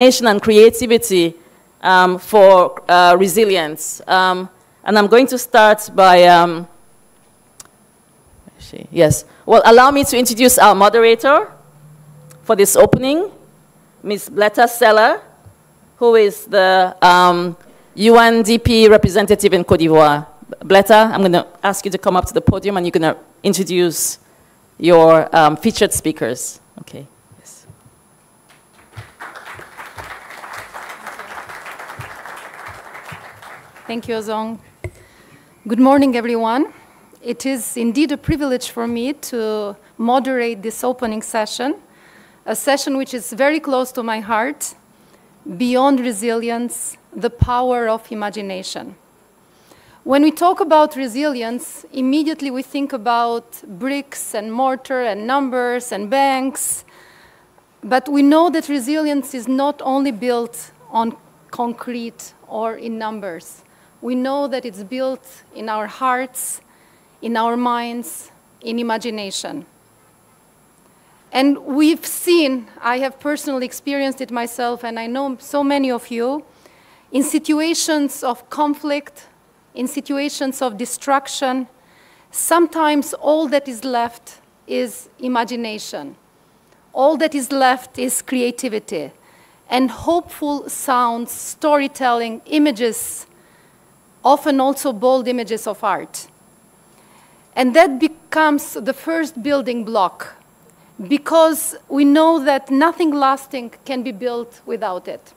and creativity for resilience. And I'm going to start by, yes. Well, allow me to introduce our moderator for this opening, Ms. Bletta Seller, who is the UNDP representative in Côte d'Ivoire. Bletta, I'm going to ask you to come up to the podium and you're going to introduce your featured speakers. Okay. Yes. Thank you, Ozong. Good morning, everyone. It is indeed a privilege for me to moderate this opening session, a session which is very close to my heart, Beyond Resilience, the Power of Imagination. When we talk about resilience, immediately we think about bricks and mortar and numbers and banks, but we know that resilience is not only built on concrete or in numbers. We know that it's built in our hearts, in our minds, in imagination. And we've seen, I have personally experienced it myself, and I know so many of you, in situations of conflict, in situations of destruction, sometimes all that is left is imagination. All that is left is creativity and hopeful sounds, storytelling, images, often also bold images of art. And that becomes the first building block, because we know that nothing lasting can be built without it.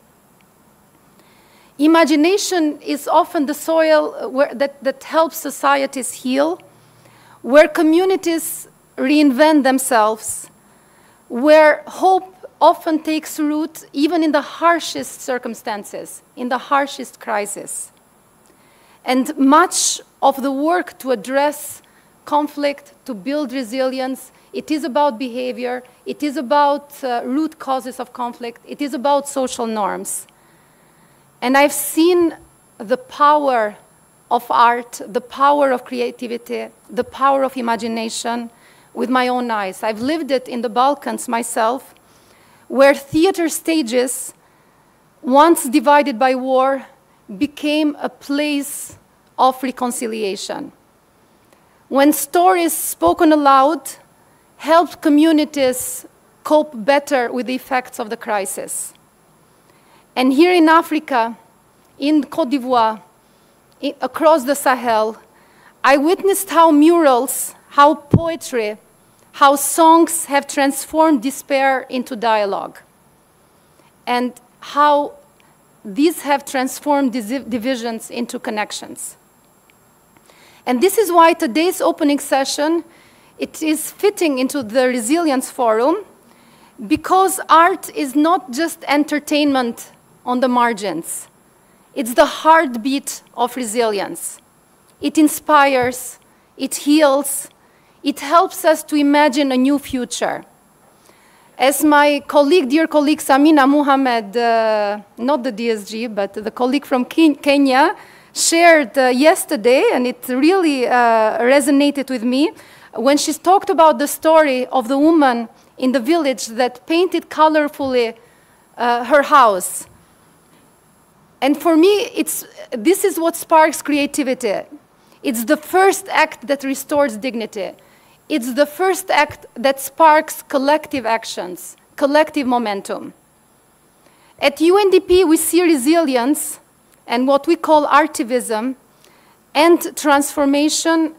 Imagination is often the soil that helps societies heal, where communities reinvent themselves, where hope often takes root even in the harshest circumstances, in the harshest crisis. And much of the work to address conflict, to build resilience, it is about behavior, it is about root causes of conflict, it is about social norms. And I've seen the power of art, the power of creativity, the power of imagination with my own eyes. I've lived it in the Balkans myself, where theater stages, once divided by war, became a place of reconciliation. When stories spoken aloud helped communities cope better with the effects of the crisis. And here in Africa, in Côte d'Ivoire, across the Sahel, I witnessed how murals, how poetry, how songs have transformed despair into dialogue, and how these have transformed divisions into connections. And this is why today's opening session, it is fitting into the Resilience Forum, because art is not just entertainment on the margins. It's the heartbeat of resilience. It inspires, it heals, it helps us to imagine a new future. As my colleague, dear colleague Samina Muhammad, not the DSG, but the colleague from Kenya, shared yesterday, and it really resonated with me, when she talked about the story of the woman in the village that painted colorfully her house. And for me, this is what sparks creativity. It's the first act that restores dignity. It's the first act that sparks collective actions, collective momentum. At UNDP, we see resilience and what we call artivism and transformation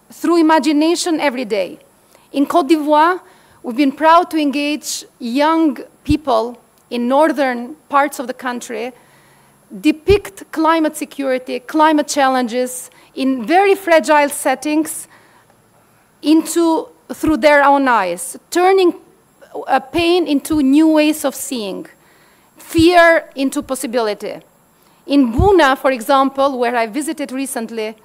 through imagination every day. In Côte d'Ivoire, we've been proud to engage young people in northern parts of the country, depict climate security, climate challenges in very fragile settings through their own eyes, turning pain into new ways of seeing, fear into possibility. In Buna, for example, where I visited recently,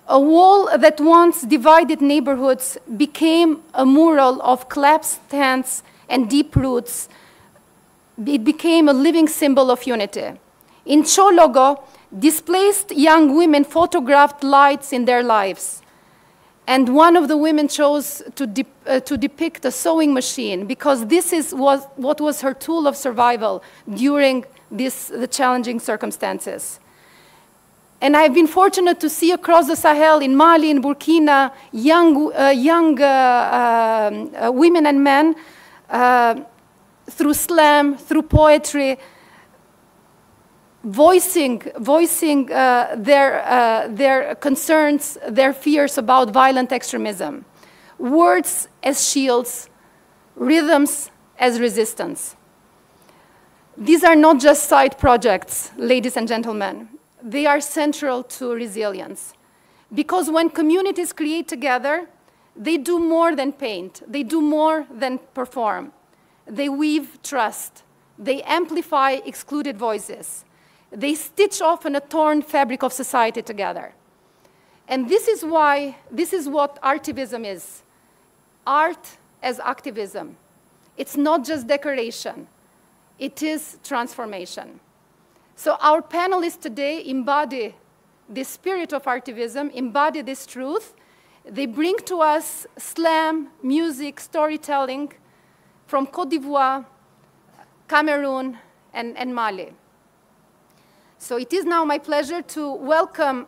a wall that once divided neighborhoods became a mural of collapsed hands and deep roots. It became a living symbol of unity. In Chologo, displaced young women photographed lights in their lives. And one of the women chose to depict a sewing machine because this was what was her tool of survival during the challenging circumstances. And I've been fortunate to see across the Sahel, in Mali, in Burkina, young women and men, through slam, through poetry, voicing their concerns, their fears about violent extremism. Words as shields, rhythms as resistance. These are not just side projects, ladies and gentlemen. They are central to resilience. Because when communities create together, they do more than paint. They do more than perform. They weave trust. They amplify excluded voices. They stitch often a torn fabric of society together. And this is what artivism is. Art as activism. It's not just decoration. It is transformation. So our panelists today embody the spirit of artivism, embody this truth. They bring to us slam, music, storytelling from Côte d'Ivoire, Cameroon, and Mali. So it is now my pleasure to welcome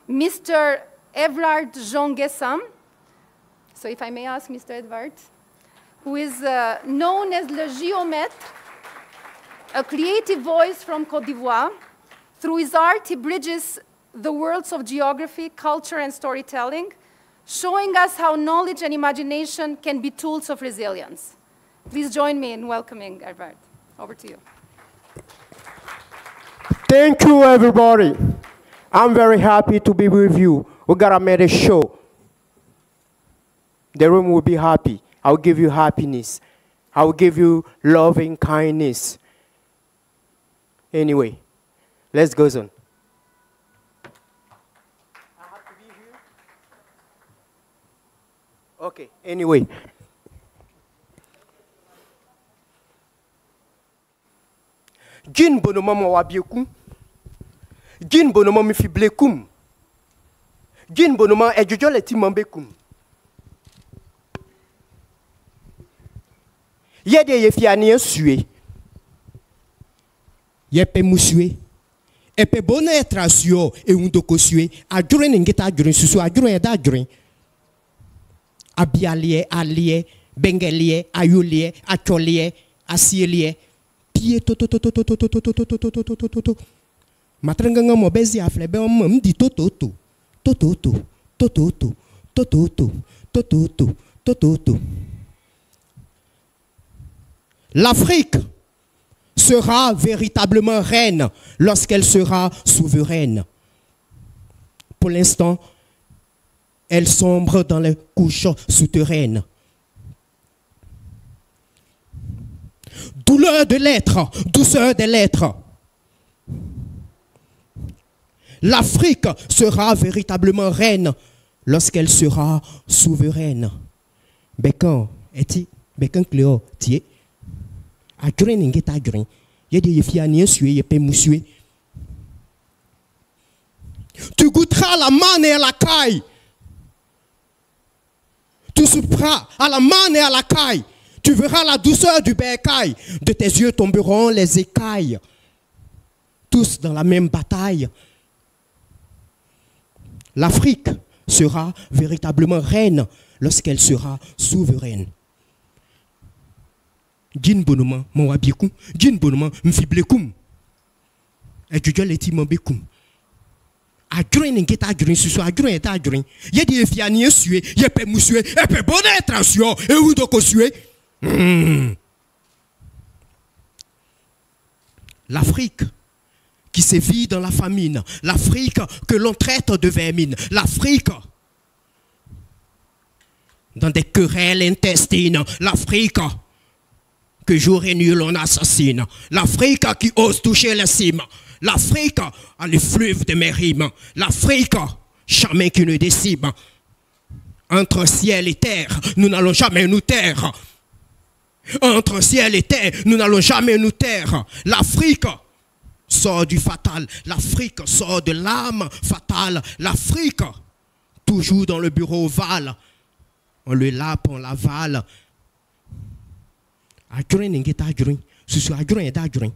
Mr. Everard Jean-Guessam. So if I may ask Mr. Edward, who is known as Le Géomètre, a creative voice from Côte d'Ivoire. Through his art, he bridges the worlds of geography, culture, and storytelling, showing us how knowledge and imagination can be tools of resilience. Please join me in welcoming Edward. Over to you. Thank you, everybody. I'm very happy to be with you. We gotta make a show. The room will be happy. I'll give you happiness. I'll give you loving kindness. Anyway, let's go on. I have to be here? Okay, anyway. Jin bonoma mo wabiekum. Jin bonoma mi fiblekum. Jin bonoma ejojo leti mambekum. Yede ye fiani esue. Yepe musue. Epe bona etrasio e undoko sue. Adure ngeta adure susu adure eda adure. Abialie, alie, bengelie, ayulie, acholie, asielie. Pie to matranga mo bezi aflebe o mdi to. L'Afrique sera véritablement reine lorsqu'elle sera souveraine. Pour l'instant, elle sombre dans les couches souterraines. Douleur de l'être, douceur de l'être. L'Afrique sera véritablement reine lorsqu'elle sera souveraine. Bekan, eti, bekan cléo, tie. Adjoint n'engeta adjoint. Yedi yefiani esue yepe musue. Tu goûteras la manne et à la caille. Tu souperas à la manne et à la caille. Tu verras la douceur du bercail. De tes yeux tomberont les écailles. Tous dans la même bataille. L'Afrique sera véritablement reine lorsqu'elle sera souveraine. Jin bonoma mon wabikum, jin bonoma mfiblekum. Et tu dois les timambekum. Adjoint n'engeta adjoint susu adjoint est adjoint. Yedi efiani esue yepe musue epe bonne transio e udoko sue. L'Afrique qui se vit dans la famine, l'Afrique que l'on traite de vermine, l'Afrique dans des querelles intestines, l'Afrique que jour et nuit l'on assassine, l'Afrique qui ose toucher les cimes, l'Afrique a les fleuves de mes rimes, l'Afrique, chemin qui nous décime. Entre ciel et terre, nous n'allons jamais nous taire. Entre ciel et terre, nous n'allons jamais nous taire. L'Afrique sort du fatal. L'Afrique sort de l'âme fatale. L'Afrique toujours dans le bureau ovale. On le lape, on l'avale. Adjoint n'est pas adjoint. Ce soit adjoint est adjoint.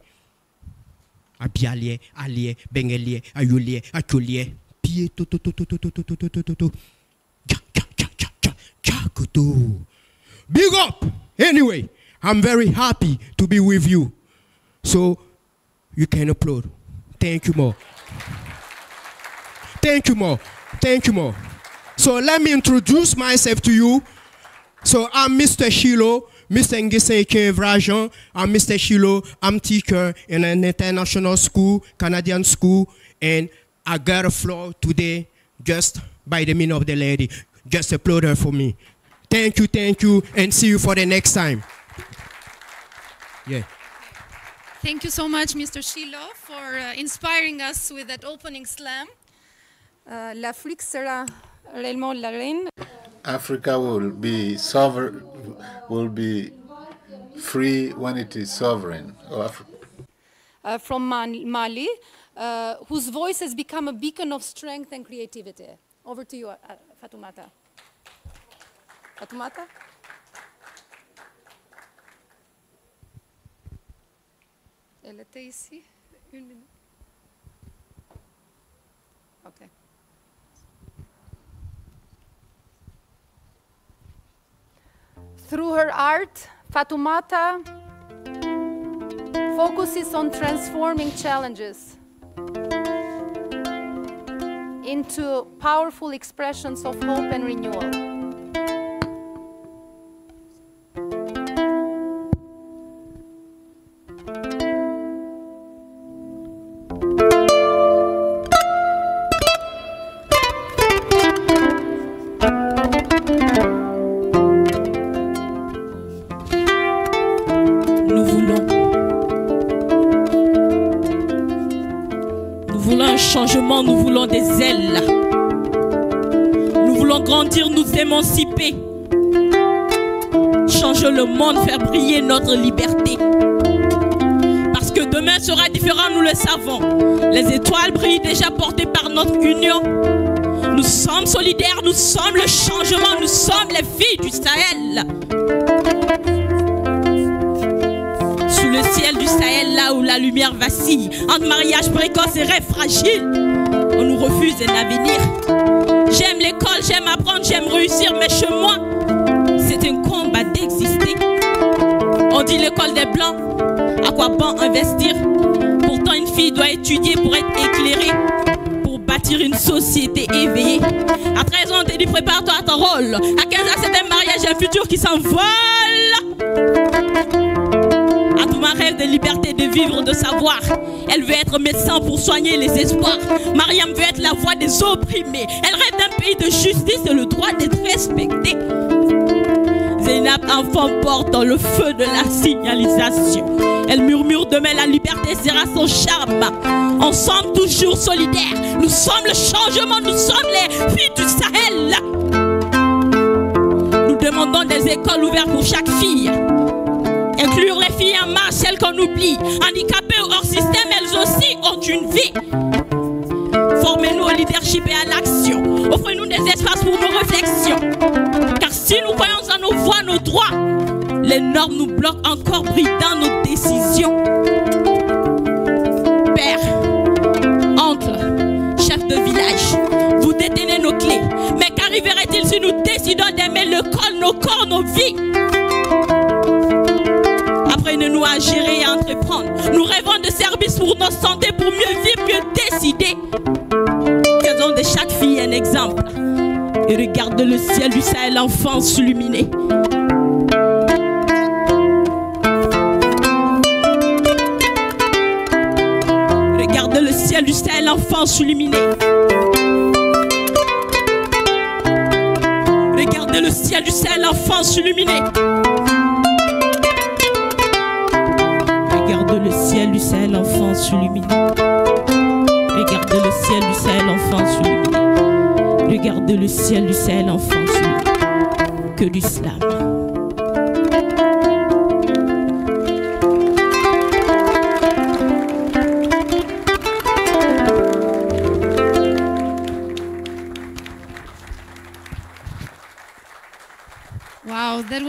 Abialier, allié, bengelier, ayoulier, achoulier. Pied, tout. Big up! Anyway, I'm very happy to be with you. So, you can applaud. Thank you more. Thank you more. Thank you more. So let me introduce myself to you. So I'm Mr. Shilo, Mr. Ngise Vrajan. I'm Mr. Shilo. I'm teacher in an international school, Canadian school, and I got a floor today just by the mean of the lady. Just applaud her for me. Thank you, and see you for the next time. Yeah. Thank you so much, Mr. Shilo, for inspiring us with that opening slam. L'Afrique sera réellement la reine. Africa will be sovereign, will be free when it is sovereign. From Mali, whose voice has become a beacon of strength and creativity. Over to you, Fatoumata. Fatoumata? Elle était ici, une minute. Okay. Through her art, Fatoumata focuses on transforming challenges into powerful expressions of hope and renewal. Changement, nous voulons des ailes. Nous voulons grandir, nous émanciper. Changer le monde, faire briller notre liberté. Parce que demain sera différent, nous le savons. Les étoiles brillent déjà portées par notre union. Nous sommes solidaires, nous sommes le changement, nous sommes les filles du Sahel. Sous le ciel du Sahel, là où la lumière vacille, entre mariage précoce et rêve fragile, on nous refuse un avenir. J'aime l'école, j'aime apprendre, j'aime réussir, mais chez moi, c'est un combat d'exister. On dit l'école des blancs, à quoi bon investir? Pourtant une fille doit étudier pour être éclairée, pour bâtir une société éveillée. À 13 ans, on te dit prépare-toi à ton rôle. À 15 ans, c'est un mariage, un futur qui s'envole. Atouma rêve de liberté, de vivre, de savoir. Elle veut être médecin pour soigner les espoirs. Mariam veut être la voix des opprimés. Elle rêve d'un pays de justice et le droit d'être respecté. Zainab, enfant, porte dans le feu de la signalisation. Elle murmure demain la liberté sera son charme. Ensemble toujours solidaires. Nous sommes le changement, nous sommes les filles du Sahel. Nous demandons des écoles ouvertes pour chaque fille. Inclure les filles en marche, celles qu'on oublie. Handicapées ou hors système, elles aussi ont une vie. Formez-nous au leadership et à l'action. Offrez-nous des espaces pour nos réflexions. Car si nous croyons en nos voix, nos droits, les normes nous bloquent encore, bridant nos décisions. Père, oncle, chef de village, vous détenez nos clés. Mais qu'arriverait-il si nous décidons d'aimer le col, nos corps, nos vies? Apprenez-nous à gérer et à entreprendre. Nous rêvons de services pour notre santé, pour mieux vivre, mieux décider. Faisons de chaque fille un exemple. Et regarde le ciel du Sahel, l'enfance illuminée. Regarde le ciel du Sahel, l'enfance illuminée. Regarde le ciel du Sahel, l'enfance illuminée. Regarde le ciel du Sahel, l'enfance illuminée. Regarde le ciel du Sahel, l'enfance illuminée. Regarde le ciel du Sahel, l'enfance illuminée. Que l'islam.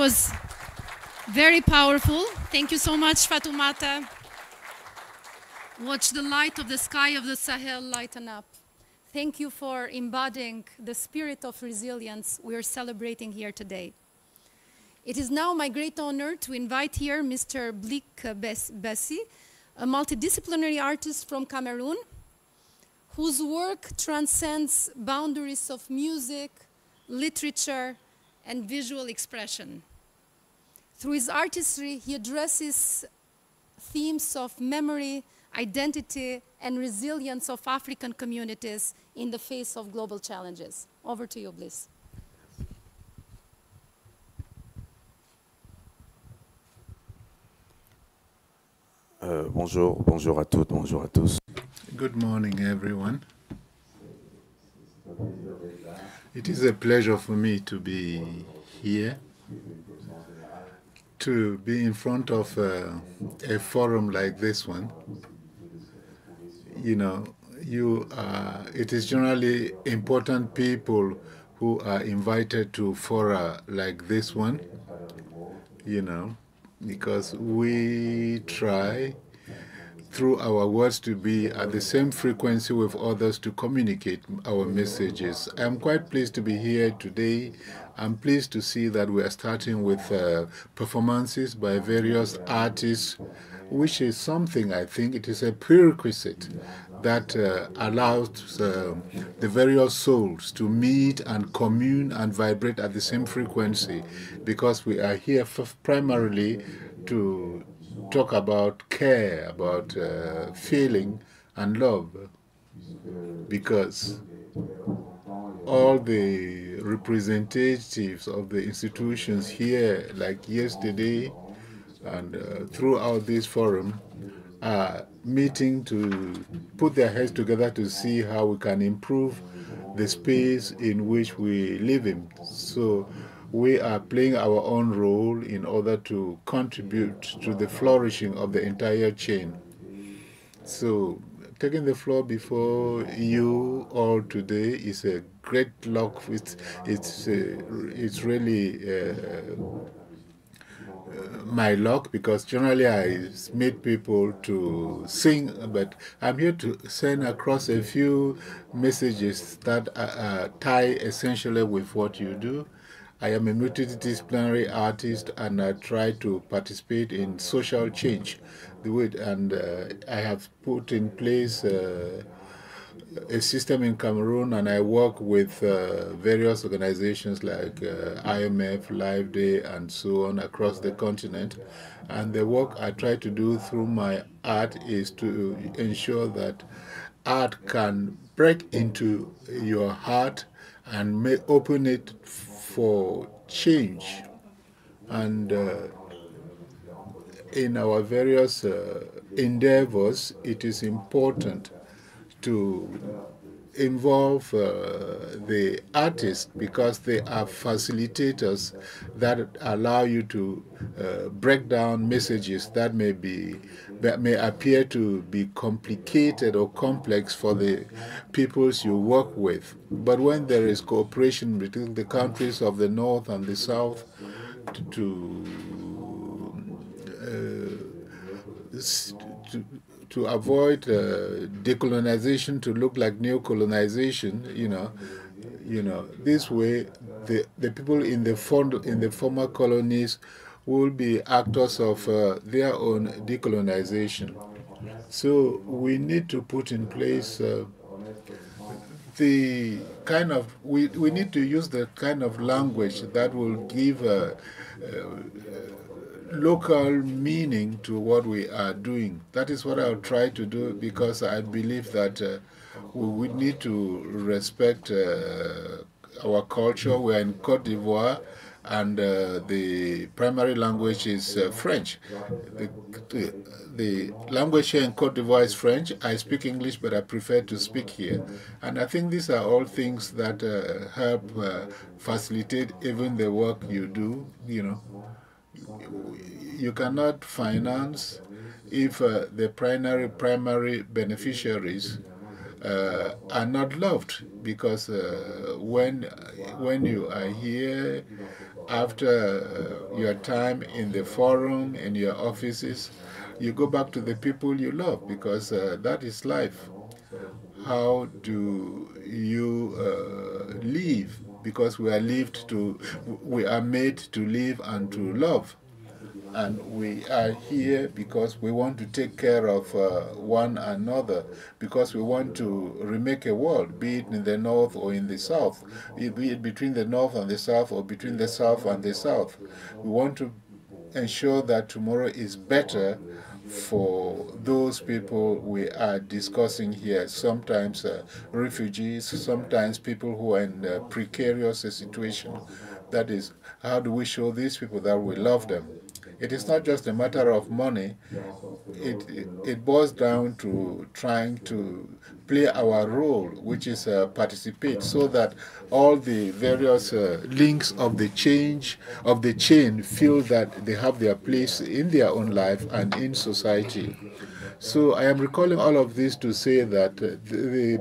was very powerful. Thank you so much, Fatoumata. Watch the light of the sky of the Sahel lighten up. Thank you for embodying the spirit of resilience we are celebrating here today. It is now my great honor to invite here Mr. Blik Bessi, a multidisciplinary artist from Cameroon, whose work transcends boundaries of music, literature, and visual expression. Through his artistry, he addresses themes of memory, identity, and resilience of African communities in the face of global challenges. Over to you, Bliss. Bonjour, bonjour à toutes, bonjour à tous. Good morning, everyone. It is a pleasure for me to be here, to be in front of a forum like this one. You know, it is generally important people who are invited to fora like this one, you know, because we try through our words to be at the same frequency with others to communicate our messages. I'm quite pleased to be here today. I'm pleased to see that we are starting with performances by various artists, which is something, I think, it is a prerequisite that allows the various souls to meet and commune and vibrate at the same frequency, because we are here primarily to talk about care, about feeling and love, because all the representatives of the institutions here, like yesterday and throughout this forum, are meeting to put their heads together to see how we can improve the space in which we live in. So we are playing our own role in order to contribute to the flourishing of the entire chain. So taking the floor before you all today is a great luck. It's really my luck, because generally I meet people to sing, but I'm here to send across a few messages that tie essentially with what you do. I am a multidisciplinary artist, and I try to participate in social change. And I have put in place a system in Cameroon, and I work with various organizations like IMF, Live Day, and so on across the continent. And the work I try to do through my art is to ensure that art can break into your heart and open it for change. And in our various endeavors, it is important to involve the artists, because they are facilitators that allow you to break down messages that may appear to be complicated or complex for the peoples you work with. But when there is cooperation between the countries of the North and the South to avoid decolonization to look like neo-colonization, this way the people in the former colonies will be actors of their own decolonization. So we need to put in place the kind of, we need to use the kind of language that will give local meaning to what we are doing. That is what I'll try to do, because I believe that we need to respect our culture. We are in Côte d'Ivoire, and the primary language is French. The language here in Côte d'Ivoire is French. I speak English, but I prefer to speak here. And I think these are all things that help facilitate even the work you do, You cannot finance if the primary beneficiaries are not loved, because when you are here after your time in the forum, in your offices, you go back to the people you love, because that is life. How do you live? Because we are made to live and to love. And we are here because we want to take care of one another, because we want to remake a world, be it in the north or in the south, be it between the north and the south or between the south and the south. We want to ensure that tomorrow is better for those people we are discussing here. Sometimes refugees, sometimes people who are in a precarious situation. That is, how do we show these people that we love them? It is not just a matter of money. It boils down to trying to play our role, which is participate, so that all the various links of the chain feel that they have their place in their own life and in society. So I am recalling all of this to say that the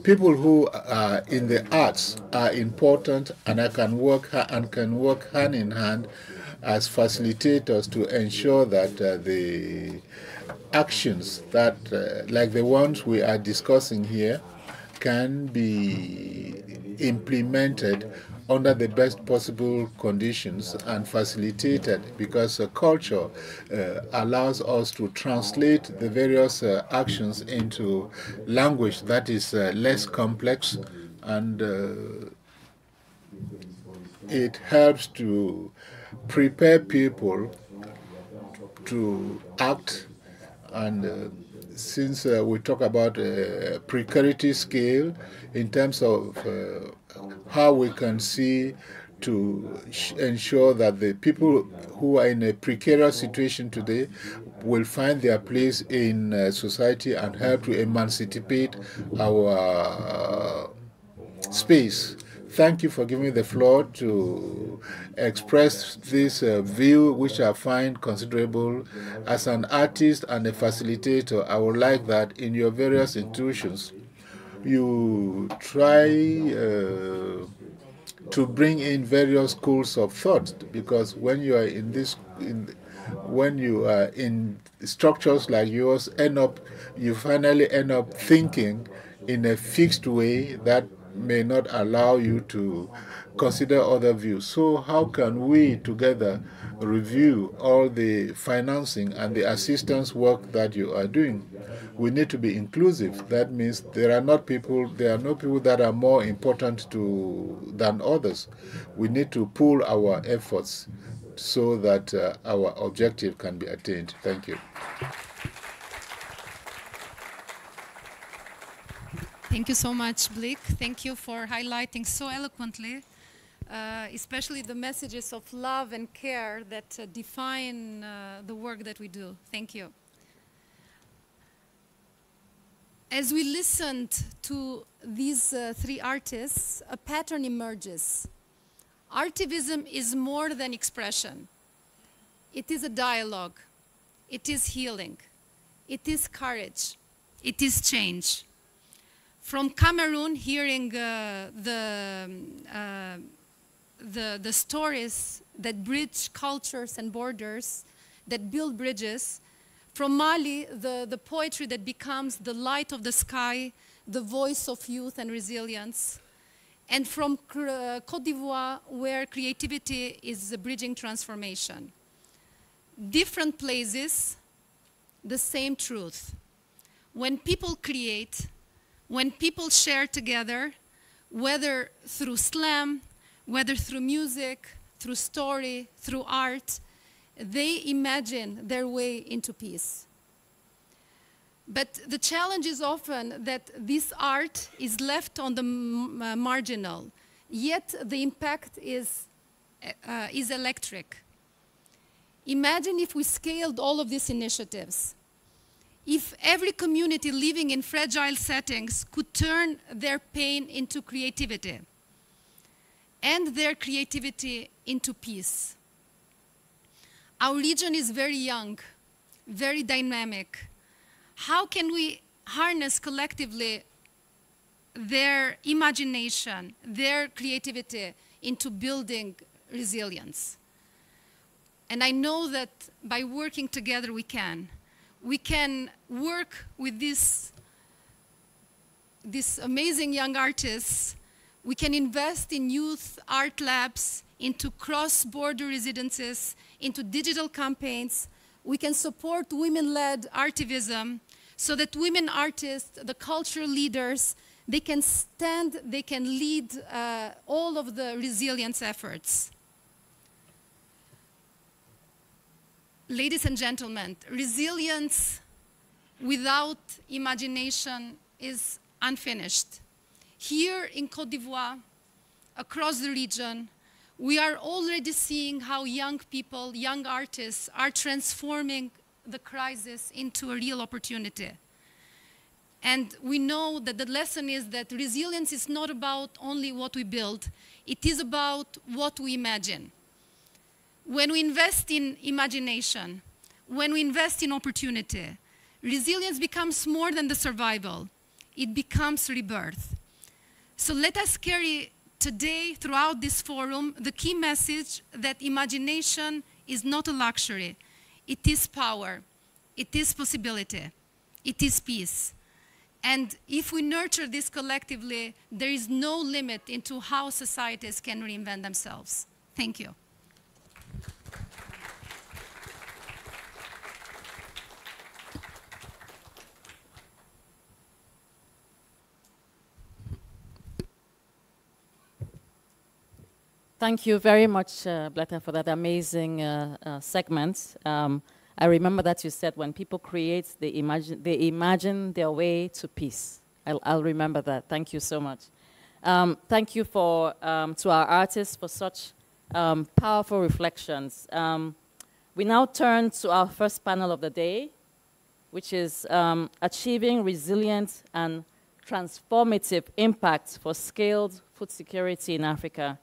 people who are in the arts are important, and can work hand in hand as facilitators to ensure that the actions that, like the ones we are discussing here, can be implemented under the best possible conditions and facilitated, because culture allows us to translate the various actions into language that is less complex, and it helps to prepare people to act. And since we talk about precarity scale in terms of how we can see to ensure that the people who are in a precarious situation today will find their place in society and help to emancipate our space. Thank you for giving me the floor to express this view, which I find considerable. As an artist and a facilitator, I would like that in your various institutions, you try to bring in various schools of thought, because when you are when you are in structures like yours, you finally end up thinking in a fixed way that may not allow you to consider other views. So how can we together review all the financing and the assistance work that you are doing? We need to be inclusive. That means there are no people that are more important than others. We need to pool our efforts so that our objective can be attained. Thank you. Thank you so much, Blick. Thank you for highlighting so eloquently, especially the messages of love and care that define the work that we do. Thank you. As we listened to these three artists, a pattern emerges. Artivism is more than expression. It is a dialogue. It is healing. It is courage. It is change. From Cameroon, hearing the stories that bridge cultures and borders, that build bridges. From Mali, the poetry that becomes the light of the sky, the voice of youth and resilience. And from Côte d'Ivoire, where creativity is bridging transformation. Different places, the same truth. When people create, when people share together, whether through slam, whether through music, through story, through art, they imagine their way into peace. But the challenge is often that this art is left on the marginal, yet the impact is electric. Imagine if we scaled all of these initiatives. If every community living in fragile settings could turn their pain into creativity and their creativity into peace. Our region is very young, very dynamic. How can we harness collectively their imagination, their creativity into building resilience. And I know that by working together we can. We can work with these amazing young artists. We can invest in youth art labs, into cross-border residences, into digital campaigns. We can support women-led artivism so that women artists, the cultural leaders, they can stand, they can lead all of the resilience efforts. Ladies and gentlemen, resilience without imagination is unfinished. Here in Côte d'Ivoire, across the region, we are already seeing how young people, young artists are transforming the crisis into a real opportunity. And we know that the lesson is that resilience is not about only what we build, it is about what we imagine. When we invest in imagination, when we invest in opportunity, resilience becomes more than the survival, it becomes rebirth. So let us carry today, throughout this forum, the key message that imagination is not a luxury. It is power, it is possibility, it is peace. And if we nurture this collectively, there is no limit into how societies can reinvent themselves. Thank you. Thank you very much, Bletta, for that amazing segment. I remember that you said when people create, they imagine their way to peace. I'll remember that. Thank you so much. Thank you to our artists for such powerful reflections. We now turn to our first panel of the day, which is Achieving Resilient and Transformative Impact for Scaled Food Security in Africa.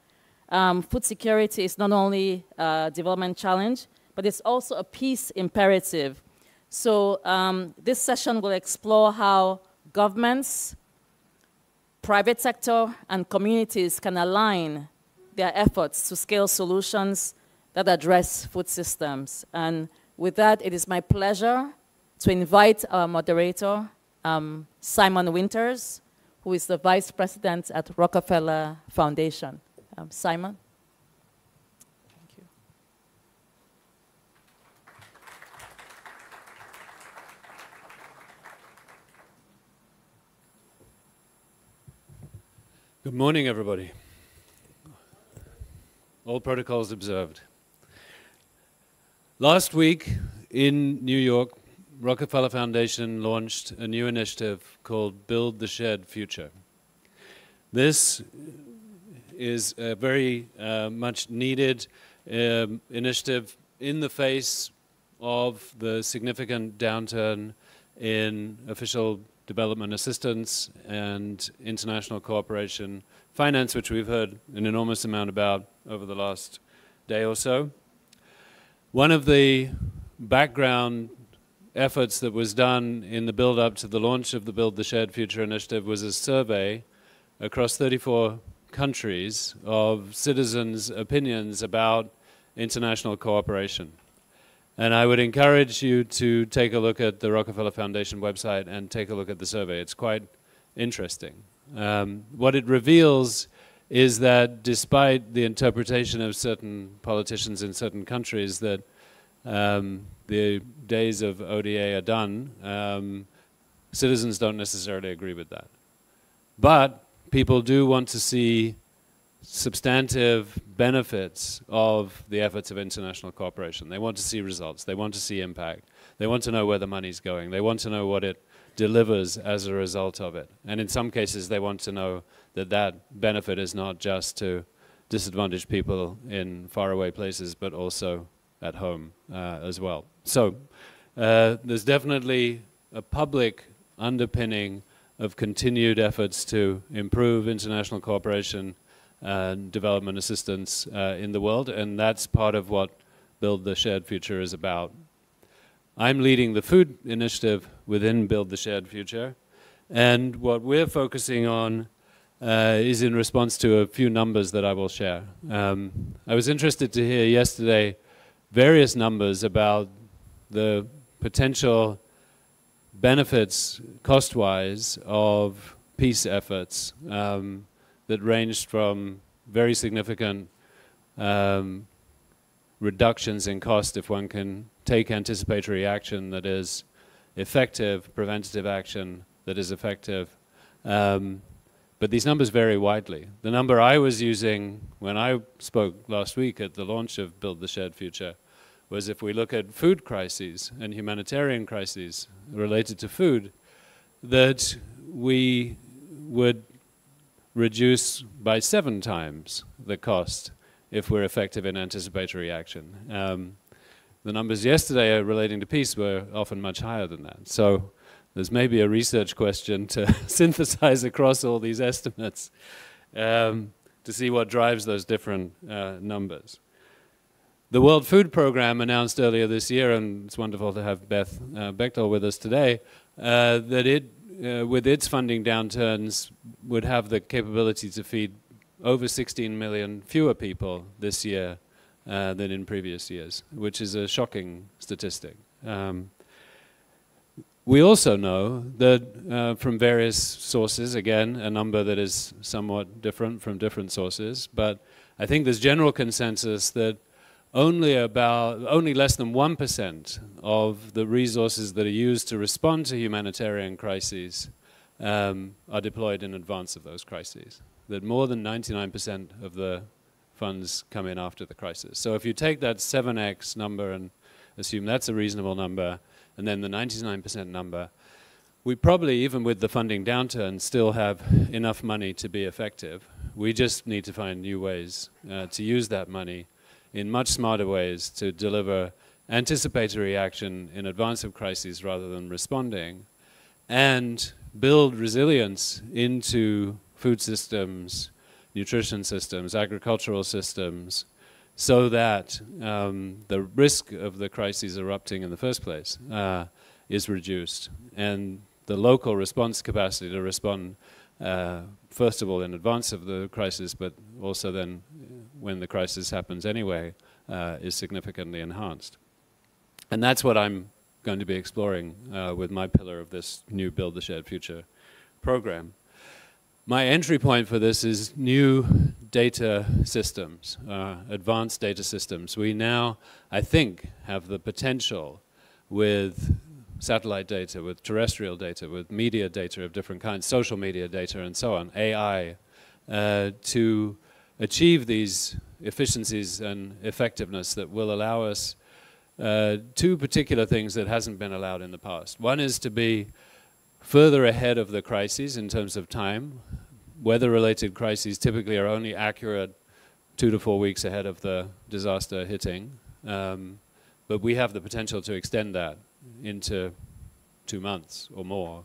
Food security is not only a development challenge, but it's also a peace imperative. So this session will explore how governments, private sector, and communities can align their efforts to scale solutions that address food systems. And with that, it is my pleasure to invite our moderator, Simon Winters, who is the Vice President at Rockefeller Foundation. Simon. Thank you. Good morning, everybody. All protocols observed. Last week in New York, Rockefeller Foundation launched a new initiative called Build the Shared Future. This is a very much needed initiative in the face of the significant downturn in official development assistance and international cooperation finance, which we've heard an enormous amount about over the last day or so. One of the background efforts that was done in the build-up to the launch of the Build the Shared Future initiative was a survey across 34 countries of citizens' opinions about international cooperation. And I would encourage you to take a look at the Rockefeller Foundation website and take a look at the survey. It's quite interesting. What it reveals is that despite the interpretation of certain politicians in certain countries that the days of ODA are done, citizens don't necessarily agree with that. But people do want to see substantive benefits of the efforts of international cooperation. They want to see results. They want to see impact. They want to know where the money's going. They want to know what it delivers as a result of it. And in some cases, they want to know that that benefit is not just to disadvantaged people in faraway places, but also at home as well. So there's definitely a public underpinning of continued efforts to improve international cooperation and development assistance in the world, and that's part of what Build the Shared Future is about. I'm leading the food initiative within Build the Shared Future, and what we're focusing on is in response to a few numbers that I will share. I was interested to hear yesterday various numbers about the potential benefits cost-wise of peace efforts that ranged from very significant reductions in cost if one can take anticipatory action that is effective, preventative action that is effective. But these numbers vary widely. The number I was using when I spoke last week at the launch of Build the Shared Future was if we look at food crises and humanitarian crises related to food, that we would reduce by 7 times the cost if we're effective in anticipatory action. The numbers yesterday relating to peace were often much higher than that. So there's maybe a research question to synthesize across all these estimates to see what drives those different numbers. The World Food Programme announced earlier this year, and it's wonderful to have Beth Bechtel with us today, that it, with its funding downturns, would have the capability to feed over 16 million fewer people this year than in previous years, which is a shocking statistic. We also know that from various sources, again, a number that is somewhat different from different sources, but I think there's general consensus that only less than 1% of the resources that are used to respond to humanitarian crises are deployed in advance of those crises. That more than 99% of the funds come in after the crisis. So if you take that 7x number and assume that's a reasonable number, and then the 99% number, we probably, even with the funding downturn, still have enough money to be effective. We just need to find new ways to use that money in much smarter ways to deliver anticipatory action in advance of crises rather than responding, and build resilience into food systems, nutrition systems, agricultural systems, so that the risk of the crises erupting in the first place is reduced, and the local response capacity to respond, first of all in advance of the crisis, but also then when the crisis happens anyway, is significantly enhanced. And that's what I'm going to be exploring with my pillar of this new Build the Shared Future program. My entry point for this is new data systems, advanced data systems. We now, I think, have the potential with satellite data, with terrestrial data, with media data of different kinds, social media data and so on, AI, to achieve these efficiencies and effectiveness that will allow us two particular things that hasn't been allowed in the past. One is to be further ahead of the crises in terms of time. Weather-related crises typically are only accurate 2 to 4 weeks ahead of the disaster hitting, but we have the potential to extend that into 2 months or more.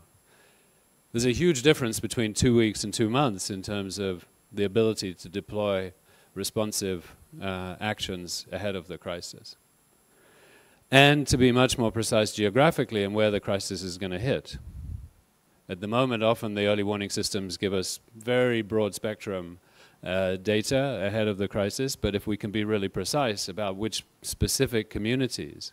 There's a huge difference between 2 weeks and 2 months in terms of the ability to deploy responsive actions ahead of the crisis, and to be much more precise geographically in where the crisis is going to hit. At the moment, often the early warning systems give us very broad spectrum data ahead of the crisis, but if we can be really precise about which specific communities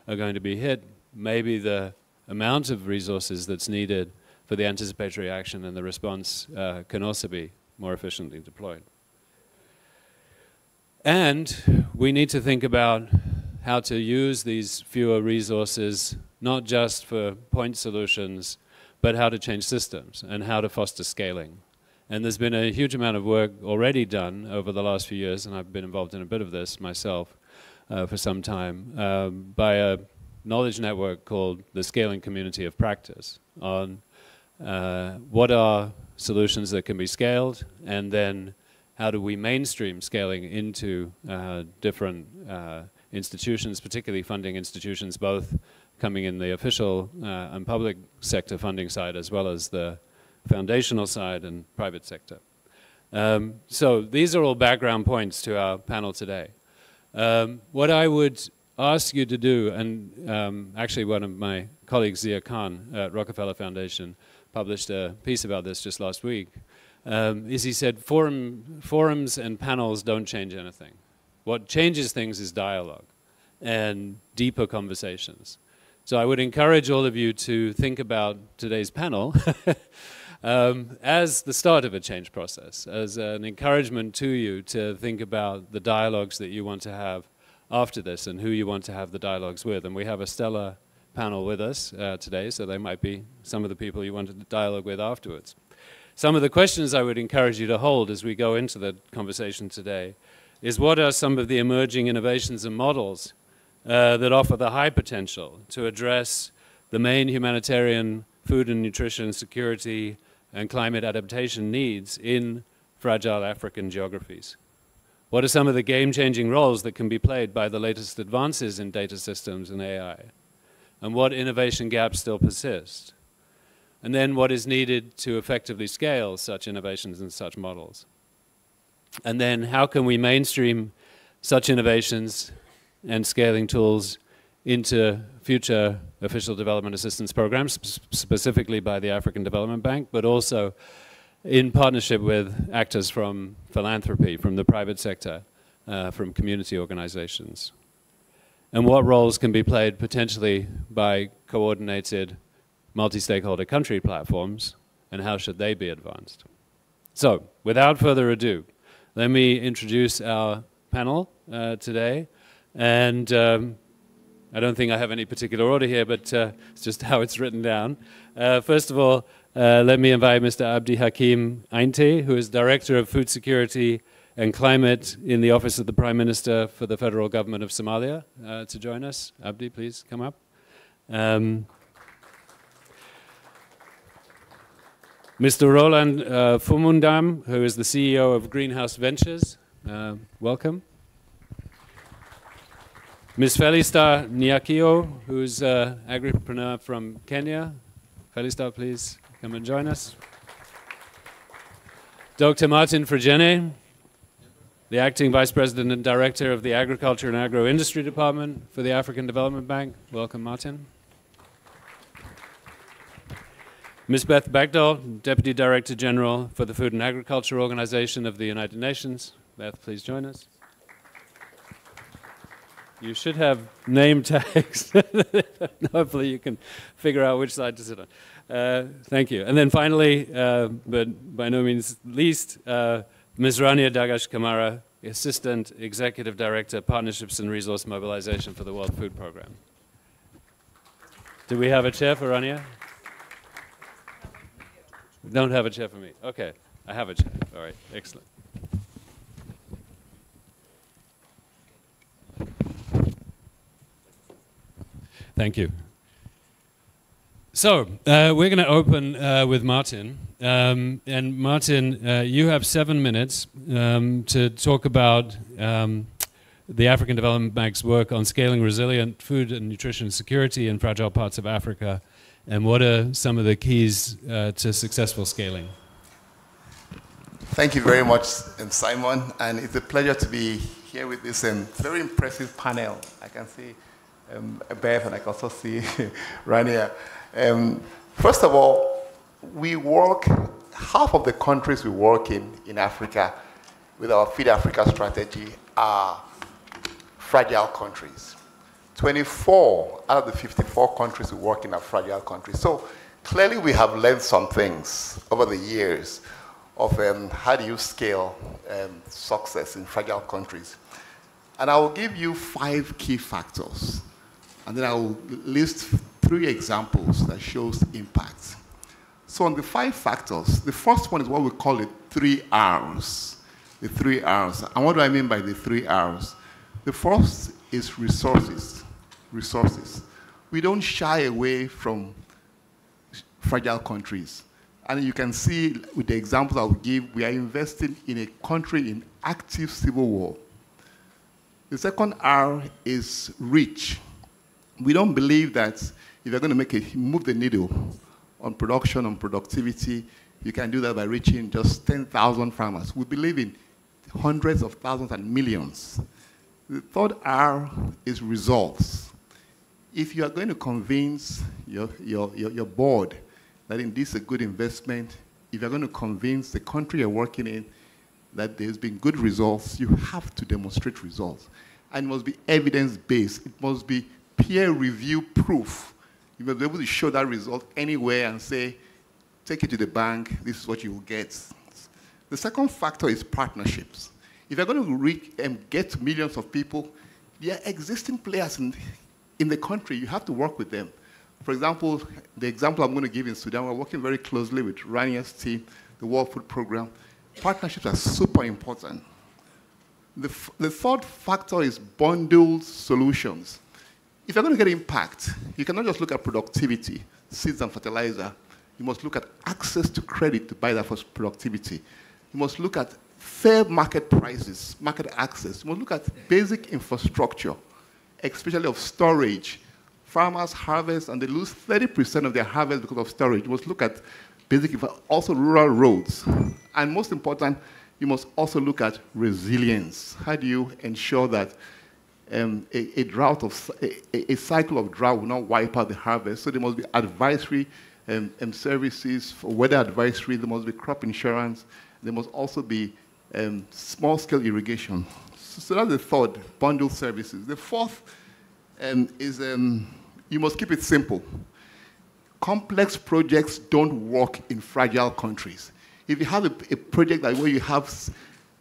are going to be hit, maybe the amount of resources that's needed for the anticipatory action and the response can also be more efficiently deployed. And we need to think about how to use these fewer resources, not just for point solutions, but how to change systems and how to foster scaling. And there's been a huge amount of work already done over the last few years, and I've been involved in a bit of this myself for some time, by a knowledge network called the Scaling Community of Practice on what are solutions that can be scaled, and then how do we mainstream scaling into different institutions, particularly funding institutions, both coming in the official and public sector funding side, as well as the foundational side and private sector. So these are all background points to our panel today. What I would ask you to do, and actually one of my colleagues, Zia Khan at Rockefeller Foundation, published a piece about this just last week, is he said forums and panels don't change anything. What changes things is dialogue and deeper conversations. So I would encourage all of you to think about today's panel as the start of a change process, as an encouragement to you to think about the dialogues that you want to have after this and who you want to have the dialogues with. And we have a stellar panel with us today, so they might be some of the people you want to dialogue with afterwards. Some of the questions I would encourage you to hold as we go into the conversation today is, what are some of the emerging innovations and models that offer the high potential to address the main humanitarian food and nutrition security and climate adaptation needs in fragile African geographies? What are some of the game-changing roles that can be played by the latest advances in data systems and AI? And what innovation gaps still persist? And then what is needed to effectively scale such innovations and such models? And then how can we mainstream such innovations and scaling tools into future official development assistance programs, specifically by the African Development Bank, but also in partnership with actors from philanthropy, from the private sector, from community organizations? And what roles can be played potentially by coordinated multi-stakeholder country platforms, and how should they be advanced? So, without further ado, let me introduce our panel today. And I don't think I have any particular order here, but it's just how it's written down. First of all, let me invite Mr. Abdi Hakim Ainte, who is Director of Food Security and Climate in the Office of the Prime Minister for the Federal Government of Somalia, to join us. Abdi, please come up. Mr. Roland Fumundam, who is the CEO of Greenhouse Ventures, welcome. Ms. Felista Nyakio, who is an agripreneur from Kenya. Felista, please come and join us. Dr. Martin Fragene, the Acting Vice President and Director of the Agriculture and Agro-Industry Department for the African Development Bank. Welcome, Martin. Ms. Beth Bagdal, Deputy Director General for the Food and Agriculture Organization of the United Nations. Beth, please join us. You should have name tags. Hopefully you can figure out which side to sit on. Thank you. And then finally, but by no means least, Ms. Rania Dagash Kamara, Assistant Executive Director, Partnerships and Resource Mobilization for the World Food Programme. Do we have a chair for Rania? Don't have a chair for me. Okay, I have a chair. All right, excellent. Thank you. So, we're going to open with Martin. And Martin, you have 7 minutes to talk about the African Development Bank's work on scaling resilient food and nutrition security in fragile parts of Africa, and what are some of the keys to successful scaling? Thank you very much, Simon, and it's a pleasure to be here with this very impressive panel. I can see Beth, and I can also see Rania. First of all, we work, half of the countries we work in Africa with our Feed Africa strategy are fragile countries. 24 out of the 54 countries we work in are fragile countries. So clearly we have learned some things over the years of how do you scale success in fragile countries. And I will give you 5 key factors. And then I will list 3 examples that shows impact. So on the 5 factors, the first one is what we call the 3 R's. The 3 R's. And what do I mean by the 3 R's? The first is resources. Resources. We don't shy away from fragile countries. And you can see with the examples I will give, we are investing in a country in active civil war. The second R is reach. We don't believe that if you're going to move the needle on production, on productivity, you can do that by reaching just 10,000 farmers. We believe in hundreds of thousands and millions. The third R is results. If you are going to convince your board that indeed this is a good investment, if you're going to convince the country you're working in that there's been good results, you have to demonstrate results. And it must be evidence-based. It must be peer review proof. You must be able to show that result anywhere and say, take it to the bank, this is what you will get. The second factor is partnerships. If you're going to reach and get millions of people, there are existing players in the country. You have to work with them. For example, the example I'm going to give in Sudan, we're working very closely with Rania's team, the World Food Program. Partnerships are super important. The third factor is bundled solutions. If you're going to get impact, you cannot just look at productivity, seeds and fertilizer. You must look at access to credit to buy that for productivity. You must look at fair market prices, market access. You must look at basic infrastructure, especially of storage. Farmers harvest and they lose 30% of their harvest because of storage. You must look at basic, also rural roads. And most important, you must also look at resilience. How do you ensure that a cycle of drought will not wipe out the harvest? So there must be advisory services for weather advisory. There must be crop insurance. There must also be small-scale irrigation. So that's the third, bundle services. The fourth is you must keep it simple. Complex projects don't work in fragile countries. If you have a project like where you have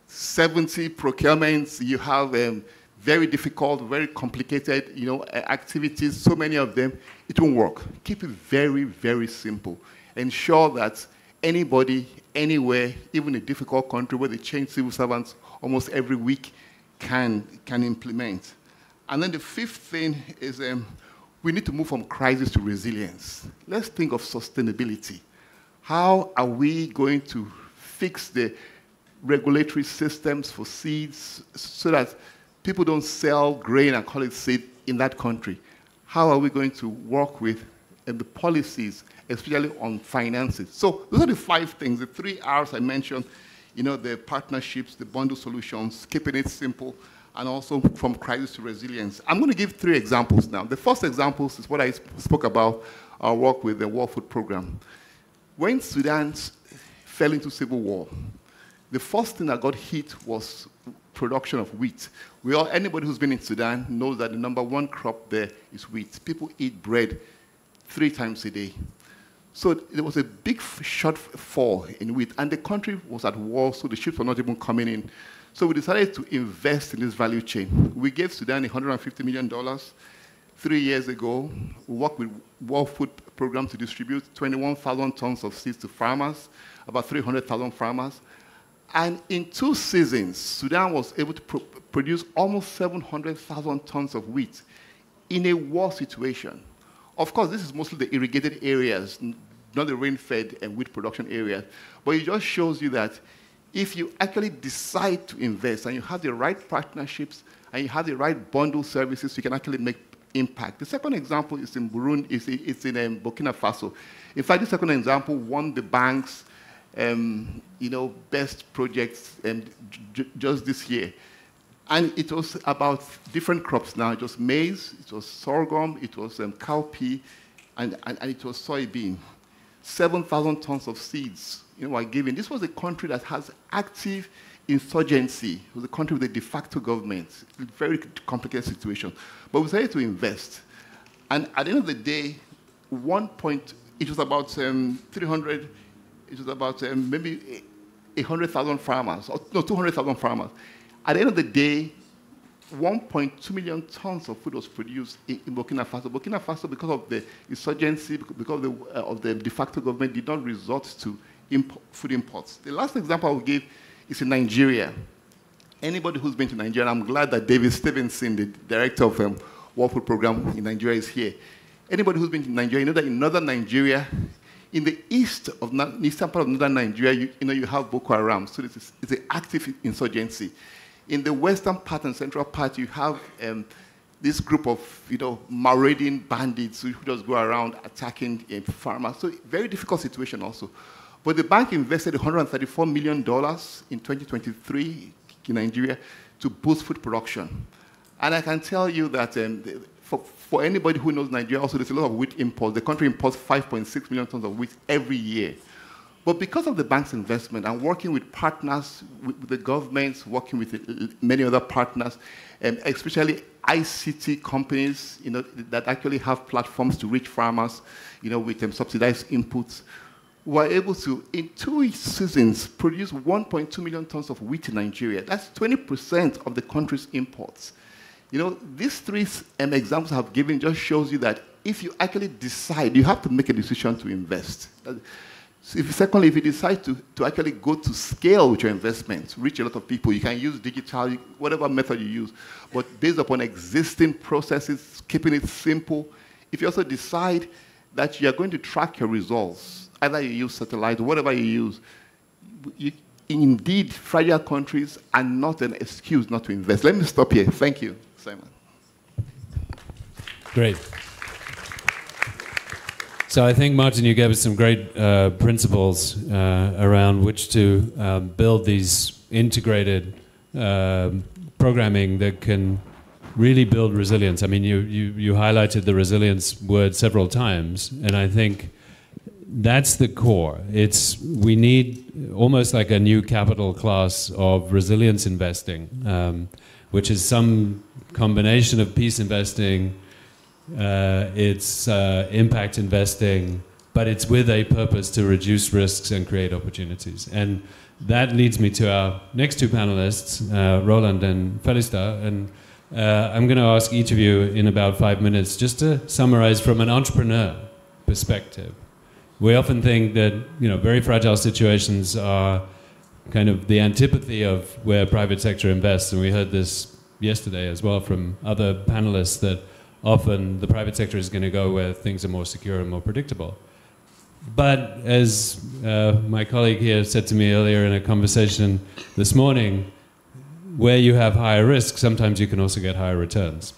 70 procurements, you have very difficult, very complicated, activities, so many of them, it won't work. Keep it very, very simple. Ensure that anybody, anywhere, even a difficult country where they change civil servants almost every week, can implement. And then the fifth thing is we need to move from crisis to resilience. Let's think of sustainability. How are we going to fix the regulatory systems for seeds so that people don't sell grain and call it seed in that country? How are we going to work with the policies, especially on finances? So those are the 5 things, the 3 R's I mentioned, the partnerships, the bundle solutions, keeping it simple, and also from crisis to resilience. I'm going to give 3 examples now. The first example is what I spoke about, our work with the World Food Program. When Sudan fell into civil war, the first thing that got hit was production of wheat. Anybody who's been in Sudan knows that the #1 crop there is wheat. People eat bread 3 times a day. So there was a big shortfall in wheat, and the country was at war, so the ships were not even coming in. So we decided to invest in this value chain. We gave Sudan $150 million 3 years ago. We worked with World Food Program to distribute 21,000 tons of seeds to farmers, about 300,000 farmers. And in 2 seasons, Sudan was able to produce almost 700,000 tons of wheat in a war situation. Of course, this is mostly the irrigated areas, not the rain-fed and wheat production areas. But it just shows you that if you actually decide to invest and you have the right partnerships and you have the right bundle services, you can actually make impact. The second example is in Burundi, it's in Burkina Faso. In fact, the second example won the bank's best projects just this year. And it was about different crops now. It was maize, it was sorghum, it was cowpea, and it was soybean. 7,000 tons of seeds were given. This was a country that has active insurgency. It was a country with a de facto government. A very complicated situation. But we decided to invest. And at the end of the day, it was about 300, it was about maybe 100,000 farmers, no, 200,000 farmers. At the end of the day, 1.2 million tons of food was produced in Burkina Faso. Burkina Faso, because of the insurgency, because of the de facto government, did not resort to food imports. The last example I will give is in Nigeria. Anybody who's been to Nigeria, I'm glad that David Stevenson, the director of World Food Program in Nigeria, is here. Anybody who's been to Nigeria, you know that in northern Nigeria, in the eastern part of northern Nigeria, you have Boko Haram, so it's an active insurgency. In the western part and central part, you have this group of marauding bandits who just go around attacking farmers. So very difficult situation also. But the bank invested $134 million in 2023 in Nigeria to boost food production. And I can tell you that for anybody who knows Nigeria, also there's a lot of wheat imports. The country imports 5.6 million tons of wheat every year. But because of the bank's investment and working with partners, with the governments, working with many other partners, especially ICT companies, that actually have platforms to reach farmers, with subsidized inputs, we're able to, in 2 seasons, produce 1.2 million tons of wheat in Nigeria. That's 20% of the country's imports. These three examples I've given just shows you that if you actually decide, you have to make a decision to invest. Secondly, if you decide to actually go to scale with your investments, reach a lot of people, you can use digital, whatever method you use, but based upon existing processes, keeping it simple. If you also decide that you're going to track your results, either you use satellite, whatever you use, indeed, fragile countries are not an excuse not to invest. Let me stop here. Thank you, Simon. Great. So I think, Martin, you gave us some great principles around which to build these integrated programming that can really build resilience. I mean, you highlighted the resilience word several times, and I think that's the core. We need almost like a new capital class of resilience investing, which is some combination of peace investing, it's impact investing, but it's with a purpose to reduce risks and create opportunities. And that leads me to our next two panelists, Roland and Felista. And I'm going to ask each of you in about 5 minutes just to summarize from an entrepreneur perspective. We often think that very fragile situations are kind of the antipathy of where private sector invests, and we heard this yesterday as well from other panelists, that often the private sector is going to go where things are more secure and more predictable. But as my colleague here said to me earlier in a conversation this morning, where you have higher risk, sometimes you can also get higher returns.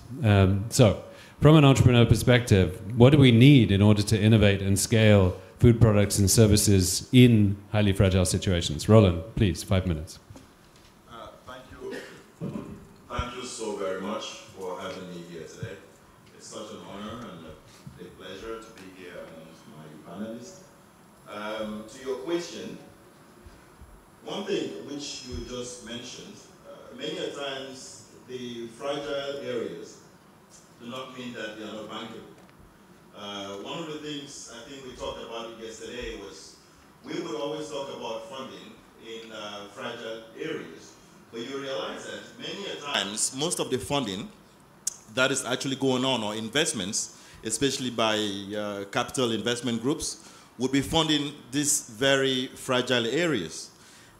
So from an entrepreneur perspective, what do we need in order to innovate and scale food products and services in highly fragile situations? Roland, please, 5 minutes. Thank you. Thank you so very much for having me here today. It's such an honor and a pleasure to be here amongst my panelists. To your question, one thing which you just mentioned, many a times the fragile areas do not mean that they are not bankable. One of the things I think we talked about yesterday was we would always talk about funding in fragile areas, but you realize that many a times most of the funding that is actually going on, or investments, especially by capital investment groups, would be funding these very fragile areas.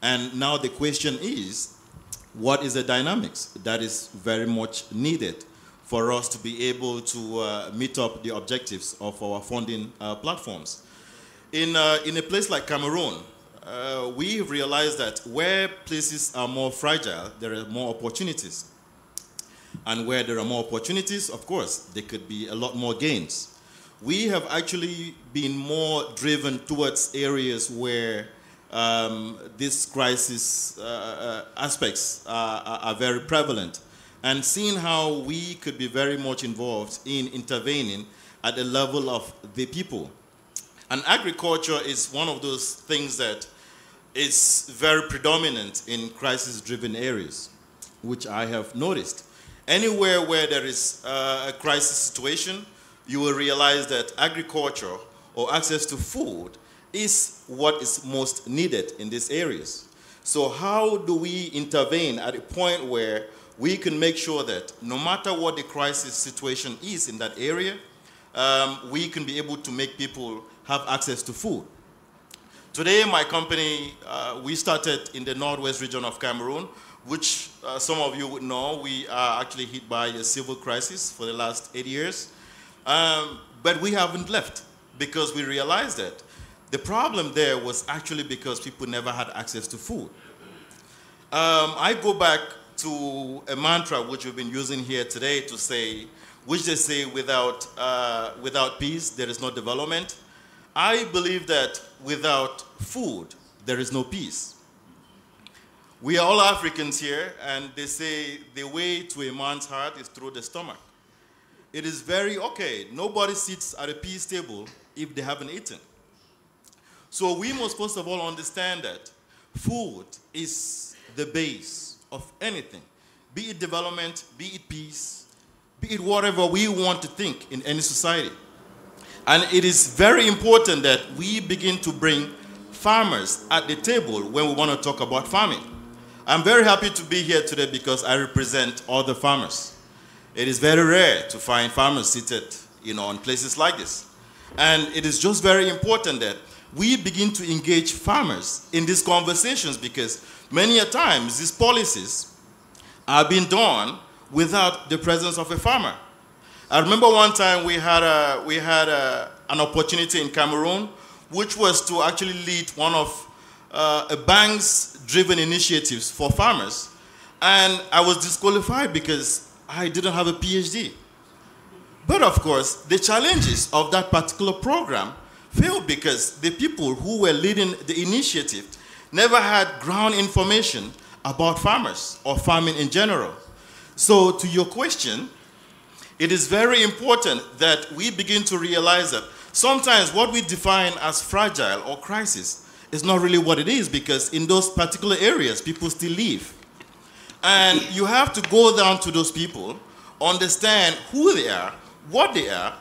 And now the question is, what is the dynamics that is very much needed for us to be able to meet up the objectives of our funding platforms? In a place like Cameroon, we realize that where places are more fragile, there are more opportunities. And where there are more opportunities, of course, there could be a lot more gains. We have actually been more driven towards areas where these crisis aspects are very prevalent, and seeing how we could be very much involved in intervening at the level of the people. And agriculture is one of those things that is very predominant in crisis-driven areas, which I have noticed. Anywhere where there is a crisis situation, you will realize that agriculture or access to food is what is most needed in these areas. So how do we intervene at a point where we can make sure that no matter what the crisis situation is in that area, we can be able to make people have access to food? Today, my company, we started in the northwest region of Cameroon, which some of you would know, we are actually hit by a civil crisis for the last 8 years. But we haven't left, because we realized that the problem there was actually because people never had access to food. I go back to a mantra which we've been using here today to say, which they say, without peace, there is no development. I believe that without food, there is no peace. We are all Africans here, and they say the way to a man's heart is through the stomach. It is very okay. Nobody sits at a peace table if they haven't eaten. So we must first of all understand that food is the base of anything, be it development, be it peace, be it whatever we want to think in any society. And it is very important that we begin to bring farmers at the table when we want to talk about farming. I'm very happy to be here today because I represent all the farmers. It is very rare to find farmers seated, in places like this. And it is just very important that we begin to engage farmers in these conversations because many a times these policies are being done without the presence of a farmer. I remember one time we had an opportunity in Cameroon, which was to actually lead one of a bank's driven initiatives for farmers. And I was disqualified because I didn't have a PhD. But of course, the challenges of that particular program failed because the people who were leading the initiative never had ground information about farmers or farming in general. So to your question, it is very important that we begin to realize that sometimes what we define as fragile or crisis is not really what it is because in those particular areas, people still live. And you have to go down to those people, understand who they are, what they are,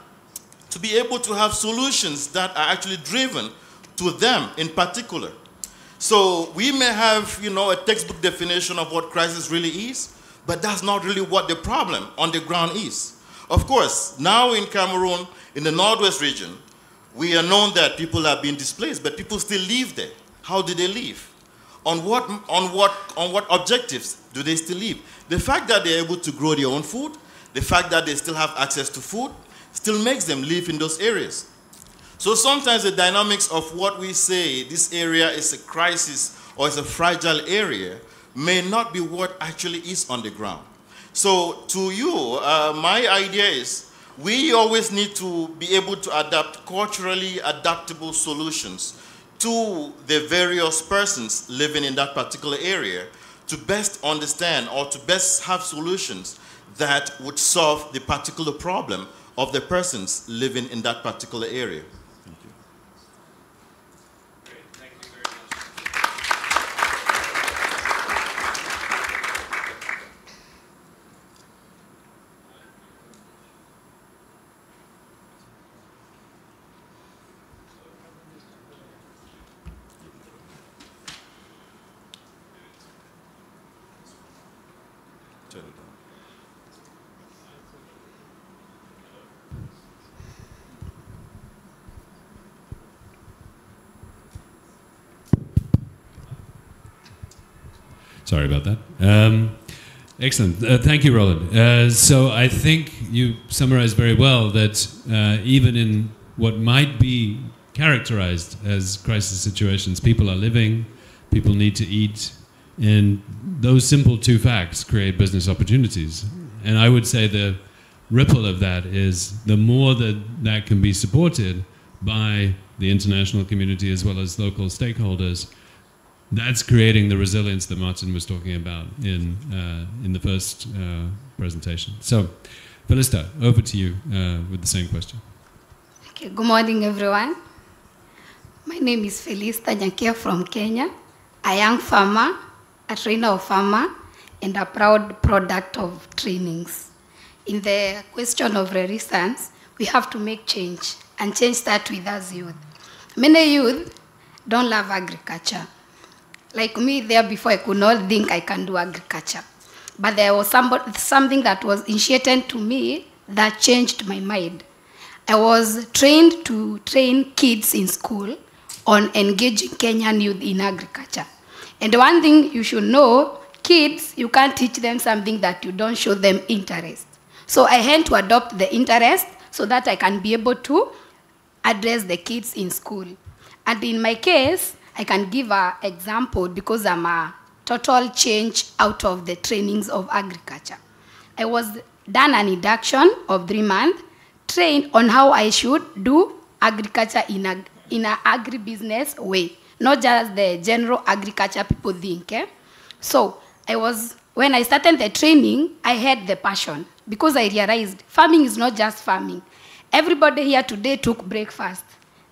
to be able to have solutions that are actually driven to them in particular. So we may have, a textbook definition of what crisis really is, but that's not really what the problem on the ground is. Of course, now in Cameroon, in the Northwest region, we are known that people have been displaced, but people still live there. How do they live? On what objectives do they still live? The fact that they're able to grow their own food, the fact that they still have access to food, still makes them live in those areas. So sometimes the dynamics of what we say, this area is a crisis or is a fragile area, may not be what actually is on the ground. So to you, my idea is we always need to be able to adapt culturally adaptable solutions to the various persons living in that particular area to best understand or to best have solutions that would solve the particular problem of the persons living in that particular area. Thank you. Great. Thank you very much. Sorry about that. Excellent. Thank you, Roland. So I think you summarized very well that even in what might be characterized as crisis situations, people are living, people need to eat, and those simple two facts create business opportunities. And I would say the ripple of that is the more that can be supported by the international community as well as local stakeholders, that's creating the resilience that Martin was talking about in the first presentation. So, Felista, over to you with the same question. Okay, good morning, everyone. My name is Felista Nyankia from Kenya, a young farmer, a trainer of farmer, and a proud product of trainings. In the question of resistance, we have to make change, and change starts with us youth. Many youth don't love agriculture. Like me, there before I could not think I can do agriculture. But there was something that was initiated to me that changed my mind. I was trained to train kids in school on engaging Kenyan youth in agriculture. And one thing you should know, kids, you can't teach them something that you don't show them interest. So I had to adopt the interest so that I can be able to address the kids in school. And in my case, I can give an example because I'm a total change out of the trainings of agriculture. I was done an induction of 3 months, trained on how I should do agriculture in an agribusiness way, not just the general agriculture people think. So when I started the training, I had the passion because I realized farming is not just farming. Everybody here today took breakfast.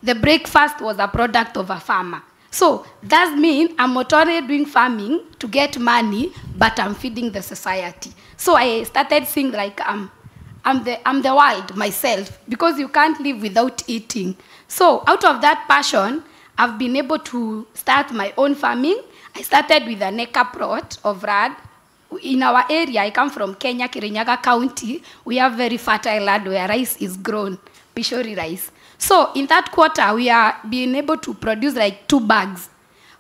the breakfast was a product of a farmer. So that means I'm not only doing farming to get money, but I'm feeding the society. So I started seeing like I'm the world myself, because you can't live without eating. So out of that passion, I've been able to start my own farming. I started with an acre plot of RAD. In our area, I come from Kenya, Kirinyaga County. We have very fertile land where rice is grown, Pishori rice. So in that quarter, we are being able to produce like 2 bags.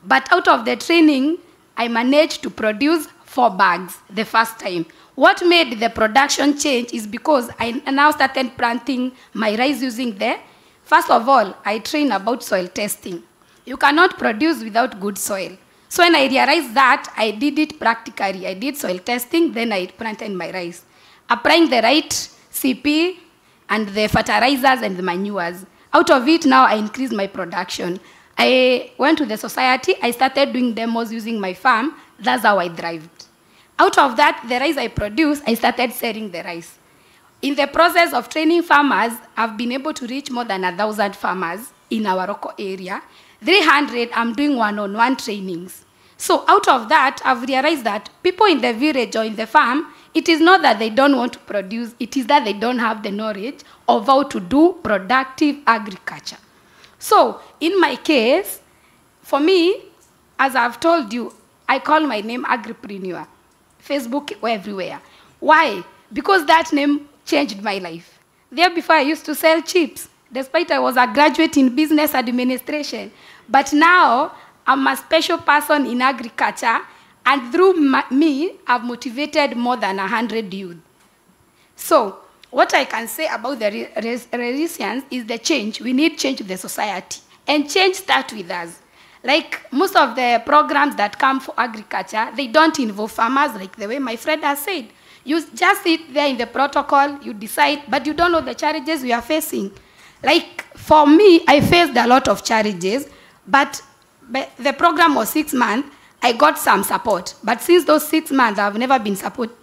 But out of the training, I managed to produce 4 bags the first time. What made the production change is because I now started planting my rice using the, first of all, I train about soil testing. You cannot produce without good soil. So when I realized that, I did it practically. I did soil testing, then I planted my rice. Applying the right CP and the fertilizers and the manures. Out of it, now I increased my production. I went to the society. I started doing demos using my farm. That's how I thrived. Out of that, the rice I produced, I started selling the rice. In the process of training farmers, I've been able to reach more than 1,000 farmers in our local area. 300, I'm doing one-on-one trainings. So out of that, I've realized that people in the village or in the farm, it is not that they don't want to produce, it is that they don't have the knowledge of how to do productive agriculture. So in my case, for me, as I've told you, I call my name Agripreneur. Facebook, everywhere. Why? Because that name changed my life. There before I used to sell chips, despite I was a graduate in business administration. But now, I'm a special person in agriculture, and through me, I've motivated more than 100 youth. So, what I can say about the resilience is the change. We need change to the society. And change starts with us. Like most of the programs that come for agriculture, they don't involve farmers like the way my friend has said. You just sit there in the protocol, you decide, but you don't know the challenges we are facing. Like for me, I faced a lot of challenges, but the program was 6 months. I got some support. But since those 6 months, I've never been supported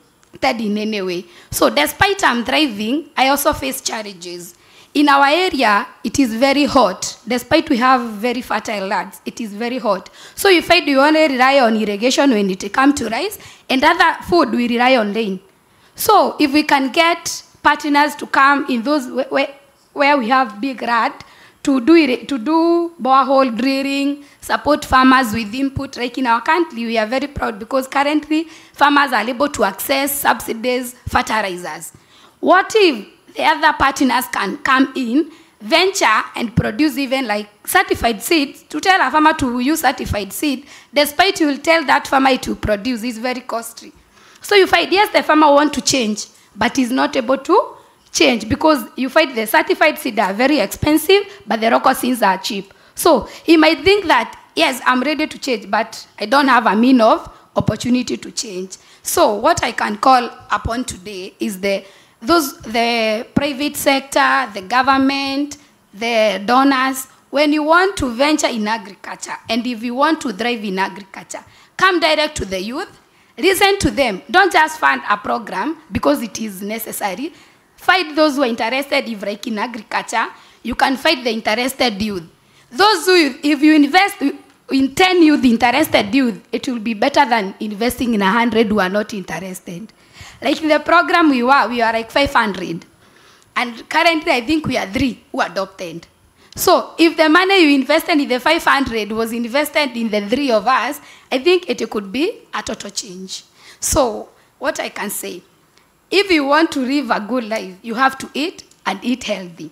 in any way. So despite I'm thriving, I also face challenges. In our area, it is very hot. Despite we have very fertile lands, it is very hot. So you find you only rely on irrigation when it comes to rice, and other food we rely on rain. So if we can get partners to come in those where we have big RAD, to do borehole drilling, support farmers with input. Like in our country, we are very proud because currently farmers are able to access subsidies, fertilizers. What if the other partners can come in, venture and produce even like certified seeds? To tell a farmer to use certified seed, despite you will tell that farmer to produce, is very costly. So you find, yes, the farmer wants to change, but is not able to change because you find the certified seeds are very expensive, but the local seeds are cheap. So he might think that, yes, I'm ready to change, but I don't have a mean of opportunity to change. So what I can call upon today is the private sector, the government, the donors. When you want to venture in agriculture, and if you want to thrive in agriculture, come direct to the youth, listen to them. Don't just fund a program because it is necessary. Fight those who are interested in agriculture. You can fight the interested youth. Those who, if you invest in 10 youth, interested youth, it will be better than investing in 100 who are not interested. Like in the program we are like 500. And currently I think we are 3 who adopted. So if the money you invested in the 500 was invested in the 3 of us, I think it could be a total change. So what I can say, if you want to live a good life, you have to eat and eat healthy.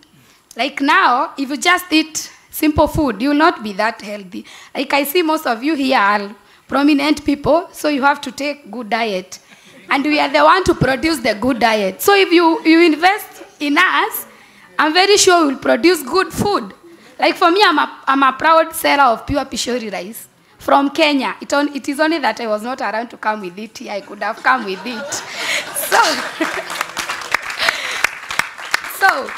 Like now, if you just eat simple food, you will not be that healthy. Like I see most of you here are prominent people, so you have to take good diet. And we are the one to produce the good diet. So if you invest in us, I'm very sure we'll produce good food. Like for me, I'm a proud seller of pure Pishori rice from Kenya. It is only that I was not around to come with it here. I could have come with it. So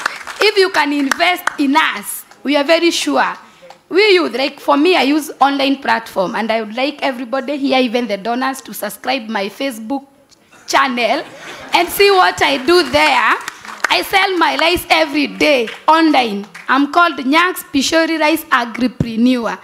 if you can invest in us, we are very sure. We use, like for me, I use online platform, and I would like everybody here, even the donors, to subscribe my Facebook channel and see what I do there. I sell my rice every day online. I'm called Nyags Pishori Rice Agripreneur.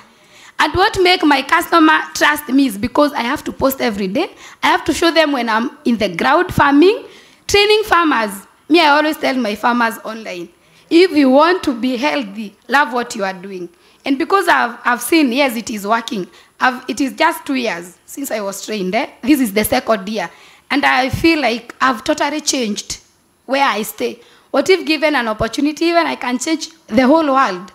And what makes my customer trust me is because I have to post every day. I have to show them when I'm in the ground farming, training farmers. Me, I always tell my farmers online, if you want to be healthy, love what you are doing. And because I've seen, yes, it is working. It is just 2 years since I was trained. This is the 2nd year. And I feel like I've totally changed where I stay. What if given an opportunity, even I can change the whole world?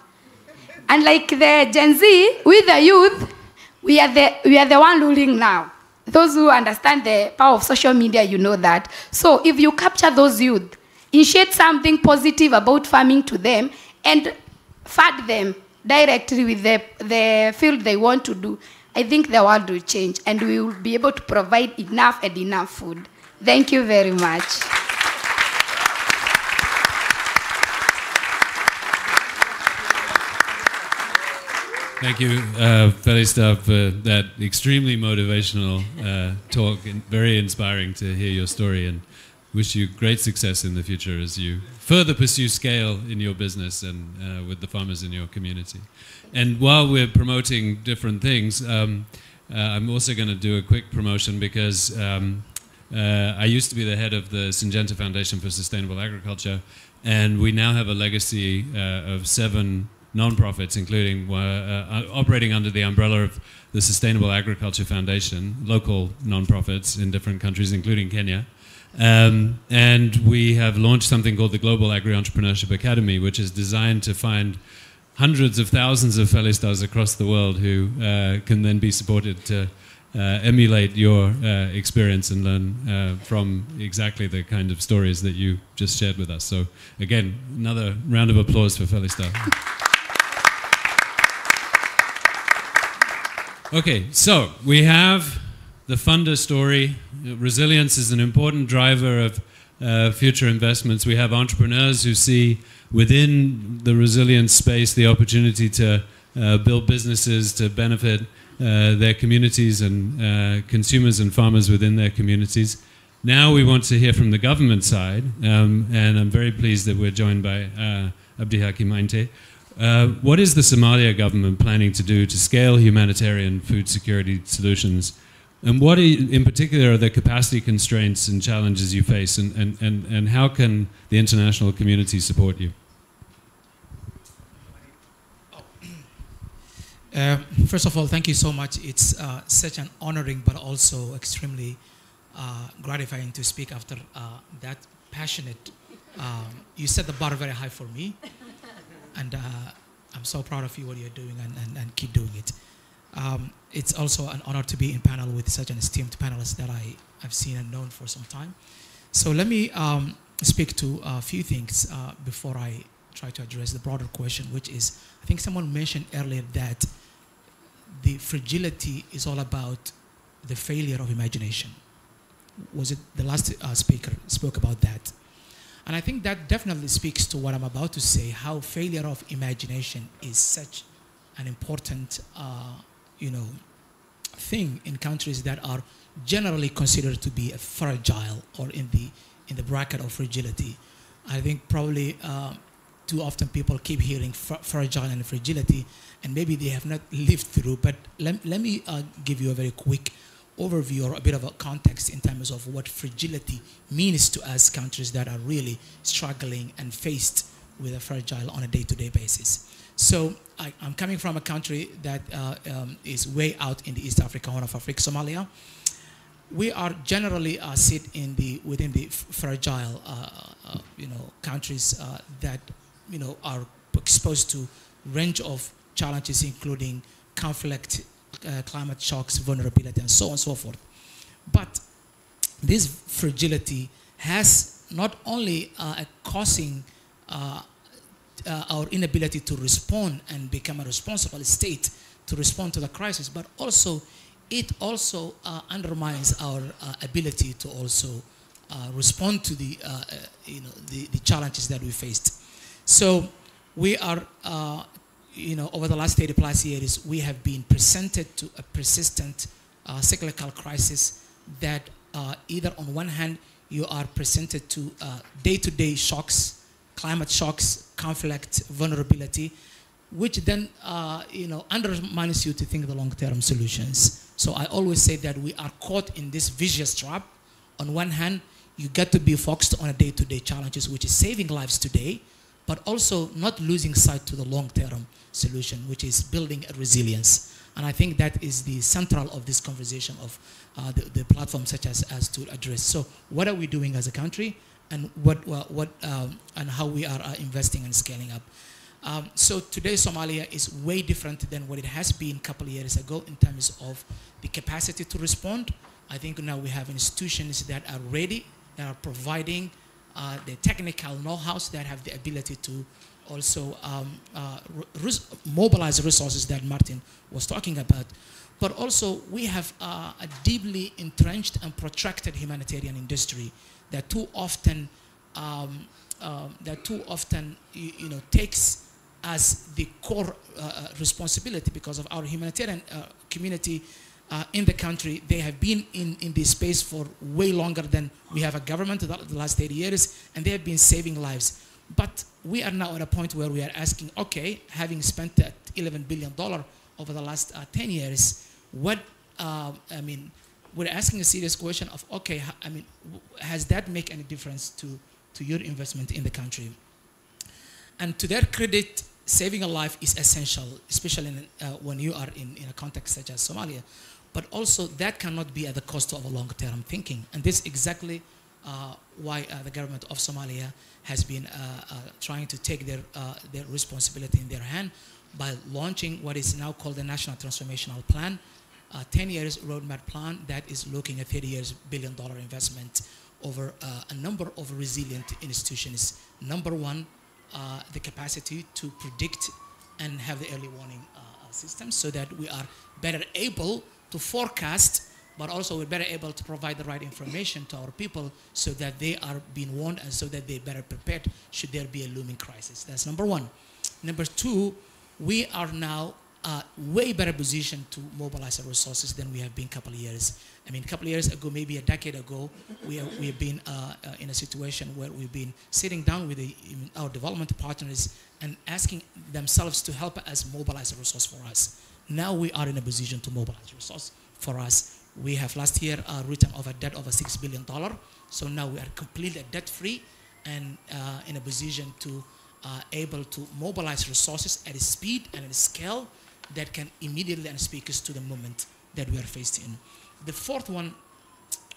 And like the Gen Z, with the youth, we are the one ruling now. Those who understand the power of social media, you know that. So if you capture those youth, initiate something positive about farming to them, and fund them directly with the field they want to do, I think the world will change, and we will be able to provide enough and enough food. Thank you very much. Thank you, Felista, for that extremely motivational talk, and very inspiring to hear your story, and wish you great success in the future as you further pursue scale in your business and with the farmers in your community. And while we're promoting different things, I'm also going to do a quick promotion because I used to be the head of the Syngenta Foundation for Sustainable Agriculture, and we now have a legacy of 7 non-profits, including operating under the umbrella of the Sustainable Agriculture Foundation, local non-profits in different countries, including Kenya. And we have launched something called the Global Agri-Entrepreneurship Academy, which is designed to find hundreds of thousands of Felistas across the world who can then be supported to emulate your experience and learn from exactly the kind of stories that you just shared with us. So again, another round of applause for Felista. Okay, so we have the funder story. Resilience is an important driver of future investments. We have entrepreneurs who see within the resilience space the opportunity to build businesses to benefit their communities and consumers and farmers within their communities. Now we want to hear from the government side, and I'm very pleased that we're joined by Abdi Hakim Ainte. What is the Somalia government planning to do to scale humanitarian food security solutions? And what in particular are the capacity constraints and challenges you face, and how can the international community support you? First of all, thank you so much. It's such an honoring but also extremely gratifying to speak after that passionate. You set the bar very high for me. And I'm so proud of you, what you're doing, and keep doing it. It's also an honor to be in panel with such an esteemed panelist that I've seen and known for some time. So let me speak to a few things before I try to address the broader question, which is, I think someone mentioned earlier that the fragility is all about the failure of imagination. Was it the last speaker spoke about that? And I think that definitely speaks to what I'm about to say, how failure of imagination is such an important thing in countries that are generally considered to be fragile or in the bracket of fragility. I think probably too often people keep hearing fragile and fragility, and maybe they have not lived through, but let me give you a very quick overview or a bit of a context in terms of what fragility means to us, countries that are really struggling and faced with a fragile on a day-to-day basis. So I'm coming from a country that is way out in the East Africa, Horn of Africa, Somalia. We are generally sit within the fragile countries that are exposed to range of challenges, including conflict, climate shocks, vulnerability, and so on and so forth. But this fragility has not only causing our inability to respond and become a responsible state to respond to the crisis, but also it also undermines our ability to also respond to the challenges that we faced. So we are over the last 30 plus years, we have been presented to a persistent cyclical crisis that either on one hand, you are presented to day-to-day shocks climate shocks, conflict, vulnerability, which then undermines you to think the long-term solutions. So I always say that we are caught in this vicious trap. On one hand, you get to be focused on a day-to-day challenges, which is saving lives today, but also not losing sight to the long-term solution, which is building a resilience. And I think that is the central of this conversation of the platform such as to address. So what are we doing as a country, and and how we are investing and scaling up? So today Somalia is way different than what it has been a couple of years ago in terms of the capacity to respond. I think now we have institutions that are ready, that are providing the technical know-how, that have the ability to also mobilize resources that Martin was talking about. But also we have a deeply entrenched and protracted humanitarian industry that too often takes as the core responsibility, because of our humanitarian community in the country. They have been in this space for way longer than we have a government, the last 30 years, and they have been saving lives. But we are now at a point where we are asking, okay, having spent $11 billion over the last 10 years, we're asking a serious question of, okay, has that make any difference to your investment in the country? And to their credit, saving a life is essential, especially when you are in a context such as Somalia. But also that cannot be at the cost of a long-term thinking. And this is exactly why the government of Somalia has been trying to take their responsibility in their hand by launching what is now called the National Transformational Plan, a 10 years roadmap plan that is looking at $30 billion investment over a number of resilient institutions. Number one, the capacity to predict and have the early warning systems, so that we are better able to forecast, but also we're better able to provide the right information to our people so that they are being warned and so that they're better prepared should there be a looming crisis. That's number one. Number two, we are now way better positioned to mobilize our resources than we have been a couple of years. I mean, a couple of years ago, maybe a decade ago, we have been in a situation where we've been sitting down with our development partners and asking themselves to help us mobilize a resource for us. Now we are in a position to mobilize a resource for us. We have last year written off a debt of $6 billion. So now we are completely debt-free and in a position to able to mobilize resources at a speed and at a scale that can immediately and speak us to the moment that we are faced in. The fourth one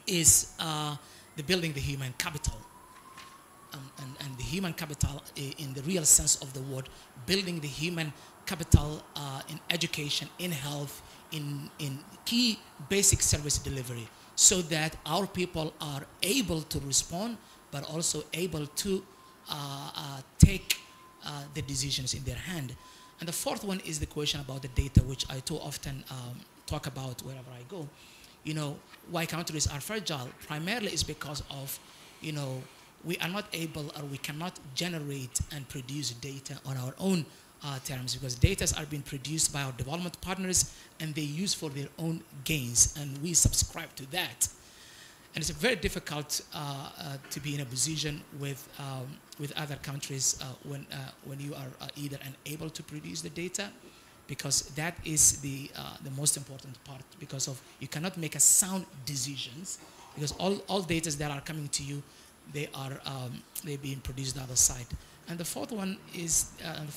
is the building the human capital. And the human capital in the real sense of the word, building the human capital in education, in health, in key basic service delivery, so that our people are able to respond, but also able to take the decisions in their hand. And the fourth one is the question about the data, which I too often talk about wherever I go. You know, why countries are fragile primarily is because of, you know, we are not able, or we cannot generate and produce data on our own terms, because data are being produced by our development partners and they use for their own gains, and we subscribe to that. And it's very difficult to be in a position with other countries when you are either unable to produce the data, because that is the most important part, because of you cannot make a sound decisions, because all data that are coming to you, they're being produced on the other side. And the fourth one is, and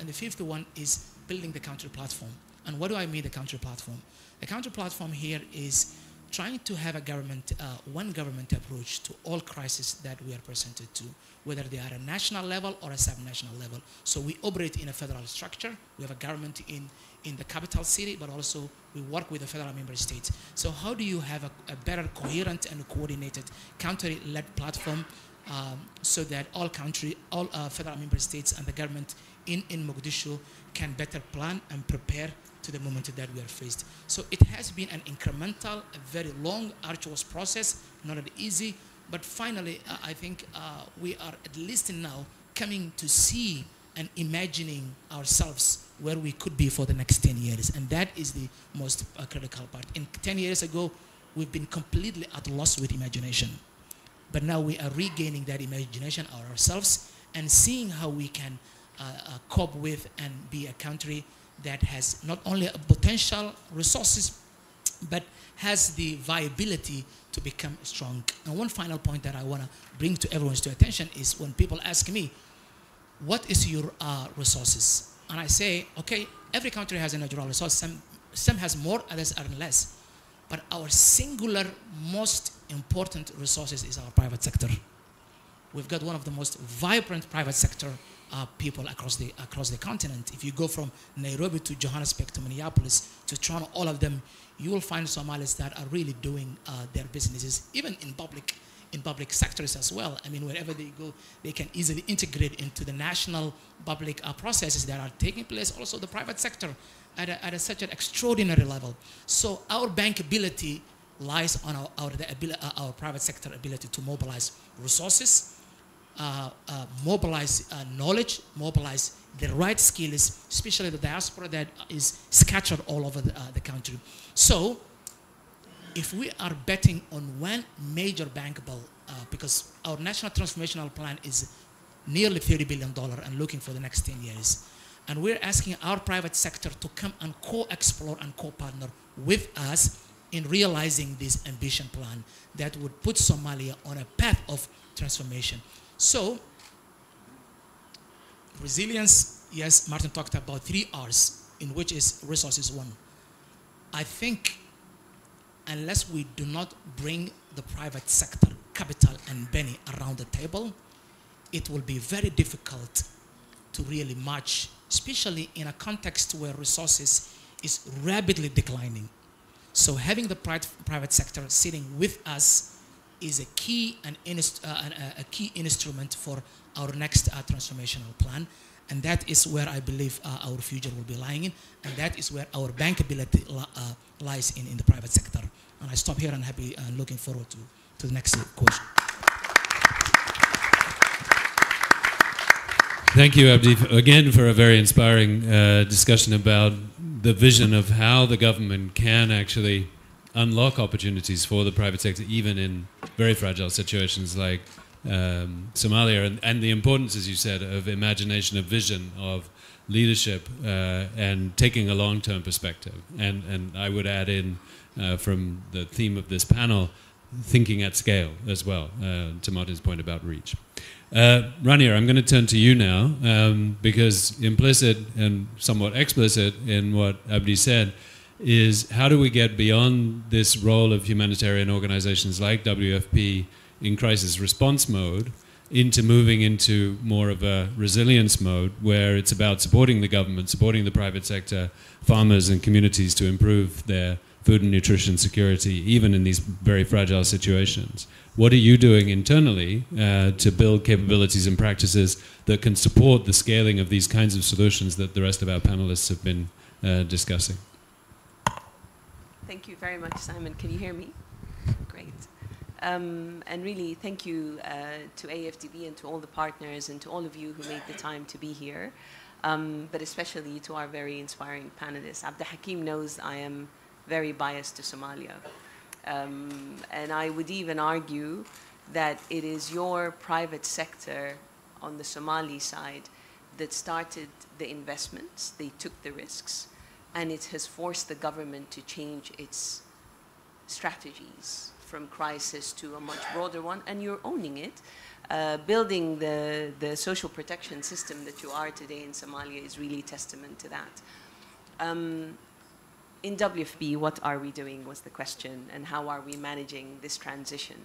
the fifth one is building the country platform. And what do I mean the country platform? The country platform here is trying to have a government, one government approach to all crises that we are presented to, whether they are a national level or a sub-national level. So we operate in a federal structure. We have a government in the capital city, but also we work with the federal member states. So how do you have a better coherent and coordinated country-led platform so that all federal member states and the government in Mogadishu can better plan and prepare to the moment that we are faced. So it has been an incremental, a very long, arduous process, not easy, but finally, I think we are at least now coming to see and imagining ourselves where we could be for the next 10 years. And that is the most critical part. 10 years ago, we've been completely at loss with imagination. But now we are regaining that imagination ourselves, and seeing how we can cope with and be a country that has not only potential resources, but has the viability to become strong. And one final point that I want to bring to everyone's attention is when people ask me, what is your resources? And I say, okay, every country has a natural resource. Some has more, others are less. But our singular most important resources is our private sector. We've got one of the most vibrant private sector people across the continent. If you go from Nairobi to Johannesburg to Minneapolis to Toronto, all of them, you will find Somalis that are really doing their businesses, even in public sectors as well. I mean, wherever they go, they can easily integrate into the national public processes that are taking place, also the private sector at such an extraordinary level. So our bankability lies on our private sector ability to mobilize resources, mobilize knowledge, mobilize the right skills, especially the diaspora that is scattered all over the country. So if we are betting on one major bankable, because our national transformational plan is nearly $30 billion and looking for the next 10 years, and we're asking our private sector to come and co-explore and co-partner with us in realizing this ambition plan that would put Somalia on a path of transformation. So, resilience, yes, Martin talked about 3 R's, in which is resources 1. I think unless we do not bring the private sector, capital and money around the table, it will be very difficult to really match, especially in a context where resources is rapidly declining. So having the private sector sitting with us is a key instrument for our next transformational plan. And that is where I believe our future will be lying in. And that is where our bankability lies in the private sector. And I stop here and happy and looking forward to the next question. Thank you, Abdi, again for a very inspiring discussion about the vision of how the government can actually unlock opportunities for the private sector, even in very fragile situations like Somalia, and the importance, as you said, of imagination, of vision, of leadership, and taking a long-term perspective. And I would add in, from the theme of this panel, thinking at scale as well, to Martin's point about reach. Rania, I'm going to turn to you now, because implicit and somewhat explicit in what Abdi said is how do we get beyond this role of humanitarian organizations like WFP in crisis response mode into moving into more of a resilience mode where it's about supporting the government, supporting the private sector, farmers and communities to improve their food and nutrition security, even in these very fragile situations. What are you doing internally to build capabilities and practices that can support the scaling of these kinds of solutions that the rest of our panelists have been discussing? Thank you very much, Simon. Can you hear me? Great. And really, thank you to AFDB and to all the partners and to all of you who made the time to be here, but especially to our very inspiring panelists. Abdi Hakim knows I am very biased to Somalia. And I would even argue that it is your private sector on the Somali side that started the investments, they took the risks, and it has forced the government to change its strategies from crisis to a much broader one, and you're owning it. Building the social protection system that you are today in Somalia is really testament to that. In WFP, what are we doing was the question, and how are we managing this transition?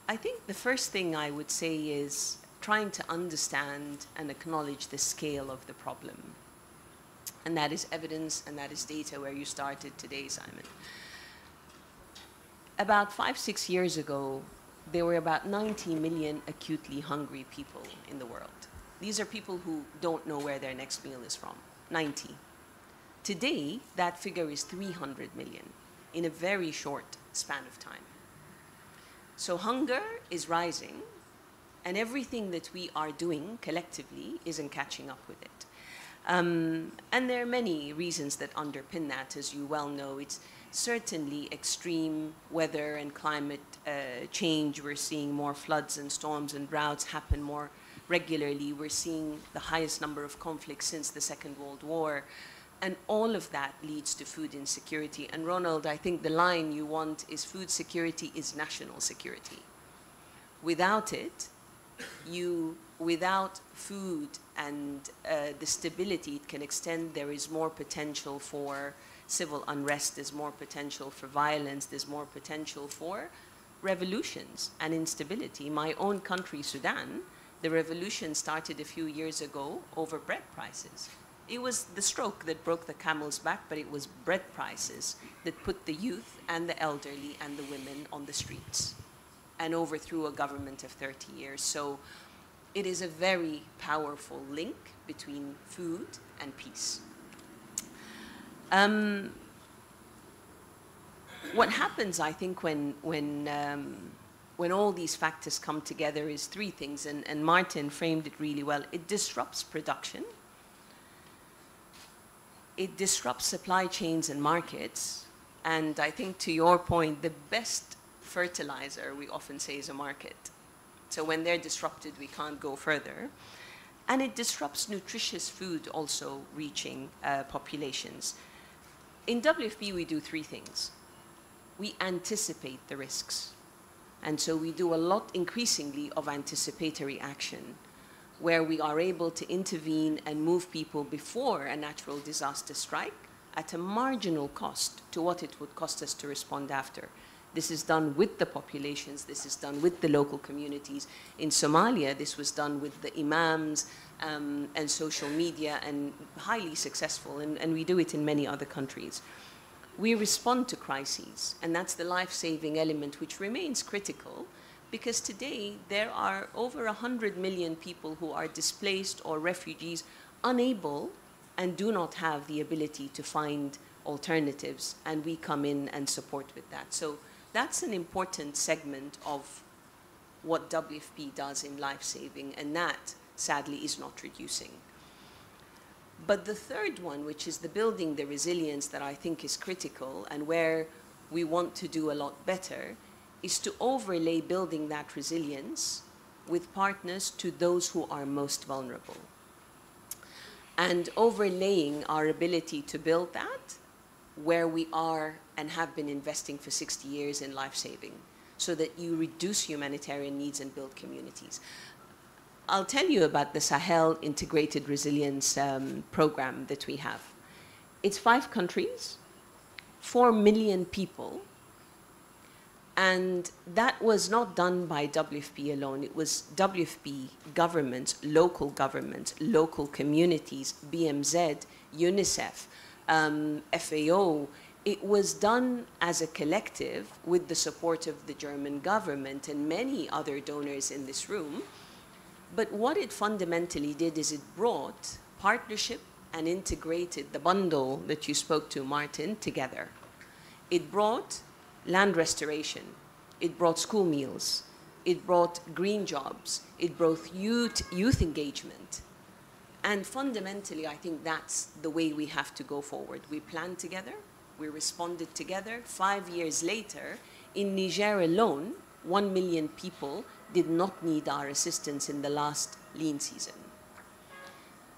I think the first thing I would say is trying to understand and acknowledge the scale of the problem. And that is evidence and that is data, where you started today, Simon. About 5-6 years ago, there were about 90 million acutely hungry people in the world. These are people who don't know where their next meal is from, 90. Today, that figure is 300 million in a very short span of time. So hunger is rising, and everything that we are doing collectively isn't catching up with it. And there are many reasons that underpin that, as you well know. It's certainly extreme weather and climate change. We're seeing more floods and storms and droughts happen more regularly. We're seeing the highest number of conflicts since the Second World War. And all of that leads to food insecurity. And Ronald, I think the line you want is food security is national security. Without it, without food and the stability it can extend, there is more potential for civil unrest, there's more potential for violence, there's more potential for revolutions and instability. My own country, Sudan, the revolution started a few years ago over bread prices. It was the stroke that broke the camel's back, but it was bread prices that put the youth and the elderly and the women on the streets and overthrew a government of 30 years. So it is a very powerful link between food and peace. What happens, I think, when all these factors come together is three things, and Martin framed it really well. It disrupts production. It disrupts supply chains and markets. And I think, to your point, the best fertilizer, we often say, is a market. So when they're disrupted, we can't go further. And it disrupts nutritious food also reaching populations. In WFP, we do three things. We anticipate the risks. And so we do a lot, increasingly, of anticipatory action, where we are able to intervene and move people before a natural disaster strike at a marginal cost to what it would cost us to respond after. This is done with the populations, this is done with the local communities. In Somalia, this was done with the imams and social media, and highly successful, and we do it in many other countries. We respond to crises, and that's the life-saving element, which remains critical, because today there are over 100 million people who are displaced or refugees, unable and do not have the ability to find alternatives, and we come in and support with that. So that's an important segment of what WFP does in life-saving, and that, sadly, is not reducing. But the third one, which is the building the resilience that I think is critical and where we want to do a lot better, is to overlay building that resilience with partners to those who are most vulnerable. And overlaying our ability to build that where we are and have been investing for 60 years in life-saving, so that you reduce humanitarian needs and build communities. I'll tell you about the Sahel Integrated Resilience Program that we have. It's 5 countries, 4 million people, and that was not done by WFP alone. It was WFP, governments, local communities, BMZ, UNICEF, FAO. It was done as a collective with the support of the German government and many other donors in this room. But what it fundamentally did is it brought partnership and integrated the bundle that you spoke to, Martin, together. It brought land restoration, it brought school meals, it brought green jobs, it brought youth engagement. And fundamentally, I think that's the way we have to go forward. We planned together, we responded together. 5 years later, in Niger alone, 1 million people did not need our assistance in the last lean season.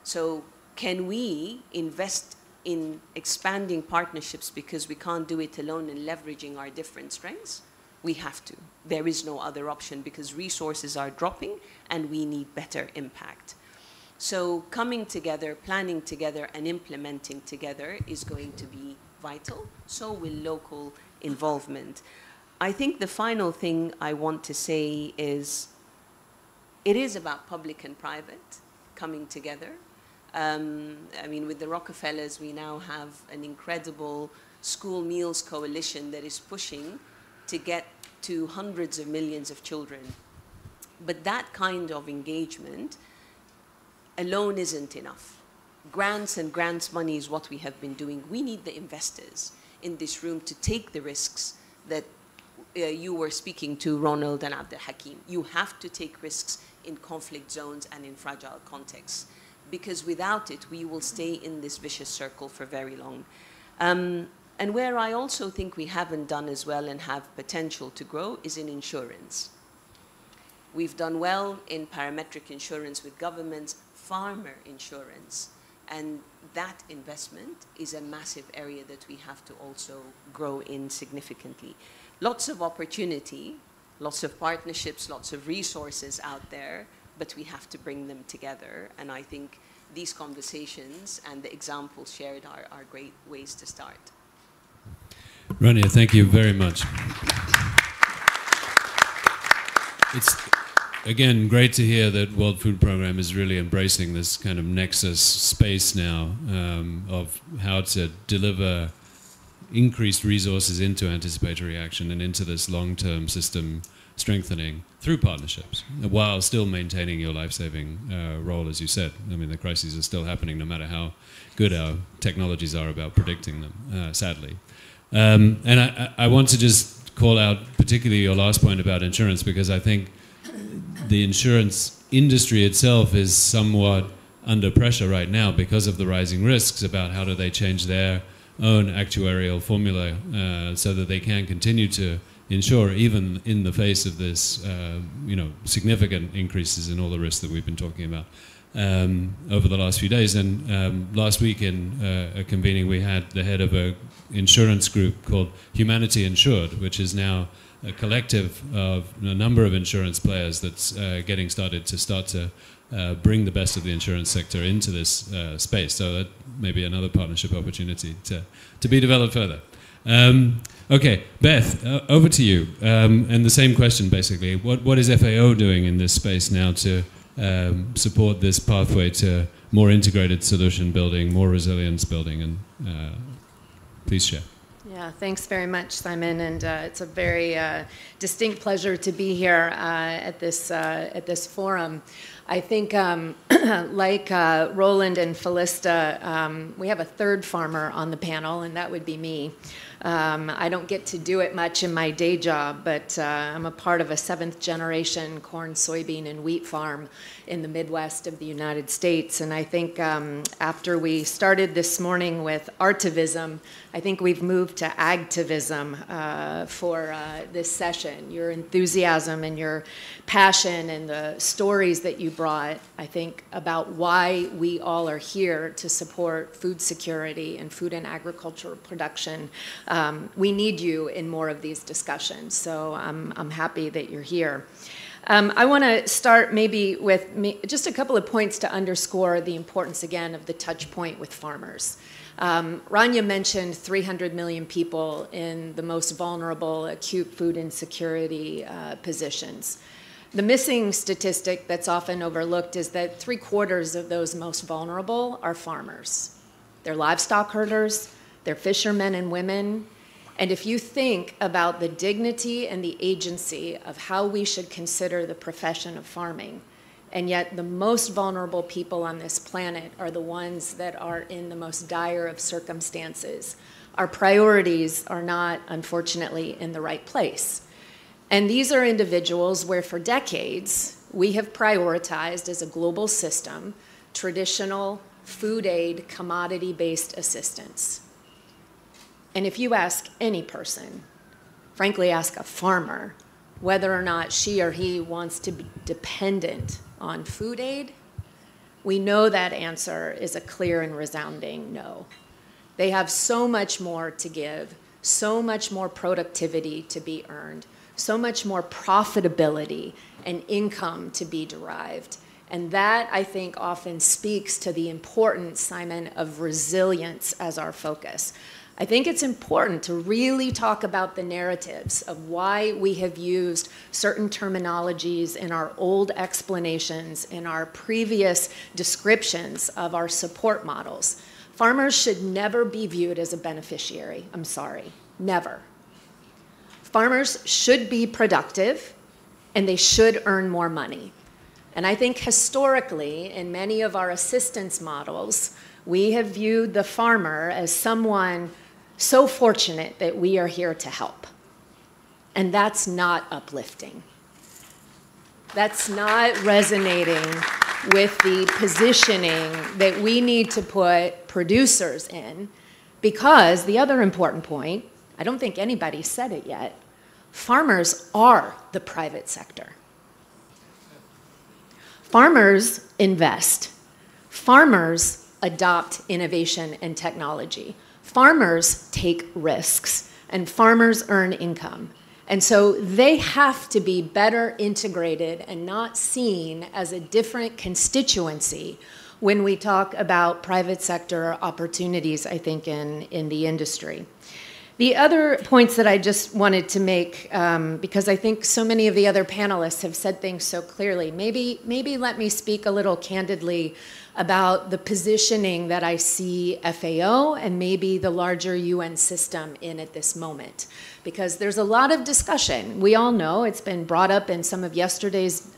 So can we invest in expanding partnerships because we can't do it alone and leveraging our different strengths? We have to. There is no other option because resources are dropping and we need better impact. So coming together, planning together, and implementing together is going to be vital. So will local involvement. I think the final thing I want to say is it is about public and private coming together. I mean, with the Rockefellers, we now have an incredible school meals coalition that is pushing to get to hundreds of millions of children. But that kind of engagement alone isn't enough. Grants and grants money is what we have been doing. We need the investors in this room to take the risks that you were speaking to, Ronald and Abdel Hakim. You have to take risks in conflict zones and in fragile contexts, because without it, we will stay in this vicious circle for very long. And where I also think we haven't done as well and have potential to grow is in insurance. We've done well in parametric insurance with governments, farmer insurance, and that investment is a massive area that we have to also grow in significantly. Lots of opportunity, lots of partnerships, lots of resources out there, but we have to bring them together. And I think these conversations and the examples shared are great ways to start. Rania, thank you very much. It's, again, great to hear that World Food Programme is really embracing this kind of nexus space now of how to deliver increased resources into anticipatory action and into this long-term system strengthening through partnerships, while still maintaining your life-saving role, as you said. I mean, the crises are still happening no matter how good our technologies are about predicting them, sadly. And I want to just call out particularly your last point about insurance, because I think the insurance industry itself is somewhat under pressure right now because of the rising risks about how do they change their own actuarial formula so that they can continue to insure even in the face of this, significant increases in all the risks that we've been talking about over the last few days. And last week in a convening, we had the head of an insurance group called Humanity Insured, which is now a collective of a number of insurance players that's getting started to bring the best of the insurance sector into this space. So that may be another partnership opportunity to be developed further. Okay, Beth, over to you. And the same question, basically. What is FAO doing in this space now to support this pathway to more integrated solution building, more resilience building? And please share. Yeah, thanks very much, Simon. And it's a very distinct pleasure to be here at this forum. I think, like Roland and Felista, we have a third farmer on the panel, and that would be me. I don't get to do it much in my day job, but I'm a part of a 7th generation corn, soybean, and wheat farm in the Midwest of the United States. And I think after we started this morning with artivism, I think we've moved to agtivism for this session. Your enthusiasm and your passion and the stories that you brought, I think, about why we all are here to support food security and food and agricultural production. We need you in more of these discussions, so I'm happy that you're here. I want to start maybe with just a couple of points to underscore the importance, again, of the touch point with farmers. Rania mentioned 300 million people in the most vulnerable acute food insecurity positions. The missing statistic that's often overlooked is that 3/4 of those most vulnerable are farmers. They're livestock herders, they're fishermen and women. And if you think about the dignity and the agency of how we should consider the profession of farming, and yet the most vulnerable people on this planet are the ones that are in the most dire of circumstances, our priorities are not, unfortunately, in the right place. And these are individuals where for decades we have prioritized as a global system traditional food aid, commodity-based assistance. And if you ask any person, frankly ask a farmer, whether or not she or he wants to be dependent on food aid, we know that answer is a clear and resounding no. They have so much more to give, so much more productivity to be earned, so much more profitability and income to be derived. And that, I think, often speaks to the importance, Simon, of resilience as our focus. I think it's important to really talk about the narratives of why we have used certain terminologies in our old explanations, in our previous descriptions of our support models. Farmers should never be viewed as a beneficiary. I'm sorry, never. Farmers should be productive, and they should earn more money. And I think historically, in many of our assistance models, we have viewed the farmer as someone so fortunate that we are here to help. And that's not uplifting. That's not resonating with the positioning that we need to put producers in, because the other important point, I don't think anybody said it yet, farmers are the private sector. Farmers invest. Farmers adopt innovation and technology. Farmers take risks, and farmers earn income. And so they have to be better integrated and not seen as a different constituency when we talk about private sector opportunities, I think, in the industry. The other points that I just wanted to make, because I think so many of the other panelists have said things so clearly, maybe let me speak a little candidly about the positioning that I see FAO and maybe the larger UN system in at this moment. Because there's a lot of discussion. We all know, it's been brought up in some of yesterday's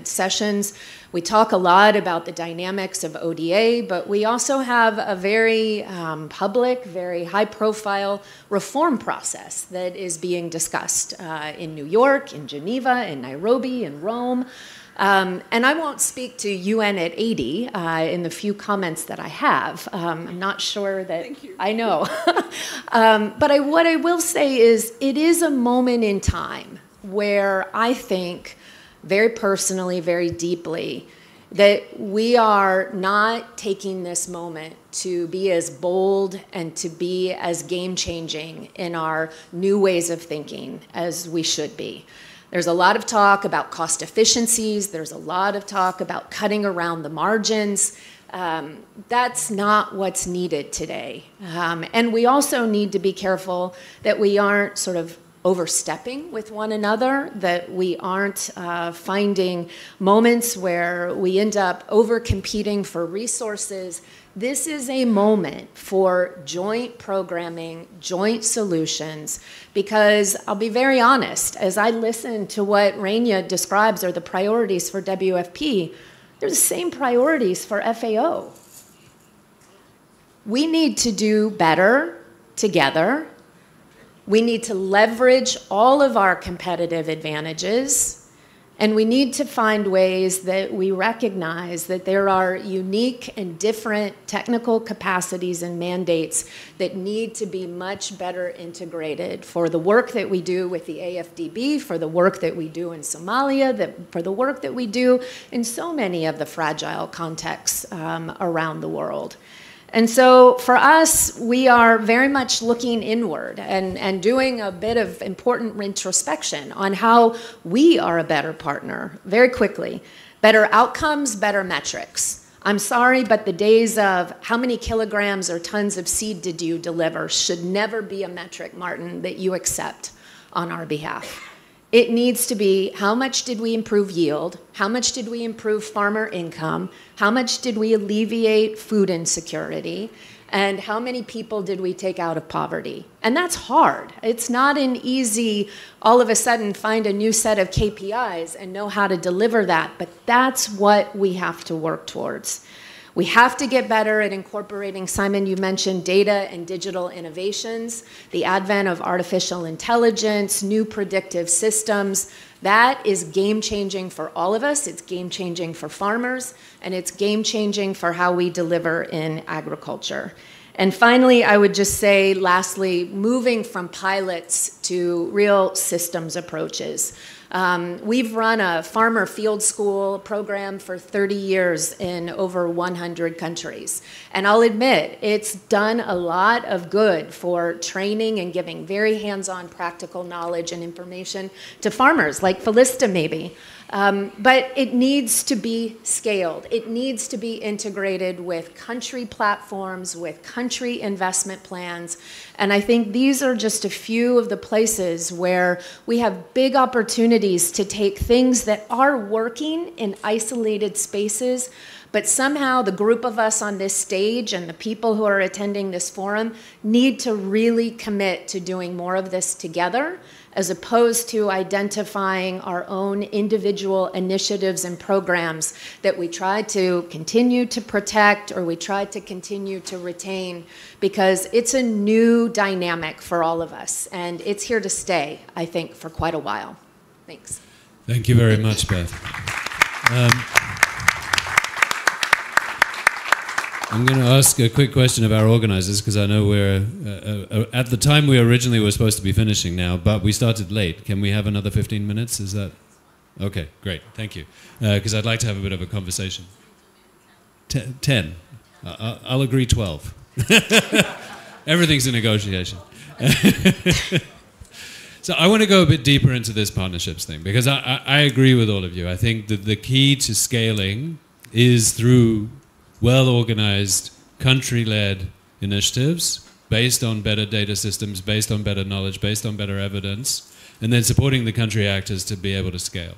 sessions. We talk a lot about the dynamics of ODA, but we also have a very public, very high-profile reform process that is being discussed in New York, in Geneva, in Nairobi, in Rome. And I won't speak to UN at 80 in the few comments that I have. I'm not sure that... Thank you. I know. But what I will say is it is a moment in time where I think very personally, very deeply, that we are not taking this moment to be as bold and to be as game-changing in our new ways of thinking as we should be. There's a lot of talk about cost efficiencies. There's a lot of talk about cutting around the margins. That's not what's needed today. And we also need to be careful that we aren't sort of overstepping with one another, that we aren't finding moments where we end up over-competing for resources. This is a moment for joint programming, joint solutions, because I'll be very honest, as I listen to what Rania describes are the priorities for WFP, they're the same priorities for FAO. We need to do better together. We need to leverage all of our competitive advantages. And we need to find ways that we recognize that there are unique and different technical capacities and mandates that need to be much better integrated for the work that we do with the AFDB, for the work that we do in Somalia, for the work that we do in so many of the fragile contexts around the world. And so for us, we are very much looking inward and doing a bit of important introspection on how we are a better partner, very quickly. Better outcomes, better metrics. I'm sorry, but the days of how many kilograms or tons of seed did you deliver should never be a metric, Martin, that you accept on our behalf. It needs to be how much did we improve yield, how much did we improve farmer income, how much did we alleviate food insecurity, and how many people did we take out of poverty? And that's hard. It's not an easy, all of a sudden, find a new set of KPIs and know how to deliver that, but that's what we have to work towards. We have to get better at incorporating, Simon, you mentioned data and digital innovations, the advent of artificial intelligence, new predictive systems. That is game-changing for all of us. It's game-changing for farmers, and it's game-changing for how we deliver in agriculture. And finally, I would just say, lastly, moving from pilots to real systems approaches. We've run a farmer field school program for 30 years in over 100 countries. And I'll admit, it's done a lot of good for training and giving very hands-on practical knowledge and information to farmers, like Felista maybe. But it needs to be scaled. It needs to be integrated with country platforms, with country investment plans. And I think these are just a few of the places where we have big opportunities to take things that are working in isolated spaces, but somehow the group of us on this stage and the people who are attending this forum need to really commit to doing more of this together, as opposed to identifying our own individual initiatives and programs that we try to continue to protect or we try to continue to retain, because it's a new dynamic for all of us, and it's here to stay, I think, for quite a while. Thanks. Thank you very much, Beth. I'm going to ask a quick question of our organizers, because I know we're, at the time we originally were supposed to be finishing now, but we started late. Can we have another 15 minutes? Is that Okay, great, thank you. Because I'd like to have a bit of a conversation. 10. I'll agree 12. Everything's a negotiation. So I want to go a bit deeper into this partnerships thing, because I agree with all of you. I think that the key to scaling is through well-organized, country-led initiatives based on better data systems, based on better knowledge, based on better evidence, and then supporting the country actors to be able to scale.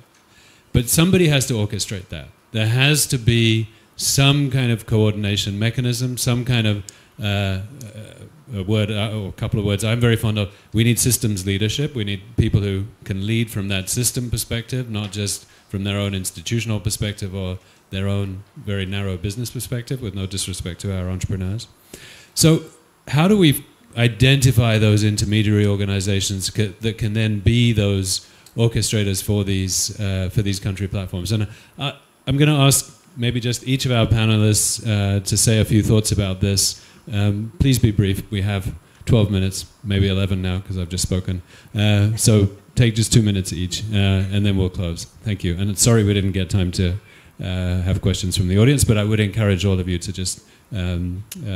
But somebody has to orchestrate that. There has to be some kind of coordination mechanism, some kind of a word or a couple of words I'm very fond of. We need systems leadership. We need people who can lead from that system perspective, not just from their own institutional perspective or their own very narrow business perspective, with no disrespect to our entrepreneurs. So how do we identify those intermediary organizations that can then be those orchestrators for these country platforms? And I'm going to ask maybe just each of our panelists to say a few thoughts about this. Please be brief. We have 12 minutes, maybe 11 now because I've just spoken. So take just 2 minutes each, and then we'll close. Thank you. And sorry we didn't get time to have questions from the audience, but I would encourage all of you to just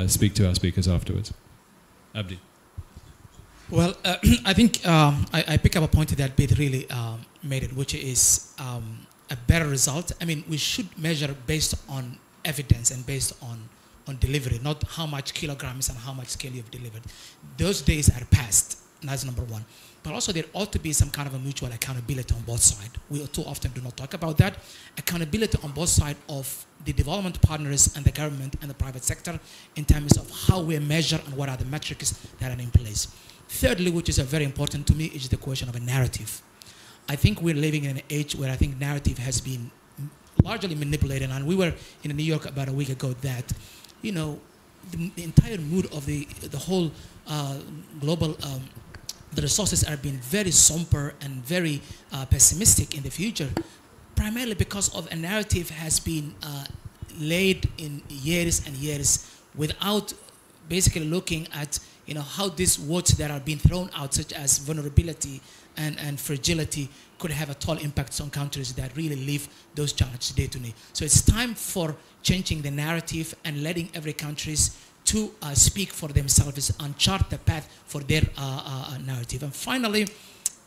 speak to our speakers afterwards. Abdi. Well, I think I pick up a point that Beth really made it, which is a better result. I mean, we should measure based on evidence and based on delivery, not how much kilograms and how much scale you've delivered. Those days are past, and that's number one. But also there ought to be some kind of a mutual accountability on both sides. We too often do not talk about that. Accountability on both sides of the development partners and the government and the private sector in terms of how we measure and what are the metrics that are in place. Thirdly, which is very important to me, is the question of a narrative. I think we're living in an age where I think narrative has been largely manipulated, and we were in New York about a week ago that, you know, the entire mood of the whole global, the resources are being very somber and very pessimistic in the future, primarily because of a narrative has been laid in years and years without basically looking at, you know, how these words that are being thrown out, such as vulnerability and fragility, could have a toll impact on countries that really live those challenges day to day. So it's time for changing the narrative and letting every countries to speak for themselves and chart the path for their narrative. And finally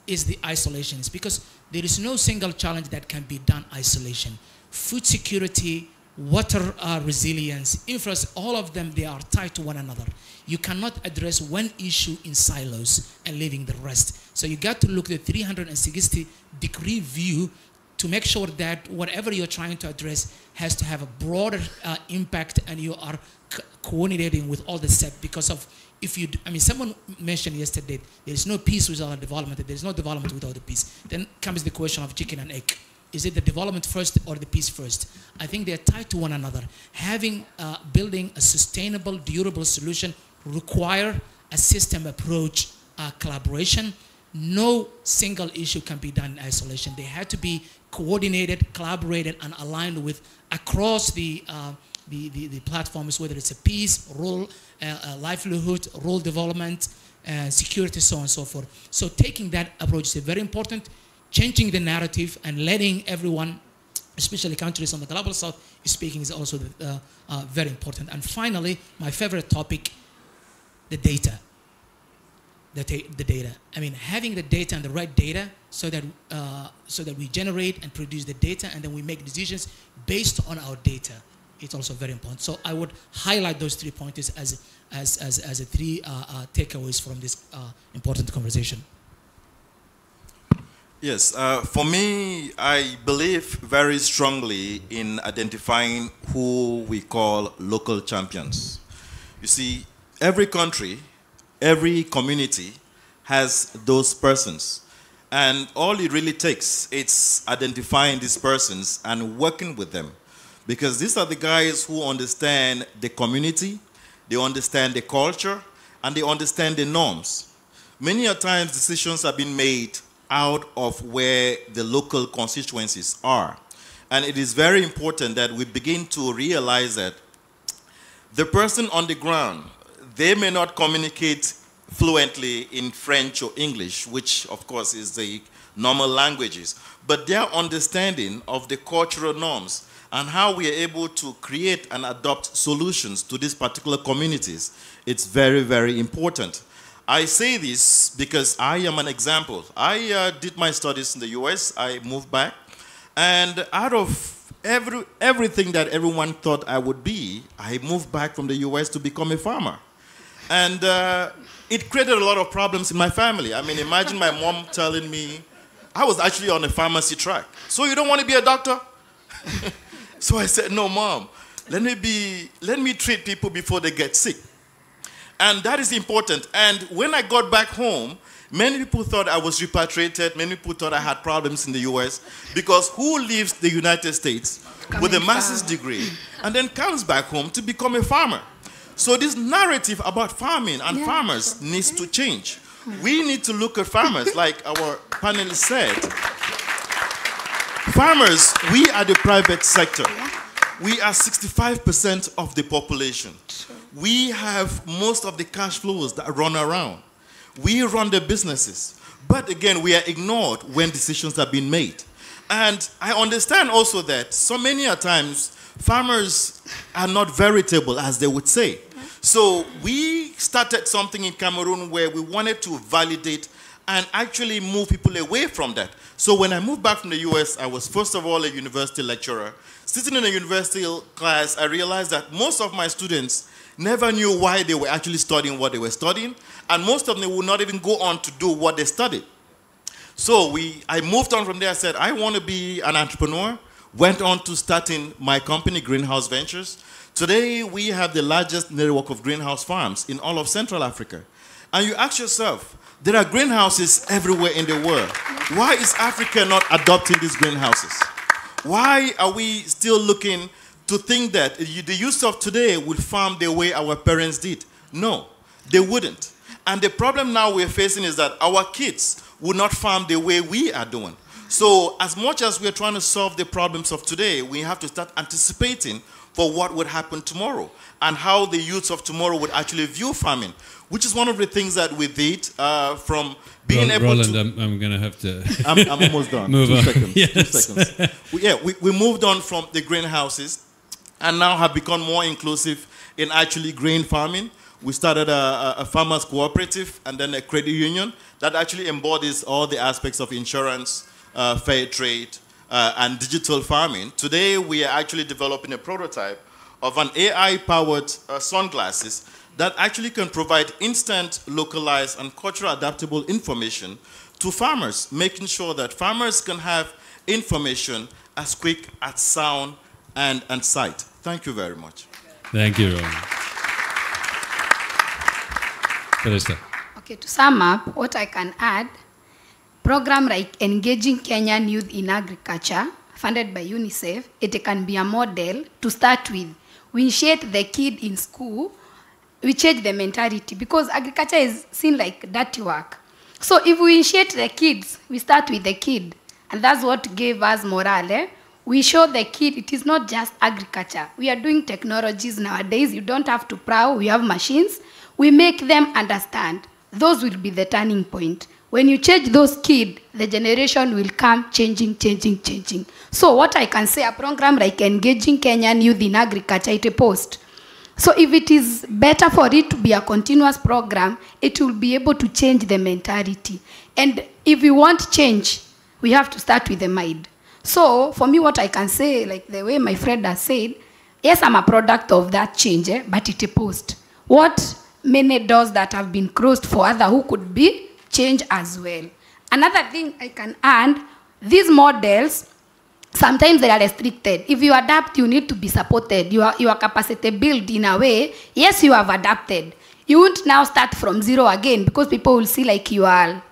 is the isolations, because there is no single challenge that can be done isolation. Food security, water resilience, infrastructure, all of them, they are tied to one another. You cannot address one issue in silos and leaving the rest. So you got to look at the 360-degree view to make sure that whatever you're trying to address has to have a broader impact, and you are coordinating with all the steps. Because of, if you, I mean, someone mentioned yesterday, there is no peace without development, there is no development without the peace. Then comes the question of chicken and egg. Is it the development first or the peace first? I think they're tied to one another. Having, building a sustainable, durable solution require a system approach, collaboration. No single issue can be done in isolation. They have to be coordinated, collaborated, and aligned with across the platforms, whether it's a peace, rural, livelihood, rural development, security, so on and so forth. So taking that approach is very important. Changing the narrative and letting everyone, especially countries on the global south, speaking is also very important. And finally, my favorite topic, the data. The data. I mean, having the data and the right data so that we generate and produce the data, and then we make decisions based on our data. It's also very important. So I would highlight those 3 points as a 3 takeaways from this important conversation. Yes, for me, I believe very strongly in identifying who we call local champions. You see, every country, every community has those persons. And all it really takes is identifying these persons and working with them. Because these are the guys who understand the community, they understand the culture, and they understand the norms. Many a times decisions have been made out of where the local constituencies are. And it is very important that we begin to realize that the person on the ground, they may not communicate fluently in French or English, which of course is the normal languages, but their understanding of the cultural norms and how we are able to create and adopt solutions to these particular communities, it's very, very important. I say this because I am an example. I did my studies in the US, I moved back, and out of everything that everyone thought I would be, I moved back from the US to become a farmer. And it created a lot of problems in my family. I mean, imagine my mom telling me, I was actually on a pharmacy track. So you don't want to be a doctor? So I said, no, Mom, let me treat people before they get sick. And that is important. And when I got back home, many people thought I was repatriated. Many people thought I had problems in the US, because who leaves the United States with a master's degree and then comes back home to become a farmer? So this narrative about farming and farmers needs to change. We need to look at farmers, like our panelist said. Farmers, we are the private sector. We are 65% of the population. We have most of the cash flows that run around. We run the businesses. But again, we are ignored when decisions are being made. And I understand also that so many times farmers are not veritable, as they would say. So we started something in Cameroon where we wanted to validate and actually move people away from that. So when I moved back from the US, I was first of all a university lecturer. Sitting in a university class, I realized that most of my students never knew why they were actually studying what they were studying, and most of them would not even go on to do what they studied. So I moved on from there. I said, I want to be an entrepreneur. Went on to starting my company, Greenhouse Ventures. Today, we have the largest network of greenhouse farms in all of Central Africa. And you ask yourself, there are greenhouses everywhere in the world. Why is Africa not adopting these greenhouses? Why are we still looking to think that the youth of today would farm the way our parents did? No, they wouldn't. And the problem now we're facing is that our kids will not farm the way we are doing. So as much as we're trying to solve the problems of today, we have to start anticipating for what would happen tomorrow and how the youths of tomorrow would actually view farming, which is one of the things that we did from being able Roland, to... I'm going to have to... I'm almost done. Move 2 on. seconds. Yes. 2 seconds. We moved on from the greenhouses and now have become more inclusive in actually grain farming. We started a farmers cooperative and then a credit union that actually embodies all the aspects of insurance, fair trade, and digital farming. Today, we are actually developing a prototype of an AI-powered sunglasses that actually can provide instant, localized, and cultural adaptable information to farmers, making sure that farmers can have information as quick, as sound, and sight. Thank you very much. Thank you, Roland. Felista. Okay, to sum up, what I can add, program like Engaging Kenyan Youth in Agriculture, funded by UNICEF, it can be a model to start with. We initiate the kid in school, we change the mentality, because agriculture is seen like dirty work. So if we initiate the kids, we start with the kid, and that's what gave us morale. We show the kid it is not just agriculture. We are doing technologies nowadays. You don't have to plow, we have machines. We make them understand. Those will be the turning point. When you change those kids, the generation will come changing. So what I can say, a program like Engaging Kenyan Youth in Agriculture, it's a post. So if it is better for it to be a continuous program, it will be able to change the mentality. And if we want change, we have to start with the mind. So for me, what I can say, like the way my friend has said, yes, I'm a product of that change, but it's a post. What many doors that have been closed for others who could be change as well. Another thing I can add, these models, sometimes they are restricted. If you adapt, you need to be supported. Your capacity built in a way, yes, you have adapted. You won't now start from zero again because people will see like you are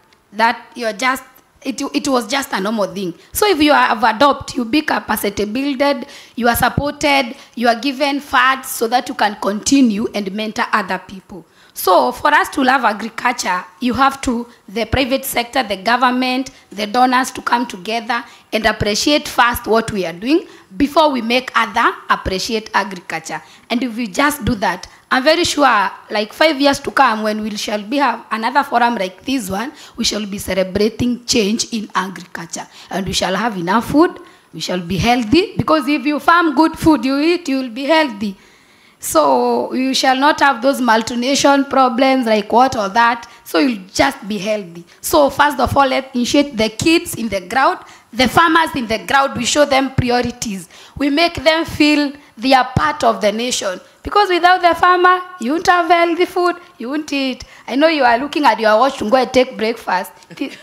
just, it was just a normal thing. So if you have adopted, you be capacity builded, you are supported, you are given funds so that you can continue and mentor other people. So for us to love agriculture, you have to, the private sector, the government, the donors to come together and appreciate first what we are doing before we make others appreciate agriculture. And if we just do that, I'm very sure, like 5 years to come, when we shall have another forum like this one, we shall be celebrating change in agriculture. And we shall have enough food, we shall be healthy, because if you farm good food, you eat, you will be healthy. So you shall not have those malnutrition problems like what or that, so you'll just be healthy. So first of all, let's initiate the kids in the ground, the farmers in the ground, we show them priorities. We make them feel they are part of the nation. Because without the farmer, you won't have healthy food, you won't eat. I know you are looking at your watch to go and take breakfast.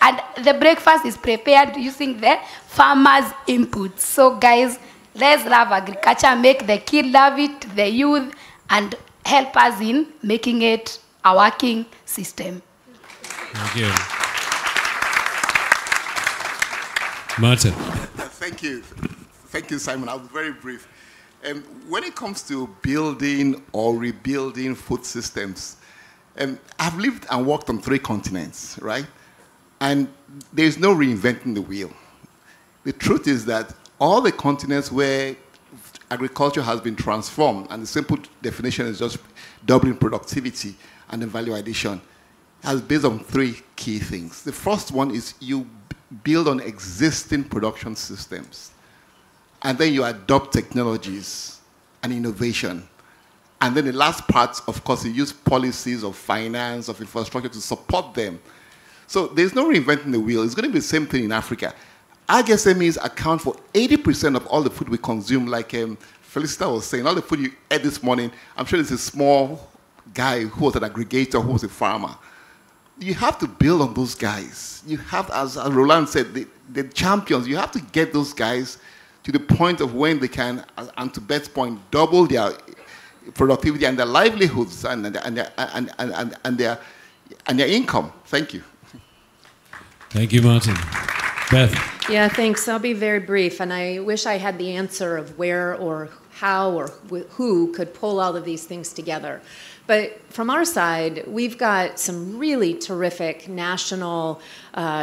And the breakfast is prepared using the farmer's input. So guys, let's love agriculture, make the kid love it, the youth, and help us in making it a working system. Thank you. Martin. Thank you. Thank you, Simon. I'll be very brief. When it comes to building or rebuilding food systems, I've lived and worked on 3 continents, right? And there's no reinventing the wheel. The truth is that all the continents where agriculture has been transformed, and the simple definition is just doubling productivity and then value addition, has based on 3 key things. The first one is you build on existing production systems. And then you adopt technologies and innovation. And then the last part, of course, you use policies of finance, of infrastructure to support them. So there's no reinventing the wheel. It's going to be the same thing in Africa. Ag SMEs account for 80% of all the food we consume, like Felicita was saying, all the food you ate this morning, I'm sure there's a small guy who was an aggregator, who was a farmer. You have to build on those guys. You have, as Roland said, the champions, you have to get those guys to the point of when they can, and to Beth's point, double their productivity and their livelihoods and their income. Thank you. Thank you, Martin. Beth. Yeah, thanks. I'll be very brief, and I wish I had the answer of where or how or who could pull all of these things together. But from our side, we've got some really terrific national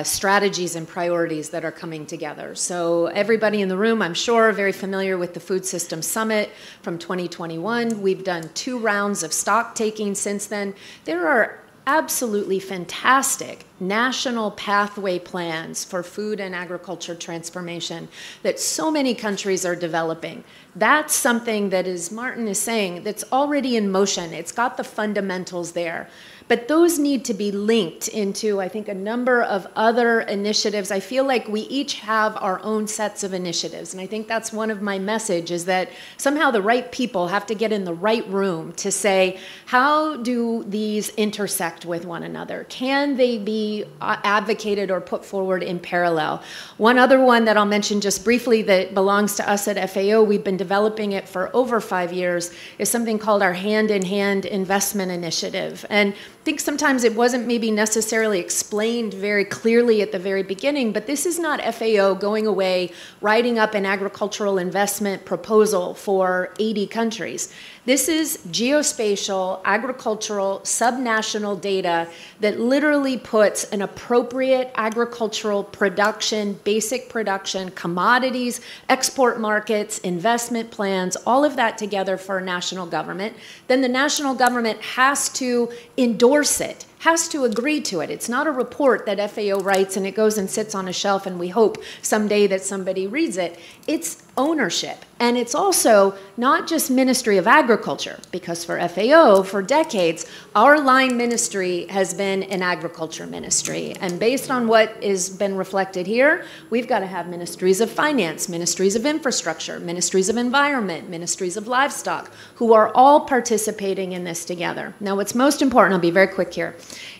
strategies and priorities that are coming together. So everybody in the room, I'm sure, are very familiar with the Food Systems Summit from 2021. We've done 2 rounds of stock taking since then. There are absolutely fantastic national pathway plans for food and agriculture transformation that so many countries are developing. That's something that, as Martin is saying, that's already in motion. It's got the fundamentals there. But those need to be linked into, I think, a number of other initiatives. I feel like we each have our own sets of initiatives. And I think that's one of my messages, is that somehow the right people have to get in the right room to say, how do these intersect with one another? Can they be advocated or put forward in parallel? One other one that I'll mention just briefly that belongs to us at FAO, we've been developing it for over 5 years, is something called our Hand-in-Hand Investment Initiative. And I think sometimes it wasn't maybe necessarily explained very clearly at the very beginning, but this is not FAO going away, writing up an agricultural investment proposal for 80 countries. This is geospatial, agricultural, subnational data that literally puts an appropriate agricultural production, basic production, commodities, export markets, investment plans, all of that together for a national government. Then the national government has to endorse it, has to agree to it. It's not a report that FAO writes and it goes and sits on a shelf and we hope someday that somebody reads it. It's ownership. And it's also not just Ministry of Agriculture, because for FAO, for decades, our line ministry has been an agriculture ministry. And based on what has been reflected here, we've got to have ministries of finance, ministries of infrastructure, ministries of environment, ministries of livestock, who are all participating in this together. Now, what's most important, I'll be very quick here,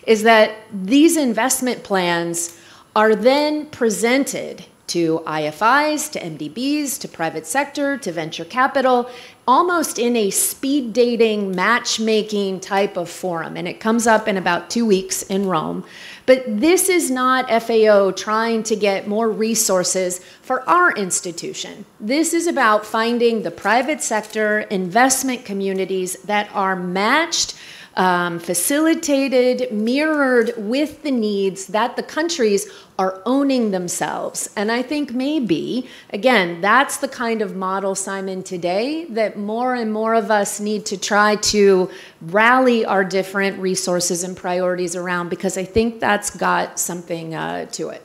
is that these investment plans are then presented to IFIs, to MDBs, to private sector, to venture capital, almost in a speed dating, matchmaking type of forum. And it comes up in about 2 weeks in Rome. But this is not FAO trying to get more resources for our institution. This is about finding the private sector investment communities that are matched facilitated, mirrored with the needs that the countries are owning themselves. And I think maybe, again, that's the kind of model, Simon, today that more and more of us need to try to rally our different resources and priorities around, because I think that's got something to it.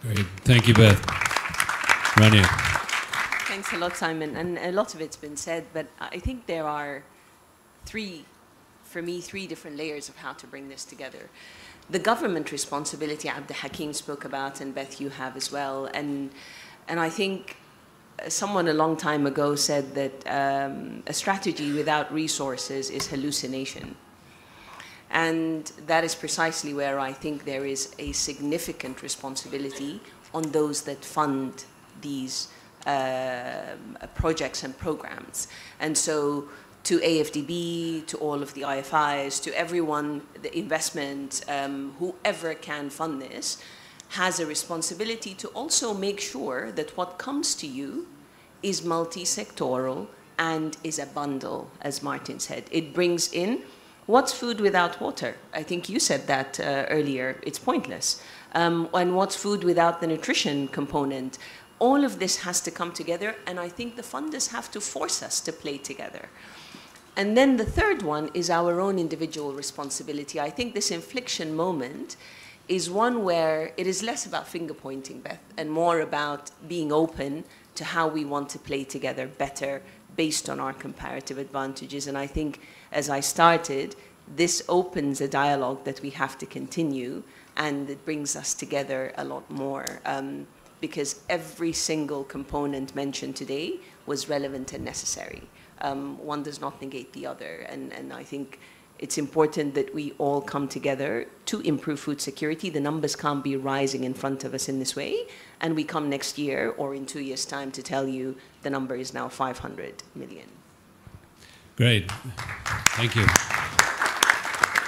Great. Thank you, Beth. Rania. Thanks a lot, Simon. And a lot of it's been said, but I think there are three different layers of how to bring this together. The government responsibility, Abdul Hakim spoke about, and Beth, you have as well. And I think someone a long time ago said that a strategy without resources is hallucination. And that is precisely where I think there is a significant responsibility on those that fund these projects and programs. And so to AFDB, to all of the IFIs, to everyone, the investment, whoever can fund this, has a responsibility to also make sure that what comes to you is multi-sectoral and is a bundle, as Martin said. It brings in, what's food without water? I think you said that earlier. It's pointless. And what's food without the nutrition component? All of this has to come together, and I think the funders have to force us to play together. And then the third one is our own individual responsibility. I think this inflection moment is one where it is less about finger pointing, Beth, and more about being open to how we want to play together better based on our comparative advantages. And I think, as I started, this opens a dialogue that we have to continue, and it brings us together a lot more, because every single component mentioned today was relevant and necessary. One does not negate the other, and I think it's important that we all come together to improve food security. The numbers can't be rising in front of us in this way, and we come next year or in 2 years' time to tell you the number is now 500 million. Great, thank you.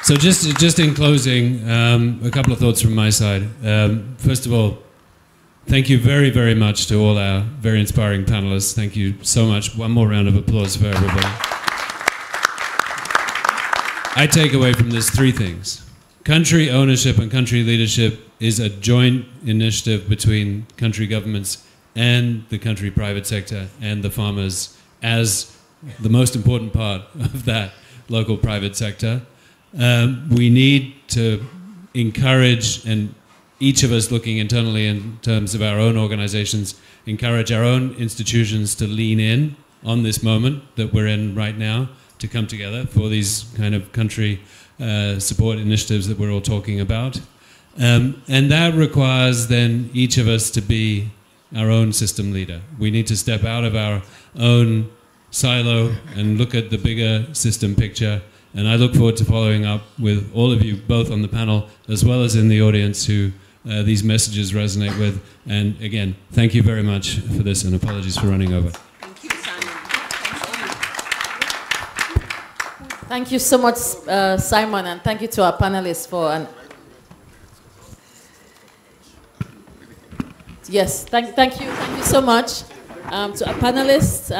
So just in closing, a couple of thoughts from my side. First of all, thank you very, very much to all our very inspiring panelists. Thank you so much. One more round of applause for everybody. I take away from this three things. Country ownership and country leadership is a joint initiative between country governments and the country private sector and the farmers as the most important part of that local private sector. We need to encourage, and each of us looking internally in terms of our own organizations, encourage our own institutions to lean in on this moment that we're in right now, to come together for these kind of country support initiatives that we're all talking about. And that requires then each of us to be our own system leader. We need to step out of our own silo and look at the bigger system picture. And I look forward to following up with all of you, both on the panel as well as in the audience, who these messages resonate with. And again, thank you very much for this, and apologies for running over. Thank you, Simon. Thank you so much, Simon, and thank you to our panelists for yes, thank you so much to our panelists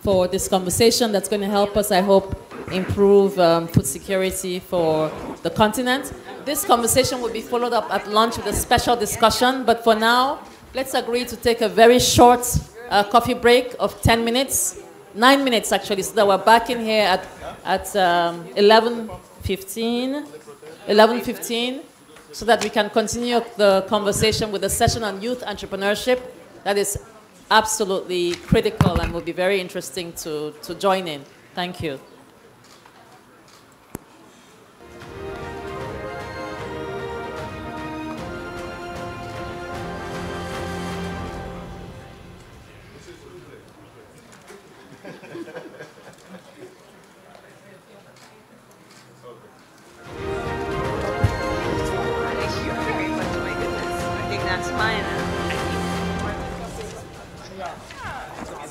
for this conversation that's going to help us, I hope, improve food security for the continent. This conversation will be followed up at lunch with a special discussion, but for now, let's agree to take a very short coffee break of 10 minutes, 9 minutes actually, so that we're back in here at 11:15, so that we can continue the conversation with a session on youth entrepreneurship that is absolutely critical and will be very interesting to join in. Thank you.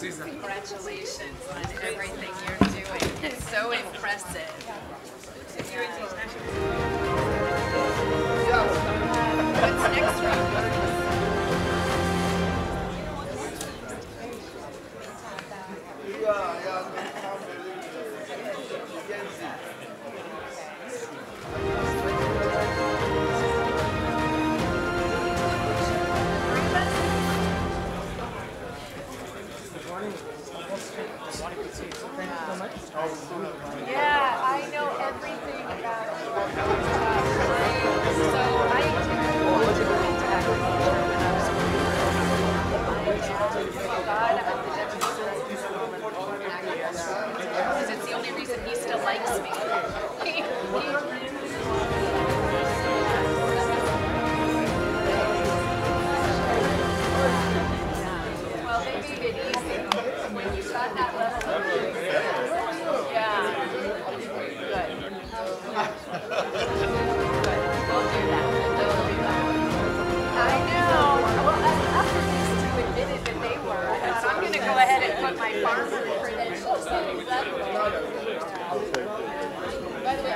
Congratulations on everything you're doing. It's so impressive. What's next, Rob? Because it's the only reason he still likes me. Well, they made it easy when you got that level. Yeah. Good. We'll do that. I know. Well, after these two admitted that they were, I thought I'm going to go ahead and put my farmer credentials in. Exactly. By the way,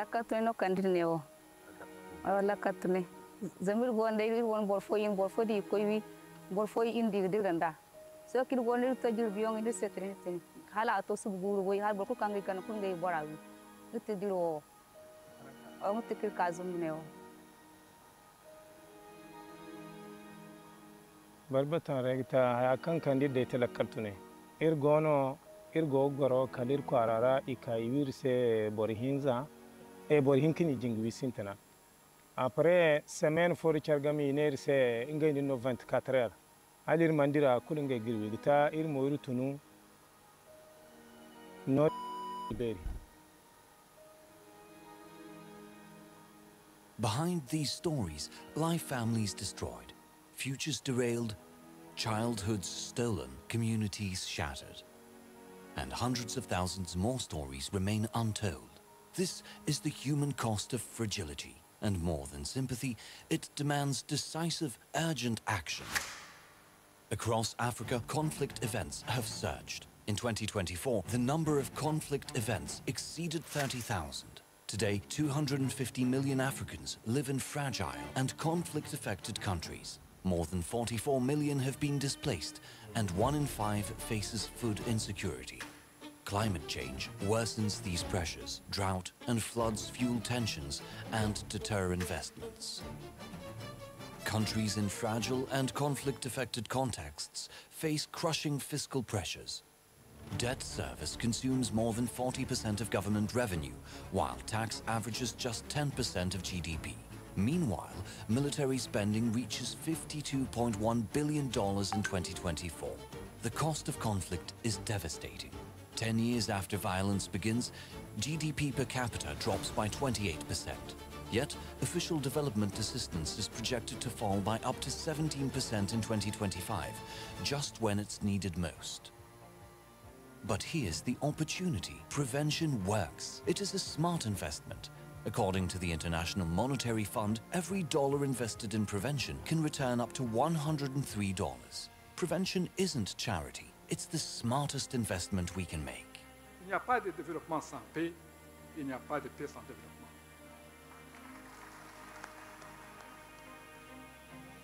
lakatune no kandineo. Lakatune. Zamir gonde won borfo in borfo di koiwi borfo indi diranda. So kir gonde to jur biong indi setre hala to subguru boy har borko kangi kan kungai borawi. Utte diro. Amutte kir kazum neo. Barbatan regta akan candidate la kartune irgono irgo goro kalir kwarara ikaiwirse borihinza e borihinkini jingwi sintana après semaine for chargami nerse ingay no 24 heures alir mandira kulinga girwi gita ir moyru tunu no beri. Behind these stories lie families destroyed, futures derailed, childhoods stolen, communities shattered. And hundreds of thousands more stories remain untold. This is the human cost of fragility, and more than sympathy, it demands decisive, urgent action. Across Africa, conflict events have surged. In 2024, the number of conflict events exceeded 30,000. Today, 250 million Africans live in fragile and conflict-affected countries. More than 44 million have been displaced, and 1 in 5 faces food insecurity. Climate change worsens these pressures. Drought and floods fuel tensions and deter investments. Countries in fragile and conflict-affected contexts face crushing fiscal pressures. Debt service consumes more than 40% of government revenue, while tax averages just 10% of GDP. Meanwhile, military spending reaches $52.1 billion in 2024. The cost of conflict is devastating. 10 years after violence begins, GDP per capita drops by 28%. Yet, official development assistance is projected to fall by up to 17% in 2025, just when it's needed most. But here's the opportunity. Prevention works. It is a smart investment. According to the International Monetary Fund, every dollar invested in prevention can return up to $103. Prevention isn't charity. It's the smartest investment we can make. Il n'y a pas de développement sans paix. Il n'y a pas de paix sans développement.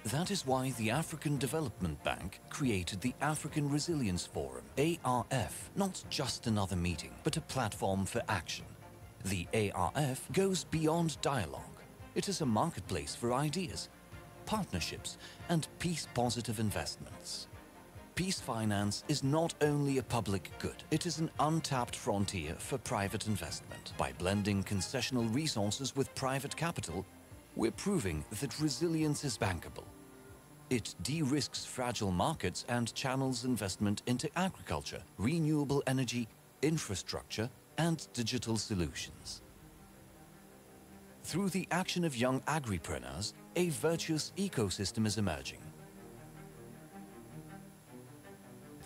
That is why the African Development Bank created the African Resilience Forum, ARF, not just another meeting, but a platform for action. The ARF goes beyond dialogue. It is a marketplace for ideas, partnerships, and peace-positive investments. Peace finance is not only a public good, it is an untapped frontier for private investment. By blending concessional resources with private capital, we're proving that resilience is bankable. It de-risks fragile markets and channels investment into agriculture, renewable energy, infrastructure, and digital solutions. Through the action of young agripreneurs, a virtuous ecosystem is emerging.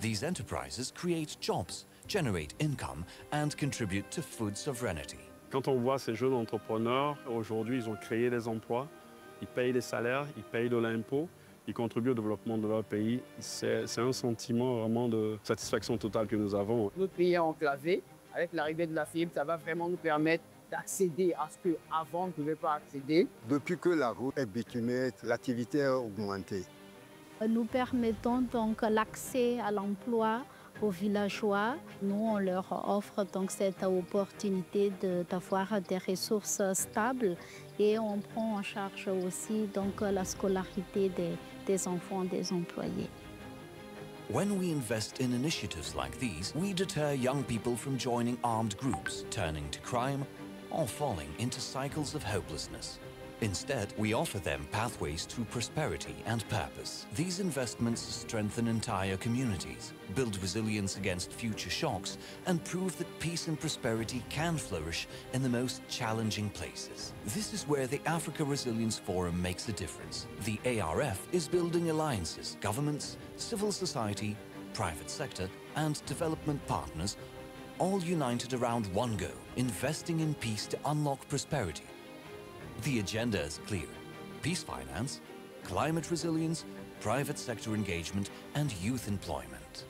These enterprises create jobs, generate income, and contribute to food sovereignty. Quand on voit ces jeunes entrepreneurs, aujourd'hui, ils ont créé des emplois, ils payent des salaires, ils payent de l'impôt, ils contribuent au développement de leur pays. C'est un sentiment vraiment de satisfaction totale que nous avons. Notre pays est enclavé. Avec l'arrivée de la fibre, ça va vraiment nous permettre d'accéder à ce qu'avant on ne pouvait pas accéder. Depuis que la route est bitumée, l'activité a augmenté. Nous permettons donc l'accès à l'emploi aux villageois. Nous, on leur offre donc cette opportunité d'avoir des ressources stables et on prend en charge aussi donc la scolarité des enfants des employés. When we invest in initiatives like these, we deter young people from joining armed groups, turning to crime, or falling into cycles of hopelessness. Instead, we offer them pathways to prosperity and purpose. These investments strengthen entire communities, build resilience against future shocks, and prove that peace and prosperity can flourish in the most challenging places. This is where the Africa Resilience Forum makes a difference. The ARF is building alliances, governments, civil society, private sector, and development partners, all united around one goal: investing in peace to unlock prosperity. The agenda is clear: peace finance, climate resilience, private sector engagement, and youth employment.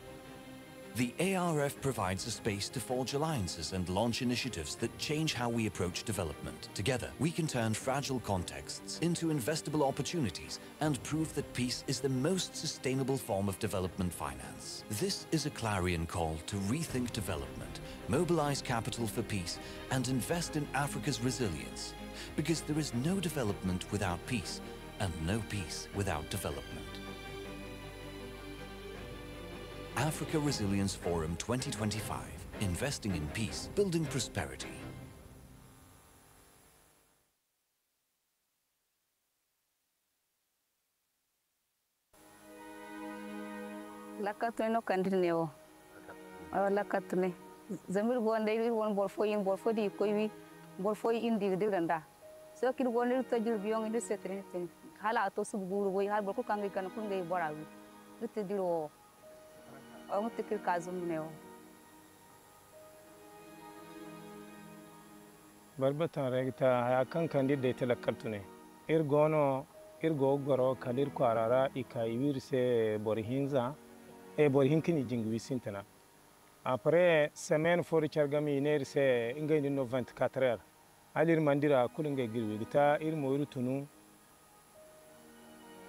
The ARF provides a space to forge alliances and launch initiatives that change how we approach development. Together, we can turn fragile contexts into investable opportunities and prove that peace is the most sustainable form of development finance. This is a clarion call to rethink development, mobilize capital for peace, and invest in Africa's resilience. Because there is no development without peace, and no peace without development. Africa Resilience Forum 2025, investing in peace, building prosperity. Lakatune no kandilneo. Lakatune. Zamir gonde won borfo di koiwi borfo indi diranda. So kid gonde to jur biong indi setre. Hala to subguru boy har borko kangi kan kungai borawi. Lutte diro. Mutikir kazum neo. Barbatan regta ya kan kandide telakatune. Irgo goro kalir kwarara ikaiwirse borihinza borihinkini jingwi sintana. Après semaine for chargami nerse ingay no 24 heures. Alir mandira kulinga girwi gita irmo irutunu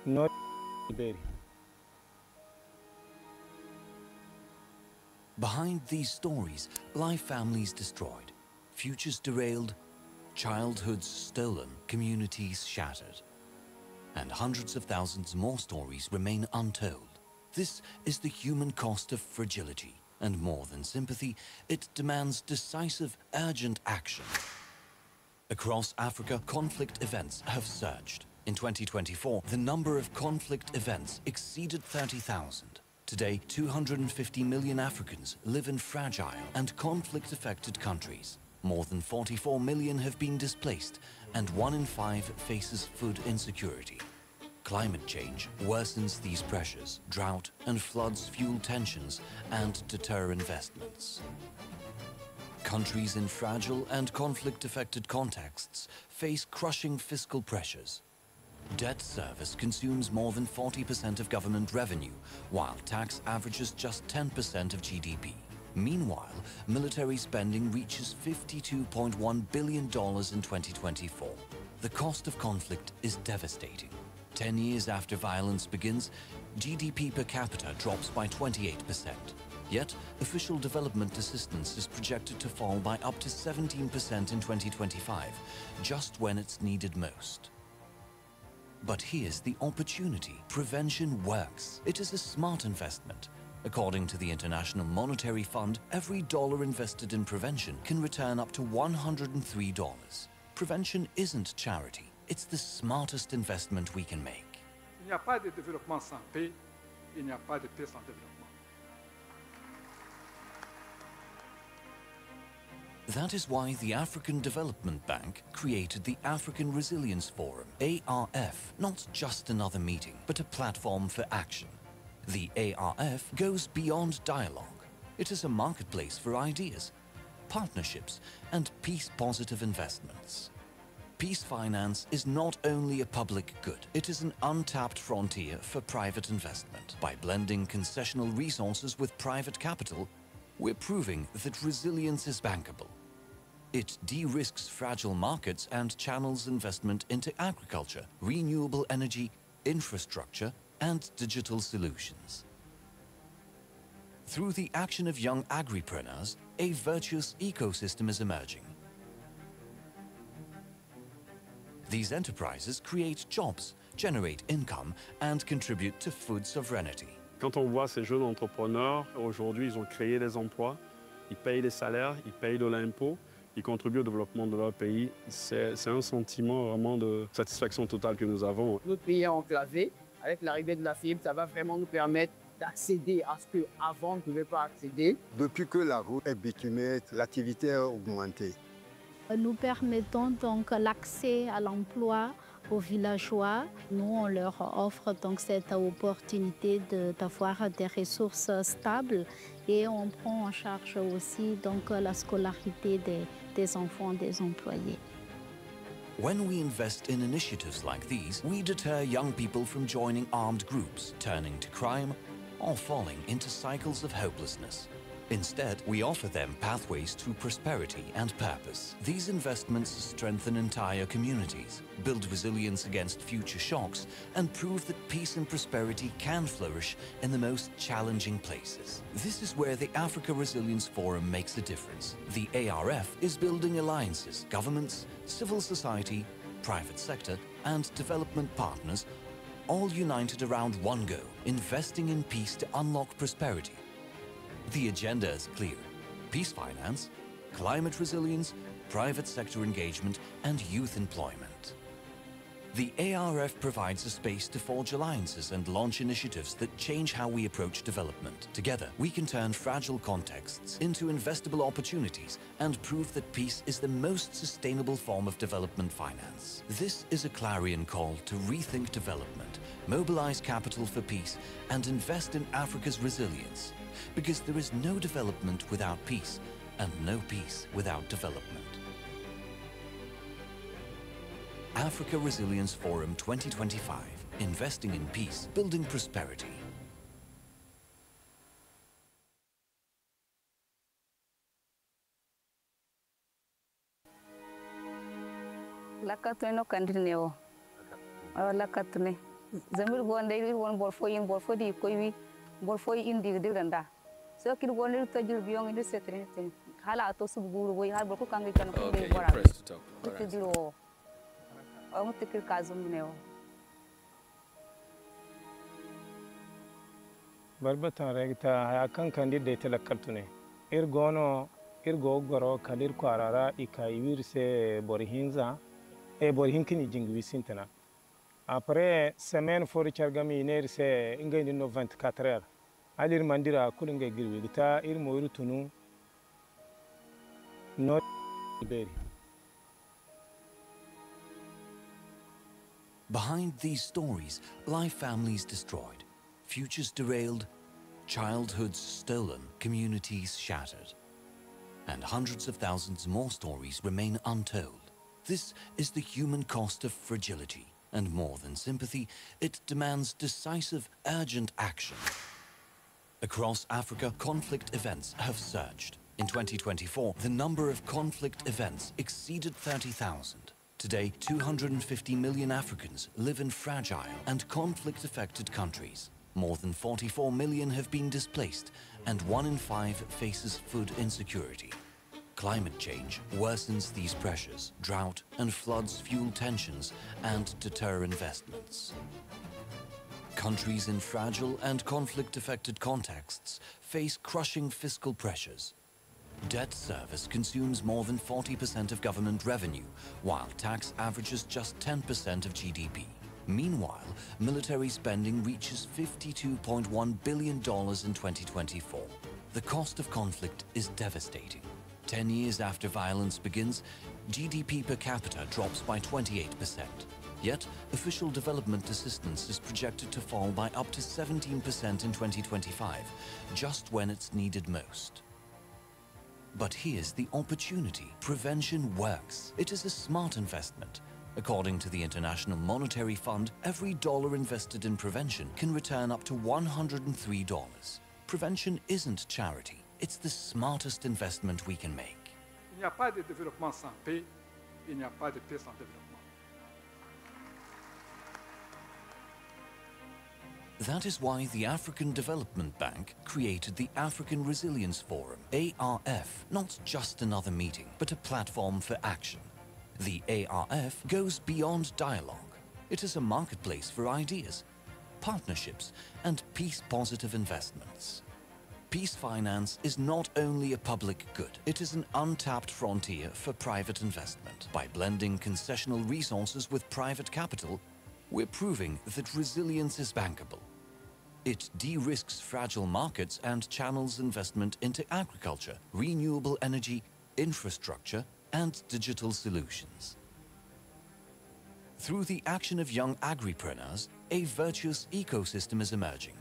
no beri. Behind these stories lie families destroyed, futures derailed, childhoods stolen, communities shattered. And hundreds of thousands more stories remain untold. This is the human cost of fragility, and more than sympathy, it demands decisive, urgent action. Across Africa, conflict events have surged. In 2024, the number of conflict events exceeded 30,000. Today, 250 million Africans live in fragile and conflict-affected countries. More than 44 million have been displaced, and 1 in 5 faces food insecurity. Climate change worsens these pressures. Drought and floods fuel tensions and deter investments. Countries in fragile and conflict-affected contexts face crushing fiscal pressures. Debt service consumes more than 40% of government revenue, while tax averages just 10% of GDP. Meanwhile, military spending reaches $52.1 billion in 2024. The cost of conflict is devastating. 10 years after violence begins, GDP per capita drops by 28%. Yet, official development assistance is projected to fall by up to 17% in 2025, just when it's needed most. But here's the opportunity. Prevention works. It is a smart investment. According to the International Monetary Fund, every dollar invested in prevention can return up to $103. Prevention isn't charity. It's the smartest investment we can make. Il n'y a pas de développement sans paix, il n'y a pas de paix sans développement. That is why the African Development Bank created the African Resilience Forum, ARF, not just another meeting, but a platform for action. The ARF goes beyond dialogue. It is a marketplace for ideas, partnerships, and peace-positive investments. Peace finance is not only a public good, it is an untapped frontier for private investment. By blending concessional resources with private capital, we're proving that resilience is bankable. It de-risks fragile markets and channels investment into agriculture, renewable energy, infrastructure, and digital solutions. Through the action of young agripreneurs, a virtuous ecosystem is emerging. These enterprises create jobs, generate income, and contribute to food sovereignty. Quand on voit ces jeunes entrepreneurs, aujourd'hui, ils ont créé des emplois, ils payent des salaires, ils payent de l'impôt, ils contribuent au développement de leur pays. C'est un sentiment vraiment de satisfaction totale que nous avons. Notre pays est enclavé. Avec l'arrivée de la fibre, ça va vraiment nous permettre d'accéder à ce qu'avant on ne pouvait pas accéder. Depuis que la route est bitumée, l'activité a augmenté. Nous permettons donc l'accès à l'emploi aux villageois. Nous, on leur offre donc cette opportunité d'avoir des ressources stables et on prend en charge aussi donc la scolarité des enfants des employés. When we invest in initiatives like these, we deter young people from joining armed groups, turning to crime, or falling into cycles of hopelessness. Instead, we offer them pathways to prosperity and purpose. These investments strengthen entire communities, build resilience against future shocks, and prove that peace and prosperity can flourish in the most challenging places. This is where the Africa Resilience Forum makes a difference. The ARF is building alliances, governments, civil society, private sector, and development partners, all united around one goal: investing in peace to unlock prosperity. The agenda is clear: peace finance, climate resilience, private sector engagement, and youth employment. The ARF provides a space to forge alliances and launch initiatives that change how we approach development. Together, we can turn fragile contexts into investable opportunities and prove that peace is the most sustainable form of development finance. This is a clarion call to rethink development, mobilize capital for peace, and invest in Africa's resilience. Because there is no development without peace, and no peace without development. Africa Resilience Forum 2025, investing in peace, building prosperity. Lakatune no kandilneo. Lakatune. Zamir gonde won borfo di koiwi borfo indi dilanda. So kid gonde to jil biyong indi setrin. Hala to subguru boy har borko kangi kan ko be bora. Press to talk. Ko dilo. O mutikir kazum neo. Barbatan regta akan candidate la kartune. Irgo goro kalir kwarara ikaiwirse borihinza borihinkini jingwi sintana. Après semaine for chargami nerse ingay no 24 heures. Alir mandira kulinga girwi gita irmo irutunu no beri. Behind these stories lie families destroyed, futures derailed, childhoods stolen, communities shattered. And hundreds of thousands more stories remain untold. This is the human cost of fragility. And more than sympathy, it demands decisive, urgent action. Across Africa, conflict events have surged. In 2024, the number of conflict events exceeded 30,000. Today, 250 million Africans live in fragile and conflict-affected countries. More than 44 million have been displaced, and 1 in 5 faces food insecurity. Climate change worsens these pressures. Drought and floods fuel tensions and deter investments. Countries in fragile and conflict-affected contexts face crushing fiscal pressures. Debt service consumes more than 40% of government revenue, while tax averages just 10% of GDP. Meanwhile, military spending reaches $52.1 billion in 2024. The cost of conflict is devastating. 10 years after violence begins, GDP per capita drops by 28%. Yet, official development assistance is projected to fall by up to 17% in 2025, just when it's needed most. But here's the opportunity. Prevention works. It is a smart investment. According to the International Monetary Fund, every dollar invested in prevention can return up to $103. Prevention isn't charity. It's the smartest investment we can make. Il n'y a pas de développement sans paix, il n'y a pas de paix sans développement. That is why the African Development Bank created the African Resilience Forum, ARF, not just another meeting, but a platform for action. The ARF goes beyond dialogue. It is a marketplace for ideas, partnerships, and peace-positive investments. Peace finance is not only a public good, it is an untapped frontier for private investment. By blending concessional resources with private capital, we're proving that resilience is bankable. It de-risks fragile markets and channels investment into agriculture, renewable energy, infrastructure, and digital solutions. Through the action of young agripreneurs, a virtuous ecosystem is emerging.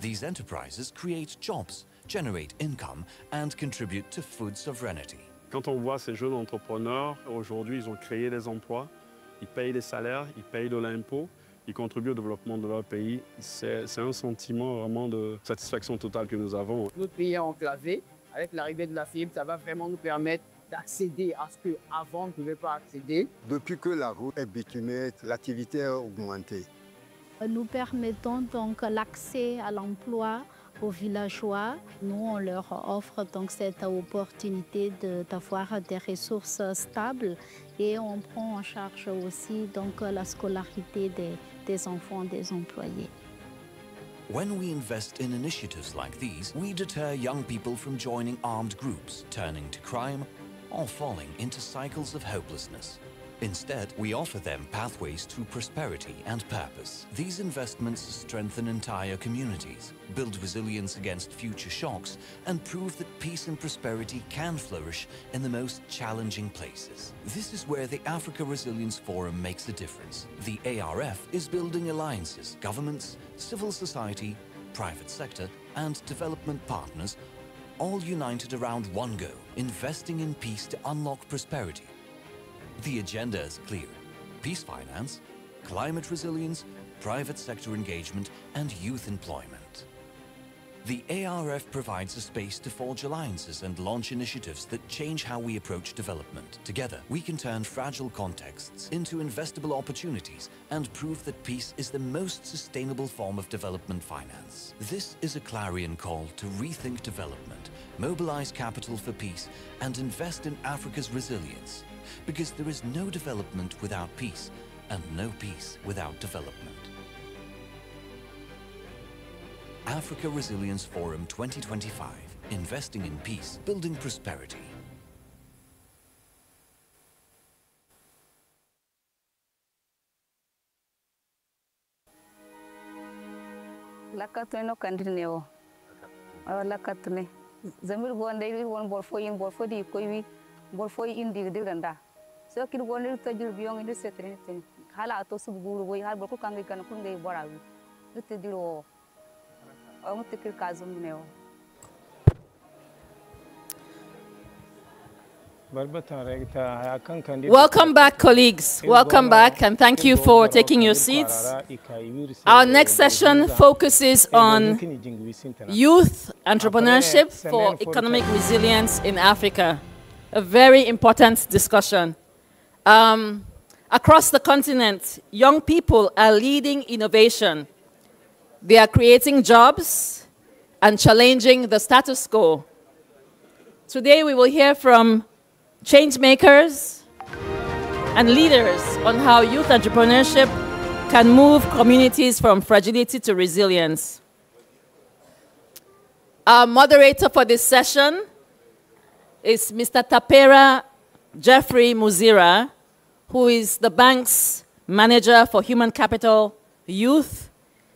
These enterprises create jobs, generate income, and contribute to food sovereignty. Quand on voit ces jeunes entrepreneurs, aujourd'hui, ils ont créé des emplois, ils payent des salaires, ils payent de l'impôt, ils contribuent au développement de leur pays. C'est un sentiment vraiment de satisfaction totale que nous avons. Notre pays est enclavé. Avec l'arrivée de la fibre, ça va vraiment nous permettre d'accéder à ce qu'avant on ne pouvait pas accéder. Depuis que la route est bitumée, l'activité a augmenté. Nous permettons donc l'accès à l'emploi aux villageois. Nous, on leur offre donc cette opportunité d'avoir des ressources stables et on prend en charge aussi donc la scolarité des enfants des employés. When we invest in initiatives like these, we deter young people from joining armed groups, turning to crime, or falling into cycles of hopelessness. Instead, we offer them pathways to prosperity and purpose. These investments strengthen entire communities, build resilience against future shocks, and prove that peace and prosperity can flourish in the most challenging places. This is where the Africa Resilience Forum makes a difference. The ARF is building alliances, governments, civil society, private sector, and development partners, all united around one goal: investing in peace to unlock prosperity. The agenda is clear: peace finance, climate resilience, private sector engagement, and youth employment. The ARF provides a space to forge alliances and launch initiatives that change how we approach development. Together, we can turn fragile contexts into investable opportunities and prove that peace is the most sustainable form of development finance. This is a clarion call to rethink development, mobilize capital for peace, and invest in Africa's resilience. Because there is no development without peace, and no peace without development. Africa Resilience Forum 2025, investing in peace, building prosperity. Lakatune no kandineo. Lakatune. Zamir gonde won borfo di koiwi borfo indi dirganda. So kid gonde tajur biyong indi setrin tin. Hala ato subguru boy har borko kangi kan kungai borawi. Lutte diro. Welcome back, colleagues. Welcome back, and thank you for taking your seats. Our next session focuses on youth entrepreneurship for economic resilience in Africa. A very important discussion. Across the continent, young people are leading innovation. They are creating jobs and challenging the status quo. Today we will hear from change makers and leaders on how youth entrepreneurship can move communities from fragility to resilience. Our moderator for this session is Mr. Tapera Jeffrey Muzira, who is the bank's manager for human capital, youth,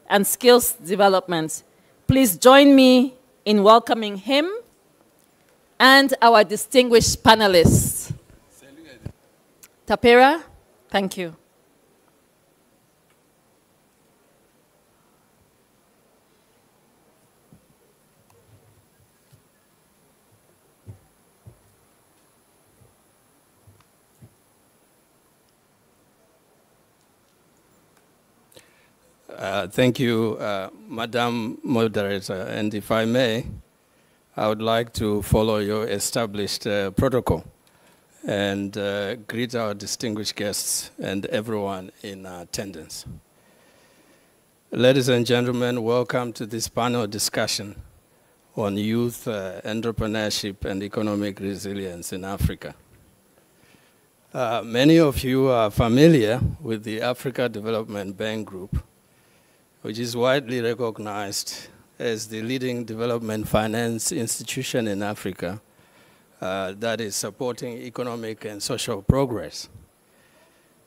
and skills development. Please join me in welcoming him and our distinguished panelists. Tapera, thank you. Thank you, Madam Moderator. And if I may, I would like to follow your established protocol and greet our distinguished guests and everyone in attendance. Ladies and gentlemen, welcome to this panel discussion on youth entrepreneurship and economic resilience in Africa. Many of you are familiar with the Africa Development Bank Group, which is widely recognized as the leading development finance institution in Africa that is supporting economic and social progress.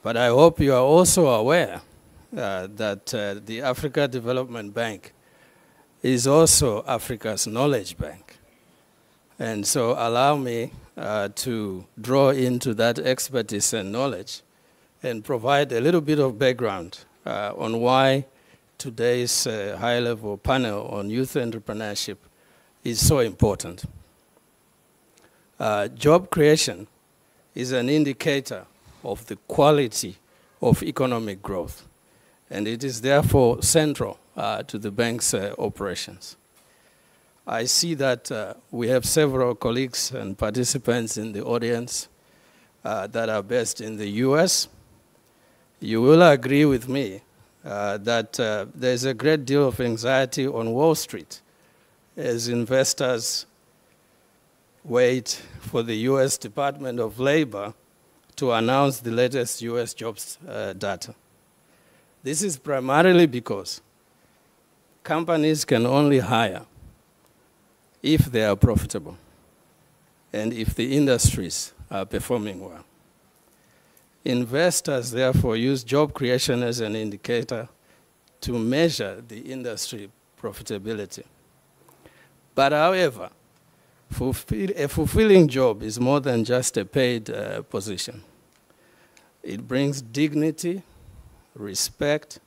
But I hope you are also aware that the Africa Development Bank is also Africa's knowledge bank. And so allow me to draw into that expertise and knowledge and provide a little bit of background on why today's high-level panel on youth entrepreneurship is so important. Job creation is an indicator of the quality of economic growth. and it is therefore central to the bank's operations. I see that we have several colleagues and participants in the audience that are based in the US. You will agree with me that there's a great deal of anxiety on Wall Street as investors wait for the US Department of Labor to announce the latest US jobs data. This is primarily because companies can only hire if they are profitable and if the industries are performing well. Investors, therefore, use job creation as an indicator to measure the industry profitability. But however, a fulfilling job is more than just a paid position. It brings dignity, respect,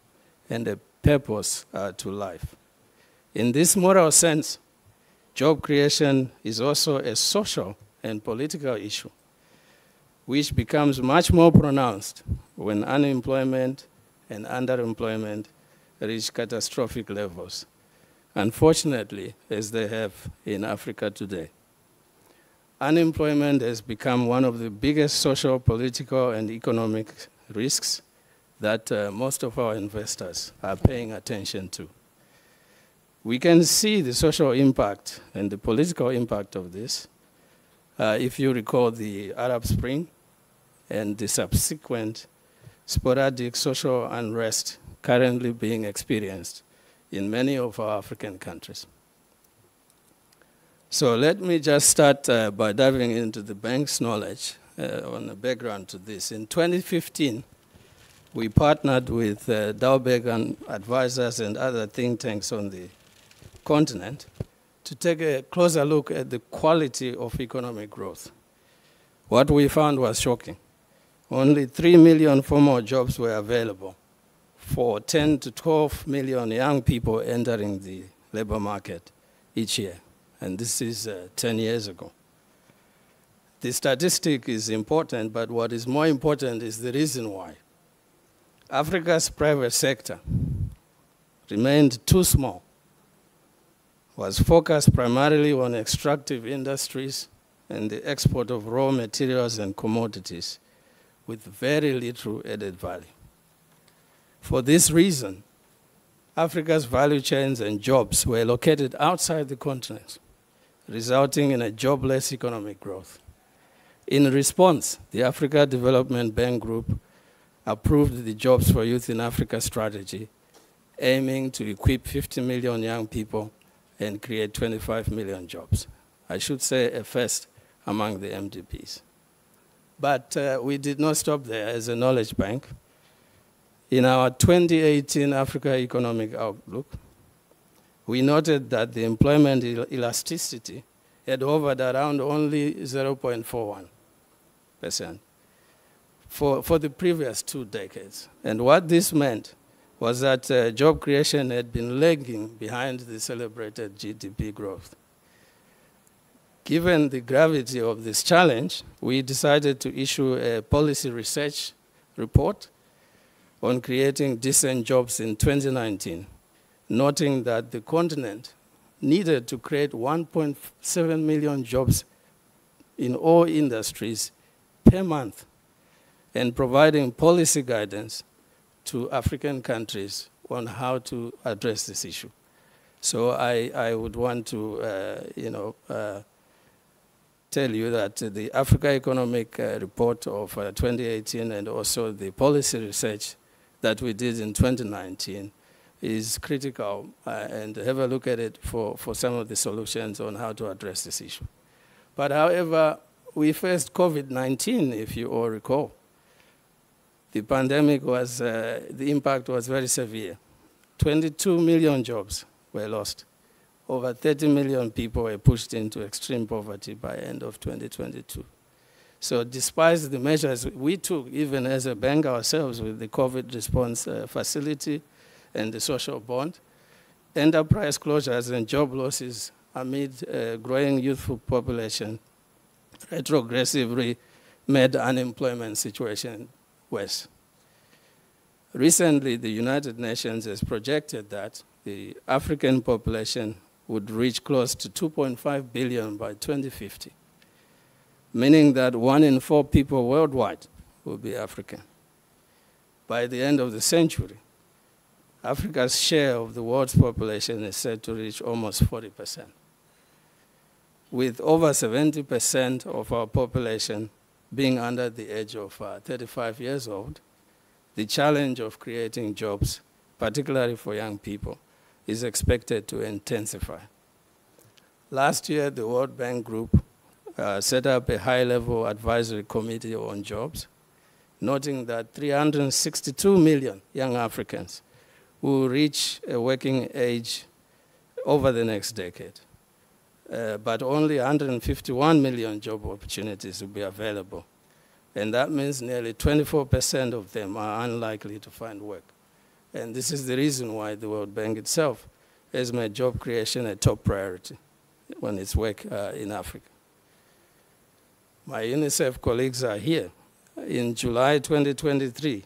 and a purpose to life. In this moral sense, job creation is also a social and political issue, which becomes much more pronounced when unemployment and underemployment reach catastrophic levels, unfortunately, as they have in Africa today. Unemployment has become one of the biggest social, political, and economic risks that most of our investors are paying attention to. We can see the social impact and the political impact of this. If you recall the Arab Spring and the subsequent sporadic social unrest currently being experienced in many of our African countries. So let me just start by diving into the bank's knowledge on the background to this. In 2015, we partnered with Dowberg and advisors and other think tanks on the continent to take a closer look at the quality of economic growth. What we found was shocking. Only 3 million formal jobs were available for 10 to 12 million young people entering the labor market each year. And this is 10 years ago. The statistic is important, but what is more important is the reason why. Africa's private sector remained too small, was focused primarily on extractive industries and the export of raw materials and commodities with very little added value. For this reason, Africa's value chains and jobs were located outside the continent, resulting in a jobless economic growth. In response, the Africa Development Bank Group approved the Jobs for Youth in Africa strategy, aiming to equip 50 million young people and create 25 million jobs. I should say a first among the MDPs. But we did not stop there as a knowledge bank. In our 2018 Africa Economic Outlook, we noted that the employment elasticity had hovered around only 0.41% for the previous 2 decades. And what this meant was that job creation had been lagging behind the celebrated GDP growth. Given the gravity of this challenge, we decided to issue a policy research report on creating decent jobs in 2019, noting that the continent needed to create 1.7 million jobs in all industries per month, and providing policy guidance to African countries on how to address this issue. So I would want to tell you that the Africa Economic Report of 2018 and also the policy research that we did in 2019 is critical, and have a look at it for some of the solutions on how to address this issue. But however, we faced COVID-19, if you all recall. The pandemic was, the impact was very severe. 22 million jobs were lost. Over 30 million people were pushed into extreme poverty by end of 2022. So despite the measures we took, even as a bank ourselves with the COVID response facility and the social bond, enterprise closures and job losses amid a growing youthful population retrogressively made unemployment situation worse. Recently, the United Nations has projected that the African population would reach close to 2.5 billion by 2050, meaning that 1 in 4 people worldwide will be African. By the end of the century, Africa's share of the world's population is said to reach almost 40%. With over 70% of our population being under the age of 35 years old, the challenge of creating jobs, particularly for young people, is expected to intensify. Last year, the World Bank Group set up a high-level advisory committee on jobs, noting that 362 million young Africans will reach a working age over the next decade. But only 151 million job opportunities will be available. And that means nearly 24% of them are unlikely to find work. And this is the reason why the World Bank itself has made job creation a top priority when it's work in Africa. My UNICEF colleagues are here. In July 2023,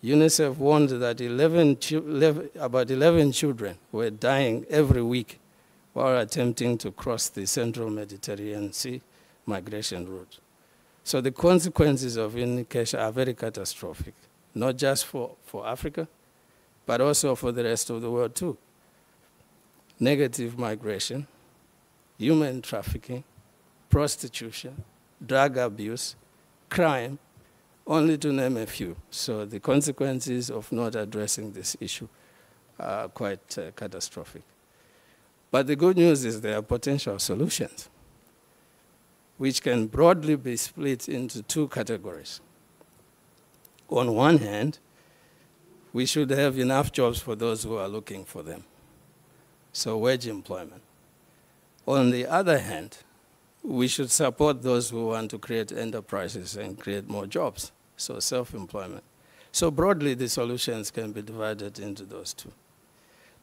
UNICEF warned that about 11 children were dying every week while attempting to cross the central Mediterranean Sea migration route. So the consequences of indication are very catastrophic, not just for Africa, but also for the rest of the world too. Negative migration, human trafficking, prostitution, drug abuse, crime, only to name a few. So the consequences of not addressing this issue are quite catastrophic. But the good news is there are potential solutions, which can broadly be split into 2 categories. On one hand, we should have enough jobs for those who are looking for them, so wage employment. On the other hand, we should support those who want to create enterprises and create more jobs, so self-employment. So broadly, the solutions can be divided into those 2.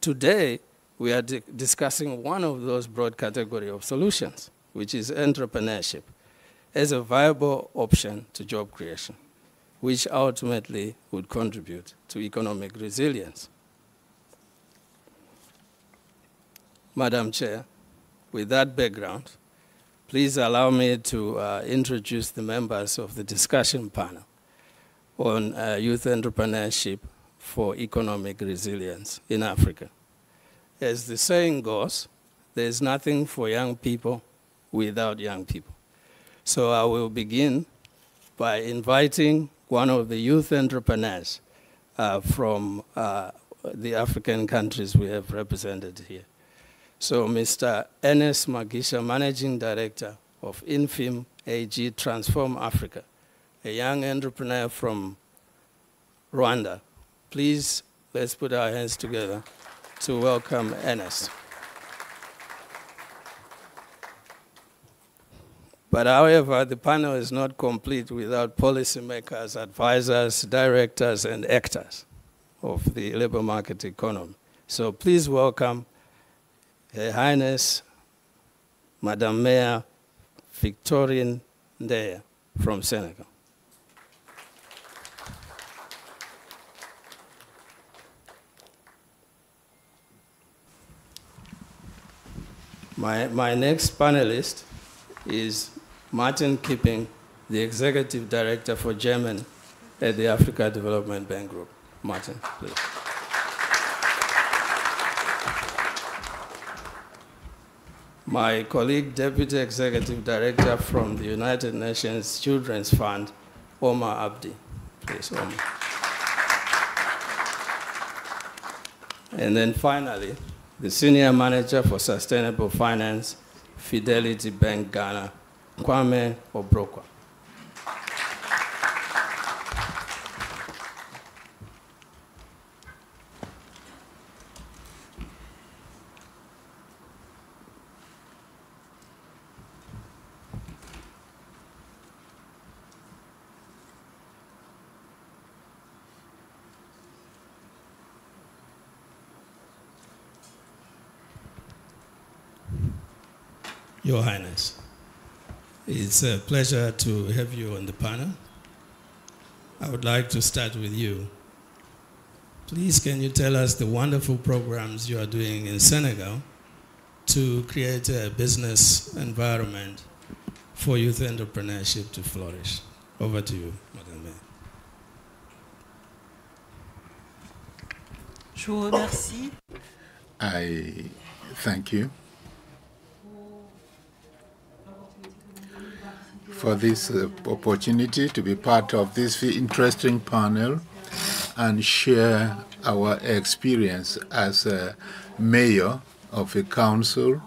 Today, we are discussing one of those broad category of solutions, which is entrepreneurship, as a viable option to job creation, which ultimately would contribute to economic resilience. Madam Chair, with that background, please allow me to introduce the members of the discussion panel on youth entrepreneurship for economic resilience in Africa. As the saying goes, there's nothing for young people without young people. So I will begin by inviting one of the youth entrepreneurs from the African countries we have represented here. So Mr. Ernest Magisha, Managing Director of Infim AG Transform Africa, a young entrepreneur from Rwanda. Please, let's put our hands together to welcome Ernest. But however, the panel is not complete without policymakers, advisors, directors, and actors of the labor market economy. So please welcome Her Highness, Madam Mayor Victorine Ndeye from Senegal. My next panelist is Martin Kipping, the Executive Director for Germany at the Africa Development Bank Group. Martin, please. My colleague, Deputy Executive Director from the United Nations Children's Fund, Omar Abdi. Please, Omar. And then finally, the Senior Manager for Sustainable Finance, Fidelity Bank Ghana, Kwame Obrokwa. Your Highness, it's a pleasure to have you on the panel. I would like to start with you Please, can you tell us the wonderful programs you are doing in Senegal to create a business environment for youth entrepreneurship to flourish? Over to you, Madame Mayor. Je vous remercie. I thank you for this opportunity to be part of this interesting panel and share our experience as a mayor of a council,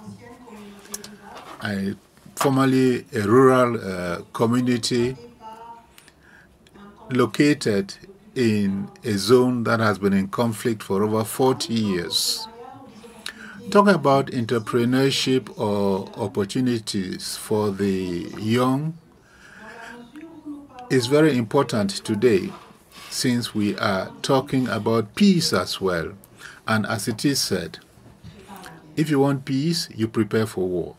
formerly a rural community located in a zone that has been in conflict for over 40 years. Talking about entrepreneurship or opportunities for the young is very important today, since we are talking about peace as well. And as it is said, if you want peace, you prepare for war.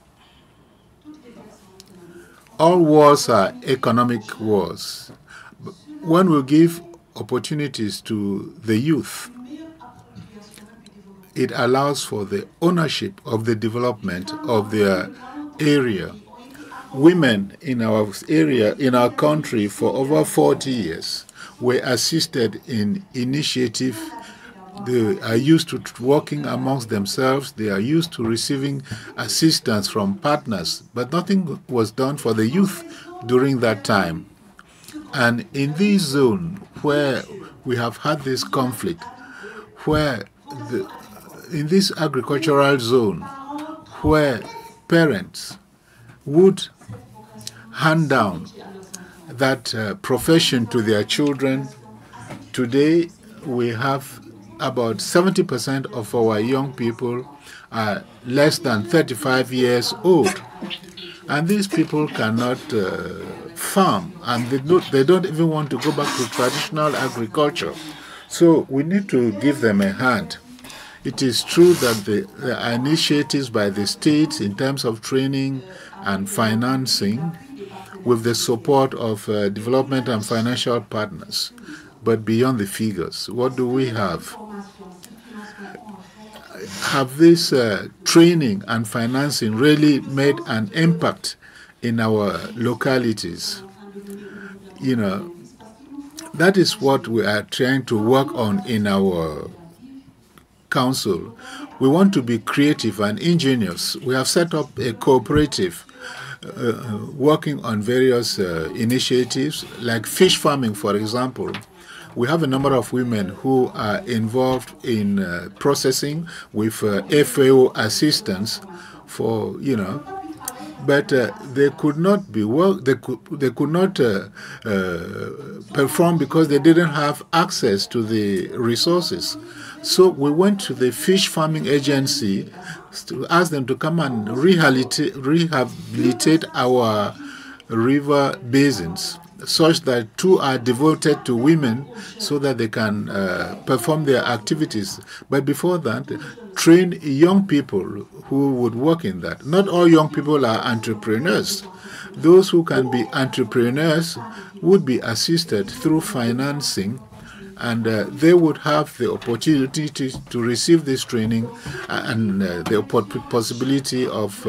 All wars are economic wars. When we give opportunities to the youth, it allows for the ownership of the development of their area. Women in our area, in our country, for over 40 years, were assisted in initiative. They are used to working amongst themselves. They are used to receiving assistance from partners. But nothing was done for the youth during that time. And in this zone where we have had this conflict, where in this agricultural zone, where parents would hand down that profession to their children, today we have about 70% of our young people are less than 35 years old. And these people cannot farm, and they don't even want to go back to traditional agriculture. So we need to give them a hand. It is true that there are initiatives by the states in terms of training and financing with the support of development and financial partners. But beyond the figures, what do we have? Have this training and financing really made an impact in our localities? You know, that is what we are trying to work on in our council. We want to be creative and ingenious. We have set up a cooperative working on various initiatives, like fish farming, for example. We have a number of women who are involved in processing with FAO assistance for, you know, but they could not be they could not perform because they didn't have access to the resources. So we went to the fish farming agency to ask them to come and rehabilitate our river basins, such that two are devoted to women so that they can perform their activities. But before that, train young people who would work in that. Not all young people are entrepreneurs. Those who can be entrepreneurs would be assisted through financing, and they would have the opportunity to receive this training and the possibility of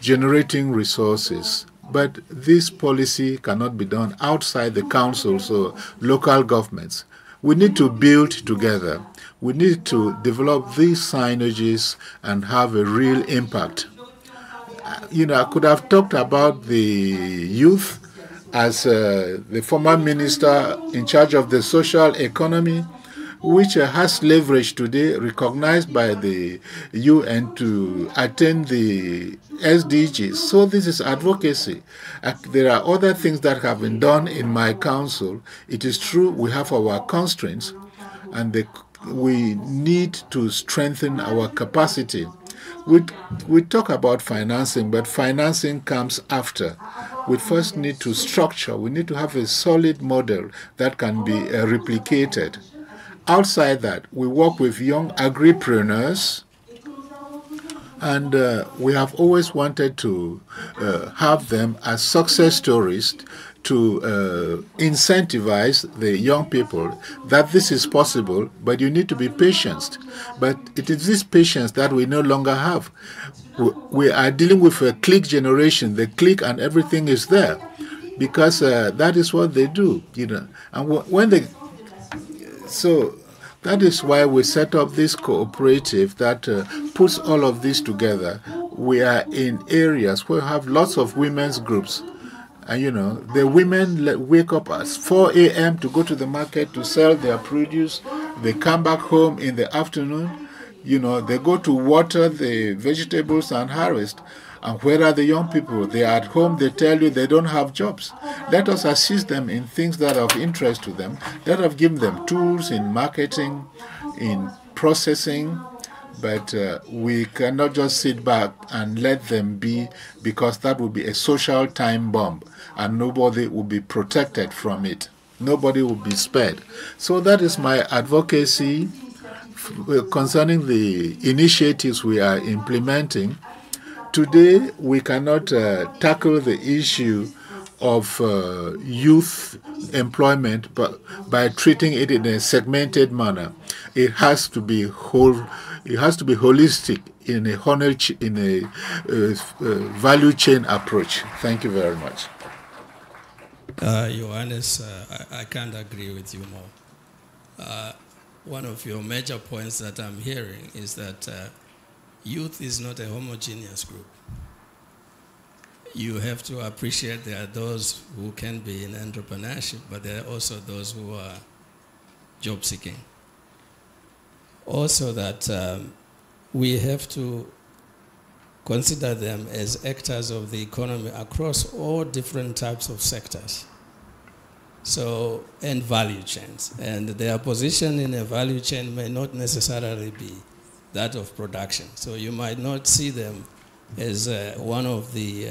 generating resources. But this policy cannot be done outside the councils or local governments. We need to build together. We need to develop these synergies and have a real impact. You know, I could have talked about the youth as the former minister in charge of the social economy, which has leverage today recognized by the UN to attain the SDGs. So this is advocacy. There are other things that have been done in my council. It is true we have our constraints, and we need to strengthen our capacity. We talk about financing, but financing comes after. We first need to structure. We need to have a solid model that can be replicated. Outside that, we work with young agripreneurs, and we have always wanted to have them as success stories to incentivize the young people that this is possible, but you need to be patient. But it is this patience that we no longer have. We are dealing with a click generation. The click and everything is there because that is what they do, you know. And when they, so that is why we set up this cooperative that puts all of this together. We are in areas where we have lots of women's groups. And, you know, the women wake up at 4 a.m. to go to the market to sell their produce. They come back home in the afternoon. You know, they go to water the vegetables and harvest. And where are the young people? They are at home. They tell you they don't have jobs. Let us assist them in things that are of interest to them. Let us give them tools in marketing, in processing. But we cannot just sit back and let them be, because that would be a social time bomb and nobody will be protected from it. Nobody will be spared. So that is my advocacy concerning the initiatives we are implementing. Today, we cannot tackle the issue of youth employment by treating it in a segmented manner. It has to be holistic in a value chain approach. Thank you very much. Johannes, I can't agree with you more. One of your major points that I'm hearing is that youth is not a homogeneous group. You have to appreciate there are those who can be in entrepreneurship, but there are also those who are job seeking. Also that we have to consider them as actors of the economy across all different types of sectors. So, and value chains. And their position in a value chain may not necessarily be that of production. So you might not see them as one of the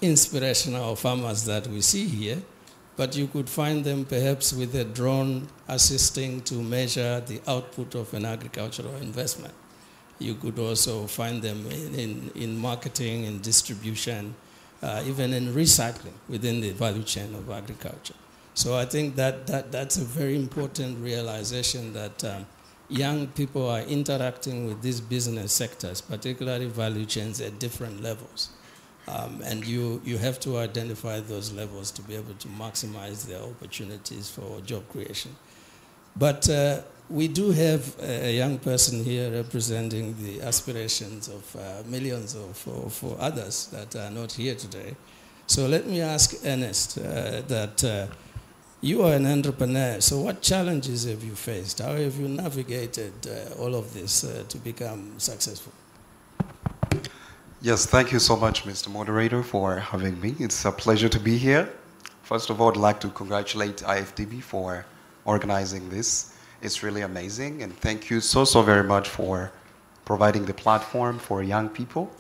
inspirational farmers that we see here, but you could find them perhaps with a drone assisting to measure the output of an agricultural investment. You could also find them in marketing and distribution, even in recycling within the value chain of agriculture. So I think that's a very important realization that young people are interacting with these business sectors, particularly value chains, at different levels. And you have to identify those levels to be able to maximize their opportunities for job creation. But we do have a young person here representing the aspirations of millions of others that are not here today. So let me ask Ernest that you are an entrepreneur, so what challenges have you faced? How have you navigated all of this to become successful? Yes, thank you so much, Mr. Moderator, for having me. It's a pleasure to be here. First of all, I'd like to congratulate IFDB for organizing this. It's really amazing, and thank you so very much for providing the platform for young people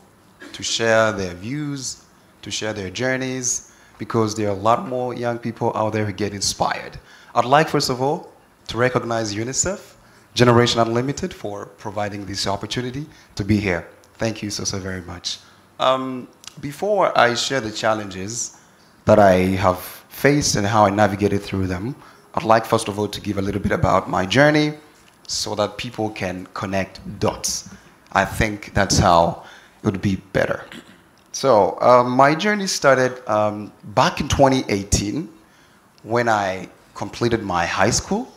to share their views, to share their journeys, because there are a lot more young people out there who get inspired. I'd like, first of all, to recognize UNICEF, Generation Unlimited, for providing this opportunity to be here. Thank you so very much. Before I share the challenges that I have faced and how I navigated through them, I'd like, first of all, to give a little bit about my journey so that people can connect dots. I think that's how it would be better. So my journey started back in 2018 when I completed my high school.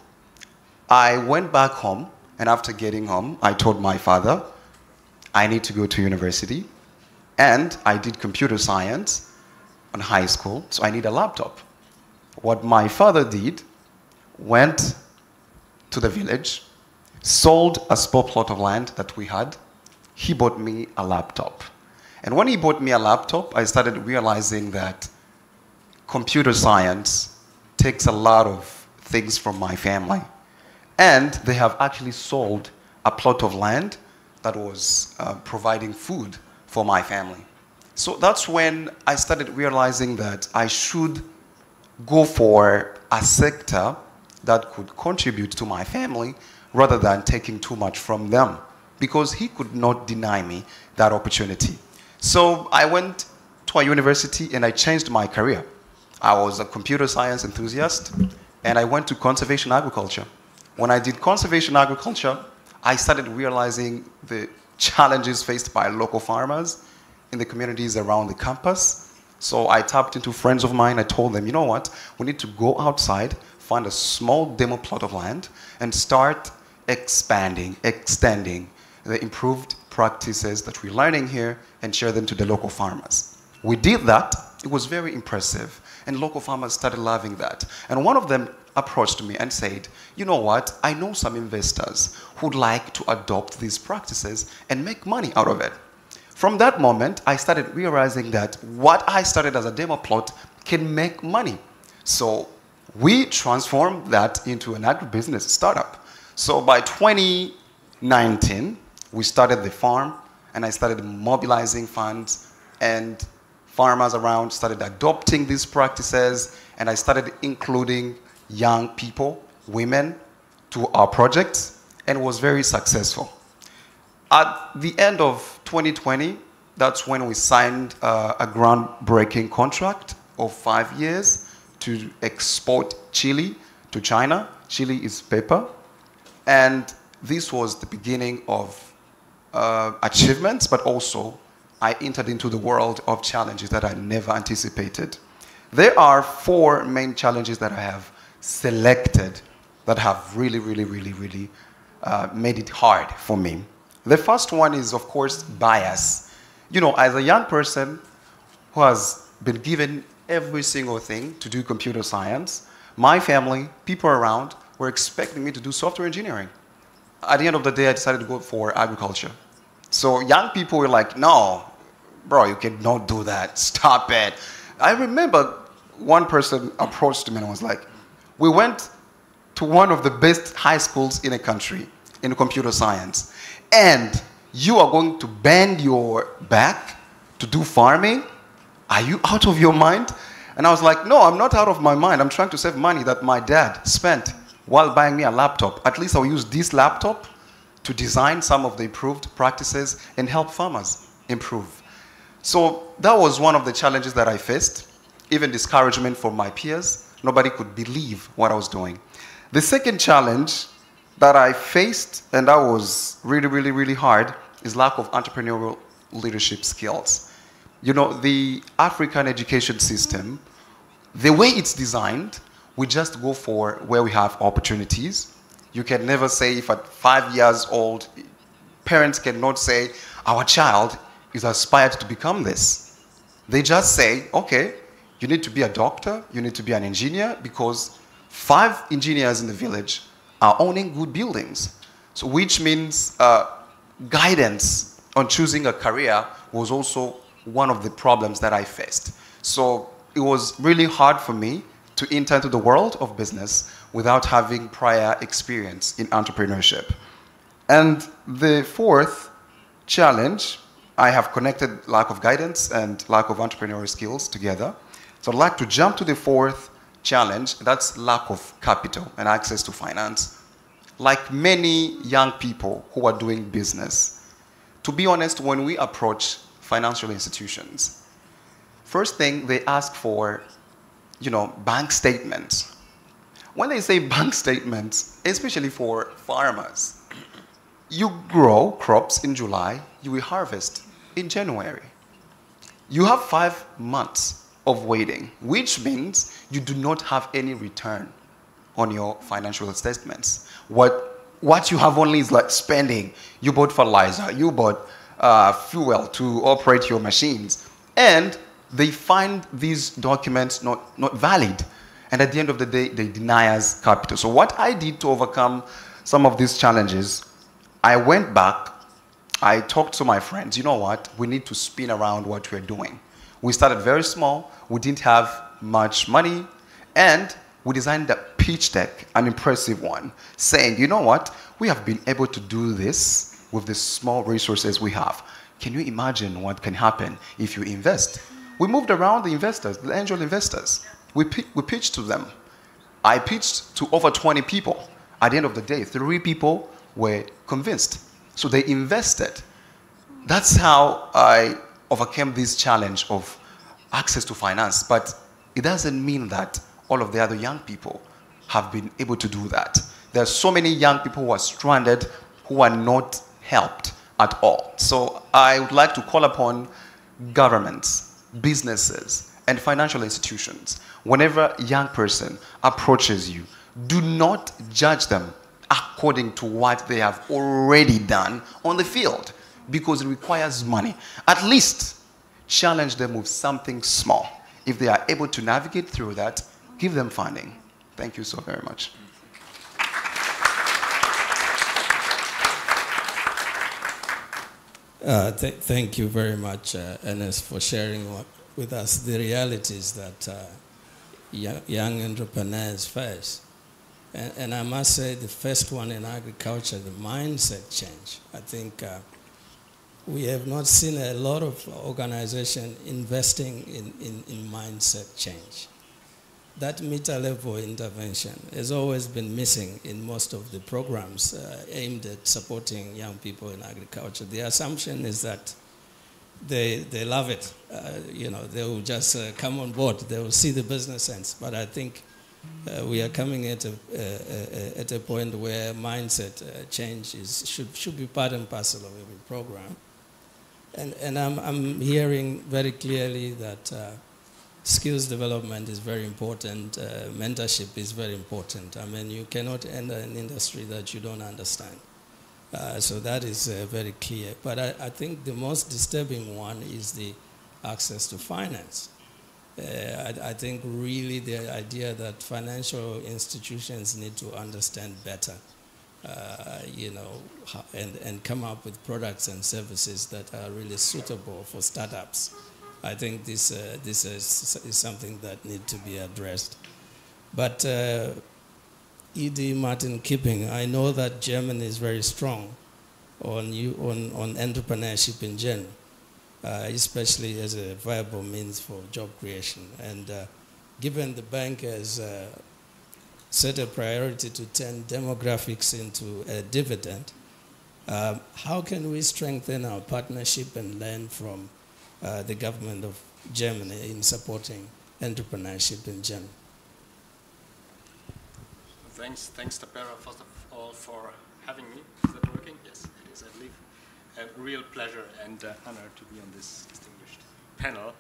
I went back home, and after getting home, I told my father, I need to go to university, and I did computer science in high school, so I need a laptop. What my father did, went to the village, sold a small plot of land that we had. He bought me a laptop. And when he bought me a laptop, I started realizing that computer science takes a lot of things from my family. And they have actually sold a plot of land that was providing food for my family. So that's when I started realizing that I should go for a sector that could contribute to my family rather than taking too much from them, because he could not deny me that opportunity. So I went to a university and I changed my career. I was a computer science enthusiast, and I went to conservation agriculture. When I did conservation agriculture, I started realizing the challenges faced by local farmers in the communities around the campus. So I tapped into friends of mine. I told them, you know what? We need to go outside, find a small demo plot of land, and start extending the improved practices that we're learning here and share them to the local farmers. We did that. It was very impressive. And local farmers started loving that. And one of them approached me and said, you know what? I know some investors who'd like to adopt these practices and make money out of it. From that moment, I started realizing that what I started as a demo plot can make money. So we transformed that into an agribusiness startup. So by 2019, we started the farm, and I started mobilizing funds, and farmers around started adopting these practices, and I started including young people, women, to our projects, and it was very successful. At the end of 2020, that's when we signed a groundbreaking contract of 5 years to export chili to China. Chili is pepper. And this was the beginning of achievements, but also I entered into the world of challenges that I never anticipated. There are 4 main challenges that I have selected that have really made it hard for me. The first one is, of course, bias. You know, as a young person who has been given every single thing to do computer science, my family, people around, were expecting me to do software engineering. At the end of the day, I decided to go for agriculture. So young people were like, no, bro, you cannot do that. Stop it. I remember one person approached me and was like, we went to one of the best high schools in the country in computer science, and you are going to bend your back to do farming? Are you out of your mind? And I was like, no, I'm not out of my mind. I'm trying to save money that my dad spent while buying me a laptop. At least I'll use this laptop to design some of the improved practices and help farmers improve. So that was one of the challenges that I faced, even discouragement from my peers. Nobody could believe what I was doing. The second challenge that I faced, and that was really hard, is lack of entrepreneurial leadership skills. You know, the African education system, the way it's designed, we just go for where we have opportunities. You can never say if at 5 years old, parents cannot say, our child is aspired to become this. They just say, okay, you need to be a doctor, you need to be an engineer, because 5 engineers in the village are owning good buildings. So which means guidance on choosing a career was also one of the problems that I faced. So it was really hard for me to enter into the world of business without having prior experience in entrepreneurship. And the fourth challenge, I have connected lack of guidance and lack of entrepreneurial skills together. So I'd like to jump to the fourth challenge, that's lack of capital and access to finance. Like many young people who are doing business, to be honest, when we approach financial institutions, first thing they ask for, you know, bank statements. When they say bank statements, especially for farmers, you grow crops in July, you will harvest in January. You have 5 months of waiting, which means you do not have any return on your financial statements. What you have only is like spending. You bought fertilizer, you bought fuel to operate your machines, and they find these documents not valid. And at the end of the day, they deny us capital. So what I did to overcome some of these challenges, I went back, I talked to my friends, you know what, we need to spin around what we're doing. We started very small, we didn't have much money, and we designed a pitch deck, an impressive one, saying, you know what, we have been able to do this with the small resources we have. Can you imagine what can happen if you invest? We moved around the investors, the angel investors. We pitched to them. I pitched to over 20 people. At the end of the day, 3 people were convinced. So they invested. That's how I overcame this challenge of access to finance. But it doesn't mean that all of the other young people have been able to do that. There are so many young people who are stranded, who are not helped at all. So I would like to call upon governments, businesses, and financial institutions. Whenever a young person approaches you, do not judge them according to what they have already done on the field, because it requires money. At least challenge them with something small. If they are able to navigate through that, give them funding. Thank you so very much. Thank you very much, Ernest, for sharing with us the realities that young entrepreneurs face. And I must say, the first one in agriculture, the mindset change. I think we have not seen a lot of organizations investing in mindset change. That meter-level intervention has always been missing in most of the programs aimed at supporting young people in agriculture. The assumption is that they love it. You know, they will just come on board. They will see the business sense. But I think we are coming at a point where mindset change should be part and parcel of every program. And I'm hearing very clearly that skills development is very important. Mentorship is very important. I mean, you cannot enter an industry that you don't understand. So that is very clear. But I think the most disturbing one is the access to finance. I think really the idea that financial institutions need to understand better, you know, and come up with products and services that are really suitable for startups. I think this is something that needs to be addressed. But E.D. Martin Kipping, I know that Germany is very strong on entrepreneurship in general, especially as a viable means for job creation. And given the bank has set a priority to turn demographics into a dividend, how can we strengthen our partnership and learn from the government of Germany in supporting entrepreneurship in general? Thanks, Tapera, first of all, for having me. Is that working? Yes, it is, I believe. A real pleasure and honor to be on this distinguished panel.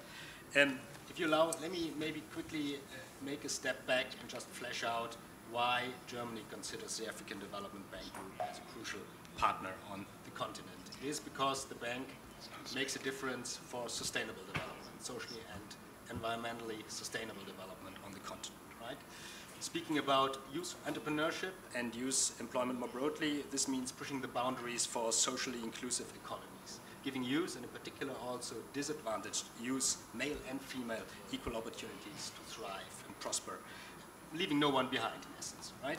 If you allow, let me maybe quickly make a step back and just flesh out why Germany considers the African Development Bank Group as a crucial partner on the continent. It is because the bank makes a difference for sustainable development, socially and environmentally sustainable development on the continent, right? Speaking about youth entrepreneurship and youth employment more broadly, this means pushing the boundaries for socially inclusive economies, giving youth, and in particular also disadvantaged youth, male and female, equal opportunities to thrive and prosper, leaving no one behind, in essence, right?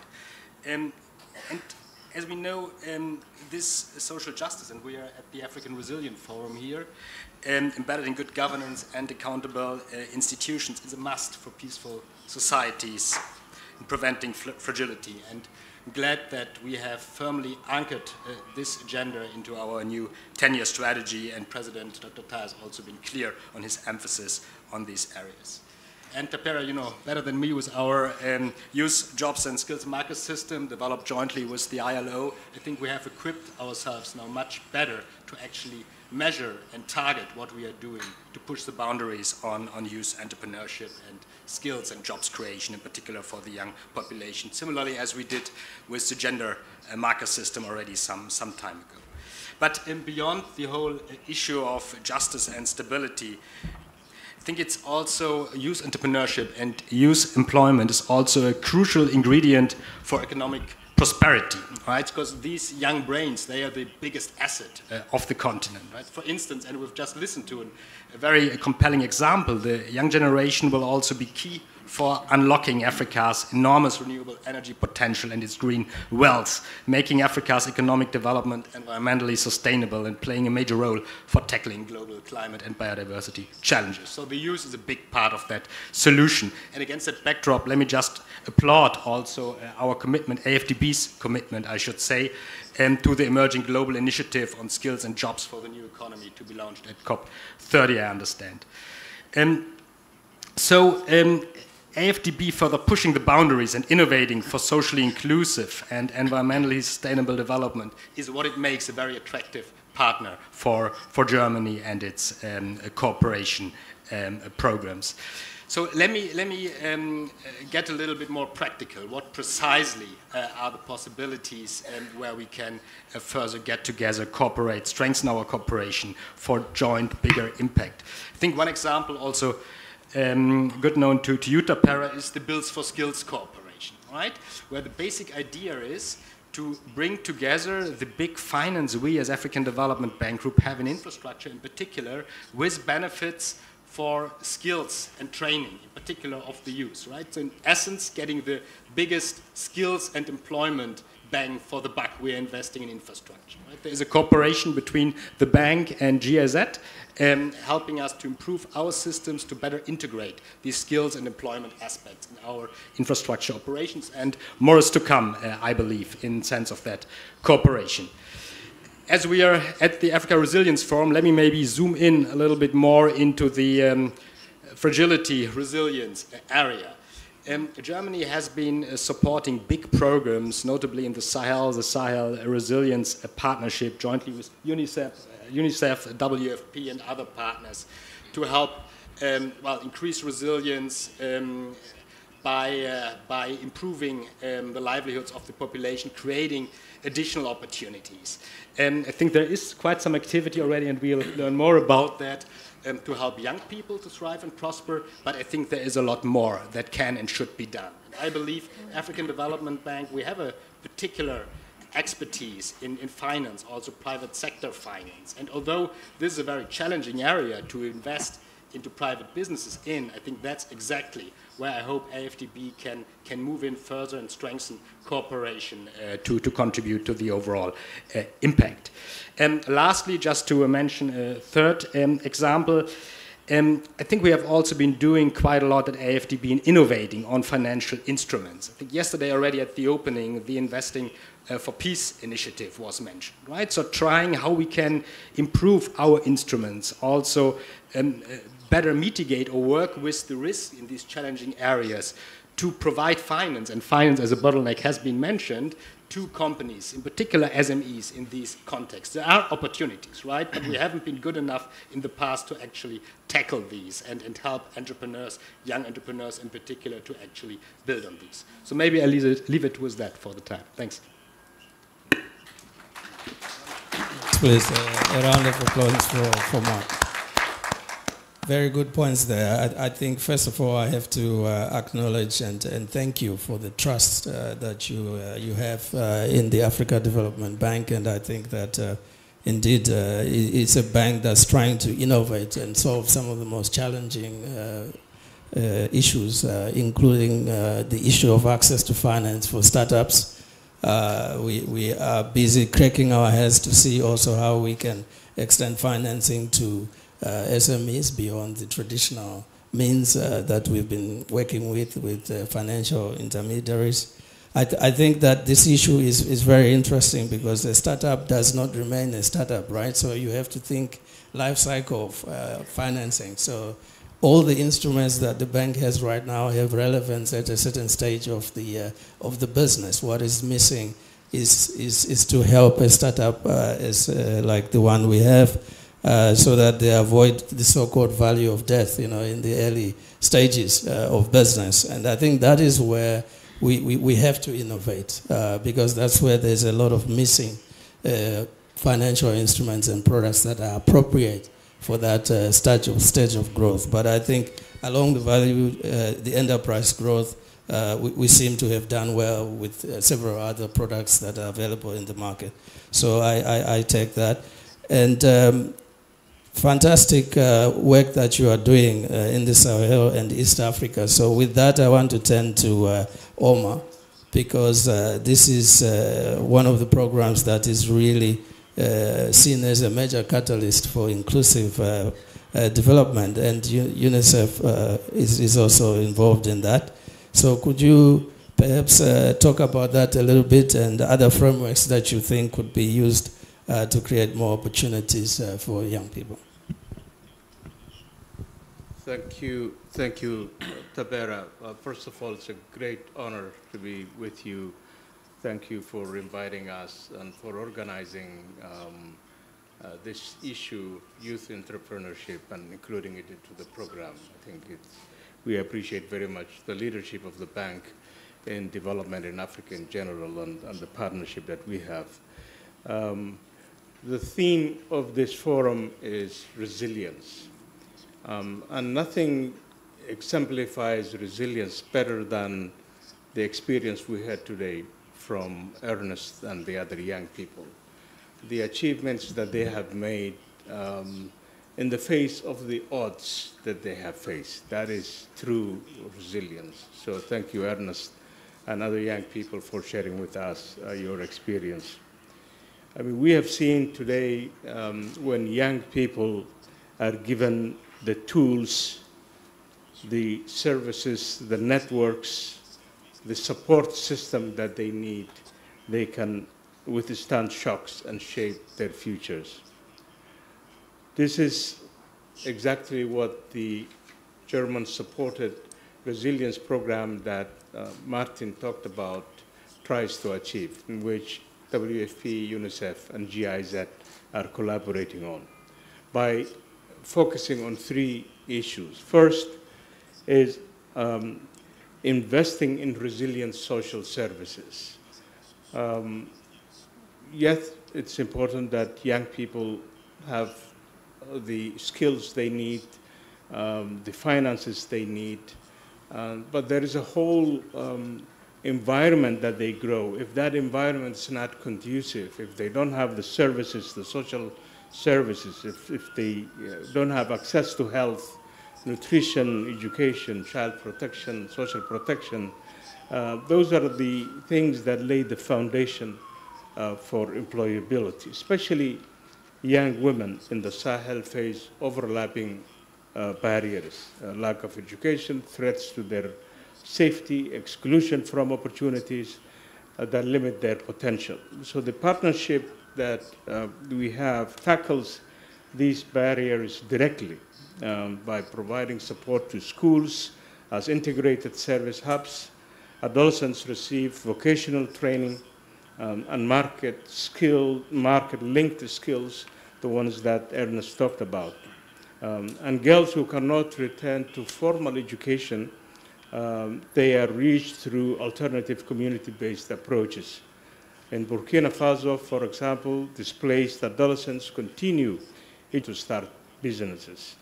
And as we know, this social justice, and we are at the African Resilience Forum here, embedded in good governance and accountable institutions, is a must for peaceful societies in preventing fragility. And I'm glad that we have firmly anchored this agenda into our new 10-year strategy, and President Dr. Tai has also been clear on his emphasis on these areas. And Tapera, you know better than me, with our youth jobs and skills market system developed jointly with the ILO, I think we have equipped ourselves now much better to actually measure and target what we are doing to push the boundaries on youth entrepreneurship and skills and jobs creation, in particular for the young population, similarly as we did with the gender marker system already some time ago. But beyond the whole issue of justice and stability, I think it's also youth entrepreneurship and youth employment is also a crucial ingredient for economic prosperity, right? Because these young brains, they are the biggest asset of the continent, right? For instance, and we've just listened to a very compelling example, the young generation will also be key for unlocking Africa's enormous renewable energy potential and its green wealth, making Africa's economic development environmentally sustainable and playing a major role for tackling global climate and biodiversity challenges. So the youth is a big part of that solution. And against that backdrop, let me just applaud also our commitment, AFDB's commitment, I should say, to the emerging global initiative on skills and jobs for the new economy to be launched at COP30, I understand. So AFDB further pushing the boundaries and innovating for socially inclusive and environmentally sustainable development is what it makes a very attractive partner for Germany and its cooperation programs. So let me get a little bit more practical. What precisely are the possibilities where we can further get together, cooperate, strengthen our cooperation for joint bigger impact? I think one example also good known to you, Tapera, is the Bills for Skills Cooperation, right? Where the basic idea is to bring together the big finance we as African Development Bank Group have in infrastructure in particular with benefits for skills and training, in particular of the youth, right? So in essence, getting the biggest skills and employment bang for the buck we're investing in infrastructure, right? There is a cooperation between the bank and GIZ, helping us to improve our systems to better integrate these skills and employment aspects in our infrastructure operations, and more is to come, I believe, in sense of that cooperation. As we are at the Africa Resilience Forum, let me maybe zoom in a little bit more into the fragility resilience area. Germany has been supporting big programs, notably in the Sahel Resilience Partnership, jointly with UNICEF, WFP, and other partners, to help increase resilience by improving the livelihoods of the population, creating additional opportunities. I think there is quite some activity already, and we'll learn more about that, to help young people to thrive and prosper, but I think there is a lot more that can and should be done. And I believe African Development Bank, we have a particular expertise in finance, also private sector finance. And although this is a very challenging area to invest into private businesses in, I think that's exactly where I hope AFDB can move in further and strengthen cooperation to contribute to the overall impact. Lastly, just to mention a third example, I think we have also been doing quite a lot at AFDB in innovating on financial instruments. I think yesterday already at the opening, the Investing for Peace initiative was mentioned, right? So trying how we can improve our instruments, also better mitigate or work with the risk in these challenging areas to provide finance, and finance as a bottleneck has been mentioned, to companies, in particular SMEs in these contexts. There are opportunities, right? But we haven't been good enough in the past to actually tackle these and help entrepreneurs, young entrepreneurs in particular, to actually build on these. So maybe I'll leave it with that for the time. Thanks. Please, a round of applause for Mark. Very good points there. I think, first of all, I have to acknowledge and thank you for the trust that you have in the Africa Development Bank, and I think that indeed it's a bank that's trying to innovate and solve some of the most challenging issues, including the issue of access to finance for startups. We are busy cracking our heads to see also how we can extend financing to SMEs beyond the traditional means that we've been working with financial intermediaries. I think that this issue is very interesting because a startup does not remain a startup, right? So you have to think life cycle of financing. So all the instruments that the bank has right now have relevance at a certain stage of the business. What is missing is to help a startup like the one we have, so that they avoid the so-called value of death, in the early stages of business. And I think that is where we have to innovate, because that's where there's a lot of missing financial instruments and products that are appropriate for that stage of growth. But I think along the value, the enterprise growth, we seem to have done well with several other products that are available in the market. So I take that. And fantastic work that you are doing in the Sahel and East Africa. So with that, I want to turn to Omar, because this is one of the programs that is really seen as a major catalyst for inclusive development, and UNICEF is also involved in that. So could you perhaps talk about that a little bit, and other frameworks that you think could be used to create more opportunities for young people? Thank you, Tabera. First of all, it's a great honor to be with you. Thank you for inviting us and for organizing this issue, youth entrepreneurship, and including it into the program. I think we appreciate very much the leadership of the bank in development in Africa in general and the partnership that we have. The theme of this forum is resilience. And nothing exemplifies resilience better than the experience we had today from Ernest and the other young people. The achievements that they have made in the face of the odds that they have faced. That is true resilience. So thank you, Ernest, and other young people for sharing with us your experience. I mean, we have seen today when young people are given the tools, the services, the networks, the support system that they need, they can withstand shocks and shape their futures. This is exactly what the German-supported resilience program that Martin talked about tries to achieve, in which WFP, UNICEF, and GIZ are collaborating on by focusing on three issues. First is investing in resilient social services. Yes, it's important that young people have the skills they need, the finances they need, but there is a whole environment that they grow. If that environment is not conducive, if they don't have the services, the social services, if they don't have access to health, nutrition, education, child protection, social protection, those are the things that lay the foundation for employability, especially young women in the Sahel face overlapping barriers, lack of education, threats to their safety, exclusion from opportunities that limit their potential. So the partnership that we have tackles these barriers directly by providing support to schools as integrated service hubs. Adolescents receive vocational training and market-linked skills, the ones that Ernest talked about. And girls who cannot return to formal education, they are reached through alternative community-based approaches. In Burkina Faso, for example, displaced adolescents continue to start businesses.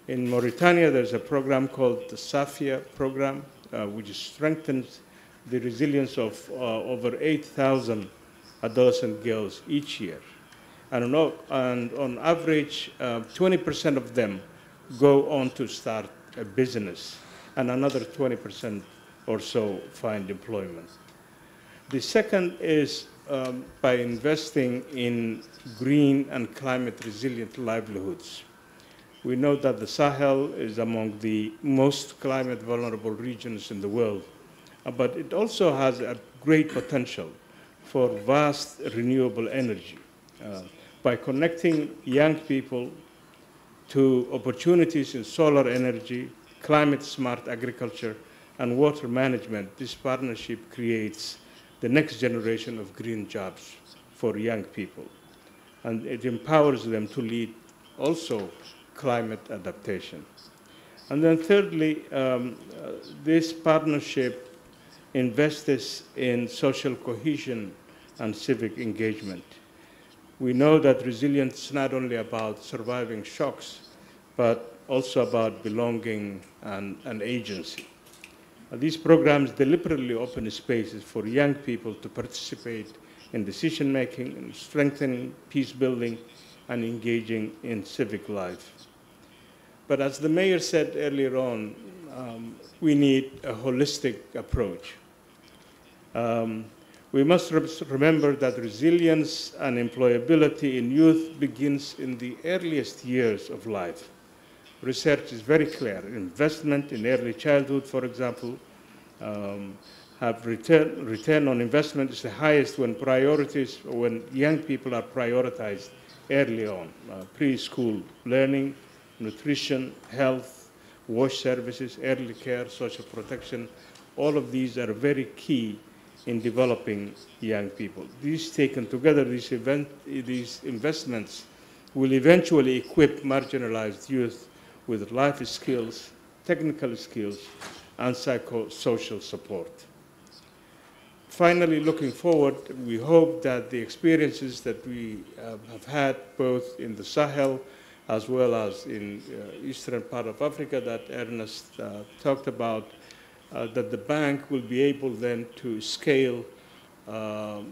In Mauritania, there's a program called the SAFIA program, which strengthens the resilience of over 8,000 adolescent girls each year. And on average, 20% of them go on to start a business, and another 20% or so find employment. The second is by investing in green and climate resilient livelihoods. We know that the Sahel is among the most climate vulnerable regions in the world, but it also has a great potential for vast renewable energy. By connecting young people to opportunities in solar energy, climate-smart agriculture, and water management, this partnership creates the next generation of green jobs for young people. And it empowers them to lead also climate adaptation. And then thirdly, this partnership invests in social cohesion and civic engagement. We know that resilience is not only about surviving shocks, but also about belonging and agency. These programs deliberately open spaces for young people to participate in decision-making, and strengthening peace building, and engaging in civic life. But as the mayor said earlier on, we need a holistic approach. We must remember that resilience and employability in youth begins in the earliest years of life. Research is very clear. Investment in early childhood, for example, have return on investment is the highest when young people are prioritized early on. Preschool learning, nutrition, health, wash services, early care, social protection. All of these are very key in developing young people. These taken together, these investments will eventually equip marginalized youth with life skills, technical skills, and psychosocial support. Finally, looking forward, we hope that the experiences that we have had both in the Sahel as well as in eastern part of Africa that Ernest talked about, that the bank will be able then to scale up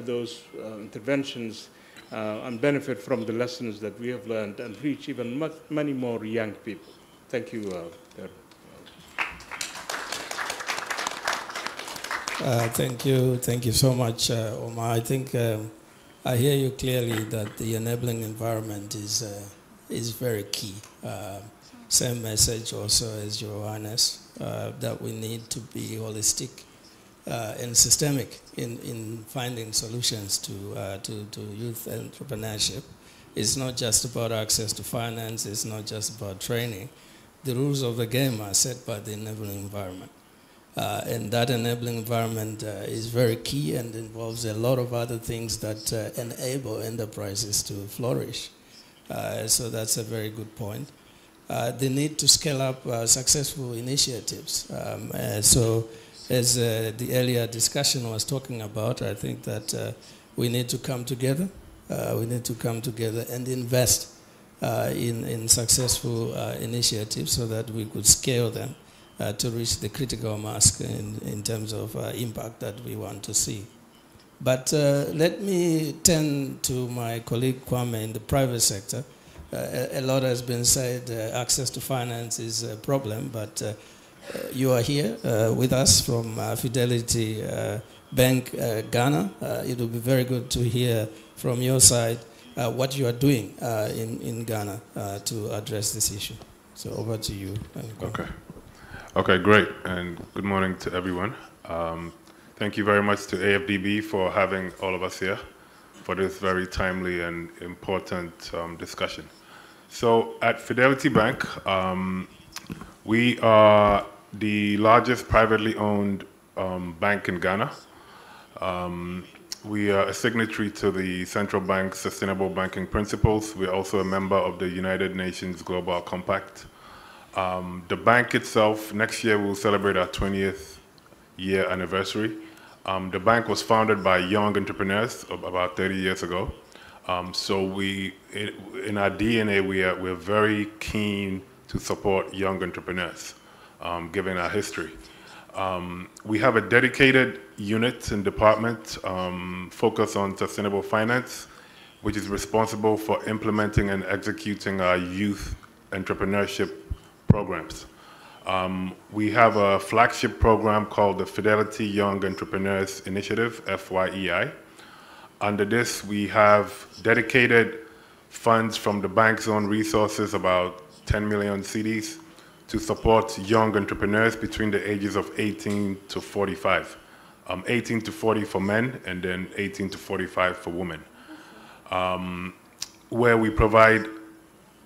those interventions and benefit from the lessons that we have learned and reach even many more young people. Thank you, Ernest. Thank you so much, Omar. I think I hear you clearly that the enabling environment is very key. Same message also as Johannes, that we need to be holistic and systemic in finding solutions to youth entrepreneurship. It's not just about access to finance, it's not just about training. The rules of the game are set by the enabling environment. And that enabling environment is very key and involves a lot of other things that enable enterprises to flourish. So that's a very good point. The need to scale up successful initiatives. So as the earlier discussion was talking about, I think that we need to come together. We need to come together and invest in successful initiatives so that we could scale them to reach the critical mass in terms of impact that we want to see. But let me turn to my colleague Kwame in the private sector. A lot has been said, access to finance is a problem, but you are here with us from Fidelity Bank Ghana. It will be very good to hear from your side what you are doing in Ghana to address this issue. So over to you. Okay. Okay, great, and good morning to everyone. Thank you very much to AFDB for having all of us here for this very timely and important discussion. So at Fidelity Bank, we are the largest privately owned bank in Ghana. We are a signatory to the Central Bank's Sustainable Banking Principles. We're also a member of the United Nations Global Compact. The bank itself, next year we'll celebrate our 20th year anniversary. The bank was founded by young entrepreneurs about 30 years ago. So in our DNA, we're very keen to support young entrepreneurs, given our history. We have a dedicated unit and department focused on sustainable finance, which is responsible for implementing and executing our youth entrepreneurship programs. We have a flagship program called the Fidelity Young Entrepreneurs Initiative, FYEI. Under this, we have dedicated funds from the bank's own resources, about 10 million cedis, to support young entrepreneurs between the ages of 18 to 45. 18 to 40 for men, and then 18 to 45 for women. Where we provide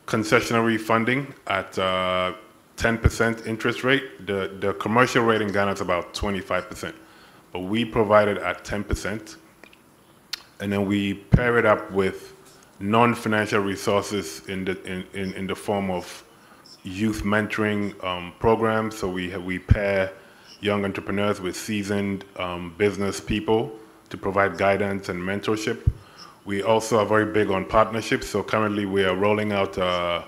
concessionary funding at 10% interest rate. The commercial rate in Ghana is about 25%, but we provide it at 10%. And then we pair it up with non-financial resources in the form of youth mentoring programs. So we pair young entrepreneurs with seasoned business people to provide guidance and mentorship. We also are very big on partnerships. So currently we are rolling out a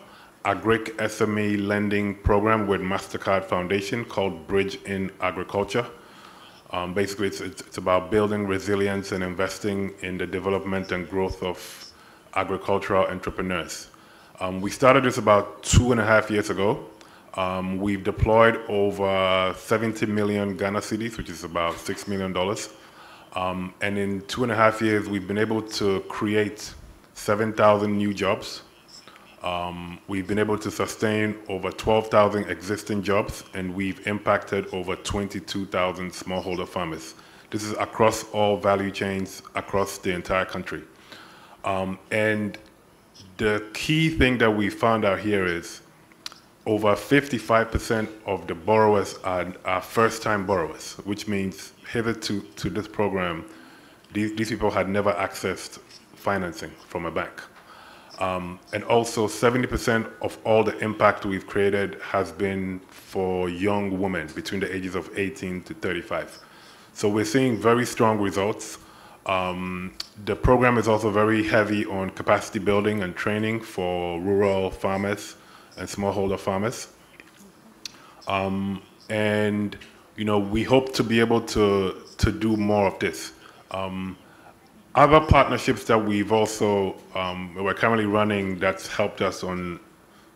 Agric SME lending program with MasterCard Foundation called Bridge in Agriculture. Basically, it's about building resilience and investing in the development and growth of agricultural entrepreneurs. We started this about 2.5 years ago. We've deployed over 70 million Ghana cedis, which is about $6 million. And in 2.5 years, we've been able to create 7,000 new jobs. We've been able to sustain over 12,000 existing jobs, and we've impacted over 22,000 smallholder farmers. This is across all value chains across the entire country. And the key thing that we found out here is over 55% of the borrowers are first-time borrowers, which means hitherto to this program, these people had never accessed financing from a bank. And also 70% of all the impact we've created has been for young women between the ages of 18 to 35. So we're seeing very strong results. The program is also very heavy on capacity building and training for rural farmers and smallholder farmers. And we hope to be able to do more of this. Other partnerships that we've also, we're currently running that's helped us on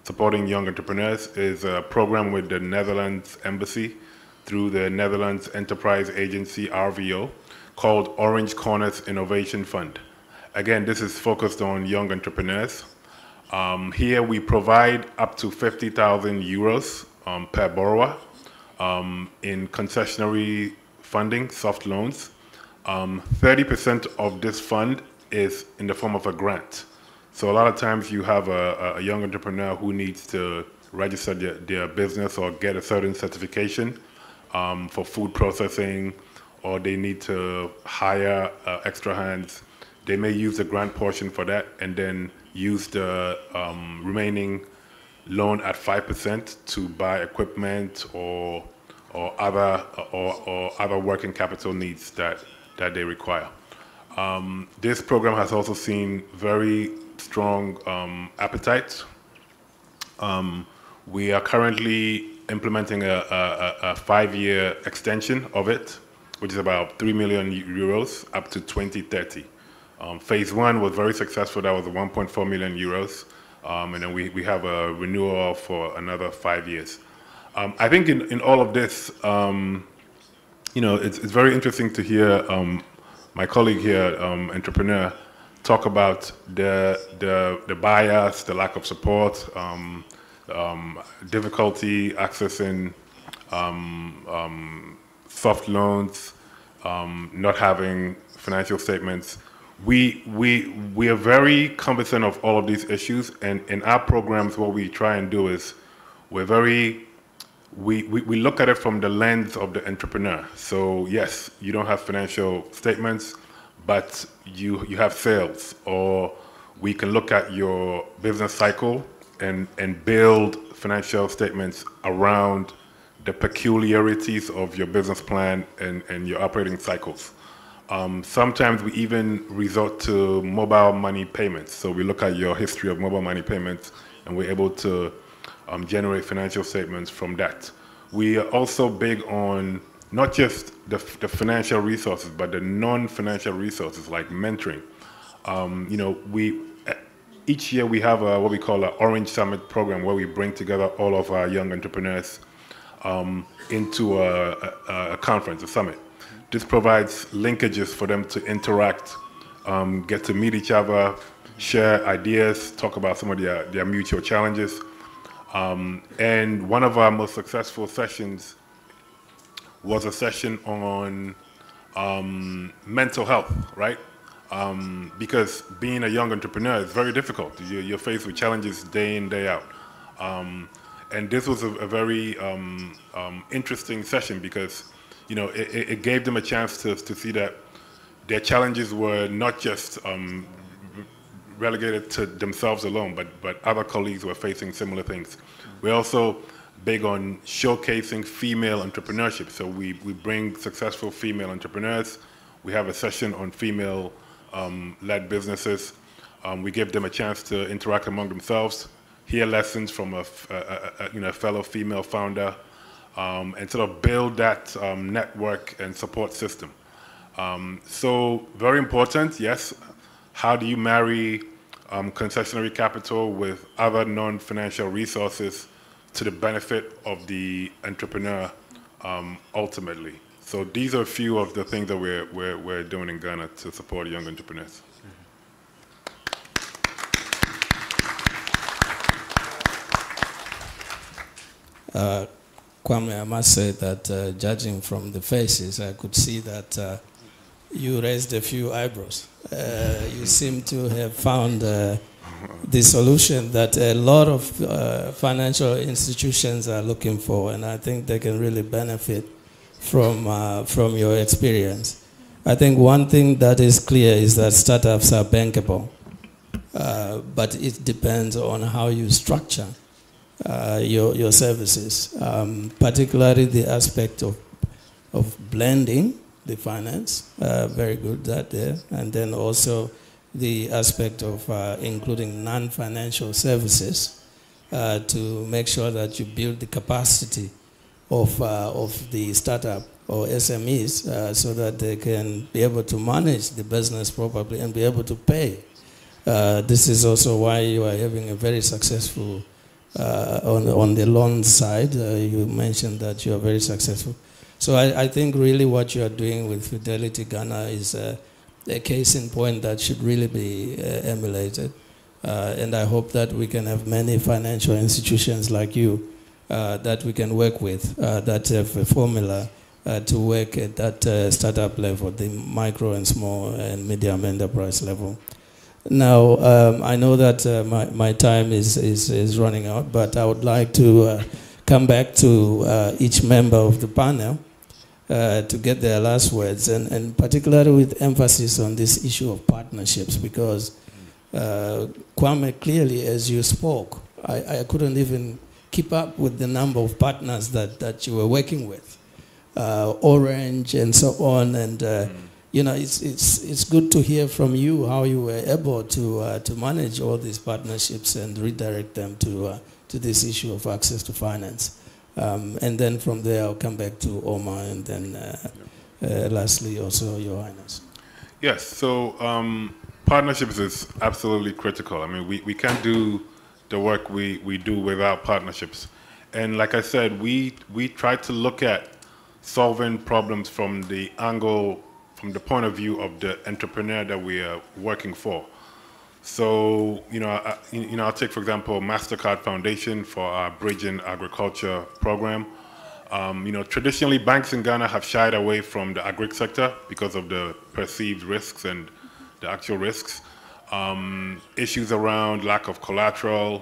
supporting young entrepreneurs is a program with the Netherlands Embassy through the Netherlands Enterprise Agency, RVO, called Orange Corners Innovation Fund. Again, this is focused on young entrepreneurs. Here we provide up to 50,000 euros per borrower in concessionary funding, soft loans. 30% of this fund is in the form of a grant. So a lot of times you have a young entrepreneur who needs to register their business or get a certain certification for food processing, or they need to hire extra hands. They may use the grant portion for that and then use the remaining loan at 5% to buy equipment or other working capital needs that they require. This program has also seen very strong appetite. We are currently implementing a 5-year extension of it, which is about 3 million euros up to 2030. Phase 1 was very successful. That was 1.4 million euros. And then we have a renewal for another 5 years. I think in all of this, it's very interesting to hear my colleague here, entrepreneur, talk about the bias, the lack of support, difficulty accessing soft loans, not having financial statements. We are very cognizant of all of these issues, and in our programs, what we try and do is we look at it from the lens of the entrepreneur. So yes, you don't have financial statements, but you have sales, or we can look at your business cycle and build financial statements around the peculiarities of your business plan and your operating cycles. Sometimes we even resort to mobile money payments. So we look at your history of mobile money payments, and we're able to generate financial statements from that. We are also big on not just the financial resources, but the non-financial resources like mentoring. Each year we have what we call an Orange Summit program, where we bring together all of our young entrepreneurs into a conference, a summit. This provides linkages for them to interact, get to meet each other, share ideas, talk about some of their mutual challenges. And one of our most successful sessions was a session on mental health, right? Because being a young entrepreneur is very difficult. You're faced with challenges day in, day out. And this was a very interesting session because it gave them a chance to see that their challenges were not just relegated to themselves alone, but other colleagues were facing similar things. We're also big on showcasing female entrepreneurship. So we bring successful female entrepreneurs. We have a session on female-led businesses. We give them a chance to interact among themselves, hear lessons from a fellow female founder, and sort of build that network and support system. So very important, yes. How do you marry concessionary capital with other non-financial resources to the benefit of the entrepreneur ultimately? So these are a few of the things that we're doing in Ghana to support young entrepreneurs. Kwame, I must say that judging from the faces, I could see that you raised a few eyebrows. You seem to have found the solution that a lot of financial institutions are looking for, and I think they can really benefit from your experience. I think one thing that is clear is that startups are bankable, but it depends on how you structure your services, particularly the aspect of blending the finance, very good that there, and then also the aspect of including non-financial services to make sure that you build the capacity of the startup or SMEs so that they can be able to manage the business properly and be able to pay. This is also why you are having a very successful, on the loan side, you mentioned that you are very successful. So I think really what you are doing with Fidelity Ghana is a case in point that should really be emulated. And I hope that we can have many financial institutions like you that we can work with, that have a formula to work at that startup level, the micro and small and medium enterprise level. Now, I know that my time is running out, but I would like to come back to each member of the panel to get their last words, and particularly with emphasis on this issue of partnerships, because Kwame, clearly as you spoke, I couldn't even keep up with the number of partners that you were working with, Orange and so on, and you know, it's good to hear from you how you were able to manage all these partnerships and redirect them to this issue of access to finance. And then from there, I'll come back to Omar, and then lastly, also Your Highness. Yes, so partnerships is absolutely critical. I mean, we can't do the work we do without partnerships. And like I said, we try to look at solving problems from the angle, from the point of view of the entrepreneur that we are working for. So, I'll take, for example, MasterCard Foundation for our Bridging Agriculture program. Traditionally, banks in Ghana have shied away from the agric sector because of the perceived risks and the actual risks. Issues around lack of collateral,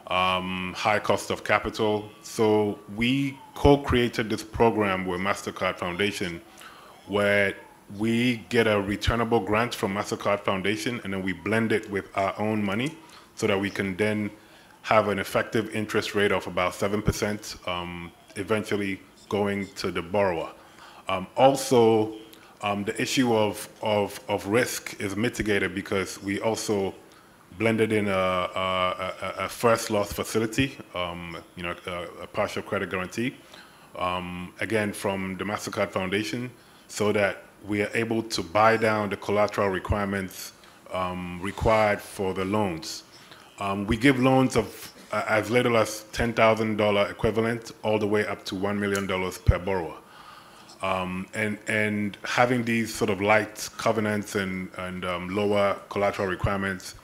high cost of capital. So we co-created this program with MasterCard Foundation where we get a returnable grant from MasterCard Foundation, and then we blend it with our own money so that we can then have an effective interest rate of about 7%, eventually going to the borrower. Also, the issue of risk is mitigated because we also blended in a first loss facility, a partial credit guarantee, again from the MasterCard Foundation, so that we are able to buy down the collateral requirements required for the loans. We give loans of as little as $10,000 equivalent all the way up to $1 million per borrower. And having these sort of light covenants and lower collateral requirements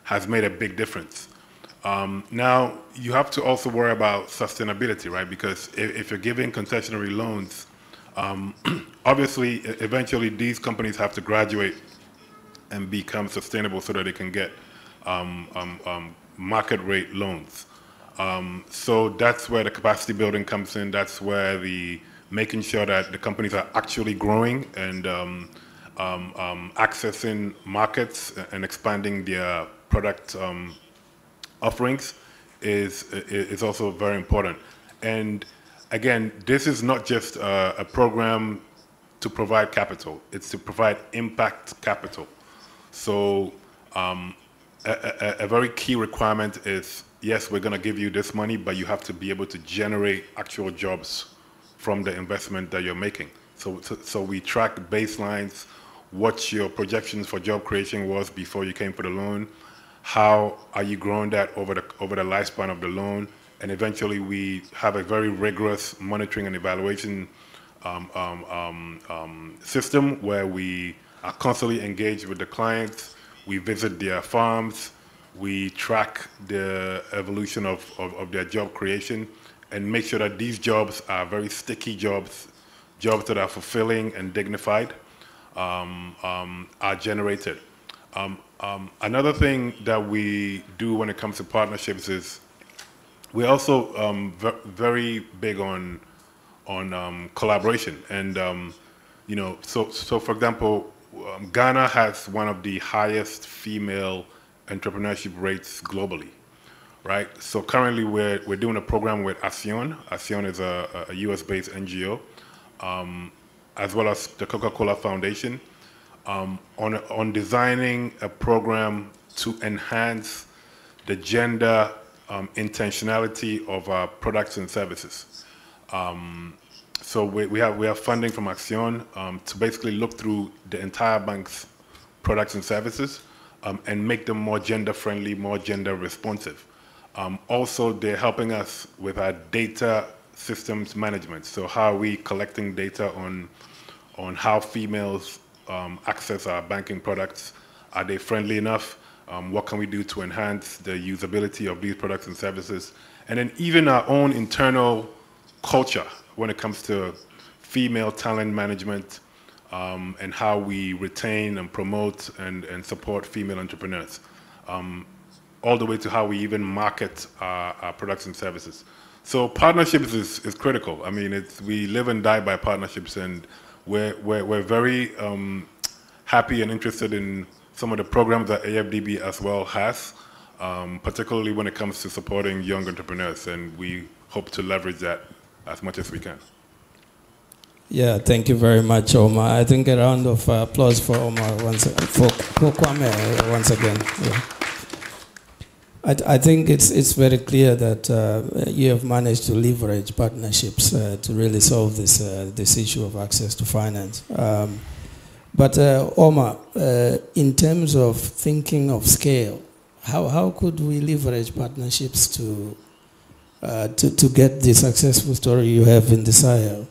has made a big difference. Now, you have to also worry about sustainability, right? Because if you're giving concessionary loans, obviously, eventually these companies have to graduate and become sustainable so that they can get market rate loans. So that's where the capacity building comes in. That's where the making sure that the companies are actually growing and accessing markets and expanding their product offerings is also very important. And again, this is not just a program to provide capital, it's to provide impact capital. So a very key requirement is, yes, we're gonna give you this money, but you have to be able to generate actual jobs from the investment that you're making. So we track baselines, what your projections for job creation was before you came for the loan, how are you growing that over the lifespan of the loan, and eventually we have a very rigorous monitoring and evaluation system where we are constantly engaged with the clients, we visit their farms, we track the evolution of their job creation, and make sure that these jobs are very sticky jobs, jobs that are fulfilling and dignified, are generated. Another thing that we do when it comes to partnerships is we're also very big on collaboration. And so for example, Ghana has one of the highest female entrepreneurship rates globally, right? So currently we're doing a program with Asion. Asion is a US-based NGO, as well as the Coca-Cola Foundation, on designing a program to enhance the gender intentionality of our products and services. So we have funding from Action to basically look through the entire bank's products and services and make them more gender friendly, more gender responsive. Also, they're helping us with our data systems management. So how are we collecting data on how females access our banking products? Are they friendly enough? What can we do to enhance the usability of these products and services? And then even our own internal culture when it comes to female talent management and how we retain and promote and support female entrepreneurs, all the way to how we even market our products and services. So partnerships is critical. I mean, we live and die by partnerships, and we're very happy and interested in some of the programs that AFDB as well has, particularly when it comes to supporting young entrepreneurs, and we hope to leverage that as much as we can. Yeah, thank you very much, Omar. I think a round of applause for Omar for Kwame once again. Yeah. I think it's very clear that you have managed to leverage partnerships to really solve this issue of access to finance. But Omar, in terms of thinking of scale, how could we leverage partnerships to get the successful story you have in the Sahel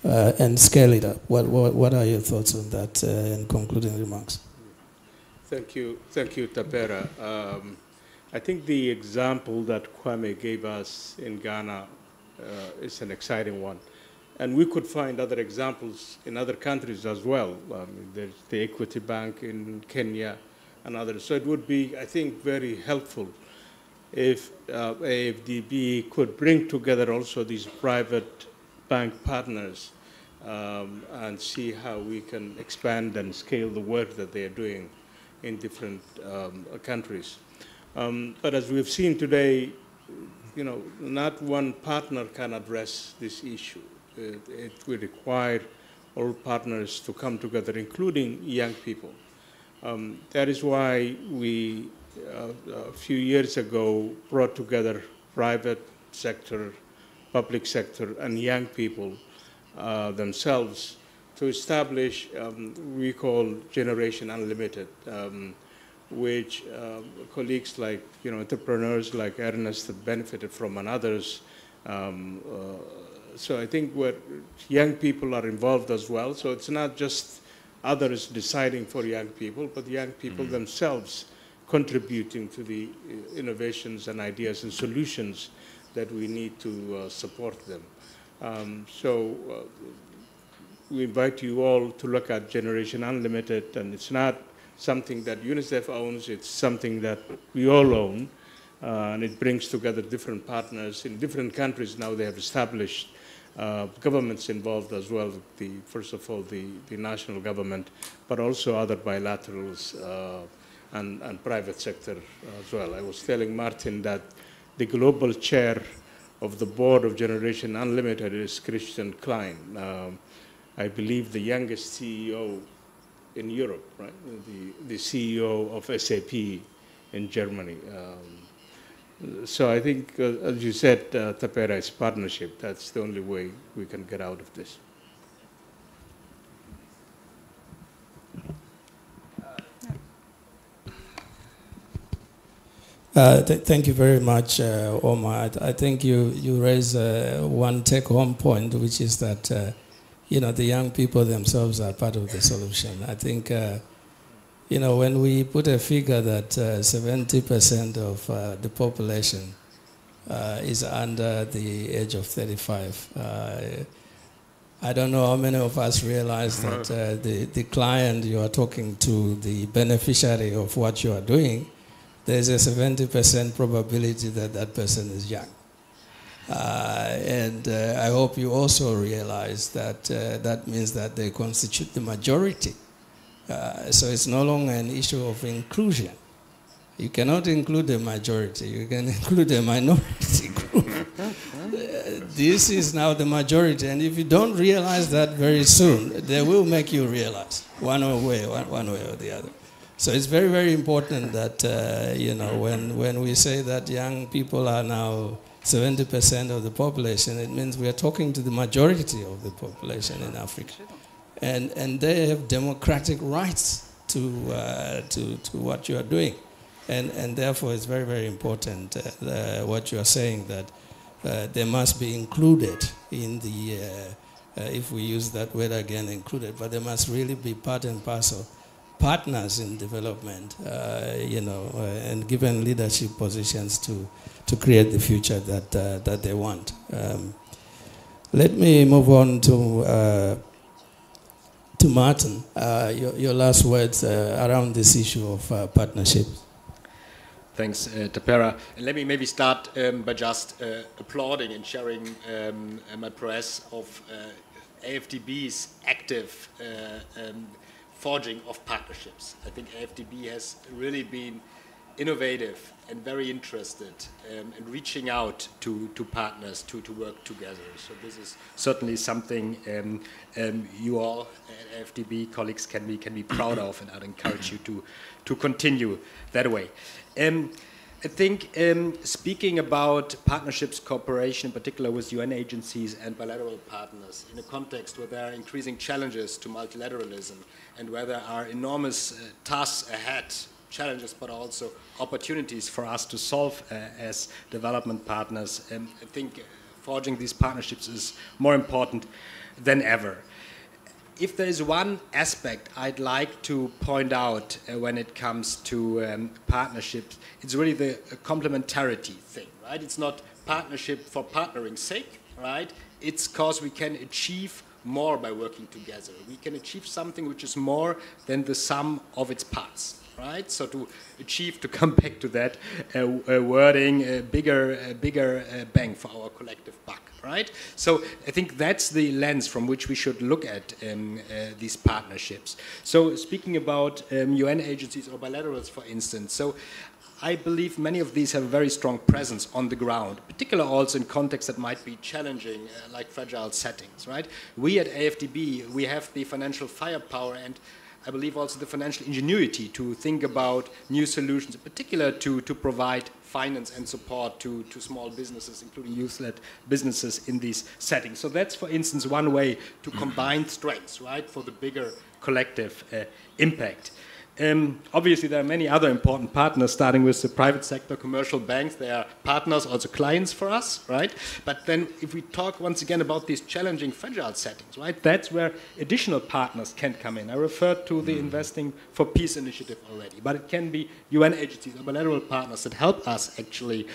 and scale it up? What are your thoughts on that and concluding remarks? Thank you, Tapera. I think the example that Kwame gave us in Ghana is an exciting one. And we could find other examples in other countries as well. There's the Equity Bank in Kenya and others. So it would be, I think, very helpful if AFDB could bring together also these private bank partners and see how we can expand and scale the work that they are doing in different countries. But as we've seen today, not one partner can address this issue. It will require all partners to come together, including young people. That is why we, a few years ago, brought together private sector, public sector, and young people themselves to establish we call Generation Unlimited, which colleagues like, entrepreneurs like Ernest have benefited from, and others. So I think young people are involved as well. So it's not just others deciding for young people, but young people themselves contributing to the innovations and ideas and solutions that we need to support them. So we invite you all to look at Generation Unlimited, and it's not something that UNICEF owns, it's something that we all own, and it brings together different partners in different countries. Now they have established governments involved as well, first of all, the national government, but also other bilaterals and private sector as well. I was telling Martin that the global chair of the board of Generation Unlimited is Christian Klein. I believe the youngest CEO in Europe, right? The CEO of SAP in Germany. So I think, as you said, Tapera, is partnership. That's the only way we can get out of this. Thank you very much, Omar. I think you raise one take-home point, which is that the young people themselves are part of the solution. I think when we put a figure that 70% of the population is under the age of 35, I don't know how many of us realize that the client you are talking to, the beneficiary of what you are doing, there's a 70% probability that that person is young. And I hope you also realize that that means that they constitute the majority. So it's no longer an issue of inclusion. You cannot include a majority, you can include a minority group. This is now the majority, and if you don't realize that very soon, they will make you realize one way or the other. So it's very, very important that, you know, when we say that young people are now 70% of the population, it means we are talking to the majority of the population in Africa. And they have democratic rights to what you are doing. And therefore, it's very, very important what you are saying, that they must be included in the, if we use that word again, included, but they must really be part and parcel, partners in development, you know, and given leadership positions to create the future that they want. Let me move on to Martin, your last words around this issue of partnerships. Thanks, Tapera. And let me maybe start by just applauding and sharing my press of AFDB's active forging of partnerships. I think AFDB has really been innovative and very interested in reaching out to partners to work together. So this is certainly something you all at AFDB colleagues can be proud of, and I'd encourage you to continue that way. I think speaking about partnerships, cooperation, in particular with UN agencies and bilateral partners, in a context where there are increasing challenges to multilateralism and where there are enormous tasks ahead, challenges but also opportunities for us to solve as development partners, I think forging these partnerships is more important than ever. If there is one aspect I'd like to point out when it comes to partnerships, it's really the complementarity thing, right? It's not partnership for partnering's sake, right? It's because we can achieve more by working together. We can achieve something which is more than the sum of its parts, right? So to achieve, to come back to that wording, a bigger bang for our collective buck. Right? So I think that's the lens from which we should look at these partnerships. So speaking about UN agencies or bilaterals, for instance, so I believe many of these have a very strong presence on the ground, particularly also in contexts that might be challenging, like fragile settings. Right? We at AFDB, we have the financial firepower and I believe also the financial ingenuity to think about new solutions, in particular to provide finance and support to small businesses, including youth-led businesses in these settings. So that's, for instance, one way to combine strengths, right, for the bigger collective impact. Obviously, there are many other important partners, starting with the private sector, commercial banks. They are partners, also clients for us, right? But then if we talk once again about these challenging, fragile settings, right, that's where additional partners can come in. I referred to the Investing for Peace initiative already, but it can be UN agencies or bilateral partners that help us actually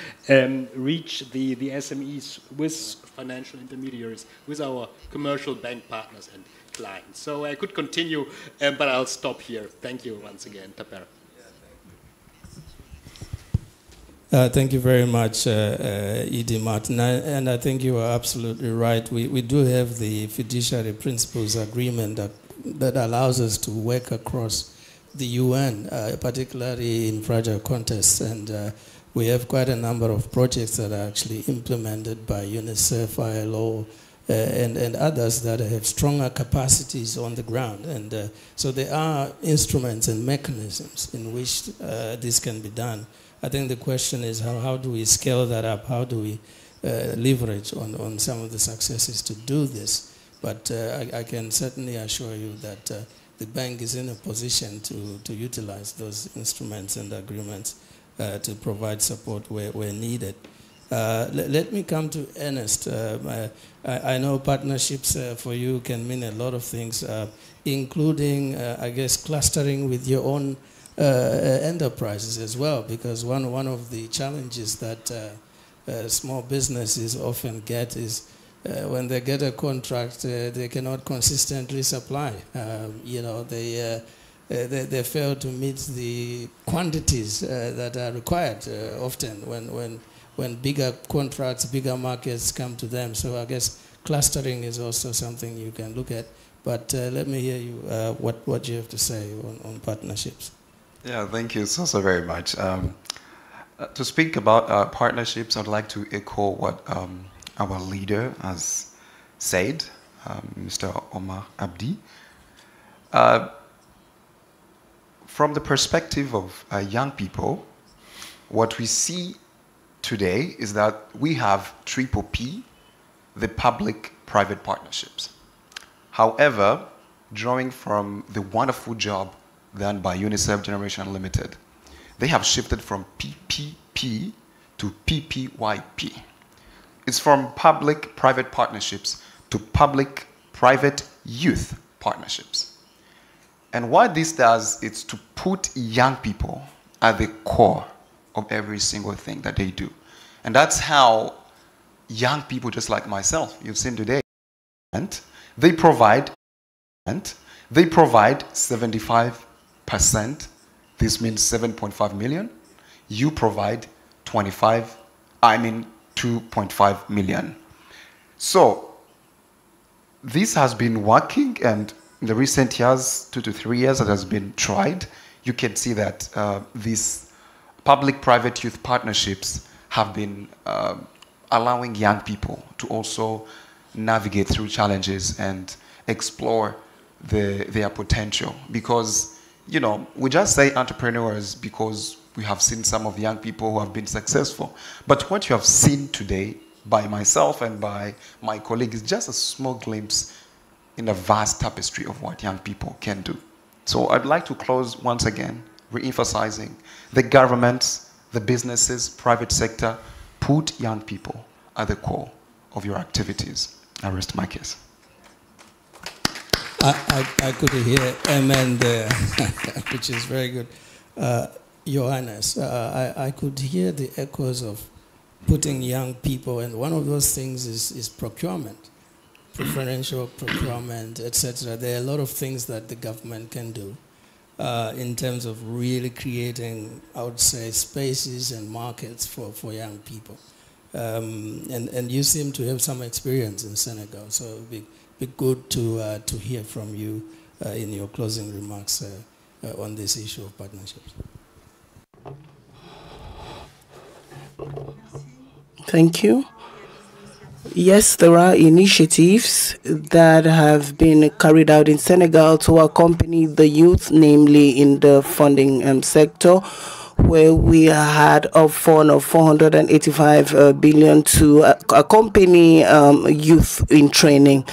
reach the SMEs with financial intermediaries, with our commercial bank partners and clients. So I could continue, but I'll stop here. Thank you once again, Tapera. Thank you very much, Edie Martin. And I think you are absolutely right. We do have the fiduciary principles agreement that allows us to work across the UN, particularly in fragile contests. And we have quite a number of projects that are actually implemented by UNICEF, ILO, and others that have stronger capacities on the ground. And so there are instruments and mechanisms in which this can be done. I think the question is how do we scale that up? How do we leverage on some of the successes to do this? But I can certainly assure you that the bank is in a position to utilize those instruments and agreements to provide support where needed. Let me come to Ernest. I know partnerships for you can mean a lot of things, including, I guess, clustering with your own enterprises as well, because one of the challenges that small businesses often get is when they get a contract, they cannot consistently supply. They fail to meet the quantities that are required often when bigger contracts, bigger markets come to them. So I guess clustering is also something you can look at. But let me hear you, what you have to say on partnerships. Yeah, thank you so very much. To speak about partnerships, I'd like to echo what our leader has said, Mr. Omar Abdi. From the perspective of young people, what we see today is that we have triple P, the public-private partnerships. However, drawing from the wonderful job done by UNICEF Generation Limited, they have shifted from PPP to PPYP. It's from public-private partnerships to public-private youth partnerships. And what this does is to put young people at the core of every single thing that they do. And that's how young people just like myself, you've seen today, and they provide 75%, this means 7.5 million. You provide 2.5 million. So this has been working, and in the recent years, 2 to 3 years, that has been tried. You can see that these public-private youth partnerships have been allowing young people to also navigate through challenges and explore their potential. Because, you know, we just say entrepreneurs because we have seen some of the young people who have been successful. But what you have seen today by myself and by my colleagues is just a small glimpse in a vast tapestry of what young people can do. So I'd like to close once again, re-emphasizing the governments, the businesses, private sector, put young people at the core of your activities. I rest my case. I could hear amen there, which is very good. Johannes, I could hear the echoes of putting young people, and one of those things is procurement, preferential procurement, etc. There are a lot of things that the government can do in terms of really creating, I would say, spaces and markets for young people. And you seem to have some experience in Senegal, so it would be good to hear from you in your closing remarks on this issue of partnerships. Thank you. Yes, there are initiatives that have been carried out in Senegal to accompany the youth, namely in the funding sector, where we had a fund of 485 billion to accompany youth in training.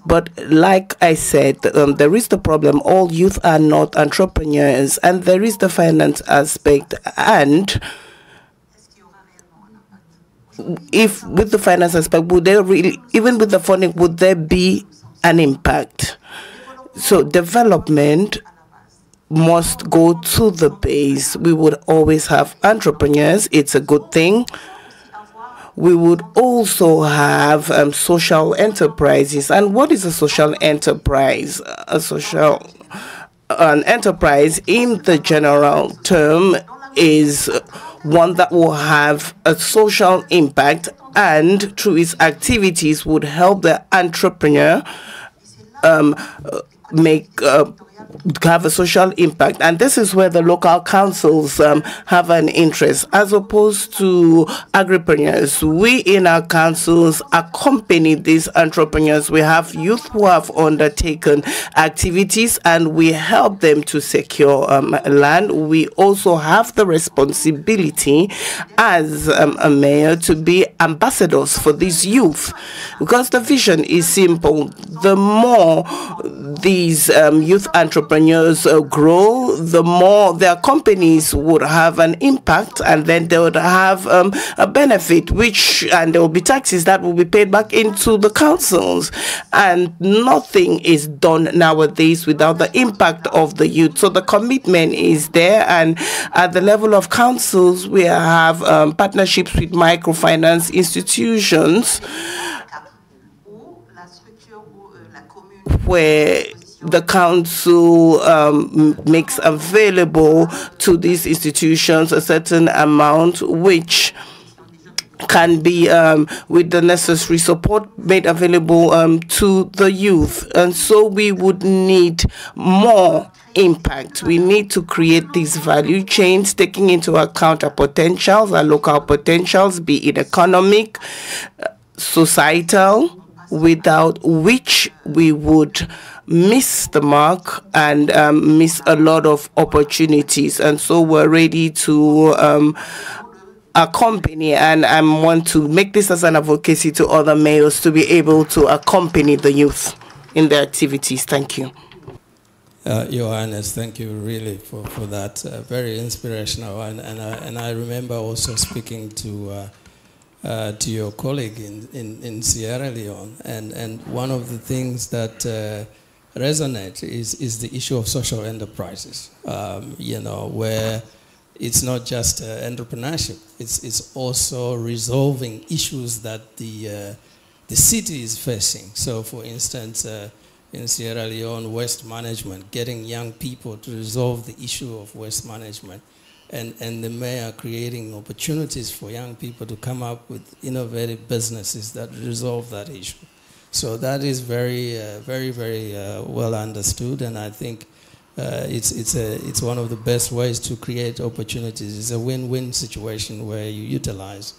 But like I said, there is the problem. All youth are not entrepreneurs, and there is the finance aspect. And if with the finance aspect, would there really, even with the funding, would there be an impact? So development must go to the base. We would always have entrepreneurs. It's a good thing. We would also have social enterprises. And what is a social enterprise? An enterprise in the general term is one that will have a social impact and through its activities would help the entrepreneur have a social impact. And this is where the local councils have an interest, as opposed to agripreneurs. We in our councils accompany these entrepreneurs. We have youth who have undertaken activities and we help them to secure land. We also have the responsibility as a mayor to be ambassadors for these youth, because the vision is simple. The more these youth entrepreneurs grow, the more their companies would have an impact, and then they would have a benefit, and there will be taxes that will be paid back into the councils. And nothing is done nowadays without the impact of the youth. So the commitment is there, and at the level of councils, we have partnerships with microfinance institutions where the council makes available to these institutions a certain amount, which can be, with the necessary support, made available to the youth. And so we would need more impact. We need to create these value chains, taking into account our potentials, our local potentials, be it economic, societal, without which we would miss the mark and miss a lot of opportunities. And so we're ready to accompany, and I want to make this as an advocacy to other mayors to be able to accompany the youth in their activities. Thank you. Your Highness, thank you really for that. Very inspirational. And I remember also speaking to your colleague in Sierra Leone. And one of the things that resonate is the issue of social enterprises, you know, where it's not just entrepreneurship, it's also resolving issues that the city is facing. So for instance, in Sierra Leone, waste management, getting young people to resolve the issue of waste management, and the mayor creating opportunities for young people to come up with innovative businesses that resolve that issue. So that is very well understood, and I think it's one of the best ways to create opportunities. It's a win-win situation where you utilize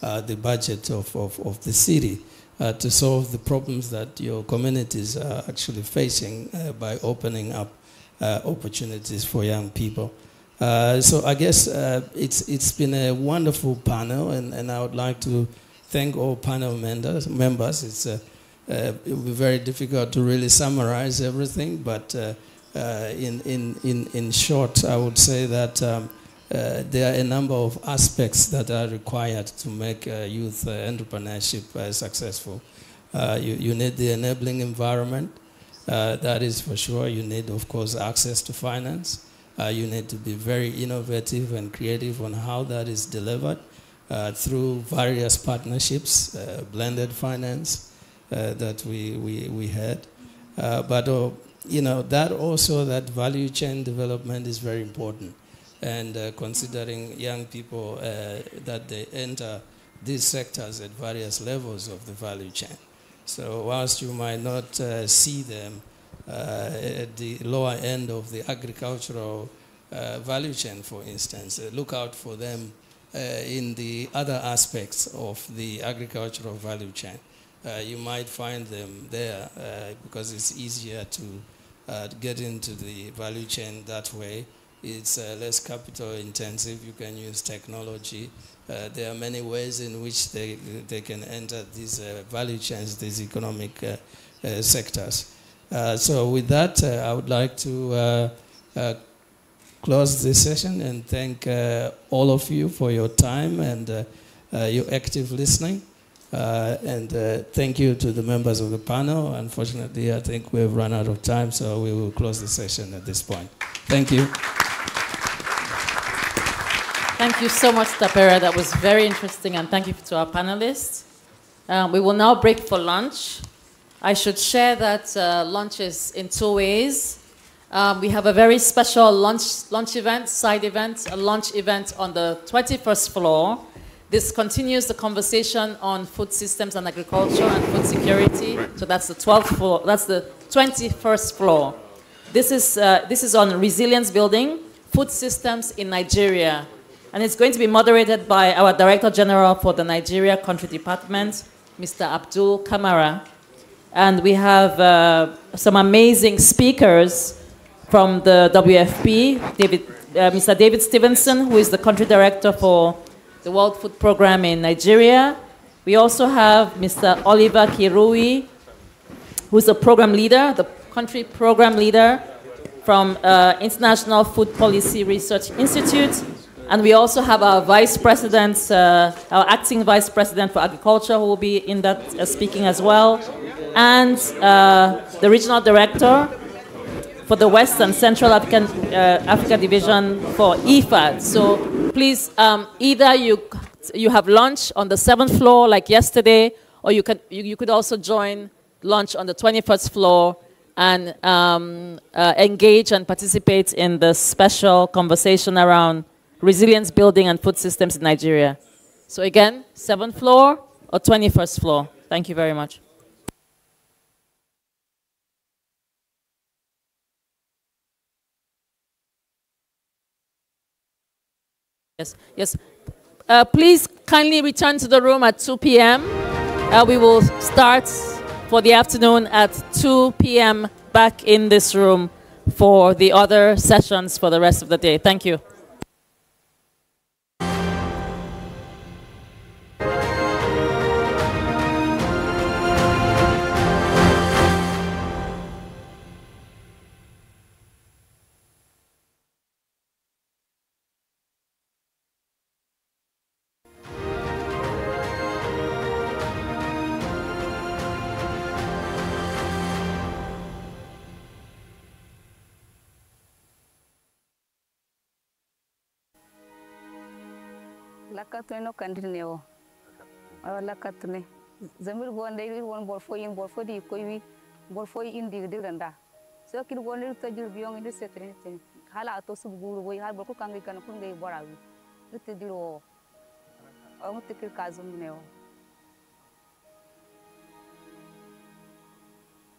the budget of the city to solve the problems that your communities are actually facing by opening up opportunities for young people. So I guess it's been a wonderful panel, and I would like to thank all panel members. It will be very difficult to really summarize everything, but in short, I would say that there are a number of aspects that are required to make youth entrepreneurship successful. You need the enabling environment, that is for sure. You need, of course, access to finance. You need to be very innovative and creative on how that is delivered through various partnerships, blended finance that we had. But you know, that value chain development is very important. And considering young people that they enter these sectors at various levels of the value chain. So whilst you might not see them at the lower end of the agricultural value chain, for instance, look out for them in the other aspects of the agricultural value chain. You might find them there because it's easier to get into the value chain that way. It's less capital intensive. You can use technology. There are many ways in which they can enter these value chains, these economic sectors. So with that, I would like to close this session and thank all of you for your time and your active listening. And thank you to the members of the panel. Unfortunately, I think we have run out of time, so we will close the session at this point. Thank you. Thank you so much, Tapera. That was very interesting, and thank you to our panelists. We will now break for lunch. I should share that lunch is in two ways. We have a very special lunch event, side event, a lunch event on the 21st floor. This continues the conversation on food systems and agriculture and food security. So that's the 12th floor. That's the 21st floor. This is on resilience building, food systems in Nigeria. And it's going to be moderated by our Director General for the Nigeria Country Department, Mr. Abdul Kamara. And we have some amazing speakers from the WFP, Mr. David Stevenson, who is the Country Director for the World Food Program in Nigeria. We also have Mr. Oliver Kirui, who is the program leader, the country program leader from International Food Policy Research Institute. And we also have our vice president, our acting vice president for agriculture, who will be in that speaking as well. And the regional director for the West and Central Africa Division for IFAD. So please, either you have lunch on the 7th floor like yesterday, or you could also join lunch on the 21st floor and engage and participate in the special conversation around resilience building and food systems in Nigeria. So again, 7th floor or 21st floor. Thank you very much. Yes, yes. Please kindly return to the room at 2 p.m. We will start for the afternoon at 2 p.m. back in this room for the other sessions for the rest of the day. Thank you. Lakatune no kandineo. Lakatune. Zamir gonde won borfo in borfo di koiwi borfo indi diranda. So kid gonde to jur biyong in setrin. Hala to subguru boy har borko kangi kan kunge borawi. Utte diro. Mutikir kazum neo.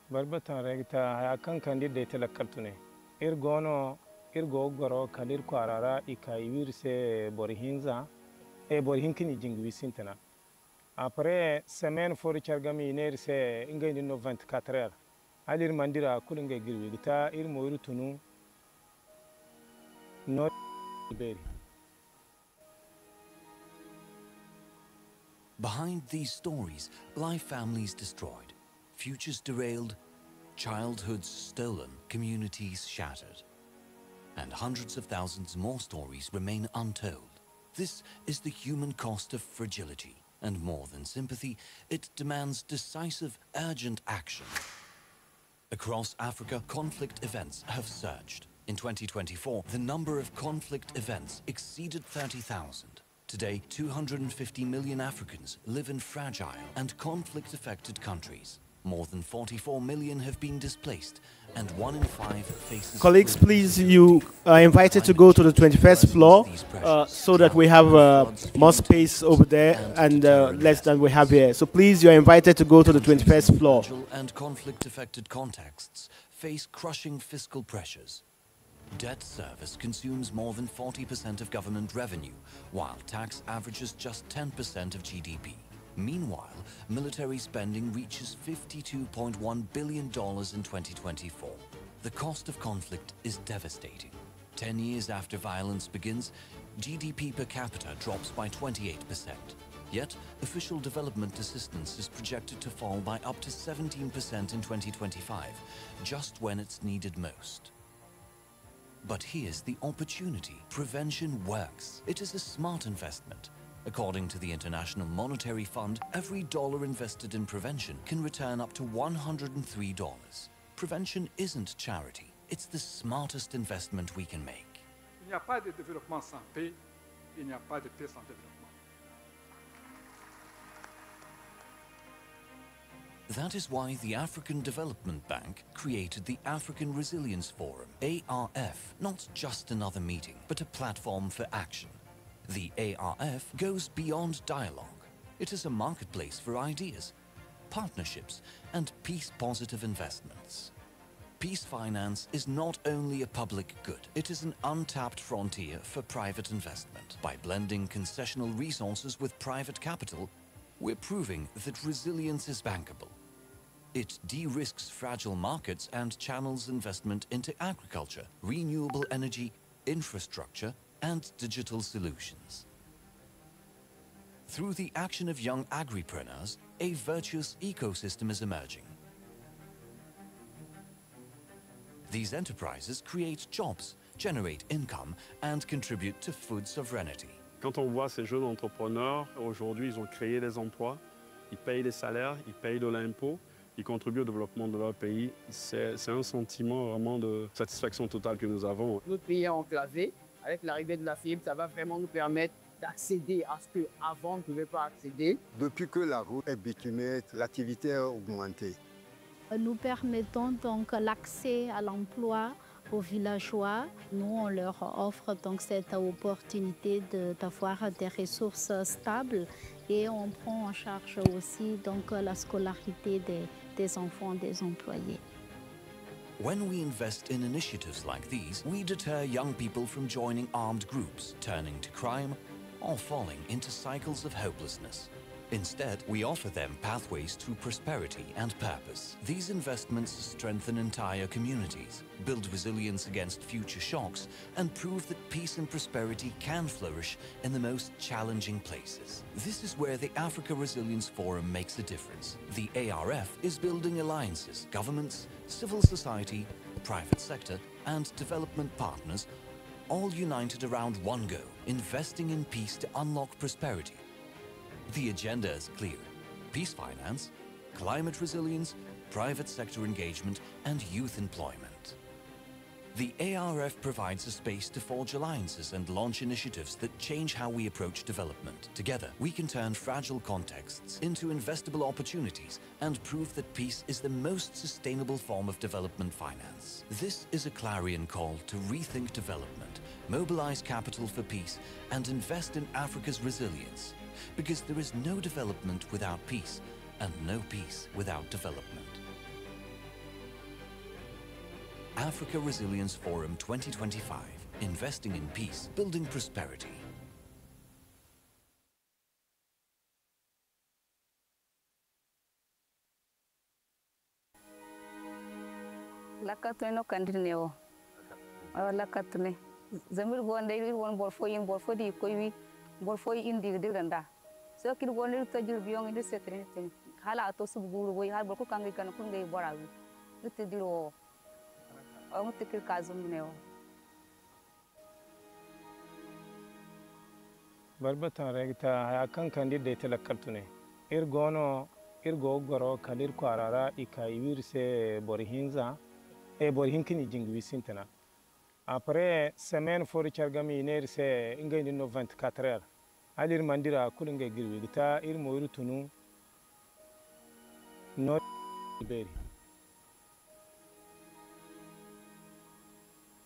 Barbatan regta ya kan kandi de telakatune. Irgono irgo goro kalir kwarara ikaiwirse borihinza borihinkini jingwi sintana. Après semaine for chargami inerse ingeni no 24 heures. Alir mandira kulinge girwi gita irmo irutunu no beri. Behind these stories lie families destroyed, futures derailed, childhoods stolen, communities shattered. And hundreds of thousands more stories remain untold. This is the human cost of fragility, and more than sympathy, it demands decisive, urgent action. Across Africa, conflict events have surged. In 2024, the number of conflict events exceeded 30,000. Today, 250 million Africans live in fragile and conflict-affected countries. More than 44 million have been displaced, and 1 in 5 faces... Colleagues, please, you are invited to go to the 21st floor so that we have more space over there and less than we have here. So please, you are invited to go to the 21st floor. And conflict-affected contexts face crushing fiscal pressures. Debt service consumes more than 40% of government revenue, while tax averages just 10% of GDP. Meanwhile, military spending reaches $52.1 billion in 2024. The cost of conflict is devastating. 10 years after violence begins, GDP per capita drops by 28%. Yet, official development assistance is projected to fall by up to 17% in 2025, just when it's needed most. But here's the opportunity. Prevention works. It is a smart investment. According to the International Monetary Fund, every dollar invested in prevention can return up to $103. Prevention isn't charity. It's the smartest investment we can make. Il n'y a pas de développement sans paix, il n'y a pas de paix sans développement. That is why the African Development Bank created the African Resilience Forum, ARF, not just another meeting, but a platform for action. The ARF goes beyond dialogue. It is a marketplace for ideas, partnerships, and peace-positive investments. Peace finance is not only a public good, it is an untapped frontier for private investment. By blending concessional resources with private capital, we're proving that resilience is bankable. It de-risks fragile markets and channels investment into agriculture, renewable energy, infrastructure, and digital solutions. Through the action of young agripreneurs, a virtuous ecosystem is emerging. These enterprises create jobs, generate income, and contribute to food sovereignty. Quand on voit ces jeunes entrepreneurs, aujourd'hui, ils ont créé des emplois, ils payent les salaires, ils payent de l'impôt, ils contribuent au développement de leur pays. C'est un sentiment vraiment de satisfaction totale que nous avons. Notre pays est enclavé. Avec l'arrivée de la fibre, ça va vraiment nous permettre d'accéder à ce qu'avant on ne pouvait pas accéder. Depuis que la route est bitumée, l'activité a augmenté. Nous permettons donc l'accès à l'emploi aux villageois. Nous, on leur offre donc cette opportunité d'avoir des ressources stables et on prend en charge aussi donc la scolarité des enfants des employés. When we invest in initiatives like these, we deter young people from joining armed groups, turning to crime, or falling into cycles of hopelessness. Instead, we offer them pathways to prosperity and purpose. These investments strengthen entire communities, build resilience against future shocks, and prove that peace and prosperity can flourish in the most challenging places. This is where the Africa Resilience Forum makes a difference. The ARF is building alliances, governments, civil society, private sector, and development partners, all united around one goal: investing in peace to unlock prosperity. The agenda is clear: peace finance, climate resilience, private sector engagement, and youth employment. The ARF provides a space to forge alliances and launch initiatives that change how we approach development. Together, we can turn fragile contexts into investable opportunities and prove that peace is the most sustainable form of development finance. This is a clarion call to rethink development, mobilize capital for peace, and invest in Africa's resilience. Because there is no development without peace, and no peace without development. Africa Resilience Forum 2025, investing in peace, building prosperity. Lakatune no kandineo. Lakatune. Zamir gonde won borfo di koiwi borfo indi diranda. So kid gonde to jur biong indi setre hala to subguru boy har borko kangi kan kungai borawi. Utte diro o mutikir kazum neo. Barbatan regta ya kan kandi de telekartune. Irgo goro kalir kwarara ikaiwirse borihinza borihinkini jingwi sintana. Après semaine for chargami nerse ingay no 24 heures. Alir mandira kulinga girwi gita irmo irutunu no beri.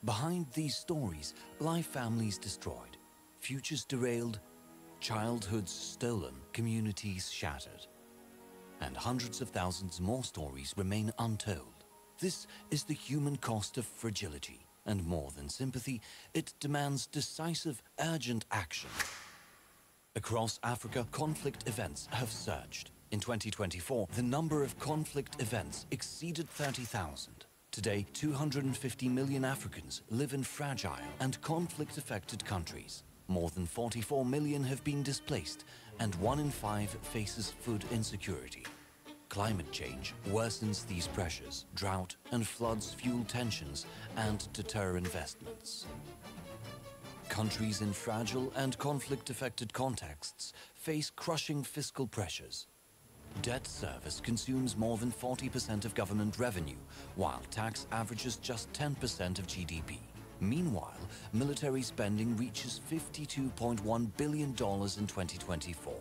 Behind these stories lie families destroyed, futures derailed, childhoods stolen, communities shattered. And hundreds of thousands more stories remain untold. This is the human cost of fragility, and more than sympathy, it demands decisive, urgent action. Across Africa, conflict events have surged. In 2024, the number of conflict events exceeded 30,000. Today, 250 million Africans live in fragile and conflict-affected countries. More than 44 million have been displaced, and 1 in 5 faces food insecurity. Climate change worsens these pressures. Drought and floods fuel tensions and deter investments. Countries in fragile and conflict-affected contexts face crushing fiscal pressures. Debt service consumes more than 40% of government revenue, while tax averages just 10% of GDP. Meanwhile, military spending reaches $52.1 billion in 2024.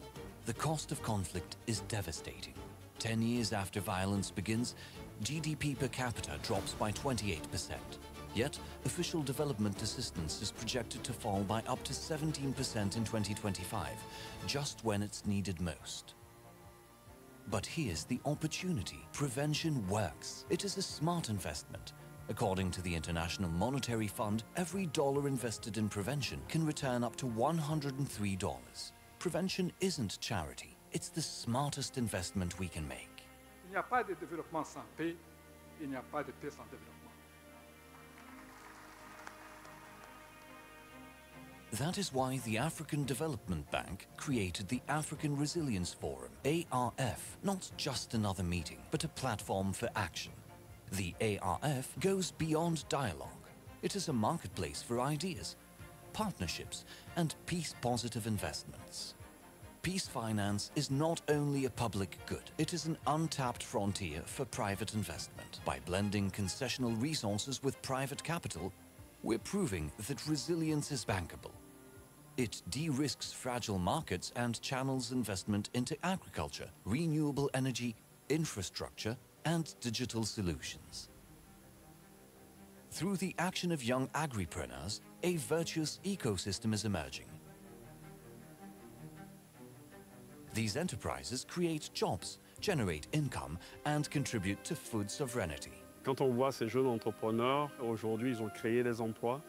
The cost of conflict is devastating. 10 years after violence begins, GDP per capita drops by 28%. Yet, official development assistance is projected to fall by up to 17% in 2025, just when it's needed most. But here's the opportunity. Prevention works. It is a smart investment. According to the International Monetary Fund, every dollar invested in prevention can return up to $103. Prevention isn't charity. It's the smartest investment we can make. Il n'y a pas de développement sans paix, il n'y a pas de paix sans développement. That is why the African Development Bank created the African Resilience Forum, ARF, not just another meeting, but a platform for action. The ARF goes beyond dialogue. It is a marketplace for ideas, partnerships, and peace-positive investments. Peace finance is not only a public good, it is an untapped frontier for private investment. By blending concessional resources with private capital, we're proving that resilience is bankable. It de-risks fragile markets and channels investment into agriculture, renewable energy, infrastructure, and digital solutions. Through the action of young agripreneurs, a virtuous ecosystem is emerging. These enterprises create jobs, generate income, and contribute to food sovereignty. Quand on voit ces jeunes entrepreneurs, aujourd'hui, ils ont créé des emplois,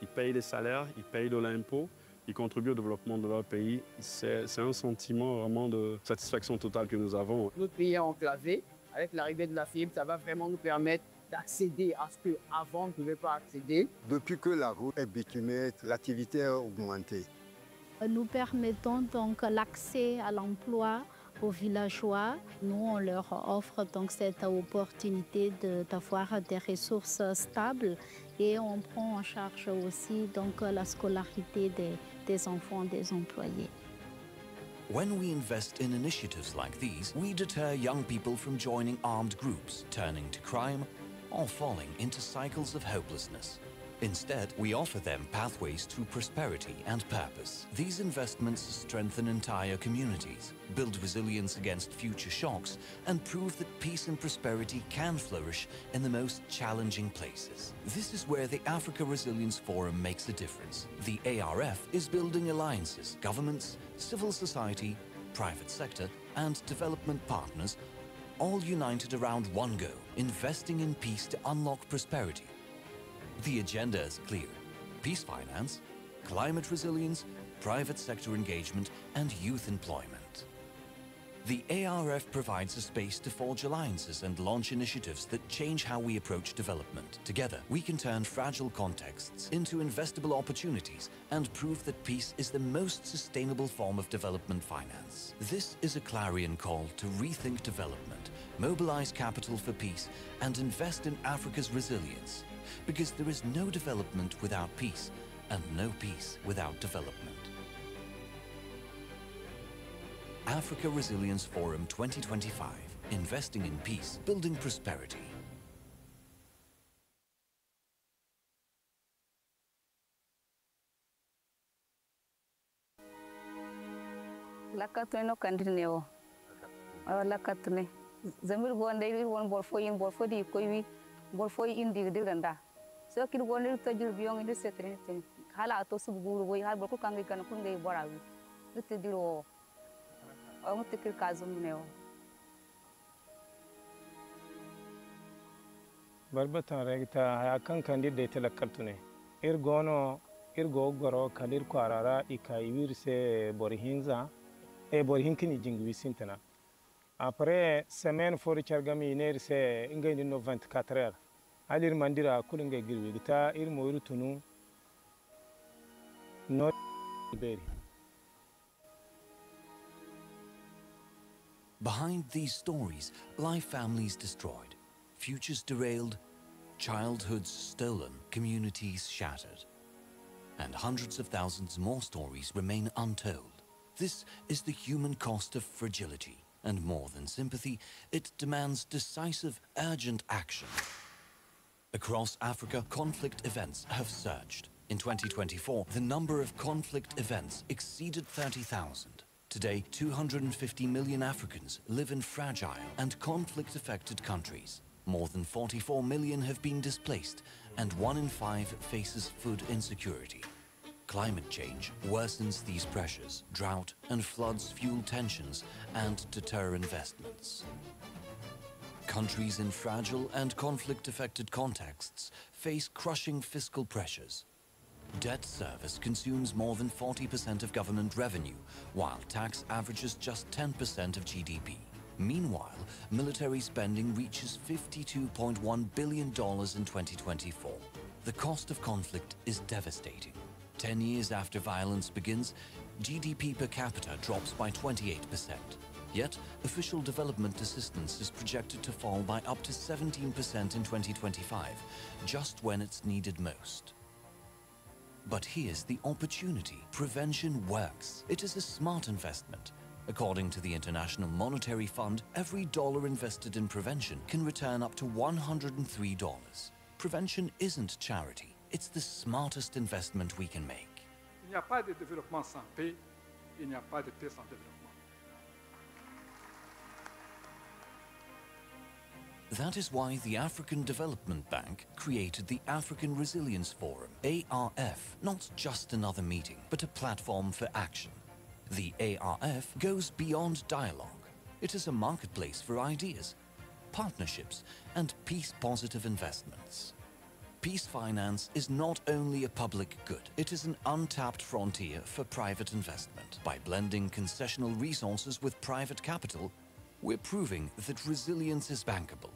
ils payent des salaires, ils payent de l'impôt, ils contribuent au développement de leur pays. C'est un sentiment vraiment de satisfaction totale que nous avons. Notre pays est enclavé. Avec l'arrivée de la fibre, ça va vraiment nous permettre d'accéder à ce qu'avant on ne pouvait pas accéder. Depuis que la route est bitumée, l'activité a augmenté. Nous permettons donc l'accès à l'emploi aux villageois. Nous, on leur offre donc cette opportunité d'avoir des ressources stables et on prend en charge aussi donc la scolarité des enfants des employés. When we invest in initiatives like these, we deter young people from joining armed groups, turning to crime, or falling into cycles of hopelessness. Instead, we offer them pathways to prosperity and purpose. These investments strengthen entire communities, build resilience against future shocks, and prove that peace and prosperity can flourish in the most challenging places. This is where the Africa Resilience Forum makes a difference. The ARF is building alliances, governments, civil society, private sector, and development partners, all united around one goal: investing in peace to unlock prosperity. The agenda is clear: peace finance, climate resilience, private sector engagement, and youth employment. The ARF provides a space to forge alliances and launch initiatives that change how we approach development. Together, we can turn fragile contexts into investable opportunities and prove that peace is the most sustainable form of development finance. This is a clarion call to rethink development, mobilize capital for peace, and invest in Africa's resilience. Because there is no development without peace, and no peace without development. Africa Resilience Forum 2025, investing in peace, building prosperity. Lakatune no kandineo. Lakatune. Zamir gonde won borfo di koiwi borfo indi diranda. So kid gonde to jil biong indi setre hala to subguru boy har borko kangi kan kungai borawi. Utte diro. Utte kir kazum neo. Barbatan regta ya kan de telakkaltune. Irgo goro kalir kwarara ikai wirse borihinza e borihinkini jingwi sintana. Après semaine for chargami nerse ingay no 24 heures. Alir mandira kulinga girwi gita ir moiru tunu no beri. Behind these stories lie families destroyed, futures derailed, childhoods stolen, communities shattered. And hundreds of thousands more stories remain untold. This is the human cost of fragility. And more than sympathy, it demands decisive, urgent action. Across Africa, conflict events have surged. In 2024, the number of conflict events exceeded 30,000. Today, 250 million Africans live in fragile and conflict-affected countries. More than 44 million have been displaced, and 1 in 5 faces food insecurity. Climate change worsens these pressures. Drought and floods fuel tensions and deter investments. Countries in fragile and conflict-affected contexts face crushing fiscal pressures. Debt service consumes more than 40% of government revenue, while tax averages just 10% of GDP. Meanwhile, military spending reaches $52.1 billion in 2024. The cost of conflict is devastating. 10 years after violence begins, GDP per capita drops by 28%. Yet, official development assistance is projected to fall by up to 17% in 2025, just when it's needed most. But here's the opportunity. Prevention works. It is a smart investment. According to the International Monetary Fund, every dollar invested in prevention can return up to $103. Prevention isn't charity. It's the smartest investment we can make. Il n'y a pas de développement sans paix, il n'y a pas de paix sans développement. That is why the African Development Bank created the African Resilience Forum, ARF, not just another meeting, but a platform for action. The ARF goes beyond dialogue. It is a marketplace for ideas, partnerships, and peace-positive investments. Peace finance is not only a public good, it is an untapped frontier for private investment. By blending concessional resources with private capital, we're proving that resilience is bankable.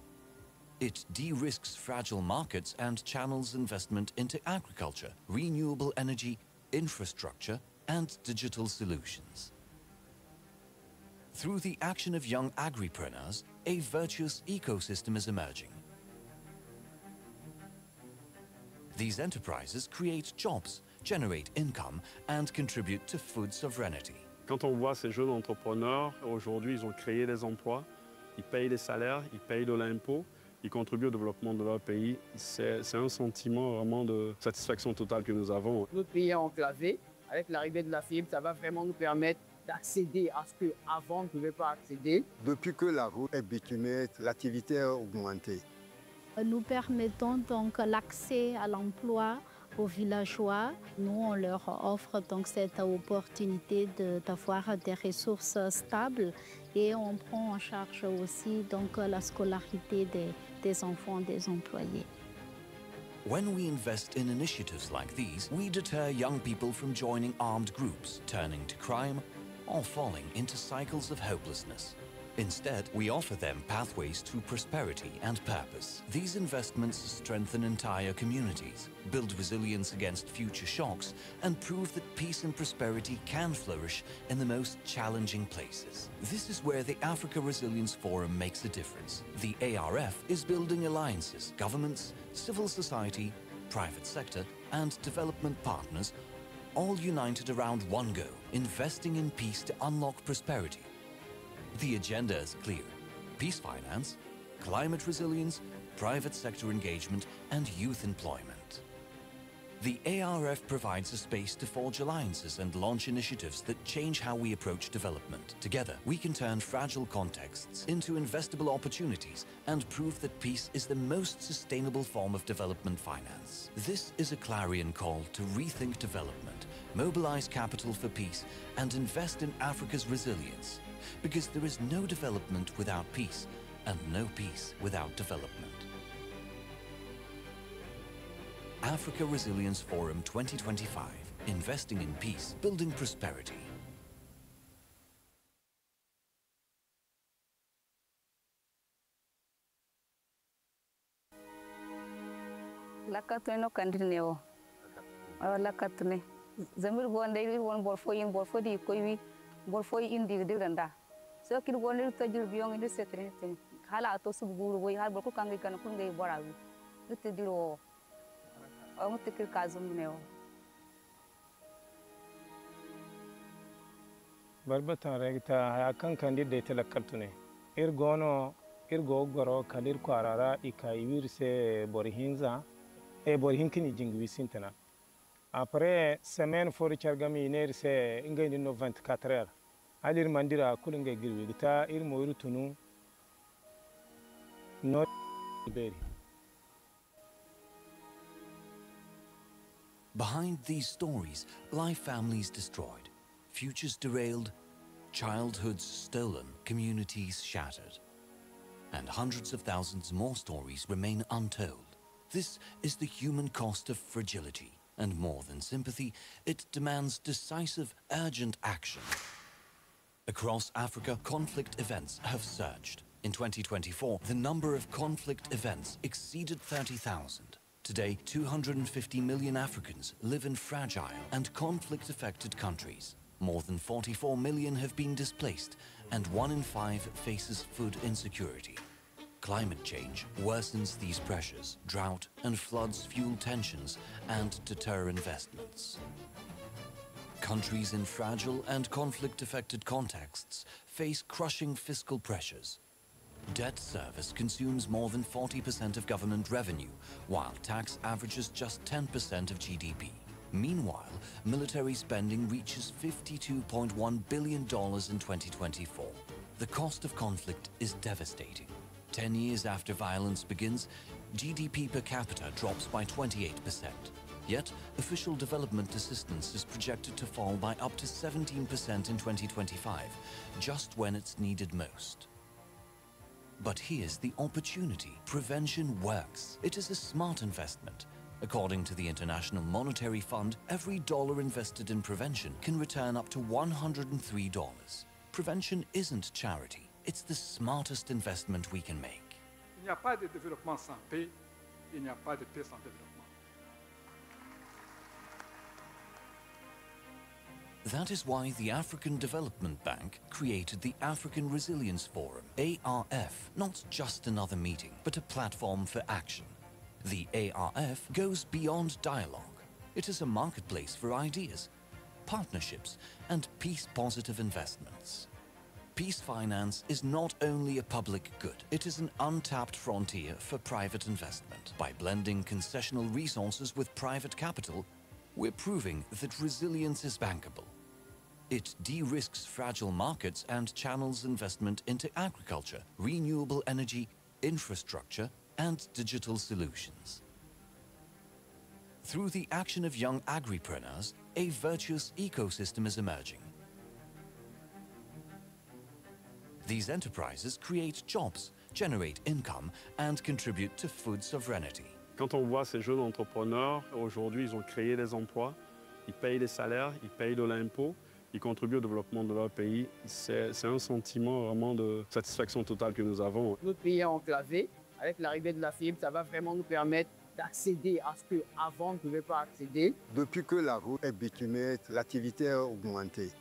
It de-risks fragile markets and channels investment into agriculture, renewable energy, infrastructure, and digital solutions. Through the action of young agripreneurs, a virtuous ecosystem is emerging. These enterprises create jobs, generate income, and contribute to food sovereignty. Quand on voit ces jeunes entrepreneurs, aujourd'hui, ils ont créé des emplois, ils payent des salaires, ils payent de l'impôt, ils contribuent au développement de leur pays. C'est un sentiment vraiment de satisfaction totale que nous avons. Notre pays est enclavé. Avec l'arrivée de la fibre, ça va vraiment nous permettre d'accéder à ce qu'avant on ne pouvait pas accéder. Depuis que la route est bitumée, l'activité a augmenté. Nous permettons donc l'accès à l'emploi aux villageois. Nous, on leur offre donc cette opportunité d'avoir des ressources stables et on prend en charge aussi donc la scolarité des enfants des employés. When we invest in initiatives like these, we deter young people from joining armed groups, turning to crime, or falling into cycles of hopelessness. Instead, we offer them pathways to prosperity and purpose. These investments strengthen entire communities, build resilience against future shocks, and prove that peace and prosperity can flourish in the most challenging places. This is where the Africa Resilience Forum makes a difference. The ARF is building alliances, governments, civil society, private sector, and development partners, all united around one goal, investing in peace to unlock prosperity. The agenda is clear: peace finance, climate resilience, private sector engagement, and youth employment. The ARF provides a space to forge alliances and launch initiatives that change how we approach development. Together, we can turn fragile contexts into investable opportunities and prove that peace is the most sustainable form of development finance. This is a clarion call to rethink development, mobilize capital for peace, and invest in Africa's resilience. Because there is no development without peace, and no peace without development. Africa Resilience Forum 2025, investing in peace, building prosperity. Lakatune no kandineo. Lakatune. Zamir gonde won borfo di koiwi borfo indi diranda. So kid gonde to jil biong indi setre hala to subguru boy har borko kangi kan kungai borawi. Utte diro. Tikir kazum neo. Barbatan regta ya kan de telakatune. Irgo goro kalir kwarara ikaiwirse borihinza borihinkini jingwi sintana. Après semaine for chargami nerse ingay no 24 heures. Alir mandira kulingay girwi gita irmo irutunu no beri. Behind these stories lie families destroyed, futures derailed, childhoods stolen, communities shattered. And hundreds of thousands more stories remain untold. This is the human cost of fragility, and more than sympathy, it demands decisive, urgent action. Across Africa, conflict events have surged. In 2024, the number of conflict events exceeded 30,000. Today, 250 million Africans live in fragile and conflict-affected countries. More than 44 million have been displaced, and 1 in 5 faces food insecurity. Climate change worsens these pressures. Drought and floods fuel tensions and deter investments. Countries in fragile and conflict-affected contexts face crushing fiscal pressures. Debt service consumes more than 40% of government revenue, while tax averages just 10% of GDP. Meanwhile, military spending reaches $52.1 billion in 2024. The cost of conflict is devastating. 10 years after violence begins, GDP per capita drops by 28%. Yet, official development assistance is projected to fall by up to 17% in 2025, just when it's needed most. But here's the opportunity. Prevention works. It is a smart investment. According to the International Monetary Fund, every dollar invested in prevention can return up to $103. Prevention isn't charity. It's the smartest investment we can make. Il n'y a pas de développement sans paix, il n'y a pas de paix sans développement. That is why the African Development Bank created the African Resilience Forum, ARF, not just another meeting, but a platform for action. The ARF goes beyond dialogue. It is a marketplace for ideas, partnerships, and peace-positive investments. Peace finance is not only a public good, it is an untapped frontier for private investment. By blending concessional resources with private capital, we're proving that resilience is bankable. It de-risks fragile markets and channels investment into agriculture, renewable energy, infrastructure, and digital solutions. Through the action of young agripreneurs, a virtuous ecosystem is emerging. These enterprises create jobs, generate income, and contribute to food sovereignty. Quand on voit ces jeunes entrepreneurs, aujourd'hui, ils ont créé des emplois, ils payent des salaires, ils payent de l'impôt, ils contribuent au développement de leur pays. C'est un sentiment vraiment de satisfaction totale que nous avons. Notre pays est enclavé. Avec l'arrivée de la fibre, ça va vraiment nous permettre d'accéder à ce qu'avant on ne pouvait pas accéder. Depuis que la route est bitumée, l'activité a augmenté.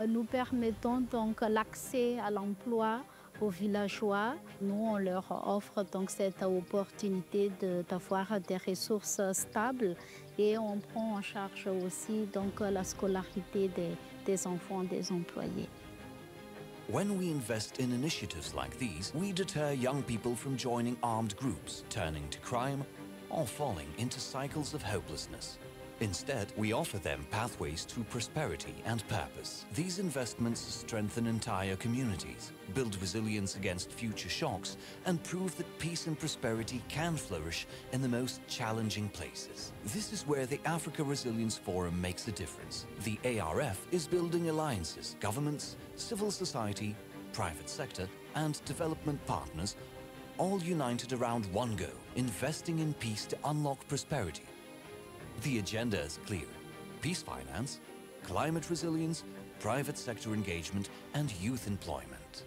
Nous permettons donc l'accès à l'emploi aux villageois. Nous, on leur offre donc cette opportunité d'avoir des ressources stables et on prend en charge aussi donc la scolarité des enfants des employés. When we invest in initiatives like these, we deter young people from joining armed groups, turning to crime, or falling into cycles of hopelessness. Instead, we offer them pathways to prosperity and purpose. These investments strengthen entire communities, build resilience against future shocks, and prove that peace and prosperity can flourish in the most challenging places. This is where the Africa Resilience Forum makes a difference. The ARF is building alliances, governments, civil society, private sector, and development partners, all united around one goal: investing in peace to unlock prosperity. The agenda is clear: peace finance, climate resilience, private sector engagement, and youth employment.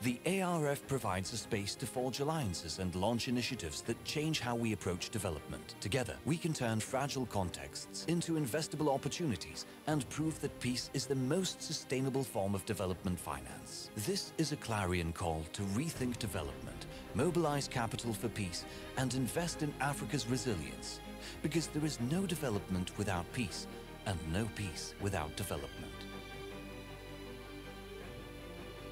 The ARF provides a space to forge alliances and launch initiatives that change how we approach development. Together, we can turn fragile contexts into investable opportunities and prove that peace is the most sustainable form of development finance. This is a clarion call to rethink development, mobilize capital for peace, and invest in Africa's resilience. Because there is no development without peace, and no peace without development.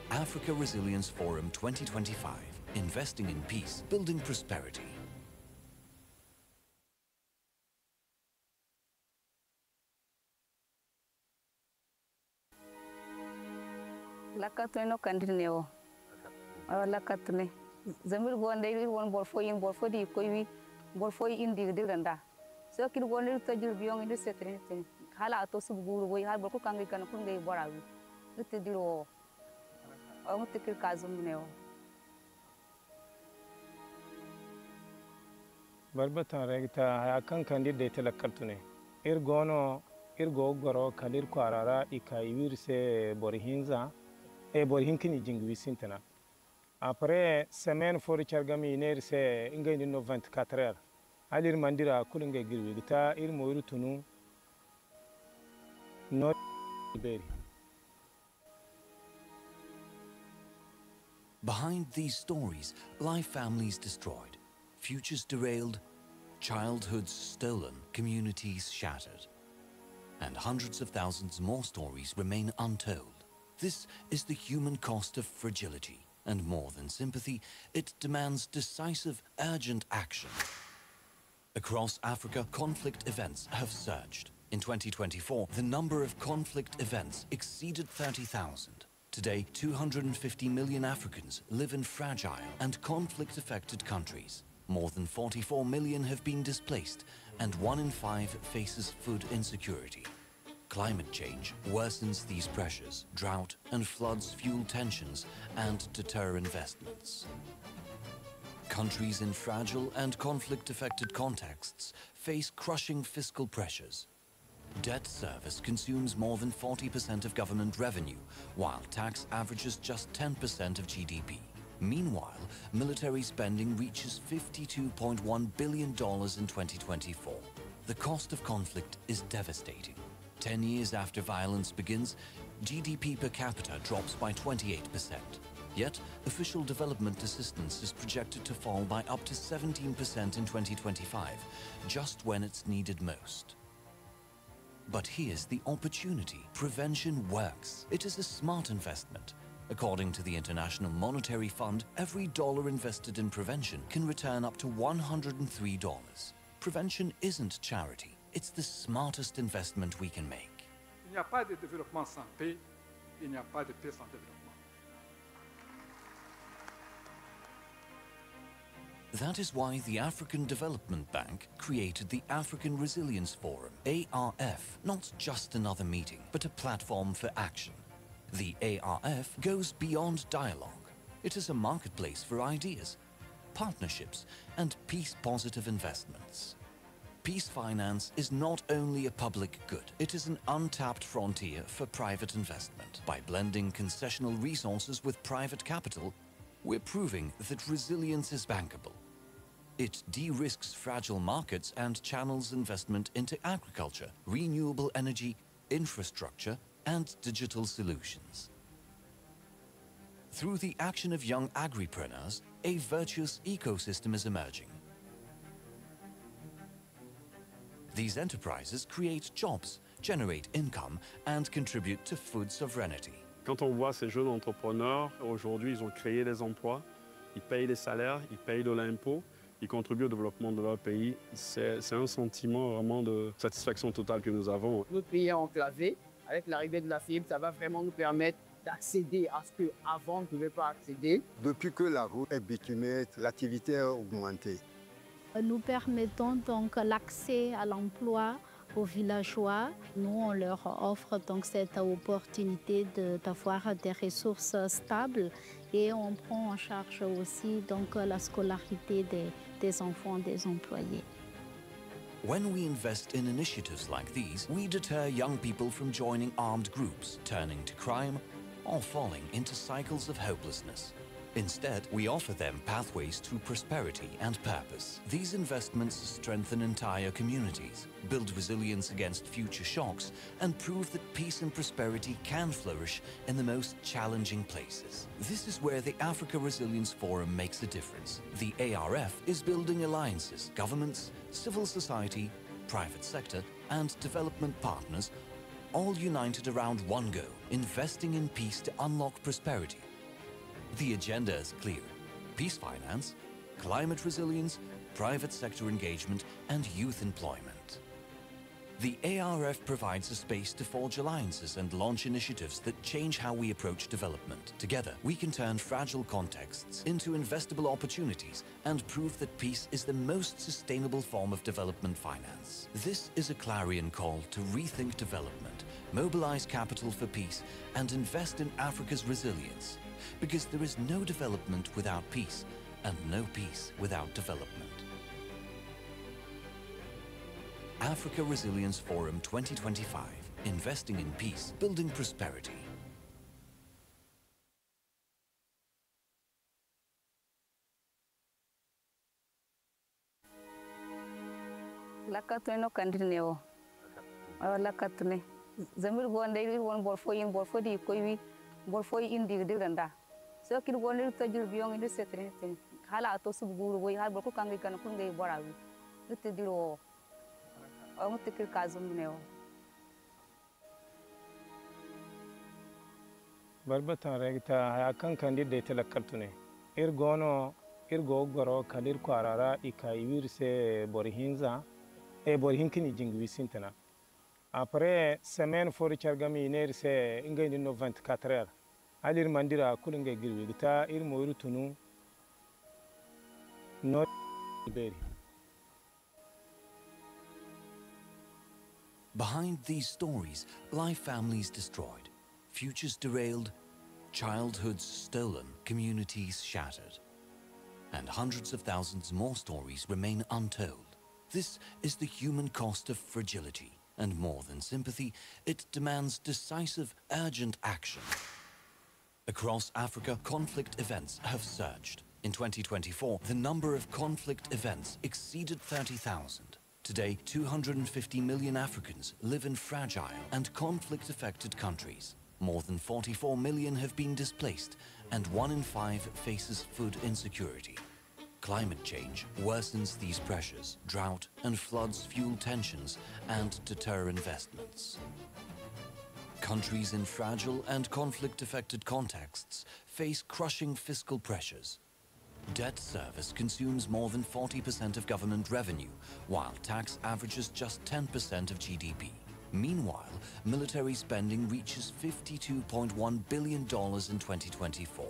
Africa Resilience Forum 2025. Investing in peace, building prosperity. Lakatune no kandineo. Lakatune. Zamir gonde won borfo di koiwi borfo indi diranda. So kid gonde to jil biong indi setre. Hala to subguru boy har borko kangi kan kungai borawi. Utte dilo. Mutikir kazum neo. Barbatan regta ya kan de telekartune. Irgo goro kalir kwarara ikaiwirse borihinza e borihinkini jingwi sintana. Après semaine for chargami nerse ingay no 24 heures. Alir mandira kulinga girwi gita moiru tunu no beri. Behind these stories lie families destroyed, futures derailed, childhoods stolen, communities shattered. And hundreds of thousands more stories remain untold. This is the human cost of fragility, and more than sympathy, it demands decisive, urgent action. Across Africa, conflict events have surged. In 2024, the number of conflict events exceeded 30,000. Today, 250 million Africans live in fragile and conflict-affected countries. More than 44 million have been displaced, and 1 in 5 faces food insecurity. Climate change worsens these pressures. Drought and floods fuel tensions and deter investments. Countries in fragile and conflict-affected contexts face crushing fiscal pressures. Debt service consumes more than 40% of government revenue, while tax averages just 10% of GDP. Meanwhile, military spending reaches $52.1 billion in 2024. The cost of conflict is devastating. 10 years after violence begins, GDP per capita drops by 28%. Yet, official development assistance is projected to fall by up to 17% in 2025, just when it's needed most. But here's the opportunity. Prevention works. It is a smart investment. According to the International Monetary Fund, every dollar invested in prevention can return up to $103. Prevention isn't charity. It's the smartest investment we can make. Il n'y a pas de développement sans paix, il n'y a pas de paix sans développement. That is why the African Development Bank created the African Resilience Forum, ARF, not just another meeting, but a platform for action. The ARF goes beyond dialogue. It is a marketplace for ideas, partnerships, and peace-positive investments. Peace finance is not only a public good, it is an untapped frontier for private investment. By blending concessional resources with private capital, we're proving that resilience is bankable. It de-risks fragile markets and channels investment into agriculture, renewable energy, infrastructure, and digital solutions. Through the action of young agripreneurs, a virtuous ecosystem is emerging. These enterprises create jobs, generate income, and contribute to food sovereignty. Quand on voit ces jeunes entrepreneurs, aujourd'hui, ils ont créé des emplois, ils payent des salaires, ils payent de l'impôt, ils contribuent au développement de leur pays. C'est un sentiment vraiment de satisfaction totale que nous avons. Notre pays est enclavé. Avec l'arrivée de la fibre, ça va vraiment nous permettre d'accéder à ce qu'avant on ne pouvait pas accéder. Depuis que la route est bitumée, l'activité a augmenté. Nous permettons donc l'accès à l'emploi aux villageois. Nous, on leur offre donc cette opportunité d'avoir des ressources stables et on prend en charge aussi donc la scolarité des enfants des employés. When we invest in initiatives like these, we deter young people from joining armed groups, turning to crime, or falling into cycles of hopelessness. Instead, we offer them pathways to prosperity and purpose. These investments strengthen entire communities, build resilience against future shocks, and prove that peace and prosperity can flourish in the most challenging places. This is where the Africa Resilience Forum makes a difference. The ARF is building alliances, governments, civil society, private sector, and development partners, all united around one goal: investing in peace to unlock prosperity. The agenda is clear: peace finance, climate resilience, private sector engagement, and youth employment. The ARF provides a space to forge alliances and launch initiatives that change how we approach development. Together, we can turn fragile contexts into investable opportunities and prove that peace is the most sustainable form of development finance. This is a clarion call to rethink development, mobilize capital for peace, and invest in Africa's resilience. Because there is no development without peace, and no peace without development. Africa Resilience Forum 2025. Investing in peace, building prosperity. Lakatune no kandineo. Lakatune. Zamir gonde won borfo di koiwi borfo indi diranda. So kid gonde tajur biyong indi setrin hala ato subguru boy har borko kangi kan kungai borawi. Lutte diro. Ang tikir kazum neo. Barbatan regta akan kandide telekartune. Irgo goro kalir kwarara ikaiwir se borihinza e borihinkini jingwi sintana. Après semaine for chargami iner se ingay no 24 heures. halir mandira kulunge girbi gita irmo irutunu no beri. Behind these stories lie families destroyed, futures derailed, childhoods stolen, communities shattered. And hundreds of thousands more stories remain untold. This is the human cost of fragility, and more than sympathy, it demands decisive, urgent action. Across Africa, conflict events have surged. In 2024, the number of conflict events exceeded 30,000. Today, 250 million Africans live in fragile and conflict-affected countries. More than 44 million have been displaced, and 1 in 5 faces food insecurity. Climate change worsens these pressures. Drought and floods fuel tensions and deter investments. Countries in fragile and conflict-affected contexts face crushing fiscal pressures. Debt service consumes more than 40% of government revenue, while tax averages just 10% of GDP. Meanwhile, military spending reaches $52.1 billion in 2024.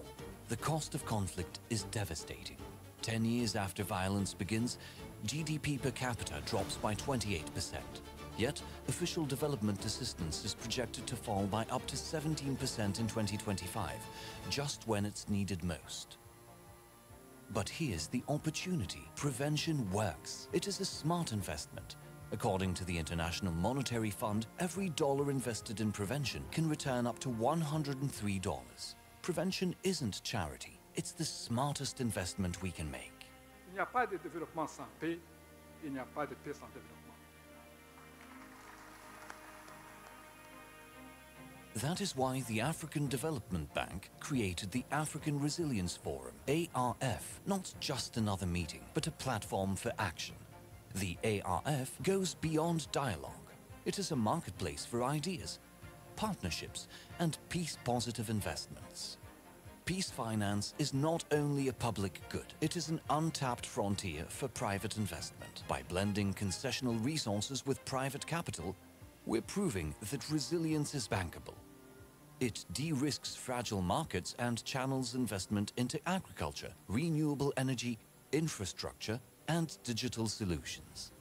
The cost of conflict is devastating. 10 years after violence begins, GDP per capita drops by 28%. Yet, official development assistance is projected to fall by up to 17% in 2025, just when it's needed most. But here's the opportunity. Prevention works. It is a smart investment. According to the International Monetary Fund, every dollar invested in prevention can return up to $103. Prevention isn't charity. It's the smartest investment we can make. Il n'y a pas de développement sans paix, il n'y a pas de paix sans développement. That is why the African Development Bank created the African Resilience Forum, ARF, not just another meeting, but a platform for action. The ARF goes beyond dialogue. It is a marketplace for ideas, partnerships, and peace-positive investments. Peace finance is not only a public good, it is an untapped frontier for private investment. By blending concessional resources with private capital, we're proving that resilience is bankable. It de-risks fragile markets and channels investment into agriculture, renewable energy, infrastructure, and digital solutions.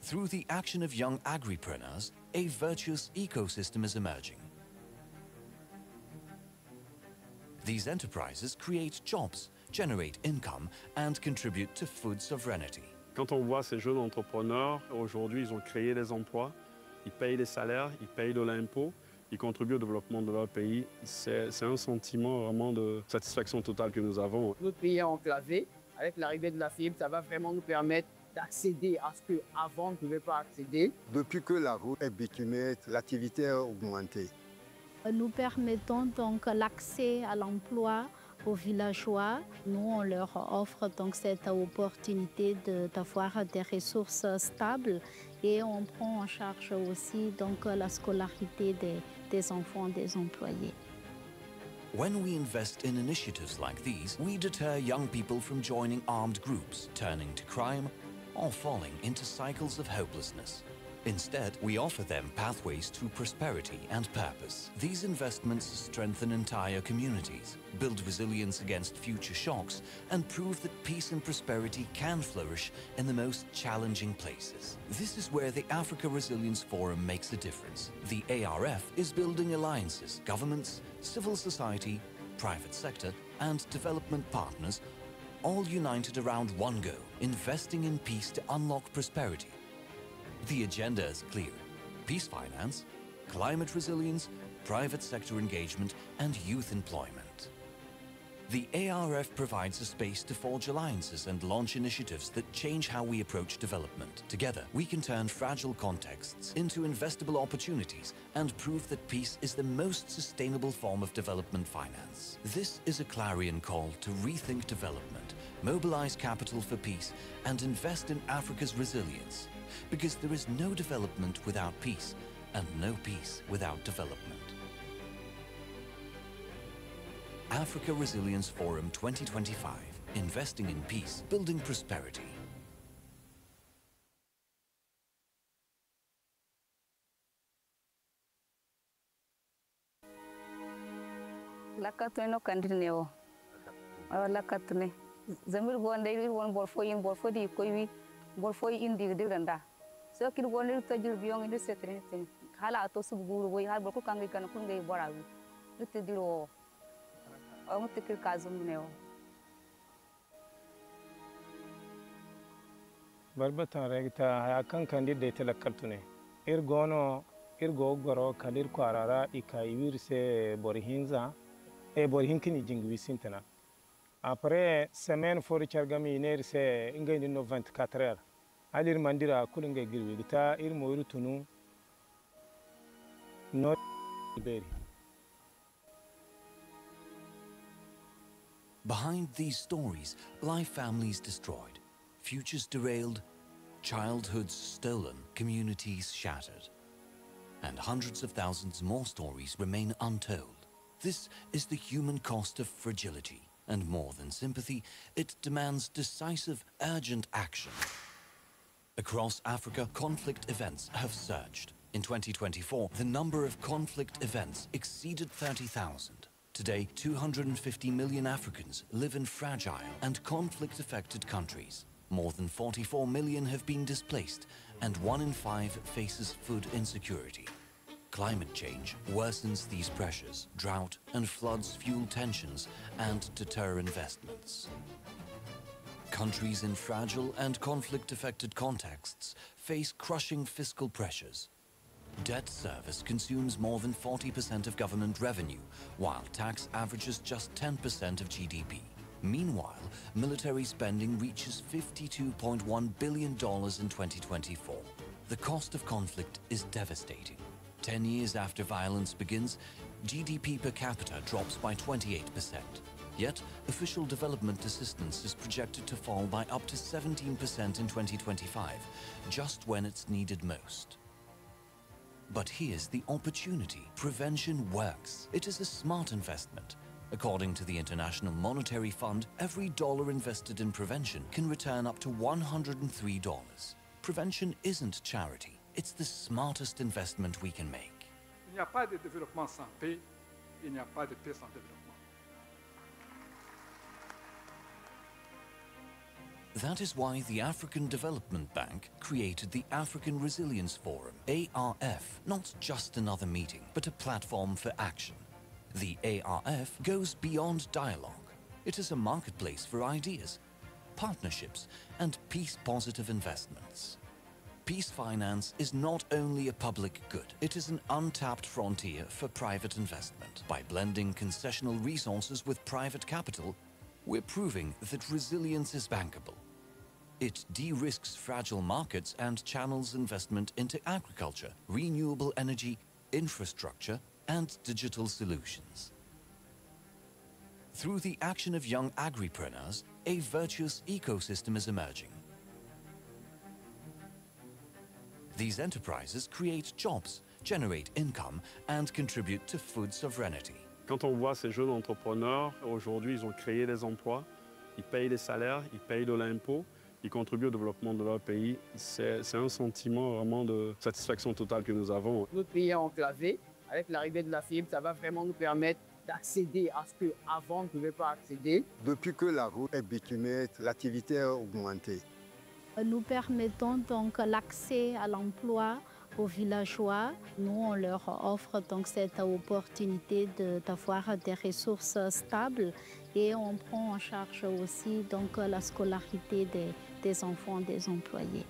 Through the action of young agripreneurs, a virtuous ecosystem is emerging. These enterprises create jobs, generate income, and contribute to food sovereignty. Quand on voit ces jeunes entrepreneurs, aujourd'hui, ils ont créé des emplois, ils payent des salaires, ils payent de l'impôt, ils contribuent au développement de leur pays. C'est un sentiment vraiment de satisfaction totale que nous avons. Notre pays est enclavé. Avec l'arrivée de la fibre, ça va vraiment nous permettre d'accéder à ce qu'avant on ne pouvait pas accéder. Depuis que la route est bitumée, l'activité a augmenté. Nous permettons donc l'accès à l'emploi aux villageois. Nous, on leur offre donc cette opportunité d'avoir des ressources stables et on prend en charge aussi donc la scolarité des enfants des employés. When we invest in initiatives like these, we deter young people from joining armed groups, turning to crime, or falling into cycles of hopelessness. Instead, we offer them pathways to prosperity and purpose. These investments strengthen entire communities, build resilience against future shocks, and prove that peace and prosperity can flourish in the most challenging places. This is where the Africa Resilience Forum makes a difference. The ARF is building alliances, governments, civil society, private sector, and development partners, all united around one goal: investing in peace to unlock prosperity. The agenda is clear: peace finance, climate resilience, private sector engagement, and youth employment. The ARF provides a space to forge alliances and launch initiatives that change how we approach development. Together, we can turn fragile contexts into investable opportunities and prove that peace is the most sustainable form of development finance. This is a clarion call to rethink development, mobilize capital for peace, and invest in Africa's resilience. Because there is no development without peace, and no peace without development. Africa Resilience Forum 2025. Investing in peace, building prosperity. lakatune no kandineo. Lakatune. Zamir gonde won borfo di koiwi borfo indi diranda. So kid gonde to jur biyong indi setrin tin. Hala to subguru boy har borko kangi kan kungai borawi. Lutte diro. O mutikir kazum neo. Barbatan regta akan kandide telekartune. Irgo goro kalir kwarara ikaiwir se borihinza borihinkini jingwi sintana. Après semaine fori chargami iner se ingay no 24 heures. Alir mandira kulingay girwi gita ir moiru tunu no beri. Behind these stories lie families destroyed, futures derailed, childhoods stolen, communities shattered. And hundreds of thousands more stories remain untold. This is the human cost of fragility, and more than sympathy, it demands decisive, urgent action. Across Africa, conflict events have surged. In 2024, the number of conflict events exceeded 30,000. Today, 250 million Africans live in fragile and conflict-affected countries. More than 44 million have been displaced, and 1 in 5 faces food insecurity. Climate change worsens these pressures. Drought and floods fuel tensions and deter investments. Countries in fragile and conflict-affected contexts face crushing fiscal pressures. Debt service consumes more than 40% of government revenue, while tax averages just 10% of GDP. Meanwhile, military spending reaches $52.1 billion in 2024. The cost of conflict is devastating. 10 years after violence begins, GDP per capita drops by 28%. Yet, official development assistance is projected to fall by up to 17% in 2025, just when it's needed most. But here's the opportunity. Prevention works. It is a smart investment. According to the International Monetary Fund, every dollar invested in prevention can return up to $103. Prevention isn't charity. It's the smartest investment we can make. Il n'y a pas de développement sans paix, il n'y a pas de paix sans développement. That is why the African Development Bank created the African Resilience Forum, ARF, not just another meeting, but a platform for action. The ARF goes beyond dialogue. It is a marketplace for ideas, partnerships, and peace-positive investments. Peace finance is not only a public good, it is an untapped frontier for private investment. By blending concessional resources with private capital, we're proving that resilience is bankable. It de-risks fragile markets and channels investment into agriculture, renewable energy, infrastructure, and digital solutions. Through the action of young agripreneurs, a virtuous ecosystem is emerging. These enterprises create jobs, generate income, and contribute to food sovereignty. Quand on voit ces jeunes entrepreneurs, aujourd'hui, ils ont créé des emplois, ils payent des salaires, ils payent de l'impôt, ils contribuent au développement de leur pays. C'est un sentiment vraiment de satisfaction totale que nous avons. Notre pays est enclavé. Avec l'arrivée de la fibre, ça va vraiment nous permettre d'accéder à ce qu'avant on ne pouvait pas accéder. Depuis que la route est bitumée, l'activité a augmenté. Nous permettons donc l'accès à l'emploi aux villageois. Nous, on leur offre donc cette opportunité d'avoir des ressources stables et on prend en charge aussi donc la scolarité des enfants des employés.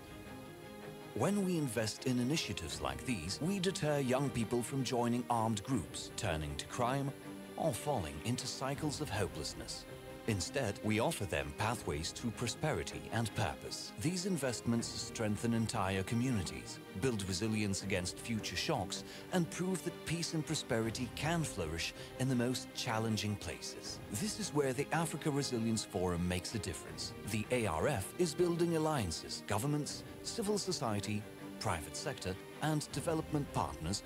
When we invest in initiatives like these, we deter young people from joining armed groups, turning to crime, or falling into cycles of hopelessness. Instead, we offer them pathways to prosperity and purpose. These investments strengthen entire communities, build resilience against future shocks, and prove that peace and prosperity can flourish in the most challenging places. This is where the Africa Resilience Forum makes a difference. The ARF is building alliances, governments, civil society, private sector, and development partners,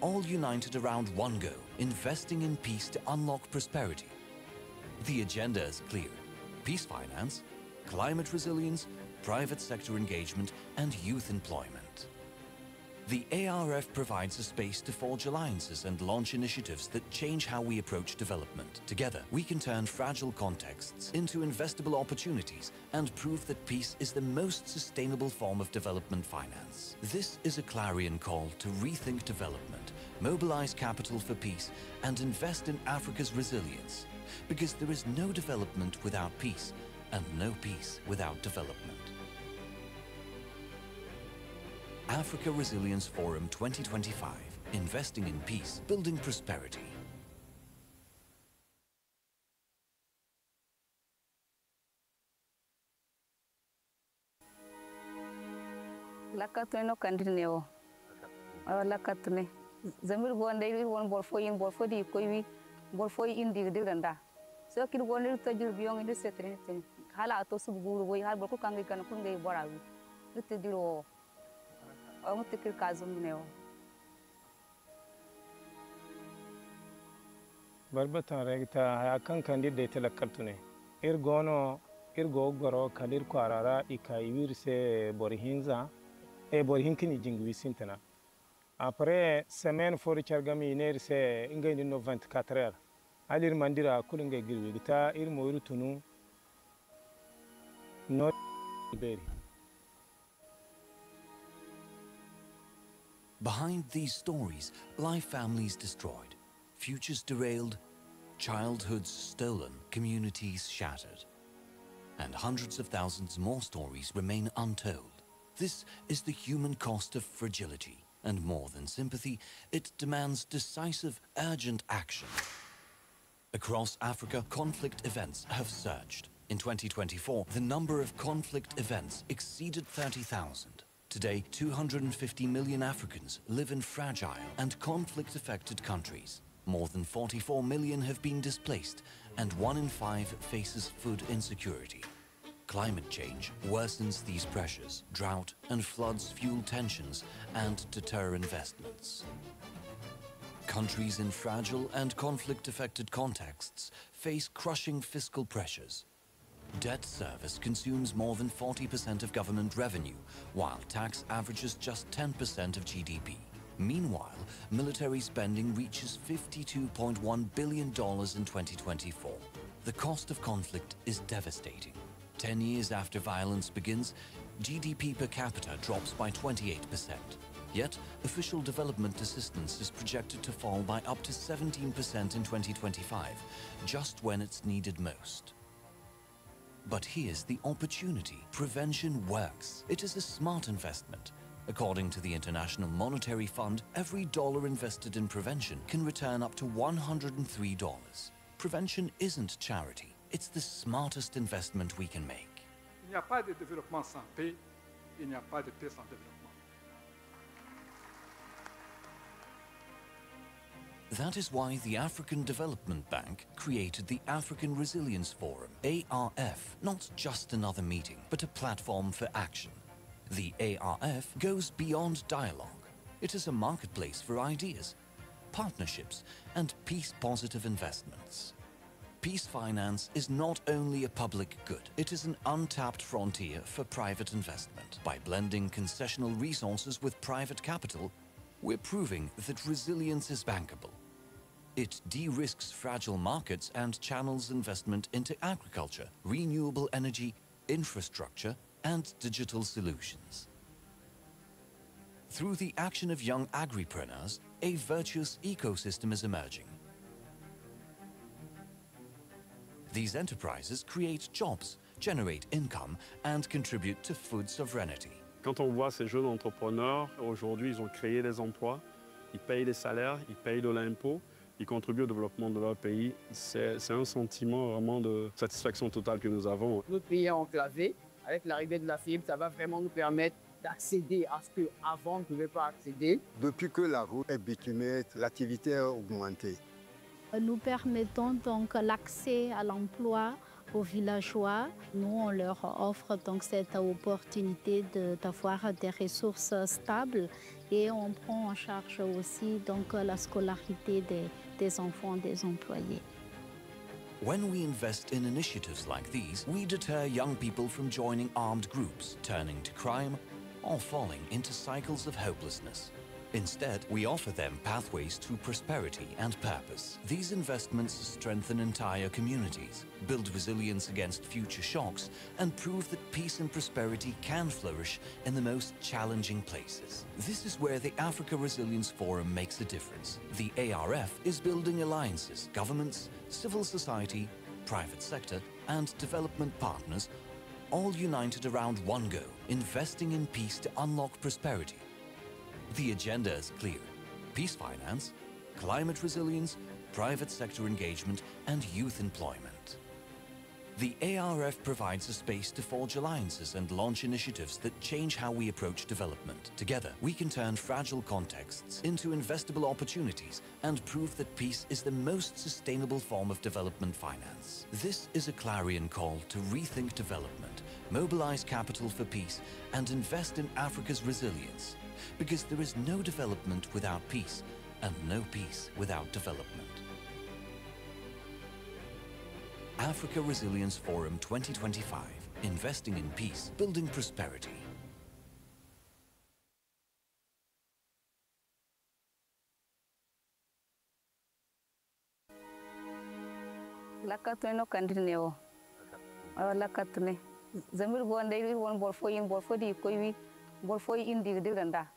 all united around one goal: investing in peace to unlock prosperity. The agenda is clear: peace finance, climate resilience, private sector engagement, and youth employment. The ARF provides a space to forge alliances and launch initiatives that change how we approach development. Together, we can turn fragile contexts into investable opportunities and prove that peace is the most sustainable form of development finance. This is a clarion call to rethink development, mobilize capital for peace, and invest in Africa's resilience. Because there is no development without peace, and no peace without development. Africa Resilience Forum 2025, investing in peace, building prosperity. Lakatune no kandineo. Lakatune. Zamir gonde won borfo di koiwi borfo indi diranda. So kid gonde tajir biyong indi setrin tin. Hala to subguru boy har borko kangi kan kungai borawi. Lutte diro. Ang tikir kazum neo. Barbatan regta akan kandide telekartune. Irgo goro kalir kwarara ikaiwir se borihinza borihinkini jingwi sintana. Après semaine fori chargami iner se ingay no 24 heures. Alir mandira kulingay girwi gita ir moiru tunu no beri. Behind these stories lie families destroyed, futures derailed, childhoods stolen, communities shattered. And hundreds of thousands more stories remain untold. This is the human cost of fragility, and more than sympathy, it demands decisive, urgent action. Across Africa, conflict events have surged. In 2024, the number of conflict events exceeded 30,000. Today, 250 million Africans live in fragile and conflict-affected countries. More than 44 million have been displaced, and 1 in 5 faces food insecurity. Climate change worsens these pressures. Drought and floods fuel tensions and deter investments. Countries in fragile and conflict-affected contexts face crushing fiscal pressures. Debt service consumes more than 40% of government revenue, while tax averages just 10% of GDP. Meanwhile, military spending reaches $52.1 billion in 2024. The cost of conflict is devastating. 10 years after violence begins, GDP per capita drops by 28%. Yet, official development assistance is projected to fall by up to 17% in 2025, just when it's needed most. But here's the opportunity. Prevention works. It is a smart investment. According to the International Monetary Fund, every dollar invested in prevention can return up to $103. Prevention isn't charity. It's the smartest investment we can make. Il n'y a pas de développement sans paix, il n'y a pas de paix sans développement. That is why the African Development Bank created the African Resilience Forum, ARF, not just another meeting, but a platform for action. The ARF goes beyond dialogue. It is a marketplace for ideas, partnerships, and peace-positive investments. Peace finance is not only a public good, it is an untapped frontier for private investment. By blending concessional resources with private capital, we're proving that resilience is bankable. It de-risks fragile markets and channels investment into agriculture, renewable energy, infrastructure, and digital solutions. Through the action of young agripreneurs, a virtuous ecosystem is emerging. These enterprises create jobs, generate income, and contribute to food sovereignty. Quand on voit ces jeunes entrepreneurs, aujourd'hui, ils ont créé des emplois, ils payent des salaires, ils payent de l'impôt, ils contribuent au développement de leur pays. C'est un sentiment vraiment de satisfaction totale que nous avons. Notre pays est enclavé. Avec l'arrivée de la fibre, ça va vraiment nous permettre d'accéder à ce qu'avant on ne pouvait pas accéder. Depuis que la route est bitumée, l'activité a augmenté. Nous permettons donc l'accès à l'emploi aux villageois. Nous, on leur offre donc cette opportunité d'avoir des ressources stables et on prend en charge aussi donc la scolarité des enfants des employés. When we invest in initiatives like these, we deter young people from joining armed groups, turning to crime, or falling into cycles of hopelessness. Instead, we offer them pathways to prosperity and purpose. These investments strengthen entire communities, build resilience against future shocks, and prove that peace and prosperity can flourish in the most challenging places. This is where the Africa Resilience Forum makes a difference. The ARF is building alliances, governments, civil society, private sector, and development partners, all united around one goal: investing in peace to unlock prosperity. The agenda is clear: peace finance, climate resilience, private sector engagement, and youth employment. The ARF provides a space to forge alliances and launch initiatives that change how we approach development. Together, we can turn fragile contexts into investable opportunities and prove that peace is the most sustainable form of development finance. This is a clarion call to rethink development, mobilize capital for peace, and invest in Africa's resilience. Because there is no development without peace, and no peace without development. Africa Resilience Forum 2025, investing in peace, building prosperity. Lakatune no kandineo. Lakatune. Zamir gonde won borfo di koiwi borfo indi diranda.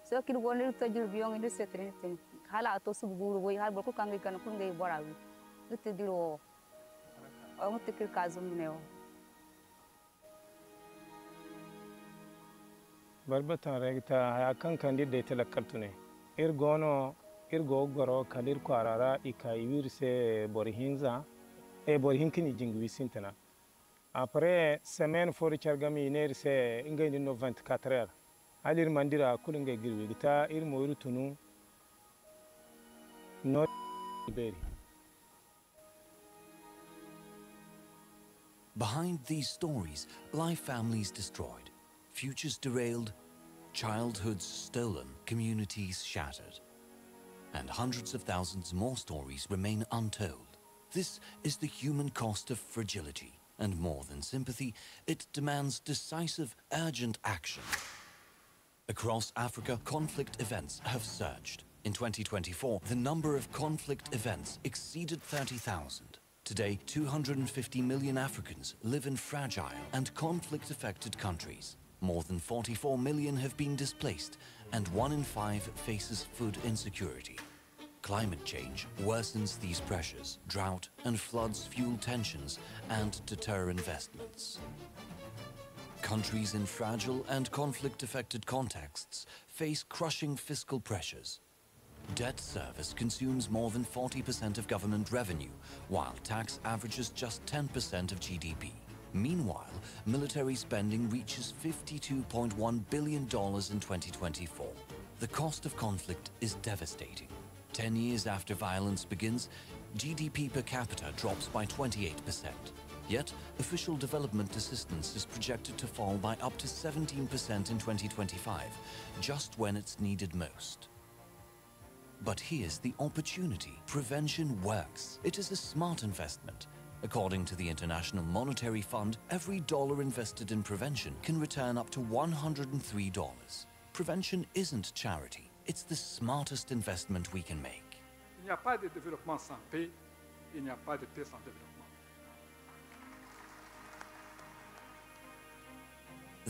So kid gonde tajir biyong indi setrin tin. Hala to subguru boy har borko kangi kan kungai borawi. Lutte diro. Ang tikir kazum neo. Barbatan regta akan kandide telekartune. Irgo goro kalir kwarara ikaiwir se borihinza borihinkini jingwi sintana. Après semaine fori chargami iner se ingay no 24 heures. Alir mandira kulingay girwi gita ir moiru tunu no beri. Behind these stories lie families destroyed, futures derailed, childhoods stolen, communities shattered. And hundreds of thousands more stories remain untold. This is the human cost of fragility. And more than sympathy, it demands decisive, urgent action. Across Africa, conflict events have surged. In 2024, the number of conflict events exceeded 30,000. Today, 250 million Africans live in fragile and conflict-affected countries. More than 44 million have been displaced, and 1 in 5 faces food insecurity. Climate change worsens these pressures. Drought and floods fuel tensions and deter investments. Countries in fragile and conflict-affected contexts face crushing fiscal pressures. Debt service consumes more than 40% of government revenue, while tax averages just 10% of GDP. Meanwhile, military spending reaches $52.1 billion in 2024. The cost of conflict is devastating. 10 years after violence begins, GDP per capita drops by 28%. Yet, official development assistance is projected to fall by up to 17% in 2025, just when it's needed most. But here's the opportunity. Prevention works. It is a smart investment. According to the International Monetary Fund, every dollar invested in prevention can return up to $103. Prevention isn't charity. It's the smartest investment we can make. Il n'y a pas de développement sans paix, il n'y a pas de paix sans développement.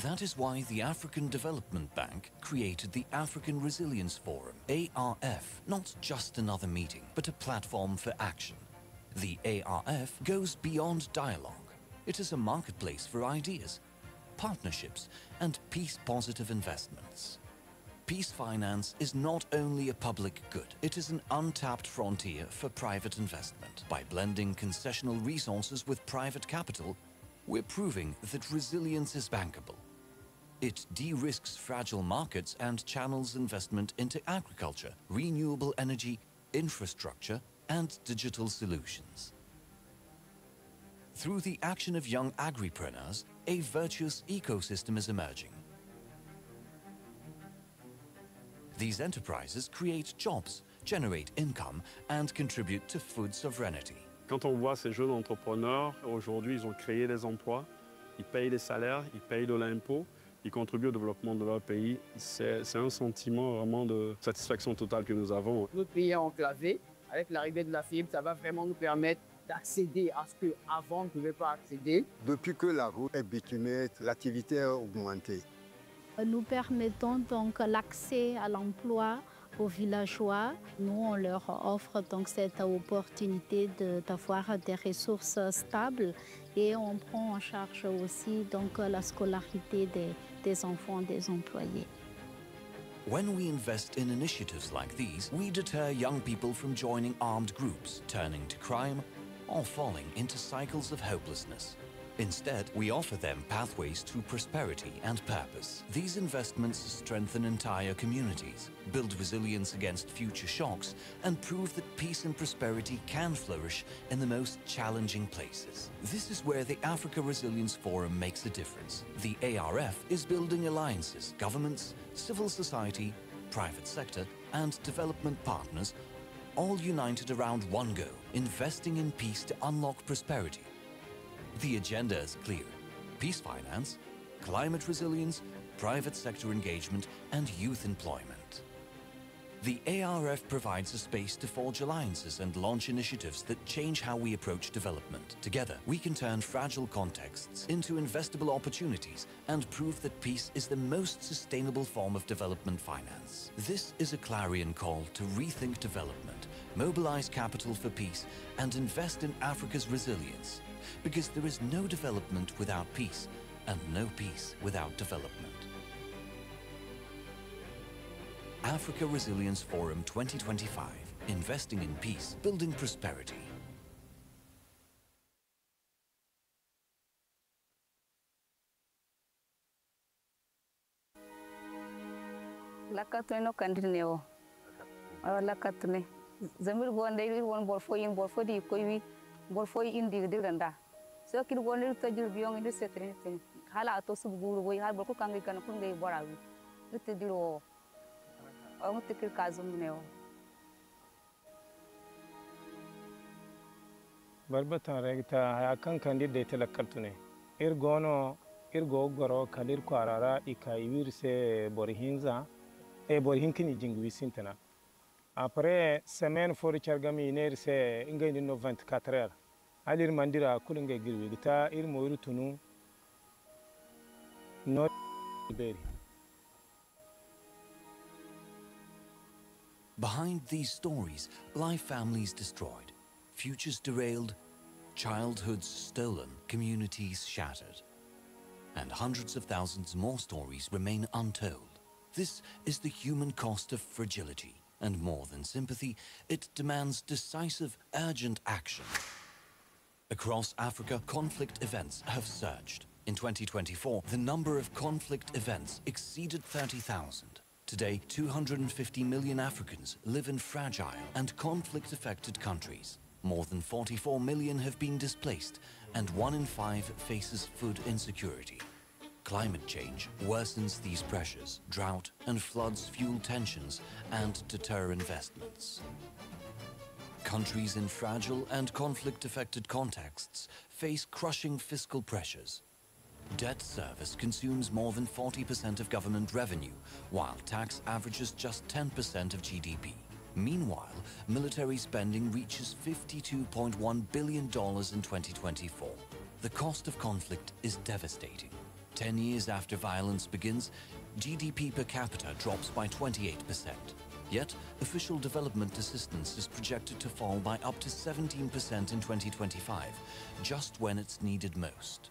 That is why the African Development Bank created the African Resilience Forum, ARF, not just another meeting, but a platform for action. The ARF goes beyond dialogue. It is a marketplace for ideas, partnerships, and peace-positive investments. Peace finance is not only a public good, it is an untapped frontier for private investment. By blending concessional resources with private capital, we're proving that resilience is bankable. It de-risks fragile markets and channels investment into agriculture, renewable energy, infrastructure, and digital solutions. Through the action of young agripreneurs, a virtuous ecosystem is emerging. These enterprises create jobs, generate income, and contribute to food sovereignty. Quand on voit ces jeunes entrepreneurs, aujourd'hui, ils ont créé des emplois, ils payent des salaires, ils payent de l'impôt, ils contribuent au développement de leur pays. C'est un sentiment vraiment de satisfaction totale que nous avons. Notre pays est enclavé. Avec l'arrivée de la fibre, ça va vraiment nous permettre d'accéder à ce qu'avant on ne pouvait pas accéder. Depuis que la route est bitumée, l'activité a augmenté. Nous permettons donc l'accès à l'emploi aux villageois. Nous, on leur offre donc cette opportunité d'avoir des ressources stables et on prend en charge aussi donc la scolarité des enfants des employés. When we invest in initiatives like these, we deter young people from joining armed groups, turning to crime, or falling into cycles of hopelessness. Instead, we offer them pathways to prosperity and purpose. These investments strengthen entire communities, build resilience against future shocks, and prove that peace and prosperity can flourish in the most challenging places. This is where the Africa Resilience Forum makes a difference. The ARF is building alliances, governments, civil society, private sector, and development partners, all united around one goal: investing in peace to unlock prosperity. The agenda is clear: peace finance, climate resilience, private sector engagement, and youth employment. The ARF provides a space to forge alliances and launch initiatives that change how we approach development. Together, we can turn fragile contexts into investable opportunities and prove that peace is the most sustainable form of development finance. This is a clarion call to rethink development, mobilize capital for peace, and invest in Africa's resilience. Because there is no development without peace, and no peace without development. Africa Resilience Forum 2025. Investing in peace, building prosperity. Lakatune no kandineo. Lakatune. Zamir gonde won borfo di koiwi borfo indi diranda. So kid gonde tajir biyong indi setrin hala to subguru boy har borko kangi kan kungai borawi. Litte diro ang tikir kazum neo. Barbatan regta hayakan kandi de telekartune. Irgono irgo goro kalir kwarara ikaiwir se borihinza borihinkini jingwi sintana. Après semaine fori chargami iner se ingay no 24 heures. Alir mandira kulingay girwi gita ir moiru tunu no beri. Behind these stories lie families destroyed, futures derailed, childhoods stolen, communities shattered. And hundreds of thousands more stories remain untold. This is the human cost of fragility. And more than sympathy, it demands decisive, urgent action. Across Africa, conflict events have surged. In 2024, the number of conflict events exceeded 30,000. Today, 250 million Africans live in fragile and conflict-affected countries. More than 44 million have been displaced, and 1 in 5 faces food insecurity. Climate change worsens these pressures. Drought and floods fuel tensions and deter investments. Countries in fragile and conflict-affected contexts face crushing fiscal pressures. Debt service consumes more than 40% of government revenue, while tax averages just 10% of GDP. Meanwhile, military spending reaches $52.1 billion in 2024. The cost of conflict is devastating. 10 years after violence begins, GDP per capita drops by 28%. Yet, official development assistance is projected to fall by up to 17% in 2025, just when it's needed most.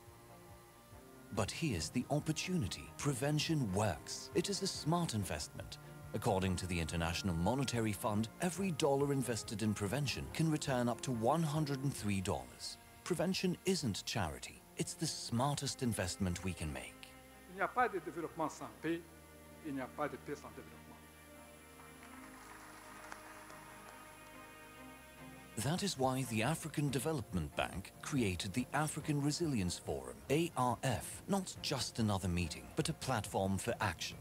But here's the opportunity. Prevention works. It is a smart investment. According to the International Monetary Fund, every dollar invested in prevention can return up to $103. Prevention isn't charity. It's the smartest investment we can make. Il n'y a pas de développement sans paix, il n'y a pas de paix sans développement. That is why the African Development Bank created the African Resilience Forum, ARF, not just another meeting, but a platform for action.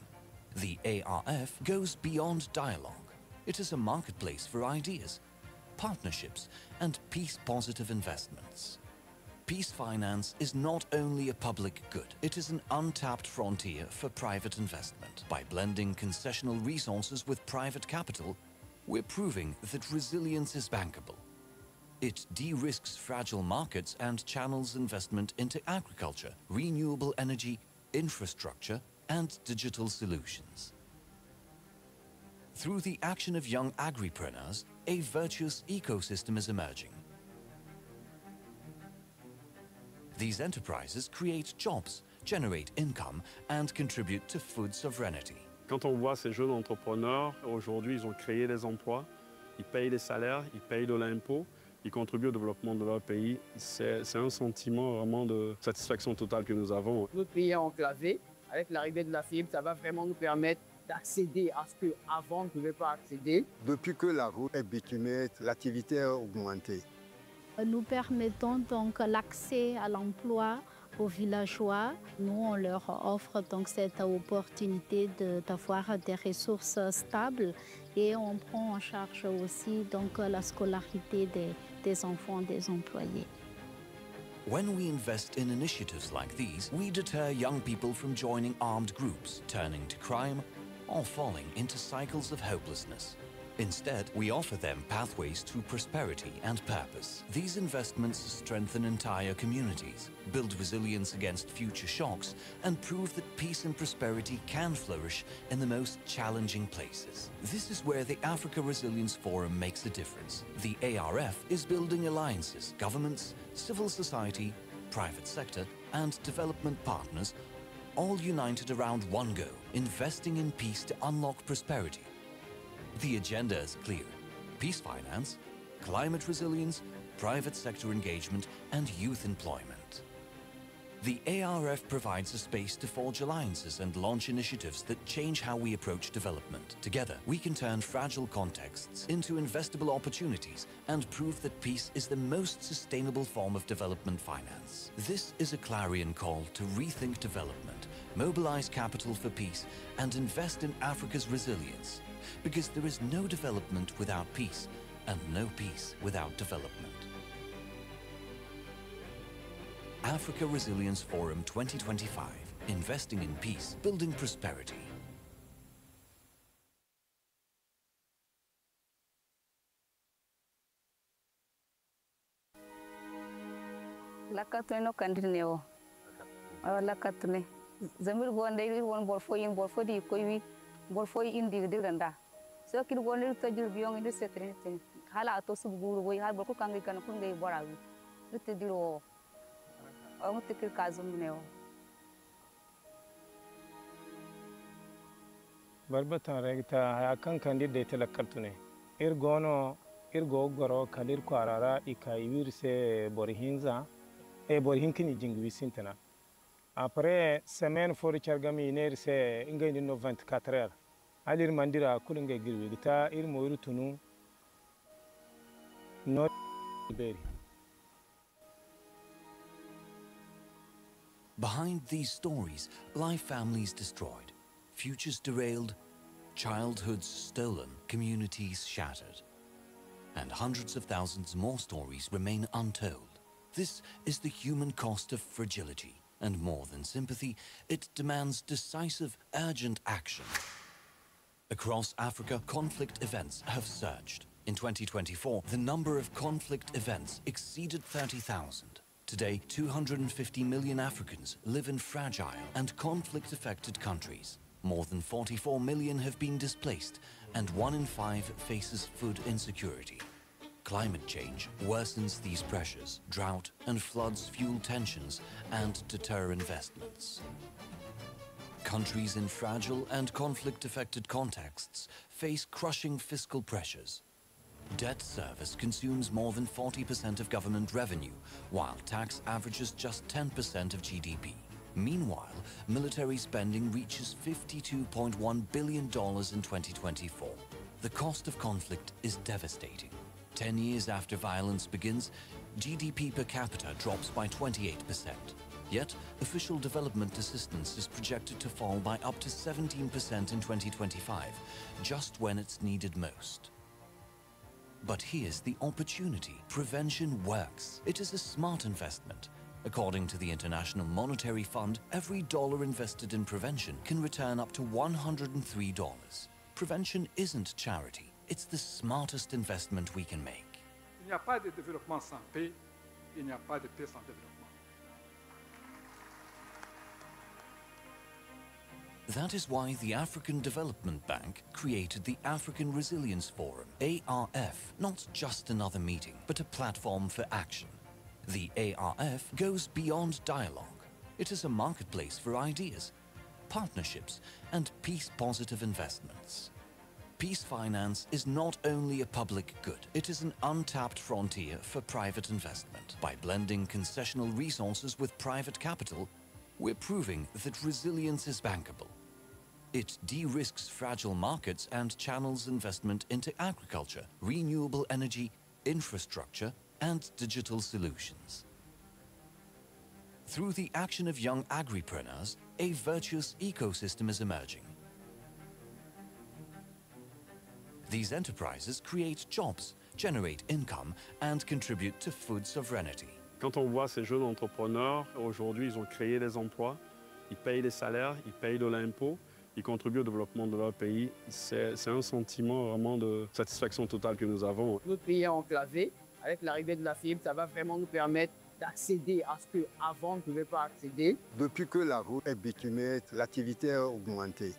The ARF goes beyond dialogue. It is a marketplace for ideas, partnerships, and peace-positive investments. peace finance is not only a public good, it is an untapped frontier for private investment. By blending concessional resources with private capital, we're proving that resilience is bankable. It de-risks fragile markets and channels investment into agriculture, renewable energy, infrastructure, and digital solutions. Through the action of young agripreneurs, a virtuous ecosystem is emerging. These enterprises create jobs, generate income, and contribute to food sovereignty. Quand on voit ces jeunes entrepreneurs, aujourd'hui, ils ont créé des emplois, ils payent les salaires, ils payent de l'impôt, ils contribuent au développement de leur pays. C'est un sentiment vraiment de satisfaction totale que nous avons. Notre pays est enclavé. Avec l'arrivée de la fibre, ça va vraiment nous permettre d'accéder à ce qu'avant on ne pouvait pas accéder. Depuis que la route est bitumée, l'activité a augmenté. Nous permettons donc l'accès à l'emploi aux villageois. Nous, on leur offre donc cette opportunité d'avoir des ressources stables et on prend en charge aussi donc la scolarité des enfants des employés. When we invest in initiatives like these, we deter young people from joining armed groups, turning to crime, or falling into cycles of hopelessness. Instead, we offer them pathways to prosperity and purpose. These investments strengthen entire communities, build resilience against future shocks, and prove that peace and prosperity can flourish in the most challenging places. This is where the Africa Resilience Forum makes a difference. The ARF is building alliances, governments, civil society, private sector, and development partners, all united around one goal: investing in peace to unlock prosperity. The agenda is clear: peace finance, climate resilience, private sector engagement, and youth employment. The ARF provides a space to forge alliances and launch initiatives that change how we approach development. Together, we can turn fragile contexts into investable opportunities and prove that peace is the most sustainable form of development finance. This is a clarion call to rethink development, mobilize capital for peace, and invest in Africa's resilience. Because there is no development without peace, and no peace without development. Africa Resilience Forum 2025, investing in peace, building prosperity. Lakatune no kandineo. Lakatune. Zamir gonde won borfo di koiwi borfo indi diranda. So kid gonde to jur biong indi setre hala to subguru boy har borko kangi kan kungai borawi. Rutte diro o mutikir kazum neo. Barbatan regta ya kan kandi de telakatune. Irgo goro kalir kwarara ikai wirse borihinza e borihinkini jingwi sintana. Après semaine for chargami iner se ingay no 24 heures. Alir mandira kulinga girwi gita ir moiru tunu no beri. Behind these stories lie families destroyed, futures derailed, childhoods stolen, communities shattered. And hundreds of thousands more stories remain untold. This is the human cost of fragility, and more than sympathy, it demands decisive, urgent action. Across Africa, conflict events have surged. In 2024, the number of conflict events exceeded 30,000. Today, 250 million Africans live in fragile and conflict-affected countries. More than 44 million have been displaced, and 1 in 5 faces food insecurity. Climate change worsens these pressures. Drought and floods fuel tensions and deter investments. Countries in fragile and conflict-affected contexts face crushing fiscal pressures. Debt service consumes more than 40% of government revenue, while tax averages just 10% of GDP. Meanwhile, military spending reaches $52.1 billion in 2024. The cost of conflict is devastating. 10 years after violence begins, GDP per capita drops by 28%. Yet, official development assistance is projected to fall by up to 17% in 2025, just when it's needed most. But here's the opportunity. Prevention works. It is a smart investment. According to the International Monetary Fund, every dollar invested in prevention can return up to $103. Prevention isn't charity. It's the smartest investment we can make. Il n'y a pas de développement sans paix, il n'y a pas de paix sans développement. That is why the African Development Bank created the African Resilience Forum, ARF, not just another meeting, but a platform for action. The ARF goes beyond dialogue. It is a marketplace for ideas, partnerships, and peace-positive investments. Peace finance is not only a public good, it is an untapped frontier for private investment. By blending concessional resources with private capital, we're proving that resilience is bankable. It de-risks fragile markets and channels investment into agriculture, renewable energy, infrastructure, and digital solutions. Through the action of young agripreneurs, a virtuous ecosystem is emerging. These enterprises create jobs, generate income, and contribute to food sovereignty. Quand on voit ces jeunes entrepreneurs, aujourd'hui, ils ont créé des emplois, ils payent les salaires, ils payent de l'impôt, ils contribuent au développement de leur pays. C'est un sentiment vraiment de satisfaction totale que nous avons. Notre pays est enclavé. Avec l'arrivée de la fibre, ça va vraiment nous permettre d'accéder à ce qu'avant on ne pouvait pas accéder. Depuis que la route est bitumée, l'activité a augmenté.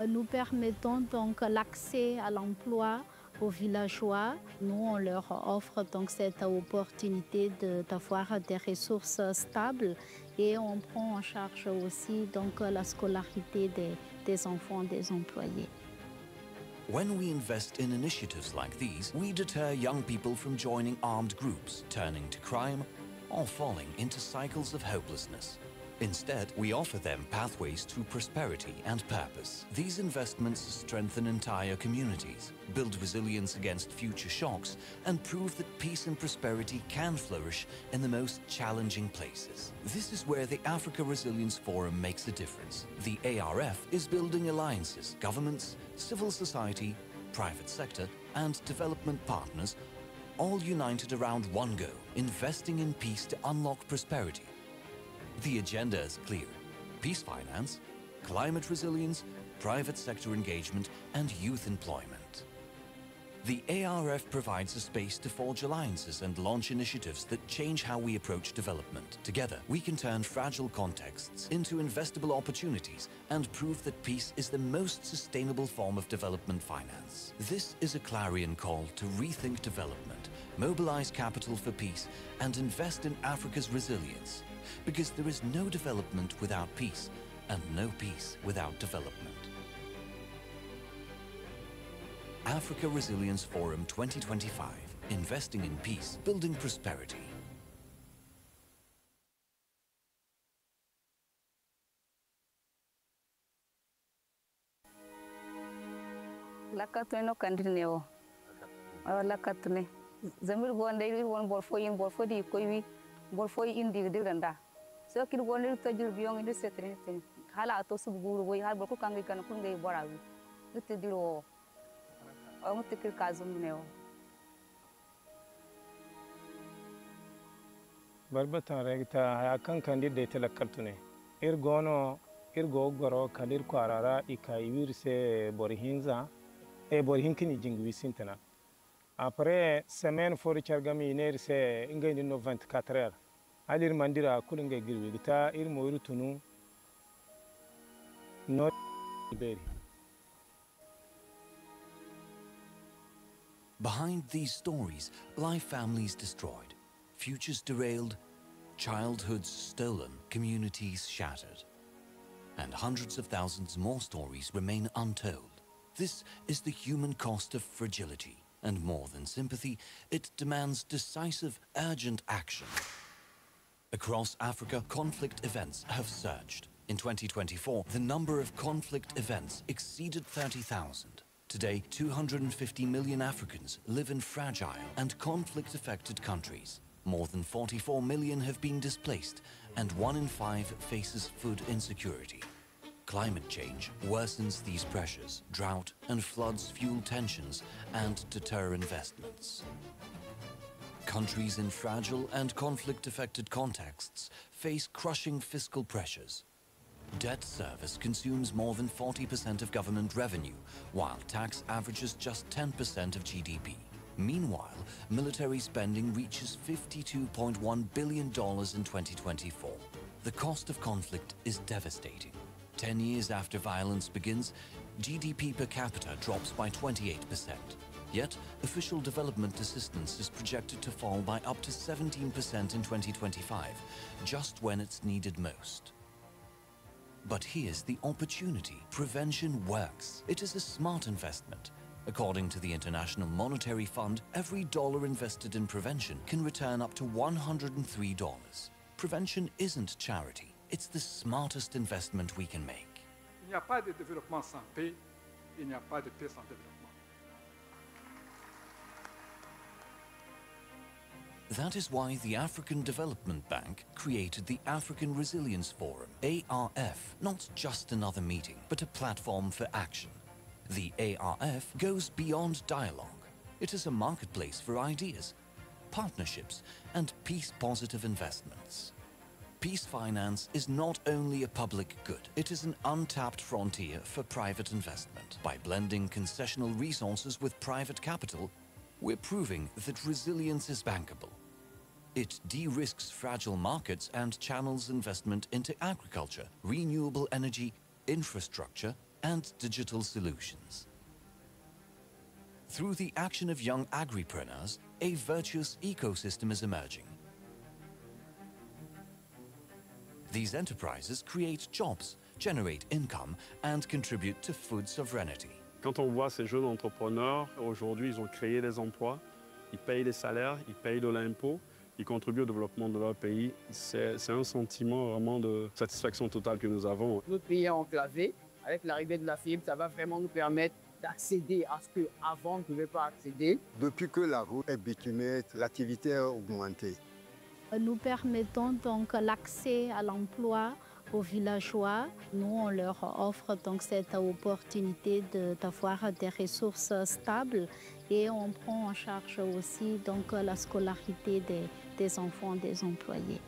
Nous permettons donc l'accès à l'emploi aux villageois. Nous, on leur offre donc cette opportunité d'avoir des ressources stables et on prend en charge aussi donc la scolarité des enfants des employés. When we invest in initiatives like these, we deter young people from joining armed groups, turning to crime, or falling into cycles of hopelessness. Instead, we offer them pathways to prosperity and purpose. These investments strengthen entire communities, build resilience against future shocks, and prove that peace and prosperity can flourish in the most challenging places. This is where the Africa Resilience Forum makes a difference. The ARF is building alliances, governments, civil society, private sector, and development partners, all united around one goal: investing in peace to unlock prosperity. The agenda is clear: peace finance, climate resilience, private sector engagement, and youth employment. The ARF provides a space to forge alliances and launch initiatives that change how we approach development. Together, we can turn fragile contexts into investable opportunities and prove that peace is the most sustainable form of development finance. This is a clarion call to rethink development, mobilize capital for peace, and invest in Africa's resilience. Because there is no development without peace, and no peace without development. Africa Resilience Forum 2025, investing in peace, building prosperity. Lakatune no kandineo. Lakatune. Zamir gonde won borfo di koiwi borfo indi diranda. So kid gonde to jil biong indi setrin. Hala to subguru boy har borko kangi kan kungai borawi. Uti diro. Mutikir kazum neo. Barbatan regta ya kan de telekartune. Irgo goro kalir kwarara ikai wirse borihinza e borihinkini jingwi sintana. Après semaine for chargami nerse ingay no 24 heures. Alir mandira kulinga girwi gita irmo irutunu no beri. Behind these stories lie families destroyed, futures derailed, childhoods stolen, communities shattered. And hundreds of thousands more stories remain untold. This is the human cost of fragility, and more than sympathy, it demands decisive, urgent action. Across Africa, conflict events have surged. In 2024, the number of conflict events exceeded 30,000. Today, 250 million Africans live in fragile and conflict-affected countries. More than 44 million have been displaced, and 1 in 5 faces food insecurity. Climate change worsens these pressures. Drought and floods fuel tensions and deter investments. Countries in fragile and conflict-affected contexts face crushing fiscal pressures. Debt service consumes more than 40% of government revenue, while tax averages just 10% of GDP. Meanwhile, military spending reaches $52.1 billion in 2024. The cost of conflict is devastating. 10 years after violence begins, GDP per capita drops by 28%. Yet, official development assistance is projected to fall by up to 17% in 2025, just when it's needed most. But here's the opportunity. Prevention works. It is a smart investment. According to the International Monetary Fund, every dollar invested in prevention can return up to $103. Prevention isn't charity. It's the smartest investment we can make. Il n'y a pas de développement sans paix, il n'y a pas de paix sans développement. That is why the African Development Bank created the African Resilience Forum, ARF, not just another meeting, but a platform for action. The ARF goes beyond dialogue. It is a marketplace for ideas, partnerships, and peace-positive investments. Peace finance is not only a public good, it is an untapped frontier for private investment. By blending concessional resources with private capital, we're proving that resilience is bankable. It de-risks fragile markets and channels investment into agriculture, renewable energy, infrastructure, and digital solutions. Through the action of young agripreneurs, a virtuous ecosystem is emerging. These enterprises create jobs, generate income, and contribute to food sovereignty. Quand on voit ces jeunes entrepreneurs, aujourd'hui, ils ont créé des emplois, ils payent des salaires, ils payent de l'impôt, ils contribuent au développement de leur pays. C'est un sentiment vraiment de satisfaction totale que nous avons. Notre pays est enclavé. Avec l'arrivée de la fibre, ça va vraiment nous permettre d'accéder à ce qu'avant on ne pouvait pas accéder. Depuis que la route est bitumée, l'activité a augmenté. Nous permettons donc l'accès à l'emploi aux villageois. Nous, on leur offre donc cette opportunité d'avoir des ressources stables et on prend en charge aussi donc la scolarité des enfants des employés.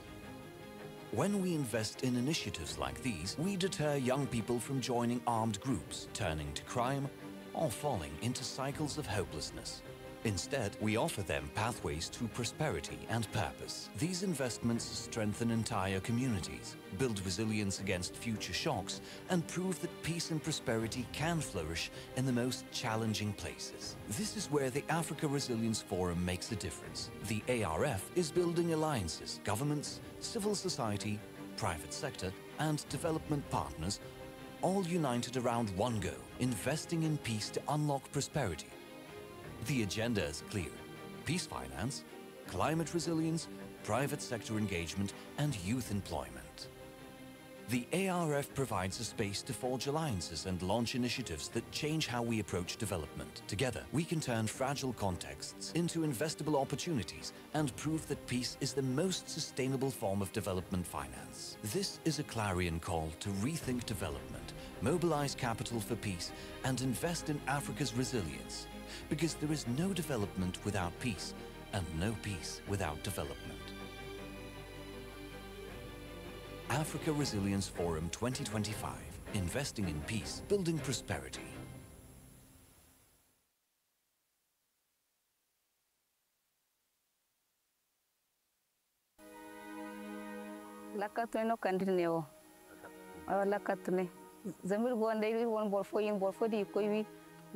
When we invest in initiatives like these, we deter young people from joining armed groups, turning to crime, or falling into cycles of hopelessness. Instead, we offer them pathways to prosperity and purpose. These investments strengthen entire communities, build resilience against future shocks, and prove that peace and prosperity can flourish in the most challenging places. This is where the Africa Resilience Forum makes a difference. The ARF is building alliances, governments, civil society, private sector, and development partners, all united around one goal: investing in peace to unlock prosperity. The agenda is clear: peace finance, climate resilience, private sector engagement, and youth employment. The ARF provides a space to forge alliances and launch initiatives that change how we approach development. Together, we can turn fragile contexts into investable opportunities and prove that peace is the most sustainable form of development finance. This is a clarion call to rethink development, mobilize capital for peace, and invest in Africa's resilience. Because there is no development without peace, and no peace without development. Africa Resilience Forum 2025. Investing in peace, building prosperity. Lakatune no kandineo. Lakatune. Zamir gonde won borfo di koiwi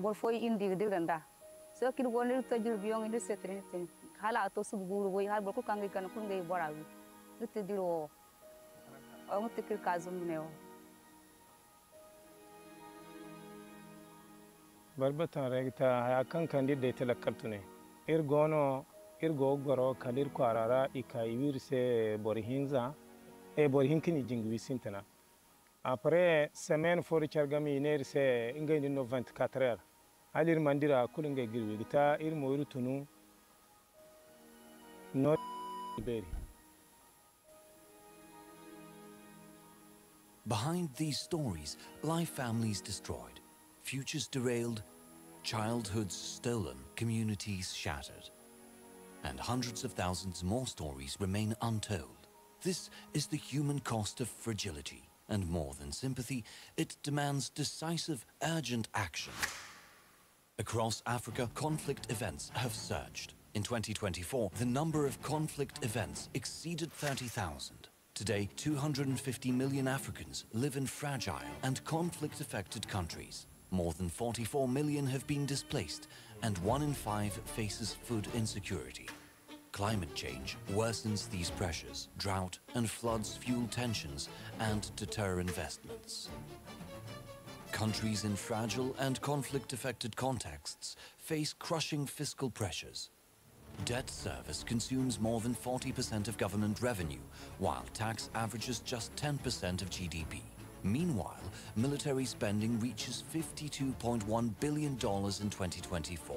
borfo indi diranda. So kid gonde to jil biong indi setre hala to subguru boy har borko kangi kan kungai borawi. Utte diro. Tikir kazum neo. Barbatan regta hayakan kandi de telekartune. Irgo goro kalir kwarara ikaiwirse borihinza borihinkini jingwi sintana. Après semaine for chargami nerse ingay no 24 heures. Alir mandira kulinga girwi gita moiru tunu no beri. Behind these stories lie families destroyed, futures derailed, childhoods stolen, communities shattered. And hundreds of thousands more stories remain untold. This is the human cost of fragility, and more than sympathy, it demands decisive, urgent action. Across Africa, conflict events have surged. In 2024, the number of conflict events exceeded 30,000. Today, 250 million Africans live in fragile and conflict-affected countries. More than 44 million have been displaced, and 1 in 5 faces food insecurity. Climate change worsens these pressures. Drought and floods fuel tensions and deter investments. Countries in fragile and conflict-affected contexts face crushing fiscal pressures. Debt service consumes more than 40% of government revenue, while tax averages just 10% of GDP. Meanwhile, military spending reaches $52.1 billion in 2024.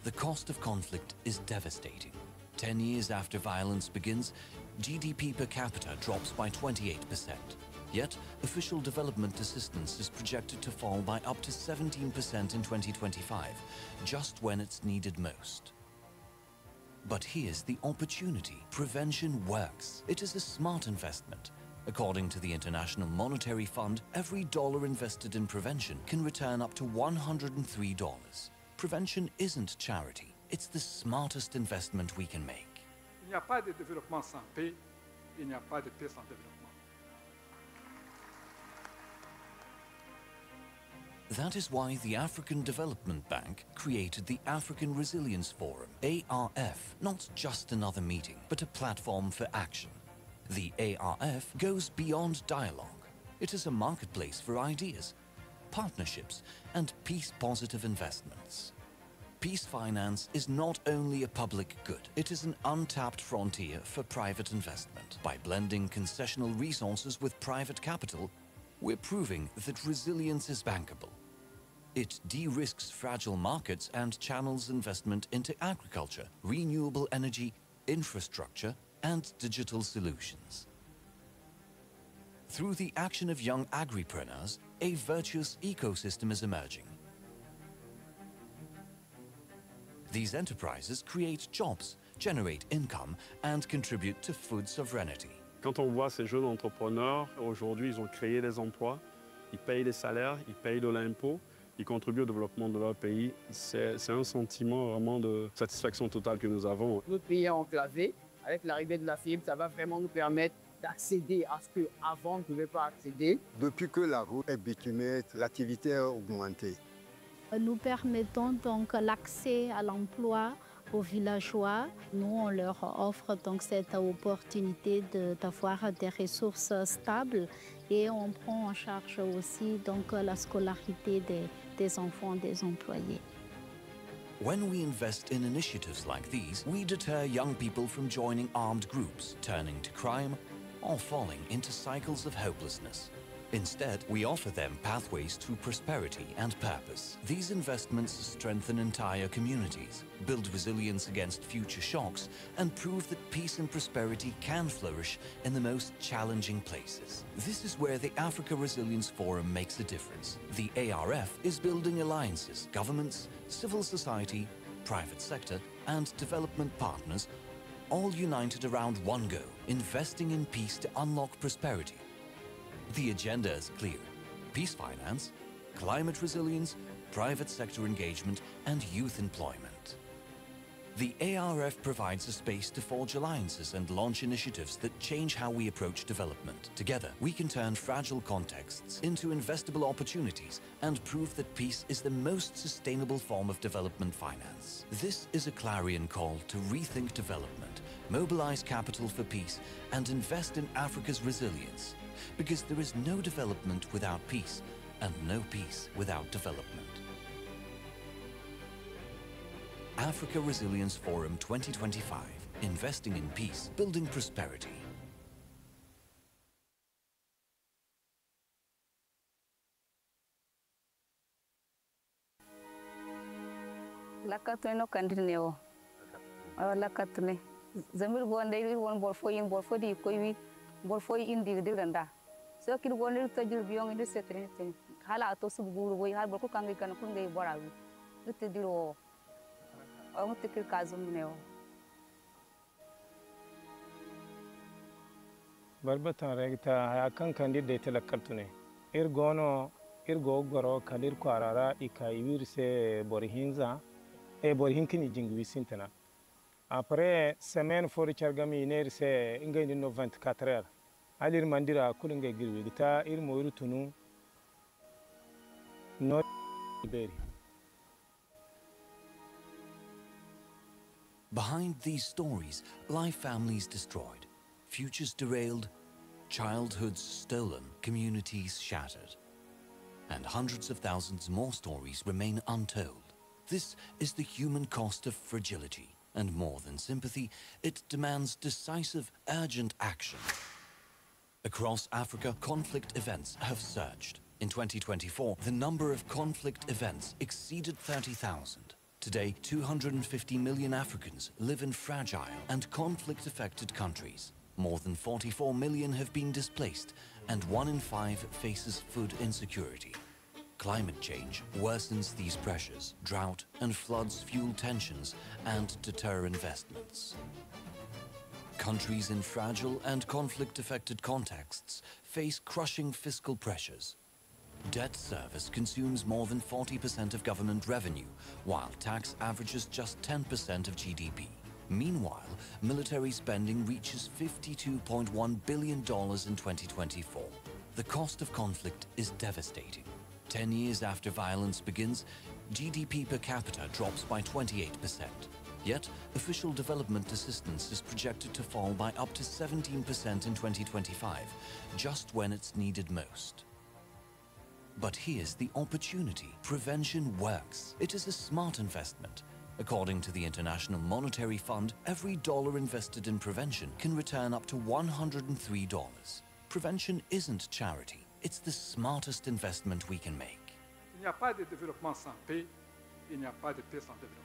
The cost of conflict is devastating. 10 years after violence begins, GDP per capita drops by 28%. Yet, official development assistance is projected to fall by up to 17% in 2025, just when it's needed most. But here's the opportunity. Prevention works. It is a smart investment. According to the International Monetary Fund, every dollar invested in prevention can return up to $103. Prevention isn't charity. It's the smartest investment we can make. Il n'y a pas de développement sans paix, il n'y a pas de paix sans développement. That is why the African Development Bank created the African Resilience Forum, ARF, not just another meeting, but a platform for action. The ARF goes beyond dialogue. It is a marketplace for ideas, partnerships, and peace-positive investments. Peace finance is not only a public good, it is an untapped frontier for private investment. By blending concessional resources with private capital, we're proving that resilience is bankable. It de-risks fragile markets and channels investment into agriculture, renewable energy, infrastructure, and digital solutions. Through the action of young agripreneurs, a virtuous ecosystem is emerging. These enterprises create jobs, generate income, and contribute to food sovereignty. Quand on voit ces jeunes entrepreneurs, aujourd'hui, ils ont créé des emplois, ils payent des salaires, ils payent de l'impôt, ils contribuent au développement de leur pays. C'est un sentiment vraiment de satisfaction totale que nous avons. Notre pays est enclavé. Avec l'arrivée de la fibre, ça va vraiment nous permettre d'accéder à ce qu'avant on ne pouvait pas accéder. Depuis que la route est bitumée, l'activité a augmenté. Nous permettons donc l'accès à l'emploi aux villageois. Nous, on leur offre donc cette opportunité d'avoir des ressources stables et on prend en charge aussi donc la scolarité des enfants des employés. When we invest in initiatives like these, we deter young people from joining armed groups, turning to crime, or falling into cycles of hopelessness. Instead, we offer them pathways to prosperity and purpose. These investments strengthen entire communities, build resilience against future shocks, and prove that peace and prosperity can flourish in the most challenging places. This is where the Africa Resilience Forum makes a difference. The ARF is building alliances, governments, civil society, private sector, and development partners, all united around one goal: investing in peace to unlock prosperity. The agenda is clear: peace finance, climate resilience, private sector engagement, and youth employment. The ARF provides a space to forge alliances and launch initiatives that change how we approach development. Together, we can turn fragile contexts into investable opportunities and prove that peace is the most sustainable form of development finance. This is a clarion call to rethink development, mobilize capital for peace, and invest in Africa's resilience. Because there is no development without peace, and no peace without development. Africa Resilience Forum 2025. Investing in peace, building prosperity. Lakatune no kandineo. Lakatune. Zamir go ndai won bor fo di ko wi bor fo indi de ganda. so kid wonder to you beyond in the setting hala to subguru way har boku kangi kan kungai borawi lutti diro o mutti kir kazum neo barbatan regta akan candidate telakkartune irgo goro kalir kwarara ikaiwir se borihinza e borihinkini jingwi sintana après semaine fori chargami ner se ingay no 24 heures alir mandira kulunge girwi gita ir moiru tunu no beri. Behind these stories lie families destroyed, futures derailed, childhoods stolen, communities shattered. And hundreds of thousands more stories remain untold. This is the human cost of fragility, and more than sympathy, it demands decisive, urgent action. Across Africa, conflict events have surged. In 2024, the number of conflict events exceeded 30,000. Today, 250 million Africans live in fragile and conflict-affected countries. More than 44 million have been displaced, and 1 in 5 faces food insecurity. Climate change worsens these pressures. Drought and floods fuel tensions and deter investments. Countries in fragile and conflict-affected contexts face crushing fiscal pressures. Debt service consumes more than 40% of government revenue, while tax averages just 10% of GDP. Meanwhile, military spending reaches $52.1 billion in 2024. The cost of conflict is devastating. 10 years after violence begins, GDP per capita drops by 28%. Yet, official development assistance is projected to fall by up to 17% in 2025, just when it's needed most. But here's the opportunity. Prevention works. It is a smart investment. According to the International Monetary Fund, every dollar invested in prevention can return up to $103. Prevention isn't charity. It's the smartest investment we can make. Il n'y a pas de développement sans paix, il n'y a pas de paix sans développement.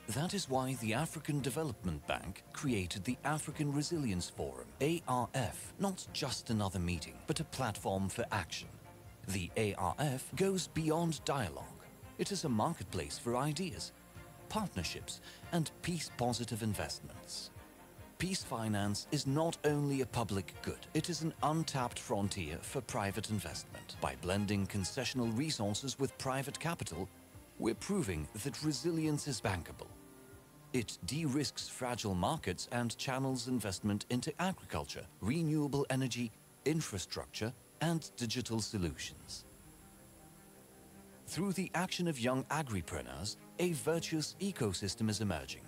That is why the African Development Bank created the African Resilience Forum, ARF, not just another meeting, but a platform for action. The ARF goes beyond dialogue. It is a marketplace for ideas, partnerships, and peace-positive investments. Peace finance is not only a public good, it is an untapped frontier for private investment. By blending concessional resources with private capital, we're proving that resilience is bankable. It de-risks fragile markets and channels investment into agriculture, renewable energy, infrastructure, and digital solutions. Through the action of young agripreneurs, a virtuous ecosystem is emerging.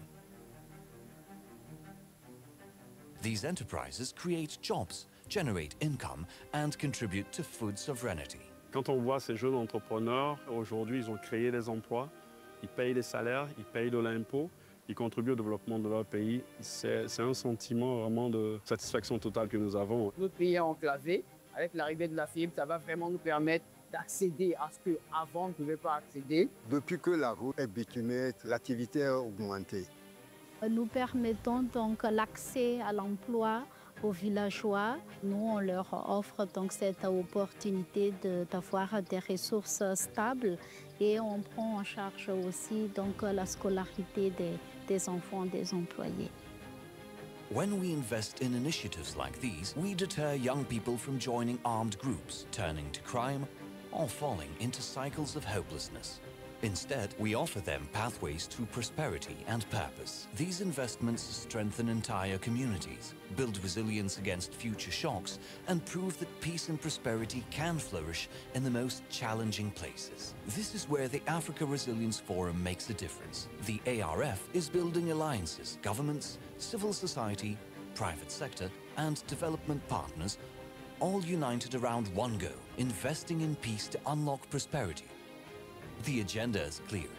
These enterprises create jobs, generate income, and contribute to food sovereignty. Quand on voit ces jeunes entrepreneurs, aujourd'hui, ils ont créé des emplois, ils payent des salaires, ils payent de l'impôt, ils contribuent au développement de leur pays. C'est un sentiment vraiment de satisfaction totale que nous avons. Notre pays est enclavé. Avec l'arrivée de la fibre, ça va vraiment nous permettre d'accéder à ce qu'avant on ne pouvait pas accéder. Depuis que la route est bitumée, l'activité a augmenté. Nous permettons donc l'accès à l'emploi aux villageois. Nous, on leur offre donc cette opportunité d'avoir des ressources stables et on prend en charge aussi donc la scolarité des enfants des employés. When we invest in initiatives like these, we deter young people from joining armed groups, turning to crime, or falling into cycles of hopelessness. Instead, we offer them pathways to prosperity and purpose. These investments strengthen entire communities, build resilience against future shocks, and prove that peace and prosperity can flourish in the most challenging places. This is where the Africa Resilience Forum makes a difference. The ARF is building alliances, governments, civil society, private sector, and development partners, all united around one goal: investing in peace to unlock prosperity. The agenda is clear: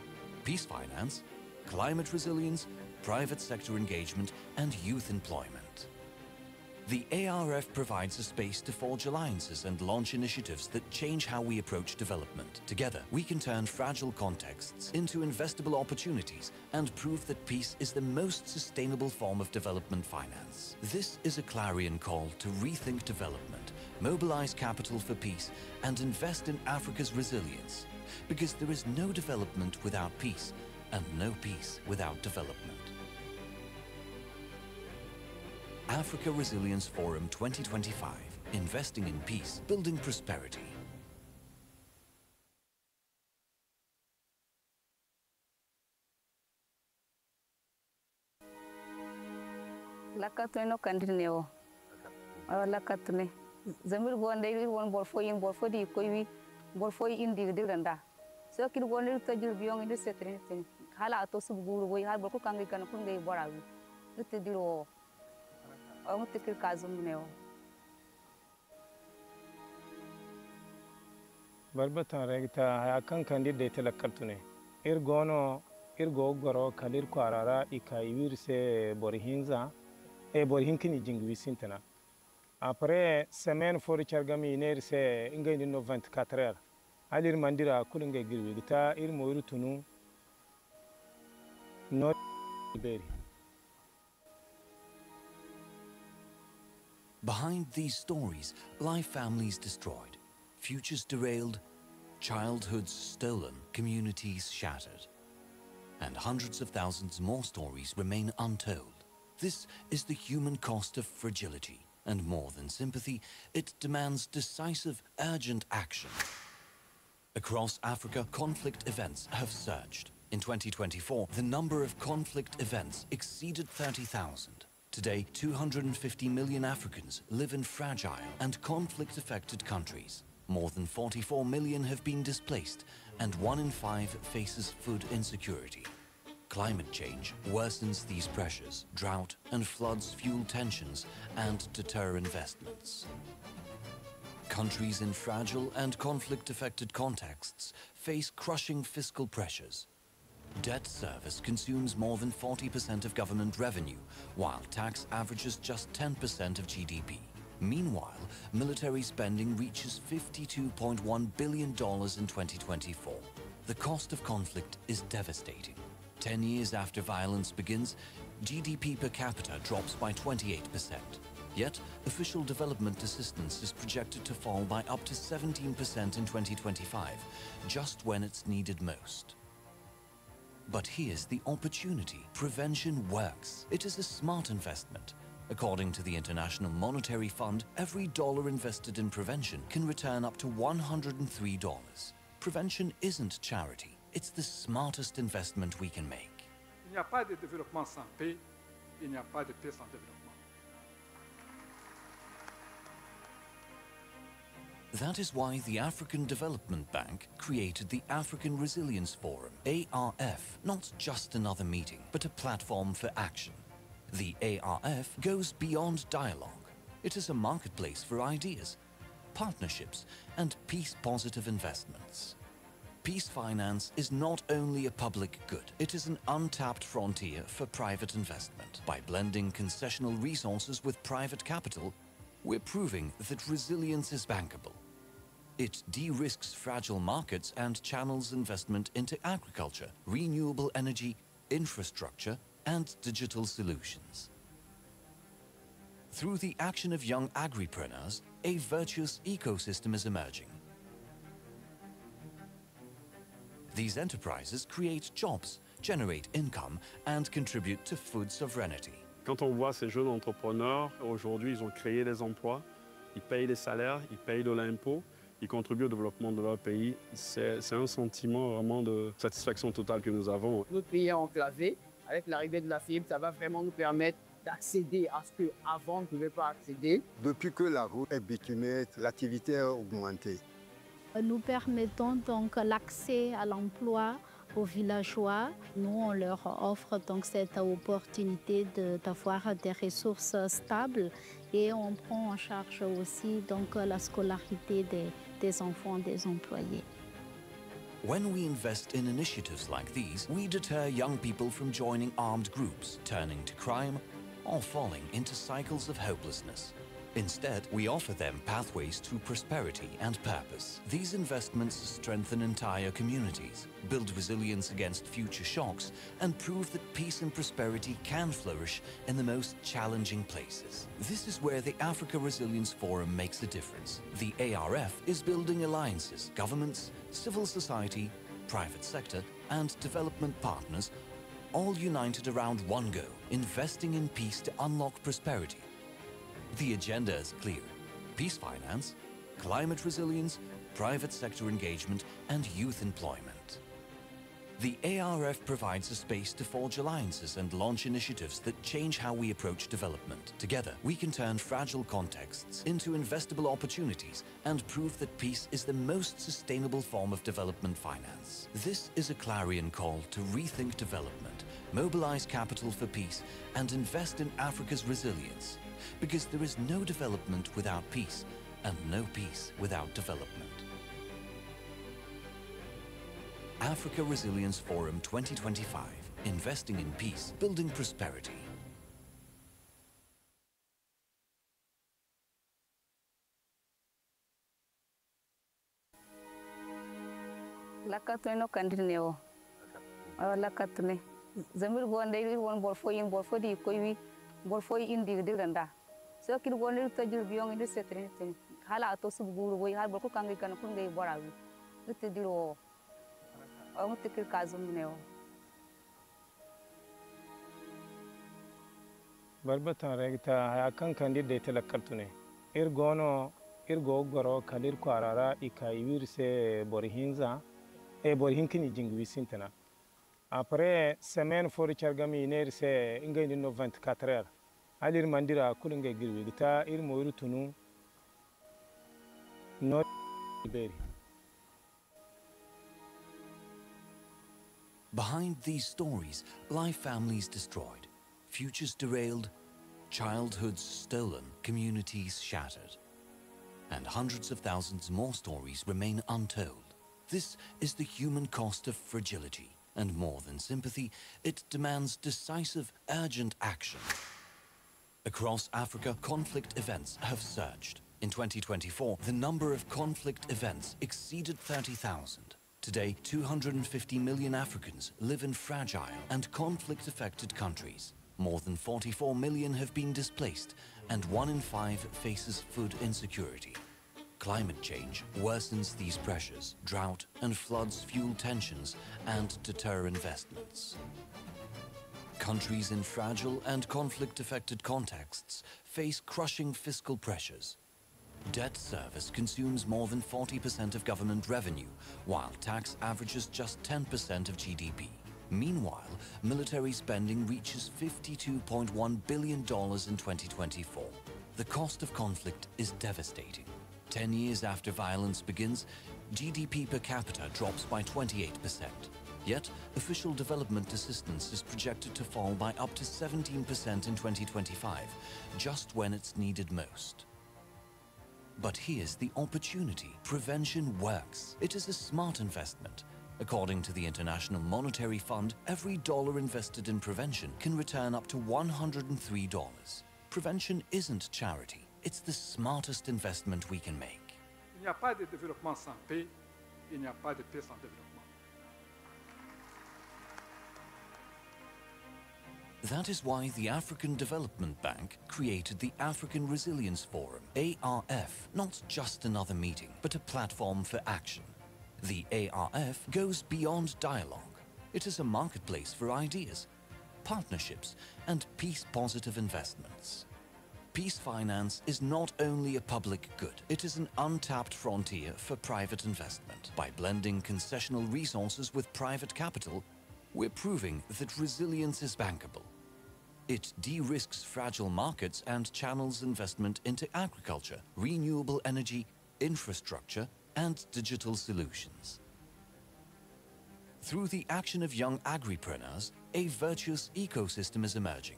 peace finance, climate resilience, private sector engagement, and youth employment. The ARF provides a space to forge alliances and launch initiatives that change how we approach development. Together, we can turn fragile contexts into investable opportunities and prove that peace is the most sustainable form of development finance. This is a clarion call to rethink development, mobilize capital for peace, and invest in Africa's resilience. Because there is no development without peace, and no peace without development. Africa Resilience Forum 2025, investing in peace, building prosperity. Lakatune no kandineo. Lakatune. Zamir gonde won borfo di koiwi borfo indi diranda. So kid gonde tajir biyong indi setrin tin. Hala to subguru boy har borko kangi kan kungai borawi. Lutte diro. Ang tikir kazum neo. Barbatan regta akan kandide telekartune. Irgo goro kalir kwarara ikaiwir se borihinza borihinkini jingwi sintana. Après semaine fori chargami iner se ingay no 24 heures. Alir mandira kulingay girwi gita ir moiru tunu no beri. Behind these stories lie families destroyed, futures derailed, childhoods stolen, communities shattered. And hundreds of thousands more stories remain untold. This is the human cost of fragility, and more than sympathy, it demands decisive, urgent action. Across Africa, conflict events have surged. In 2024, the number of conflict events exceeded 30,000. Today, 250 million Africans live in fragile and conflict-affected countries. More than 44 million have been displaced, and 1 in 5 faces food insecurity. Climate change worsens these pressures. Drought and floods fuel tensions and deter investments. Countries in fragile and conflict-affected contexts face crushing fiscal pressures. Debt service consumes more than 40% of government revenue, while tax averages just 10% of GDP. Meanwhile, military spending reaches $52.1 billion in 2024. The cost of conflict is devastating. 10 years after violence begins, GDP per capita drops by 28%. Yet, official development assistance is projected to fall by up to 17% in 2025, just when it's needed most. But here's the opportunity. Prevention works. It is a smart investment. According to the International Monetary Fund, every dollar invested in prevention can return up to $103. Prevention isn't charity. It's the smartest investment we can make. Il n'y a pas de développement sans paix, il n'y a pas de paix sans développement. That is why the African Development Bank created the African Resilience Forum, ARF, not just another meeting, but a platform for action. The ARF goes beyond dialogue. It is a marketplace for ideas, partnerships, and peace-positive investments. Peace finance is not only a public good, it is an untapped frontier for private investment. By blending concessional resources with private capital, we're proving that resilience is bankable. It de-risks fragile markets and channels investment into agriculture, renewable energy, infrastructure, and digital solutions. Through the action of young agripreneurs, a virtuous ecosystem is emerging. These enterprises create jobs, generate income, and contribute to food sovereignty. Quand on voit ces jeunes entrepreneurs, aujourd'hui, ils ont créé des emplois, ils payent des salaires, ils payent de l'impôt, ils contribuent au développement de leur pays. C'est un sentiment vraiment de satisfaction totale que nous avons. Notre pays est enclavé. Avec l'arrivée de la fibre, ça va vraiment nous permettre d'accéder à ce qu'avant on ne pouvait pas accéder. Depuis que la route est bitumée, l'activité a augmenté. Nous permettons donc l'accès à l'emploi aux villageois. Nous, on leur offre donc cette opportunité d'avoir des ressources stables et on prend en charge aussi donc la scolarité des enfants des employés. When we invest in initiatives like these, we deter young people from joining armed groups, turning to crime, or falling into cycles of hopelessness. Instead, we offer them pathways to prosperity and purpose. These investments strengthen entire communities, build resilience against future shocks, and prove that peace and prosperity can flourish in the most challenging places. This is where the Africa Resilience Forum makes a difference. The ARF is building alliances, governments, civil society, private sector, and development partners, all united around one goal: investing in peace to unlock prosperity. The agenda is clear: peace finance, climate resilience, private sector engagement, and youth employment. The ARF provides a space to forge alliances and launch initiatives that change how we approach development. Together, we can turn fragile contexts into investable opportunities and prove that peace is the most sustainable form of development finance. This is a clarion call to rethink development, mobilize capital for peace, and invest in Africa's resilience. Because there is no development without peace, and no peace without development. Africa Resilience Forum 2025, investing in peace, building prosperity. Lakatune no kandineo. Lakatune. Zamir gonde won borfo di koiwi borfo indi diranda. So kid gonde tajir biyong indi setrin tin. Hala to subguru boy har borko kangi kan kungai borawi. Utte diro. Ang tikir kazum neo. Barbatan regta akan kandide telekartune. Irgo goro kalir kwarara ikaiwir se borihinza borihinkini jingwi sintana. Après semaine fori chargami iner se ingay no 24 heures. Alir mandira kulunge girwi gita ir moiru tunu no beri. Behind these stories lie families destroyed, futures derailed, childhoods stolen, communities shattered. And hundreds of thousands more stories remain untold. This is the human cost of fragility. And more than sympathy, it demands decisive, urgent action. Across Africa, conflict events have surged. In 2024, the number of conflict events exceeded 30,000. Today, 250 million Africans live in fragile and conflict-affected countries. More than 44 million have been displaced, and 1 in 5 faces food insecurity. Climate change worsens these pressures. Drought and floods fuel tensions and deter investments. Countries in fragile and conflict-affected contexts face crushing fiscal pressures. Debt service consumes more than 40% of government revenue, while tax averages just 10% of GDP. Meanwhile, military spending reaches $52.1 billion in 2024. The cost of conflict is devastating. 10 years after violence begins, GDP per capita drops by 28%. Yet, official development assistance is projected to fall by up to 17% in 2025, just when it's needed most. But here's the opportunity. Prevention works. It is a smart investment. According to the International Monetary Fund, every dollar invested in prevention can return up to $103. Prevention isn't charity. It's the smartest investment we can make. Il n'y a pas de développement sans paix, il n'y a pas de paix sans développement. That is why the African Development Bank created the African Resilience Forum, ARF, not just another meeting, but a platform for action. The ARF goes beyond dialogue. It is a marketplace for ideas, partnerships, and peace-positive investments. Peace finance is not only a public good, it is an untapped frontier for private investment. By blending concessional resources with private capital, we're proving that resilience is bankable. It de-risks fragile markets and channels investment into agriculture, renewable energy, infrastructure, and digital solutions. Through the action of young agripreneurs, a virtuous ecosystem is emerging.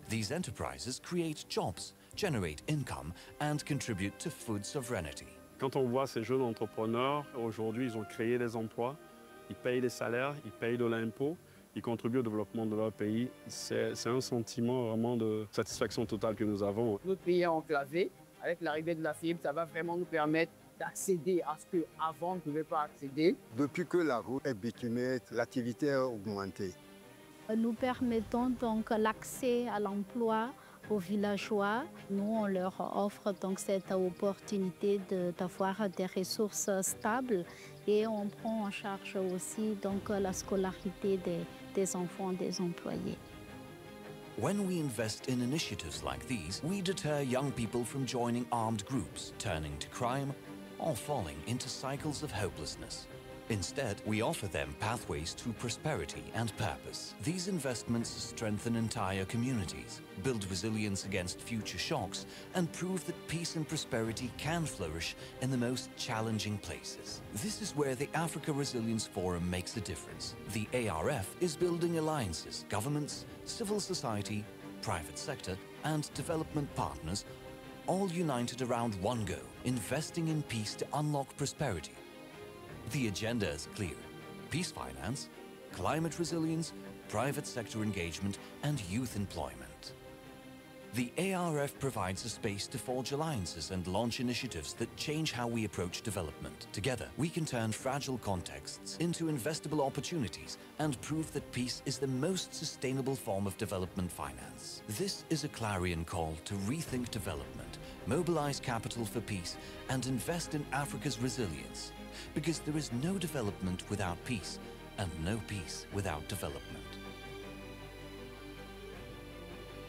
These enterprises create jobs, generate income, and contribute to food sovereignty. Quand on voit ces jeunes entrepreneurs, aujourd'hui, ils ont créé des emplois, ils payent des salaires, ils payent de l'impôt, ils contribuent au développement de leur pays. C'est un sentiment vraiment de satisfaction totale que nous avons. Notre pays est enclavé. Avec l'arrivée de la fibre, ça va vraiment nous permettre d'accéder à ce qu'avant on ne pouvait pas accéder. Depuis que la route est bitumée, l'activité a augmenté. Nous permettons donc l'accès à l'emploi aux villageois. Nous, on leur offre donc cette opportunité d'avoir des ressources stables et on prend en charge aussi donc la scolarité des enfants des employés. When we invest in initiatives like these, we deter young people from joining armed groups, turning to crime, or falling into cycles of hopelessness. Instead, we offer them pathways to prosperity and purpose. These investments strengthen entire communities, build resilience against future shocks, and prove that peace and prosperity can flourish in the most challenging places. This is where the Africa Resilience Forum makes a difference. The ARF is building alliances, governments, civil society, private sector, and development partners, all united around one goal: investing in peace to unlock prosperity. The agenda is clear: peace finance, climate resilience, private sector engagement, and youth employment. The ARF provides a space to forge alliances and launch initiatives that change how we approach development. Together, we can turn fragile contexts into investable opportunities and prove that peace is the most sustainable form of development finance. This is a clarion call to rethink development, mobilize capital for peace, and invest in Africa's resilience. Because there is no development without peace, and no peace without development.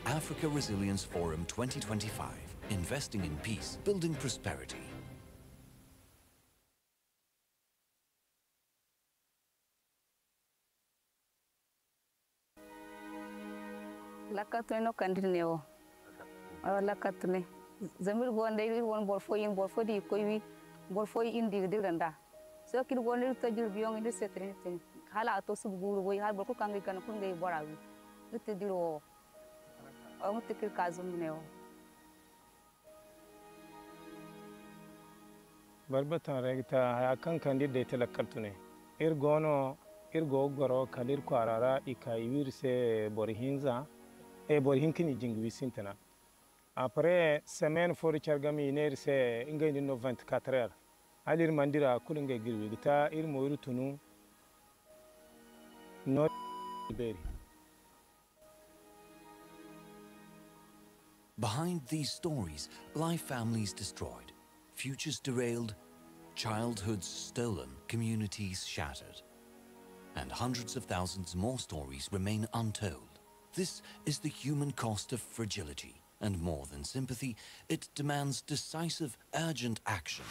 Africa Resilience Forum 2025. Investing in peace, building prosperity. Lakatune no kandineo. Lakatune. Zamir gonde won borfo di koiwi borfo indi diranda. So kid gonde tajur biyong indi setrin tin. Hala to subguru boy har borko kangi kan kungai borawi. Lutte diro. Ang tikir kazum neo. Barbatan regta akan kandide telekartune. Irgono irgo goro kalir kwarara ikaiwir se borihinza borihinkini jingwi sintana. Après semaine fori chargami ner se ingay no 24 heures. Alir mandira kulunge girwi gita ir moiru tunu no beri. Behind these stories lie families destroyed, futures derailed, childhoods stolen, communities shattered. And hundreds of thousands more stories remain untold. This is the human cost of fragility. And more than sympathy, it demands decisive, urgent action.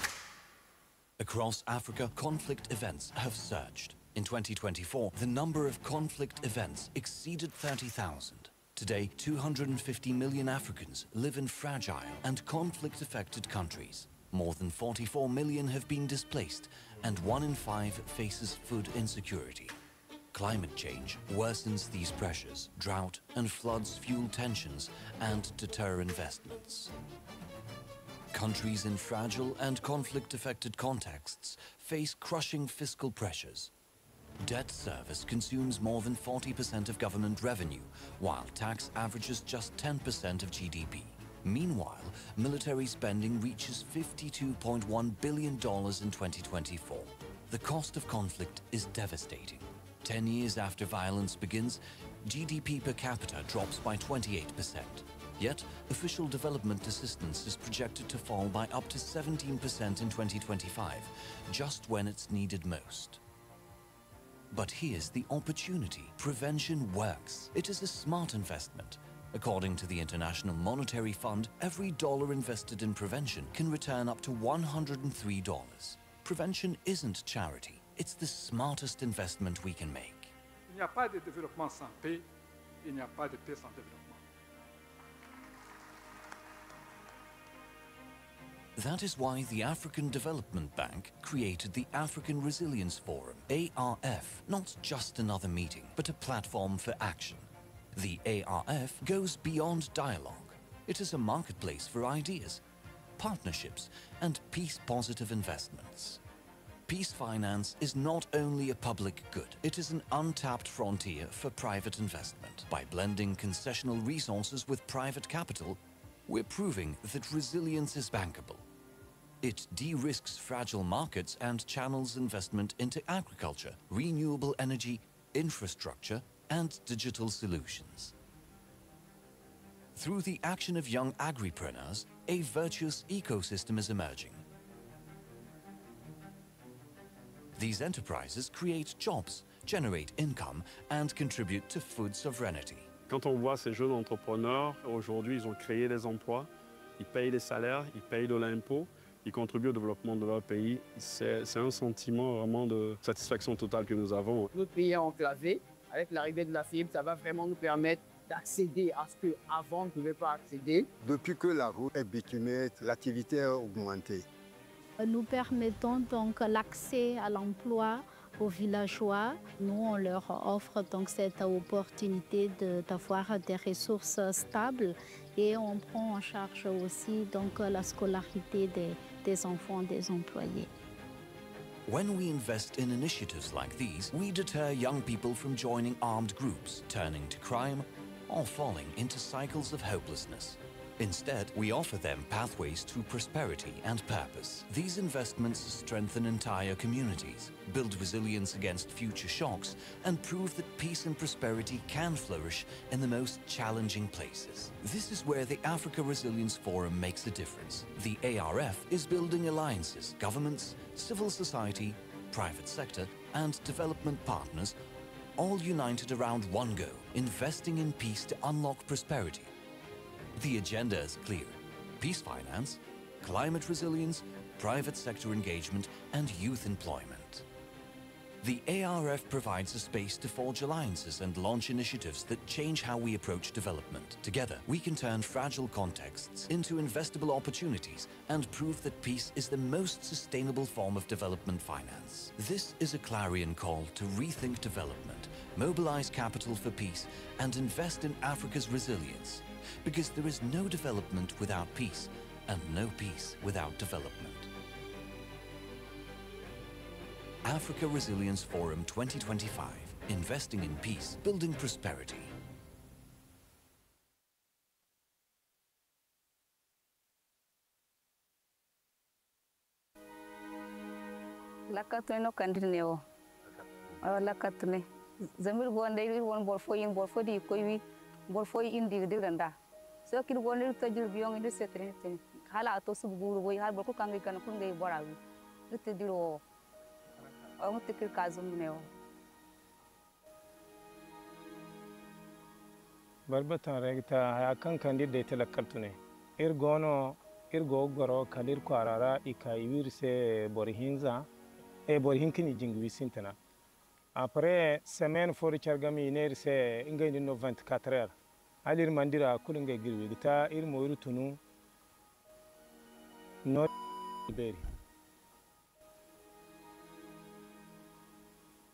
Across Africa, conflict events have surged. In 2024, the number of conflict events exceeded 30,000. Today, 250 million Africans live in fragile and conflict-affected countries. More than 44 million have been displaced, and 1 in 5 faces food insecurity. Climate change worsens these pressures. Drought and floods fuel tensions and deter investments. Countries in fragile and conflict-affected contexts face crushing fiscal pressures. Debt service consumes more than 40% of government revenue, while tax averages just 10% of GDP. Meanwhile, military spending reaches $52.1 billion in 2024. The cost of conflict is devastating. 10 years after violence begins, GDP per capita drops by 28%. Yet, official development assistance is projected to fall by up to 17% in 2025, just when it's needed most. But here's the opportunity. Prevention works. It is a smart investment. According to the International Monetary Fund, every dollar invested in prevention can return up to $103. Prevention isn't charity. It's the smartest investment we can make. Il n'y a pas de développement sans paix, il n'y a pas de paix sans développement. That is why the African Development Bank created the African Resilience Forum, ARF, not just another meeting, but a platform for action. The ARF goes beyond dialogue. It is a marketplace for ideas, partnerships, and peace-positive investments. Peace finance is not only a public good, it is an untapped frontier for private investment. By blending concessional resources with private capital, we're proving that resilience is bankable. It de-risks fragile markets and channels investment into agriculture, renewable energy, infrastructure, and digital solutions. Through the action of young agripreneurs, a virtuous ecosystem is emerging. These enterprises create jobs, generate income, and contribute to food sovereignty. Quand on voit ces jeunes entrepreneurs, aujourd'hui, ils ont créé des emplois, ils payent des salaires, ils payent de l'impôt, ils contribuent au développement de leur pays. C'est un sentiment vraiment de satisfaction totale que nous avons. Notre pays est enclavé. Avec l'arrivée de la fibre, ça va vraiment nous permettre d'accéder à ce qu'avant on ne pouvait pas accéder. Depuis que la route est bitumée, l'activité a augmenté. Nous permettons donc l'accès à l'emploi aux villageois. Nous, on leur offre donc cette opportunité d'avoir des ressources stables et on prend en charge aussi donc la scolarité des enfants des employés. When we invest in initiatives like these, we deter young people from joining armed groups, turning to crime, or falling into cycles of hopelessness. Instead, we offer them pathways to prosperity and purpose. These investments strengthen entire communities, build resilience against future shocks, and prove that peace and prosperity can flourish in the most challenging places. This is where the Africa Resilience Forum makes a difference. The ARF is building alliances, governments, civil society, private sector, and development partners, all united around one goal: investing in peace to unlock prosperity. The agenda is clear: peace finance, climate resilience, private sector engagement, and youth employment. The ARF provides a space to forge alliances and launch initiatives that change how we approach development. Together, we can turn fragile contexts into investable opportunities and prove that peace is the most sustainable form of development finance. This is a clarion call to rethink development, mobilize capital for peace, and invest in Africa's resilience. Because there is no development without peace, and no peace without development. Africa Resilience Forum 2025, investing in peace, building prosperity. Lakatune no kandineo. Lakatune. Zamir gonde won borfo di koiwi borfo indi diranda. So kid gonde tajir biyong indi setrin tin. Hala to subguru boy har borko kangi kan kungai borawi. Lutte diro. Ang tikir kazum neo. Barbatan regta akan kandide telekartune. Irgo goro kalir kwarara ikaiwir se borihinza borihinkini jingwi sintana. Après semaine fori chargami iner se ingay no 24 heures. Alir mandira kulunga girwi gita ir moiru tunu no beri.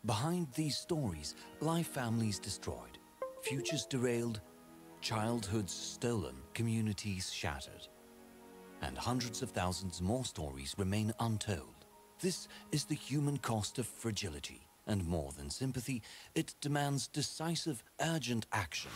Behind these stories lie families destroyed, futures derailed, childhoods stolen, communities shattered. And hundreds of thousands more stories remain untold. This is the human cost of fragility, and more than sympathy, it demands decisive, urgent action.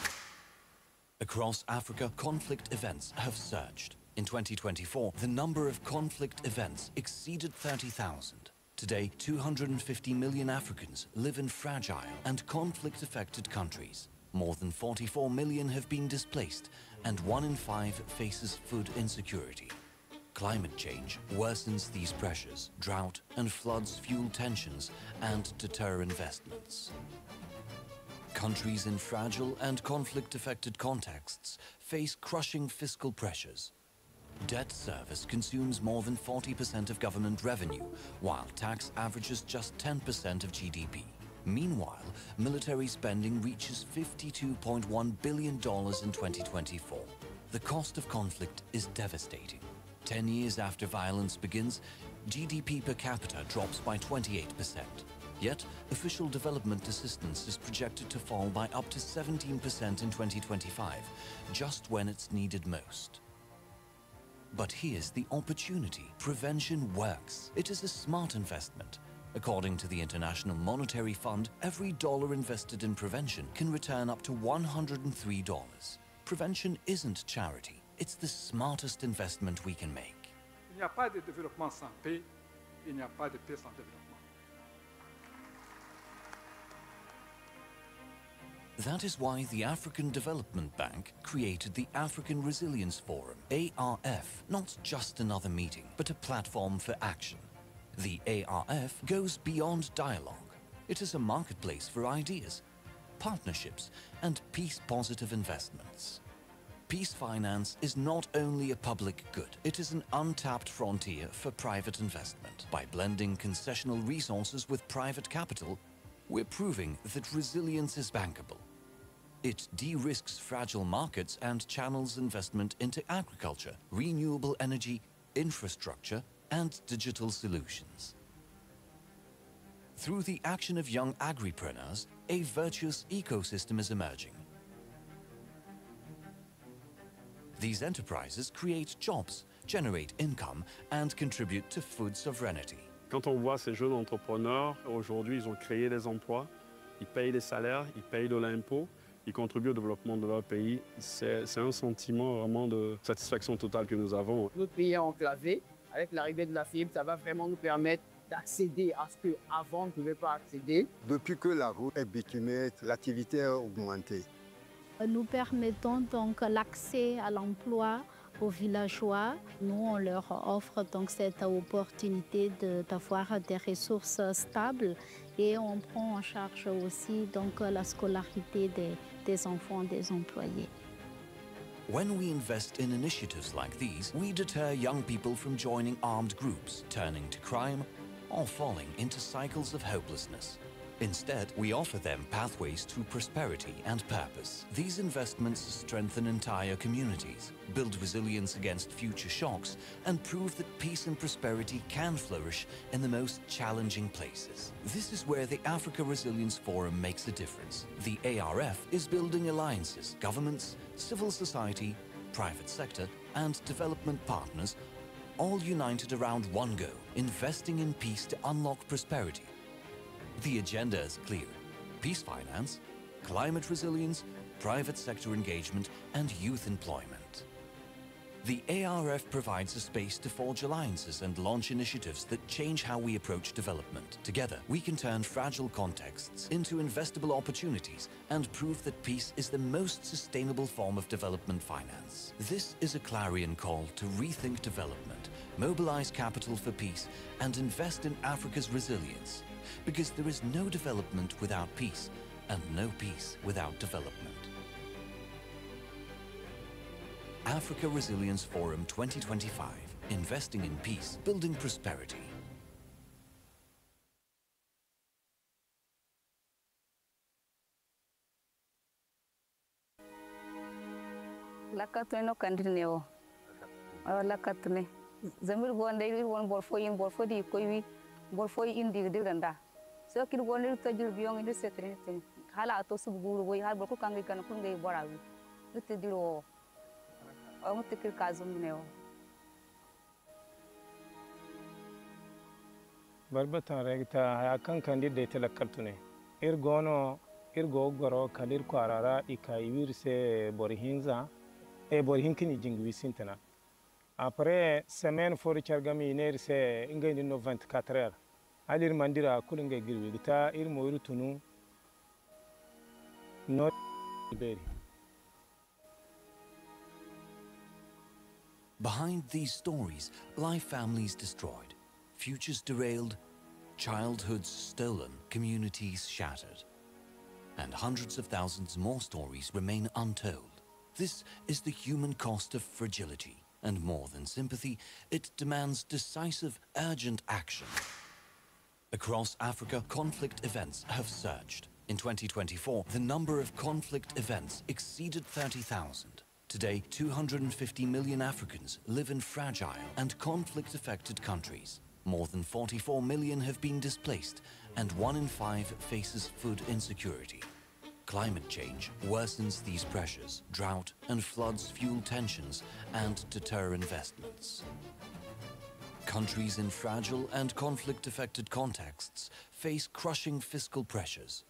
Across Africa, conflict events have surged. In 2024, the number of conflict events exceeded 30,000. Today, 250 million Africans live in fragile and conflict-affected countries. More than 44 million have been displaced, and 1 in 5 faces food insecurity. Climate change worsens these pressures. Drought and floods fuel tensions and deter investments. Countries in fragile and conflict-affected contexts face crushing fiscal pressures. Debt service consumes more than 40% of government revenue, while tax averages just 10% of GDP. Meanwhile, military spending reaches $52.1 billion in 2024. The cost of conflict is devastating. 10 years after violence begins, GDP per capita drops by 28%. Yet, official development assistance is projected to fall by up to 17% in 2025, just when it's needed most. But here's the opportunity. Prevention works. It is a smart investment, According to the International Monetary Fund, every dollar invested in prevention can return up to $103. Prevention isn't charity. It's the smartest investment we can make. Il n'y a pas de développement sans paix, il n'y a pas de paix sans développement. That is why the African Development Bank created the African Resilience Forum, ARF, not just another meeting, but a platform for action. The ARF goes beyond dialogue. It is a marketplace for ideas, partnerships, and peace-positive investments. Peace finance is not only a public good, it is an untapped frontier for private investment. By blending concessional resources with private capital, we're proving that resilience is bankable. It de-risks fragile markets and channels investment into agriculture, renewable energy, infrastructure, and digital solutions. Through the action of young agripreneurs, a virtuous ecosystem is emerging. These enterprises create jobs, generate income, and contribute to food sovereignty. Quand on voit ces jeunes entrepreneurs, aujourd'hui, ils ont créé des emplois, ils payent des salaires, ils payent de l'impôt, ils contribuent au développement de leur pays. C'est un sentiment vraiment de satisfaction totale que nous avons. Notre pays est enclavé. Avec l'arrivée de la fibre, ça va vraiment nous permettre d'accéder à ce qu'avant on ne pouvait pas accéder. Depuis que la route est bitumée, l'activité a augmenté. Nous permettons donc l'accès à l'emploi aux villageois. Nous, on leur offre donc cette opportunité d'avoir des ressources stables et on prend en charge aussi donc la scolarité des enfants des employés. When we invest in initiatives like these, we deter young people from joining armed groups, turning to crime, or falling into cycles of hopelessness. Instead, we offer them pathways to prosperity and purpose. These investments strengthen entire communities, build resilience against future shocks, and prove that peace and prosperity can flourish in the most challenging places. This is where the Africa Resilience Forum makes a difference. The ARF is building alliances, governments, civil society, private sector, and development partners, all united around one goal: investing in peace to unlock prosperity. The agenda is clear: peace finance, climate resilience, private sector engagement, and youth employment. The ARF provides a space to forge alliances and launch initiatives that change how we approach development. Together, we can turn fragile contexts into investable opportunities and prove that peace is the most sustainable form of development finance. This is a clarion call to rethink development, mobilize capital for peace, and invest in Africa's resilience. Because there is no development without peace, and no peace without development. Africa Resilience Forum 2025, investing in peace, building prosperity. Lakatune no kandineo. Lakatune. Zamir gonde won borfo di koiwi borfo indi diranda. So kid gonde to jil biong indi setrin. Hala to subguru boy har borko kangi kan kungai borawi. Lutte diro. Mutikir kazum neo. Barbatan regta hayakan kandi de telekartune. Irgono irgo goro kalir kwarara ikaiwirse borihinza borihinkini jingwi sintana. Après semaine fori chargami nerse ingay no 24 heures. Alir mandira kulinga girwi gita irmo irutunu no beri. Behind these stories lie families destroyed, futures derailed, childhoods stolen, communities shattered. And hundreds of thousands more stories remain untold. This is the human cost of fragility, and more than sympathy, it demands decisive, urgent action. Across Africa, conflict events have surged. In 2024, the number of conflict events exceeded 30,000. Today, 250 million Africans live in fragile and conflict-affected countries. More than 44 million have been displaced, and 1 in 5 faces food insecurity. Climate change worsens these pressures. Drought and floods fuel tensions and deter investments. Countries in fragile and conflict-affected contexts face crushing fiscal pressures.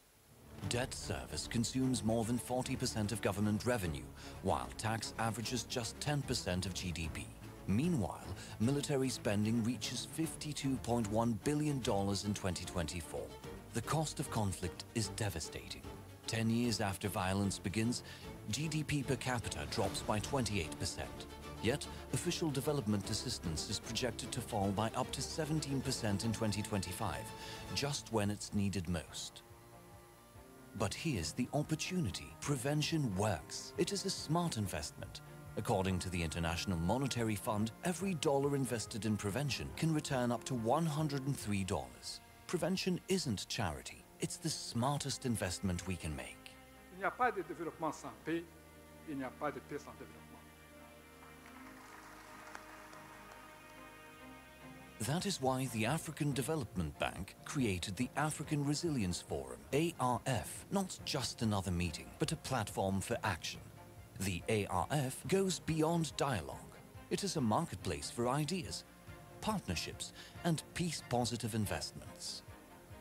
Debt service consumes more than 40% of government revenue, while tax averages just 10% of GDP. Meanwhile, military spending reaches $52.1 billion in 2024. The cost of conflict is devastating. 10 years after violence begins, GDP per capita drops by 28%. Yet, official development assistance is projected to fall by up to 17% in 2025, just when it's needed most. But here's the opportunity. Prevention works. It is a smart investment. According to the International Monetary Fund, every dollar invested in prevention can return up to $103. Prevention isn't charity. It's the smartest investment we can make. Il n'y a pas de développement sans paix, il n'y a pas de paix sans développement. That is why the African Development Bank created the African Resilience Forum, ARF, not just another meeting, but a platform for action. The ARF goes beyond dialogue. It is a marketplace for ideas, partnerships, and peace-positive investments.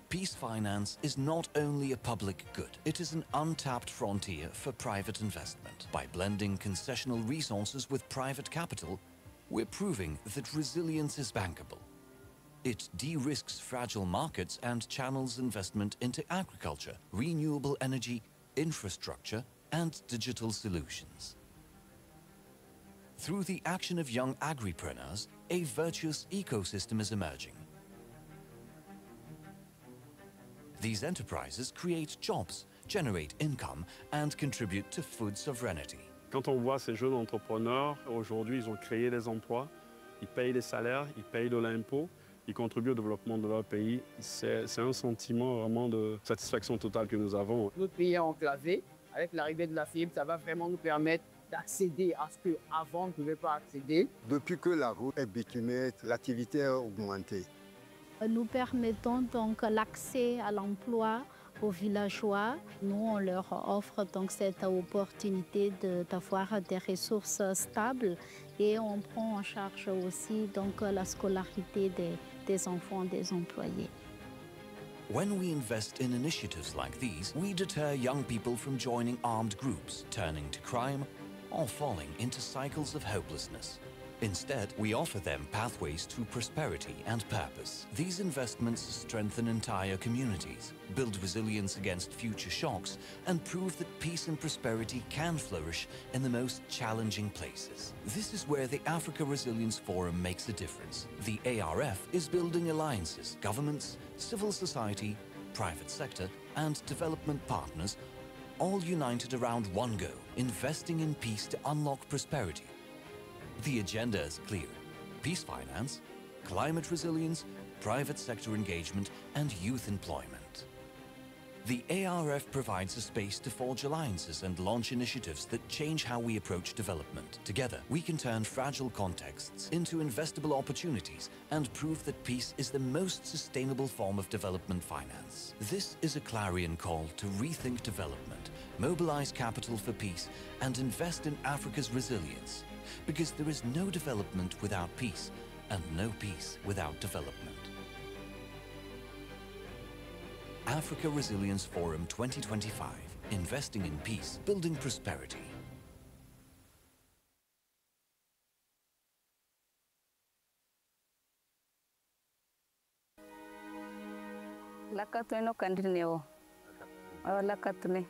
Peace finance is not only a public good, it is an untapped frontier for private investment. By blending concessional resources with private capital, we're proving that resilience is bankable. It de-risks fragile markets and channels investment into agriculture, renewable energy, infrastructure, and digital solutions. Through the action of young agripreneurs, a virtuous ecosystem is emerging. These enterprises create jobs, generate income, and contribute to food sovereignty. Quand on voit ces jeunes entrepreneurs, aujourd'hui, ils ont créé des emplois, ils payent les salaires, ils payent de l'impôt, ils contribuent au développement de leur pays. C'est un sentiment vraiment de satisfaction totale que nous avons. Notre pays est enclavé. Avec l'arrivée de la fibre, ça va vraiment nous permettre d'accéder à ce qu'avant on ne pouvait pas accéder. Depuis que la route est bitumée, l'activité a augmenté. Nous permettons donc l'accès à l'emploi aux villageois. Nous, on leur offre donc cette opportunité d'avoir des ressources stables et on prend en charge aussi donc la scolarité des enfants des employés. When we invest in initiatives like these, we deter young people from joining armed groups, turning to crime, or falling into cycles of hopelessness. Instead, we offer them pathways to prosperity and purpose. These investments strengthen entire communities, build resilience against future shocks, and prove that peace and prosperity can flourish in the most challenging places. This is where the Africa Resilience Forum makes a difference. The ARF is building alliances, governments, civil society, private sector, and development partners, all united around one goal: investing in peace to unlock prosperity. The agenda is clear: peace finance, climate resilience, private sector engagement, and youth employment. The ARF provides a space to forge alliances and launch initiatives that change how we approach development. Together, we can turn fragile contexts into investable opportunities and prove that peace is the most sustainable form of development finance. This is a clarion call to rethink development, mobilize capital for peace, and invest in Africa's resilience. Because there is no development without peace, and no peace without development. Africa Resilience Forum 2025, investing in peace, building prosperity. Lakatune no kandineo. Lakatune.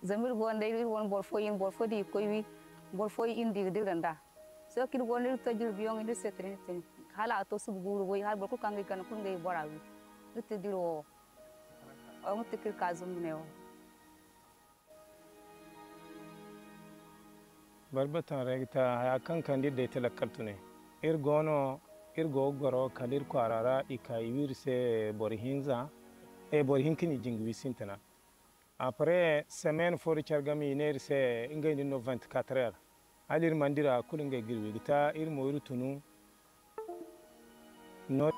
Zamir gonde won borfo di koiwi borfo indi diranda. So kid gonde to jir biong indi setene. Hala to subguru boy har borko kangi kan kungai borawi. Lutte diro. Ang tikir kazum neo. Barbatan regta ya kan kandi de telekartune. Irgono irgo goro kalir kwarara ikaiwirse borihinza borihinkini jingwi sintana. Après semaine fori chargami nerse ingay no 24 heures. Alir mandira kulinga girwi gita ir moiru tunu no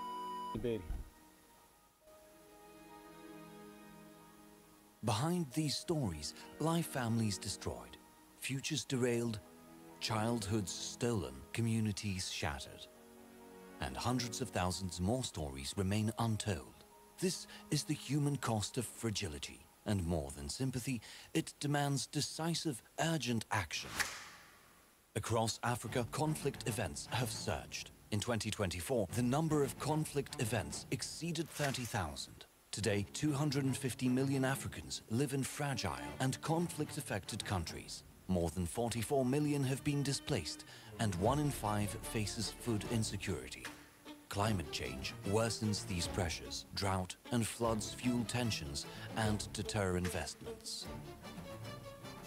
beri. Behind these stories lie families destroyed, futures derailed, childhoods stolen, communities shattered. and hundreds of thousands more stories remain untold. This is the human cost of fragility, and more than sympathy, it demands decisive, urgent action. Across Africa, conflict events have surged. In 2024, the number of conflict events exceeded 30,000. Today, 250 million Africans live in fragile and conflict-affected countries. More than 44 million have been displaced, and 1 in 5 faces food insecurity. Climate change worsens these pressures. Drought and floods fuel tensions and deter investments.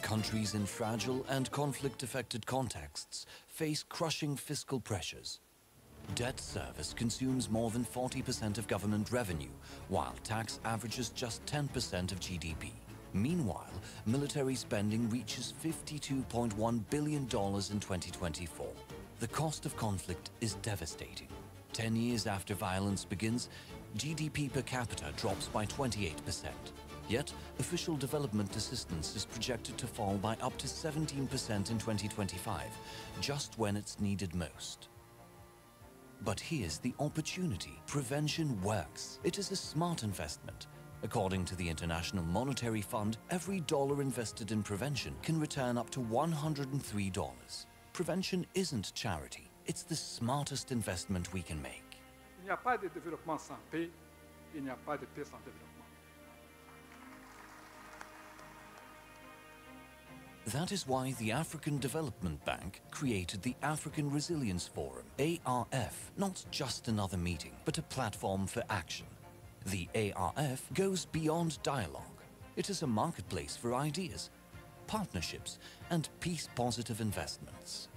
Countries in fragile and conflict-affected contexts face crushing fiscal pressures. Debt service consumes more than 40% of government revenue, while tax averages just 10% of GDP. Meanwhile, military spending reaches $52.1 billion in 2024. The cost of conflict is devastating. 10 years after violence begins, GDP per capita drops by 28%. Yet, official development assistance is projected to fall by up to 17% in 2025, just when it's needed most. But here's the opportunity. Prevention works. It is a smart investment. According to the International Monetary Fund, every dollar invested in prevention can return up to $103. Prevention isn't charity. It's the smartest investment we can make. Il n'y a pas de développement sans paix, il n'y a pas de paix sans développement. That is why the African Development Bank created the African Resilience Forum, ARF, not just another meeting, but a platform for action. The ARF goes beyond dialogue. It is a marketplace for ideas, partnerships, and peace-positive investments.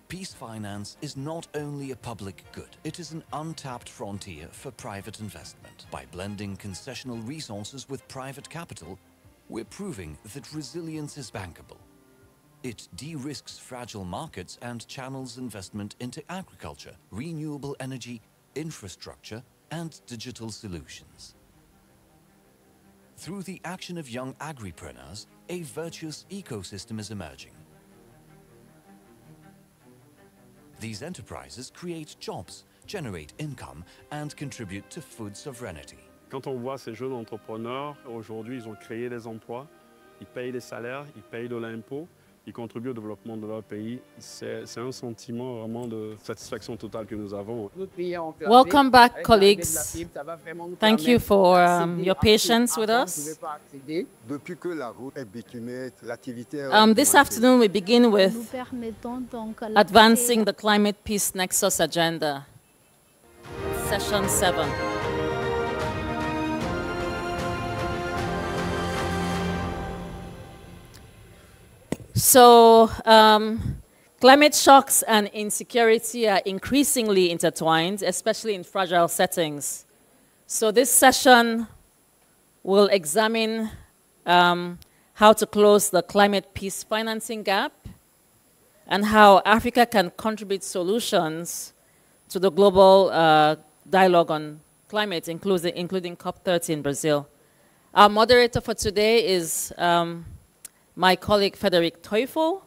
Peace finance is not only a public good, it is an untapped frontier for private investment. By blending concessional resources with private capital, we're proving that resilience is bankable. It de-risks fragile markets and channels investment into agriculture, renewable energy, infrastructure, and digital solutions. Through the action of young agripreneurs, a virtuous ecosystem is emerging. These enterprises create jobs, generate income, and contribute to food sovereignty. Quand on voit ces jeunes entrepreneurs, aujourd'hui, ils ont créé des emplois, ils payent les salaires, ils payent de l'impôt, ils contribuent au développement de leur pays. C'est un sentiment vraiment de satisfaction totale que nous avons. Welcome back, colleagues. Thank you for your patience with us. This afternoon, we begin with advancing the Climate Peace Nexus Agenda, Session 7. So, climate shocks and insecurity are increasingly intertwined, especially in fragile settings. So this session will examine how to close the climate peace financing gap and how Africa can contribute solutions to the global dialogue on climate, including COP30 in Brazil. Our moderator for today is my colleague Frederick Teufel,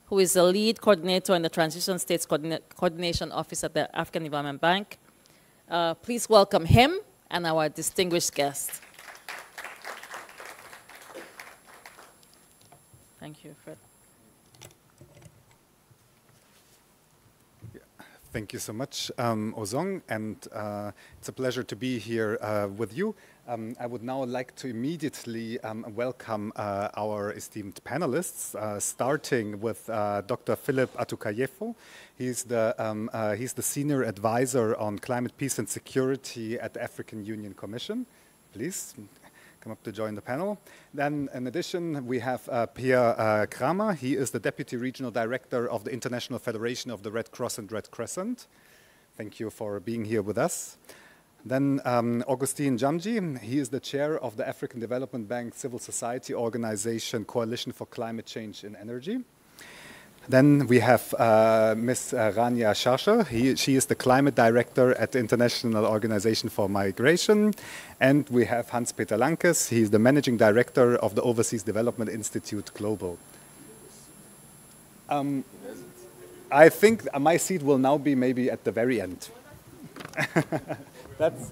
who is the lead coordinator in the Transition States Coordination Office at the African Development Bank. Please welcome him and our distinguished guest. Thank you, Fred. Thank you so much, Ozong, and it's a pleasure to be here with you. I would now like to immediately welcome our esteemed panelists, starting with Dr. Philip Atukayefo. He's the Senior Advisor on Climate Peace and Security at the African Union Commission. Please come up to join the panel. Then, in addition, we have Pierre Kramer. He is the Deputy Regional Director of the International Federation of the Red Cross and Red Crescent. Thank you for being here with us. Then Augustine Jamji, he is the chair of the African Development Bank Civil Society Organization Coalition for Climate Change in Energy. Then we have Ms. Rania Sharsha. She is the climate director at the International Organization for Migration. And we have Hans-Peter Lankes. He is the managing director of the Overseas Development Institute Global. I think my seat will now be maybe at the very end. That's...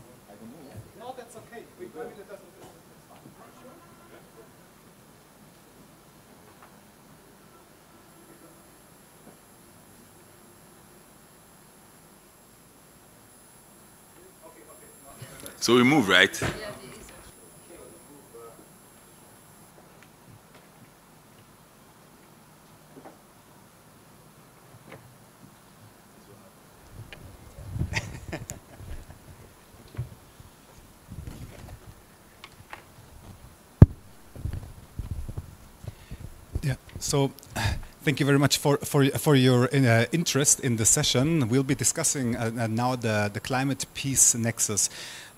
No, that's okay. So we move, right? Yeah. So, thank you very much for your interest in the session. We'll be discussing now the climate peace nexus.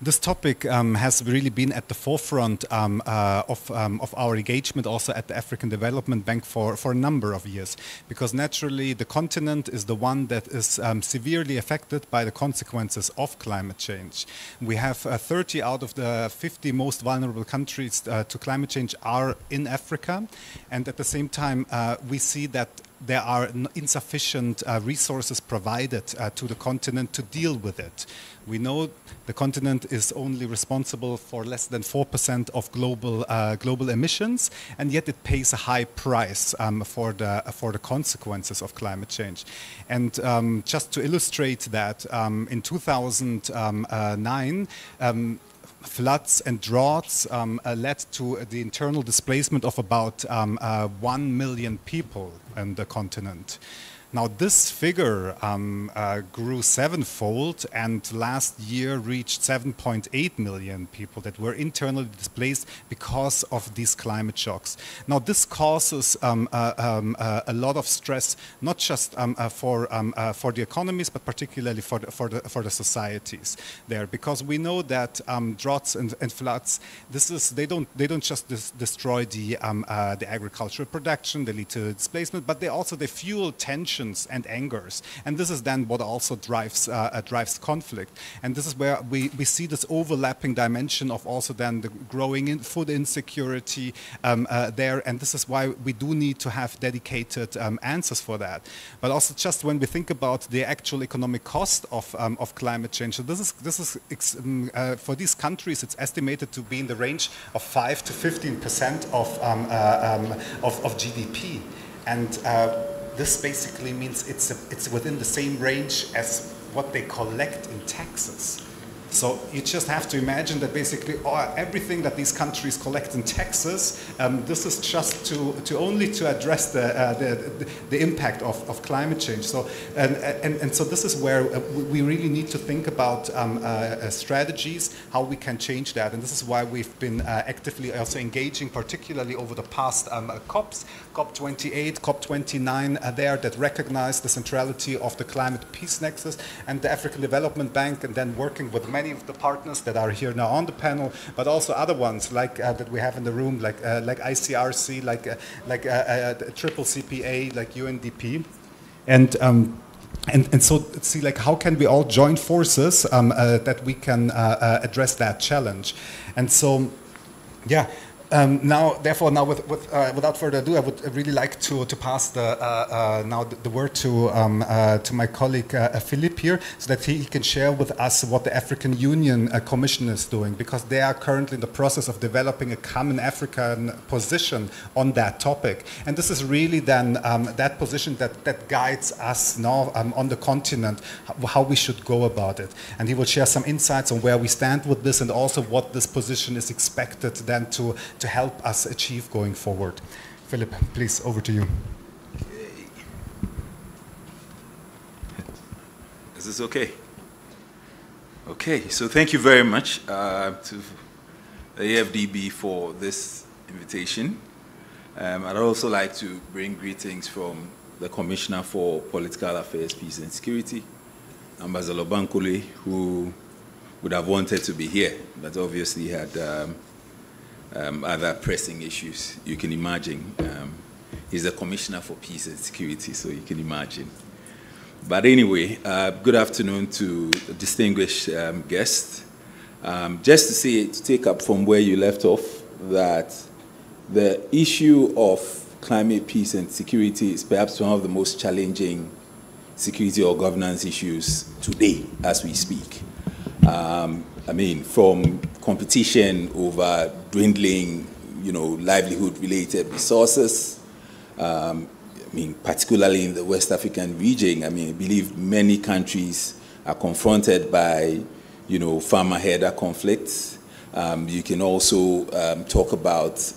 This topic has really been at the forefront of our engagement also at the African Development Bank for a number of years, because naturally the continent is the one that is severely affected by the consequences of climate change. We have 30 out of the 50 most vulnerable countries to climate change are in Africa, and at the same time we see that there are insufficient resources provided to the continent to deal with it. We know the continent is only responsible for less than 4% of global emissions, and yet it pays a high price for the consequences of climate change. And just to illustrate that, in 2009, floods and droughts led to the internal displacement of about 1 million people on the continent. Now this figure grew sevenfold, and last year reached 7.8 million people that were internally displaced because of these climate shocks. Now this causes a lot of stress, not just for the economies, but particularly for the societies there, because we know that droughts and floods, they don't just destroy the agricultural production, they lead to displacement, but they fuel tension and angers, and this is then what also drives conflict. And this is where we see this overlapping dimension of also then the growing food insecurity there, and this is why we do need to have dedicated answers for that. But also just when we think about the actual economic cost of climate change, so this is for these countries it's estimated to be in the range of 5 to 15% of GDP, and this basically means it's within the same range as what they collect in taxes. So you just have to imagine that basically everything that these countries collect in taxes, this is just to only address the impact of climate change. So and so this is where we really need to think about strategies, how we can change that, and this is why we've been actively also engaging, particularly over the past COPs, COP28, COP29 there, that recognize the centrality of the climate peace nexus, and the African Development Bank, and then working with many of the partners that are here now on the panel, but also other ones like that we have in the room, like ICRC, like Triple CPA, like UNDP, and so see like how can we all join forces that we can address that challenge. And so yeah. Without further ado, I would really like to pass the word to my colleague Philippe here, so that he can share with us what the African Union Commission is doing, because they are currently in the process of developing a common African position on that topic. And this is really then that position that guides us now on the continent, how we should go about it. And he will share some insights on where we stand with this, and also what this position is expected then to help us achieve going forward. Philip, please, over to you. Is this okay? Okay, so thank you very much to the AFDB for this invitation. I'd also like to bring greetings from the Commissioner for Political Affairs, Peace and Security, Ambassador Bankole, who would have wanted to be here, but obviously had other pressing issues. You can imagine. He's the Commissioner for Peace and Security, so you can imagine. But anyway, good afternoon to distinguished guests. Just to say, to take up from where you left off, that the issue of climate peace and security is perhaps one of the most challenging security or governance issues today as we speak. I mean, from competition over dwindling, livelihood-related resources. I mean, particularly in the West African region, I mean, I believe many countries are confronted by, farmer-herder conflicts. You can also talk about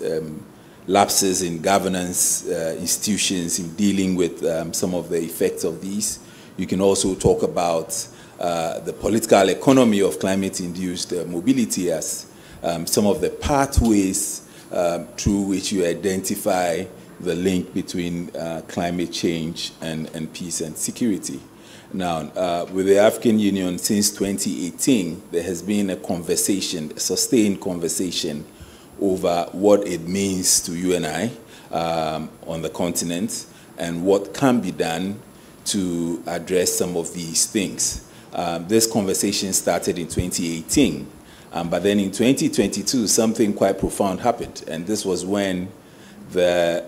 lapses in governance institutions in dealing with some of the effects of these. You can also talk about the political economy of climate-induced mobility as some of the pathways through which you identify the link between climate change and peace and security. Now, with the African Union since 2018, there has been a conversation, a sustained conversation over what it means to you and I on the continent and what can be done to address some of these things. This conversation started in 2018, but then in 2022, something quite profound happened, and this was when the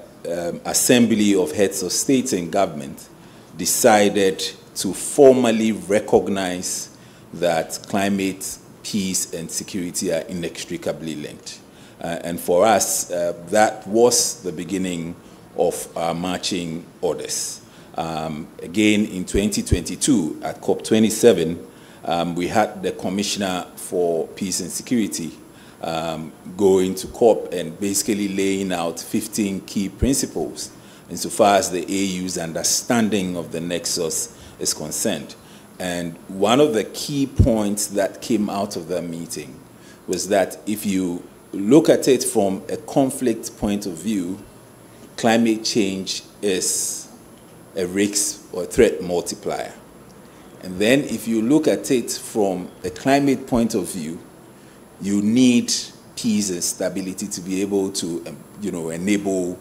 Assembly of Heads of State and Government decided to formally recognize that climate, peace, and security are inextricably linked. And for us, that was the beginning of our marching orders. Again, in 2022, at COP27, we had the Commissioner for Peace and Security going to COP and basically laying out 15 key principles insofar as the AU's understanding of the nexus is concerned. And one of the key points that came out of that meeting was that if you look at it from a conflict point of view, climate change is a risk or threat multiplier. And then if you look at it from a climate point of view, you need peace and stability to be able to, enable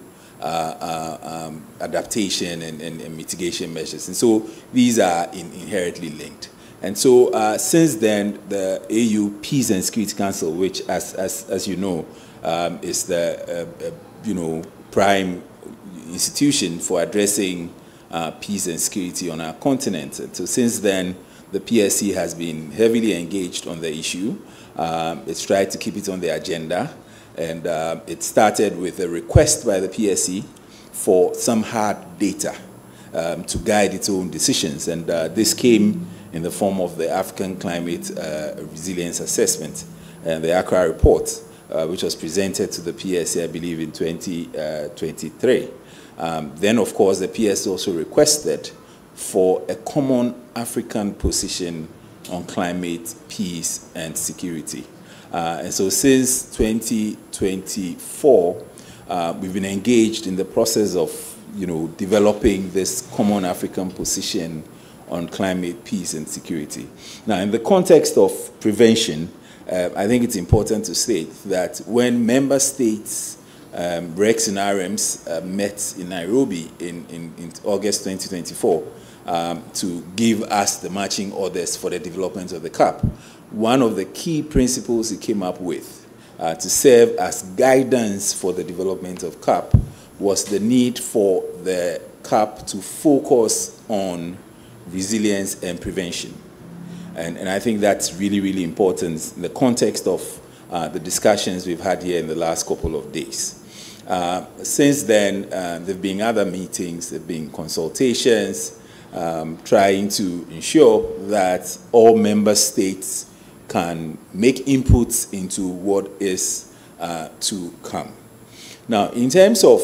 adaptation and mitigation measures. And so these are inherently linked. And so since then, the AU Peace and Security Council, which, as you know, is the prime institution for addressing peace and security on our continent. And so since then, the PSC has been heavily engaged on the issue. It's tried to keep it on the agenda. And it started with a request by the PSC for some hard data to guide its own decisions. And this came in the form of the African Climate Resilience Assessment and the Accra Report, which was presented to the PSC, I believe, in 2023. Then, of course, the PSC also requested for a common African position on climate, peace, and security. And so since 2024, we've been engaged in the process of, developing this common African position on climate, peace, and security. Now, in the context of prevention, I think it's important to state that when member states, RECs and RMs, met in Nairobi in August 2024 to give us the marching orders for the development of the CAP, one of the key principles he came up with to serve as guidance for the development of CAP was the need for the CAP to focus on resilience and prevention. And I think that's really, really important in the context of the discussions we've had here in the last couple of days. Since then, there have been other meetings, there have been consultations, trying to ensure that all member states can make inputs into what is to come. Now, in terms of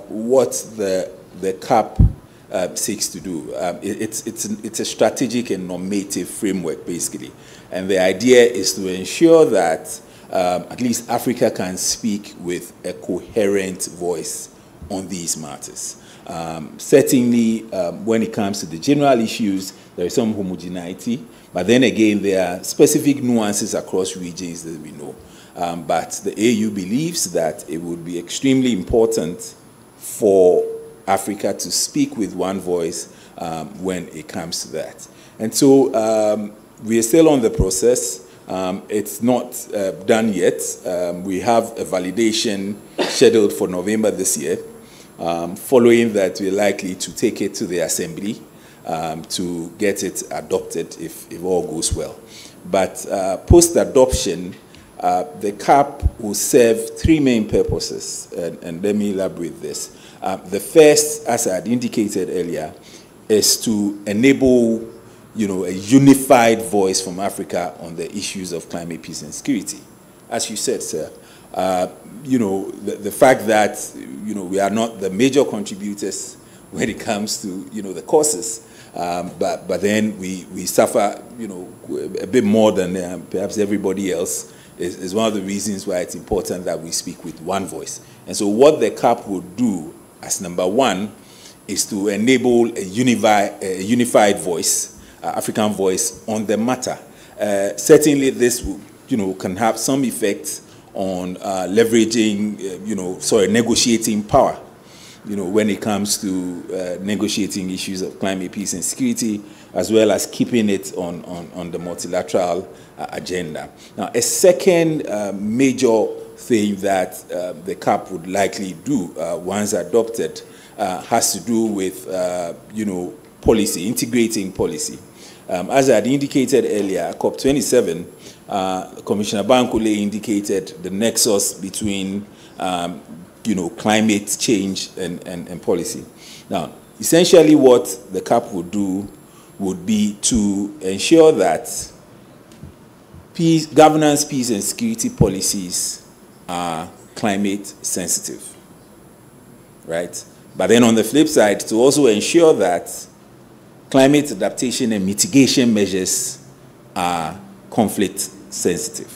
what the CAP seeks to do, it's a strategic and normative framework, basically. And the idea is to ensure that at least Africa can speak with a coherent voice on these matters. Certainly, when it comes to the general issues, there is some homogeneity, but then again, there are specific nuances across regions that we know. But the AU believes that it would be extremely important for Africa to speak with one voice when it comes to that. And so we are still on the process. It's not done yet. We have a validation scheduled for November this year. Following that, we're likely to take it to the Assembly to get it adopted if all goes well. but post-adoption, the CAP will serve three main purposes, and let me elaborate this. The first, as I had indicated earlier, is to enable, a unified voice from Africa on the issues of climate peace and security. As you said, sir, the fact that, we are not the major contributors when it comes to, the causes, but then we suffer, a bit more than perhaps everybody else, is one of the reasons why it's important that we speak with one voice. And so what the CAP would do as number one is to enable a unified voice, African voice on the matter. Certainly this can have some effect on leveraging, negotiating power, when it comes to negotiating issues of climate peace and security, as well as keeping it on the multilateral agenda. Now, a second major thing that the CAP would likely do once adopted has to do with, policy, integrating policy. As I had indicated earlier, COP27, Commissioner Bankole indicated the nexus between, climate change and policy. Now, essentially what the CAP would do would be to ensure that governance, peace, and security policies are climate sensitive, right? But then on the flip side, to also ensure that climate adaptation and mitigation measures are conflict sensitive.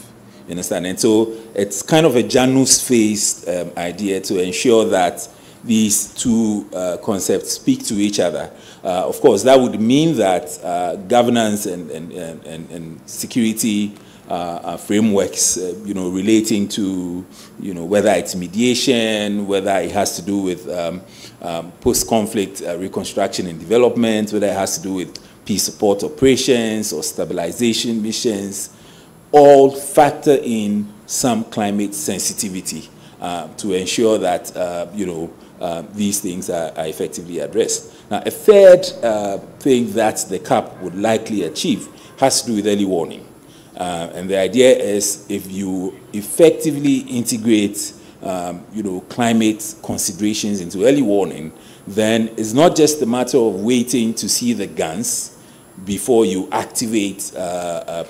You understand? And so it's kind of a Janus-phased idea to ensure that these two concepts speak to each other. Of course, that would mean that governance and security frameworks, relating to, whether it's mediation, whether it has to do with post-conflict reconstruction and development, whether it has to do with peace support operations or stabilization missions, all factor in some climate sensitivity to ensure that, these things are effectively addressed. Now, a third thing that the CAP would likely achieve has to do with early warning. And the idea is if you effectively integrate, climate considerations into early warning, then it's not just a matter of waiting to see the guns before you activate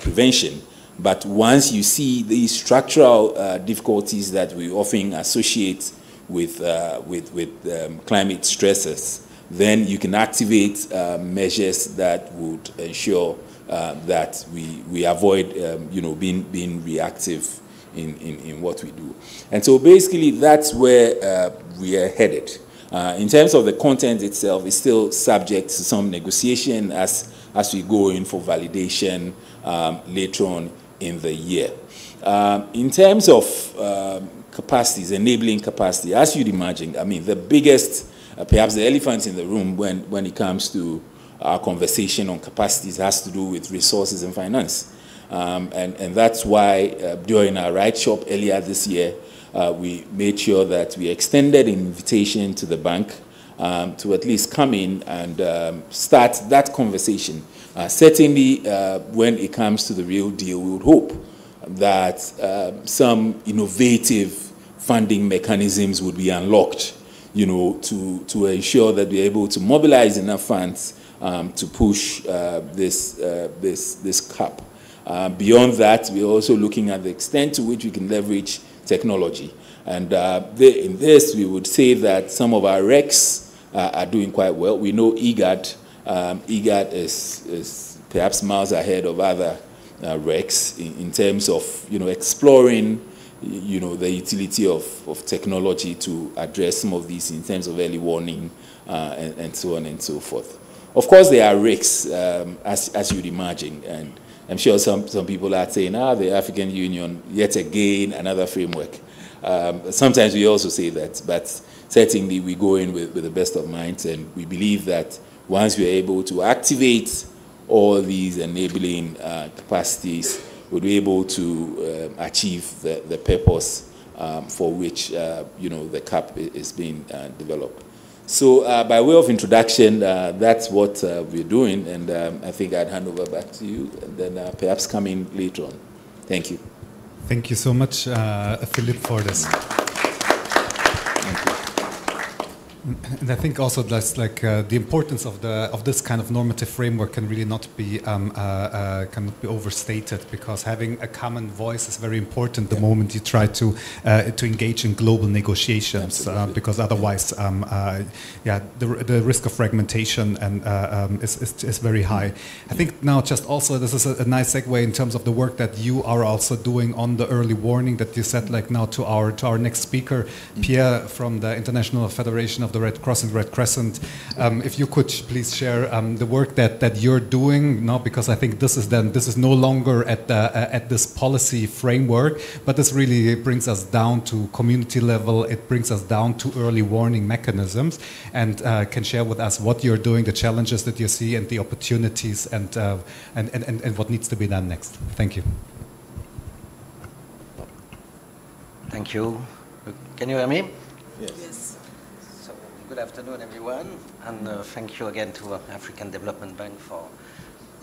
prevention. But once you see these structural difficulties that we often associate with climate stresses, then you can activate measures that would ensure that we avoid, being reactive in what we do. And so basically that's where we are headed. In terms of the content itself, it's still subject to some negotiation as we go in for validation later on in the year. In terms of capacities, enabling capacity, as you'd imagine, I mean, the biggest, perhaps the elephant in the room when it comes to our conversation on capacities has to do with resources and finance. And that's why during our Right Shop earlier this year, we made sure that we extended an invitation to the bank to at least come in and start that conversation. Certainly, when it comes to the real deal, we would hope that some innovative funding mechanisms would be unlocked, to ensure that we're able to mobilize enough funds to push this CAP. Beyond that, we're also looking at the extent to which we can leverage technology. And in this, we would say that some of our RECs are doing quite well. We know IGAD. IGAD is perhaps miles ahead of other RECs in terms of, exploring, the utility of technology to address some of these in terms of early warning and so on and so forth. Of course, there are risks, as you'd imagine, and I'm sure some people are saying, the African Union, yet again, another framework. Sometimes we also say that, but certainly we go in with the best of minds, and we believe that once we're able to activate all these enabling capacities, we'll be able to achieve the purpose for which, the CAP is being developed. So by way of introduction, that's what we're doing, and I think I'd hand over back to you, and then perhaps come in later on. Thank you. Thank you so much, Philip, for this. And I think also that's like the importance of this kind of normative framework can really not be cannot be overstated, because having a common voice is very important the moment you try to engage in global negotiations, because otherwise, the risk of fragmentation and is very high. I think now just also this is a nice segue in terms of the work that you are also doing on the early warning that you said like now to our next speaker, Pierre from the International Federation of the Red Cross and Red Crescent. If you could please share the work that you're doing now, because I think this is no longer at this policy framework, but this really brings us down to community level. It brings us down to early warning mechanisms, and can share with us what you're doing, the challenges that you see, and the opportunities, and what needs to be done next. Thank you. Thank you. Can you hear me? Yes. So, good afternoon, everyone, and thank you again to African Development Bank for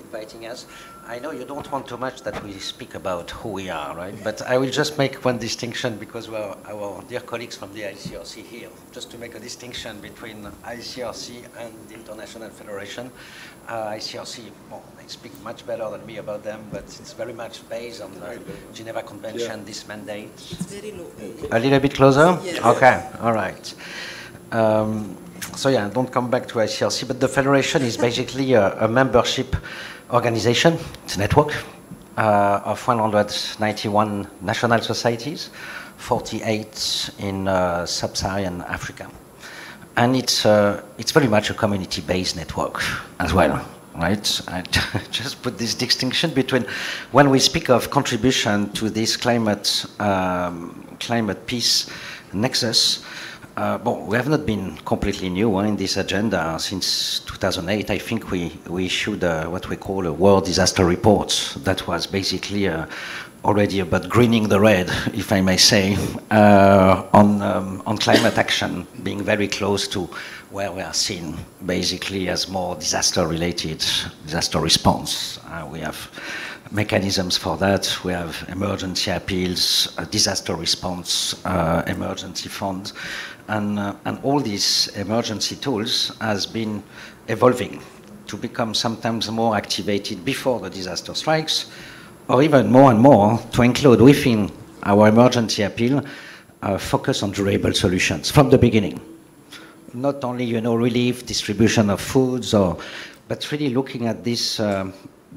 inviting us. I know you don't want too much that we speak about who we are, right? But I will just make one distinction, because we're our dear colleagues from the ICRC here, just to make a distinction between ICRC and the International Federation. ICRC, well, they speak much better than me about them, but it's very much based on the Geneva Convention, this mandate. It's very low. A little bit closer? Yes. Okay, all right. So yeah, don't come back to ICRC, but the Federation is basically a membership organization. It's a network of 191 national societies, 48 in sub-Saharan Africa. And it's very much a community-based network as well, right? I just put this distinction between when we speak of contribution to this climate peace nexus. We have not been completely new in this agenda since 2008. I think we issued what we call a World Disaster Report that was basically already about greening the red, if I may say, on climate action, being very close to where we are seen basically as more disaster-related, disaster response. We have mechanisms for that. We have emergency appeals, disaster response, emergency funds, and all these emergency tools has been evolving to become sometimes more activated before the disaster strikes, or even more and more to include within our emergency appeal focus on durable solutions from the beginning. Not only, relief, distribution of foods, but really looking at these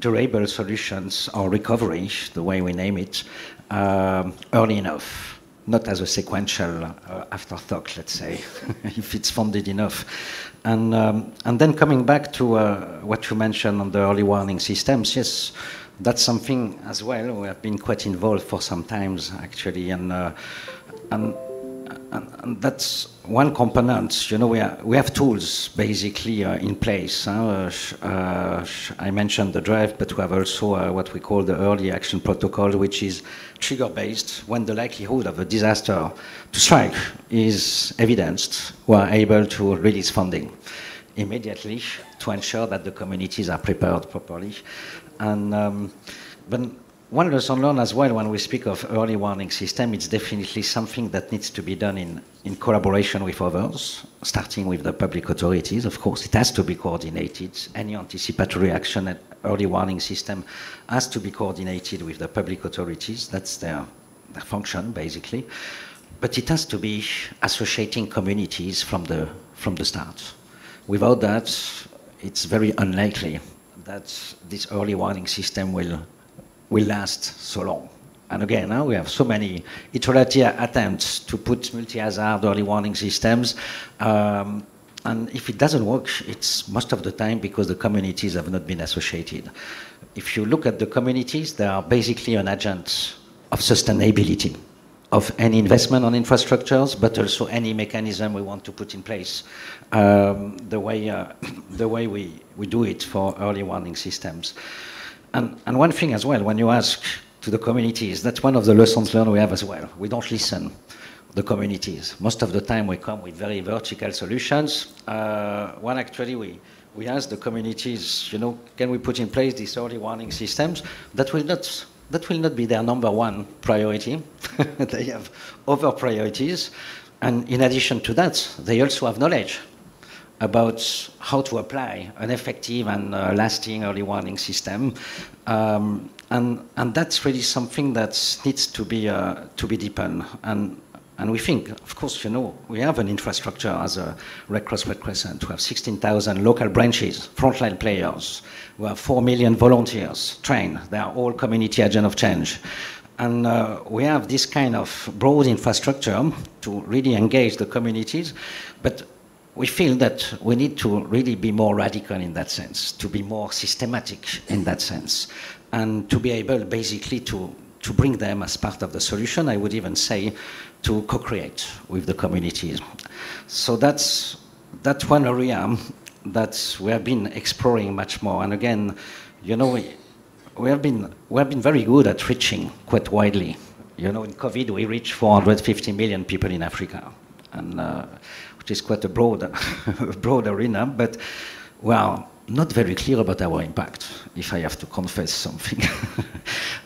durable solutions or recovery, the way we name it, early enough, not as a sequential afterthought, let's say, if it's funded enough. And then coming back to what you mentioned on the early warning systems, yes, that's something as well. We have been quite involved for some times, actually, and that's one component. We have tools basically in place. I mentioned the drive, but we have also what we call the early action protocol, which is trigger-based. When the likelihood of a disaster to strike is evidenced, we are able to release funding immediately to ensure that the communities are prepared properly. And but one lesson learned as well when we speak of early warning system, it's definitely something that needs to be done in collaboration with others, starting with the public authorities. Of course, it has to be coordinated. Any anticipatory action at early warning system has to be coordinated with the public authorities. That's their function, basically. But it has to be associating communities from the start. Without that, it's very unlikely that this early warning system will last so long. And again, now we have so many iterative attempts to put multi-hazard early warning systems. And if it doesn't work, it's most of the time because the communities have not been associated. If you look at the communities, they are basically an agent of sustainability of any investment on infrastructures, but also any mechanism we want to put in place. The way we do it for early warning systems. And one thing as well, when you ask to the communities, that's one of the lessons learned we have as well. We don't listen. the communities. Most of the time we come with very vertical solutions. When actually we ask the communities, can we put in place these early warning systems? That will not be their number one priority. They have other priorities. And in addition to that, they also have knowledge about how to apply an effective and lasting early warning system. And that's really something that needs to be deepened. And we think, of course, we have an infrastructure as a Red Cross Red Crescent. We have 16,000 local branches, frontline players. We have 4 million volunteers trained. They are all community agents of change. And we have this kind of broad infrastructure to really engage the communities. But we feel that we need to really be more radical in that sense, to be more systematic in that sense, and to be able basically to bring them as part of the solution. I would even say to co-create with the communities. So that's one area that we have been exploring much more. And again, we have been very good at reaching quite widely. In COVID, we reached 450 million people in Africa, and which is quite a broad arena, but we are not very clear about our impact, if I have to confess something.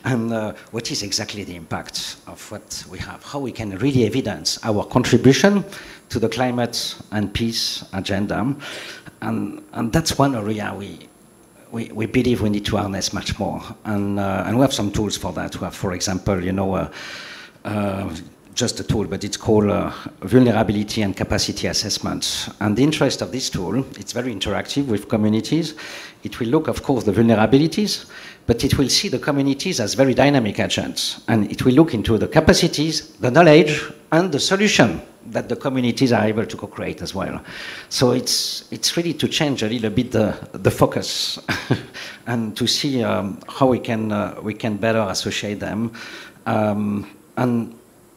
And what is exactly the impact of what we have? How we can really evidence our contribution to the climate and peace agenda. And that's one area we believe we need to harness much more. And we have some tools for that. We have, for example, just a tool, but it's called vulnerability and capacity assessment. And the interest of this tool, it's very interactive with communities. It will look, of course, the vulnerabilities, but it will see the communities as very dynamic agents. And it will look into the capacities, the knowledge, and the solution that the communities are able to co-create as well. So it's really to change a little bit the focus and to see how we can better associate them.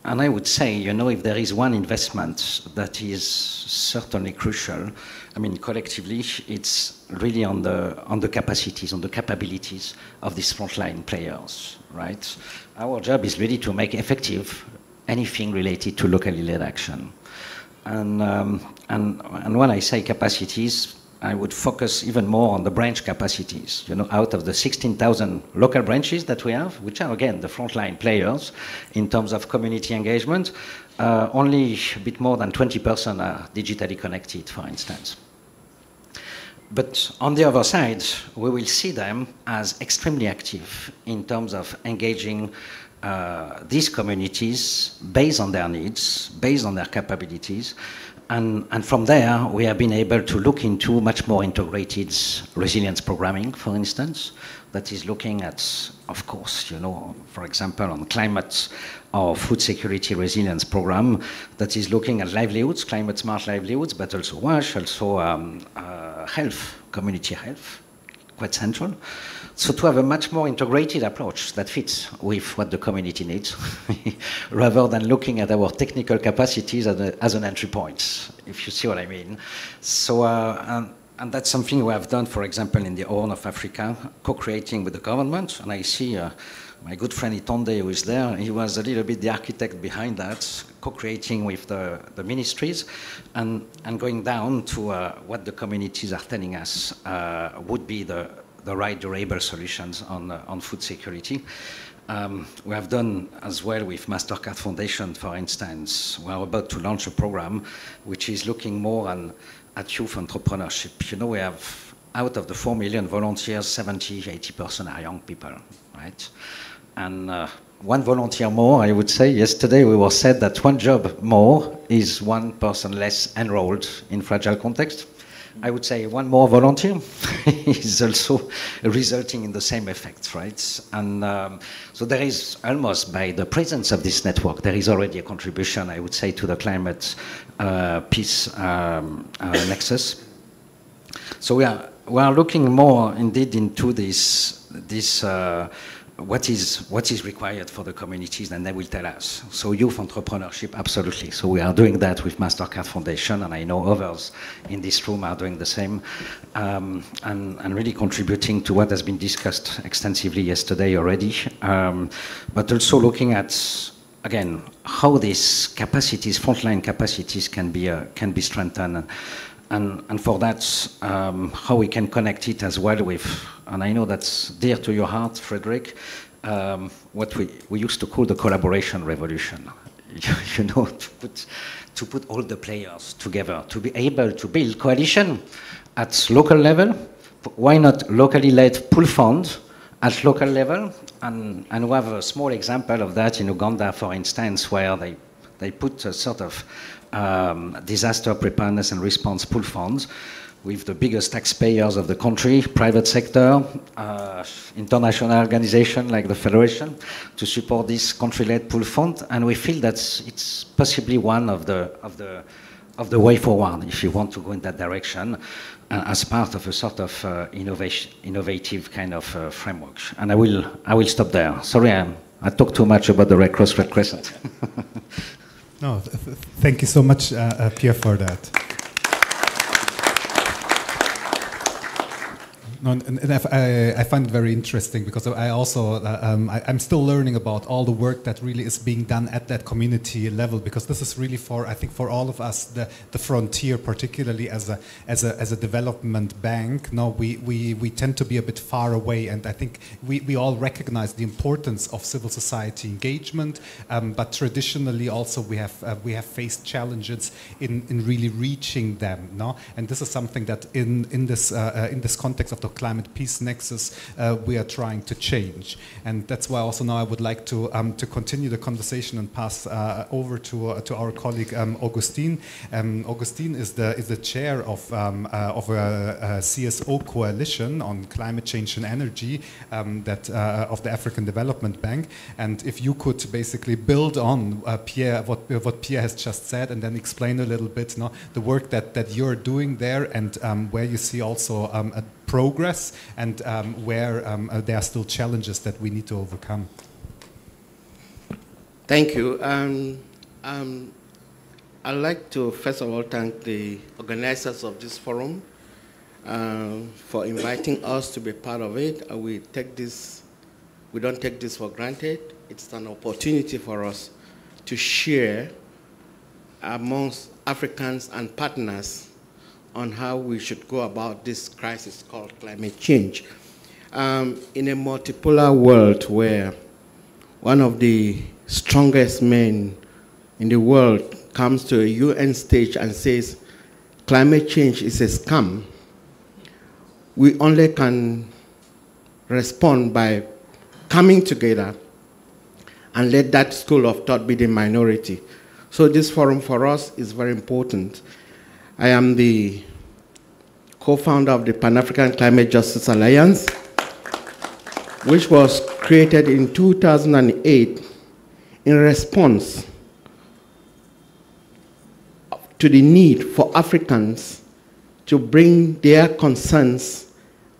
And I would say, if there is one investment that is certainly crucial, I mean, collectively, it's really on the capacities, on the capabilities of these frontline players, right? Our job is really to make effective anything related to locally led action. And when I say capacities, I would focus even more on the branch capacities. Out of the 16,000 local branches that we have, which are, again, the frontline players in terms of community engagement, only a bit more than 20% are digitally connected, for instance. But on the other side, we will see them as extremely active in terms of engaging these communities based on their needs, based on their capabilities. And from there, we have been able to look into much more integrated resilience programming, for instance, that is looking at, of course, for example, on climate or food security resilience program that is looking at livelihoods, climate smart livelihoods, but also WASH, also health, community health, quite central. So to have a much more integrated approach that fits with what the community needs, rather than looking at our technical capacities as an entry point, if you see what I mean. So, and that's something we have done, for example, in the Horn of Africa, co-creating with the government. And I see my good friend Itonde, who is there, he was a little bit the architect behind that, co-creating with the ministries and going down to what the communities are telling us would be the right durable solutions on food security. We have done as well with MasterCard Foundation, for instance. We are about to launch a program which is looking more at youth entrepreneurship. We have, out of the 4 million volunteers, 70–80% are young people, right? And one volunteer more, I would say. Yesterday we were said that one job more is one person less enrolled in fragile context. I would say one more volunteer is also resulting in the same effects, right? And so there is almost, by the presence of this network, there is already a contribution, I would say, to the climate peace nexus. So we are looking more indeed into this what is required for the communities, and they will tell us. So youth entrepreneurship, absolutely. So we are doing that with MasterCard Foundation, and I know others in this room are doing the same, and really contributing to what has been discussed extensively yesterday already, but also looking at again, how these capacities, frontline capacities, can be strengthened, and for that, how we can connect it as well with, and I know that's dear to your heart, Frederick, what we used to call the collaboration revolution. You know, to put all the players together, to be able to build coalition at local level. Why not locally led pool funds at local level? And we have a small example of that in Uganda, for instance, where they put a sort of disaster preparedness and response pool funds with the biggest taxpayers of the country, private sector, international organization like the Federation, to support this country-led pool fund. And we feel that it's possibly one of the way forward, if you want to go in that direction, as part of a sort of innovative kind of framework. And I will stop there. Sorry, I talked too much about the Red Cross, Red Crescent. No, thank you so much, Pierre, for that. No, and I find it very interesting because I also, I'm still learning about all the work that really is being done at that community level, because this is really I think for all of us, the frontier, particularly as a development bank. No, we tend to be a bit far away, and I think we all recognize the importance of civil society engagement, but traditionally also we have faced challenges in really reaching them. No, and this is something that in this context of the climate peace nexus we are trying to change, and that's why also now I would like to continue the conversation and pass over to our colleague Augustine. Augustine is the chair of a CSO coalition on climate change and energy of the African Development Bank, and if you could basically build on Pierre, what Pierre has just said, and then explain a little bit the work that you're doing there, and where you see also a progress, and where there are still challenges that we need to overcome. Thank you. I'd like to first of all thank the organizers of this forum for inviting us to be part of it. We don't take this for granted. It's an opportunity for us to share amongst Africans and partners on how we should go about this crisis called climate change. In a multipolar world where one of the strongest men in the world comes to a UN stage and says climate change is a scam, we only can respond by coming together and let that school of thought be the minority. So this forum for us is very important. I am the co-founder of the Pan-African Climate Justice Alliance, which was created in 2008 in response to the need for Africans to bring their concerns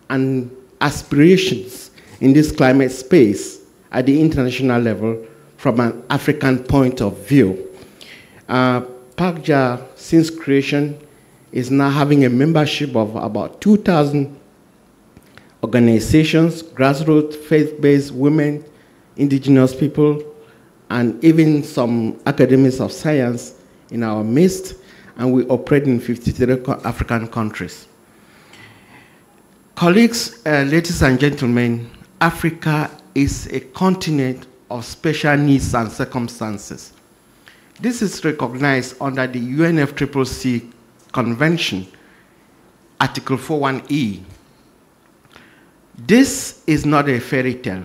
and aspirations in this climate space at the international level from an African point of view. PACJA, since creation, is now having a membership of about 2,000 organizations, grassroots, faith-based women, indigenous people, and even some academics of science in our midst, and we operate in 53 African countries. Colleagues, ladies and gentlemen, Africa is a continent of special needs and circumstances. This is recognized under the UNFCCC Convention, Article 41E. This is not a fairy tale.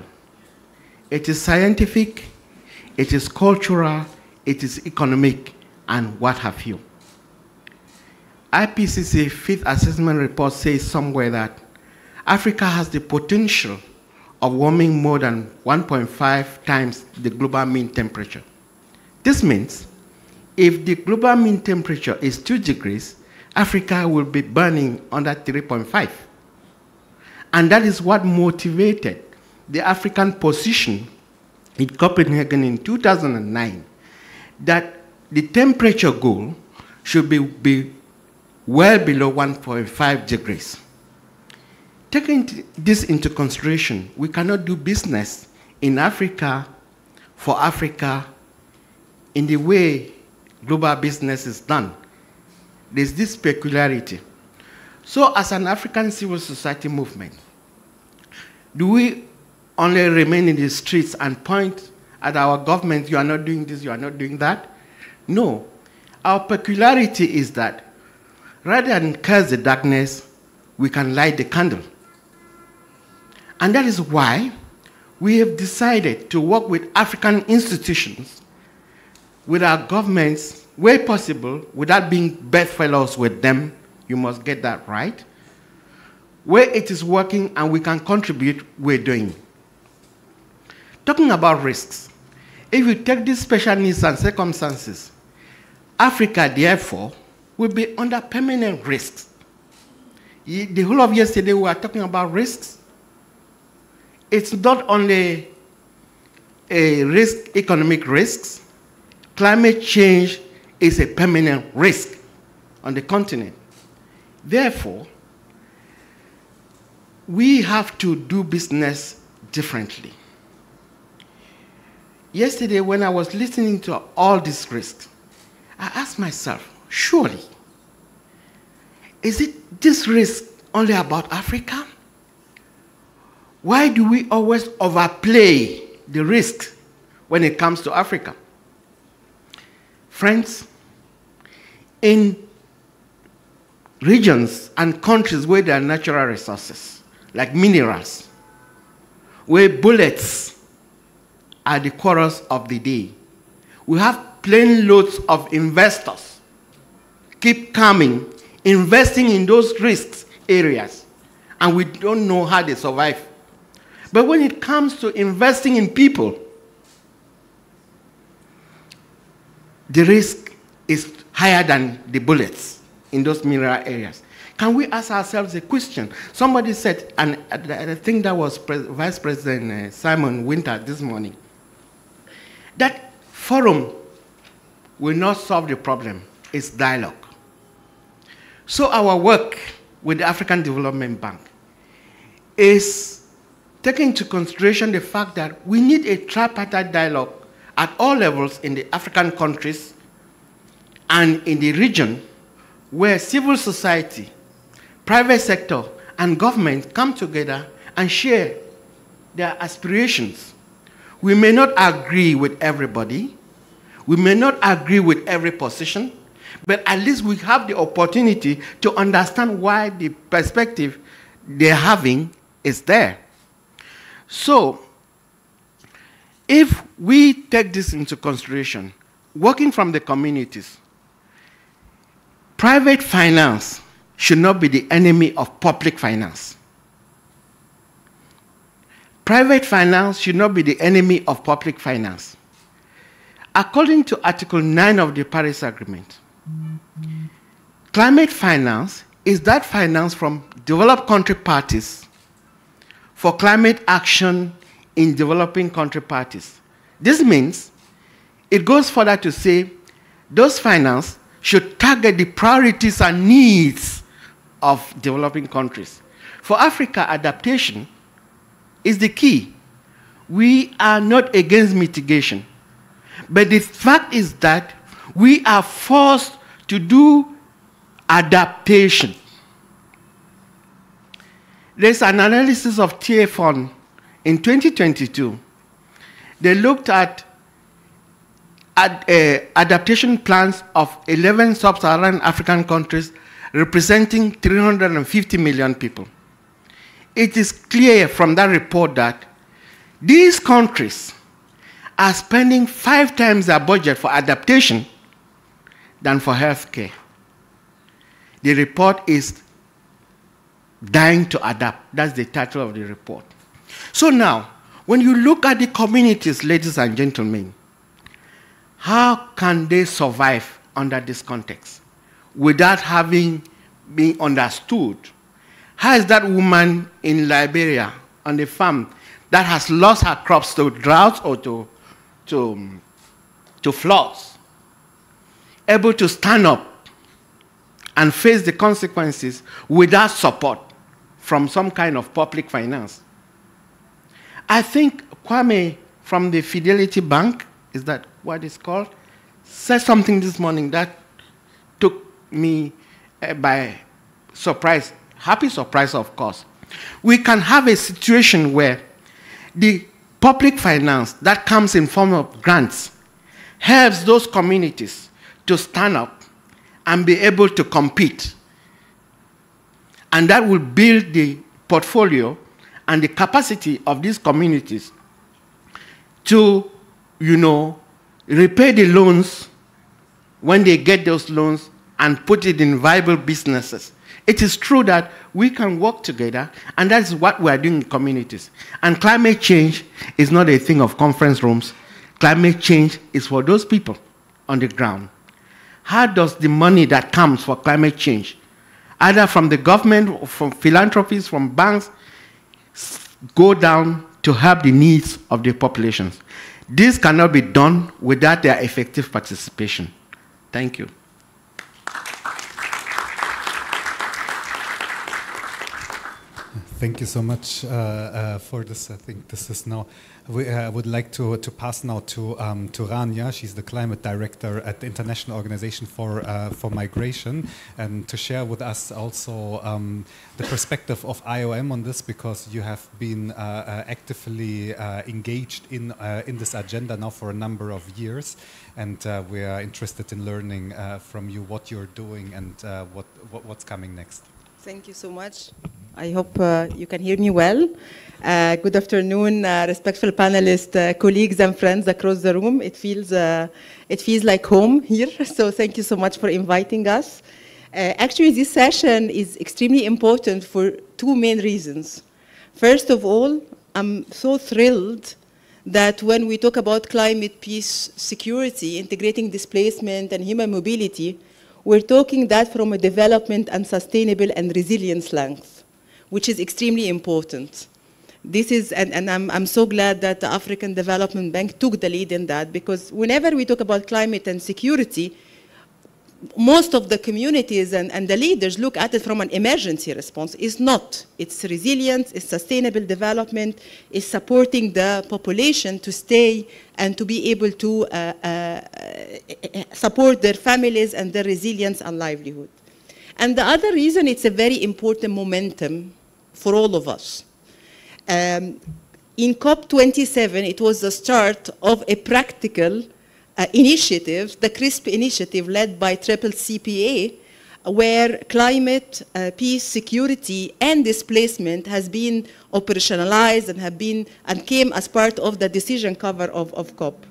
It is scientific, it is cultural, it is economic, and what have you. IPCC Fifth Assessment Report says somewhere that Africa has the potential of warming more than 1.5 times the global mean temperature. This means if the global mean temperature is 2 degrees, Africa will be burning under 3.5. And that is what motivated the African position in Copenhagen in 2009, that the temperature goal should be well below 1.5 degrees. Taking this into consideration, we cannot do business in Africa, for Africa, in the way global business is done. There's this peculiarity. So as an African civil society movement, do we only remain in the streets and point at our government, you are not doing this, you are not doing that? No. Our peculiarity is that rather than curse the darkness, we can light the candle. And that is why we have decided to work with African institutions, with our governments, where possible, without being bedfellows with them. You must get that right. Where it is working and we can contribute, we're doing. Talking about risks, if you take these special needs and circumstances, Africa, therefore, will be under permanent risks. The whole of yesterday, we were talking about risks. It's not only a risk, economic risks. Climate change is a permanent risk on the continent. Therefore, we have to do business differently. Yesterday, when I was listening to all these risks, I asked myself, surely, is it this risk only about Africa? Why do we always overplay the risk when it comes to Africa? Friends, in regions and countries where there are natural resources, like minerals, where bullets are the chorus of the day, we have plane loads of investors keep coming, investing in those risks areas, and we don't know how they survive. But when it comes to investing in people, the risk is higher than the bullets in those mineral areas. Can we ask ourselves a question? Somebody said, and I think that was Vice President Simon Winter this morning, that forum will not solve the problem. It's dialogue. So our work with the African Development Bank is taking into consideration the fact that we need a tripartite dialogue at all levels in the African countries and in the region, where civil society, private sector, and government come together and share their aspirations. We may not agree with everybody. We may not agree with every position, but at least we have the opportunity to understand why the perspective they're having is there. So, if we take this into consideration, working from the communities, private finance should not be the enemy of public finance. Private finance should not be the enemy of public finance. According to Article 9 of the Paris Agreement, climate finance is that finance from developed country parties for climate action in developing country parties. This means it goes further to say those finance should target the priorities and needs of developing countries. For Africa, adaptation is the key. We are not against mitigation, but the fact is that we are forced to do adaptation. There's an analysis of TFON in 2022. They looked at adaptation plans of 11 sub-Saharan African countries representing 350 million people. It is clear from that report that these countries are spending 5 times their budget for adaptation than for healthcare. The report is Dying to Adapt. That's the title of the report. So now, when you look at the communities, ladies and gentlemen, how can they survive under this context without having been understood? How is that woman in Liberia on the farm that has lost her crops to droughts or to floods able to stand up and face the consequences without support from some kind of public finance? I think Kwame from the Fidelity Bank, is that what it's called, said something this morning that took me by surprise, happy surprise, of course. We can have a situation where the public finance that comes in form of grants helps those communities to stand up and be able to compete. And that will build the portfolio and the capacity of these communities to, repay the loans when they get those loans and put it in viable businesses. It is true that we can work together, and that's what we are doing in communities. And climate change is not a thing of conference rooms. Climate change is for those people on the ground. How does the money that comes for climate change, either from the government or from philanthropies, from banks, go down to help the needs of the populations? This cannot be done without their effective participation. Thank you. Thank you so much for this. I think this is now. We would like to pass now to Rania. She's the climate director at the International Organization for Migration, and to share with us also the perspective of IOM on this, because you have been actively engaged in this agenda now for a number of years, and we are interested in learning from you what you're doing and what's coming next. Thank you so much. I hope you can hear me well. Good afternoon, respectful panelists, colleagues and friends across the room. It feels like home here, so thank you so much for inviting us. Actually, this session is extremely important for two main reasons. First of all, I'm so thrilled that when we talk about climate, peace, security, integrating displacement and human mobility, we're talking that from a development and sustainable and resilience length, which is extremely important. This is, and I'm so glad that the African Development Bank took the lead in that, because whenever we talk about climate and security, most of the communities and the leaders look at it from an emergency response. It's not. It's resilience, it's sustainable development, it's supporting the population to stay and to be able to support their families and their resilience and livelihood. And the other reason, it's a very important momentum for all of us. In COP27, it was the start of a practical initiative, the CRISP initiative led by CCCPA, where climate, peace, security, and displacement has been operationalized and came as part of the decision cover of COP.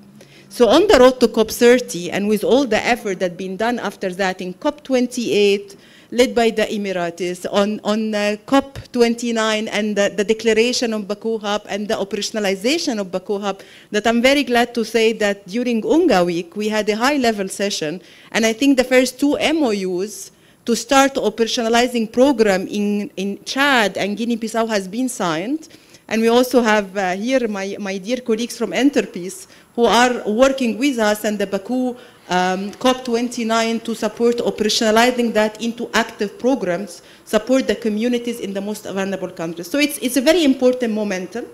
So on the road to COP30, and with all the effort that's been done after that in COP28, led by the Emiratis, on COP29 and the declaration of Baku Hub and the operationalization of Baku Hub, that I'm very glad to say that during UNGA week, we had a high-level session, and I think the first two MOUs to start operationalizing program in Chad and Guinea-Bissau has been signed. And we also have here my dear colleagues from Interpeace who are working with us and the Baku COP29 to support operationalizing that into active programs, support the communities in the most vulnerable countries. So it's a very important momentum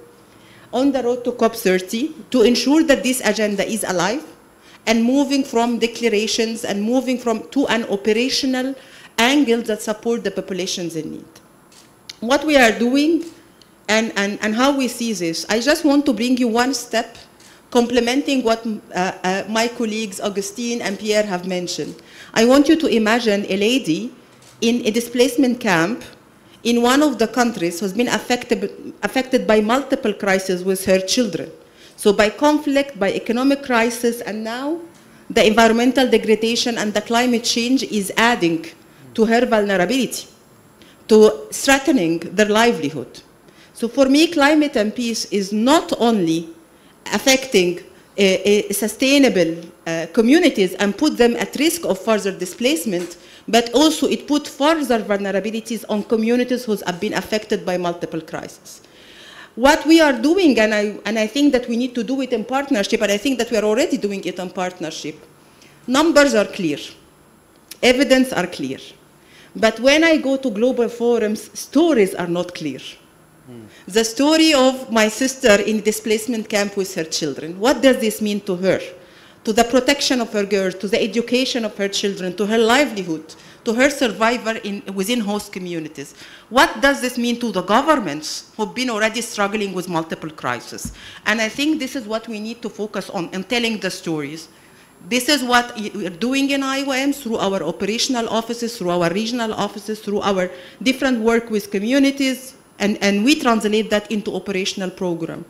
on the road to COP30 to ensure that this agenda is alive and moving from declarations and moving to an operational angle that support the populations in need. What we are doing and how we see this, I just want to bring you one step complementing what my colleagues Augustine and Pierre have mentioned. I want you to imagine a lady in a displacement camp in one of the countries who's been affected by multiple crises with her children. So by conflict, by economic crisis, and now the environmental degradation and the climate change is adding to her vulnerability, to threatening their livelihood. So for me, climate and peace is not only affecting sustainable communities and put them at risk of further displacement, but also it put further vulnerabilities on communities who have been affected by multiple crises. What we are doing, and I think that we need to do it in partnership, and I think that we are already doing it in partnership, numbers are clear, evidence are clear. But when I go to global forums, stories are not clear. The story of my sister in displacement camp with her children. What does this mean to her? to the protection of her girls, to the education of her children, to her livelihood, to her survival within host communities. What does this mean to the governments who've been already struggling with multiple crises? And I think this is what we need to focus on in telling the stories. This is what we're doing in IOM through our operational offices, through our regional offices, through our different work with communities, and we translate that into operational program.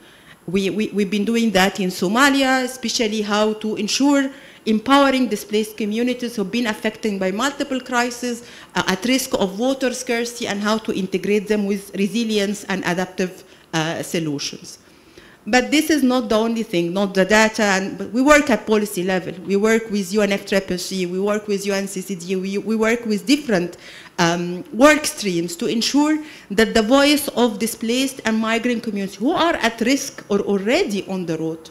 We've been doing that in Somalia, especially how to ensure empowering displaced communities who've been affected by multiple crises, at risk of water scarcity, and how to integrate them with resilience and adaptive solutions. But this is not the only thing, not the data, but we work at policy level. We work with UNFCCC, we work with UNCCD, we work with different work streams to ensure that the voice of displaced and migrant communities who are at risk or already on the road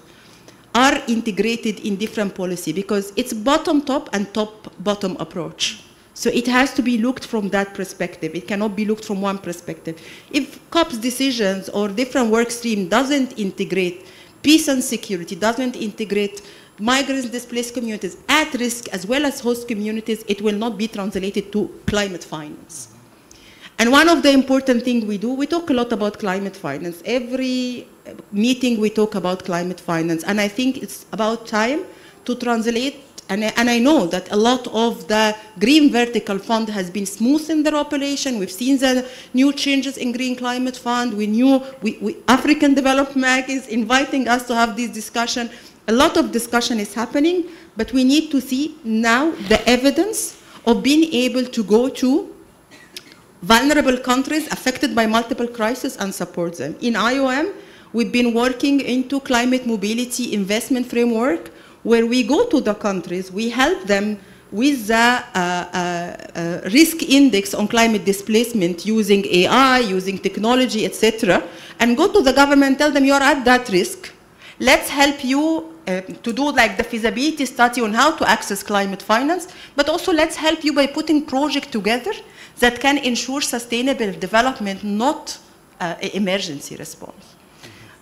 are integrated in different policy, because it's bottom-top and top-bottom approach. So it has to be looked from that perspective. It cannot be looked from one perspective. If COP's decisions or different work stream doesn't integrate peace and security, doesn't integrate migrants, displaced communities at risk as well as host communities, it will not be translated to climate finance. And one of the important things we do, we talk a lot about climate finance. Every meeting we talk about climate finance, and I think it's about time to translate. And I know that a lot of the Green Vertical Fund has been smooth in their operation. We've seen the new changes in Green Climate Fund. We knew African Development Bank is inviting us to have this discussion. A lot of discussion is happening, but we need to see now the evidence of being able to go to vulnerable countries affected by multiple crises and support them. In IOM, we've been working into climate mobility investment framework, where we go to the countries, we help them with the risk index on climate displacement using AI, using technology, etc., and go to the government and tell them you're at that risk. Let's help you to do like the feasibility study on how to access climate finance, but also let's help you by putting projects together that can ensure sustainable development, not emergency response.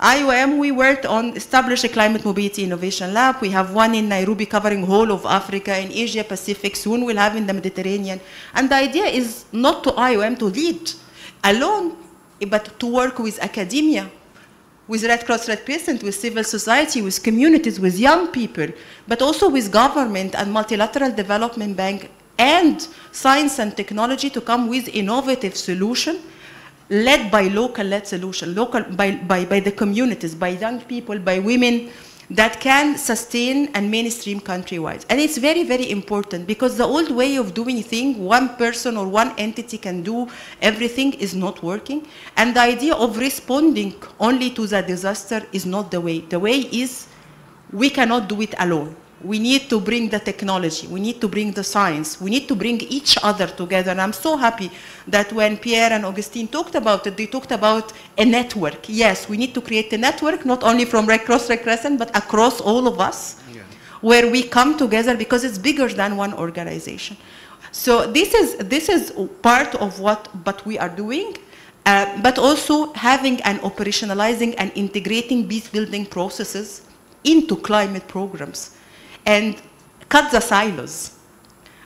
IOM, we worked on establish a climate mobility innovation lab. We have one in Nairobi covering whole of Africa, in Asia Pacific, soon we'll have in the Mediterranean. And the idea is not to IOM to lead alone, but to work with academia, with Red Cross, Red Crescent, with civil society, with communities, with young people, but also with government and multilateral development bank and science and technology to come with innovative solution led by local-led solution, by the communities, by young people, by women, that can sustain and mainstream countrywide. And it's very, very important, because the old way of doing things, one person or one entity can do everything, is not working. And the idea of responding only to the disaster is not the way. The way is we cannot do it alone. We need to bring the technology, we need to bring the science, we need to bring each other together. And I'm so happy that when Pierre and Augustine talked about it, they talked about a network. Yes, we need to create a network, not only from Red Cross, Red Crescent, but across all of us, where we come together, because it's bigger than one organization. So this is part of what we are doing, but also having and operationalizing and integrating peace building processes into climate programs. And cut the silos.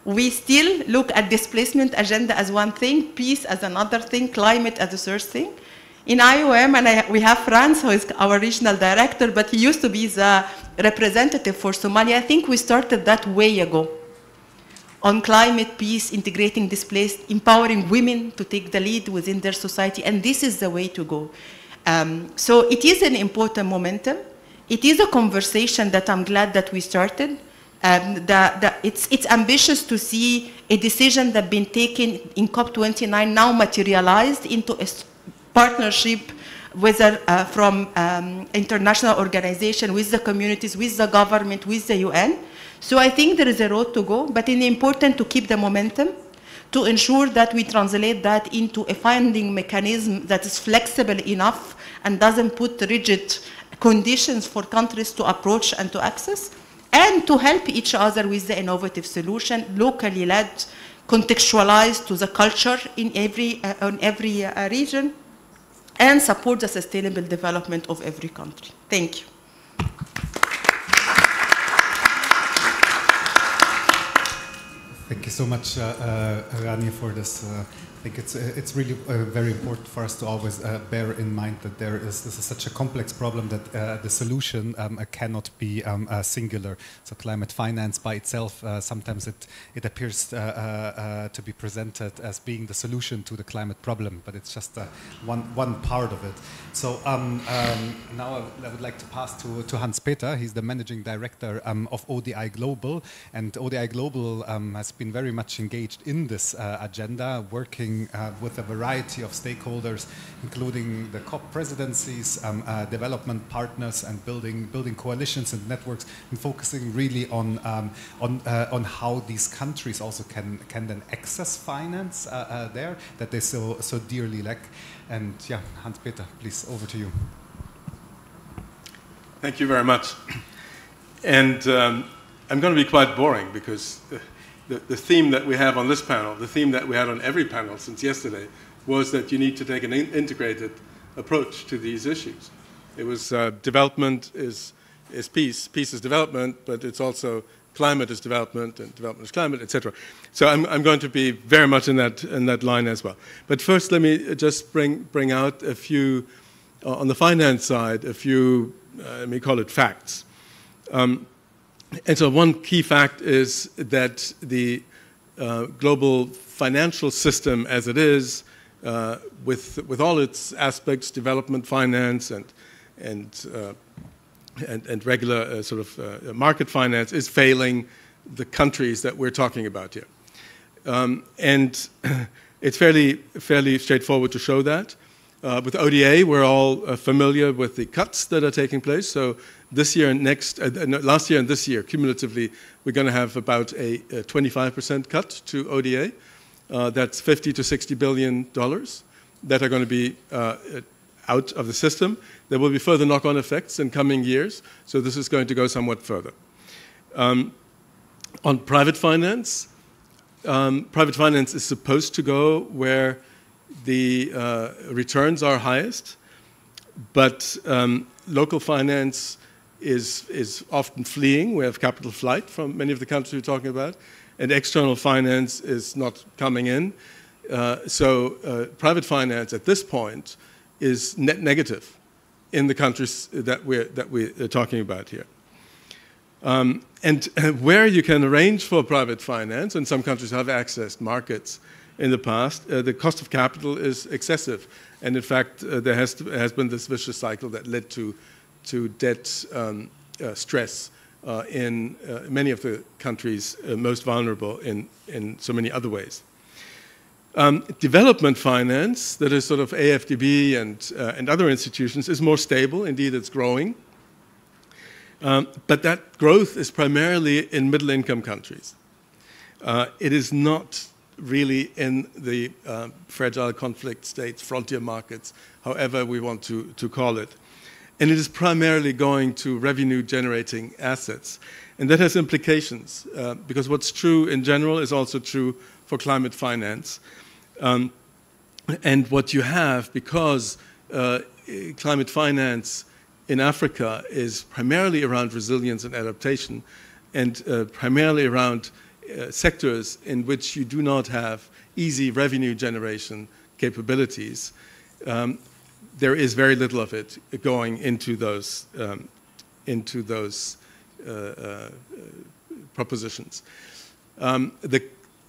We still look at displacement agenda as one thing, peace as another thing, climate as a third thing. In IOM, and we have Franz, who is our regional director, but he used to be the representative for Somalia. I think we started that way ago on climate, peace, integrating displaced, empowering women to take the lead within their society, and this is the way to go. So it is an important momentum. It is a conversation that I'm glad that we started. It's ambitious to see a decision that's been taken in COP29 now materialized into a partnership from international organization, with the communities, with the government, with the UN. So I think there is a road to go, but it's important to keep the momentum, to ensure that we translate that into a funding mechanism that is flexible enough and doesn't put rigid conditions for countries to approach and to access, and to help each other with the innovative solution, locally led, contextualized to the culture in every region, and support the sustainable development of every country. Thank you. Thank you so much, Rania, for this. I think it's really very important for us to always bear in mind that this is such a complex problem that the solution cannot be singular. So climate finance by itself, sometimes it appears to be presented as being the solution to the climate problem, but it's just one part of it. So now I would like to pass to Hans-Peter. He's the managing director of ODI Global, and ODI Global has been very much engaged in this agenda, working with a variety of stakeholders, including the COP presidencies, development partners, and building coalitions and networks, and focusing really on how these countries also can then access finance there that they so dearly lack. And yeah, Hans-Peter, please, over to you. Thank you very much. And I'm going to be quite boring because the theme that we have on this panel, the theme that we had on every panel since yesterday, was that you need to take an integrated approach to these issues. It was development is peace, peace is development, but it's also climate is development, and development is climate, etc. So I'm going to be very much in that line as well. But first, let me just bring out a few, on the finance side, a few, let me call it facts. And so one key fact is that the global financial system as it is, with all its aspects, development finance and regular sort of market finance, is failing the countries that we're talking about here. And it's fairly straightforward to show that. With ODA, we're all familiar with the cuts that are taking place. So this year and last year and this year, cumulatively, we're going to have about a 25% cut to ODA. That's $50 to $60 billion that are going to be out of the system. There will be further knock-on effects in coming years, so this is going to go somewhat further. On private finance is supposed to go where the returns are highest, but local finance is often fleeing. We have capital flight from many of the countries we're talking about, and external finance is not coming in. So private finance at this point is net negative in the countries that we're talking about here. And where you can arrange for private finance, and some countries have accessed markets in the past, the cost of capital is excessive. And in fact, there has been this vicious cycle that led to debt stress in many of the countries most vulnerable in so many other ways. Development finance, that is sort of AFDB and other institutions, is more stable. Indeed, it's growing. But that growth is primarily in middle-income countries. It is not really in the fragile conflict states, frontier markets, however we want to call it. And it is primarily going to revenue-generating assets. And that has implications, because what's true in general is also true for climate finance. And what you have, because climate finance in Africa is primarily around resilience and adaptation, and primarily around sectors in which you do not have easy revenue generation capabilities, there is very little of it going into those propositions. The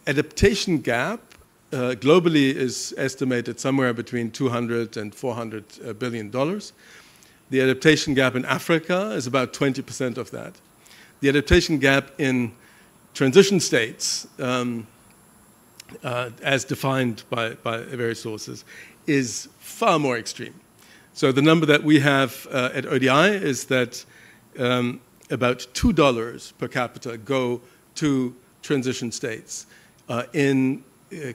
adaptation gap globally is estimated somewhere between $200 and $400 billion. The adaptation gap in Africa is about 20% of that. The adaptation gap in transition states, as defined by various sources, is far more extreme. So the number that we have at ODI is that about $2 per capita go to transition states in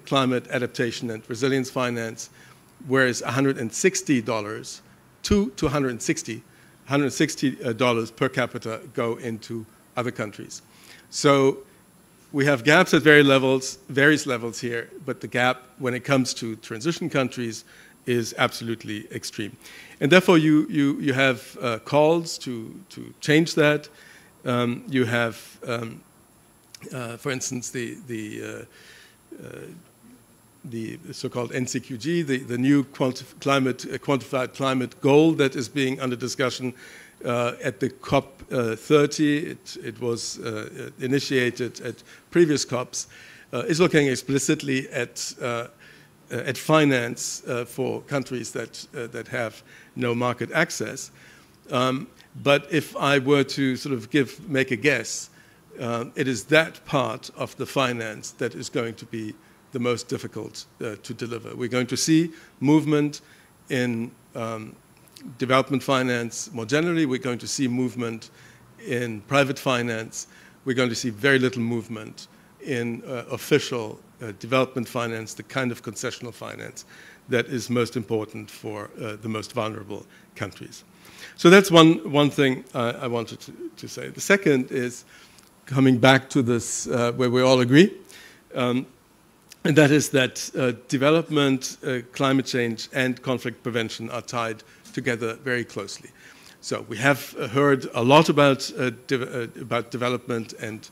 climate adaptation and resilience finance, whereas $160 to $160 per capita go into other countries. So we have gaps at various levels here, but the gap when it comes to transition countries is absolutely extreme. And therefore you have calls to change that. You have for instance, the so-called NCQG, the new quantified climate goal that is being under discussion at the COP 30. It was initiated at previous COPs, is looking explicitly at finance for countries that have no market access. But if I were to sort of make a guess, it is that part of the finance that is going to be the most difficult to deliver. We're going to see movement in development finance more generally. We're going to see movement in private finance. We're going to see very little movement in official development finance, the kind of concessional finance that is most important for the most vulnerable countries. So that's one thing I wanted to say. The second is coming back to this where we all agree, and that is that development, climate change, and conflict prevention are tied together very closely. So we have heard a lot about development and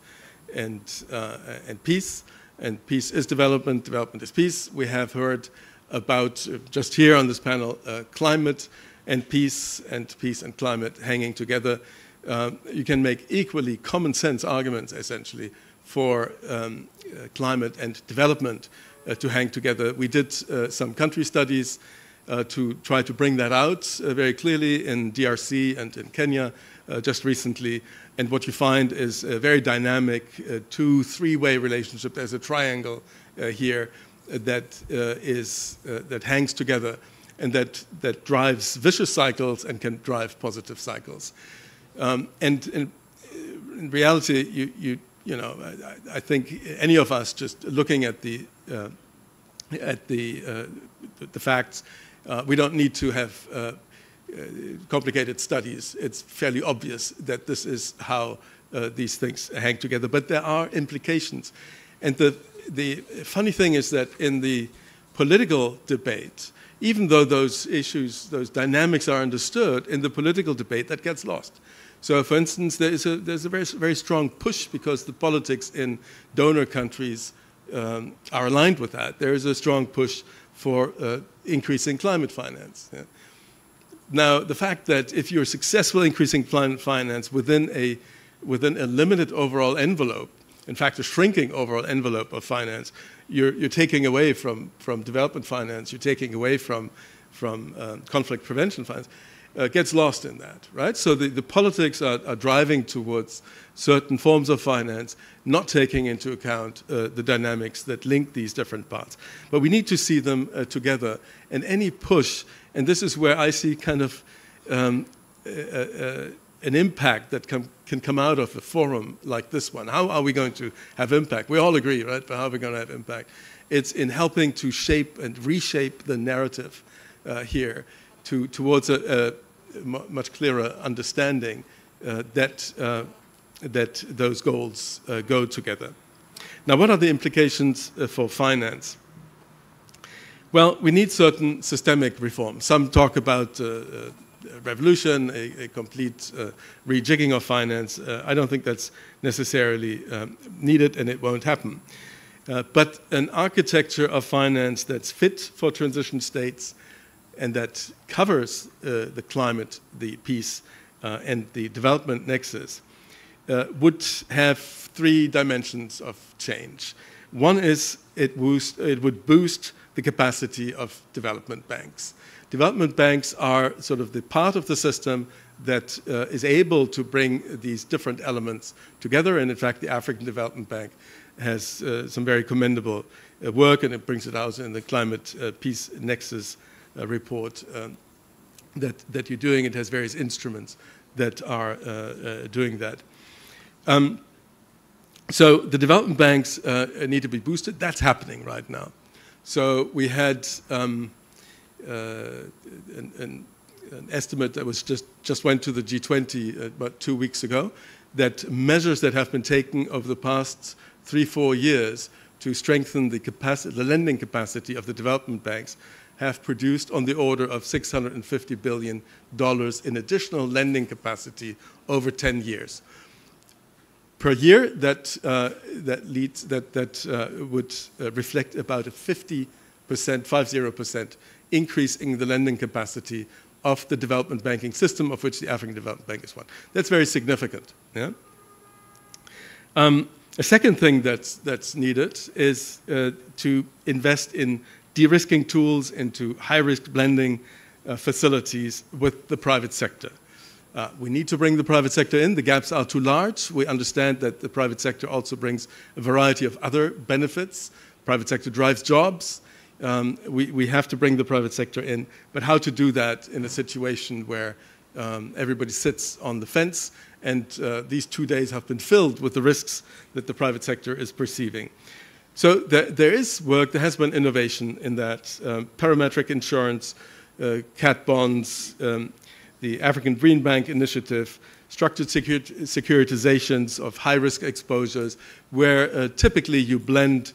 peace, and peace is development, development is peace. We have heard about, just here on this panel, climate and peace and climate hanging together. You can make equally common sense arguments, essentially, for climate and development to hang together. We did some country studies to try to bring that out very clearly in DRC and in Kenya just recently. And what you find is a very dynamic two-three-way relationship. There's a triangle here that hangs together and that drives vicious cycles and can drive positive cycles. And in reality, you know, I think any of us just looking at the facts, we don't need to have complicated studies. It's fairly obvious that this is how these things hang together. But there are implications. And the funny thing is that in the political debate, even though those issues, those dynamics are understood, in the political debate that gets lost. So, for instance, there's a very, very strong push because the politics in donor countries are aligned with that. There is a strong push for increasing climate finance. Yeah. Now, the fact that if you're successful increasing climate finance within a limited overall envelope, in fact, a shrinking overall envelope of finance, you're taking away from development finance, you're taking away from conflict prevention finance. Gets lost in that, right? So the politics are driving towards certain forms of finance, not taking into account the dynamics that link these different parts. But we need to see them together. And any push, and this is where I see kind of an impact that can come out of a forum like this one. How are we going to have impact? We all agree, right? But how are we going to have impact? It's in helping to shape and reshape the narrative here towards a much clearer understanding that those goals go together. Now, what are the implications for finance? Well, we need certain systemic reforms. Some talk about revolution, a complete rejigging of finance. I don't think that's necessarily needed, and it won't happen. But an architecture of finance that's fit for transition states and that covers the climate, the peace, and the development nexus would have three dimensions of change. One is it would boost the capacity of development banks. Development banks are sort of the part of the system that is able to bring these different elements together. And in fact, the African Development Bank has some very commendable work, and it brings it out in the Climate Peace Nexus report that you're doing. It has various instruments that are doing that. So the development banks need to be boosted. That's happening right now. So we had an estimate that was just went to the G20 about 2 weeks ago, that measures that have been taken over the past 3-4 years to strengthen the lending capacity of the development banks have produced on the order of $650 billion in additional lending capacity over 10 years. per year. That would reflect about a 50% increase in the lending capacity of the development banking system, of which the African Development Bank is one. That's very significant. Yeah? A second thing that's needed is to invest in de-risking tools, into high-risk blending facilities with the private sector. We need to bring the private sector in. The gaps are too large. We understand that the private sector also brings a variety of other benefits. Private sector drives jobs. We have to bring the private sector in. But how to do that in a situation where everybody sits on the fence, and these 2 days have been filled with the risks that the private sector is perceiving. So there is work, there has been innovation in that. Parametric insurance, cat bonds, the African Green Bank initiative, structured securitizations of high-risk exposures, where typically you blend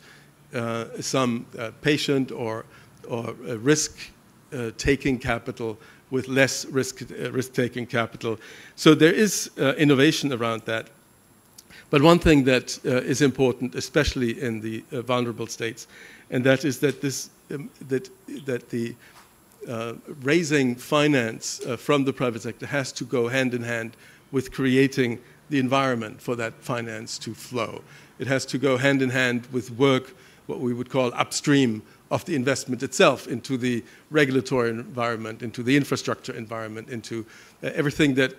some patient or risk-taking capital with less risk-taking capital. So there is innovation around that. But one thing that is important, especially in the vulnerable states, and that is that the raising finance from the private sector has to go hand in hand with creating the environment for that finance to flow. It has to go hand in hand with work, what we would call upstream of the investment itself, into the regulatory environment, into the infrastructure environment, into everything that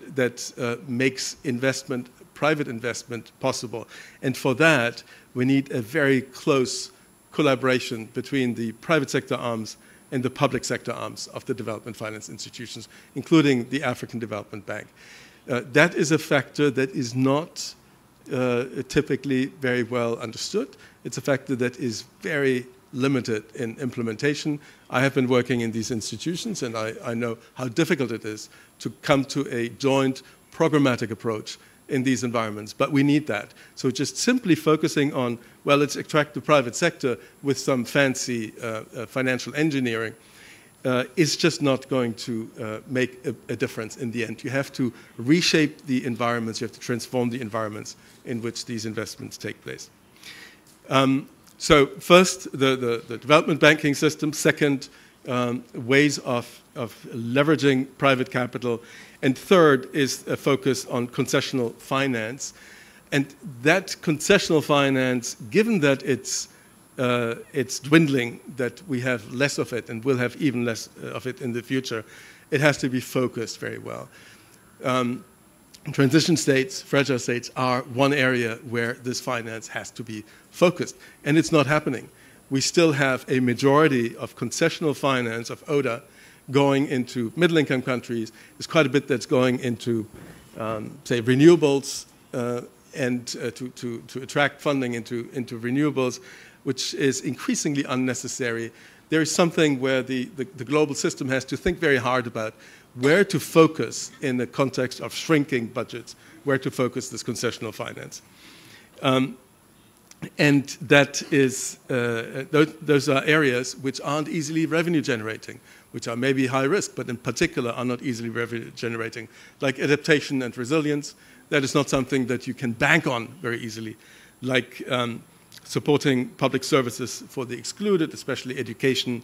makes investment, private investment, possible. And for that, we need a very close collaboration between the private sector arms and the public sector arms of the development finance institutions, including the African Development Bank. That is a factor that is not typically very well understood. It's a factor that is very limited in implementation. I have been working in these institutions, and I know how difficult it is to come to a joint programmatic approach in these environments, but we need that. So just simply focusing on, well, let's attract the private sector with some fancy financial engineering is just not going to make a difference in the end. You have to reshape the environments, you have to transform the environments in which these investments take place. So first, the development banking system. Second, ways of leveraging private capital. And third is a focus on concessional finance. And that concessional finance, given that it's dwindling, that we have less of it and will have even less of it in the future, it has to be focused very well. Transition states, fragile states, are one area where this finance has to be focused. And it's not happening. We still have a majority of concessional finance, of ODA, going into middle-income countries. There's quite a bit that's going into, say, renewables, and to attract funding into renewables, which is increasingly unnecessary. There is something where the global system has to think very hard about where to focus in the context of shrinking budgets, where to focus this concessional finance. And that is, those are areas which aren't easily revenue generating, which are maybe high risk, but in particular are not easily revenue generating, like adaptation and resilience. That is not something that you can bank on very easily, like supporting public services for the excluded, especially education,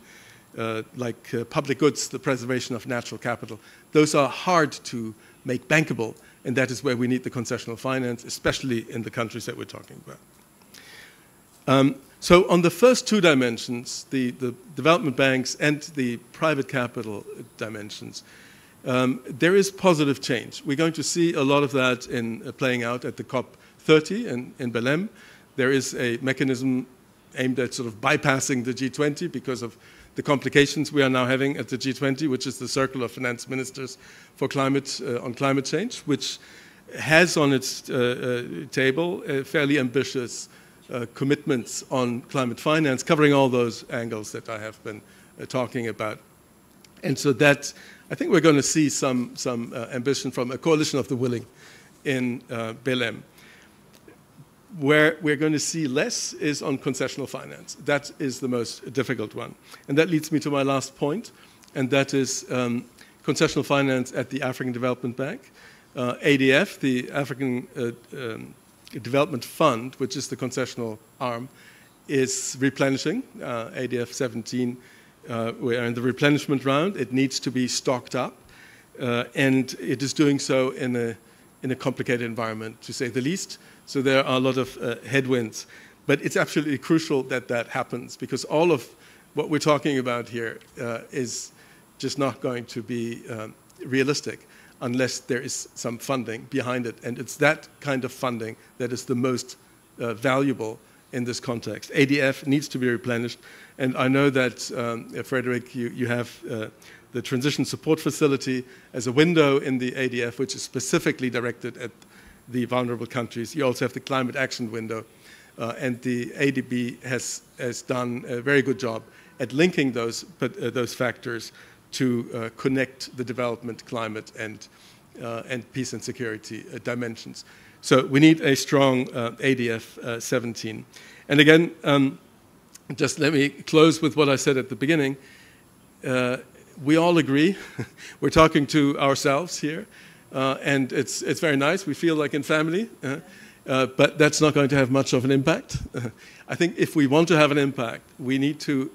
like public goods, the preservation of natural capital. Those are hard to make bankable, and that is where we need the concessional finance, especially in the countries that we're talking about. So on the first two dimensions, the development banks and the private capital dimensions, there is positive change. We're going to see a lot of that playing out at the COP30 in Belém. There is a mechanism aimed at sort of bypassing the G20 because of the complications we are now having at the G20, which is the Circle of Finance Ministers for Climate, on climate change, which has on its table fairly ambitious commitments on climate finance, covering all those angles that I have been talking about. And so that, I think we're going to see some ambition from a coalition of the willing in Belém. Where we're going to see less is on concessional finance. That is the most difficult one. And that leads me to my last point, and that is concessional finance at the African Development Bank. ADF, the African development fund, which is the concessional arm, is replenishing. ADF 17, we are in the replenishment round. It needs to be stocked up, and it is doing so in a complicated environment, to say the least. So there are a lot of headwinds. But it's absolutely crucial that that happens, because all of what we're talking about here is just not going to be realistic unless there is some funding behind it. And it's that kind of funding that is the most valuable in this context. ADF needs to be replenished. And I know that, Frederick, you have the Transition Support Facility as a window in the ADF, which is specifically directed at the vulnerable countries. You also have the Climate Action Window. And the ADB has done a very good job at linking those factors to connect the development, climate, and peace and security dimensions. So we need a strong ADF 17. And again, just let me close with what I said at the beginning. We all agree. We're talking to ourselves here, and it's very nice. We feel like in family. But that's not going to have much of an impact. I think if we want to have an impact, we need to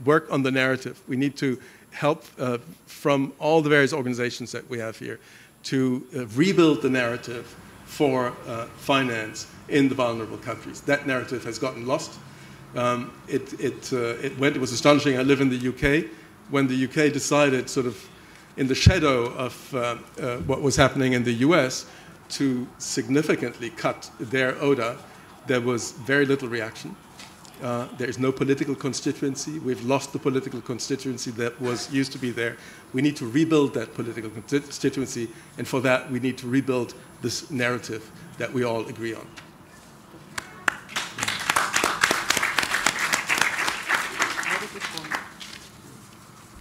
work on the narrative. We need to help from all the various organizations that we have here to rebuild the narrative for finance in the vulnerable countries. That narrative has gotten lost. It was astonishing. I live in the UK. When the UK decided, sort of in the shadow of what was happening in the US, to significantly cut their ODA, there was very little reaction. There is no political constituency. We've lost the political constituency that used to be there. We need to rebuild that political constituency, and for that we need to rebuild this narrative that we all agree on.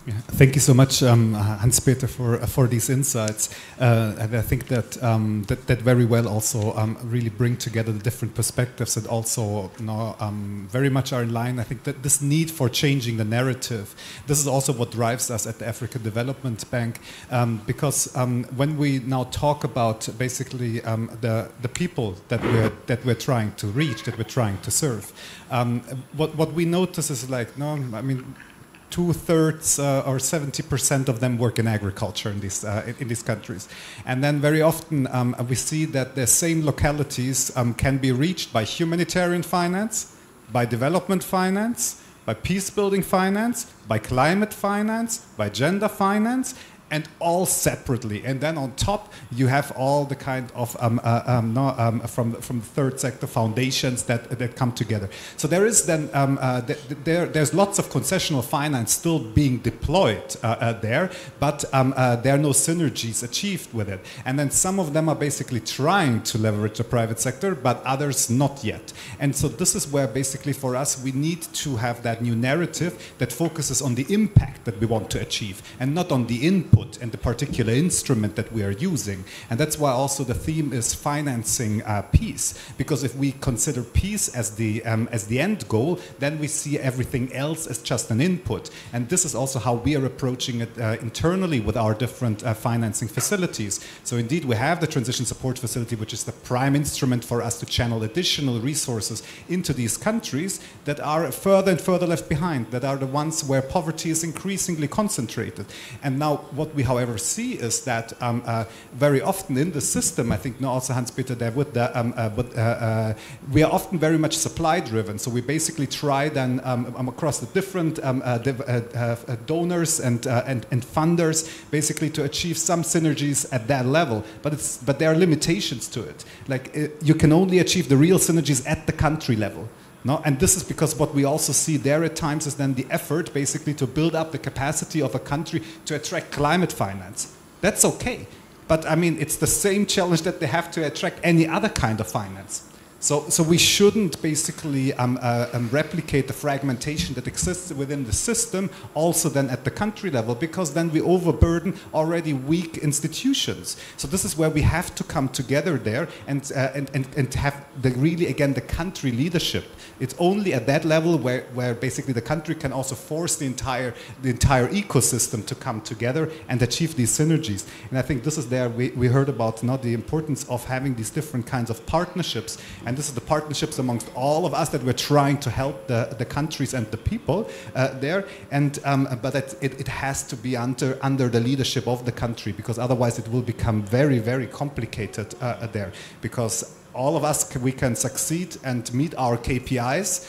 Yeah, thank you so much, Hans-Peter, for these insights. And I think that that very well also really bring together the different perspectives, and also very much are in line. I think that this need for changing the narrative, this is also what drives us at the African Development Bank, because when we now talk about basically the people that we're trying to reach, that we're trying to serve, what we notice is like, I mean, 2/3 or 70% of them work in agriculture in these countries. And then very often we see that the same localities can be reached by humanitarian finance, by development finance, by peace-building finance, by climate finance, by gender finance, and all separately. And then on top, you have all the kind of from the third sector foundations that come together. So there is then there's lots of concessional finance still being deployed there, but there are no synergies achieved with it. And then some of them are basically trying to leverage the private sector, but others not yet. And so this is where basically for us we need to have that new narrative that focuses on the impact that we want to achieve, and not on the input and the particular instrument that we are using. And that's why also the theme is financing peace, because if we consider peace as the end goal, then we see everything else as just an input. And this is also how we are approaching it internally with our different financing facilities. So indeed we have the Transition Support Facility, which is the prime instrument for us to channel additional resources into these countries that are further and further left behind, that are the ones where poverty is increasingly concentrated. And now what we however see is that very often in the system, I think also Hans-Peter there with the, we are often very much supply driven. So we basically try then across the different donors and funders basically to achieve some synergies at that level. But there are limitations to it. Like you can only achieve the real synergies at the country level. No? And this is because what we also see there at times is then the effort basically to build up the capacity of a country to attract climate finance. That's okay. But I mean, it's the same challenge that they have to attract any other kind of finance. So we shouldn't basically replicate the fragmentation that exists within the system also then at the country level, because then we overburden already weak institutions. So this is where we have to come together there and have really again the country leadership. It's only at that level where basically the country can also force the entire ecosystem to come together and achieve these synergies. And I think this is there we heard about now the importance of having these different kinds of partnerships. And this is the partnerships amongst all of us that we're trying to help the countries and the people there. And but it has to be under the leadership of the country, because otherwise it will become very, very complicated there. Because all of us, we can succeed and meet our KPIs,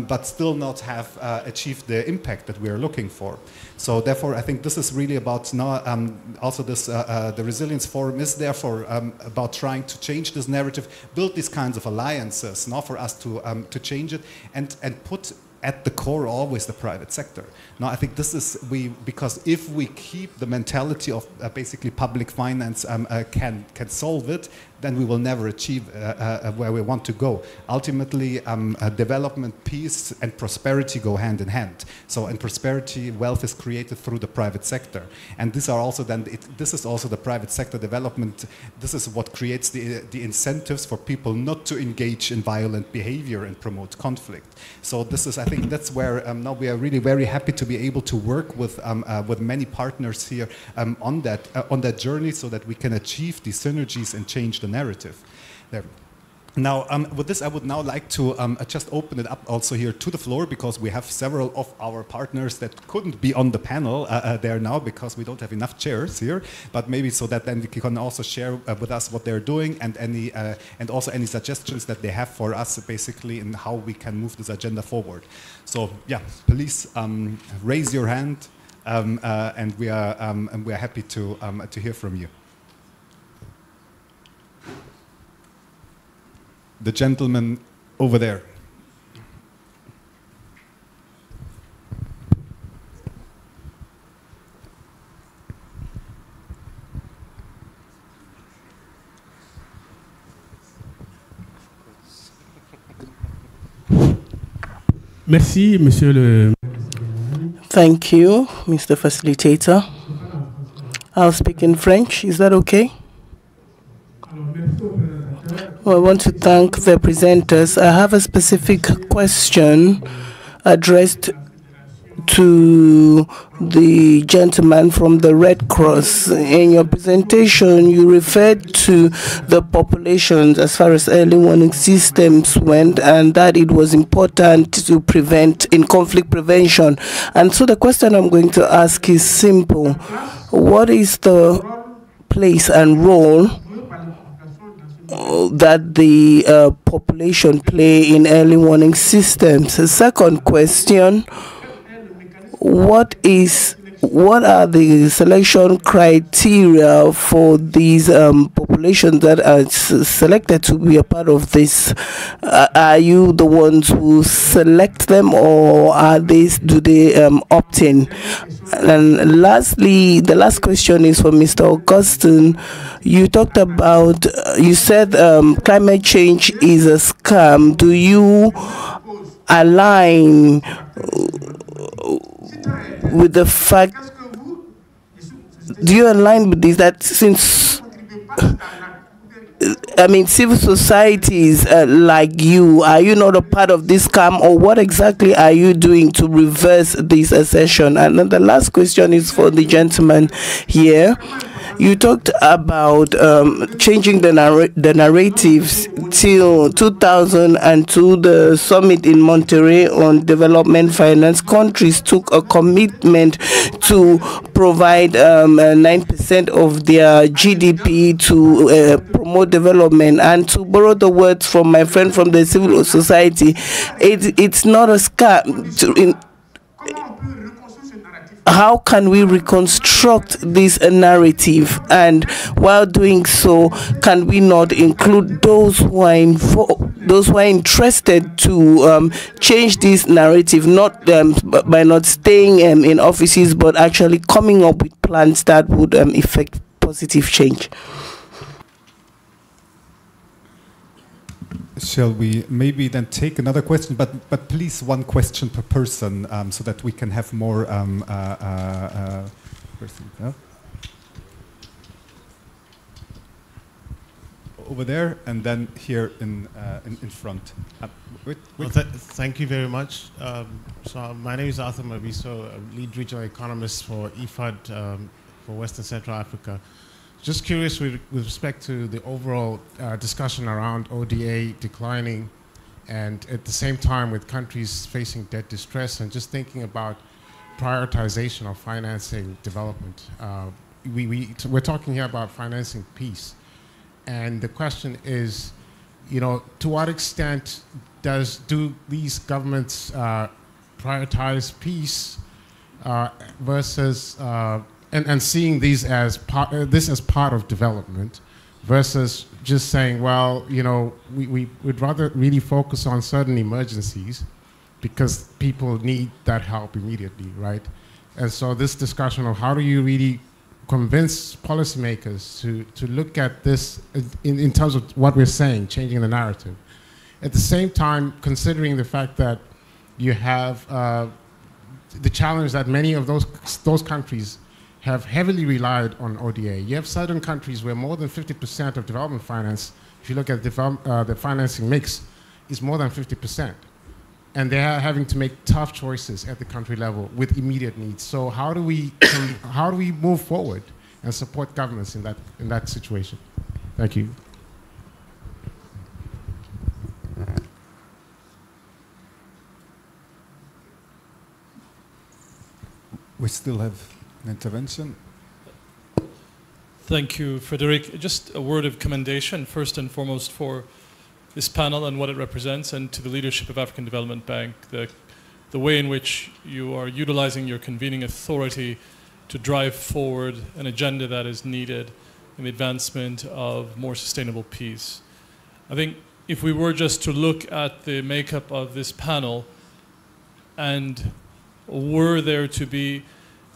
but still not have achieved the impact that we are looking for. So therefore, I think this is really about now, also this, the Resilience Forum is therefore about trying to change this narrative, build these kinds of alliances, now for us to change it, and put at the core always the private sector. Now I think this is, because if we keep the mentality of basically public finance can solve it, then we will never achieve where we want to go. Ultimately, development, peace, and prosperity go hand in hand. So in prosperity, wealth is created through the private sector. And these are also then, this is also the private sector development. This is what creates the incentives for people not to engage in violent behavior and promote conflict. So this is, I think that's where now we are really very happy to be able to work with many partners here on that journey, so that we can achieve these synergies and change the narrative there. Now, with this, I would now like to just open it up also here to the floor, because we have several of our partners that couldn't be on the panel there now because we don't have enough chairs here. But maybe so that then we can also share with us what they're doing, and also any suggestions that they have for us, basically, in how we can move this agenda forward. So yeah, please raise your hand, and we are happy to hear from you. The gentleman over there. Merci, Monsieur le... Thank you, Mr. Facilitator. I'll speak in French. Is that okay? Well, I want to thank the presenters. I have a specific question addressed to the gentleman from the Red Cross. In your presentation, you referred to the populations as far as early warning systems went, and that it was important to prevent in conflict prevention. And so the question I'm going to ask is simple. What is the place and role that the population play in early warning systems? The second question, what are the selection criteria for these populations that are selected to be a part of this? Are you the ones who select them, or do they opt in? And lastly, the last question is for Mr. Augustine. You talked about, you said climate change is a scam. Do you align with the fact, do you align with this, that since, I mean, civil societies like you, are you not a part of this scam, or what exactly are you doing to reverse this assertion? And then the last question is for the gentleman here. You talked about changing the narratives till 2002, the summit in Monterrey on development finance. Countries took a commitment to provide 9% of their GDP to promote development. And to borrow the words from my friend from the civil society, it's not a scam. How can we reconstruct this narrative, and while doing so, can we not include those who are interested to change this narrative, not by not staying in offices, but actually coming up with plans that would effect positive change? Shall we maybe then take another question, but please one question per person, so that we can have more person, yeah? Over there, and then here in front. Well, thank you very much. So my name is Arthur Mabiso, lead regional economist for IFAD for Western Central Africa. Just curious with respect to the overall discussion around ODA declining, and at the same time with countries facing debt distress, and just thinking about prioritization of financing development. We're talking here about financing peace. And the question is, you know, to what extent do these governments prioritize peace versus and seeing these as this as part of development, versus just saying, well, you know, we'd rather really focus on certain emergencies because people need that help immediately, right? And so this discussion of how do you really convince policymakers to look at this in terms of what we're saying, changing the narrative. At the same time, considering the fact that you have the challenge that many of those countries have heavily relied on ODA. You have certain countries where more than 50% of development finance, if you look at the financing mix, is more than 50%. And they are having to make tough choices at the country level with immediate needs. So how do we move forward and support governments in that situation? Thank you. We still have an intervention. Thank you, Frederic. Just a word of commendation, first and foremost, for this panel and what it represents, and to the leadership of African Development Bank, the way in which you are utilizing your convening authority to drive forward an agenda that is needed in the advancement of more sustainable peace. I think if we were just to look at the makeup of this panel, and were there to be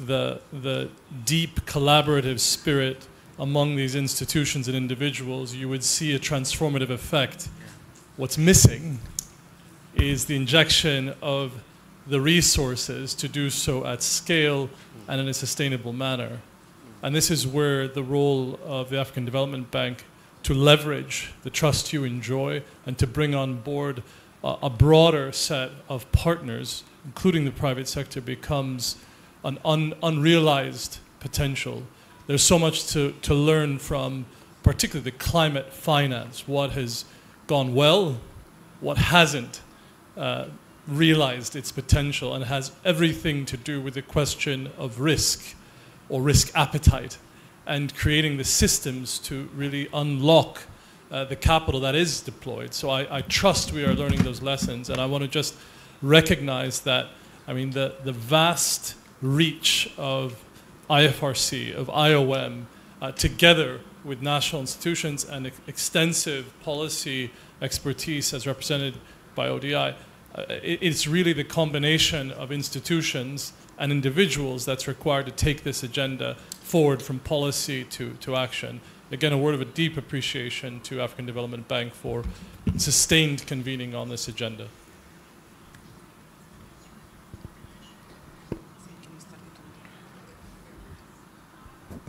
the deep collaborative spirit among these institutions and individuals, you would see a transformative effect. What's missing is the injection of the resources to do so at scale and in a sustainable manner. And this is where the role of the African Development Bank to leverage the trust you enjoy and to bring on board a broader set of partners, including the private sector, becomes an unrealized potential. There's so much to learn from, particularly the climate finance, what has gone well, what hasn't realized its potential, and has everything to do with the question of risk or risk appetite, and creating the systems to really unlock the capital that is deployed. So I trust we are learning those lessons, and I want to just recognize that, I mean, the vast reach of IFRC, of IOM, together with national institutions and extensive policy expertise as represented by ODI, it's really the combination of institutions and individuals that's required to take this agenda forward from policy to action. Again, a word of a deep appreciation to African Development Bank for sustained convening on this agenda.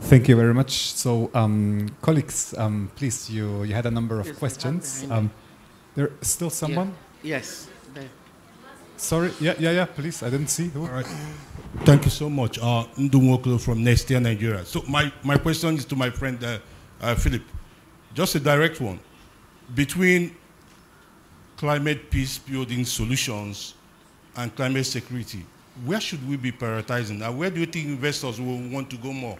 Thank you very much. So, colleagues, please, you had a number of questions. There still someone? Yeah. Yes. There. Sorry, yeah, please, I didn't see. Who? All right. Thank you so much. Ndumwoklo from Next Year Nigeria. So my question is to my friend Philip. Just a direct one. Between climate peace building solutions and climate security, where should we be prioritizing? And where do you think investors will want to go more?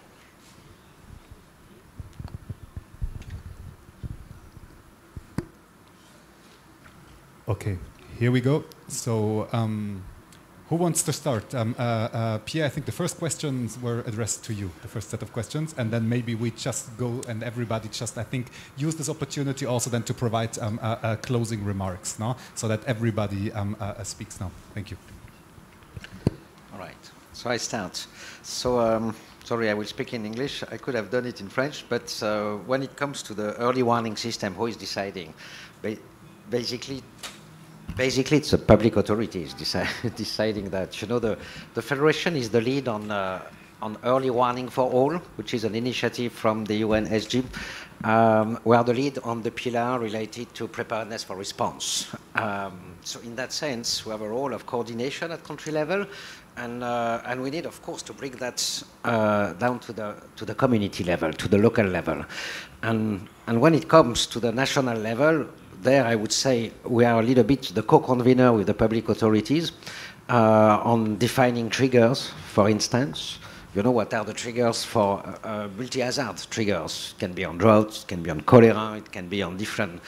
Okay, here we go. So, who wants to start? Pierre, I think the first questions were addressed to you, the first set of questions, and then maybe we just go and everybody just, I think, use this opportunity also then to provide closing remarks, no? So that everybody speaks now. Thank you. All right, so I start. So, sorry, I will speak in English. I could have done it in French, but when it comes to the early warning system, who is deciding? basically, it's the public authorities deciding that. You know, the Federation is the lead on early warning for all, which is an initiative from the UN SG. We are the lead on the pillar related to preparedness for response. So in that sense, we have a role of coordination at country level, and we need, of course, to bring that down to the community level, to the local level. And when it comes to the national level, there I would say we are a little bit the co-convener with the public authorities on defining triggers, for instance. You know, what are the triggers for multi-hazard triggers? It can be on drought, it can be on cholera, it can be on different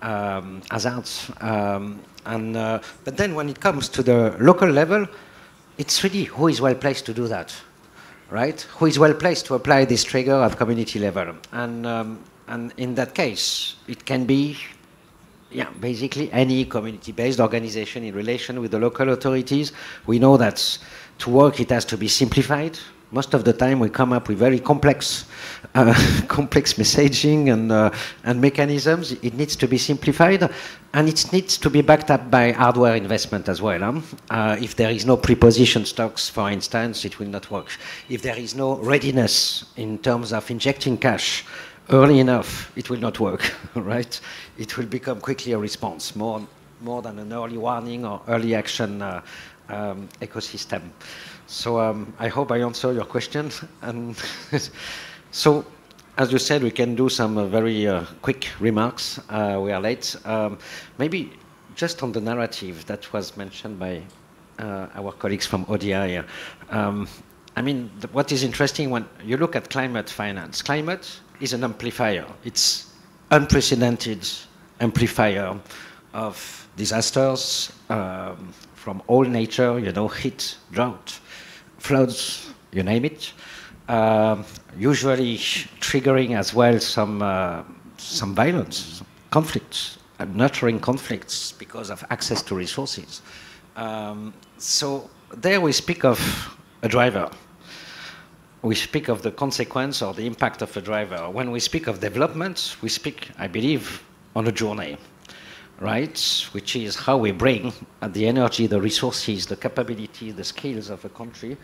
hazards. But then when it comes to the local level, it's really who is well placed to do that, right? Who is well placed to apply this trigger at community level. And in that case, it can be basically any community-based organization in relation with the local authorities. We know that to work, it has to be simplified. Most of the time, we come up with very complex messaging and mechanisms. It needs to be simplified, and it needs to be backed up by hardware investment as well. If there is no preposition stocks, for instance, it will not work. If there is no readiness in terms of injecting cash early enough, it will not work, right? It will become quickly a response, more than an early warning or early action ecosystem. So I hope I answer your question. And so, as you said, we can do some very quick remarks. We are late. Maybe just on the narrative that was mentioned by our colleagues from ODI. I mean, what is interesting when you look at climate finance, climate is an amplifier. It's unprecedented amplifier of disasters from all nature, you know, heat, drought, floods, you name it. Usually triggering as well some violence, conflicts, nurturing conflicts because of access to resources. So there we speak of a driver. We speak of the consequence or the impact of a driver. When we speak of development, we speak, I believe, on a journey, right? Which is how we bring the energy, the resources, the capability, the skills of a country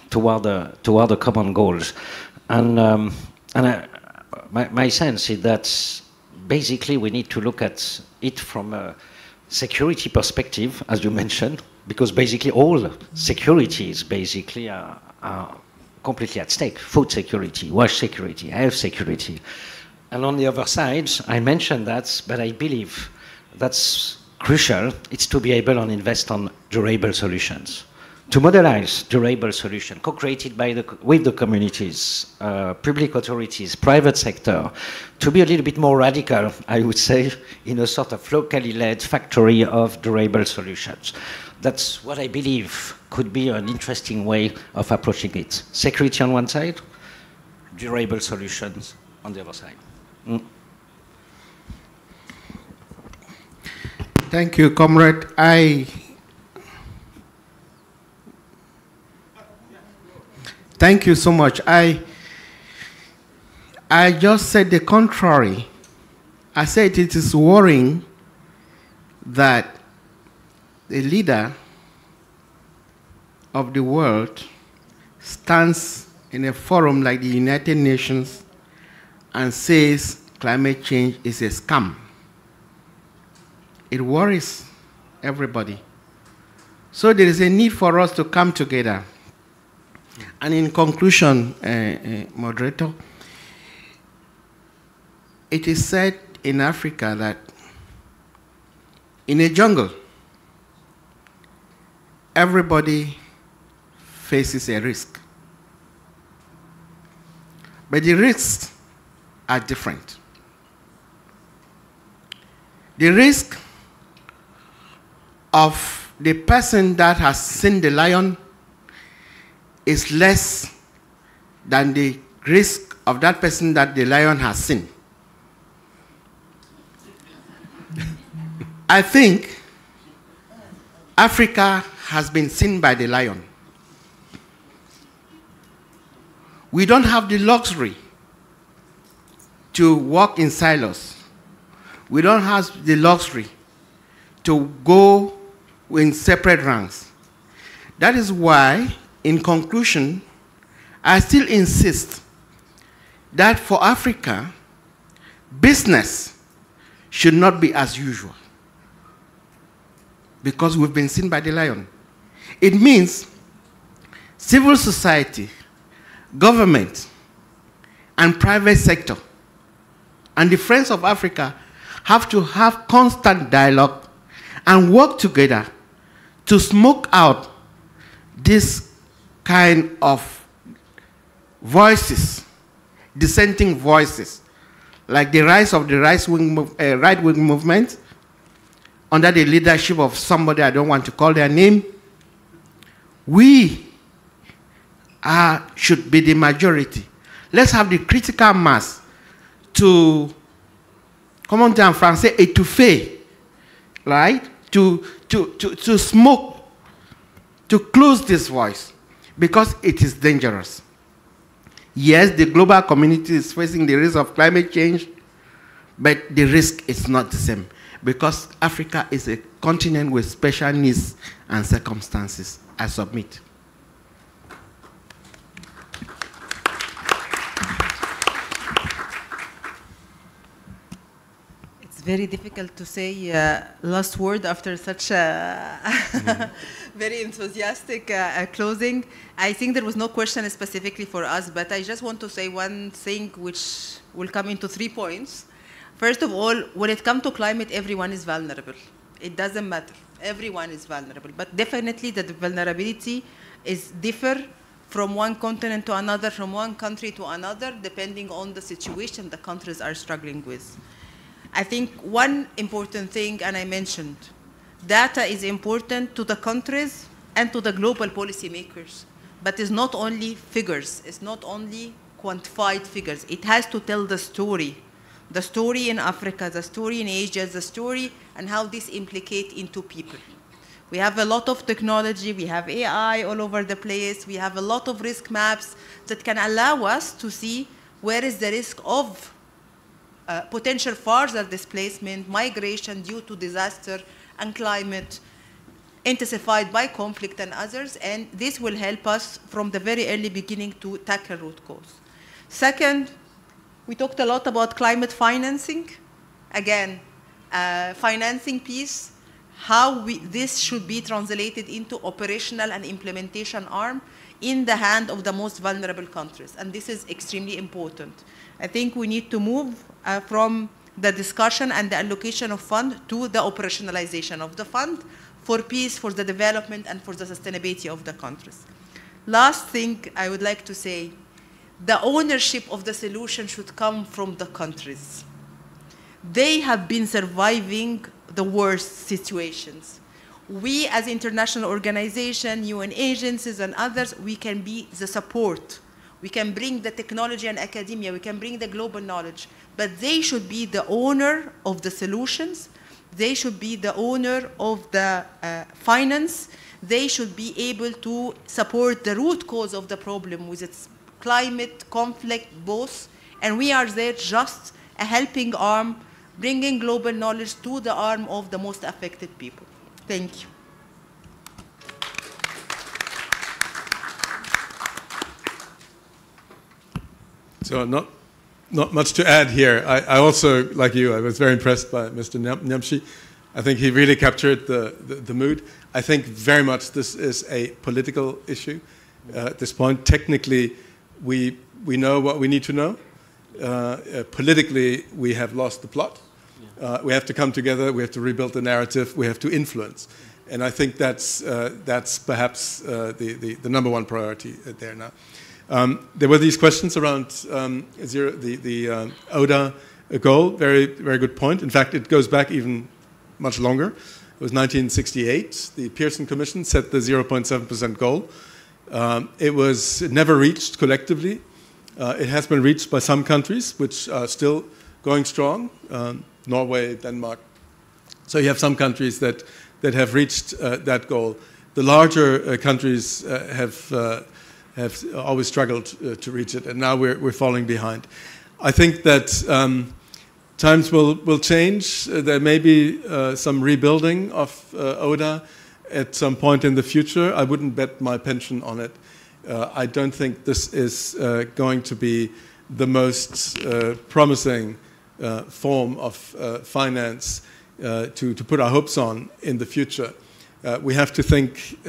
toward the common goals. And my sense is that basically we need to look at it from a security perspective, as you mentioned, because basically all securities basically are completely at stake. Food security, water security, health security. And on the other side, I mentioned that, but I believe that's crucial. It's to be able to invest on durable solutions. To modelize durable solutions, co-created with the communities, public authorities, private sector, to be a little bit more radical, I would say, in a sort of locally led factory of durable solutions. That's what I believe could be an interesting way of approaching it. Security on one side, durable solutions on the other side. Thank you, comrade. Thank you so much. I just said the contrary. I said it is worrying that the leader of the world stands in a forum like the United Nations and says climate change is a scam. It worries everybody. So there is a need for us to come together. And in conclusion, moderator, it is said in Africa that in a jungle, everybody faces a risk. But the risks are different. The risk of the person that has seen the lion is less than the risk of that person that the lion has seen. I think Africa has been seen by the lion. We don't have the luxury to walk in silos. We don't have the luxury to go in separate ranks. That is why, in conclusion, I still insist that for Africa, business should not be as usual, because we've been seen by the lion. It means civil society, government, and private sector, and the Friends of Africa have to have constant dialogue and work together to smoke out this kind of voices, dissenting voices, like the rise of the right-wing movement under the leadership of somebody I don't want to call their name. We should be the majority. Let's have the critical mass to, comment en français, étouffer, right? To smoke, to close this voice, because it is dangerous. Yes, the global community is facing the risk of climate change, but the risk is not the same, because Africa is a continent with special needs and circumstances. I submit. It's very difficult to say last word after such a very enthusiastic closing. I think there was no question specifically for us, but I just want to say one thing which will come into 3 points. First of all, when it comes to climate, everyone is vulnerable. It doesn't matter. Everyone is vulnerable. But definitely the vulnerability is differ from one continent to another, from one country to another, depending on the situation the countries are struggling with. I think one important thing, and I mentioned, data is important to the countries and to the global policymakers. But it's not only figures. It's not only quantified figures. It has to tell the story. The story in Africa, the story in Asia, the story and how this implicates into people. We have a lot of technology. We have AI all over the place. We have a lot of risk maps that can allow us to see where is the risk of potential further displacement, migration due to disaster and climate, intensified by conflict and others, and this will help us from the very early beginning to tackle root cause. Second, we talked a lot about climate financing. Again, financing piece, how this should be translated into operational and implementation arm in the hand of the most vulnerable countries, and this is extremely important. I think we need to move from the discussion and the allocation of fund to the operationalization of the fund for peace, for the development, and for the sustainability of the countries. Last thing I would like to say, the ownership of the solution should come from the countries. They have been surviving the worst situations. We as international organization, UN agencies and others, we can be the support. We can bring the technology and academia, we can bring the global knowledge, but they should be the owner of the solutions. They should be the owner of the finance. They should be able to support the root cause of the problem with its climate, conflict, both. And we are there just a helping arm, bringing global knowledge to the arm of the most affected people. Thank you. So not much to add here. I also, like you, I was very impressed by Mr. Nyamshi. I think he really captured the mood. I think very much this is a political issue at this point. Technically, we know what we need to know. Politically, we have lost the plot. We have to come together. We have to rebuild the narrative. We have to influence. And I think that's perhaps the number one priority there now. There were these questions around the ODA goal. Very, very good point. In fact, it goes back even much longer. It was 1968. The Pearson Commission set the 0.7% goal. It was never reached collectively. It has been reached by some countries, which are still going strong, Norway, Denmark. So you have some countries that have reached that goal. The larger countries have always struggled to reach it, and now we're falling behind. I think that times will change. There may be some rebuilding of ODA at some point in the future. I wouldn't bet my pension on it. I don't think this is going to be the most promising form of finance to put our hopes on in the future. We have to think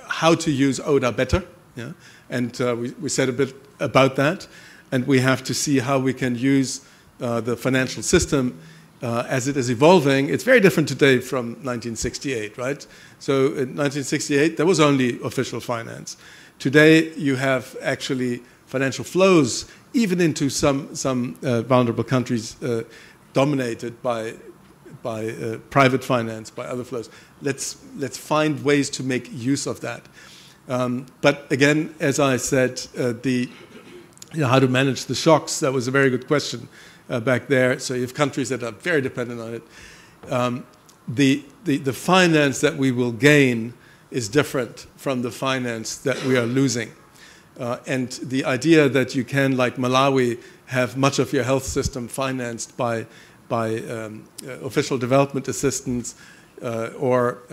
how to use ODA better, yeah? And we said a bit about that, and we have to see how we can use the financial system as it is evolving. It's very different today from 1968, right? So in 1968, there was only official finance. Today, you have actually financial flows, even into some vulnerable countries dominated by private finance, by other flows. Let's find ways to make use of that. But again, as I said, how to manage the shocks, that was a very good question back there. So you have countries that are very dependent on it. The finance that we will gain is different from the finance that we are losing. And the idea that you can, like Malawi, have much of your health system financed by official development assistance or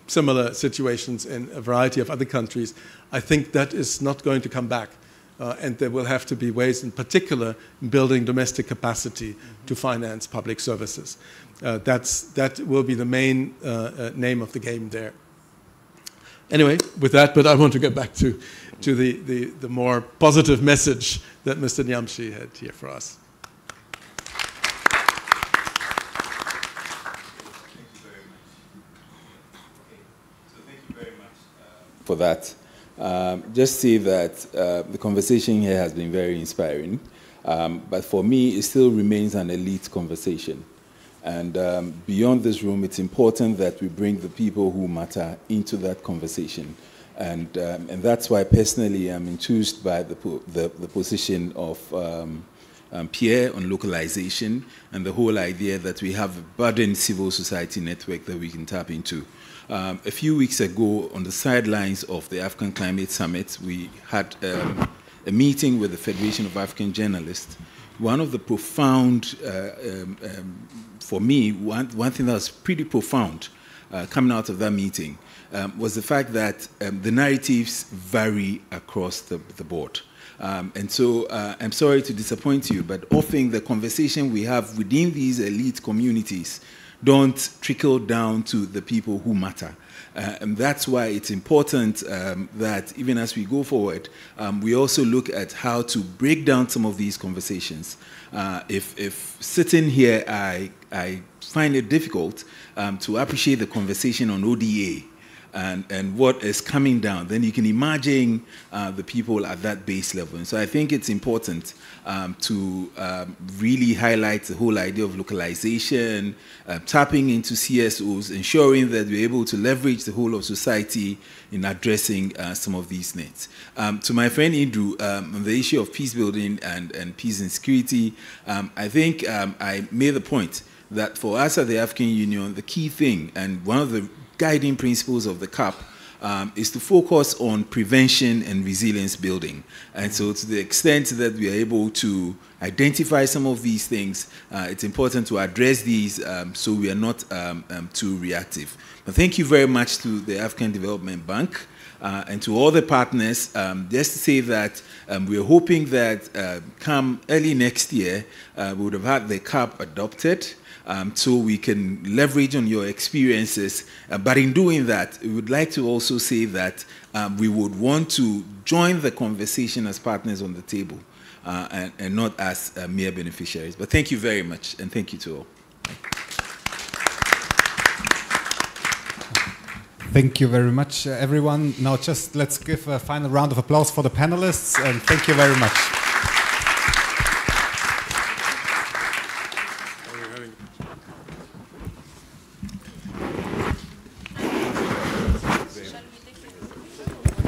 similar situations in a variety of other countries, I think that is not going to come back. And there will have to be ways, in particular, in building domestic capacity to finance public services. That will be the main name of the game there. Anyway, with that, but I want to get back to the more positive message that Mr. Nyamshi had here for us. For that. Just say that the conversation here has been very inspiring, but for me, it still remains an elite conversation. And beyond this room, it's important that we bring the people who matter into that conversation. And that's why, personally, I'm enthused by the position of Pierre on localization and the whole idea that we have a budding civil society network that we can tap into. A few weeks ago, on the sidelines of the African Climate Summit, we had a meeting with the Federation of African Journalists. One of the profound, for me, one thing that was pretty profound coming out of that meeting was the fact that the narratives vary across the board. And so I'm sorry to disappoint you, but often the conversation we have within these elite communities don't trickle down to the people who matter. And that's why it's important that even as we go forward, we also look at how to break down some of these conversations. If sitting here, I find it difficult to appreciate the conversation on ODA and what is coming down, then you can imagine the people at that base level. And so I think it's important to really highlight the whole idea of localization, tapping into CSOs, ensuring that we're able to leverage the whole of society in addressing some of these needs. To my friend Andrew, on the issue of peace building and peace and security, I think I made the point that for us at the African Union, the key thing, and one of the guiding principles of the CAP is to focus on prevention and resilience building. And so to the extent that we are able to identify some of these things, it's important to address these so we are not too reactive. But thank you very much to the African Development Bank and to all the partners. Just to say that we are hoping that come early next year, we would have had the CAP adopted. So we can leverage on your experiences. But in doing that, we would like to also say that we would want to join the conversation as partners on the table and not as mere beneficiaries. But thank you very much, and thank you to all. Thank you very much, everyone. Now just let's give a final round of applause for the panelists, and thank you very much.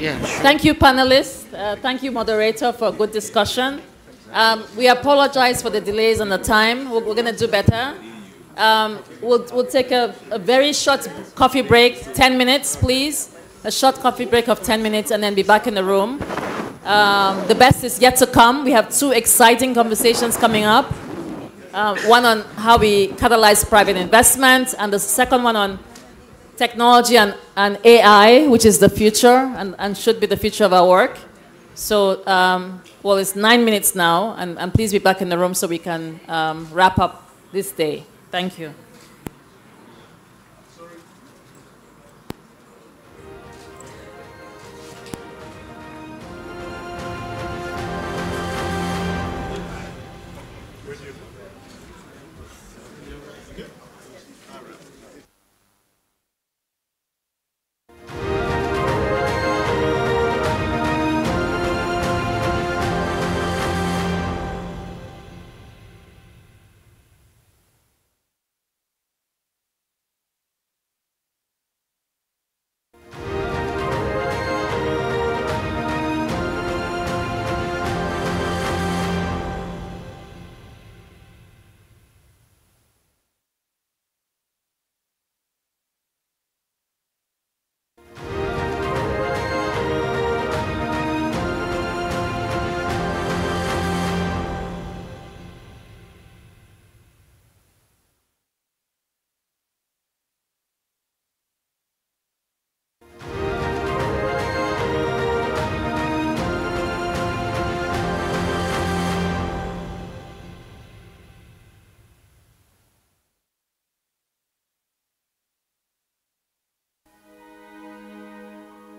Yeah, sure. Thank you, panelists. Thank you, moderator, for a good discussion. We apologize for the delays on the time. We're going to do better. We'll take a very short coffee break, 10 minutes, please. A short coffee break of 10 minutes, and then be back in the room. The best is yet to come. We have 2 exciting conversations coming up. one on how we catalyze private investment, and the second one on technology and AI, which is the future and should be the future of our work. So, well, it's 9 minutes now, and please be back in the room so we can wrap up this day. Thank you.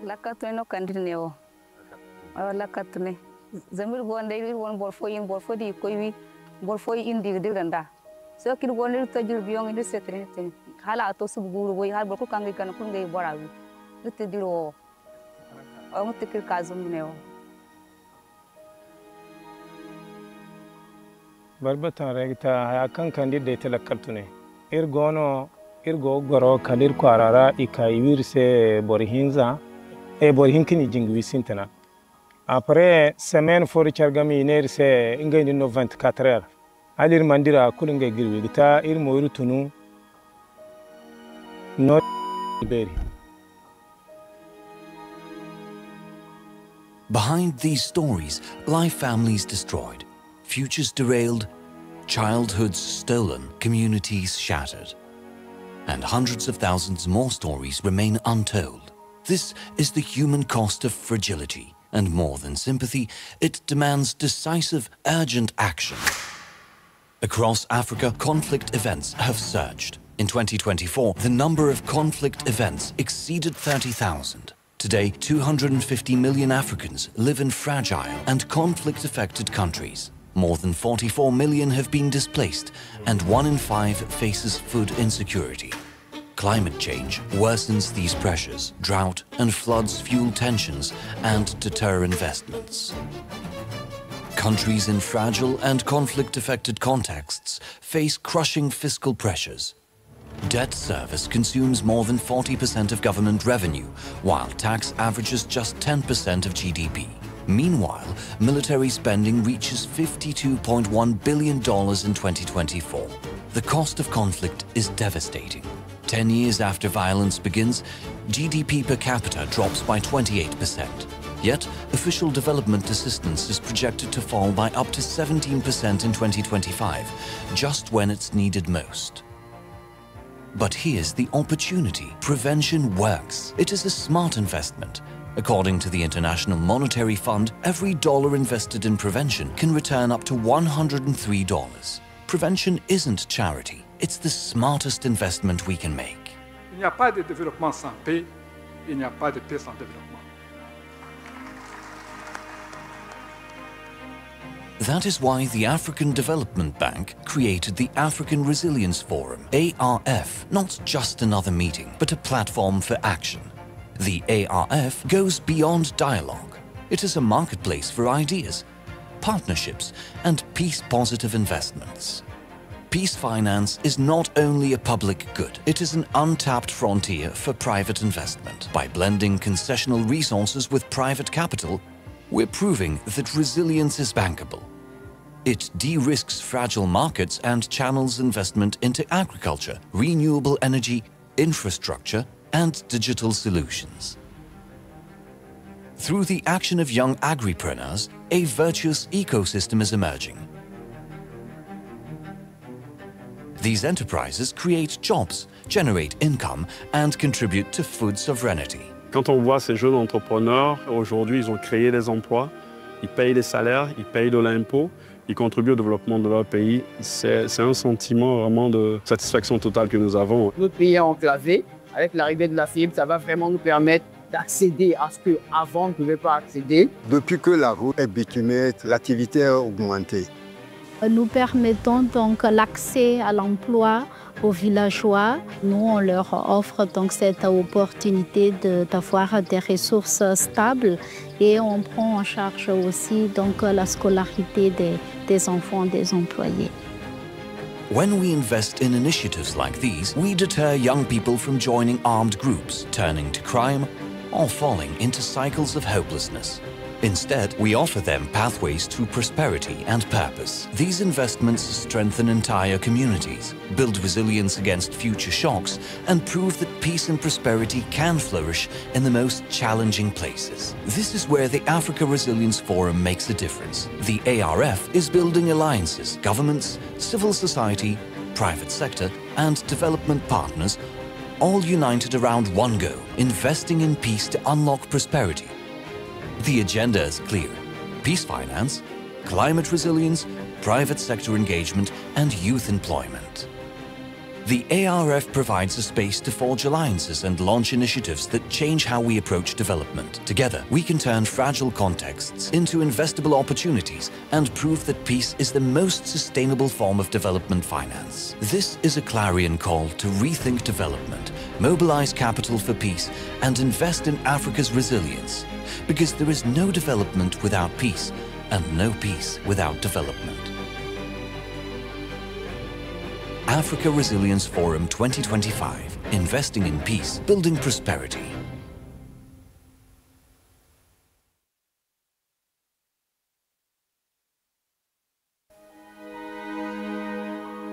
Lakatune no continue. Lakatune. Zamir gonde won borfo di koiwi borfo indi diranda. So kid gonde to jur biyong indi setre hala to sub guru boy har borko kangi kan kun ngai borawi. Utte diro. O mutte kazum neo. Barbatan regta ya kan candidate lakaltune. Irgo goro kalir kwarara ikaiwirse borihinza borihinkini jingwi sintana. Après semaine for chargami nerse ingay no 24 heures. Alir mandira kulinga girwi gita irmo irutunu no beri. Behind these stories lie families destroyed, futures derailed, childhoods stolen, communities shattered. And hundreds of thousands more stories remain untold. This is the human cost of fragility, and more than sympathy, it demands decisive, urgent action. Across Africa, conflict events have surged. In 2024, the number of conflict events exceeded 30,000. Today, 250 million Africans live in fragile and conflict-affected countries. More than 44 million have been displaced, and 1 in 5 faces food insecurity. Climate change worsens these pressures. Drought and floods fuel tensions and deter investments. Countries in fragile and conflict-affected contexts face crushing fiscal pressures. Debt service consumes more than 40% of government revenue, while tax averages just 10% of GDP. Meanwhile, military spending reaches $52.1 billion in 2024. The cost of conflict is devastating. 10 years after violence begins, GDP per capita drops by 28%. Yet, official development assistance is projected to fall by up to 17% in 2025, just when it's needed most. But here's the opportunity. Prevention works. It is a smart investment. According to the International Monetary Fund, every dollar invested in prevention can return up to $103. Prevention isn't charity. It's the smartest investment we can make. Il n'y a pas de développement sans paix, il n'y a pas de paix sans développement. That is why the African Development Bank created the African Resilience Forum, ARF, not just another meeting, but a platform for action. The ARF goes beyond dialogue. It is a marketplace for ideas, partnerships, and peace-positive investments. Peace finance is not only a public good, it is an untapped frontier for private investment. By blending concessional resources with private capital, we're proving that resilience is bankable. It de-risks fragile markets and channels investment into agriculture, renewable energy, infrastructure, and digital solutions. Through the action of young agripreneurs, a virtuous ecosystem is emerging. These enterprises create jobs, generate income, and contribute to food sovereignty. Quand on voit ces jeunes entrepreneurs, aujourd'hui, ils ont créé des emplois, ils payent des salaires, ils payent de l'impôt, ils contribuent au développement de leur pays. C'est un sentiment vraiment de satisfaction totale que nous avons. Notre pays est enclavé. Avec l'arrivée de la fibre, ça va vraiment nous permettre d'accéder à ce qu'avant on ne pouvait pas accéder. Depuis que la route est bitumée, l'activité a augmenté. Nous permettons donc l'accès à l'emploi aux villageois. Nous, on leur offre donc cette opportunité d'avoir des ressources stables et on prend en charge aussi donc la scolarité des enfants des employés. When we invest in initiatives like these, we deter young people from joining armed groups, turning to crime, or falling into cycles of hopelessness. Instead, we offer them pathways to prosperity and purpose. These investments strengthen entire communities, build resilience against future shocks, and prove that peace and prosperity can flourish in the most challenging places. This is where the Africa Resilience Forum makes a difference. The ARF is building alliances, governments, civil society, private sector, and development partners, all united around one goal: investing in peace to unlock prosperity. The agenda is clear: peace finance, climate resilience, private sector engagement, and youth employment. The ARF provides a space to forge alliances and launch initiatives that change how we approach development. Together, we can turn fragile contexts into investable opportunities and prove that peace is the most sustainable form of development finance. This is a clarion call to rethink development, mobilize capital for peace, and invest in Africa's resilience. Because there is no development without peace, and no peace without development. Africa Resilience Forum 2025, investing in peace, building prosperity.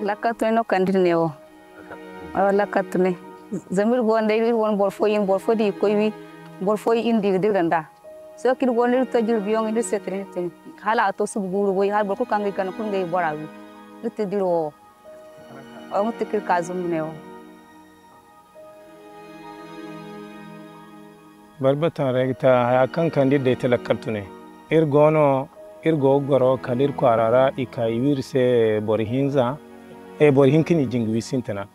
Lakatune no kandineo. Lakatune. Zamir gonde won borfo di koiwi borfo indi dirganda. So kid gonde tajir biyong indi setrin. Hala ato subguru boy har borko kangi kan kungai borawi. Lutte diro. Ang tikir kazum neo. Barbatan regta akan kandide telekartune. Irgo goro kalir kwarara ikaiwirse borihinza borihinkini jingwi sintana.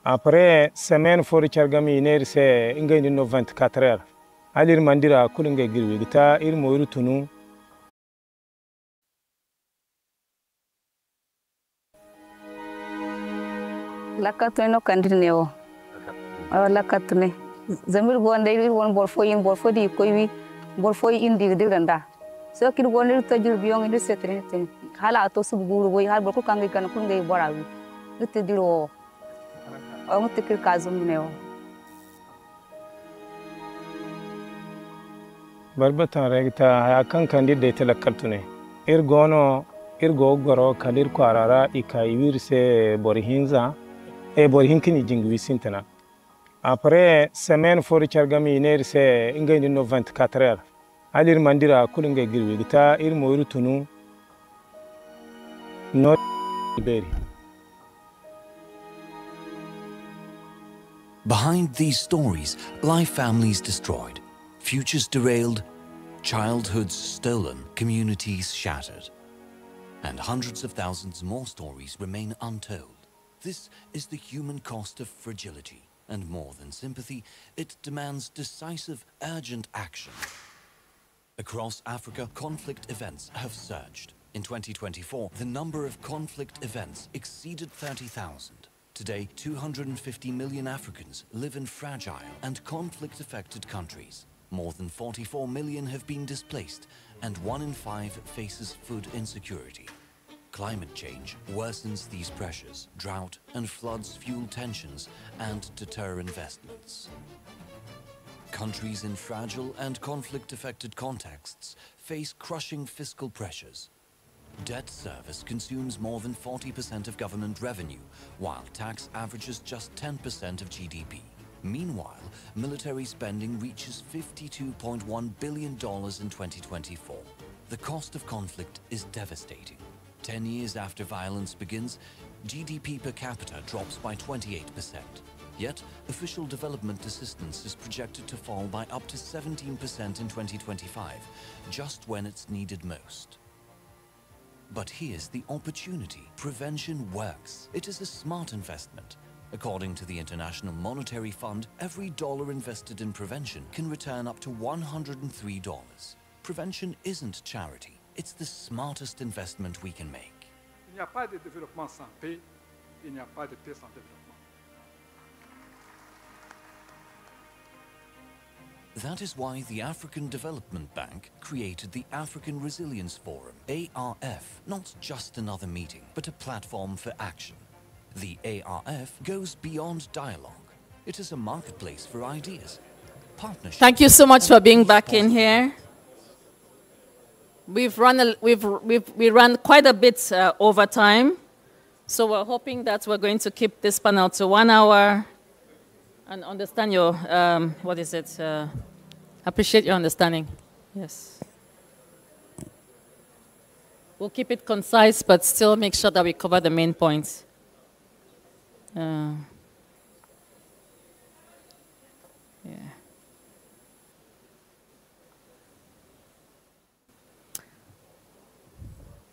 Après semaine for chargami nerse ingay no 24 heures. Alir mandira kulunga girwi gita moiru tunu. Lakatune no kandineo. Lakatune. Zamir gonde won borfo di koiwi borfo indi dirganda. So kid gonde tajir biyong indi setrin. Hala ato subguru boy har borko kangi kan kungai borawi. Lutte diro. Ang tikir kazum neo. Barbatan regta akan kandide telekartune. Irgo goro kalir kwarara ikaiwirse borihinza borihinkini jingwi sintana. Après semaine for chargami nerse ingay no 24 heures. Alir mandira kulunga girwi gita moiru tunu no beri. Behind these stories lie families destroyed, futures derailed, childhoods stolen, communities shattered. And hundreds of thousands more stories remain untold. This is the human cost of fragility, and more than sympathy, it demands decisive, urgent action. Across Africa, conflict events have surged. In 2024, the number of conflict events exceeded 30,000. Today, 250 million Africans live in fragile and conflict-affected countries. More than 44 million have been displaced, and 1 in 5 faces food insecurity. Climate change worsens these pressures. Drought and floods fuel tensions and deter investments. Countries in fragile and conflict-affected contexts face crushing fiscal pressures. Debt service consumes more than 40% of government revenue, while tax averages just 10% of GDP. Meanwhile, military spending reaches $52.1 billion in 2024. The cost of conflict is devastating. 10 years after violence begins, GDP per capita drops by 28%. Yet, official development assistance is projected to fall by up to 17% in 2025, just when it's needed most. But here's the opportunity. Prevention works. It is a smart investment. According to the International Monetary Fund, every dollar invested in prevention can return up to $103. Prevention isn't charity. It's the smartest investment we can make. Il n'y a pas de développement sans paix, il n'y a pas de paix sans développement. That is why the African Development Bank created the African Resilience Forum, ARF, not just another meeting, but a platform for action. The ARF goes beyond dialogue. It is a marketplace for ideas, partnerships. Thank you so much for being back in here. We ran quite a bit over time, so we're hoping that we're going to keep this panel to 1 hour and understand your, appreciate your understanding. Yes. We'll keep it concise, but still make sure that we cover the main points. Yeah.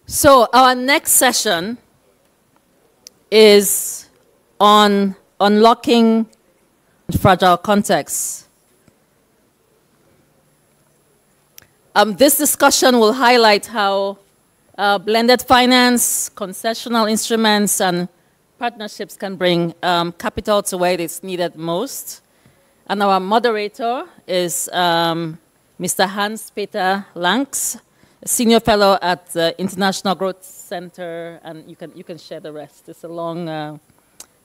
So our next session is on unlocking fragile contexts. This discussion will highlight how blended finance, concessional instruments, and partnerships can bring capital to where it is needed most. And our moderator is Mr. Hans-Peter Lanks, a senior fellow at the International Growth Center, and you can share the rest. It's a long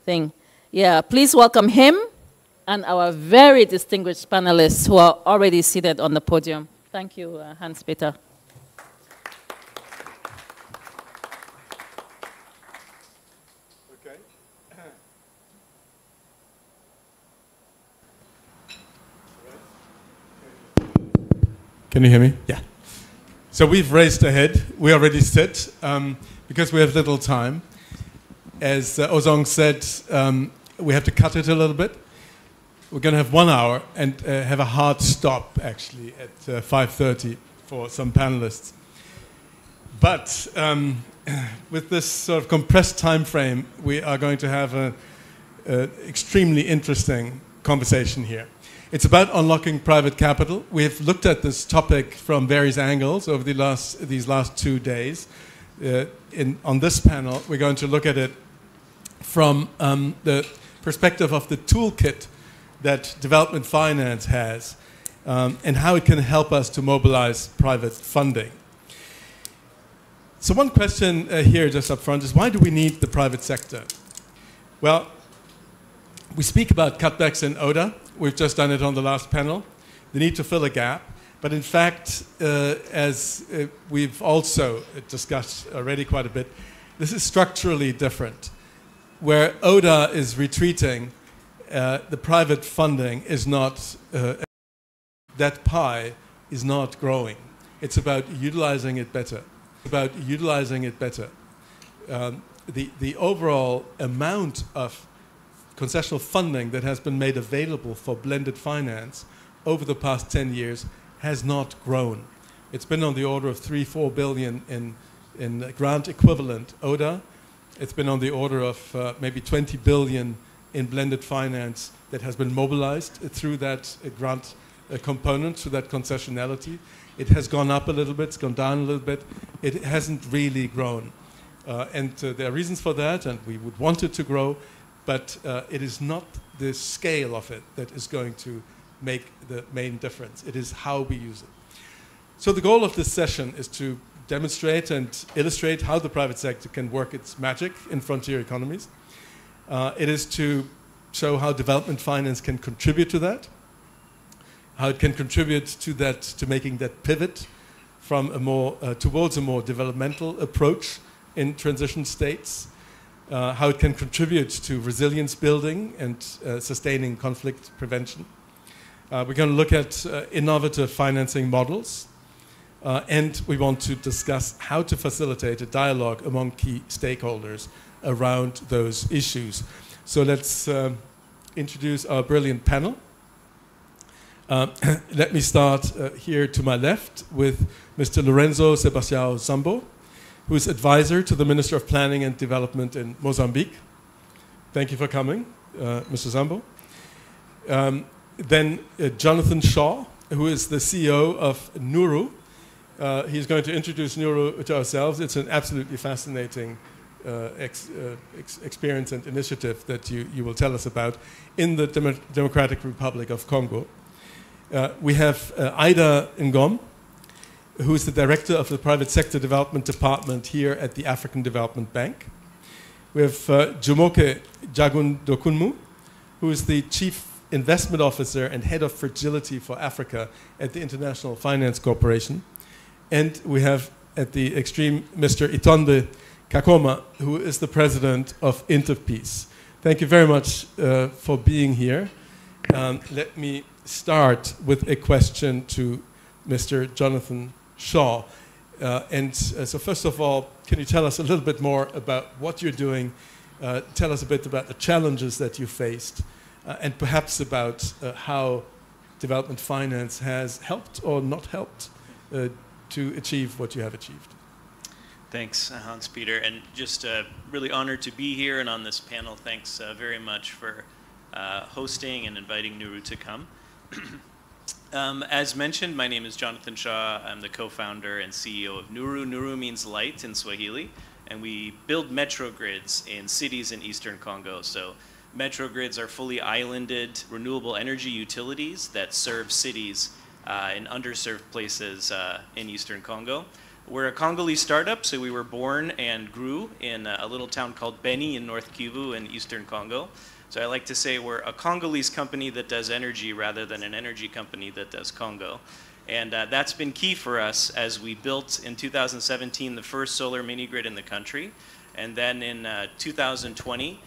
thing. Yeah, please welcome him and our very distinguished panelists who are already seated on the podium. Thank you, Hans-Peter. Okay. Can you hear me? Yeah. So we've raced ahead. We already sit because we have little time. As Ozong said, we have to cut it a little bit. We're going to have 1 hour and have a hard stop, actually, at 5:30 for some panelists. But with this sort of compressed time frame, we are going to have an extremely interesting conversation here. It's about unlocking private capital. We've looked at this topic from various angles over these last 2 days. On this panel, we're going to look at it from the perspective of the toolkit that development finance has and how it can help us to mobilize private funding. So one question here just up front is, why do we need the private sector? Well, we speak about cutbacks in ODA. We've just done it on the last panel. The need to fill a gap. But in fact, as we've also discussed already quite a bit, this is structurally different. Where ODA is retreating, the private funding is not, that pie is not growing. It's about utilizing it better. The overall amount of concessional funding that has been made available for blended finance over the past 10 years has not grown. It's been on the order of 3-4 billion in grant equivalent ODA. It's been on the order of maybe 20 billion in blended finance that has been mobilized through that grant component, through that concessionality. It has gone up a little bit, it's gone down a little bit. It hasn't really grown. And there are reasons for that, and we would want it to grow, but it is not the scale of it that is going to make the main difference. It is how we use it. So the goal of this session is to demonstrate and illustrate how the private sector can work its magic in frontier economies. It is to show how development finance can contribute to that, how it can contribute to that, to making that pivot from a more towards a more developmental approach in transition states, how it can contribute to resilience building and sustaining conflict prevention. We're going to look at innovative financing models. And we want to discuss how to facilitate a dialogue among key stakeholders around those issues. So let's introduce our brilliant panel. Let me start here to my left with Mr. Lorenzo Sebastião Zambo, who is advisor to the Minister of Planning and Development in Mozambique. Thank you for coming, Mr. Zambo. Then Jonathan Shaw, who is the CEO of Nuru. He's going to introduce Nuru to ourselves. It's an absolutely fascinating experience and initiative that you will tell us about in the Democratic Republic of Congo. We have Ida Ngom, who is the director of the Private Sector Development Department here at the African Development Bank. We have Jumoke Jagundokunmu, who is the Chief Investment Officer and Head of Fragility for Africa at the International Finance Corporation. And we have at the extreme Mr. Itonde Kakoma, who is the President of Interpeace. Thank you very much for being here. Let me start with a question to Mr. Jonathan Shaw. So first of all, can you tell us a little bit more about what you're doing? Tell us a bit about the challenges that you faced, and perhaps about how development finance has helped or not helped to achieve what you have achieved. Thanks, Hans-Peter, and just really honored to be here and on this panel. Thanks very much for hosting and inviting Nuru to come. As mentioned, my name is Jonathan Shaw. I'm the co-founder and CEO of Nuru. Nuru means light in Swahili, and we build metro grids in cities in eastern Congo. So metro grids are fully islanded renewable energy utilities that serve cities in underserved places in eastern Congo. We're a Congolese startup, so we were born and grew in a little town called Beni in North Kivu in eastern Congo. So I like to say we're a Congolese company that does energy rather than an energy company that does Congo. And that's been key for us as we built in 2017 the first solar mini grid in the country. And then in 2020,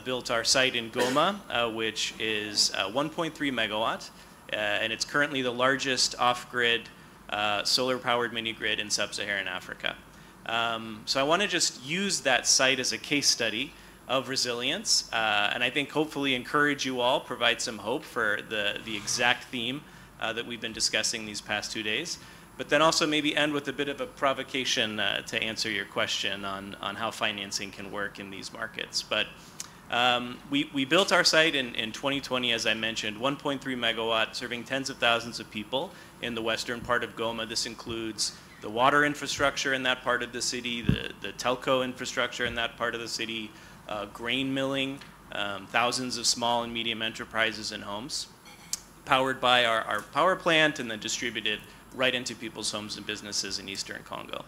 built our site in Goma, which is 1.3 megawatt. And it's currently the largest off-grid solar-powered mini grid in sub-Saharan Africa. So I want to just use that site as a case study of resilience, and I think hopefully encourage you all, provide some hope for the exact theme that we've been discussing these past 2 days, but then also maybe end with a bit of a provocation to answer your question on how financing can work in these markets. But we built our site in 2020, as I mentioned, 1.3 megawatt, serving tens of thousands of people in the western part of Goma. This includes the water infrastructure in that part of the city, the telco infrastructure in that part of the city, grain milling, thousands of small and medium enterprises and homes, powered by our power plant and then distributed right into people's homes and businesses in eastern Congo.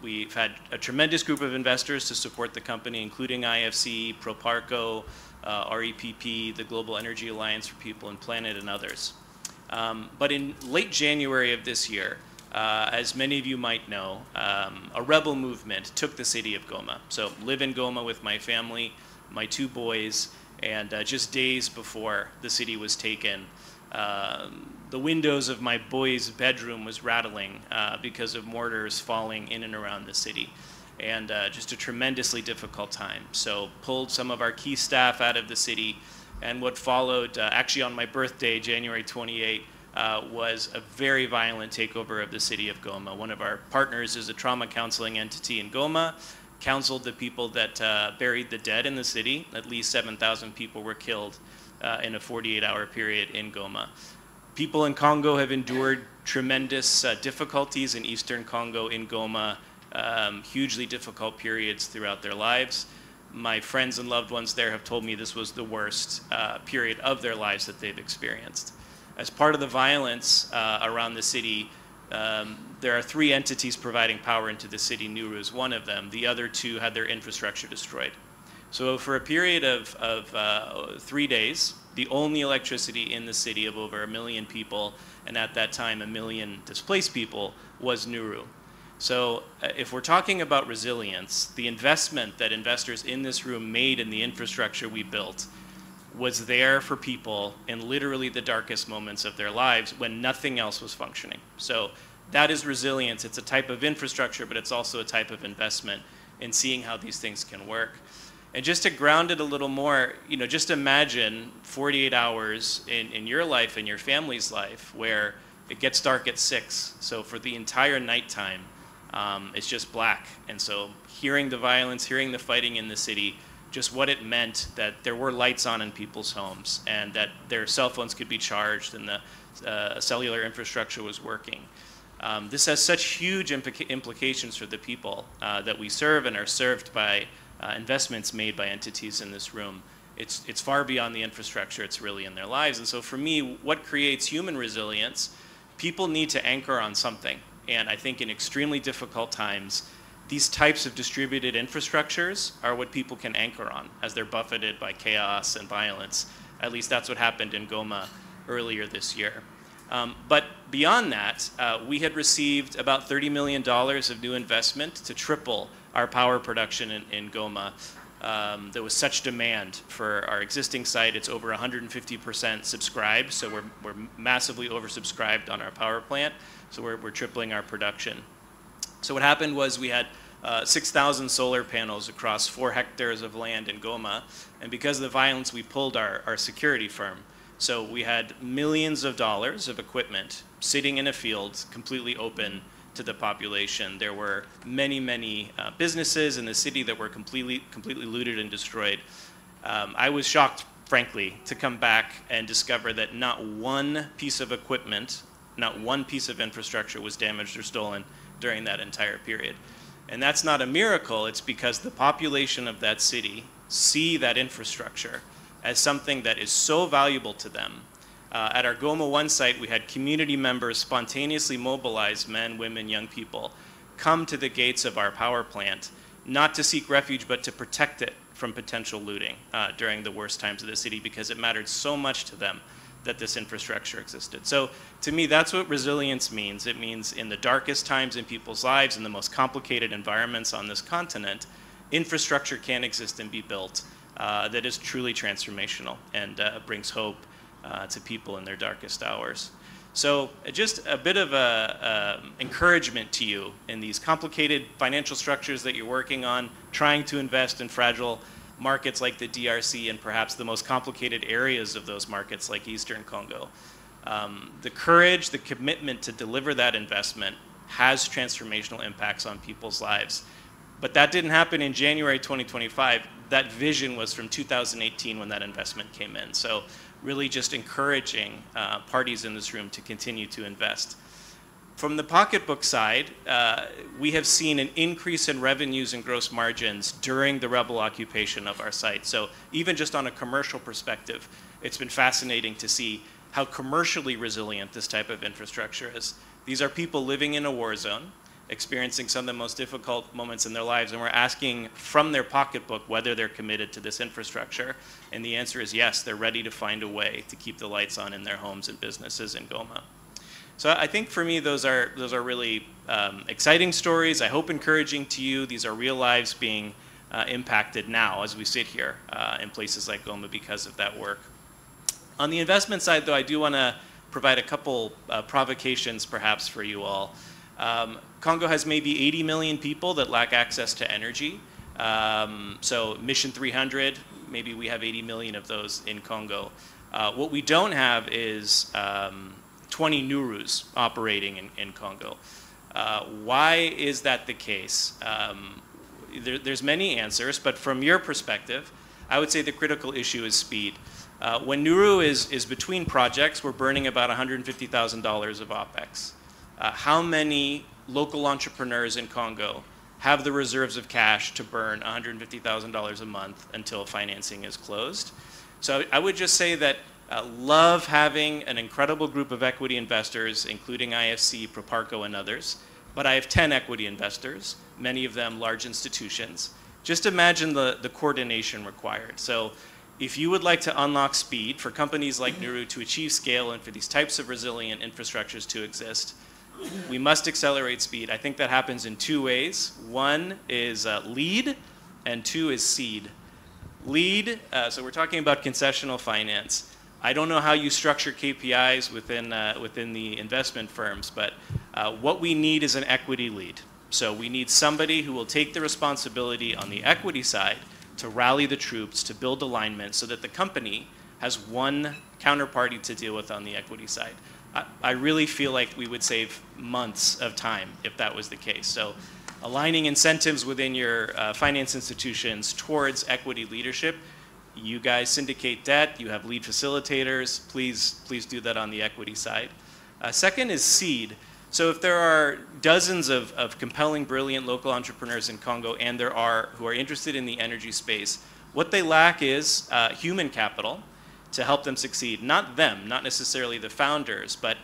We've had a tremendous group of investors to support the company, including IFC, Proparco, REPP, the Global Energy Alliance for People and Planet, and others. But in late January of this year, as many of you might know, a rebel movement took the city of Goma. So live in Goma with my family, my 2 boys, and just days before the city was taken, the windows of my boy's bedroom was rattling because of mortars falling in and around the city. And just a tremendously difficult time. So pulled some of our key staff out of the city, and what followed, actually on my birthday, January 28, was a very violent takeover of the city of Goma. One of our partners is a trauma counseling entity in Goma, counseled the people that buried the dead in the city. At least 7,000 people were killed in a 48-hour period in Goma. People in Congo have endured tremendous difficulties in eastern Congo, in Goma, hugely difficult periods throughout their lives. My friends and loved ones there have told me this was the worst period of their lives that they've experienced. As part of the violence around the city, there are 3 entities providing power into the city. Nuru is one of them. The other 2 had their infrastructure destroyed. So for a period of 3 days, the only electricity in the city of over 1 million people, and at that time 1 million displaced people, was Nuru. So if we're talking about resilience, the investment that investors in this room made in the infrastructure we built was there for people in literally the darkest moments of their lives when nothing else was functioning. So That is resilience. It's a type of infrastructure, but it's also a type of investment in seeing how these things can work. And just to ground it a little more, just imagine 48 hours in your life, in your family's life, where it gets dark at 6. So for the entire nighttime, it's just black. And so hearing the violence, hearing the fighting in the city, just what it meant that there were lights on in people's homes and that their cell phones could be charged and the cellular infrastructure was working. This has such huge implications for the people that we serve and are served by investments made by entities in this room. It's far beyond the infrastructure, it's really in their lives. And so for me, what creates human resilience? People need to anchor on something. And I think in extremely difficult times, these types of distributed infrastructures are what people can anchor on as they're buffeted by chaos and violence. At least that's what happened in Goma earlier this year. But beyond that, we had received about $30 million of new investment to triple our power production in Goma. There was such demand for our existing site. It's over 150% subscribed, so we're massively oversubscribed on our power plant. So we're tripling our production. So what happened was we had 6,000 solar panels across 4 hectares of land in Goma, and because of the violence, we pulled our security firm. So we had millions of dollars of equipment sitting in a field, completely open to the population. There were many, many businesses in the city that were completely looted and destroyed. I was shocked, frankly, to come back and discover that not one piece of equipment, not one piece of infrastructure was damaged or stolen during that entire period. And that's not a miracle, it's because the population of that city see that infrastructure as something that is so valuable to them. At our Goma 1 site, we had community members spontaneously mobilize, men, women, young people, come to the gates of our power plant, not to seek refuge, but to protect it from potential looting during the worst times of the city, because it mattered so much to them that this infrastructure existed. So to me, that's what resilience means. It means in the darkest times in people's lives, in the most complicated environments on this continent, infrastructure can exist and be built that is truly transformational and brings hope to people in their darkest hours. So just a bit of encouragement to you in these complicated financial structures that you're working on, trying to invest in fragile markets like the DRC and perhaps the most complicated areas of those markets like Eastern Congo. The courage, the commitment to deliver that investment has transformational impacts on people's lives. But that didn't happen in January 2025. That vision was from 2018 when that investment came in. So really just encouraging parties in this room to continue to invest. From the pocketbook side, we have seen an increase in revenues and gross margins during the rebel occupation of our site. So even just on a commercial perspective, it's been fascinating to see how commercially resilient this type of infrastructure is. These are people living in a war zone, experiencing some of the most difficult moments in their lives, and we're asking from their pocketbook whether they're committed to this infrastructure. And the answer is yes, they're ready to find a way to keep the lights on in their homes and businesses in Goma. So I think for me, those are really exciting stories. I hope encouraging to you. These are real lives being impacted now as we sit here in places like Goma because of that work. On the investment side, though, I do want to provide a couple provocations perhaps for you all. Congo has maybe 80 million people that lack access to energy. So Mission 300, maybe we have 80 million of those in Congo. What we don't have is 20 Nurus operating in Congo. Why is that the case? There's many answers, but from your perspective, I would say the critical issue is speed. When Nuru is between projects, we're burning about $150,000 of OPEX. How many local entrepreneurs in Congo have the reserves of cash to burn $150,000 a month until financing is closed? So I would just say that love having an incredible group of equity investors, including IFC, Proparco, and others. But I have 10 equity investors, many of them large institutions. Just imagine the coordination required. So if you would like to unlock speed for companies like Nuru to achieve scale and for these types of resilient infrastructures to exist, we must accelerate speed. I think that happens in 2 ways. One is lead, and 2 is seed. Lead, so we're talking about concessional finance. I don't know how you structure KPIs within the investment firms, but What we need is an equity lead. So we need somebody who will take the responsibility on the equity side to rally the troops, to build alignment so that the company has one counterparty to deal with on the equity side. I really feel like we would save months of time if that was the case. So aligning incentives within your finance institutions towards equity leadership. You guys syndicate debt, you have lead facilitators, please do that on the equity side. Second is seed. So if there are dozens of compelling, brilliant local entrepreneurs in Congo, and there are who are interested in the energy space, what they lack is human capital to help them succeed. Not them, not necessarily the founders, but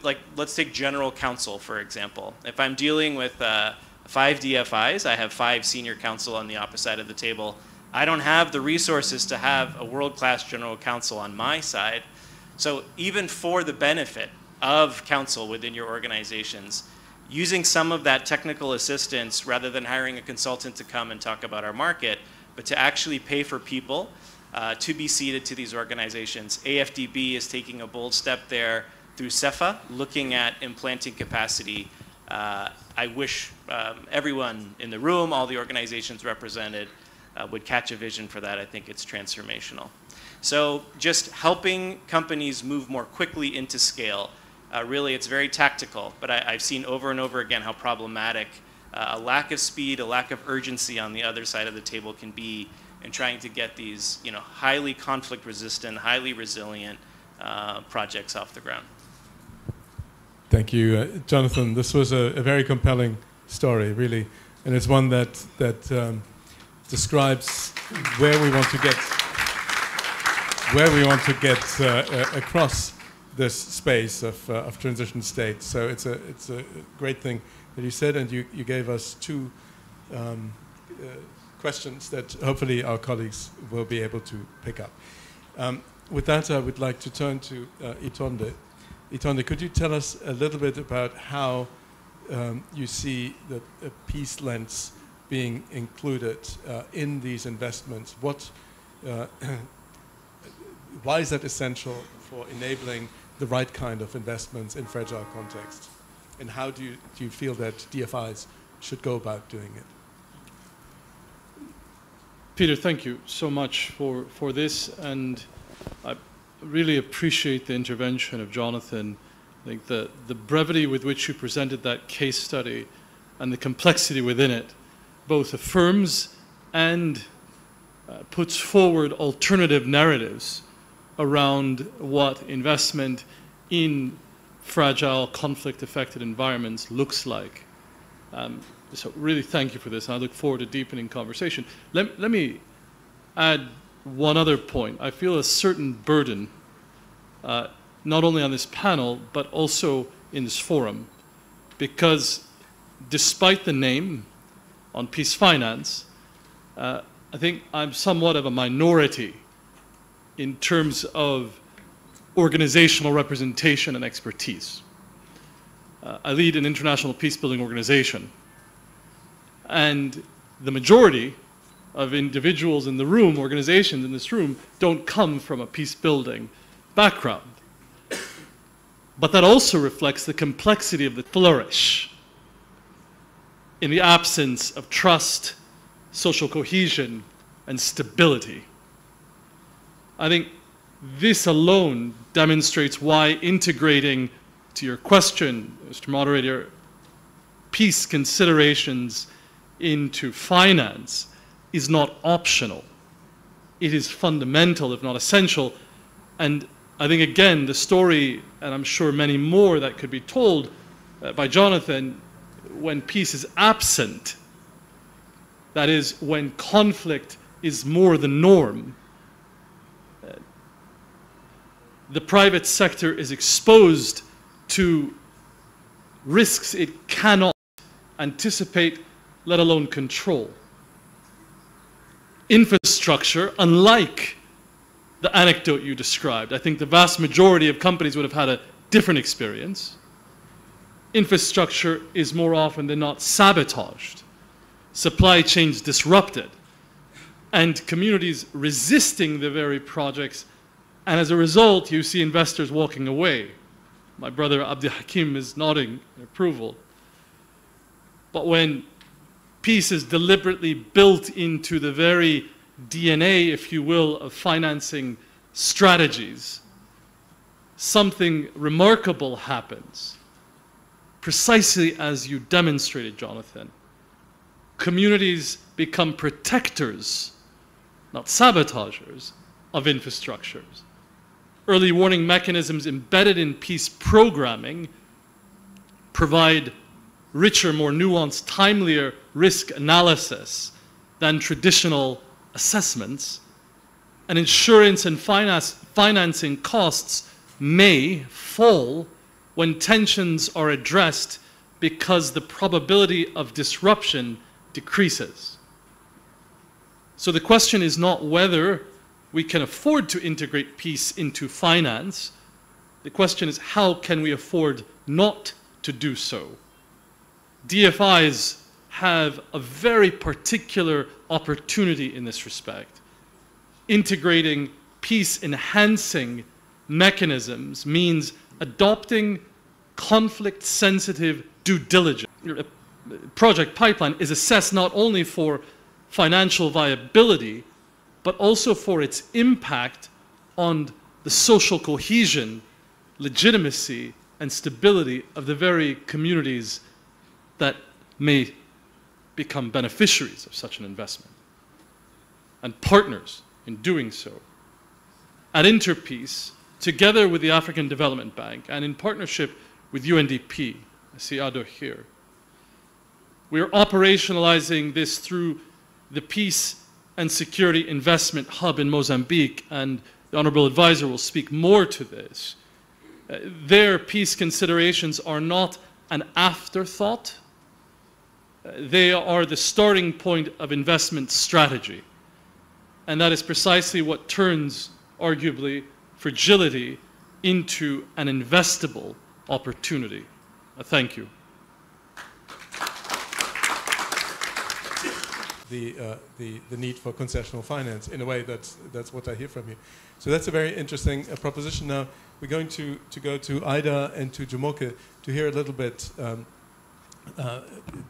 like let's take general counsel, for example. If I'm dealing with 5 DFIs, I have 5 senior counsel on the opposite side of the table. I don't have the resources to have a world-class general counsel on my side. So even for the benefit of counsel within your organizations, using some of that technical assistance rather than hiring a consultant to come and talk about our market, but to actually pay for people to be seeded to these organizations. AFDB is taking a bold step there through CEFA, looking at implanting capacity. I wish everyone in the room, all the organizations represented, would catch a vision for that. I think it's transformational. So just helping companies move more quickly into scale. Really, it's very tactical, but I've seen over and over again how problematic a lack of speed, a lack of urgency on the other side of the table can be in trying to get these highly conflict-resistant, highly resilient projects off the ground. Thank you, Jonathan. This was a very compelling story, really, and it's one that describes where we want to get across this space of transition states. So it's a great thing that you said, and you gave us 2 questions that hopefully our colleagues will be able to pick up. With that, I would like to turn to Itonde. Itonde, could you tell us a little bit about how you see the peace lens being included in these investments? Why is that essential for enabling the right kind of investments in fragile contexts? And how do you feel that DFIs should go about doing it? Peter, thank you so much for this, and I really appreciate the intervention of Jonathan. I think the brevity with which you presented that case study and the complexity within it both affirms and puts forward alternative narratives around what investment in fragile, conflict-affected environments looks like. So really thank you for this, and I look forward to deepening conversation. Let me add one other point. I feel a certain burden, not only on this panel, but also in this forum, because despite the name on peace finance, I think I'm somewhat of a minority in terms of organizational representation and expertise. I lead an international peace-building organization, and the majority of individuals in the room, organizations in this room, don't come from a peace-building background. But that also reflects the complexity of the flourish in the absence of trust, social cohesion, and stability. I think this alone demonstrates why integrating, to your question, Mr. Moderator, peace considerations into finance is not optional. It is fundamental, if not essential. And I think, again, the story, and I'm sure many more that could be told by Jonathan, when peace is absent, that is, when conflict is more the norm, the private sector is exposed to risks it cannot anticipate, let alone control. Infrastructure, unlike the anecdote you described, I think the vast majority of companies would have had a different experience. Infrastructure is more often than not sabotaged, supply chains disrupted, and communities resisting the very projects, and as a result, you see investors walking away. My brother Abdi Hakim is nodding in approval. But when peace is deliberately built into the very DNA, if you will, of financing strategies, something remarkable happens, precisely as you demonstrated, Jonathan. Communities become protectors, not sabotagers, of infrastructures. Early warning mechanisms embedded in peace programming provide richer, more nuanced, timelier risk analysis than traditional assessments, and insurance and financing costs may fall when tensions are addressed because the probability of disruption decreases. So the question is not whether we can afford to integrate peace into finance. The question is how can we afford not to do so? DFIs have a very particular opportunity in this respect. Integrating peace-enhancing mechanisms means adopting conflict-sensitive due diligence. A project pipeline is assessed not only for financial viability, but also for its impact on the social cohesion, legitimacy, and stability of the very communities that may become beneficiaries of such an investment and partners in doing so. At Interpeace, together with the African Development Bank and in partnership with UNDP, I see Ado here, we are operationalizing this through the Peace and Security Investment Hub in Mozambique, and the Honorable Advisor will speak more to this. Their peace considerations are not an afterthought. They are the starting point of investment strategy. And that is precisely what turns, arguably, fragility into an investable opportunity. Thank you. The need for concessional finance. In a way, that's what I hear from you. So that's a very interesting proposition. Now we're going to go to Ida and to Jumoke to hear a little bit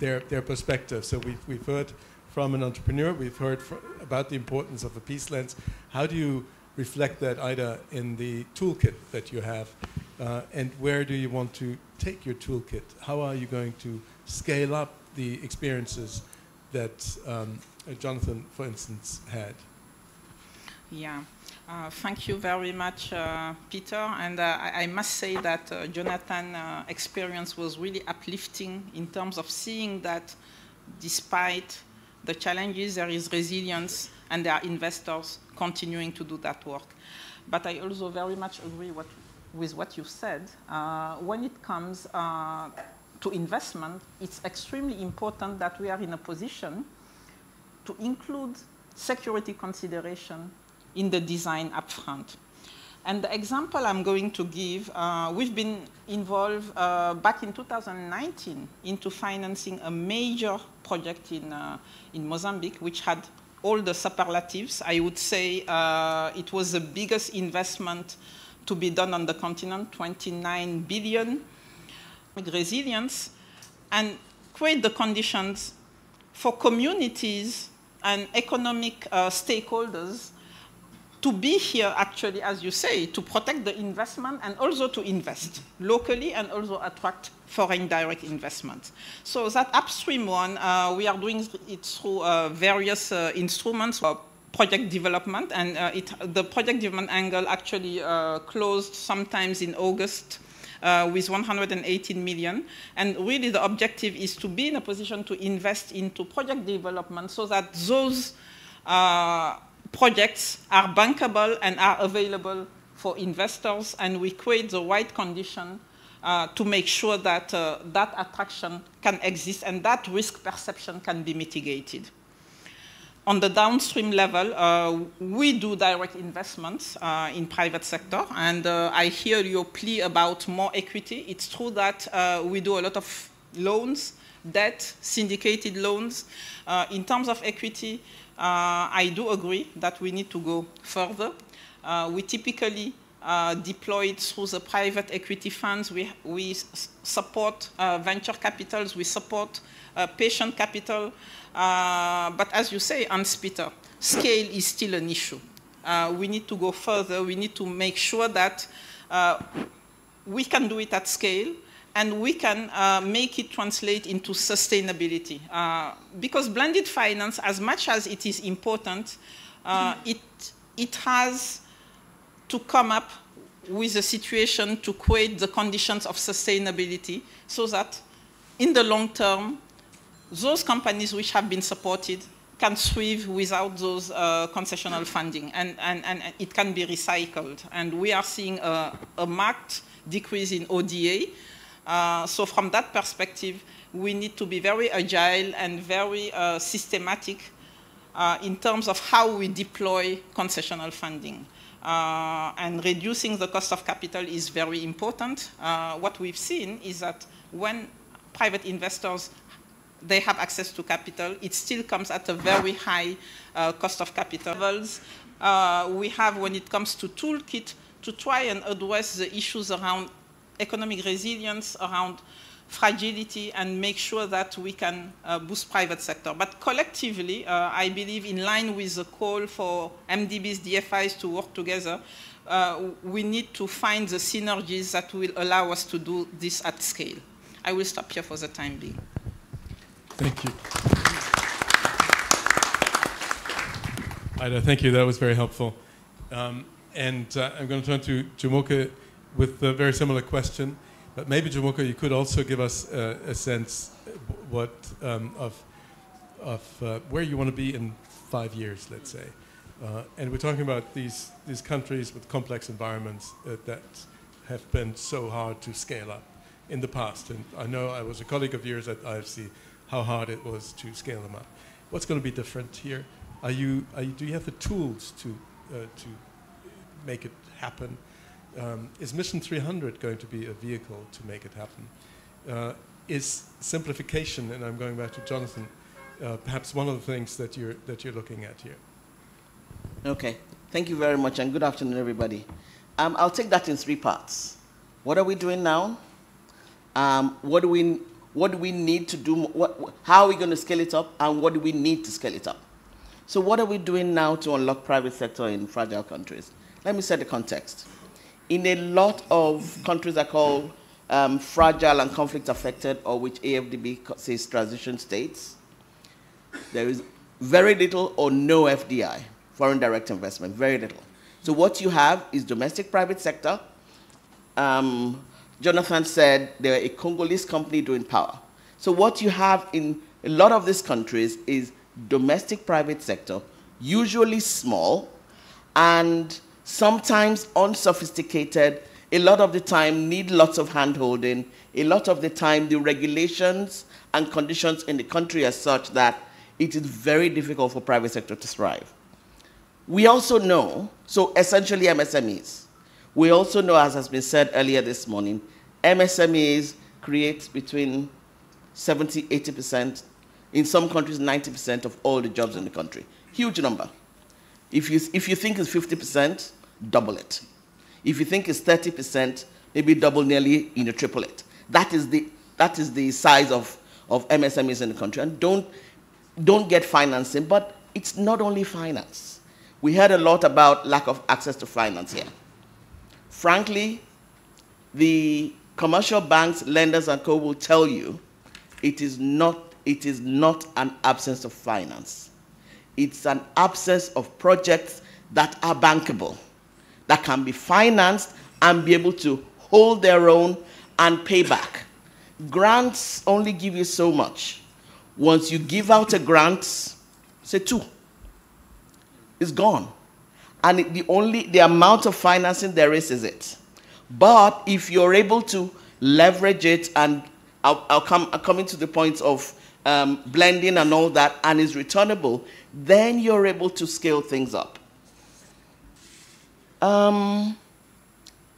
their perspective. So we've heard from an entrepreneur. We've heard about the importance of a peace lens. How do you reflect that, Ida, in the toolkit that you have? And where do you want to take your toolkit? How are you going to scale up the experiences that Jonathan, for instance, had? Yeah, thank you very much, Peter. And I must say that Jonathan's experience was really uplifting in terms of seeing that despite the challenges, there is resilience and there are investors continuing to do that work. But I also very much agree with what you said. When it comes to investment, it's extremely important that we are in a position to include security consideration in the design upfront. And the example I'm going to give, we've been involved back in 2019 into financing a major project in Mozambique, which had all the superlatives. I would say it was the biggest investment to be done on the continent, 29 billion. With resilience and create the conditions for communities and economic stakeholders to be here, actually, as you say, to protect the investment and also to invest locally and also attract foreign direct investments. So that upstream one, we are doing it through various instruments for project development, and the project development angle actually closed sometimes in August with 118 million. And really the objective is to be in a position to invest into project development so that those projects are bankable and are available for investors, and we create the right condition to make sure that that attraction can exist and that risk perception can be mitigated. On the downstream level, we do direct investments in private sector, and I hear your plea about more equity. It's true that we do a lot of loans, debt, syndicated loans. In terms of equity, I do agree that we need to go further. We typically deployed through the private equity funds. We support venture capitals, we support patient capital. But as you say, Hans-Peter, scale is still an issue. We need to go further. We need to make sure that we can do it at scale, and we can make it translate into sustainability. Because blended finance, as much as it is important, it has to come up with a situation to create the conditions of sustainability so that in the long term, those companies which have been supported can thrive without those concessional funding, and it can be recycled. And we are seeing a marked decrease in ODA. So from that perspective, we need to be very agile and very systematic in terms of how we deploy concessional funding. And reducing the cost of capital is very important. What we've seen is that when private investors, they have access to capital, it still comes at a very high cost of capital levels. We have, when it comes to toolkit, to try and address the issues around economic resilience, around fragility, and make sure that we can boost private sector. But collectively, I believe in line with the call for MDBs, DFIs to work together, we need to find the synergies that will allow us to do this at scale. I will stop here for the time being. Thank you. Ida, thank you. That was very helpful. I'm going to turn to Jumoke with a very similar question. But maybe, Jumoke, you could also give us a sense of where you want to be in 5 years, let's say. And we're talking about these countries with complex environments that have been so hard to scale up in the past. And I know I was a colleague of yours at IFC, how hard it was to scale them up. What's going to be different here? Do you have the tools to make it happen? Is Mission 300 going to be a vehicle to make it happen? Is simplification, and I'm going back to Jonathan, perhaps one of the things that you're looking at here? Okay, thank you very much, and good afternoon, everybody. I'll take that in 3 parts. What are we doing now? What do we need to do? How are we going to scale it up, and what do we need to scale it up? So what are we doing now to unlock private sector in fragile countries? Let me set the context. In a lot of countries that are called fragile and conflict affected, or which AFDB says transition states, there is very little or no FDI, foreign direct investment, very little. So what you have is domestic private sector. Jonathan said they're a Congolese company doing power. So what you have in a lot of these countries is domestic private sector, usually small, and sometimes unsophisticated, a lot of the time need lots of hand-holding, a lot of the time the regulations and conditions in the country are such that it is very difficult for private sector to thrive. We also know, so essentially MSMEs, we also know, as has been said earlier this morning, MSMEs create between 70, 80%, in some countries 90% of all the jobs in the country. Huge number. If you think it's 50%, double it. If you think it's 30%, maybe double, nearly, triple it. That is the size of MSMEs in the country. And don't get financing, but it's not only finance. We heard a lot about lack of access to finance here. Frankly, the commercial banks, lenders, and co will tell you it is not an absence of finance. It's an absence of projects that are bankable, that can be financed and be able to hold their own and pay back. Grants only give you so much. Once you give out a grant, say 2, it's gone. And the amount of financing there is it. But if you're able to leverage it, and I'm coming to the point of blending and all that, and is returnable, then you're able to scale things up.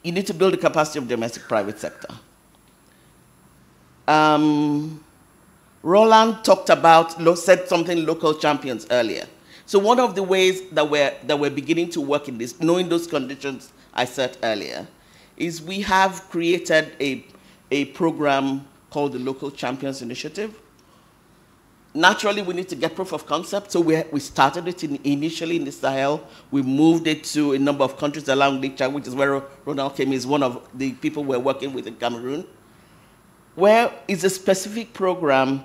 You need to build the capacity of domestic private sector. Roland said something local champions earlier. So one of the ways that we're beginning to work in this, knowing those conditions I said earlier, is we have created a program called the Local Champions Initiative. Naturally, we need to get proof of concept, so we started it initially in the Sahel. We moved it to a number of countries along Lake Chad, which is where Ronald came, is one of the people we're working with in Cameroon, where it's a specific program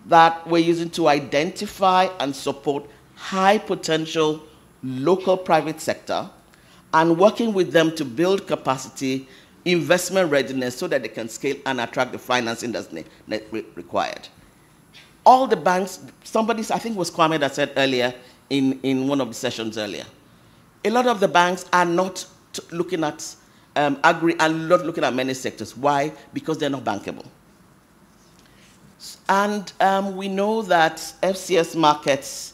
that we're using to identify and support high potential local private sector and working with them to build capacity, investment readiness so that they can scale and attract the financing that's required. All the banks, somebody, I think it was Kwame that said earlier in one of the sessions earlier, a lot of the banks are not looking at agri and not looking at many sectors. Why? Because they're not bankable. And we know that FCS markets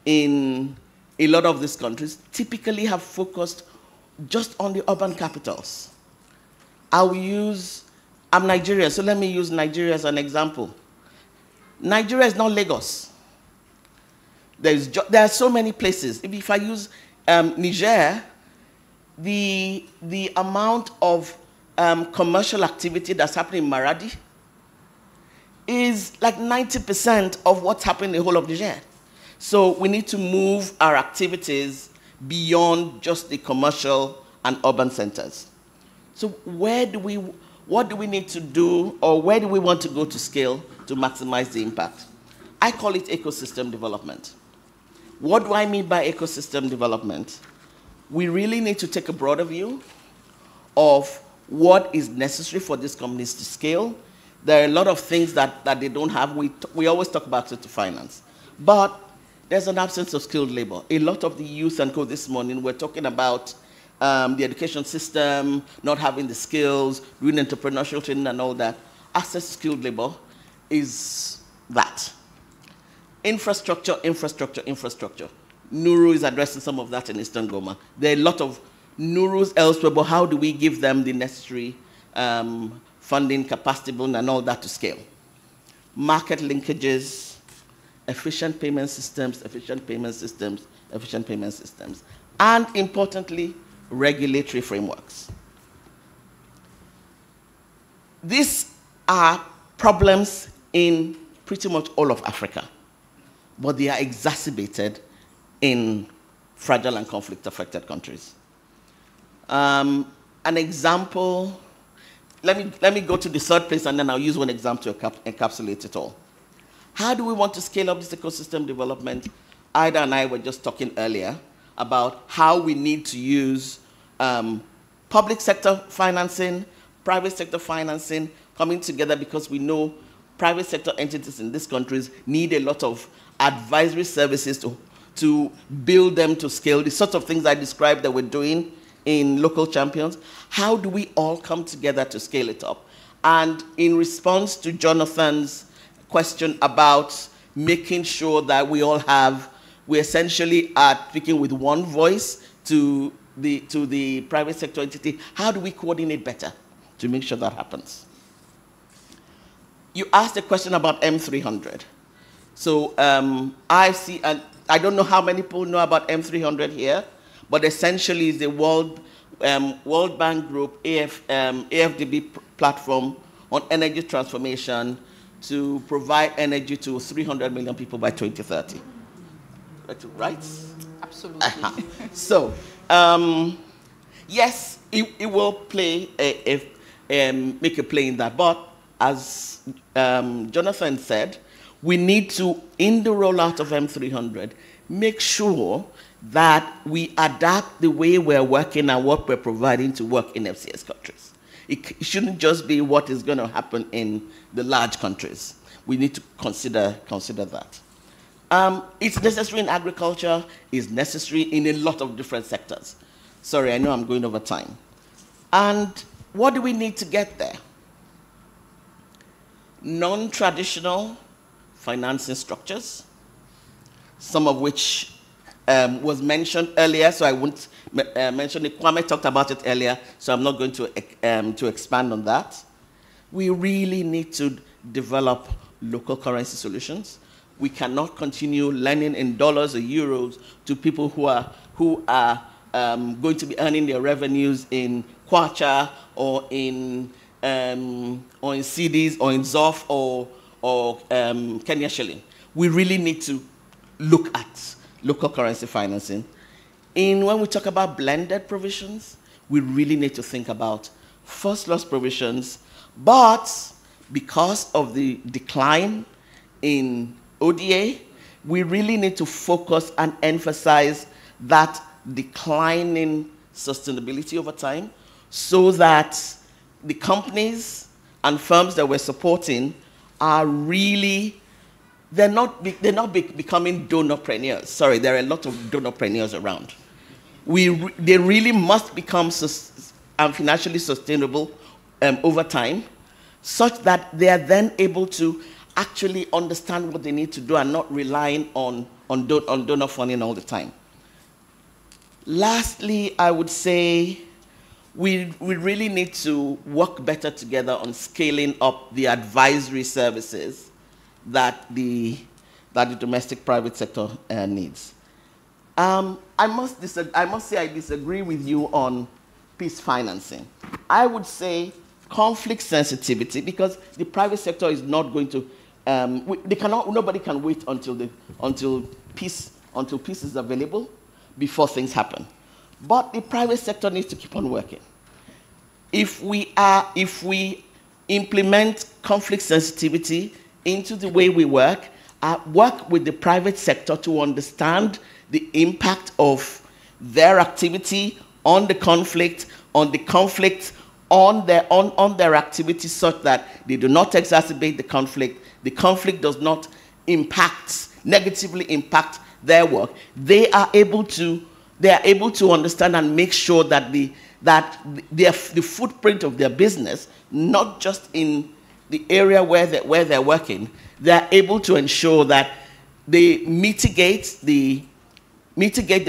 in a lot of these countries typically have focused just on the urban capitals. I'm Nigerian, so let me use Nigeria as an example. Nigeria is not Lagos. There are so many places. If I use Niger, the amount of commercial activity that's happening in Maradi is like 90% of what's happening in the whole of Niger. So we need to move our activities beyond just the commercial and urban centers. So what do we need to do, or where do we want to go to scale to maximize the impact? I call it ecosystem development. What do I mean by ecosystem development? We really need to take a broader view of what is necessary for these companies to scale. There are a lot of things that they don't have. We always talk about it to finance. But there's an absence of skilled labor. A lot of the youth and co this morning were talking about the education system, not having the skills, doing entrepreneurial training and all that. Access to skilled labor is that. Infrastructure, infrastructure, infrastructure. Nuru is addressing some of that in Eastern Goma. There are a lot of Nurus elsewhere, but how do we give them the necessary funding, capacity building, and all that to scale? Market linkages, efficient payment systems, efficient payment systems, efficient payment systems. And importantly, regulatory frameworks. These are problems in pretty much all of Africa, but they are exacerbated in fragile and conflict-affected countries. An example, let me go to the third place, and then I'll use one example to encapsulate it all. How do we want to scale up this ecosystem development? Ida and I were just talking earlier about how we need to use public sector financing, private sector financing, coming together, because we know private sector entities in these countries need a lot of advisory services to build them to scale, the sorts of things I described that we're doing in local champions. How do we all come together to scale it up? And in response to Jonathan's question about making sure that we essentially are speaking with one voice to the private sector entity, how do we coordinate better to make sure that happens? You asked a question about M300. So I don't know how many people know about M300 here, but essentially it's a World Bank Group AFDB platform on energy transformation to provide energy to 300 million people by 2030. Right? Absolutely. So, yes, it will play make a play in that, but as Jonathan said, we need to, in the rollout of M300, make sure that we adapt the way we're working and what we're providing to work in FCS countries. It shouldn't just be what is going to happen in the large countries. We need to consider that. It's necessary in agriculture, it's necessary in a lot of different sectors. Sorry, I know I'm going over time. And what do we need to get there? Non-traditional financing structures, some of which was mentioned earlier, so I won't mention it. Kwame talked about it earlier, so I'm not going to expand on that. We really need to develop local currency solutions. We cannot continue lending in dollars or euros to people who are going to be earning their revenues in Kwacha or in CDs or in ZOF or Kenya shilling. We really need to look at local currency financing. When we talk about blended provisions, we really need to think about first loss provisions, but because of the decline in ODA, we really need to focus and emphasize that declining sustainability over time so that the companies and firms that we're supporting are really, they're not becoming donorpreneurs. Sorry, there are a lot of donorpreneurs around. They really must become financially sustainable over time, such that they are then able to actually understand what they need to do and not relying on donor funding all the time. Lastly, I would say we really need to work better together on scaling up the advisory services that the domestic private sector needs. I must say I disagree with you on peace financing. I would say conflict sensitivity, because the private sector is not going to, nobody can wait until peace is available before things happen. But the private sector needs to keep on working. If we implement conflict sensitivity into the way we work with the private sector to understand the impact of their activity on the conflict, on their activity, such that they do not exacerbate the conflict does not negatively impact their work, they are able to understand and make sure that the footprint of their business, not just in the area where they're working, they're able to ensure that they mitigate the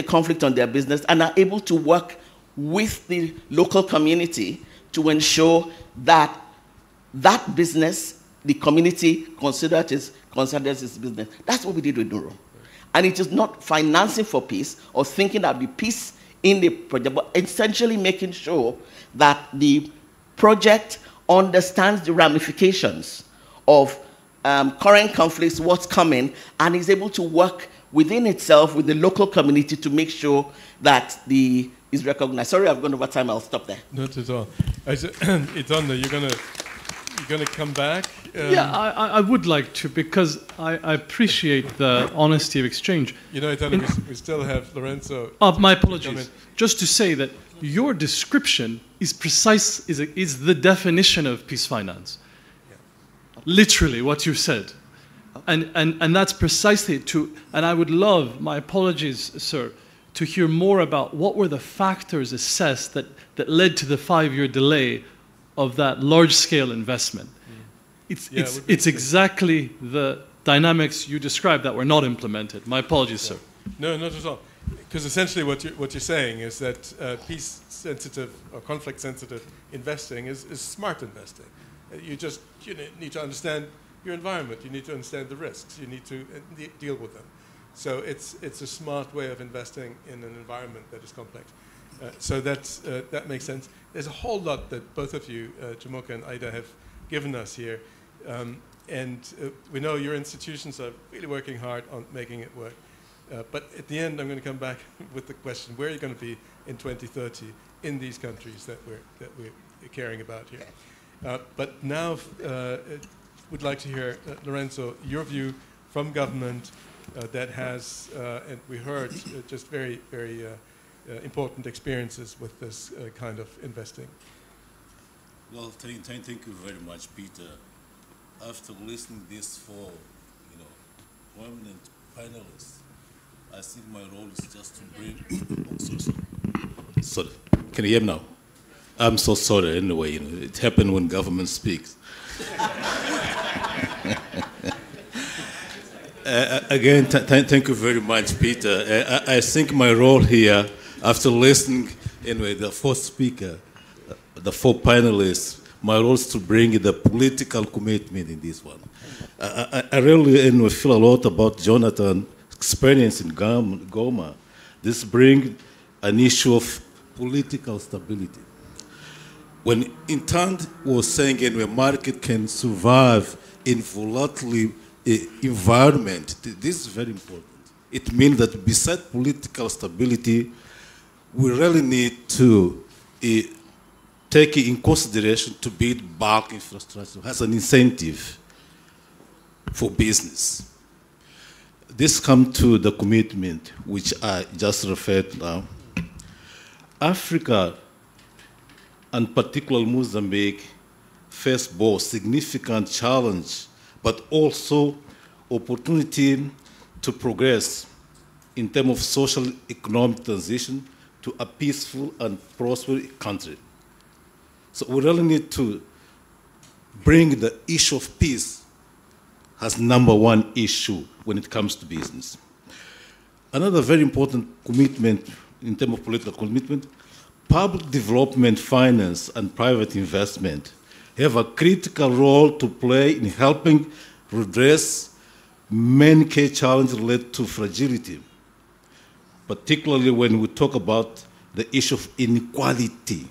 conflict on their business and are able to work with the local community to ensure that that business, the community considers its business. That's what we did with Nuru. And it is not financing for peace or thinking that there will be peace in the project, but essentially making sure that the project understands the ramifications of current conflicts, what's coming, and is able to work within itself with the local community to make sure that is recognized. Sorry, I've gone over time. I'll stop there. Not at all. It's on there. You're gonna come back. Yeah, I would like to, because I appreciate the honesty of exchange. You know, we still have Lorenzo. My apologies. Just to say that your description is precise, is the definition of peace finance. Yeah. Literally what you said. And that's precisely and I would love, my apologies, sir, to hear more about what were the factors assessed that led to the 5-year delay of that large-scale investment. It's exactly the dynamics you described that were not implemented. My apologies, sir. No, not at all. Because essentially what you're saying is that peace-sensitive or conflict-sensitive investing is smart investing. You need to understand your environment. You need to understand the risks. You need to deal with them. So it's a smart way of investing in an environment that is complex. So that makes sense. There's a whole lot that both of you, Jamoka and Ida, have given us here. And we know your institutions are really working hard on making it work. But at the end, I'm going to come back with the question, where are you going to be in 2030 in these countries that we're caring about here? But now would like to hear, Lorenzo, your view from government that has, and we heard just very, very important experiences with this kind of investing. Well, thank you very much, Peter. After listening to this four, prominent panelists, I think my role is just to bring. Sorry. Can you hear me now? I'm so sorry. Anyway, it happens when government speaks. Again, thank you very much, Peter. I think my role here, after listening, anyway, the fourth speaker, the four panelists, my role is to bring the political commitment in this one. I really feel a lot about Jonathan's experience in Goma. This brings an issue of political stability. When Intant was saying a market can survive in volatile environment, this is very important. It means that besides political stability, we really need to take in consideration to build bulk infrastructure as an incentive for business. This comes to the commitment which I just referred to now. Africa, and particularly Mozambique, face both significant challenge, but also opportunity to progress in terms of social economic transition to a peaceful and prosperous country. So we really need to bring the issue of peace as #1 issue when it comes to business. Another very important commitment in terms of political commitment, public development finance and private investment have a critical role to play in helping redress many key challenges related to fragility, particularly when we talk about the issue of inequality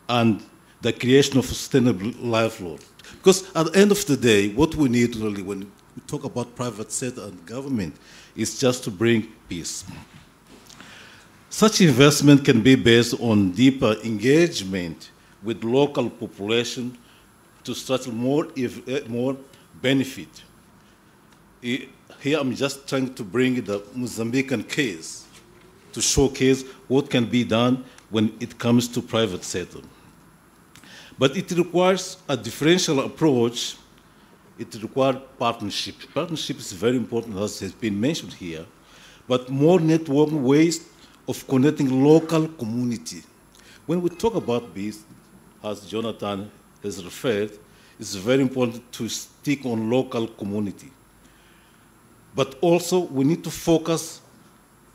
and the creation of sustainable livelihood. Because at the end of the day, what we need really when we talk about private sector and government is just to bring peace. Such investment can be based on deeper engagement with local population to start more benefit. Here I'm just trying to bring the Mozambican case to showcase what can be done when it comes to private sector. But it requires a differential approach. It requires partnership. Partnership is very important, as has been mentioned here, but more networking ways of connecting local community. When we talk about this, as Jonathan has referred, it's very important to stick on local community. But also, we need to focus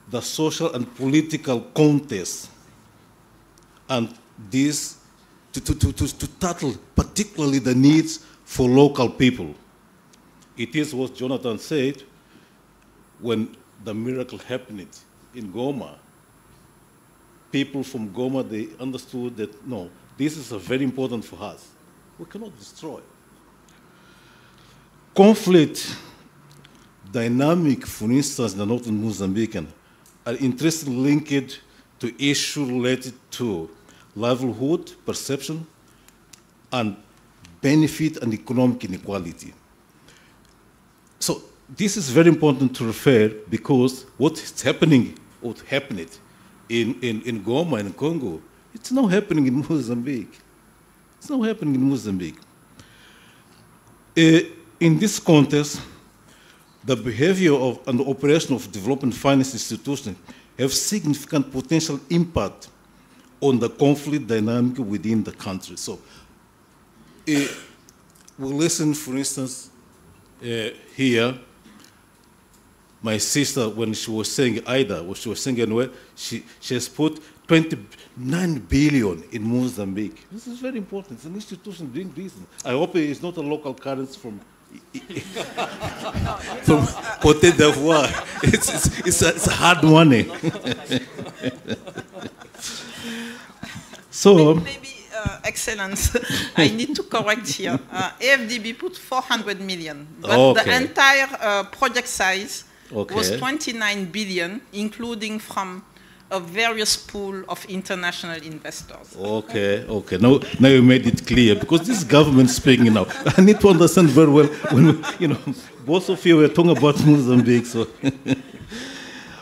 the social and political context, and this to tackle particularly the needs for local people. It is what Jonathan said when the miracle happened in Goma. People from Goma, they understood that, no, this is very important for us. We cannot destroy. Conflict dynamic, for instance, in the northern Mozambique, are interestingly linked to issues related to livelihood, perception, and benefit and economic inequality. So this is very important to refer because what is happening, what happened in Goma and Congo, it's not happening in Mozambique. It's not happening in Mozambique. In this context, the behavior of and the operation of development finance institutions have significant potential impact on the conflict dynamic within the country. So we listen, for instance, here, my sister, when she was saying Ida, when she was saying anyway, she has put 29 billion in Mozambique. This is very important. It's an institution doing business. I hope it's not a local currency from Côte d'Ivoire. It's hard money. So maybe Excellence, I need to correct here. AFDB put 400 million, but the entire project size was 29 billion, including from a various pool of international investors. Okay. Now you made it clear, because this government speaking now. I need to understand very well when, both of you were talking about Mozambique. So,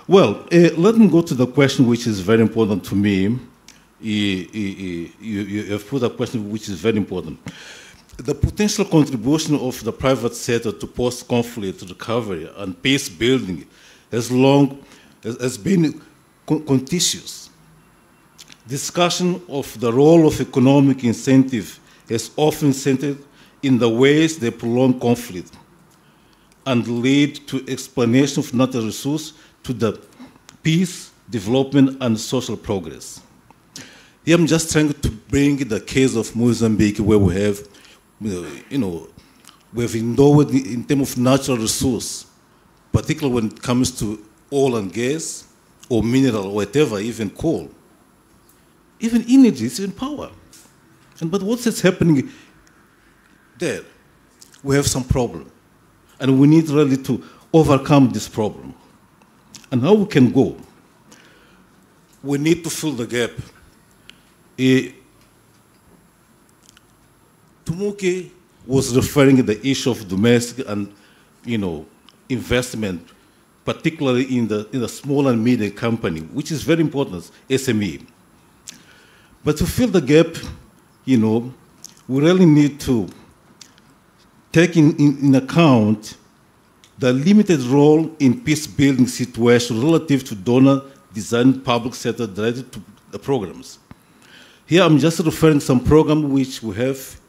well, let me go to the question which is very important to me. You have put a question which is very important. The potential contribution of the private sector to post-conflict recovery and peace building has been contentious. Discussion of the role of economic incentive has often centered in the ways they prolong conflict and lead to explanation of natural resource to the peace, development, and social progress. Here I'm just trying to bring the case of Mozambique, where we have, we've endowed in terms of natural resource, particularly when it comes to oil and gas, or mineral, or whatever, even coal. Even energy is even power. But what's happening there? We have some problem. And we need really to overcome this problem. And how we can go? We need to fill the gap. Tumuke was referring to the issue of domestic and, investment, particularly in the small and medium company, which is very important, SME. But to fill the gap, we really need to take in account the limited role in peace-building situation relative to donor-designed public sector related to the programs. Here I'm just referring to some program which we have,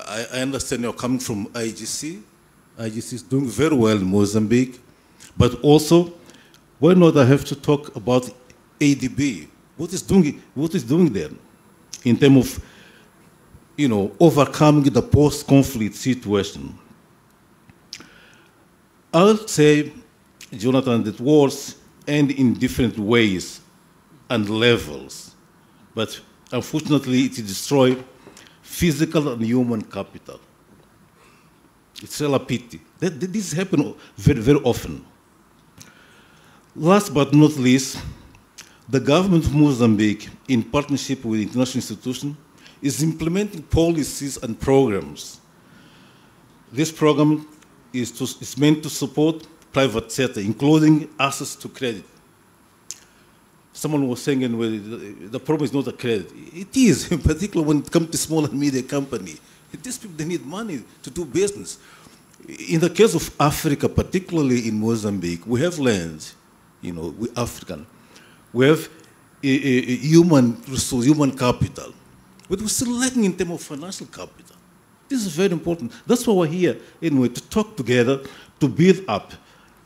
I understand you're coming from IGC. IGC is doing very well in Mozambique, but also, why not I have to talk about ADB? What is doing there in terms of, overcoming the post-conflict situation? I would say, Jonathan, that wars end in different ways and levels, but unfortunately it destroys physical and human capital. It's a pity. This happens very, very often. Last but not least, the government of Mozambique, in partnership with international institutions, is implementing policies and programs. This program is meant to support private sector, including access to credit. Someone was saying the problem is not the credit. It is, in particular when it comes to small and medium company. These people, they need money to do business. In the case of Africa, particularly in Mozambique, we have lands, we're African. We have a human resource, human capital, but we're still lacking in terms of financial capital. This is very important. That's why we're here, anyway, to talk together, to build up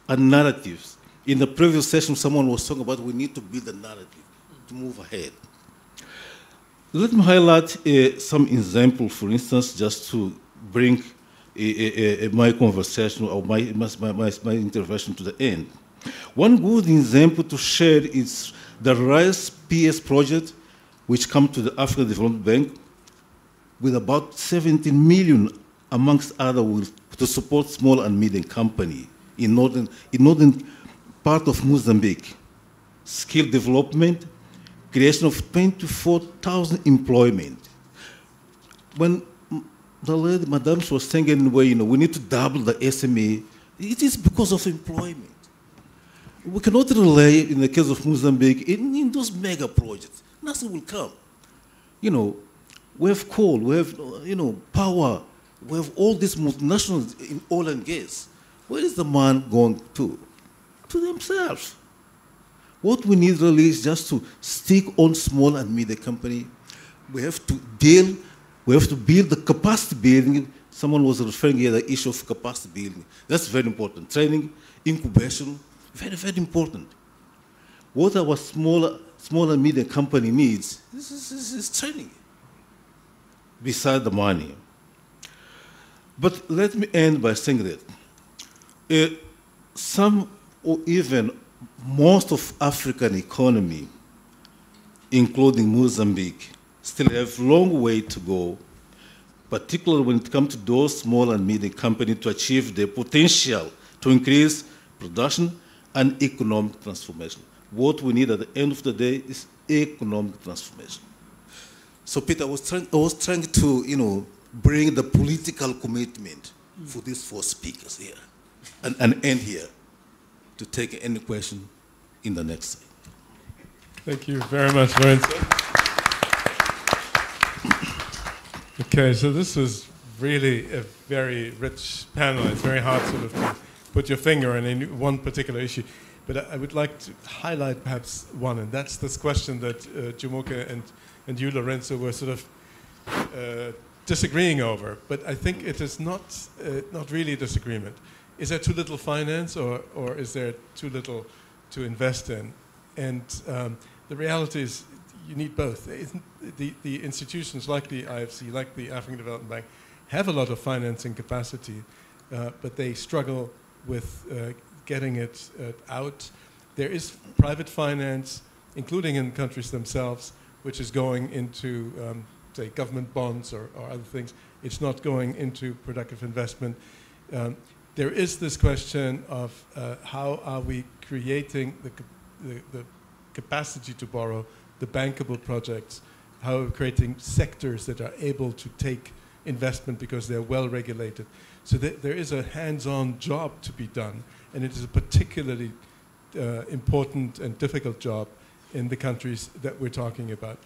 a narratives. In the previous session, someone was talking about we need to build a narrative to move ahead. Let me highlight some example, for instance, just to bring my conversation or my intervention to the end. One good example to share is the RISE PS project, which come to the African Development Bank with about 17 million, amongst others, to support small and medium company in northern part of Mozambique. Skill development, creation of 24,000 employment. When the lady, Madame, was saying anyway, we need to double the SME, it is because of employment. We cannot rely, in the case of Mozambique, in those mega projects. Nothing will come. We have coal, we have, power, we have all these multinationals in oil and gas. Where is the man going to? To themselves. What we need really is just to stick on small and medium company. We have to build the capacity building. Someone was referring here to the issue of capacity building. That's very important. Training, incubation, very, very important. What our small and medium company needs is training, beside the money. But let me end by saying that some or even most of African economy, including Mozambique, still have a long way to go, particularly when it comes to those small and medium companies to achieve their potential to increase production and economic transformation. What we need at the end of the day is economic transformation. So, Peter, I was trying to, bring the political commitment for these four speakers here, and end here to take any question in the next slide. Thank you very much, Lorenzo. Okay, so this was really a very rich panel. It's very hard sort of to put your finger on one particular issue. But I would like to highlight perhaps one, and that's this question that Jumoke and you, Lorenzo, were sort of disagreeing over. But I think it is not really a disagreement. Is there too little finance, or is there too little to invest in? And the reality is you need both. The institutions like the IFC, like the African Development Bank, have a lot of financing capacity, but they struggle with getting it out there is private finance, including in countries themselves, which is going into, say, government bonds or other things. It's not going into productive investment. There is this question of how are we creating the capacity to borrow, the bankable projects, how are we creating sectors that are able to take investment because they're well regulated. So there is a hands-on job to be done, and it is a particularly important and difficult job in the countries that we're talking about.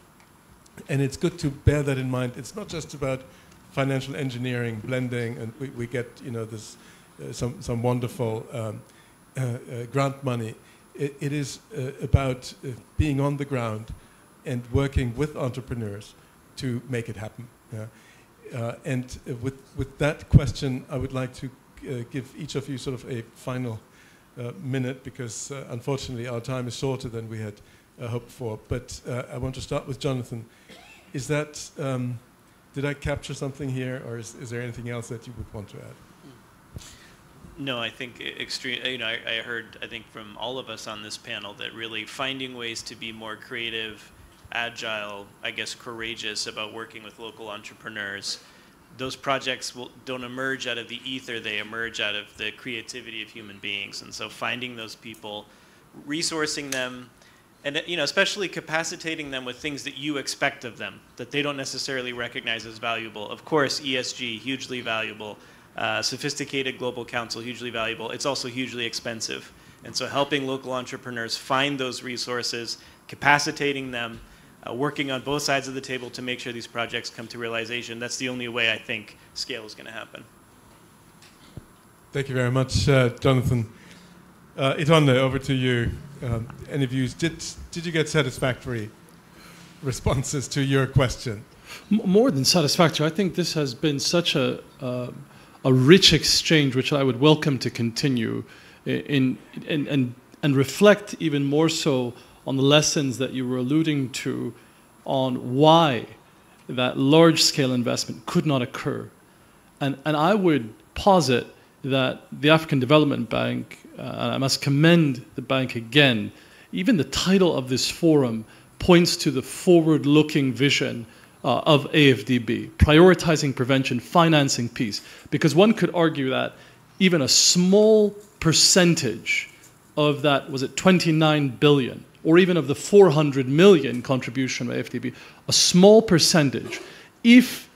And it's good to bear that in mind. It's not just about financial engineering, blending, and we get, you know, this some wonderful grant money. It is about being on the ground and working with entrepreneurs to make it happen. And with that question, I would like to give each of you sort of a final minute, because unfortunately our time is shorter than we had hoped for. But I want to start with Jonathan. Is that, did I capture something here, or is there anything else that you would want to add? No, I think you know, I heard, I think, from all of us on this panel that really finding ways to be more creative, agile, I guess courageous about working with local entrepreneurs. Those projects don't emerge out of the ether, they emerge out of the creativity of human beings. And so finding those people, resourcing them, and, you know, especially capacitating them with things that you expect of them, that they don't necessarily recognize as valuable. Of course, ESG, hugely valuable. Sophisticated global counsel, hugely valuable. It's also hugely expensive. And so helping local entrepreneurs find those resources, capacitating them, working on both sides of the table to make sure these projects come to realization, that's the only way I think scale is going to happen. Thank you very much, Jonathan. Itonde, over to you. Any views? Did you get satisfactory responses to your question? More than satisfactory. I think this has been such a rich exchange, which I would welcome to continue and reflect even more so on the lessons that you were alluding to on why that large-scale investment could not occur. And I would posit that the African Development Bank, and I must commend the bank again, even the title of this forum points to the forward-looking vision of AFDB, prioritizing prevention, financing peace. Because one could argue that even a small percentage of that, was it 29 billion, or even of the 400 million contribution by AFDB, a small percentage, if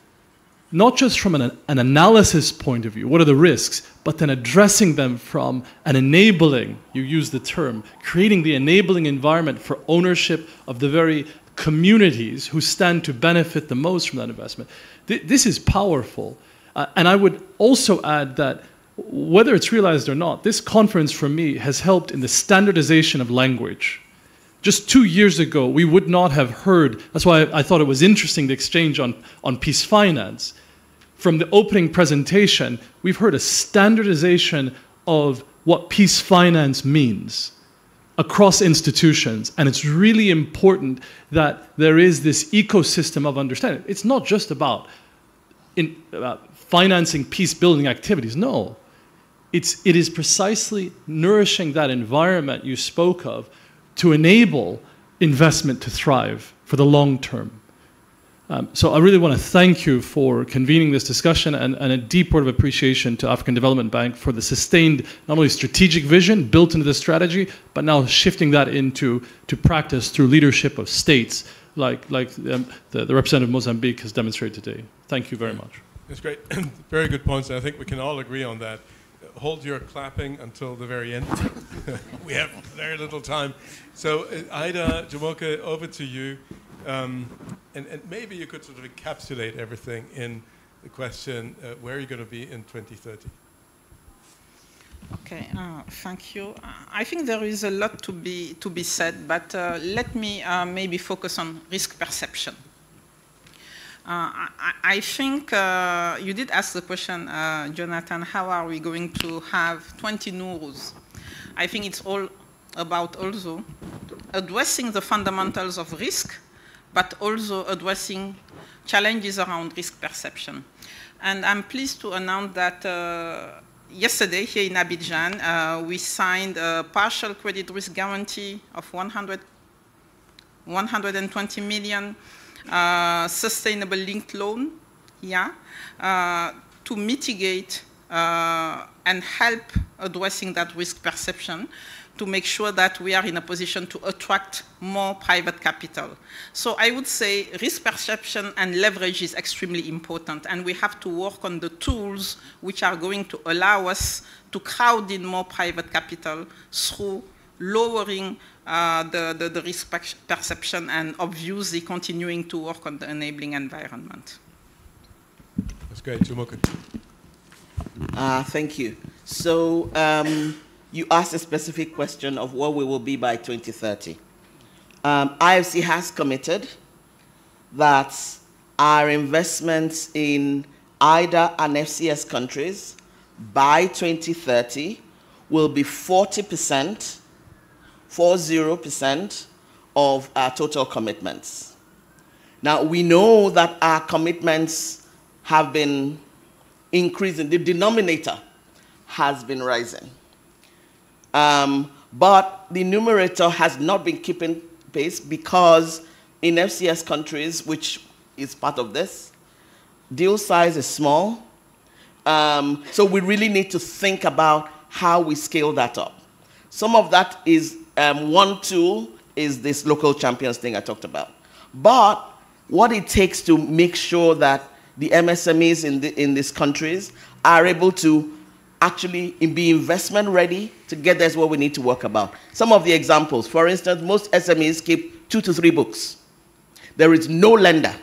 not just from an analysis point of view, what are the risks, but then addressing them from an enabling, you use the term, creating the enabling environment for ownership of the very communities who stand to benefit the most from that investment. This is powerful. And I would also add that whether it's realized or not, this conference for me has helped in the standardization of language. Just 2 years ago, we would not have heard, that's why I thought it was interesting, the exchange on peace finance. From the opening presentation, we've heard a standardization of what peace finance means across institutions, and it's really important that there is this ecosystem of understanding. It's not just about financing peace-building activities, no. It is precisely nourishing that environment you spoke of to enable investment to thrive for the long term. So I really want to thank you for convening this discussion, and a deep word of appreciation to African Development Bank for the sustained, not only strategic vision built into the strategy, but now shifting that into practice through leadership of states like the representative of Mozambique has demonstrated today. Thank you very much. That's great. Very good points. I think we can all agree on that. Hold your clapping until the very end. We have very little time. So Ida, Jamoke, over to you. And maybe you could sort of encapsulate everything in the question, where are you going to be in 2030? Okay, thank you. I think there is a lot to be said, but let me maybe focus on risk perception. I think you did ask the question, Jonathan, how are we going to have 20 Nurus? I think it's all about also addressing the fundamentals of risk, but also addressing challenges around risk perception. And I'm pleased to announce that yesterday here in Abidjan, we signed a partial credit risk guarantee of 120 million sustainable linked loan, to mitigate and help addressing that risk perception, to make sure that we are in a position to attract more private capital. So I would say risk perception and leverage is extremely important, and we have to work on the tools which are going to allow us to crowd in more private capital through lowering the risk perception and obviously continuing to work on the enabling environment. That's great. Jumoke. Thank you. So you asked a specific question of what we will be by 2030. IFC has committed that our investments in IDA and FCS countries by 2030 will be 40% of our total commitments. Now, we know that our commitments have been increasing. The denominator has been rising. But the numerator has not been keeping pace because in FCS countries, which is part of this, deal size is small. So we really need to think about how we scale that up. Some of that is, one tool is this local champions thing I talked about. But what it takes to make sure that the MSMEs in these countries are able to actually be investment ready to get us what we need to work about. Some of the examples, for instance, most SMEs keep 2 to 3 books. There is no lender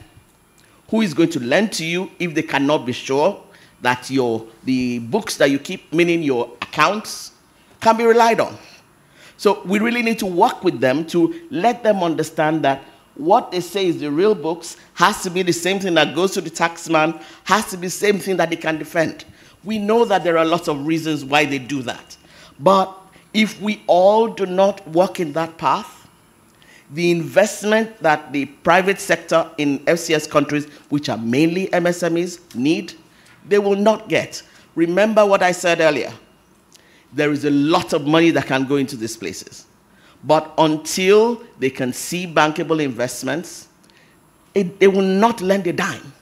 who is going to lend to you if they cannot be sure that the books that you keep, meaning your accounts, can be relied on. So we really need to work with them to let them understand that what they say is the real books has to be the same thing that goes to the taxman, has to be the same thing that they can defend. We know that there are lots of reasons why they do that. But if we all do not work in that path, the investment that the private sector in FCS countries, which are mainly MSMEs, need, they will not get. Remember what I said earlier. There is a lot of money that can go into these places. But until they can see bankable investments, they will not lend a dime.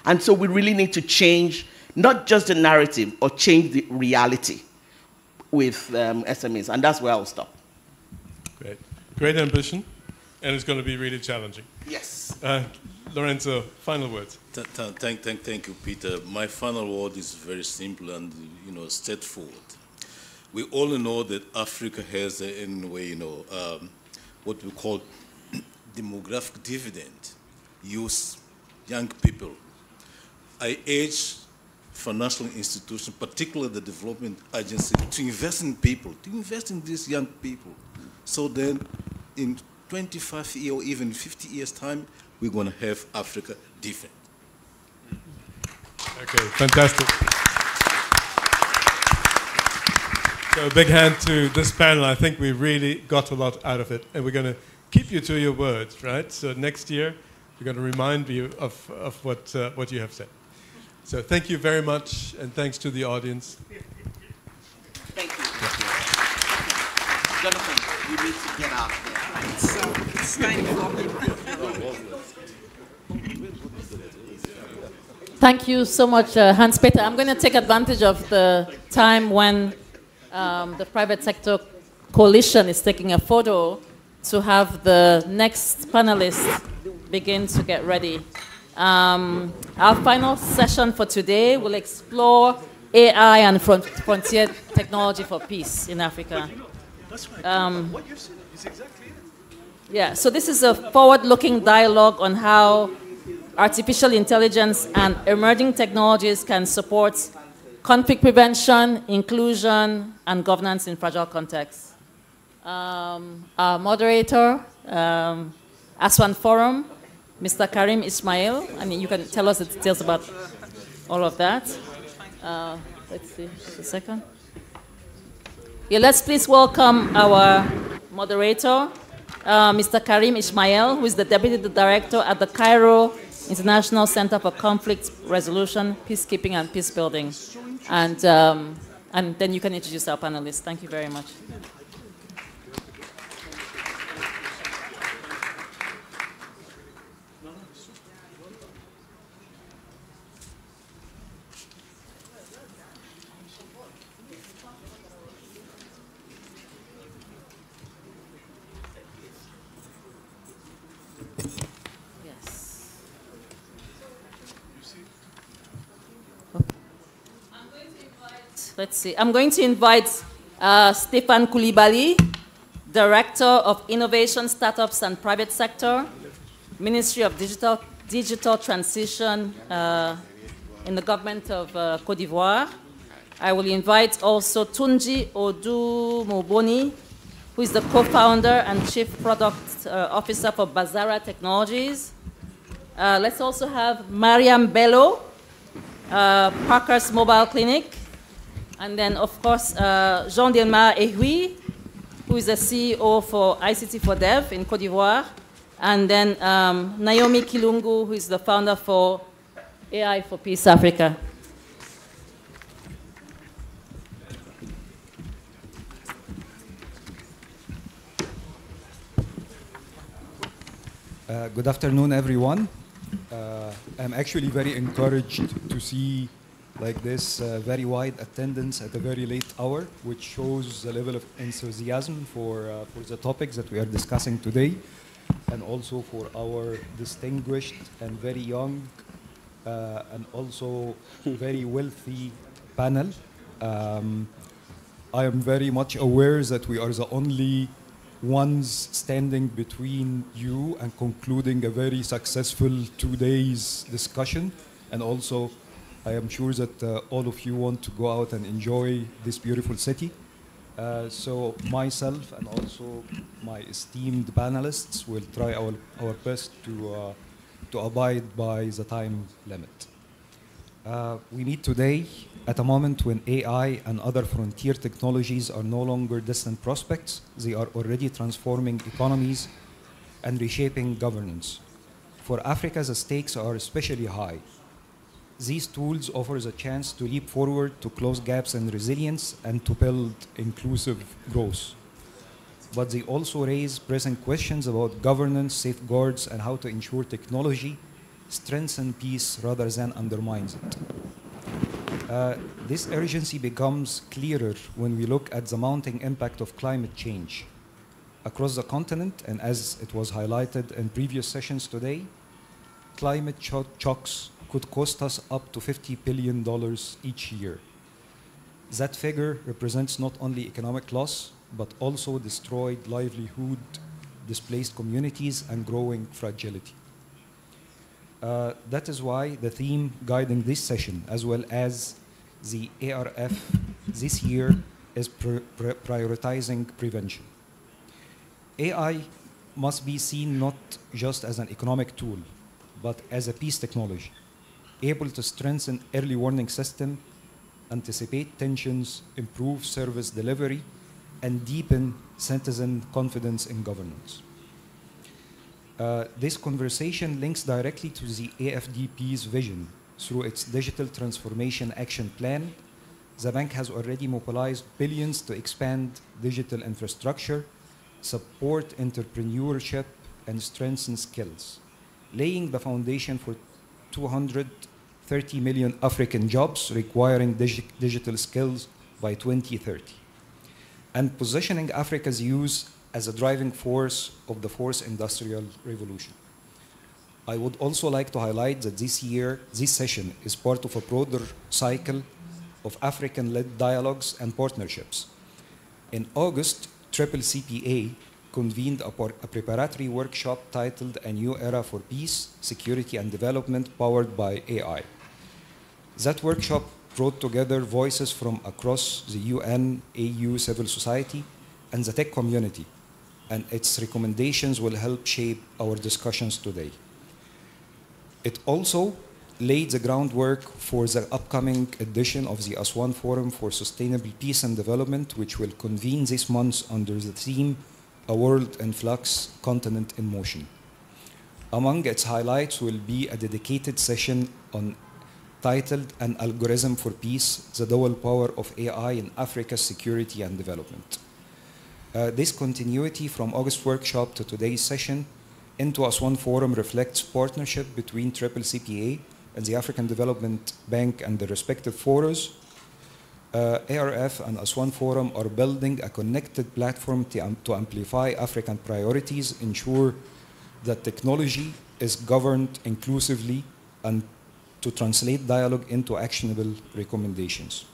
And so we really need to change not just the narrative, or change the reality with SMEs. And that's where I'll stop. Great. Great ambition, and it's going to be really challenging. Yes. Lorenzo, final words. Thank you, Peter. My final word is very simple and, straightforward. We all know that Africa has, in a way, what we call demographic dividend, youth, young people. I urge financial institutions, particularly the development agency, to invest in people, to invest in these young people. So then in 25 years or even 50 years' time, we're going to have Africa different. Okay, fantastic. So a big hand to this panel. I think we really got a lot out of it, and we're going to keep you to your words, right? So next year, we're going to remind you of what you have said. So thank you very much, and thanks to the audience. Thank you. Jonathan, you need to get out there. So it's time for Thank you so much, Hans-Peter. I'm going to take advantage of the time when the private sector coalition is taking a photo to have the next panelists begin to get ready. Our final session for today will explore AI and frontier technology for peace in Africa. That's right. What you've said is exactly it. Yeah, so this is a forward-looking dialogue on how artificial intelligence and emerging technologies can support conflict prevention, inclusion, and governance in fragile contexts. Our moderator, Aswan Forum, Mr. Karim Ismail. I mean, you can tell us the details about all of that. Let's see, just a second. Yeah, let's please welcome our moderator, Mr. Karim Ismail, who is the Deputy Director at the Cairo International Center for Conflict Resolution, Peacekeeping and Peacebuilding. And And then you can introduce our panelists. Thank you very much. Let's see. I'm going to invite Stefan Koulibaly, Director of Innovation, Startups and Private Sector, Ministry of Digital Transition in the government of Côte d'Ivoire. I will invite also Tunji Odumoboni, who is the co-founder and chief product officer for Bazara Technologies. Let's also have Mariam Bello, Parker's Mobile Clinic. And then, of course, Jean-Delmar Ehui, who is the CEO for ICT for Dev in Côte d'Ivoire. And then Naomi Kilungu, who is the founder for AI for Peace Africa. Good afternoon, everyone. I'm actually very encouraged to see like this very wide attendance at a very late hour, which shows the level of enthusiasm for the topics that we are discussing today, and also for our distinguished and very young and also very wealthy panel. I am very much aware that we are the only ones standing between you and concluding a very successful 2 days discussion, and also I am sure that all of you want to go out and enjoy this beautiful city. So myself and also my esteemed panelists will try our best to abide by the time limit. We meet today at a moment when AI and other frontier technologies are no longer distant prospects. They are already transforming economies and reshaping governance. For Africa, the stakes are especially high. These tools offer the chance to leap forward, to close gaps in resilience, and to build inclusive growth. But they also raise pressing questions about governance, safeguards, and how to ensure technology strengthens peace rather than undermines it. This urgency becomes clearer when we look at the mounting impact of climate change across the continent, and as it was highlighted in previous sessions today, climate shocks could cost us up to $50 billion each year. That figure represents not only economic loss, but also destroyed livelihood, displaced communities, and growing fragility. That is why the theme guiding this session, as well as the ARF this year, is prioritizing prevention. AI must be seen not just as an economic tool, but as a peace technology, able to strengthen early warning system, anticipate tensions, improve service delivery, and deepen citizen confidence in governance. This conversation links directly to the AFDP's vision. Through its Digital Transformation Action Plan, the bank has already mobilized billions to expand digital infrastructure, support entrepreneurship, and strengthen skills, laying the foundation for 230 million African jobs requiring digital skills by 2030, and positioning Africa's youth as a driving force of the fourth industrial revolution. I would also like to highlight that this year, this session is part of a broader cycle of African-led dialogues and partnerships. In August, CCCPA convened a preparatory workshop titled A New Era for Peace, Security and Development Powered by AI. That workshop brought together voices from across the UN, AU, civil society, and the tech community, and its recommendations will help shape our discussions today. It also laid the groundwork for the upcoming edition of the Aswan Forum for Sustainable Peace and Development, which will convene this month under the theme, A World in Flux, Continent in Motion. Among its highlights will be a dedicated session on titled An Algorithm for Peace, the Dual Power of AI in Africa's Security and Development. This continuity from August workshop to today's session into Aswan Forum reflects partnership between CCCPA and the African Development Bank and the respective forums. ARF and Aswan Forum are building a connected platform to amplify African priorities, ensure that technology is governed inclusively, and to translate dialogue into actionable recommendations.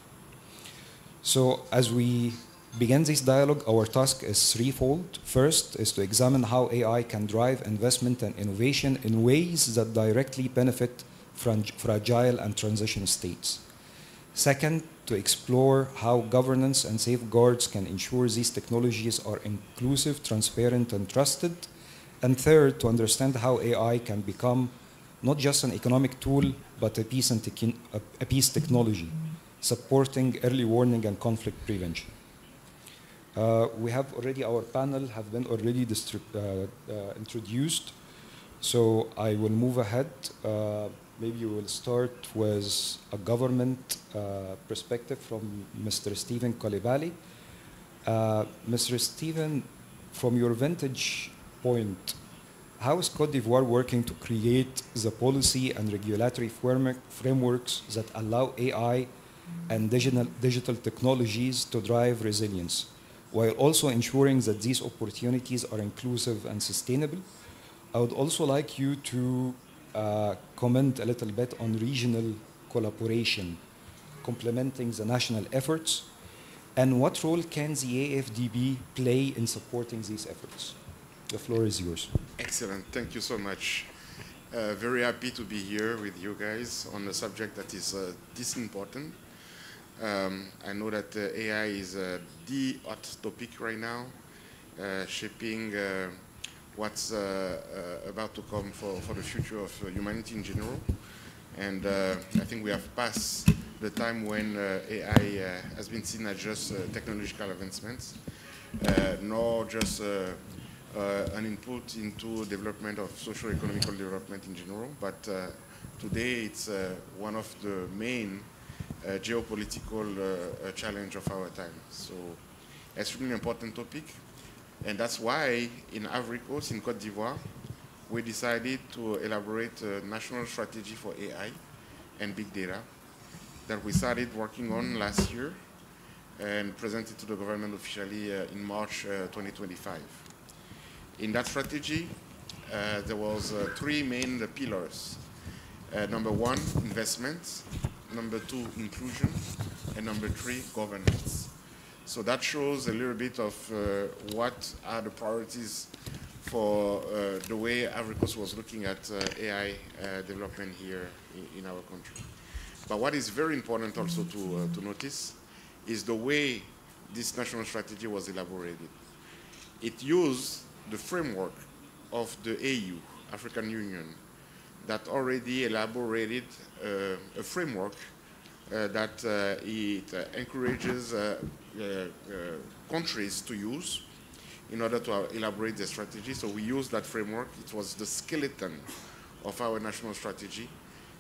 So as we begin this dialogue, our task is threefold. First is to examine how AI can drive investment and innovation in ways that directly benefit fragile and transition states. Second, to explore how governance and safeguards can ensure these technologies are inclusive, transparent, and trusted. And third, to understand how AI can become not just an economic tool, but a peace technology, supporting early warning and conflict prevention. We have already, our panel have been already introduced, so I will move ahead. Maybe we will start with a government perspective from Mr. Stephen Coulibaly. Mr. Stephen, from your vantage point, how is Côte d'Ivoire working to create the policy and regulatory frameworks that allow AI and digital technologies to drive resilience, while also ensuring that these opportunities are inclusive and sustainable? I would also like you to comment a little bit on regional collaboration, complementing the national efforts, and what role can the AFDB play in supporting these efforts? The floor is yours. Excellent. Thank you so much. Very happy to be here with you guys on a subject that is this important. I know that AI is the hot topic right now, shaping what's about to come for the future of humanity in general. And I think we have passed the time when AI has been seen as just technological advancements, nor just an input into development of socio-economical development in general, but today it's one of the main geopolitical challenge of our time. So extremely important topic, and that's why in Ivory Coast, in Côte d'Ivoire, we decided to elaborate a national strategy for AI and big data that we started working on last year and presented to the government officially in March 2025. In that strategy, there was 3 main pillars. Number 1, investment. Number 2, inclusion. And number 3, governance. So that shows a little bit of what are the priorities for the way Ivory Coast was looking at AI development here in our country. But what is very important also to notice is the way this national strategy was elaborated. It used the framework of the AU, African Union, that already elaborated a framework that it encourages countries to use in order to elaborate their strategy. So we used that framework. It was the skeleton of our national strategy,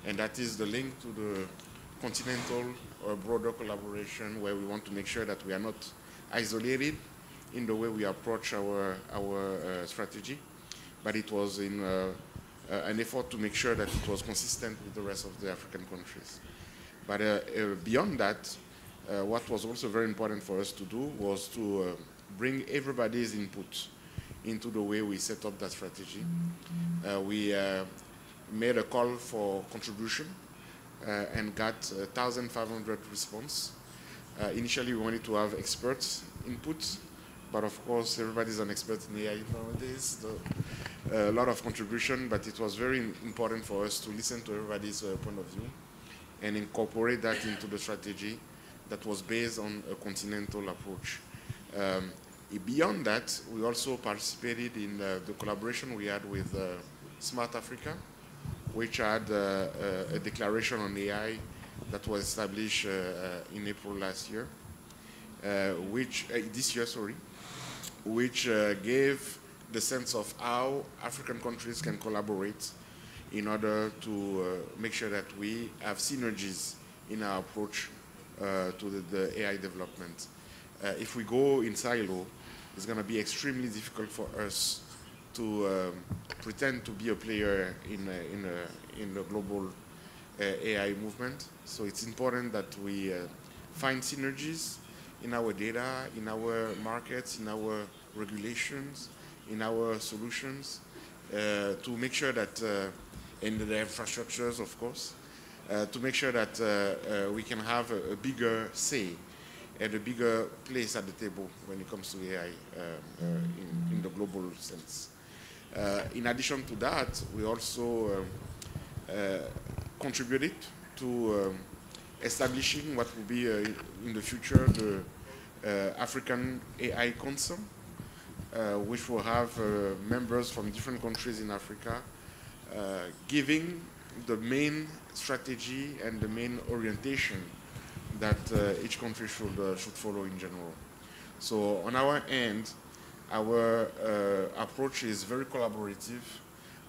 and that is the link to the continental or broader collaboration, where we want to make sure that we are not isolated in the way we approach our strategy, but it was in an effort to make sure that it was consistent with the rest of the African countries. But beyond that, what was also very important for us to do was to bring everybody's input into the way we set up that strategy. We made a call for contribution and got 1,500 response. Initially, we wanted to have experts' input, but of course, everybody's an expert in AI nowadays. So, a lot of contribution, but it was very important for us to listen to everybody's point of view and incorporate that into the strategy that was based on a continental approach. Beyond that, we also participated in the collaboration we had with Smart Africa, which had a declaration on AI that was established in April last year, this year, which gave the sense of how African countries can collaborate in order to make sure that we have synergies in our approach to the AI development. If we go in silo, it's going to be extremely difficult for us to pretend to be a player in the global AI movement. So it's important that we find synergies in our data, in our markets, in our regulations, in our solutions, to make sure that, in the infrastructures, of course, to make sure that we can have a bigger say and a bigger place at the table when it comes to AI in the global sense. In addition to that, we also contributed to establishing what will be in the future the African AI Council, which will have members from different countries in Africa giving the main strategy and the main orientation that each country should follow in general. So on our end, our approach is very collaborative.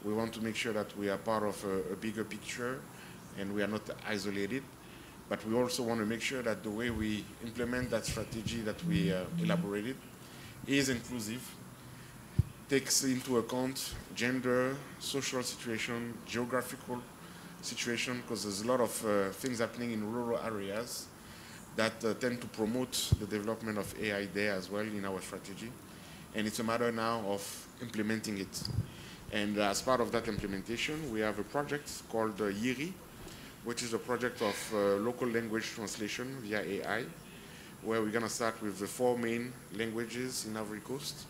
We want to make sure that we are part of a bigger picture and we are not isolated. But we also want to make sure that the way we implement that strategy that we elaborated is inclusive, takes into account gender, social situation, geographical situation, because there's a lot of things happening in rural areas that tend to promote the development of AI there as well in our strategy. And it's a matter now of implementing it. And as part of that implementation, we have a project called YIRI, which is a project of local language translation via AI, where we're going to start with the 4 main languages in Ivory Coast.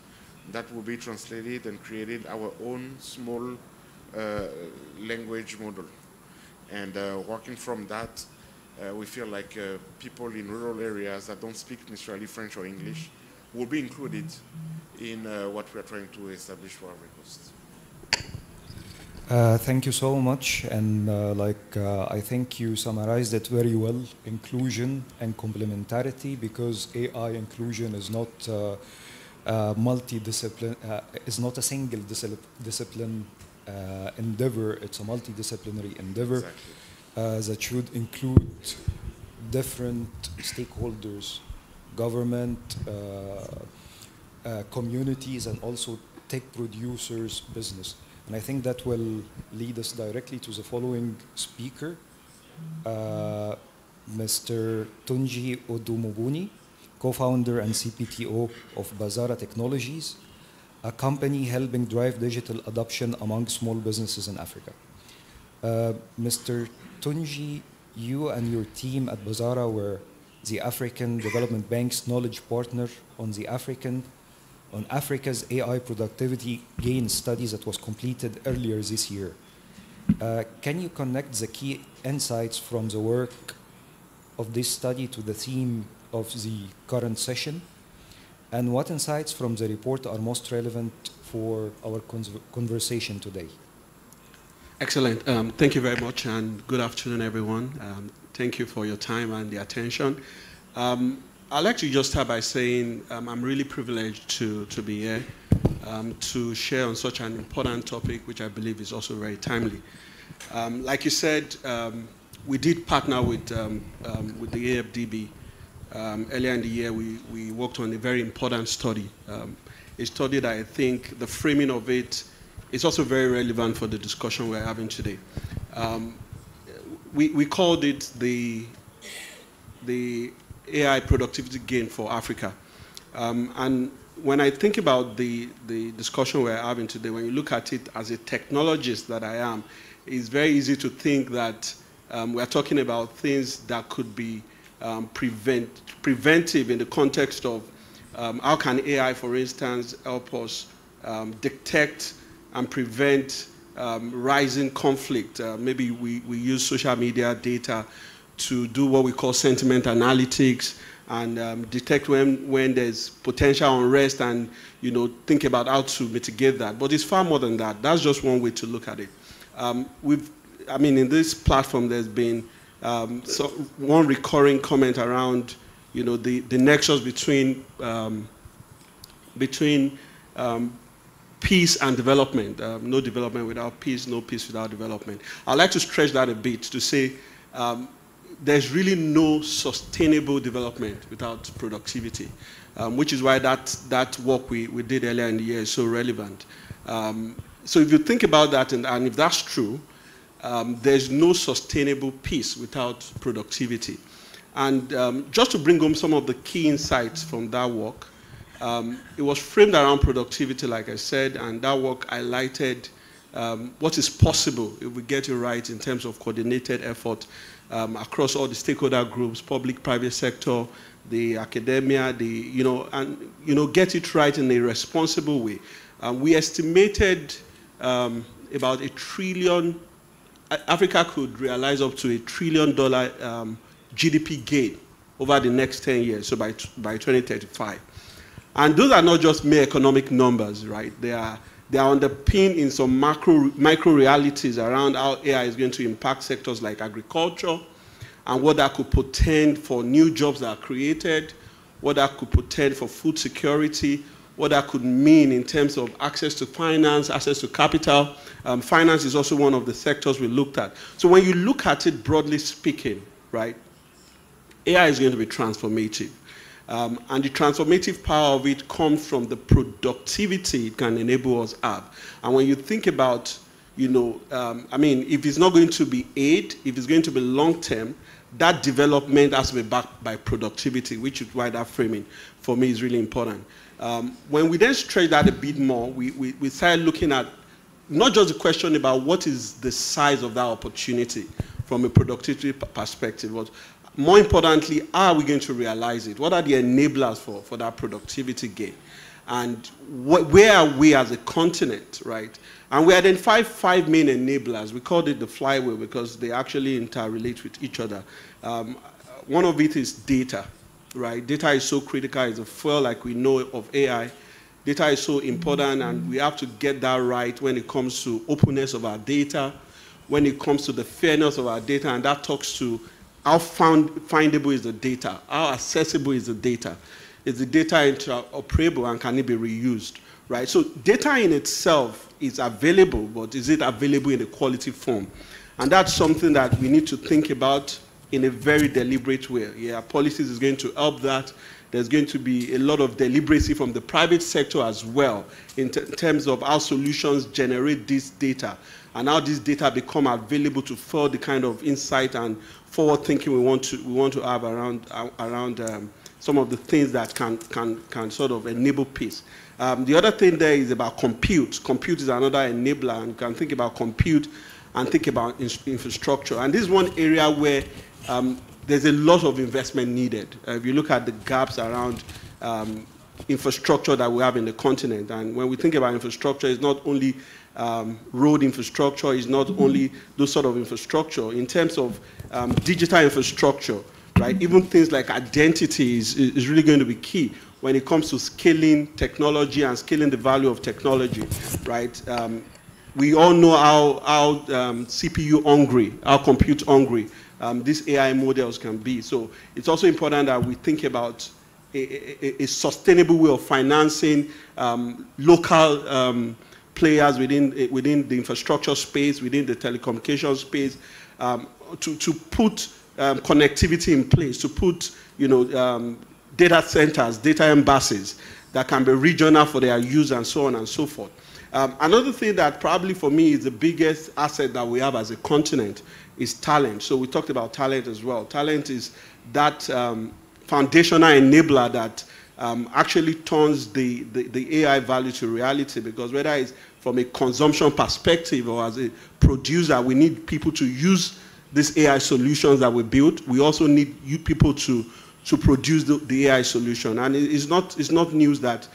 That will be translated and created our own small language model. And working from that, we feel like people in rural areas that don't speak necessarily French or English will be included in what we are trying to establish for Ivory Coast. Thank you so much, and I think you summarized it very well, inclusion and complementarity, because AI inclusion is not multidiscipline, is not a single discipline endeavor, it's a multidisciplinary endeavor. Exactly. That should include different stakeholders, government, communities, and also tech producers, business. And I think that will lead us directly to the following speaker, Mr. Tunji Odumoguni, co-founder and CPTO of Bazara Technologies, a company helping drive digital adoption among small businesses in Africa. Mr. Tunji, you and your team at Bazara were the African Development Bank's knowledge partner on Africa's AI productivity gain studies that was completed earlier this year. Can you connect the key insights from the work of this study to the theme of the current session? And what insights from the report are most relevant for our conversation today? Excellent. Thank you very much, and good afternoon, everyone. Thank you for your time and the attention. I'd like to just start by saying I'm really privileged to be here to share on such an important topic, which I believe is also very timely. Like you said, we did partner with the AFDB. Earlier in the year, we worked on a very important study. A study that I think the framing of it is also very relevant for the discussion we're having today. We called it the AI productivity gain for Africa. And when I think about the discussion we're having today, when you look at it as a technologist that I am, it's very easy to think that we're talking about things that could be preventive in the context of how can AI, for instance, help us detect and prevent rising conflict. Maybe we use social media data to do what we call sentiment analytics and detect when there's potential unrest and think about how to mitigate that. But it's far more than that. That's just one way to look at it. In this platform, there's been one recurring comment around peace and development. No development without peace, no peace without development. I'd like to stretch that a bit to say there's really no sustainable development without productivity, which is why that work we did earlier in the year is so relevant. So if you think about that, and if that's true, there's no sustainable peace without productivity. And just to bring home some of the key insights from that work, it was framed around productivity, like I said, and that work highlighted what is possible if we get it right in terms of coordinated effort across all the stakeholder groups, public, private sector, the academia, get it right in a responsible way. We estimated about $1 trillion, Africa could realize up to $1 trillion GDP gain over the next 10 years, so by 2035. And those are not just mere economic numbers, right? They are underpinned in some micro realities around how AI is going to impact sectors like agriculture and what that could portend for new jobs that are created, what that could portend for food security, what that could mean in terms of access to finance, access to capital. Finance is also one of the sectors we looked at. So when you look at it broadly speaking, right, AI is going to be transformative. And the transformative power of it comes from the productivity it can enable us have. And when you think about, if it's not going to be aid, if it's going to be long-term, that development has to be backed by productivity, which is why that framing for me is really important. When we then stretch that a bit more, we started looking at not just the question about what is the size of that opportunity from a productivity perspective, but more importantly, how are we going to realize it? What are the enablers for that productivity gain? And where are we as a continent, right? And we identified 5 main enablers. We called it the flywheel because they actually interrelate with each other. One of it is data, right? Data is so critical. It's a fuel, like we know of AI. Data is so important, and we have to get that right when it comes to openness of our data, when it comes to the fairness of our data, and that talks to how findable is the data, how accessible is the data. Is the data interoperable and can it be reused, right? So data in itself is available, but is it available in a quality form? And that's something that we need to think about in a very deliberate way. Yeah, policies is going to help that. There's going to be a lot of deliberacy from the private sector as well in terms of how solutions generate this data and how this data become available to further the kind of insight and forward thinking we want to have around some of the things that can sort of enable peace. The other thing there is about compute. Compute is another enabler, and you can think about compute and think about infrastructure. And this is one area where there's a lot of investment needed. If you look at the gaps around infrastructure that we have in the continent, and when we think about infrastructure, it's not only road infrastructure, it's not only those sort of infrastructure. In terms of digital infrastructure, right, even things like identity is really going to be key when it comes to scaling technology and scaling the value of technology, right? We all know how CPU hungry, how compute hungry these AI models can be. So it's also important that we think about a sustainable way of financing local players within the infrastructure space, within the telecommunications space, to put connectivity in place, to put data centers, data embassies that can be regional for their use and so on and so forth. Another thing that probably for me is the biggest asset that we have as a continent is talent. So we talked about talent as well. Talent is that foundational enabler that actually turns the AI value to reality, because whether it's from a consumption perspective or as a producer, we need people to use these AI solutions that we build. We also need you people to produce the AI solution. And it's not news that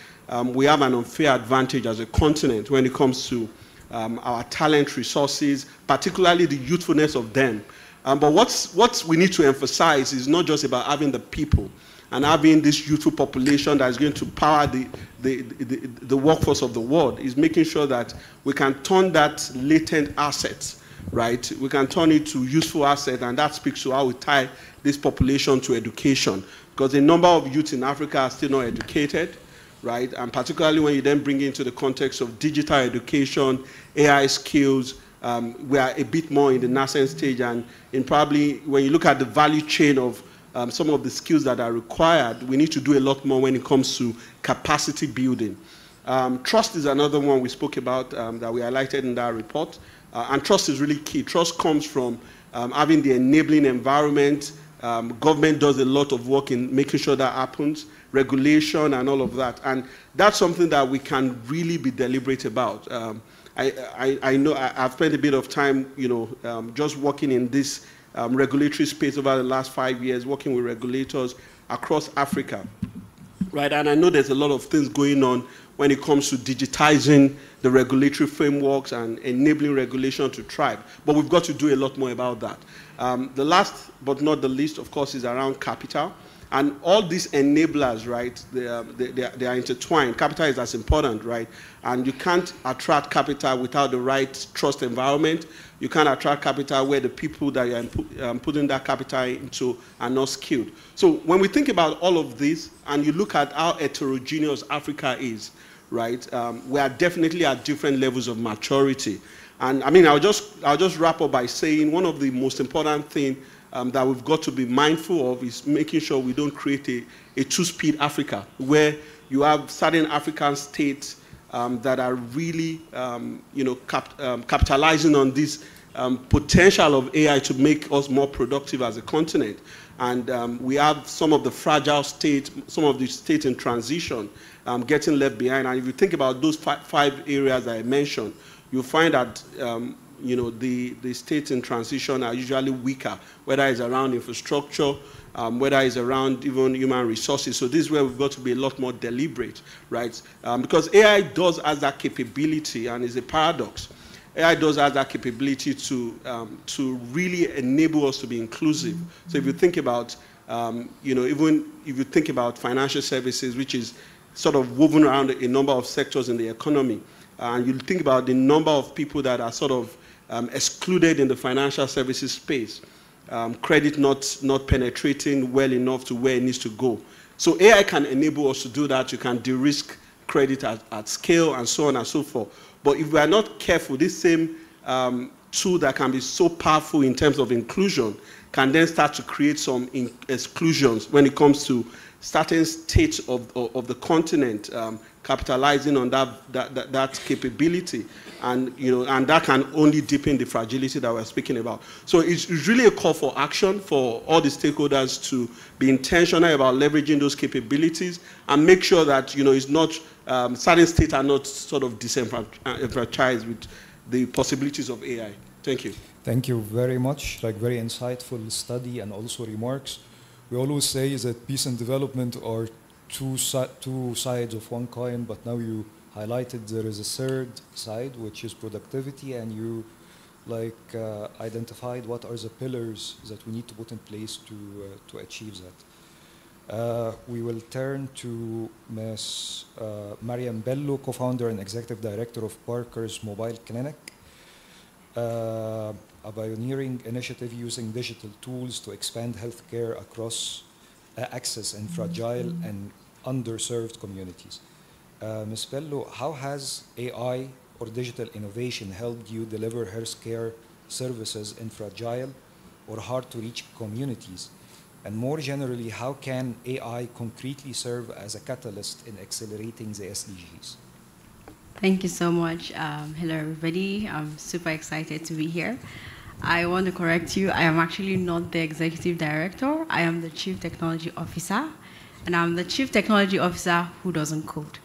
we have an unfair advantage as a continent when it comes to our talent resources, particularly the youthfulness of them. But what we need to emphasize is not just about having the people and having this youthful population that is going to power the workforce of the world. Is making sure that we can turn that latent asset, right? We can turn it to useful asset, and that speaks to how we tie this population to education. Because a number of youth in Africa are still not educated, right? And particularly when you then bring it into the context of digital education, AI skills, we are a bit more in the nascent stage, and in probably when you look at the value chain of some of the skills that are required, we need to do a lot more when it comes to capacity building. Trust is another one we spoke about that we highlighted in that report, and trust is really key. Trust comes from having the enabling environment. Government does a lot of work in making sure that happens, regulation and all of that, and that's something that we can really be deliberate about. I know I've spent a bit of time, just working in this regulatory space over the last 5 years, working with regulators across Africa, right? And I know there's a lot of things going on when it comes to digitizing the regulatory frameworks and enabling regulation to thrive. But we've got to do a lot more about that. The last but not the least, of course, is around capital. And all these enablers, right, they are intertwined. Capital is as important, right? And you can't attract capital without the right trust environment. You can't attract capital where the people that you're putting that capital into are not skilled. So when we think about all of this, and you look at how heterogeneous Africa is, right, we are definitely at different levels of maturity. And I mean, I'll just wrap up by saying one of the most important things that we've got to be mindful of is making sure we don't create a two-speed Africa where you have certain African states that are really, capitalizing on this potential of AI to make us more productive as a continent. And we have some of the fragile states, some of the states in transition getting left behind. And if you think about those five areas that I mentioned, you'll find that the states in transition are usually weaker, whether it's around infrastructure, whether it's around even human resources. So this is where we've got to be a lot more deliberate, right? Because AI does have that capability, and it's a paradox. AI does have that capability to really enable us to be inclusive. So if you think about, even if you think about financial services, which is sort of woven around a number of sectors in the economy, and you think about the number of people that are sort of excluded in the financial services space, credit not penetrating well enough to where it needs to go. So AI can enable us to do that. You can de-risk credit at scale and so on and so forth. But if we are not careful, this same tool that can be so powerful in terms of inclusion can then start to create some exclusions when it comes to certain states of the continent capitalizing on that capability, and and that can only deepen the fragility that we're speaking about. So it's really a call for action for all the stakeholders to be intentional about leveraging those capabilities and make sure that it's not certain states are not sort of disenfranchised with the possibilities of AI. Thank you. Thank you very much. Like, very insightful study and also remarks. We always say that peace and development are two sides of one coin, but now you highlighted there is a third side, which is productivity, and you identified what are the pillars that we need to put in place to achieve that. We will turn to Ms. Mariam Bello, co-founder and executive director of Parker's Mobile Clinic, a pioneering initiative using digital tools to expand healthcare across access in fragile and underserved communities. Ms. Bello, how has AI or digital innovation helped you deliver healthcare services in fragile or hard-to-reach communities? And more generally, how can AI concretely serve as a catalyst in accelerating the SDGs? Thank you so much. Hello, everybody. I'm super excited to be here. I want to correct you. I am actually not the executive director. I am the chief technology officer. And I'm the chief technology officer who doesn't code.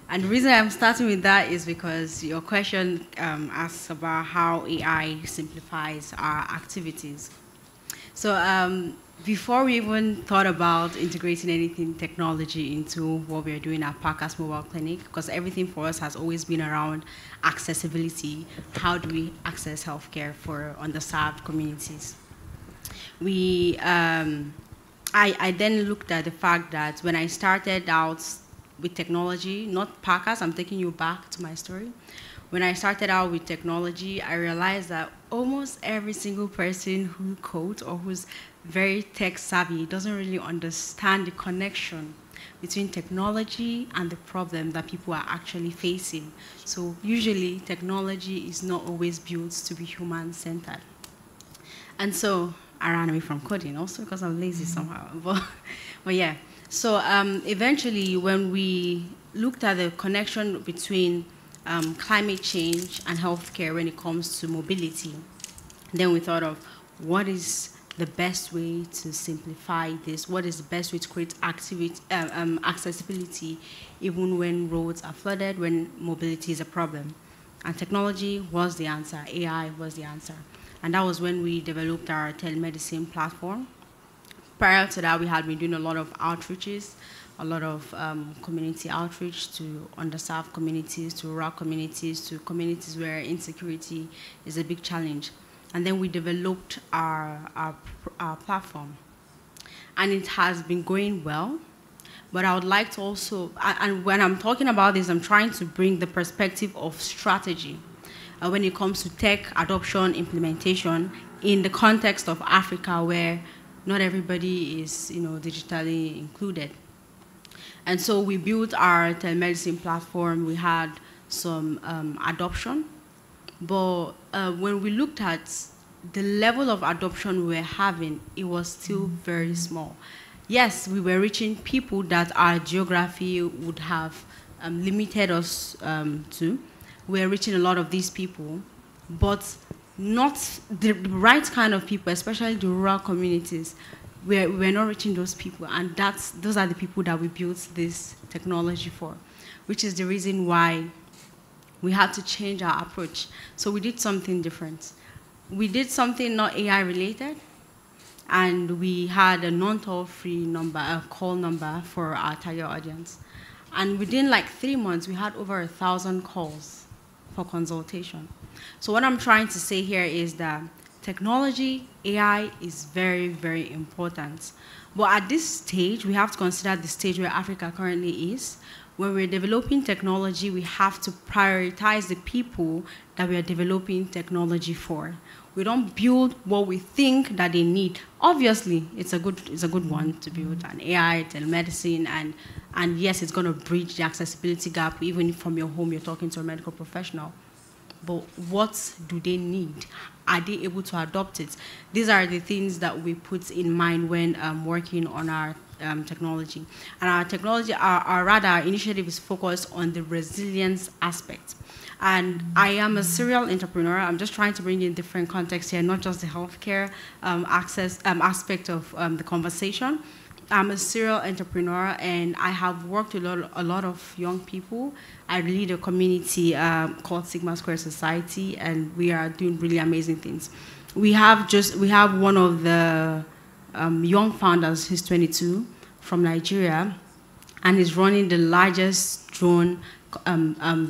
And the reason I'm starting with that is because your question asks about how AI simplifies our activities. So before we even thought about integrating anything technology into what we're doing at Parker's Mobile Clinic, because everything for us has always been around accessibility. How do we access healthcare for underserved communities? I then looked at the fact that when I started out with technology, not Parker's, I'm taking you back to my story. When I started out with technology, I realized that almost every single person who codes or who's very tech savvy doesn't really understand the connection between technology and the problem that people are actually facing. So usually technology is not always built to be human-centered. And so I ran away from coding also because I'm lazy somehow. But yeah, so eventually when we looked at the connection between climate change and healthcare when it comes to mobility, then we thought of what is the best way to simplify this? What is the best way to create accessibility even when roads are flooded, when mobility is a problem? And technology was the answer, AI was the answer. And that was when we developed our telemedicine platform. Prior to that, we had been doing a lot of outreaches, a lot of community outreach to underserved communities, to rural communities, to communities where insecurity is a big challenge. And then we developed our platform. And it has been going well. But I would like to also, and when I'm talking about this, I'm trying to bring the perspective of strategy when it comes to tech adoption, implementation, in the context of Africa where not everybody is digitally included. And so we built our telemedicine platform. We had some adoption. But when we looked at the level of adoption we were having, it was still very small. Yes, we were reaching people that our geography would have limited us to. We were reaching a lot of these people, but not the right kind of people, especially the rural communities. We're not reaching those people, and those are the people that we built this technology for, which is the reason why we had to change our approach. So we did something different. We did something not AI related, and we had a non-toll-free number, a call number for our target audience. And within like 3 months, we had over 1,000 calls for consultation. So what I'm trying to say here is that technology, AI is very, very important. But at this stage, we have to consider the stage where Africa currently is. When we're developing technology, we have to prioritize the people that we are developing technology for. We don't build what we think that they need. Obviously, it's a good one to build an AI, telemedicine, and yes, it's going to bridge the accessibility gap. Even from your home, you're talking to a medical professional. But what do they need? Are they able to adopt it? These are the things that we put in mind when working on our technology. And our technology, our initiative is focused on the resilience aspect. And I am a serial entrepreneur. I'm just trying to bring in different contexts here, not just the healthcare aspect of the conversation. I'm a serial entrepreneur, and I have worked with a lot of young people. I lead a community called Sigma Square Society, and we are doing really amazing things. We have one of the young founders, he's 22, from Nigeria, and he's running the largest drone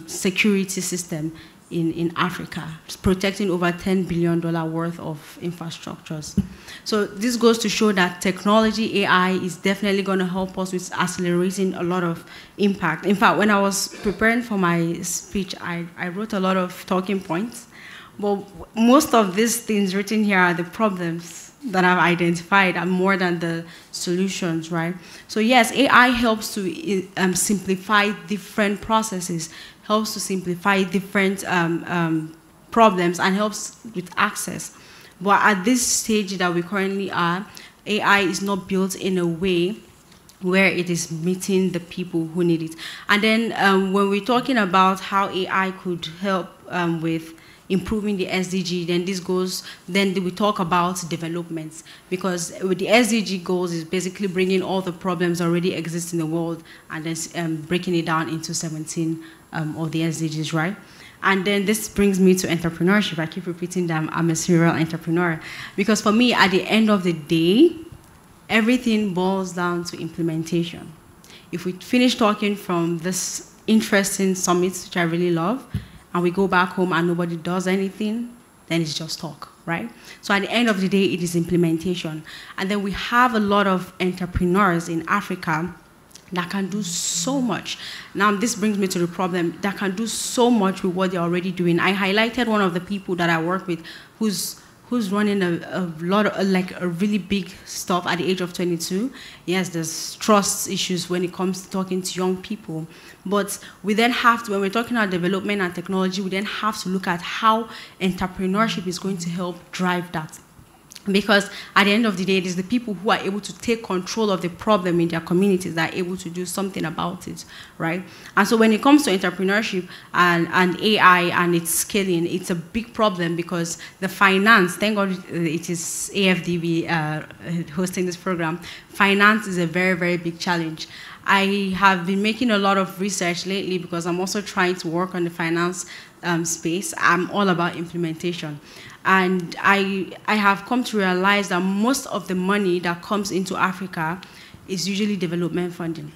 security system in Africa. It's protecting over $10 billion worth of infrastructures. So this goes to show that technology, AI, is definitely going to help us with accelerating a lot of impact. In fact, when I was preparing for my speech, I wrote a lot of talking points. But most of these things written here are the problems that I've identified and more than the solutions, right? So yes, AI helps to simplify different processes, helps to simplify different problems, and helps with access. But at this stage that we currently are, AI is not built in a way where it is meeting the people who need it. And then when we're talking about how AI could help with improving the SDG, then we talk about developments, because with the SDG goals is basically bringing all the problems already exist in the world and then breaking it down into 17 of the SDGs, right? And then this brings me to entrepreneurship. I keep repeating that I'm a serial entrepreneur, because for me, at the end of the day, everything boils down to implementation. If we finish talking from this interesting summit, which I really love, and we go back home and nobody does anything, then it's just talk, right? So at the end of the day, it is implementation. And then we have a lot of entrepreneurs in Africa that can do so much. Now, this brings me to the problem, that can do so much with what they're already doing. I highlighted one of the people that I work with whose who's running a lot of, like a really big stuff at the age of 22. Yes, there's trust issues when it comes to talking to young people. But we then have to, when we're talking about development and technology, we then have to look at how entrepreneurship is going to help drive that. Because at the end of the day, it is the people who are able to take control of the problem in their communities that are able to do something about it, right? And so when it comes to entrepreneurship and AI and its scaling, it's a big problem because the finance, thank God it is AFDB hosting this program, finance is a very, very big challenge. I have been making a lot of research lately because I'm also trying to work on the finance space. I'm all about implementation. And I have come to realize that most of the money that comes into Africa is usually development funding.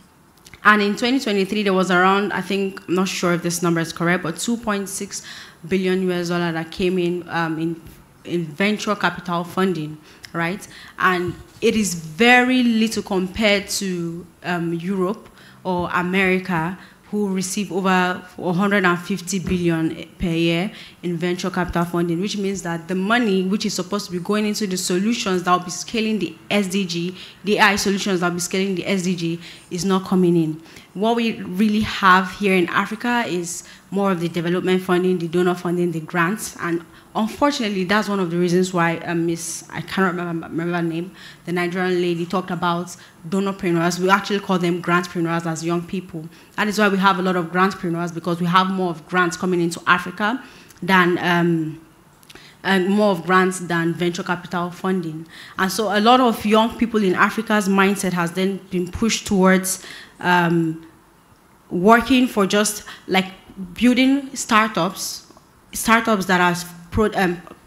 And in 2023, there was around, I think, I'm not sure if this number is correct, but $2.6 billion that came in venture capital funding, right? And it is very little compared to Europe or America, who receive over 150 billion per year in venture capital funding, which means that the money which is supposed to be going into the solutions that will be scaling the SDG, the AI solutions that will be scaling the SDG, is not coming in. What we really have here in Africa is more of the development funding, the donor funding, the grants, and unfortunately, that's one of the reasons why I cannot remember her name, the Nigerian lady talked about donorpreneurs. We actually call them grantpreneurs as young people. That is why we have a lot of grantpreneurs, because we have more of grants coming into Africa than more of grants than venture capital funding. And so a lot of young people in Africa's mindset has then been pushed towards working for just like building startups that are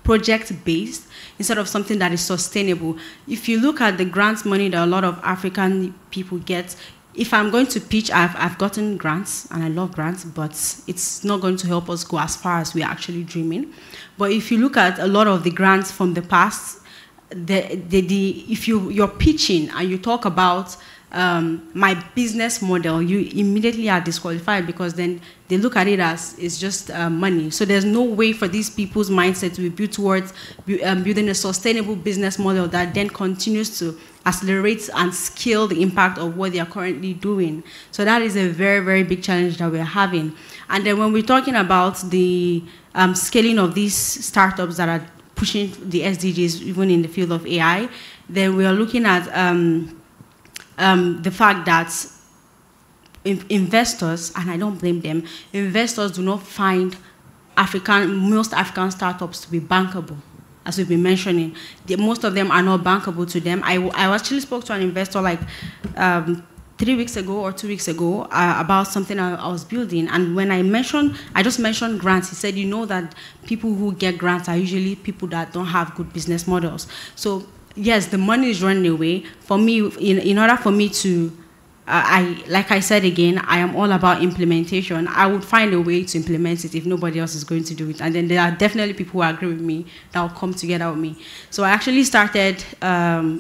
project-based instead of something that is sustainable. If you look at the grants money that a lot of African people get, if I'm going to pitch, I've gotten grants, and I love grants, but it's not going to help us go as far as we're actually dreaming. But if you look at a lot of the grants from the past, if you're pitching and you talk about my business model, you immediately are disqualified, because then they look at it as it's just money. So there's no way for these people's mindset to be built towards building a sustainable business model that then continues to accelerate and scale the impact of what they are currently doing. So that is a very, very big challenge that we're having. And then when we're talking about the scaling of these startups that are pushing the SDGs, even in the field of AI, then we are looking at the fact that investors, and I don't blame them, investors do not find most African startups to be bankable, as we've been mentioning. Most of them are not bankable to them. I actually spoke to an investor like 3 weeks ago or 2 weeks ago about something I was building, and when I just mentioned grants, he said, you know that people who get grants are usually people that don't have good business models. So yes, the money is running away. For me, in order for me to, like I said again, I am all about implementation. I would find a way to implement it if nobody else is going to do it. And then there are definitely people who agree with me that will come together with me. So I actually started a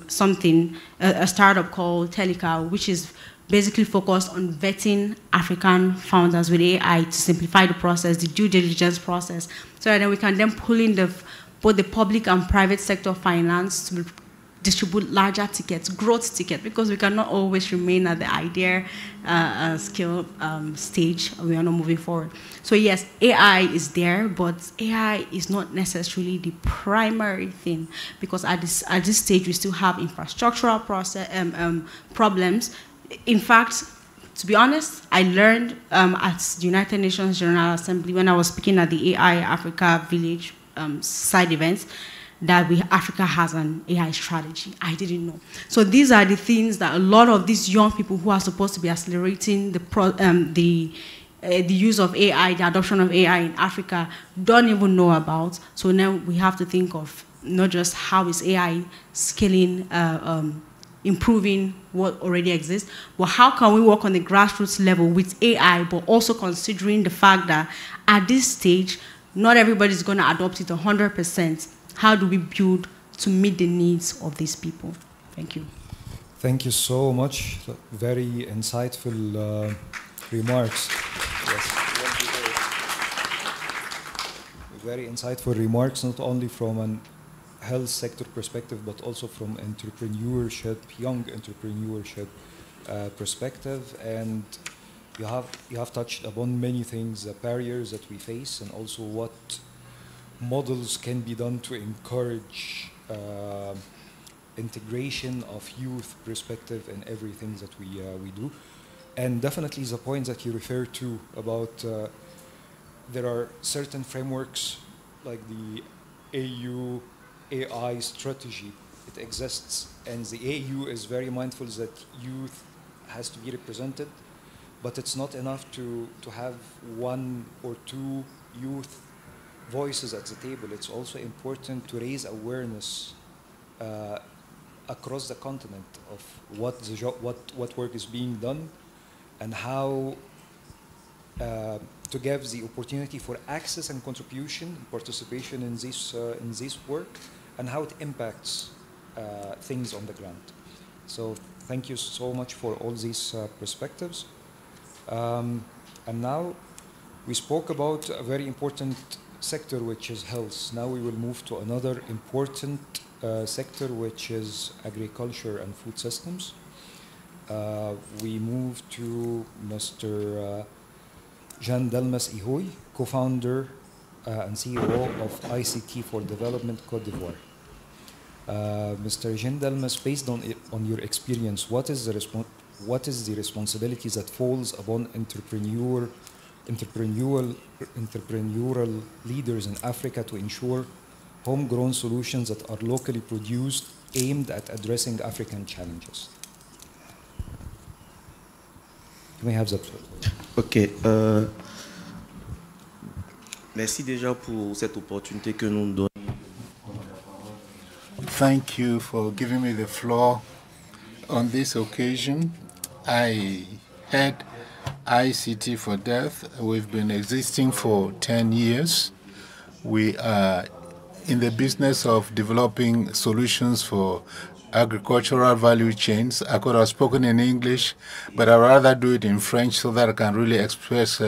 startup called Telica, which is basically focused on vetting African founders with AI to simplify the process, the due diligence process, so that then we can then pull in both the public and private sector finance to distribute larger tickets, growth tickets, because we cannot always remain at the idea skill stage. We are not moving forward. So yes, AI is there, but AI is not necessarily the primary thing, because at this stage we still have infrastructural problems. In fact, to be honest, I learned at the United Nations General Assembly when I was speaking at the AI Africa Village side events, that Africa has an AI strategy. I didn't know. So these are the things that a lot of these young people who are supposed to be accelerating the use of AI, the adoption of AI in Africa, don't even know about. So now we have to think of not just how is AI scaling, improving what already exists, but how can we work on the grassroots level with AI, but also considering the fact that at this stage, not everybody's going to adopt it 100%. How do we build to meet the needs of these people? Thank you. Thank you so much. Very insightful remarks. Yes. Very insightful remarks, not only from an health sector perspective, but also from entrepreneurship, young entrepreneurship perspective. And you have touched upon many things, the barriers that we face, and also what models can be done to encourage integration of youth perspective in everything that we do. And definitely the point that you refer to about there are certain frameworks like the AU AI strategy. It exists, and the AU is very mindful that youth has to be represented, but it's not enough to have one or two youth voices at the table. It's also important to raise awareness across the continent of what work is being done, and how to give the opportunity for access and contribution, participation in this work, and how it impacts things on the ground. So thank you so much for all these perspectives. And now we spoke about a very important sector, which is health. Now we will move to another important sector, which is agriculture and food systems. We move to Mr. Jean Delmas Ihoy, co-founder and CEO of ICT for Development Côte d'Ivoire. Mr. Jean Delmas, based on your experience, what is the responsibilities that falls upon entrepreneurial leaders in Africa to ensure homegrown solutions that are locally produced, aimed at addressing African challenges? Can we have that? Ok. Merci déjà pour cette opportunité que nous donnons. Thank you for giving me the floor on this occasion. I head ICT for Deaf. We've been existing for 10 years. We are in the business of developing solutions for agricultural value chains. I could have spoken in English, but I'd rather do it in French so that I can really express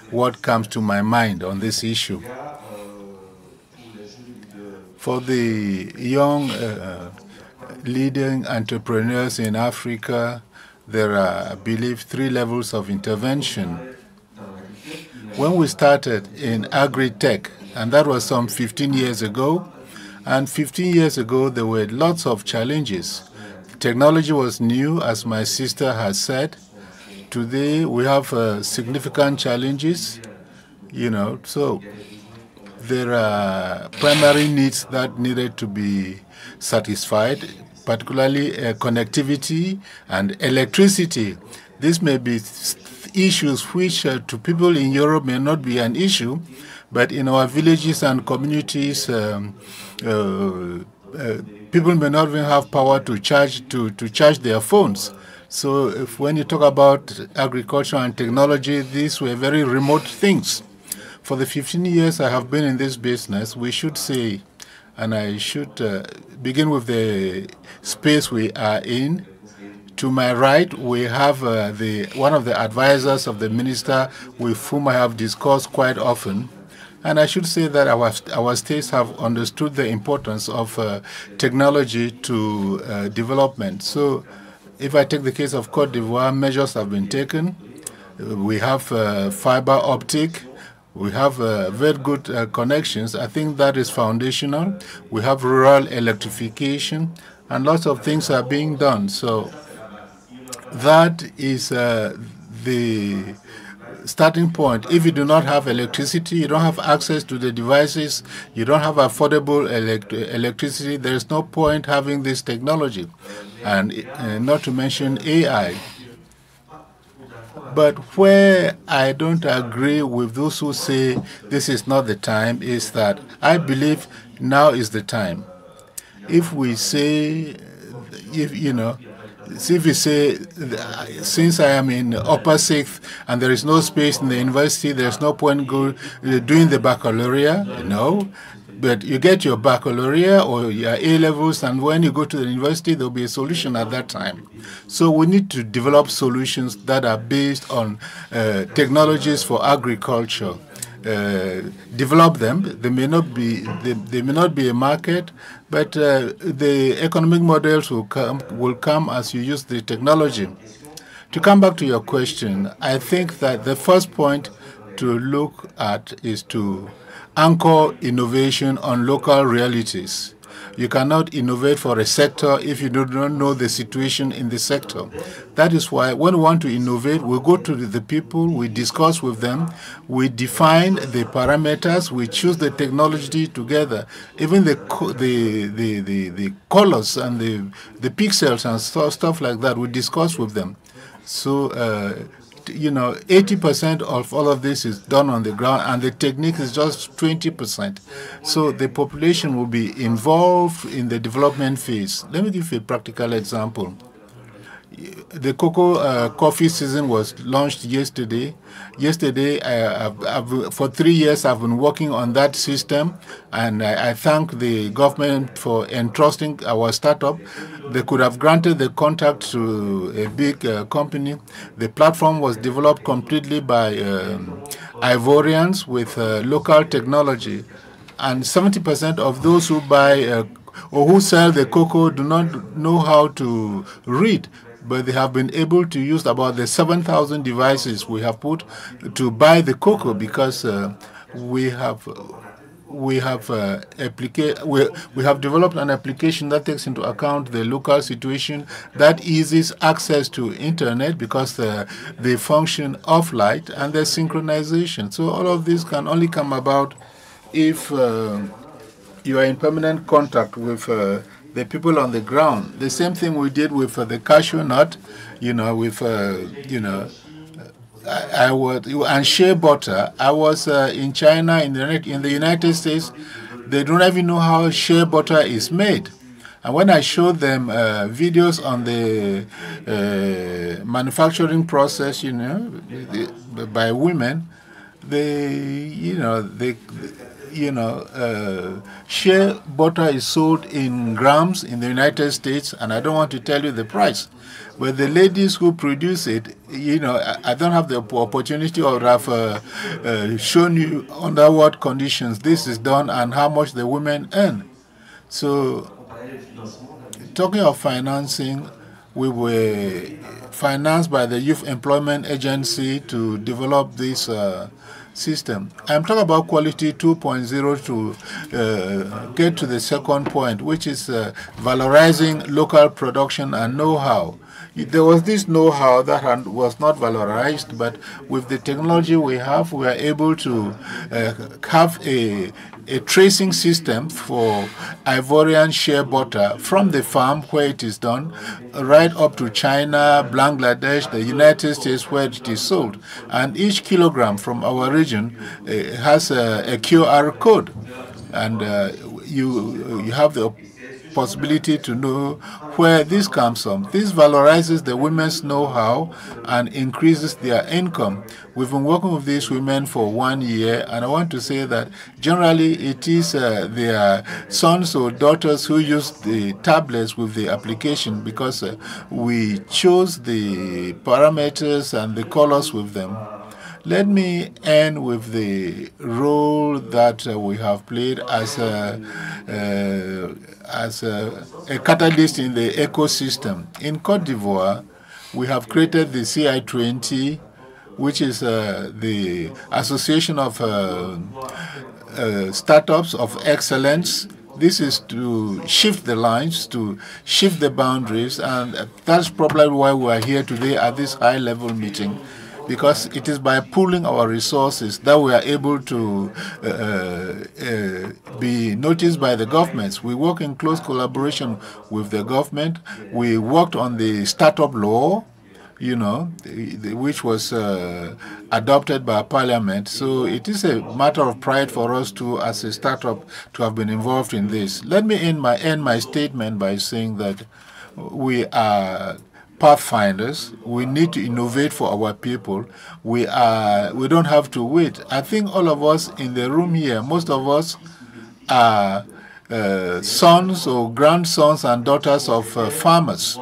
what comes to my mind on this issue. For the young leading entrepreneurs in Africa, there are, I believe, 3 levels of intervention. When we started in agri-tech, and that was some 15 years ago, and 15 years ago there were lots of challenges. Technology was new, as my sister has said. Today we have significant challenges, so there are primary needs that needed to be satisfied, particularly connectivity and electricity. These may be issues which to people in Europe may not be an issue, but in our villages and communities, people may not even have power to charge their phones. So when you talk about agriculture and technology, these were very remote things. For the 15 years I have been in this business, we should say, and I should begin with the space we are in. To my right, we have one of the advisors of the minister with whom I have discussed quite often. And I should say that our states have understood the importance of technology to development. So if I take the case of Côte d'Ivoire, measures have been taken. We have fiber optic. We have very good connections. I think that is foundational. We have rural electrification, and lots of things are being done. So that is the starting point. If you do not have electricity, you don't have access to the devices, you don't have affordable electricity, there is no point having this technology, and not to mention AI. But where I don't agree with those who say this is not the time is that I believe now is the time. If we say, if we say, since I am in upper 6th and there is no space in the university, there's no point doing the baccalaureate, no. But you get your baccalaureate or your A-levels, and when you go to the university, there'll be a solution at that time. So we need to develop solutions that are based on technologies for agriculture. develop them. They may not be a market, but the economic models will come as you use the technology. To come back to your question, I think that the first point to look at is to anchor innovation on local realities. You cannot innovate for a sector if you do not know the situation in the sector. That is why when we want to innovate, we go to the people, we discuss with them, we define the parameters, we choose the technology together. Even the colors and the pixels and stuff like that, we discuss with them. So, 80% of all of this is done on the ground, and the technique is just 20%. So the population will be involved in the development phase. Let me give you a practical example. The cocoa coffee season was launched yesterday. For 3 years, I've been working on that system, and I thank the government for entrusting our startup. They could have granted the contract to a big company. The platform was developed completely by Ivorians with local technology, and 70% of those who buy or who sell the cocoa do not know how to read, but they have been able to use about the 7,000 devices we have put to buy the cocoa, because we have developed an application that takes into account the local situation, that eases access to internet because they function off light, and there's synchronization. So all of this can only come about if you are in permanent contact with the people on the ground. The same thing we did with the cashew nut, and shea butter. I was in China, in the United States. They don't even know how shea butter is made. And when I showed them videos on the manufacturing process, by women, shea butter is sold in grams in the United States, and I don't want to tell you the price. But the ladies who produce it, I don't have the opportunity, or have shown you under what conditions this is done and how much the women earn. So, talking of financing, we were financed by the Youth Employment Agency to develop this system. I'm talking about Quality 2.0 to get to the second point, which is valorizing local production and know-how. There was this know-how that was not valorized, but with the technology we have, we are able to have a tracing system for Ivorian shea butter from the farm where it is done, right up to China, Bangladesh, the United States where it is sold. And each kilogram from our region has a QR code. And you have the possibility to know where this comes from. This valorizes the women's know-how and increases their income. We've been working with these women for 1 year, and I want to say that generally it is their sons or daughters who use the tablets with the application, because we chose the parameters and the colors with them. Let me end with the role that we have played as a catalyst in the ecosystem. In Côte d'Ivoire, we have created the CI20, which is the Association of Startups of Excellence. This is to shift the lines, to shift the boundaries, and that's probably why we are here today at this high-level meeting, because it is by pooling our resources that we are able to be noticed by the governments. We work in close collaboration with the government. We worked on the startup law, which was adopted by Parliament. So it is a matter of pride for us to, as a startup, to have been involved in this. Let me end my statement by saying that we are pathfinders. We need to innovate for our people. We don't have to wait. I think all of us in the room here, most of us are sons or grandsons and daughters of farmers.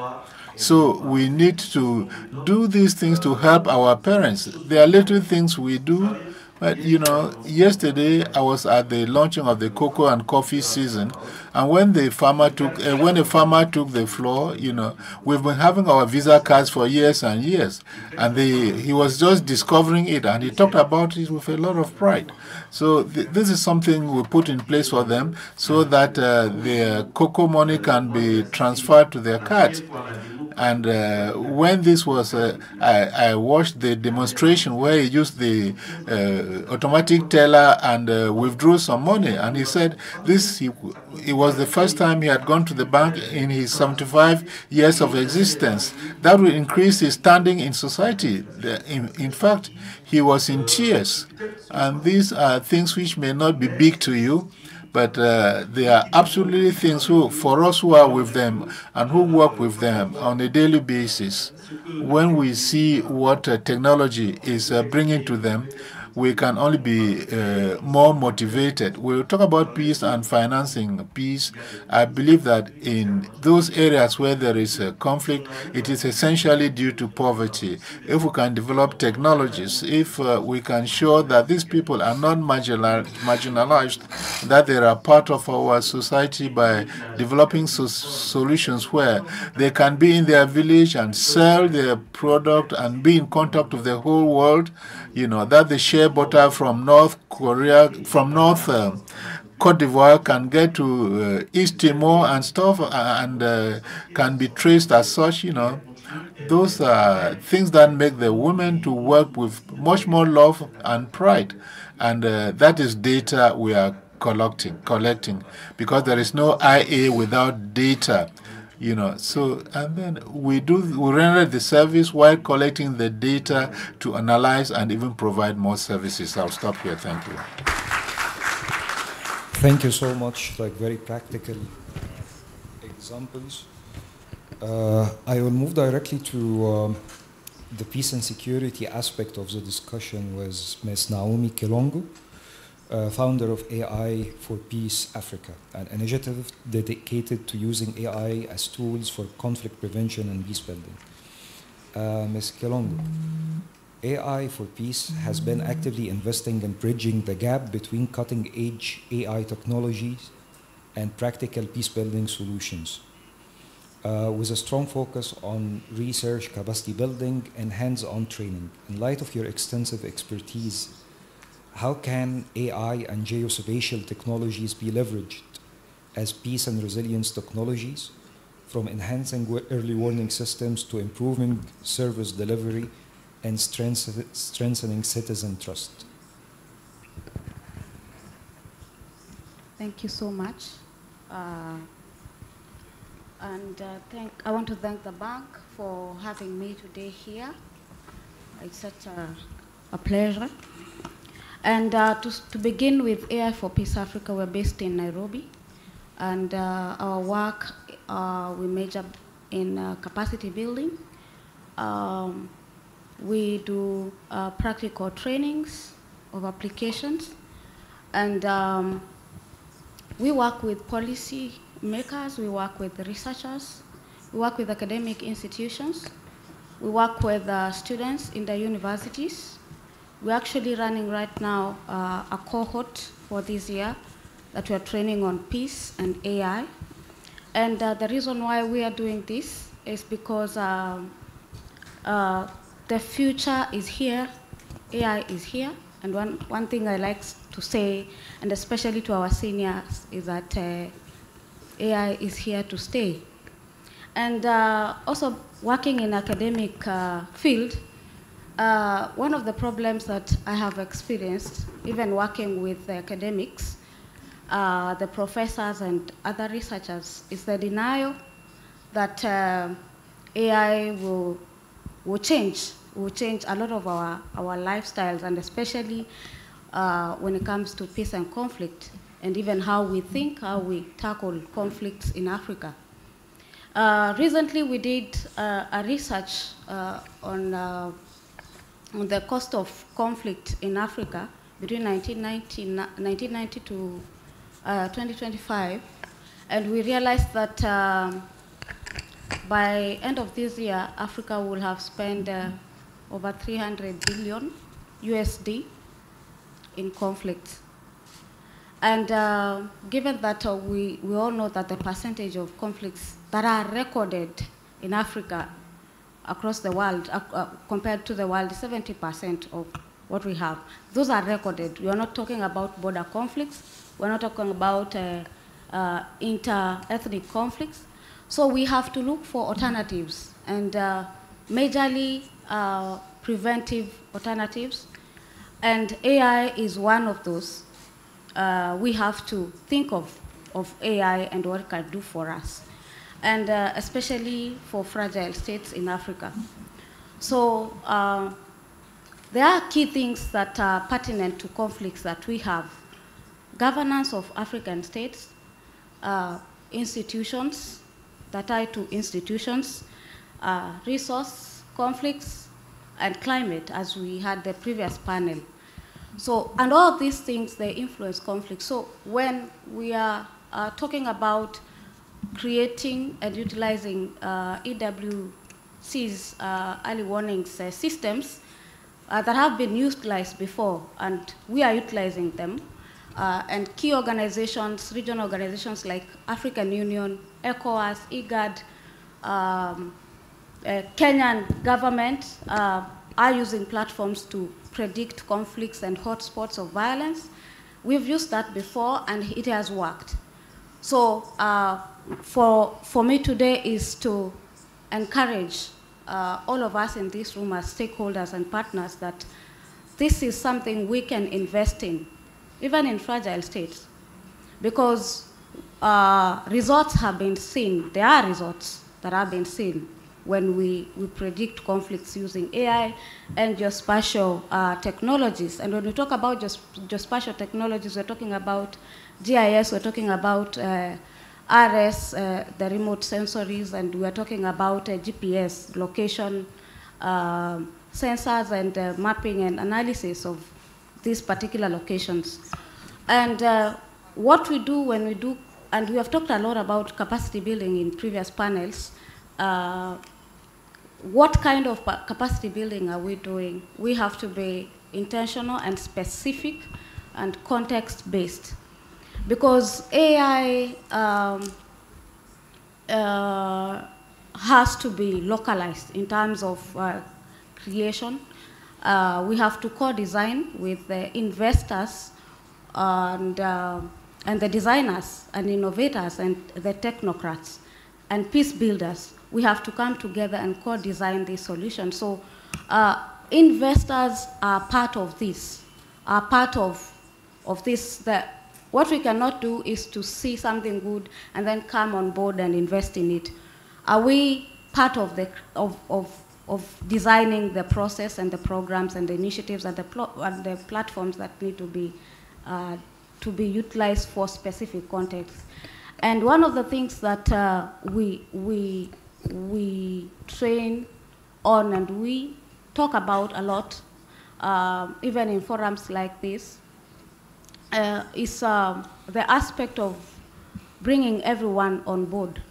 So we need to do these things to help our parents. There are little things we do. But, you know, yesterday I was at the launching of the cocoa and coffee season, and when the farmer took the floor, you know, we've been having our Visa cards for years and years, and he was just discovering it, and he talked about it with a lot of pride. So this is something we put in place for them so that their cocoa money can be transferred to their cards. And when this was, I watched the demonstration where he used the automatic teller and withdrew some money. And he said it was the first time he had gone to the bank in his 75 years of existence. That will increase his standing in society. In fact, he was in tears. And these are things which may not be big to you, but they are absolutely things for us who are with them and who work with them on a daily basis. When we see what technology is bringing to them, we can only be more motivated. We'll talk about peace and financing peace. I believe that in those areas where there is a conflict, it is essentially due to poverty. If we can develop technologies, if we can show that these people are not marginalized, that they are part of our society by developing solutions where they can be in their village and sell their product and be in contact with the whole world, you know, that the shea butter from North Korea, from North Cote d'Ivoire can get to East Timor and stuff and can be traced as such, you know. Those are things that make the women to work with much more love and pride. And that is data we are collecting, because there is no IA without data. You know, so, and then we render the service while collecting the data to analyze and even provide more services. I'll stop here. Thank you. Thank you so much. Like very practical examples. I will move directly to the peace and security aspect of the discussion with Ms. Naomi Kilongo, founder of AI for Peace Africa, an initiative dedicated to using AI as tools for conflict prevention and peace building. Ms. Kilongo, AI for Peace has been actively investing in bridging the gap between cutting-edge AI technologies and practical peace-building solutions, with a strong focus on research, capacity building, and hands-on training. In light of your extensive expertise, how can AI and geospatial technologies be leveraged as peace and resilience technologies, from enhancing early warning systems to improving service delivery and strengthening citizen trust? Thank you so much. I want to thank the bank for having me today here. It's such a pleasure. And to begin with AI for Peace Africa, we're based in Nairobi. And our work, we major in capacity building. We do practical trainings of applications. And we work with policy makers, we work with researchers, we work with academic institutions, we work with students in the universities. We're actually running right now a cohort for this year that we're training on peace and AI. And the reason why we are doing this is because the future is here, AI is here. And one thing I like to say, and especially to our seniors, is that AI is here to stay. And also working in academic field, one of the problems that I have experienced, even working with the academics, the professors and other researchers, is the denial that AI will change a lot of our lifestyles, and especially when it comes to peace and conflict, and even how we think, how we tackle conflicts in Africa. Recently, we did a research on the cost of conflict in Africa between 1990 to 2025, and we realized that by end of this year, Africa will have spent over 300 billion USD in conflict. And given that we all know that the percentage of conflicts that are recorded in Africa across the world, compared to the world, 70% of what we have, those are recorded. We are not talking about border conflicts. We're not talking about inter-ethnic conflicts. So we have to look for alternatives, and majorly preventive alternatives. And AI is one of those. We have to think of AI and what it can do for us, and especially for fragile states in Africa. So there are key things that are pertinent to conflicts that we have. Governance of African states, institutions that tie to institutions, resource conflicts, and climate, as we had the previous panel. So, and all of these things, they influence conflict. So when we are talking about creating and utilizing EWC's early warnings systems that have been utilized before, and we are utilizing them, and key organizations, regional organizations like African Union, ECOWAS, IGAD, Kenyan government are using platforms to predict conflicts and hotspots of violence. We've used that before, and it has worked. So for me today is to encourage all of us in this room as stakeholders and partners that this is something we can invest in, even in fragile states, because results have been seen. There are results that have been seen when we predict conflicts using AI and geospatial technologies. And when we talk about geospatial technologies, we're talking about GIS, we're talking about RS, the remote sensories, and we're talking about GPS, location sensors, and mapping and analysis of these particular locations. And what we do when we do, and we have talked a lot about capacity building in previous panels, what kind of capacity building are we doing? We have to be intentional and specific and context-based, because AI has to be localized in terms of creation. We have to co-design with the investors and the designers and innovators and the technocrats and peace builders. We have to come together and co-design these solutions. So investors are part of this, are part of this. What we cannot do is to see something good and then come on board and invest in it. Are we part of designing the process and the programs and the initiatives and the platforms that need to be utilized for specific contexts? And one of the things that we train on and we talk about a lot, even in forums like this, is the aspect of bringing everyone on board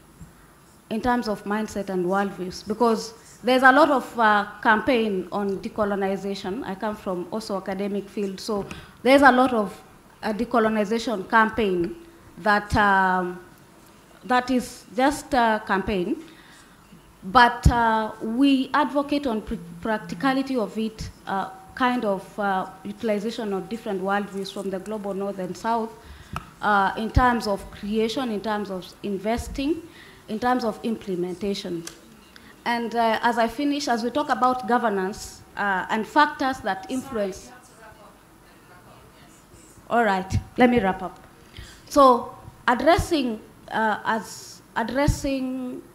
in terms of mindset and worldviews, because there's a lot of campaign on decolonization. I come from also academic field, so there's a lot of decolonization campaign that that is just a campaign, but we advocate on practicality of it, kind of utilization of different worldviews from the global north and south, in terms of creation, in terms of investing, in terms of implementation. And as I finish, as we talk about governance and factors that influence. All right, let me wrap up. So addressing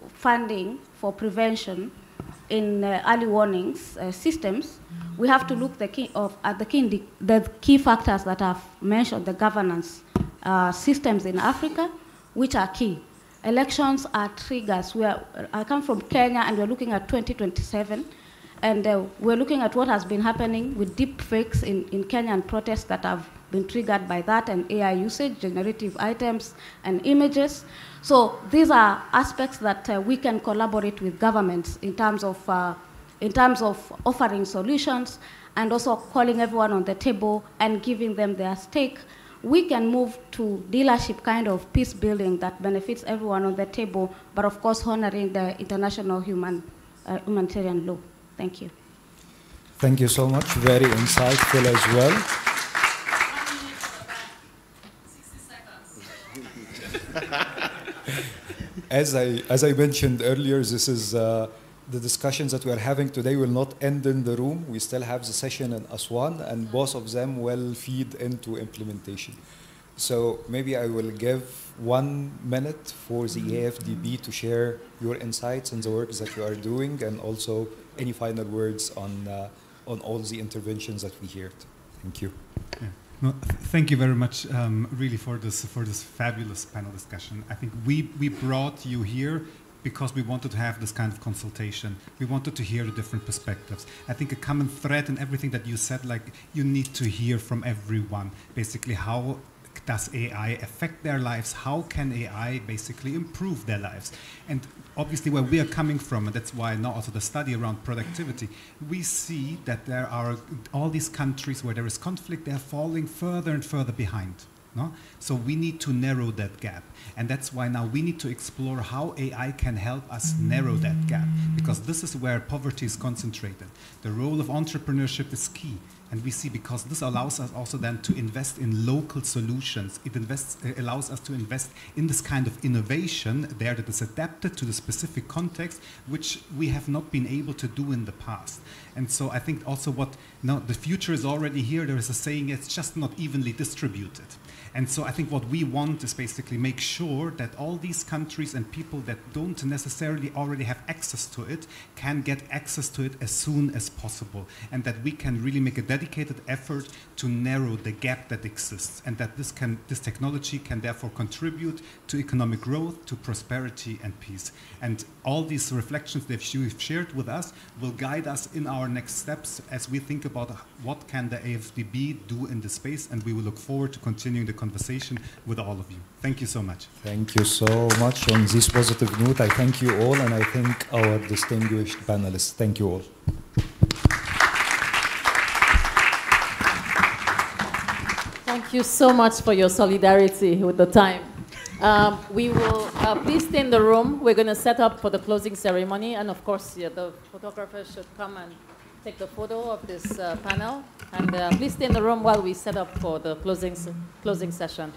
funding for prevention in early warnings systems, we have to look at the key factors that I've mentioned, the governance systems in Africa, which are key. Elections are triggers. I come from Kenya, and we're looking at 2027, and we're looking at what has been happening with deep fakes in Kenyan protests that have been triggered by that, and AI usage, generative items, and images. So these are aspects that we can collaborate with governments in terms of in terms of offering solutions and also calling everyone on the table and giving them their stake, we can move to dealership kind of peace building that benefits everyone on the table, but of course honoring the international humanitarian law. Thank you. Thank you so much. Very insightful as well. As I mentioned earlier, this is the discussions that we are having today will not end in the room. We still have the session in Aswan, and both of them will feed into implementation. So maybe I will give 1 minute for the AFDB to share your insights and the work that you are doing, and also any final words on all the interventions that we heard. Thank you. Yeah. No, thank you very much, really, for this fabulous panel discussion. I think we brought you here because we wanted to have this kind of consultation. We wanted to hear the different perspectives. I think a common thread in everything that you said, like, you need to hear from everyone, basically, how does AI affect their lives? How can AI basically improve their lives? And obviously where we are coming from, and that's why now also the study around productivity, we see that there are all these countries where there is conflict, they're falling further and further behind. No? So we need to narrow that gap. And that's why now we need to explore how AI can help us narrow that gap, because this is where poverty is concentrated. The role of entrepreneurship is key. And we see, because this allows us also then to invest in local solutions. It allows us to invest in this kind of innovation there that is adapted to the specific context, which we have not been able to do in the past. And so I think also the future is already here. There is a saying, it's just not evenly distributed. And so I think what we want is basically make sure that all these countries and people that don't necessarily already have access to it can get access to it as soon as possible, and that we can really make a dedicated effort to narrow the gap that exists, and that this technology can therefore contribute to economic growth, to prosperity and peace. And all these reflections that you've shared with us will guide us in our next steps as we think about what can the AFDB do in this space, and we will look forward to continuing the conversation with all of you. Thank you so much. Thank you so much. On this positive note, I thank you all, and I thank our distinguished panelists. Thank you all. Thank you so much for your solidarity with the time. We will please stay in the room. We're going to set up for the closing ceremony, and of course, the photographers should come and take the photo of this panel. And please stay in the room while we set up for the closing session.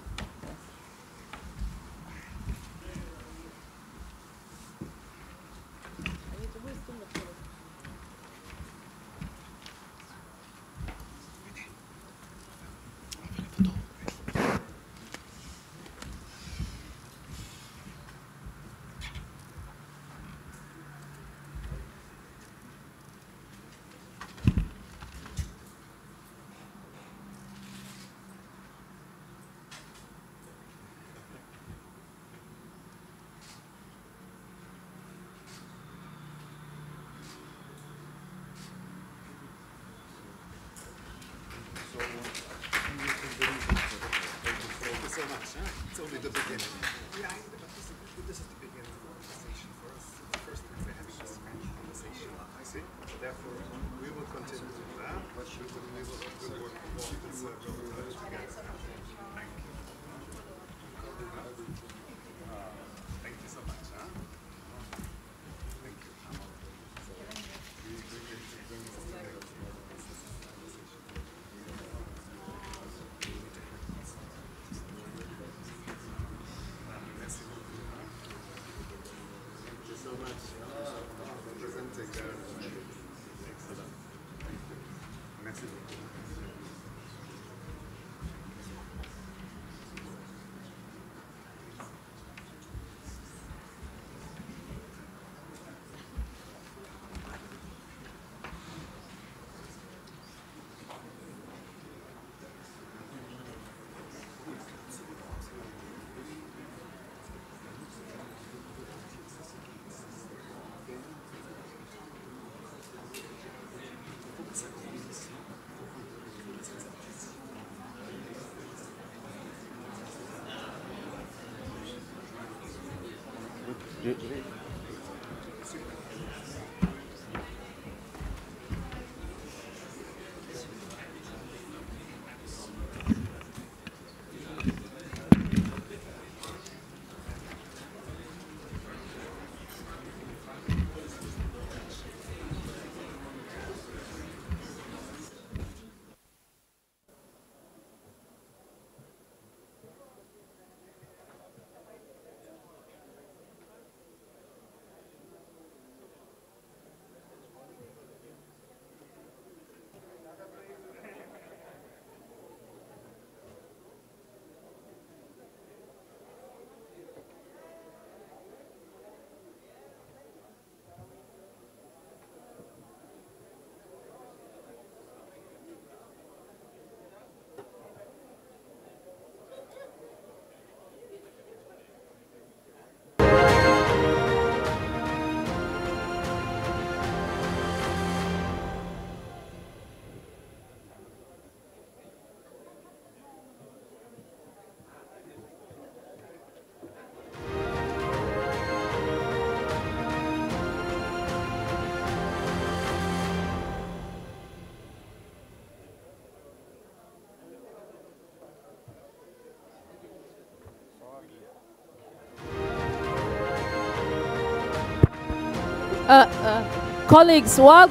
Colleagues, while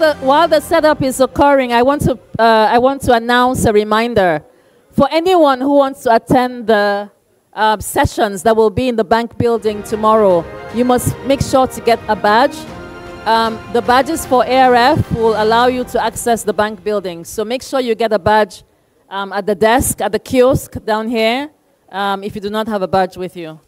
the setup is occurring, I want to announce a reminder for anyone who wants to attend the sessions that will be in the bank building tomorrow. You must make sure to get a badge. The badges for ARF will allow you to access the bank building. So make sure you get a badge at the desk, at the kiosk down here, if you do not have a badge with you.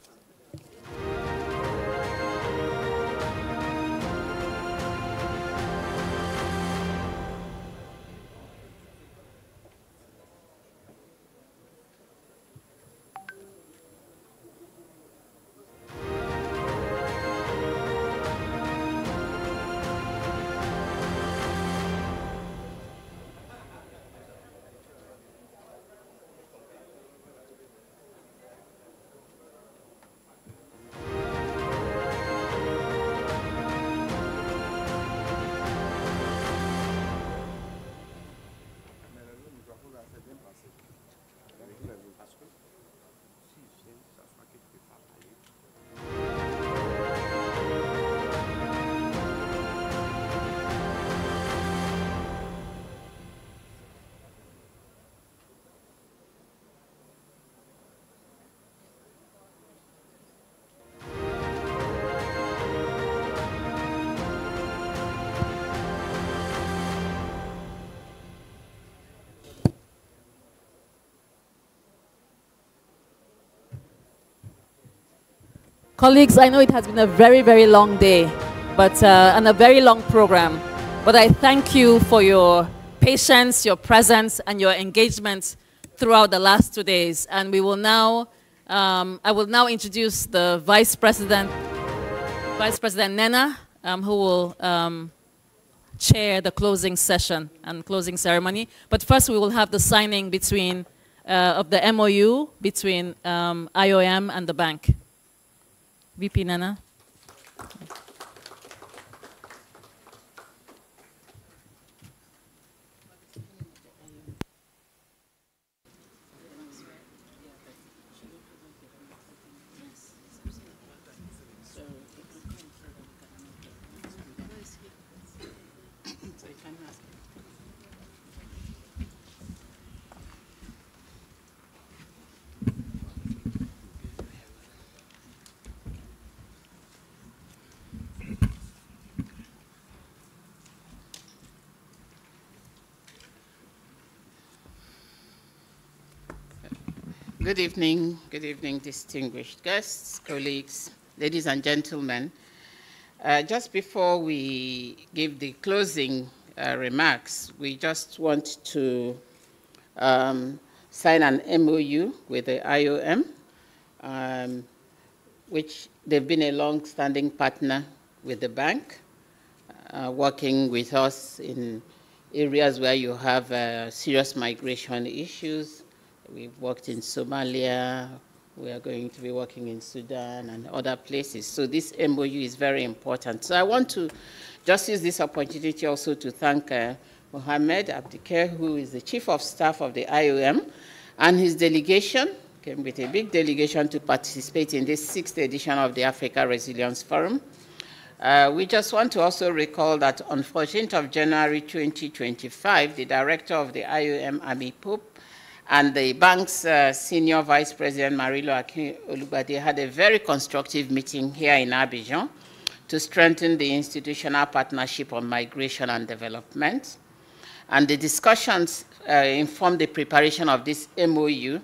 Colleagues, I know it has been a very, very long day, and a very long program. But I thank you for your patience, your presence, and your engagement throughout the last 2 days. And we will now, I will now introduce the Vice President Nena, who will chair the closing session and closing ceremony. But first, we will have the signing between of the MOU between IOM and the bank. VP Nana. Good evening, distinguished guests, colleagues, ladies and gentlemen. Just before we give the closing remarks, we just want to sign an MOU with the IOM, which they've been a long-standing partner with the bank, working with us in areas where you have serious migration issues. We've worked in Somalia, we are going to be working in Sudan and other places. So this MOU is very important. So I want to just use this opportunity also to thank Mohammed Abdikar, who is the Chief of Staff of the IOM, and his delegation, came with a big delegation to participate in this 6th edition of the Africa Resilience Forum. We just want to also recall that on 14th of January 2025, the director of the IOM, Ami Pope, and the bank's senior vice president, Marilo Akin-Olubade, had a very constructive meeting here in Abidjan to strengthen the institutional partnership on migration and development. And the discussions informed the preparation of this MOU,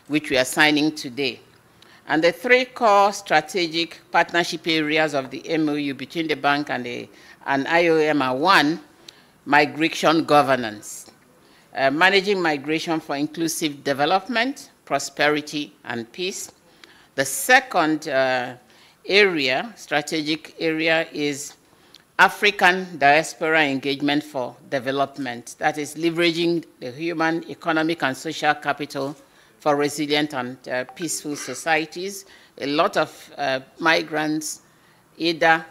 which we are signing today. And the 3 core strategic partnership areas of the MOU between the bank and IOM are: 1, migration governance. Managing migration for inclusive development, prosperity, and peace. The second strategic area, is African diaspora engagement for development. That is leveraging the human, economic, and social capital for resilient and peaceful societies. A lot of migrants either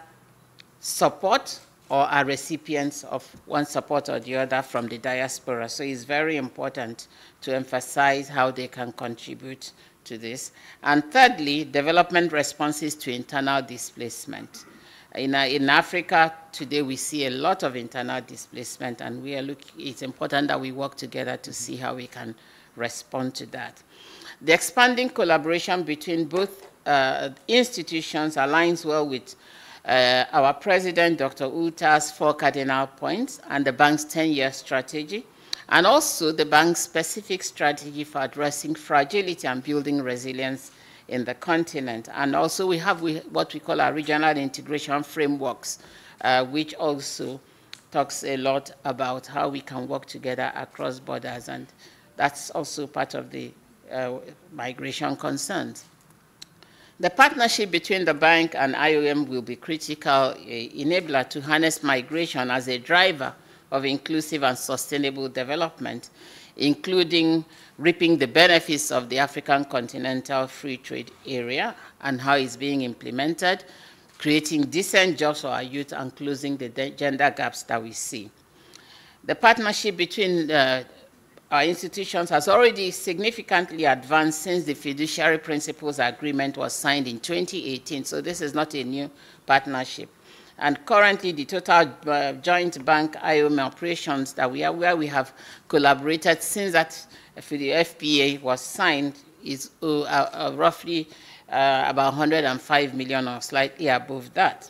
support or are recipients of one support or the other from the diaspora. So it's very important to emphasize how they can contribute to this. And thirdly, development responses to internal displacement. In Africa, today we see a lot of internal displacement, and it's important that we work together to see how we can respond to that. The expanding collaboration between both institutions aligns well with our president, Dr. Ulta's 4 cardinal points and the bank's 10-year strategy, and also the bank's specific strategy for addressing fragility and building resilience in the continent. And also we have what we call our regional integration frameworks, which also talks a lot about how we can work together across borders, and that's also part of the migration concerns. The partnership between the bank and IOM will be critical enabler to harness migration as a driver of inclusive and sustainable development, including reaping the benefits of the African Continental Free Trade Area and how it's being implemented, creating decent jobs for our youth, and closing the gender gaps that we see. The partnership between our institutions has already significantly advanced since the Fiduciary Principles Agreement was signed in 2018, so this is not a new partnership. And currently, the total joint bank IOM operations that we are, where we have collaborated since that the FPA was signed, is roughly about 105 million or slightly above that.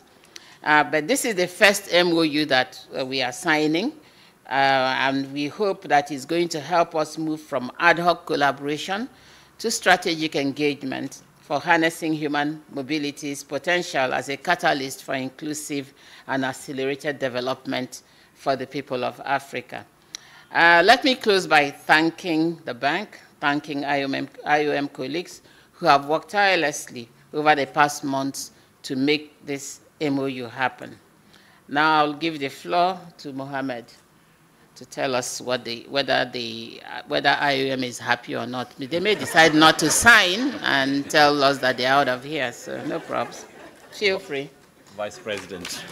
But this is the first MOU that we are signing, and we hope that it's going to help us move from ad hoc collaboration to strategic engagement for harnessing human mobility's potential as a catalyst for inclusive and accelerated development for the people of Africa. Let me close by thanking the bank, thanking IOM colleagues who have worked tirelessly over the past months to make this MOU happen. Now I'll give the floor to Mohammed to tell us whether IOM is happy or not. They may decide not to sign and tell us that they're out of here, so no problems. Feel free. Vice President.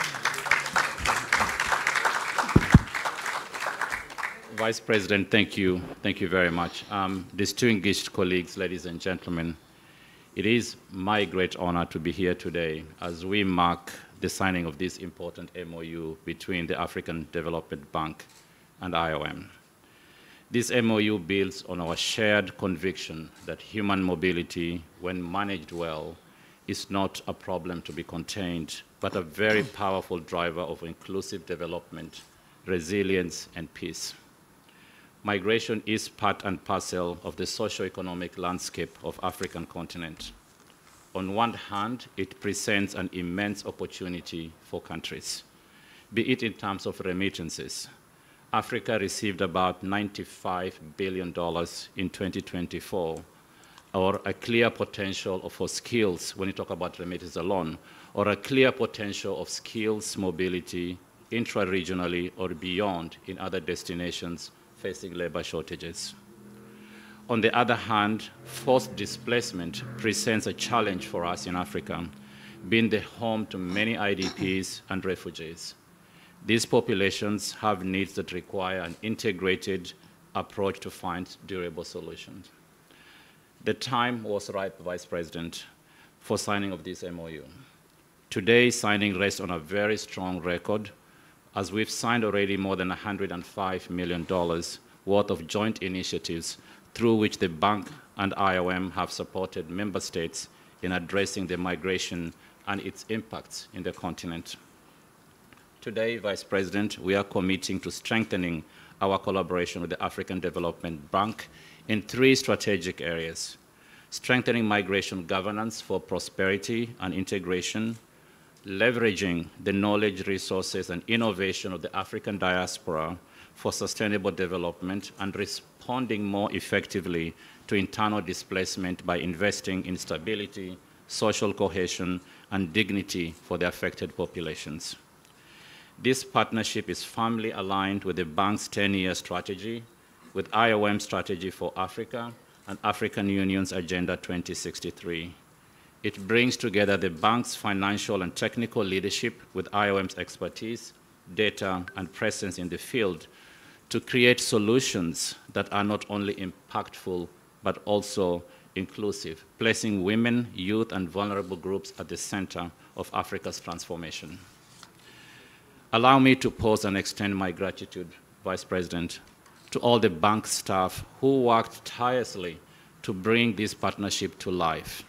Vice President, thank you. Thank you very much. Distinguished colleagues, ladies and gentlemen, it is my great honor to be here today as we mark the signing of this important MOU between the African Development Bank and IOM. This MOU builds on our shared conviction that human mobility, when managed well, is not a problem to be contained, but a very powerful driver of inclusive development, resilience, and peace. Migration is part and parcel of the socio-economic landscape of African continent. On one hand, it presents an immense opportunity for countries, be it in terms of remittances. Africa received about $95 billion in 2024, or a clear potential for skills, when you talk about remittances alone, or a clear potential of skills mobility intra-regionally or beyond in other destinations facing labor shortages. On the other hand, forced displacement presents a challenge for us in Africa, being the home to many IDPs and refugees. These populations have needs that require an integrated approach to find durable solutions. The time was ripe, Vice President, for signing of this MOU. Today, signing rests on a very strong record, as we've signed already more than $105 million worth of joint initiatives through which the bank and IOM have supported member states in addressing the migration and its impacts in the continent. Today, Vice President, we are committing to strengthening our collaboration with the African Development Bank in 3 strategic areas: strengthening migration governance for prosperity and integration, leveraging the knowledge, resources, and innovation of the African diaspora for sustainable development, and responding more effectively to internal displacement by investing in stability, social cohesion, and dignity for the affected populations. This partnership is firmly aligned with the bank's 10-year strategy, with IOM's strategy for Africa and African Union's Agenda 2063. It brings together the bank's financial and technical leadership with IOM's expertise, data, and presence in the field to create solutions that are not only impactful, but also inclusive, placing women, youth, and vulnerable groups at the center of Africa's transformation. Allow me to pause and extend my gratitude, Vice President, to all the bank staff who worked tirelessly to bring this partnership to life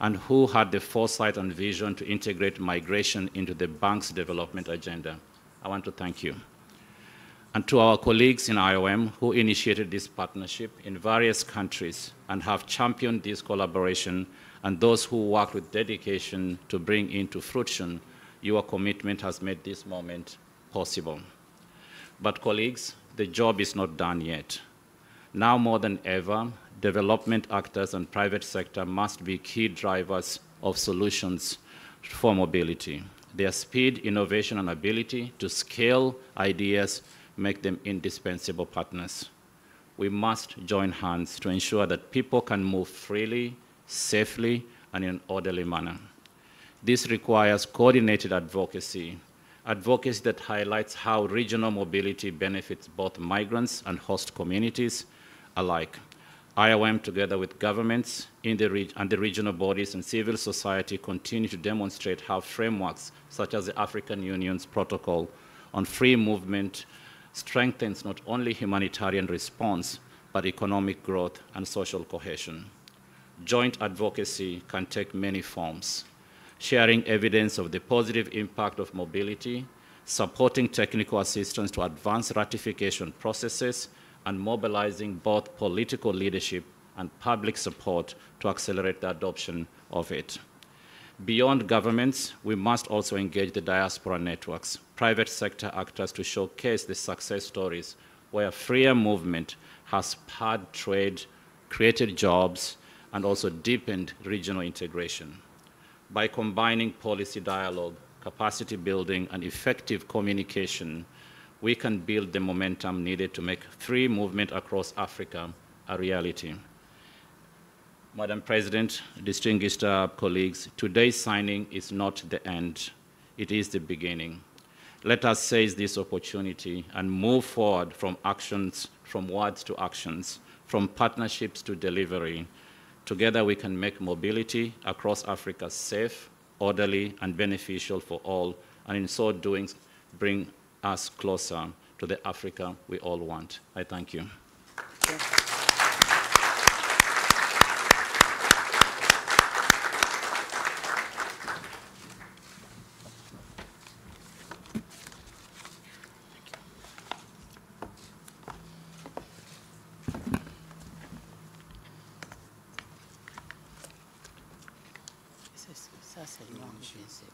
and who had the foresight and vision to integrate migration into the bank's development agenda. I want to thank you. And to our colleagues in IOM who initiated this partnership in various countries and have championed this collaboration, and those who worked with dedication to bring into fruition, your commitment has made this moment possible. But colleagues, the job is not done yet. Now more than ever, development actors and private sector must be key drivers of solutions for mobility. Their speed, innovation, and ability to scale ideas make them indispensable partners. We must join hands to ensure that people can move freely, safely, and in an orderly manner. This requires coordinated advocacy that highlights how regional mobility benefits both migrants and host communities alike. IOM, together with governments and the regional bodies and civil society, continue to demonstrate how frameworks such as the African Union's protocol on free movement strengthens not only humanitarian response, but economic growth and social cohesion. Joint advocacy can take many forms: sharing evidence of the positive impact of mobility, supporting technical assistance to advance ratification processes, and mobilizing both political leadership and public support to accelerate the adoption of it. Beyond governments, we must also engage the diaspora networks, private sector actors, to showcase the success stories where freer movement has spurred trade, created jobs, and also deepened regional integration. By combining policy dialogue, capacity building, and effective communication, we can build the momentum needed to make free movement across Africa a reality. Madam President, distinguished colleagues, today's signing is not the end. It is the beginning. Let us seize this opportunity and move forward from words to actions, from partnerships to delivery. Together we can make mobility across Africa safe, orderly, and beneficial for all, and in so doing, bring us closer to the Africa we all want. I thank you.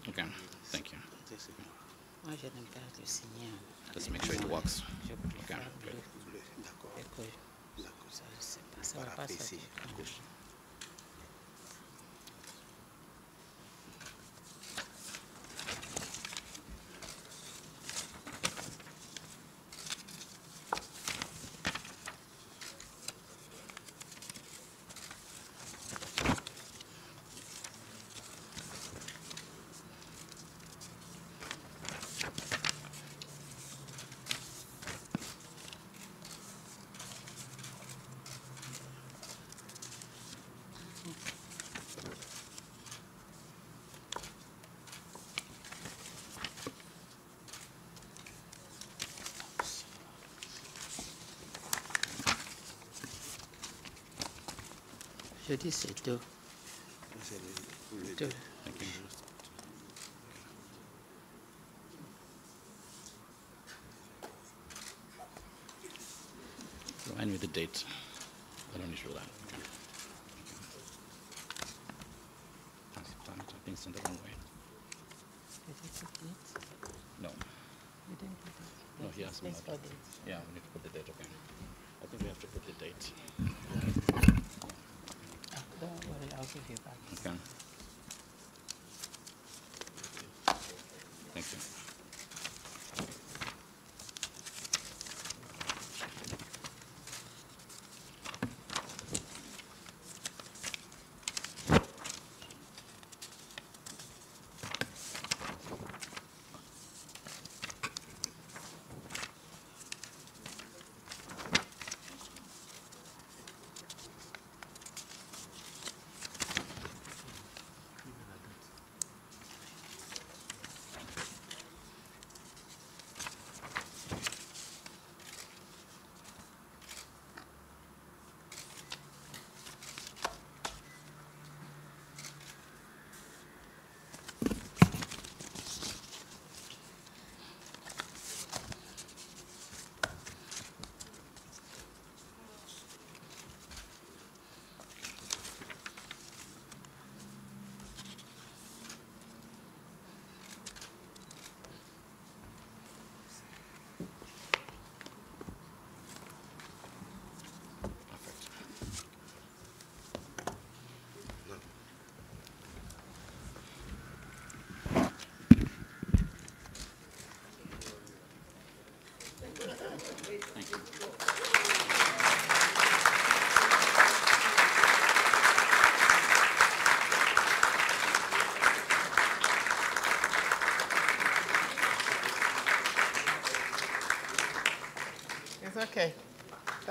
Okay, thank you. Let's make sure it works. Okay, good. Je dis c'est deux. Deux. Remind me the date. I don't need to do that. Okay. I think it's in the wrong way. No. No, he asked me. Yeah, we need to put the date, okay. I think we have to put the date. Don't worry, I'll give you back. Okay. Thank you.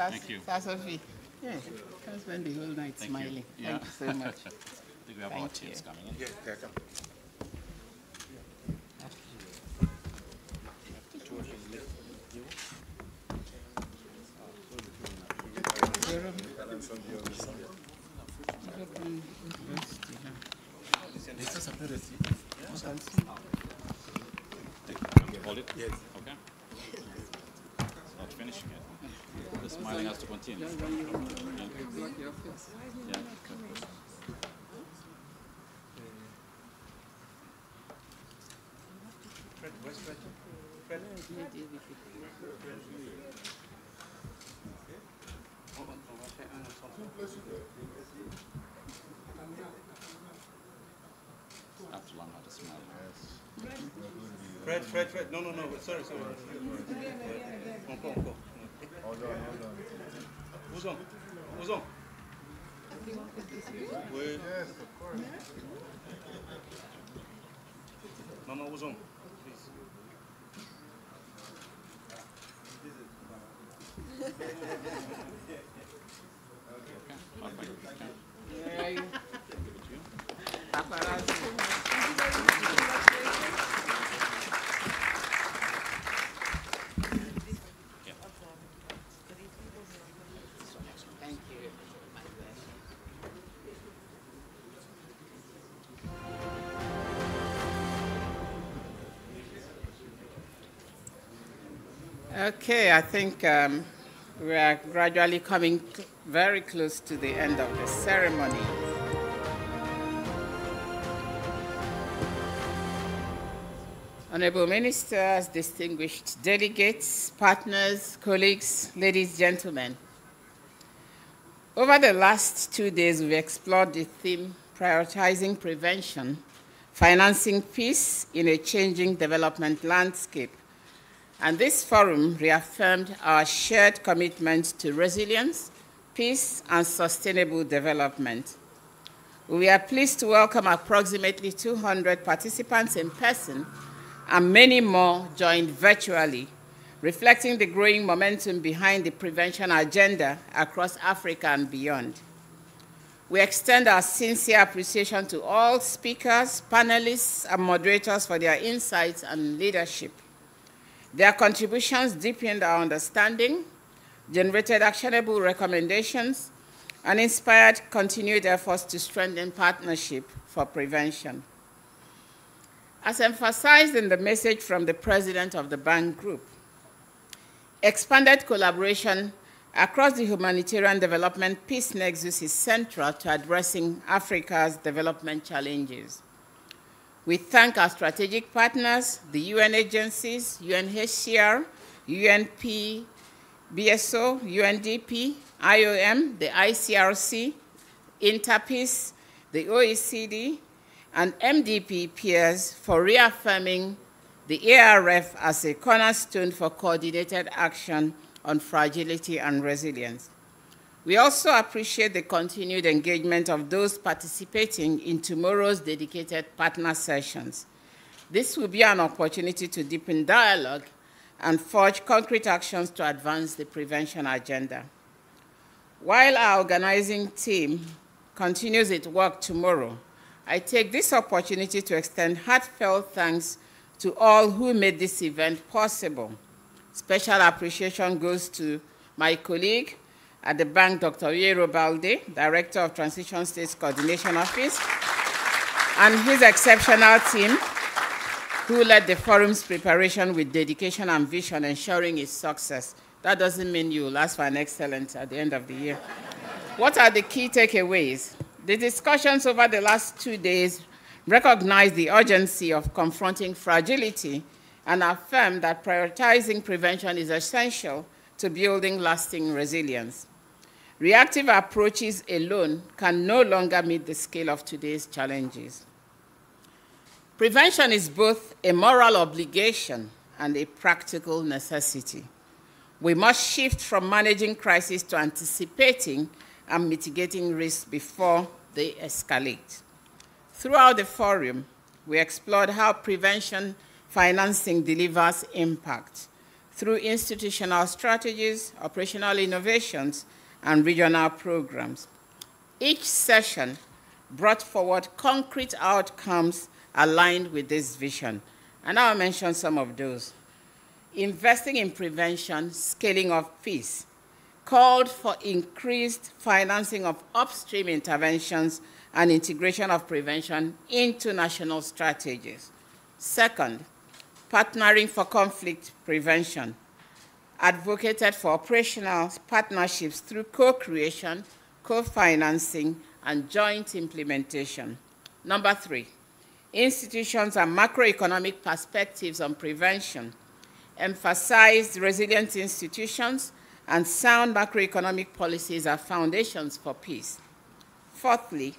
Thank you. Sir Sophie. Yeah, can't spend the whole night smiling. Yeah. Thank you so much. I think we have our teams coming in. Yeah, they're coming. Hold it? Yes. Okay. It's not finishing yet. The smiling has to continue. Yeah. Have to learn how to smile. Fred. No. Sorry. Encore. Hold on. Oui. Yes, of course. Maman, please. Okay, I think we are gradually coming very close to the end of the ceremony. Honorable Ministers, distinguished delegates, partners, colleagues, ladies, gentlemen. Over the last 2 days, we've explored the theme, prioritizing prevention, financing peace in a changing development landscape. And this forum reaffirmed our shared commitment to resilience, peace, and sustainable development. We are pleased to welcome approximately 200 participants in person, and many more joined virtually, reflecting the growing momentum behind the prevention agenda across Africa and beyond. We extend our sincere appreciation to all speakers, panelists, and moderators for their insights and leadership. Their contributions deepened our understanding, generated actionable recommendations, and inspired continued efforts to strengthen partnership for prevention. As emphasized in the message from the president of the Bank Group, expanded collaboration across the humanitarian development peace nexus is central to addressing Africa's development challenges. We thank our strategic partners, the UN agencies, UNHCR, UNP, BSO, UNDP, IOM, the ICRC, Interpeace, the OECD, and MDP peers for reaffirming the ARF as a cornerstone for coordinated action on fragility and resilience. We also appreciate the continued engagement of those participating in tomorrow's dedicated partner sessions. This will be an opportunity to deepen dialogue and forge concrete actions to advance the prevention agenda. While our organizing team continues its work tomorrow, I take this opportunity to extend heartfelt thanks to all who made this event possible. Special appreciation goes to my colleague at the bank, Dr. Yero Balde, Director of Transition States Coordination Office, and his exceptional team, who led the forum's preparation with dedication and vision, ensuring its success. That doesn't mean you will ask for an excellence at the end of the year. What are the key takeaways? The discussions over the last 2 days recognize the urgency of confronting fragility and affirm that prioritizing prevention is essential to building lasting resilience. Reactive approaches alone can no longer meet the scale of today's challenges. Prevention is both a moral obligation and a practical necessity. We must shift from managing crises to anticipating and mitigating risks before they escalate. Throughout the forum, we explored how prevention financing delivers impact through institutional strategies, operational innovations, and regional programs. Each session brought forward concrete outcomes aligned with this vision, and I'll mention some of those. Investing in prevention, scaling of peace, called for increased financing of upstream interventions and integration of prevention into national strategies. Second, partnering for conflict prevention, advocated for operational partnerships through co-creation, co-financing, and joint implementation. Number 3, institutions and macroeconomic perspectives on prevention, emphasized resilient institutions and sound macroeconomic policies are foundations for peace. Fourthly,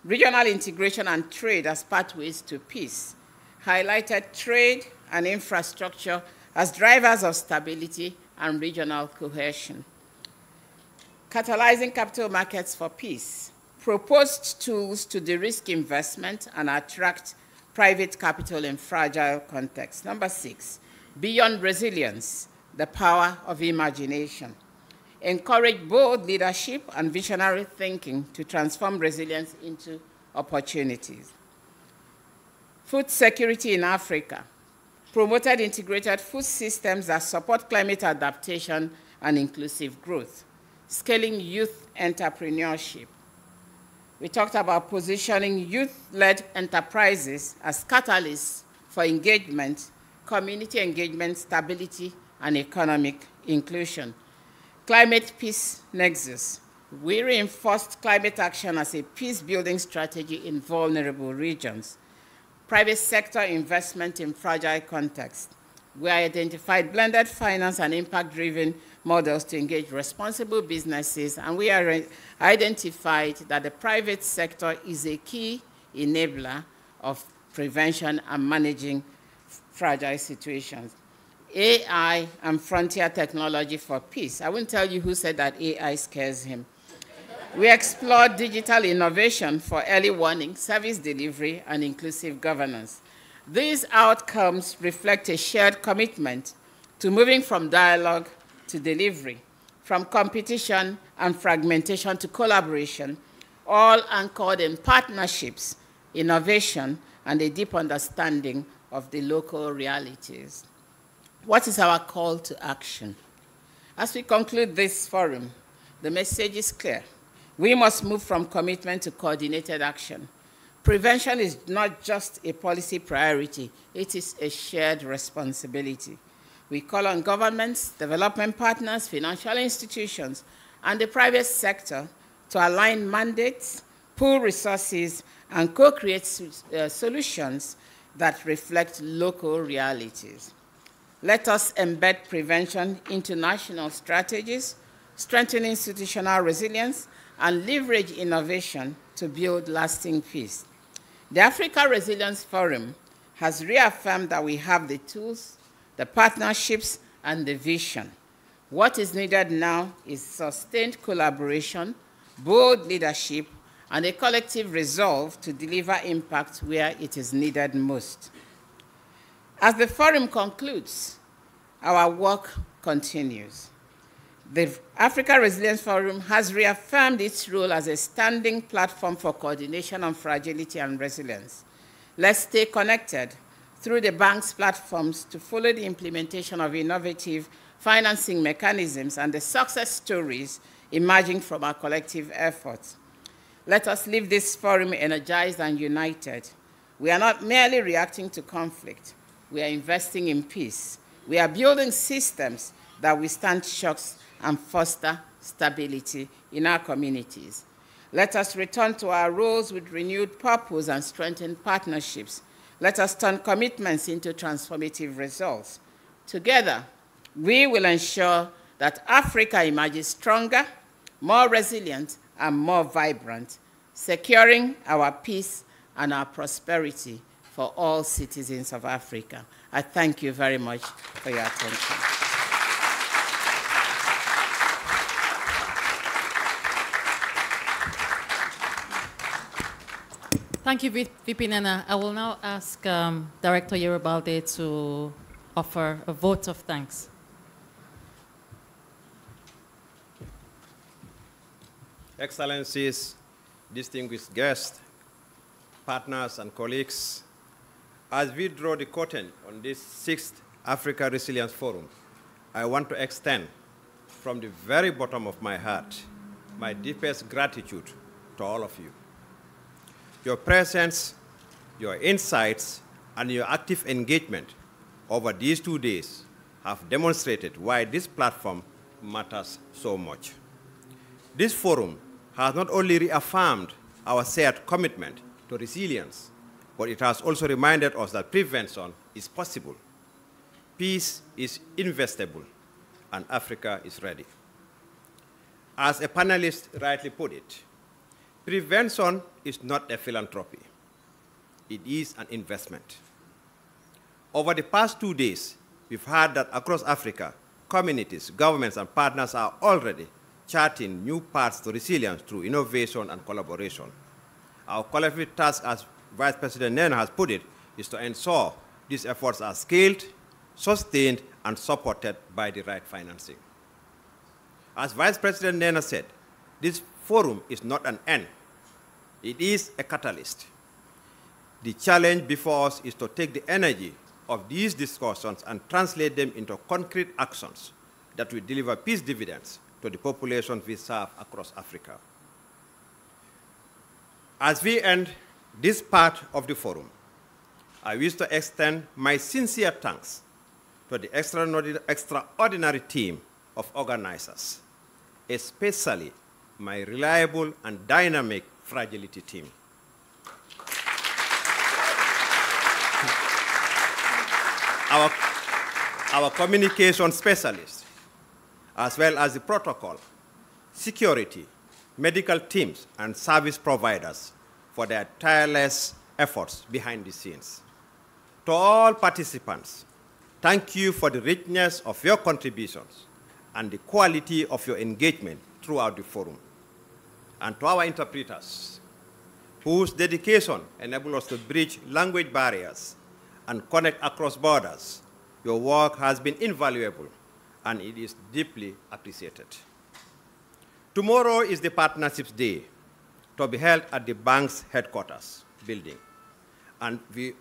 regional integration and trade as pathways to peace, highlighted trade and infrastructure as drivers of stability and regional cohesion. Catalyzing capital markets for peace, proposed tools to de-risk investment and attract private capital in fragile contexts. Number 6, beyond resilience, the power of imagination. Encourage bold leadership and visionary thinking to transform resilience into opportunities. Food security in Africa, promoted integrated food systems that support climate adaptation and inclusive growth. Scaling youth entrepreneurship. We talked about positioning youth-led enterprises as catalysts for engagement, community engagement, stability, and economic inclusion. Climate peace nexus. We reinforced climate action as a peace-building strategy in vulnerable regions. Private sector investment in fragile contexts. We identified blended finance and impact-driven models to engage responsible businesses, and we identified that the private sector is a key enabler of prevention and managing fragile situations. AI and frontier technology for peace. I won't tell you who said that AI scares him. We explored digital innovation for early warning, service delivery, and inclusive governance. These outcomes reflect a shared commitment to moving from dialogue to delivery, from competition and fragmentation to collaboration, all anchored in partnerships, innovation, and a deep understanding of the local realities. What is our call to action? As we conclude this forum, the message is clear. We must move from commitment to coordinated action. Prevention is not just a policy priority, it is a shared responsibility. We call on governments, development partners, financial institutions, and the private sector to align mandates, pool resources, and co-create solutions that reflect local realities. Let us embed prevention into national strategies, strengthen institutional resilience, and leverage innovation to build lasting peace. The Africa Resilience Forum has reaffirmed that we have the tools, the partnerships, and the vision. What is needed now is sustained collaboration, bold leadership, and a collective resolve to deliver impact where it is needed most. As the forum concludes, our work continues. The Africa Resilience Forum has reaffirmed its role as a standing platform for coordination on fragility and resilience. Let's stay connected through the bank's platforms to follow the implementation of innovative financing mechanisms and the success stories emerging from our collective efforts. Let us leave this forum energized and united. We are not merely reacting to conflict. We are investing in peace. We are building systems that withstand shocks and foster stability in our communities. Let us return to our roles with renewed purpose and strengthened partnerships. Let us turn commitments into transformative results. Together, we will ensure that Africa emerges stronger, more resilient, and more vibrant, securing our peace and our prosperity for all citizens of Africa. I thank you very much for your attention. Thank you, VP Nana. I will now ask Director Yerobalde to offer a vote of thanks. Excellencies, distinguished guests, partners, and colleagues, as we draw the curtain on this 6th Africa Resilience Forum, I want to extend from the very bottom of my heart my deepest gratitude to all of you. Your presence, your insights, and your active engagement over these 2 days have demonstrated why this platform matters so much. This forum has not only reaffirmed our shared commitment to resilience, but it has also reminded us that prevention is possible, peace is investable, and Africa is ready. As a panelist rightly put it, prevention is not a philanthropy. It is an investment. Over the past 2 days, we've heard that across Africa, communities, governments, and partners are already charting new paths to resilience through innovation and collaboration. Our collective task, as Vice President Nena has put it, is to ensure these efforts are scaled, sustained, and supported by the right financing. As Vice President Nena said, this forum is not an end. It is a catalyst. The challenge before us is to take the energy of these discussions and translate them into concrete actions that will deliver peace dividends to the populations we serve across Africa. As we end this part of the forum, I wish to extend my sincere thanks to the extraordinary team of organizers, especially my reliable and dynamic fragility team. Our communication specialists, as well as the protocol, security, medical teams, and service providers for their tireless efforts behind the scenes. To all participants, thank you for the richness of your contributions and the quality of your engagement throughout the forum. And to our interpreters, whose dedication enables us to bridge language barriers and connect across borders, your work has been invaluable, and it is deeply appreciated. Tomorrow is the Partnerships Day, to be held at the bank's headquarters building. And we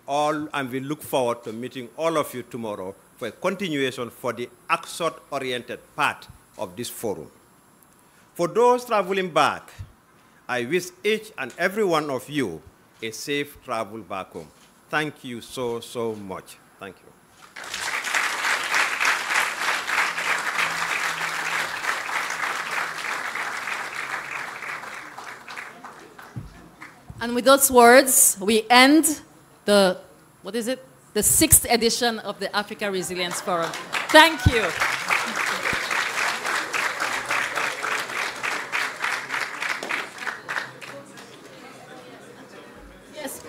look forward to meeting all of you tomorrow for a continuation for the action-oriented part of this forum. For those traveling back, I wish each and every one of you a safe travel back home. Thank you so, so much. Thank you. And with those words, we end the 6th edition of the Africa Resilience Forum. Thank you. Yes.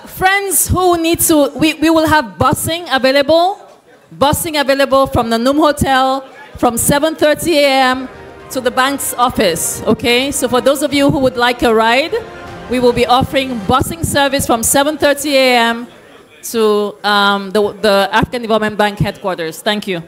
Friends who need to, we will have busing available from the Noom Hotel from 7:30 a.m. to the bank's office, okay? So for those of you who would like a ride, we will be offering busing service from 7:30 a.m. to the African Development Bank headquarters. Thank you.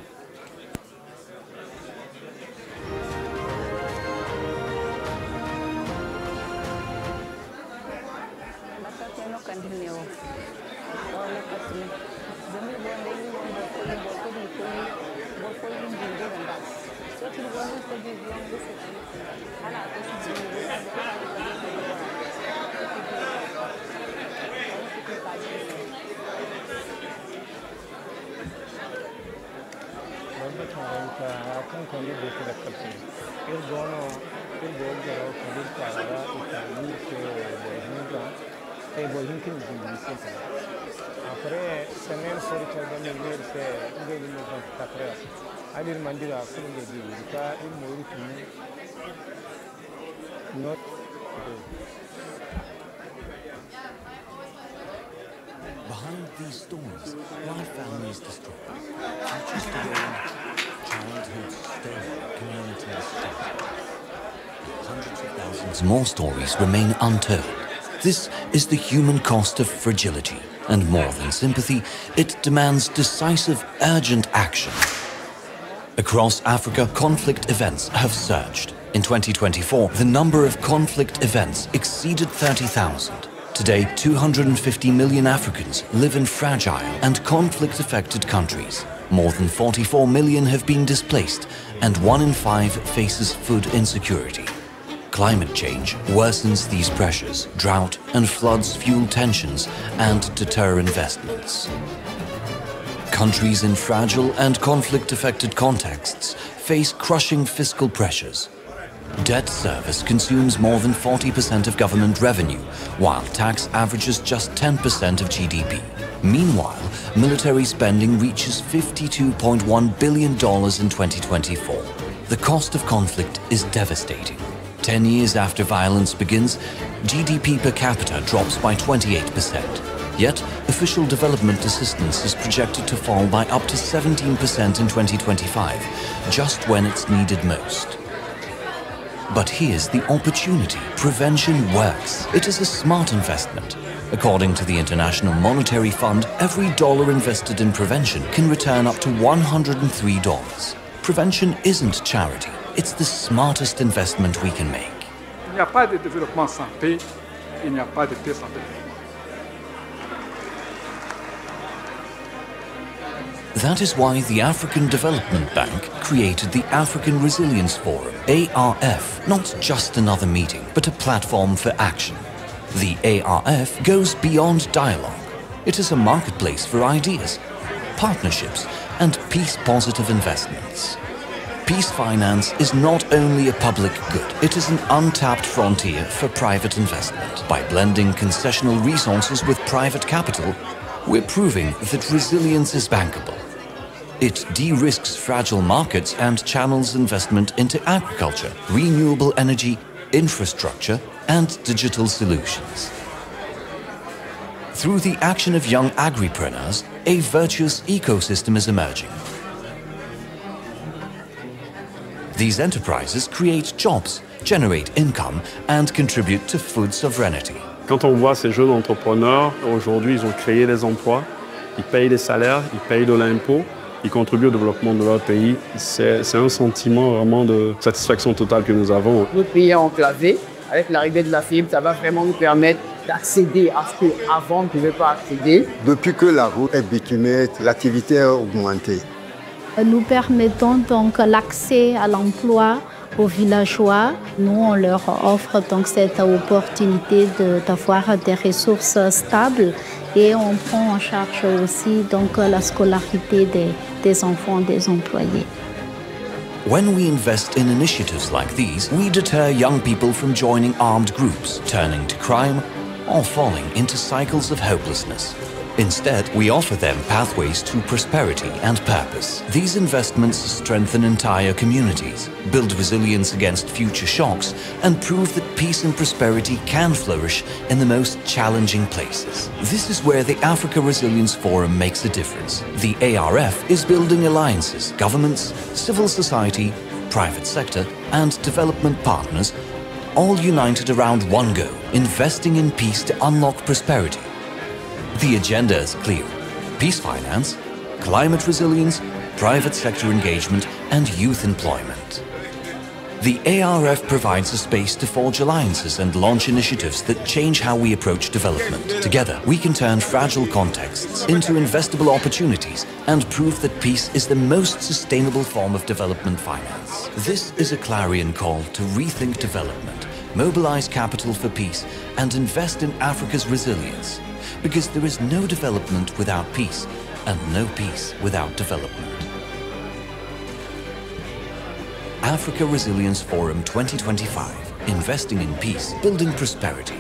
Behind these storms lie families destroyed, futures delayed, childhood stolen, communities shattered. Hundreds of thousands more stories remain untold. This is the human cost of fragility, and more than sympathy, it demands decisive, urgent action. Across Africa, conflict events have surged. In 2024, the number of conflict events exceeded 30,000. Today, 250 million Africans live in fragile and conflict-affected countries. More than 44 million have been displaced, and 1 in 5 faces food insecurity. Climate change worsens these pressures. Drought and floods fuel tensions and deter investments. Countries in fragile and conflict-affected contexts face crushing fiscal pressures. Debt service consumes more than 40% of government revenue, while tax averages just 10% of GDP. Meanwhile, military spending reaches $52.1 billion in 2024. The cost of conflict is devastating. 10 years after violence begins, GDP per capita drops by 28%. Yet, official development assistance is projected to fall by up to 17% in 2025, just when it's needed most. But here's the opportunity. Prevention works. It is a smart investment. According to the International Monetary Fund, every dollar invested in prevention can return up to $103. Prevention isn't charity. It's the smartest investment we can make. Il n'y a pas de développement sans paix, il n'y a pas de paix sans développement. That is why the African Development Bank created the African Resilience Forum, ARF, not just another meeting, but a platform for action. The ARF goes beyond dialogue. It is a marketplace for ideas, partnerships, and peace-positive investments. Peace finance is not only a public good, it is an untapped frontier for private investment. By blending concessional resources with private capital, we're proving that resilience is bankable. It de-risks fragile markets and channels investment into agriculture, renewable energy, infrastructure, and digital solutions. Through the action of young agripreneurs, a virtuous ecosystem is emerging. These enterprises create jobs, generate income, and contribute to food sovereignty. Quand on voit ces jeunes entrepreneurs, aujourd'hui, ils ont créé des emplois, ils payent des salaires, ils payent de l'impôt, ils contribuent au développement de leur pays. C'est un sentiment vraiment de satisfaction totale que nous avons. Notre pays est enclavé. Avec l'arrivée de la fibre, ça va vraiment nous permettre d'accéder à ce qu'avant on ne pouvait pas accéder. Depuis que la route est bitumée, l'activité a augmenté. Nous permettons donc l'accès à l'emploi aux villageois. Nous, on leur offre donc cette opportunité d'avoir des ressources stables et on prend en charge aussi donc la scolarité des enfants des employés. When we invest in initiatives like these, we deter young people from joining armed groups, turning to crime, or falling into cycles of hopelessness. Instead, we offer them pathways to prosperity and purpose. These investments strengthen entire communities, build resilience against future shocks, and prove that peace and prosperity can flourish in the most challenging places. This is where the Africa Resilience Forum makes a difference. The ARF is building alliances, governments, civil society, private sector, and development partners, all united around one goal: investing in peace to unlock prosperity. The agenda is clear: peace finance, climate resilience, private sector engagement, and youth employment. The ARF provides a space to forge alliances and launch initiatives that change how we approach development. Together, we can turn fragile contexts into investable opportunities and prove that peace is the most sustainable form of development finance. This is a clarion call to rethink development, mobilize capital for peace, and invest in Africa's resilience. Because there is no development without peace, and no peace without development. Africa Resilience Forum 2025. Investing in peace, building prosperity.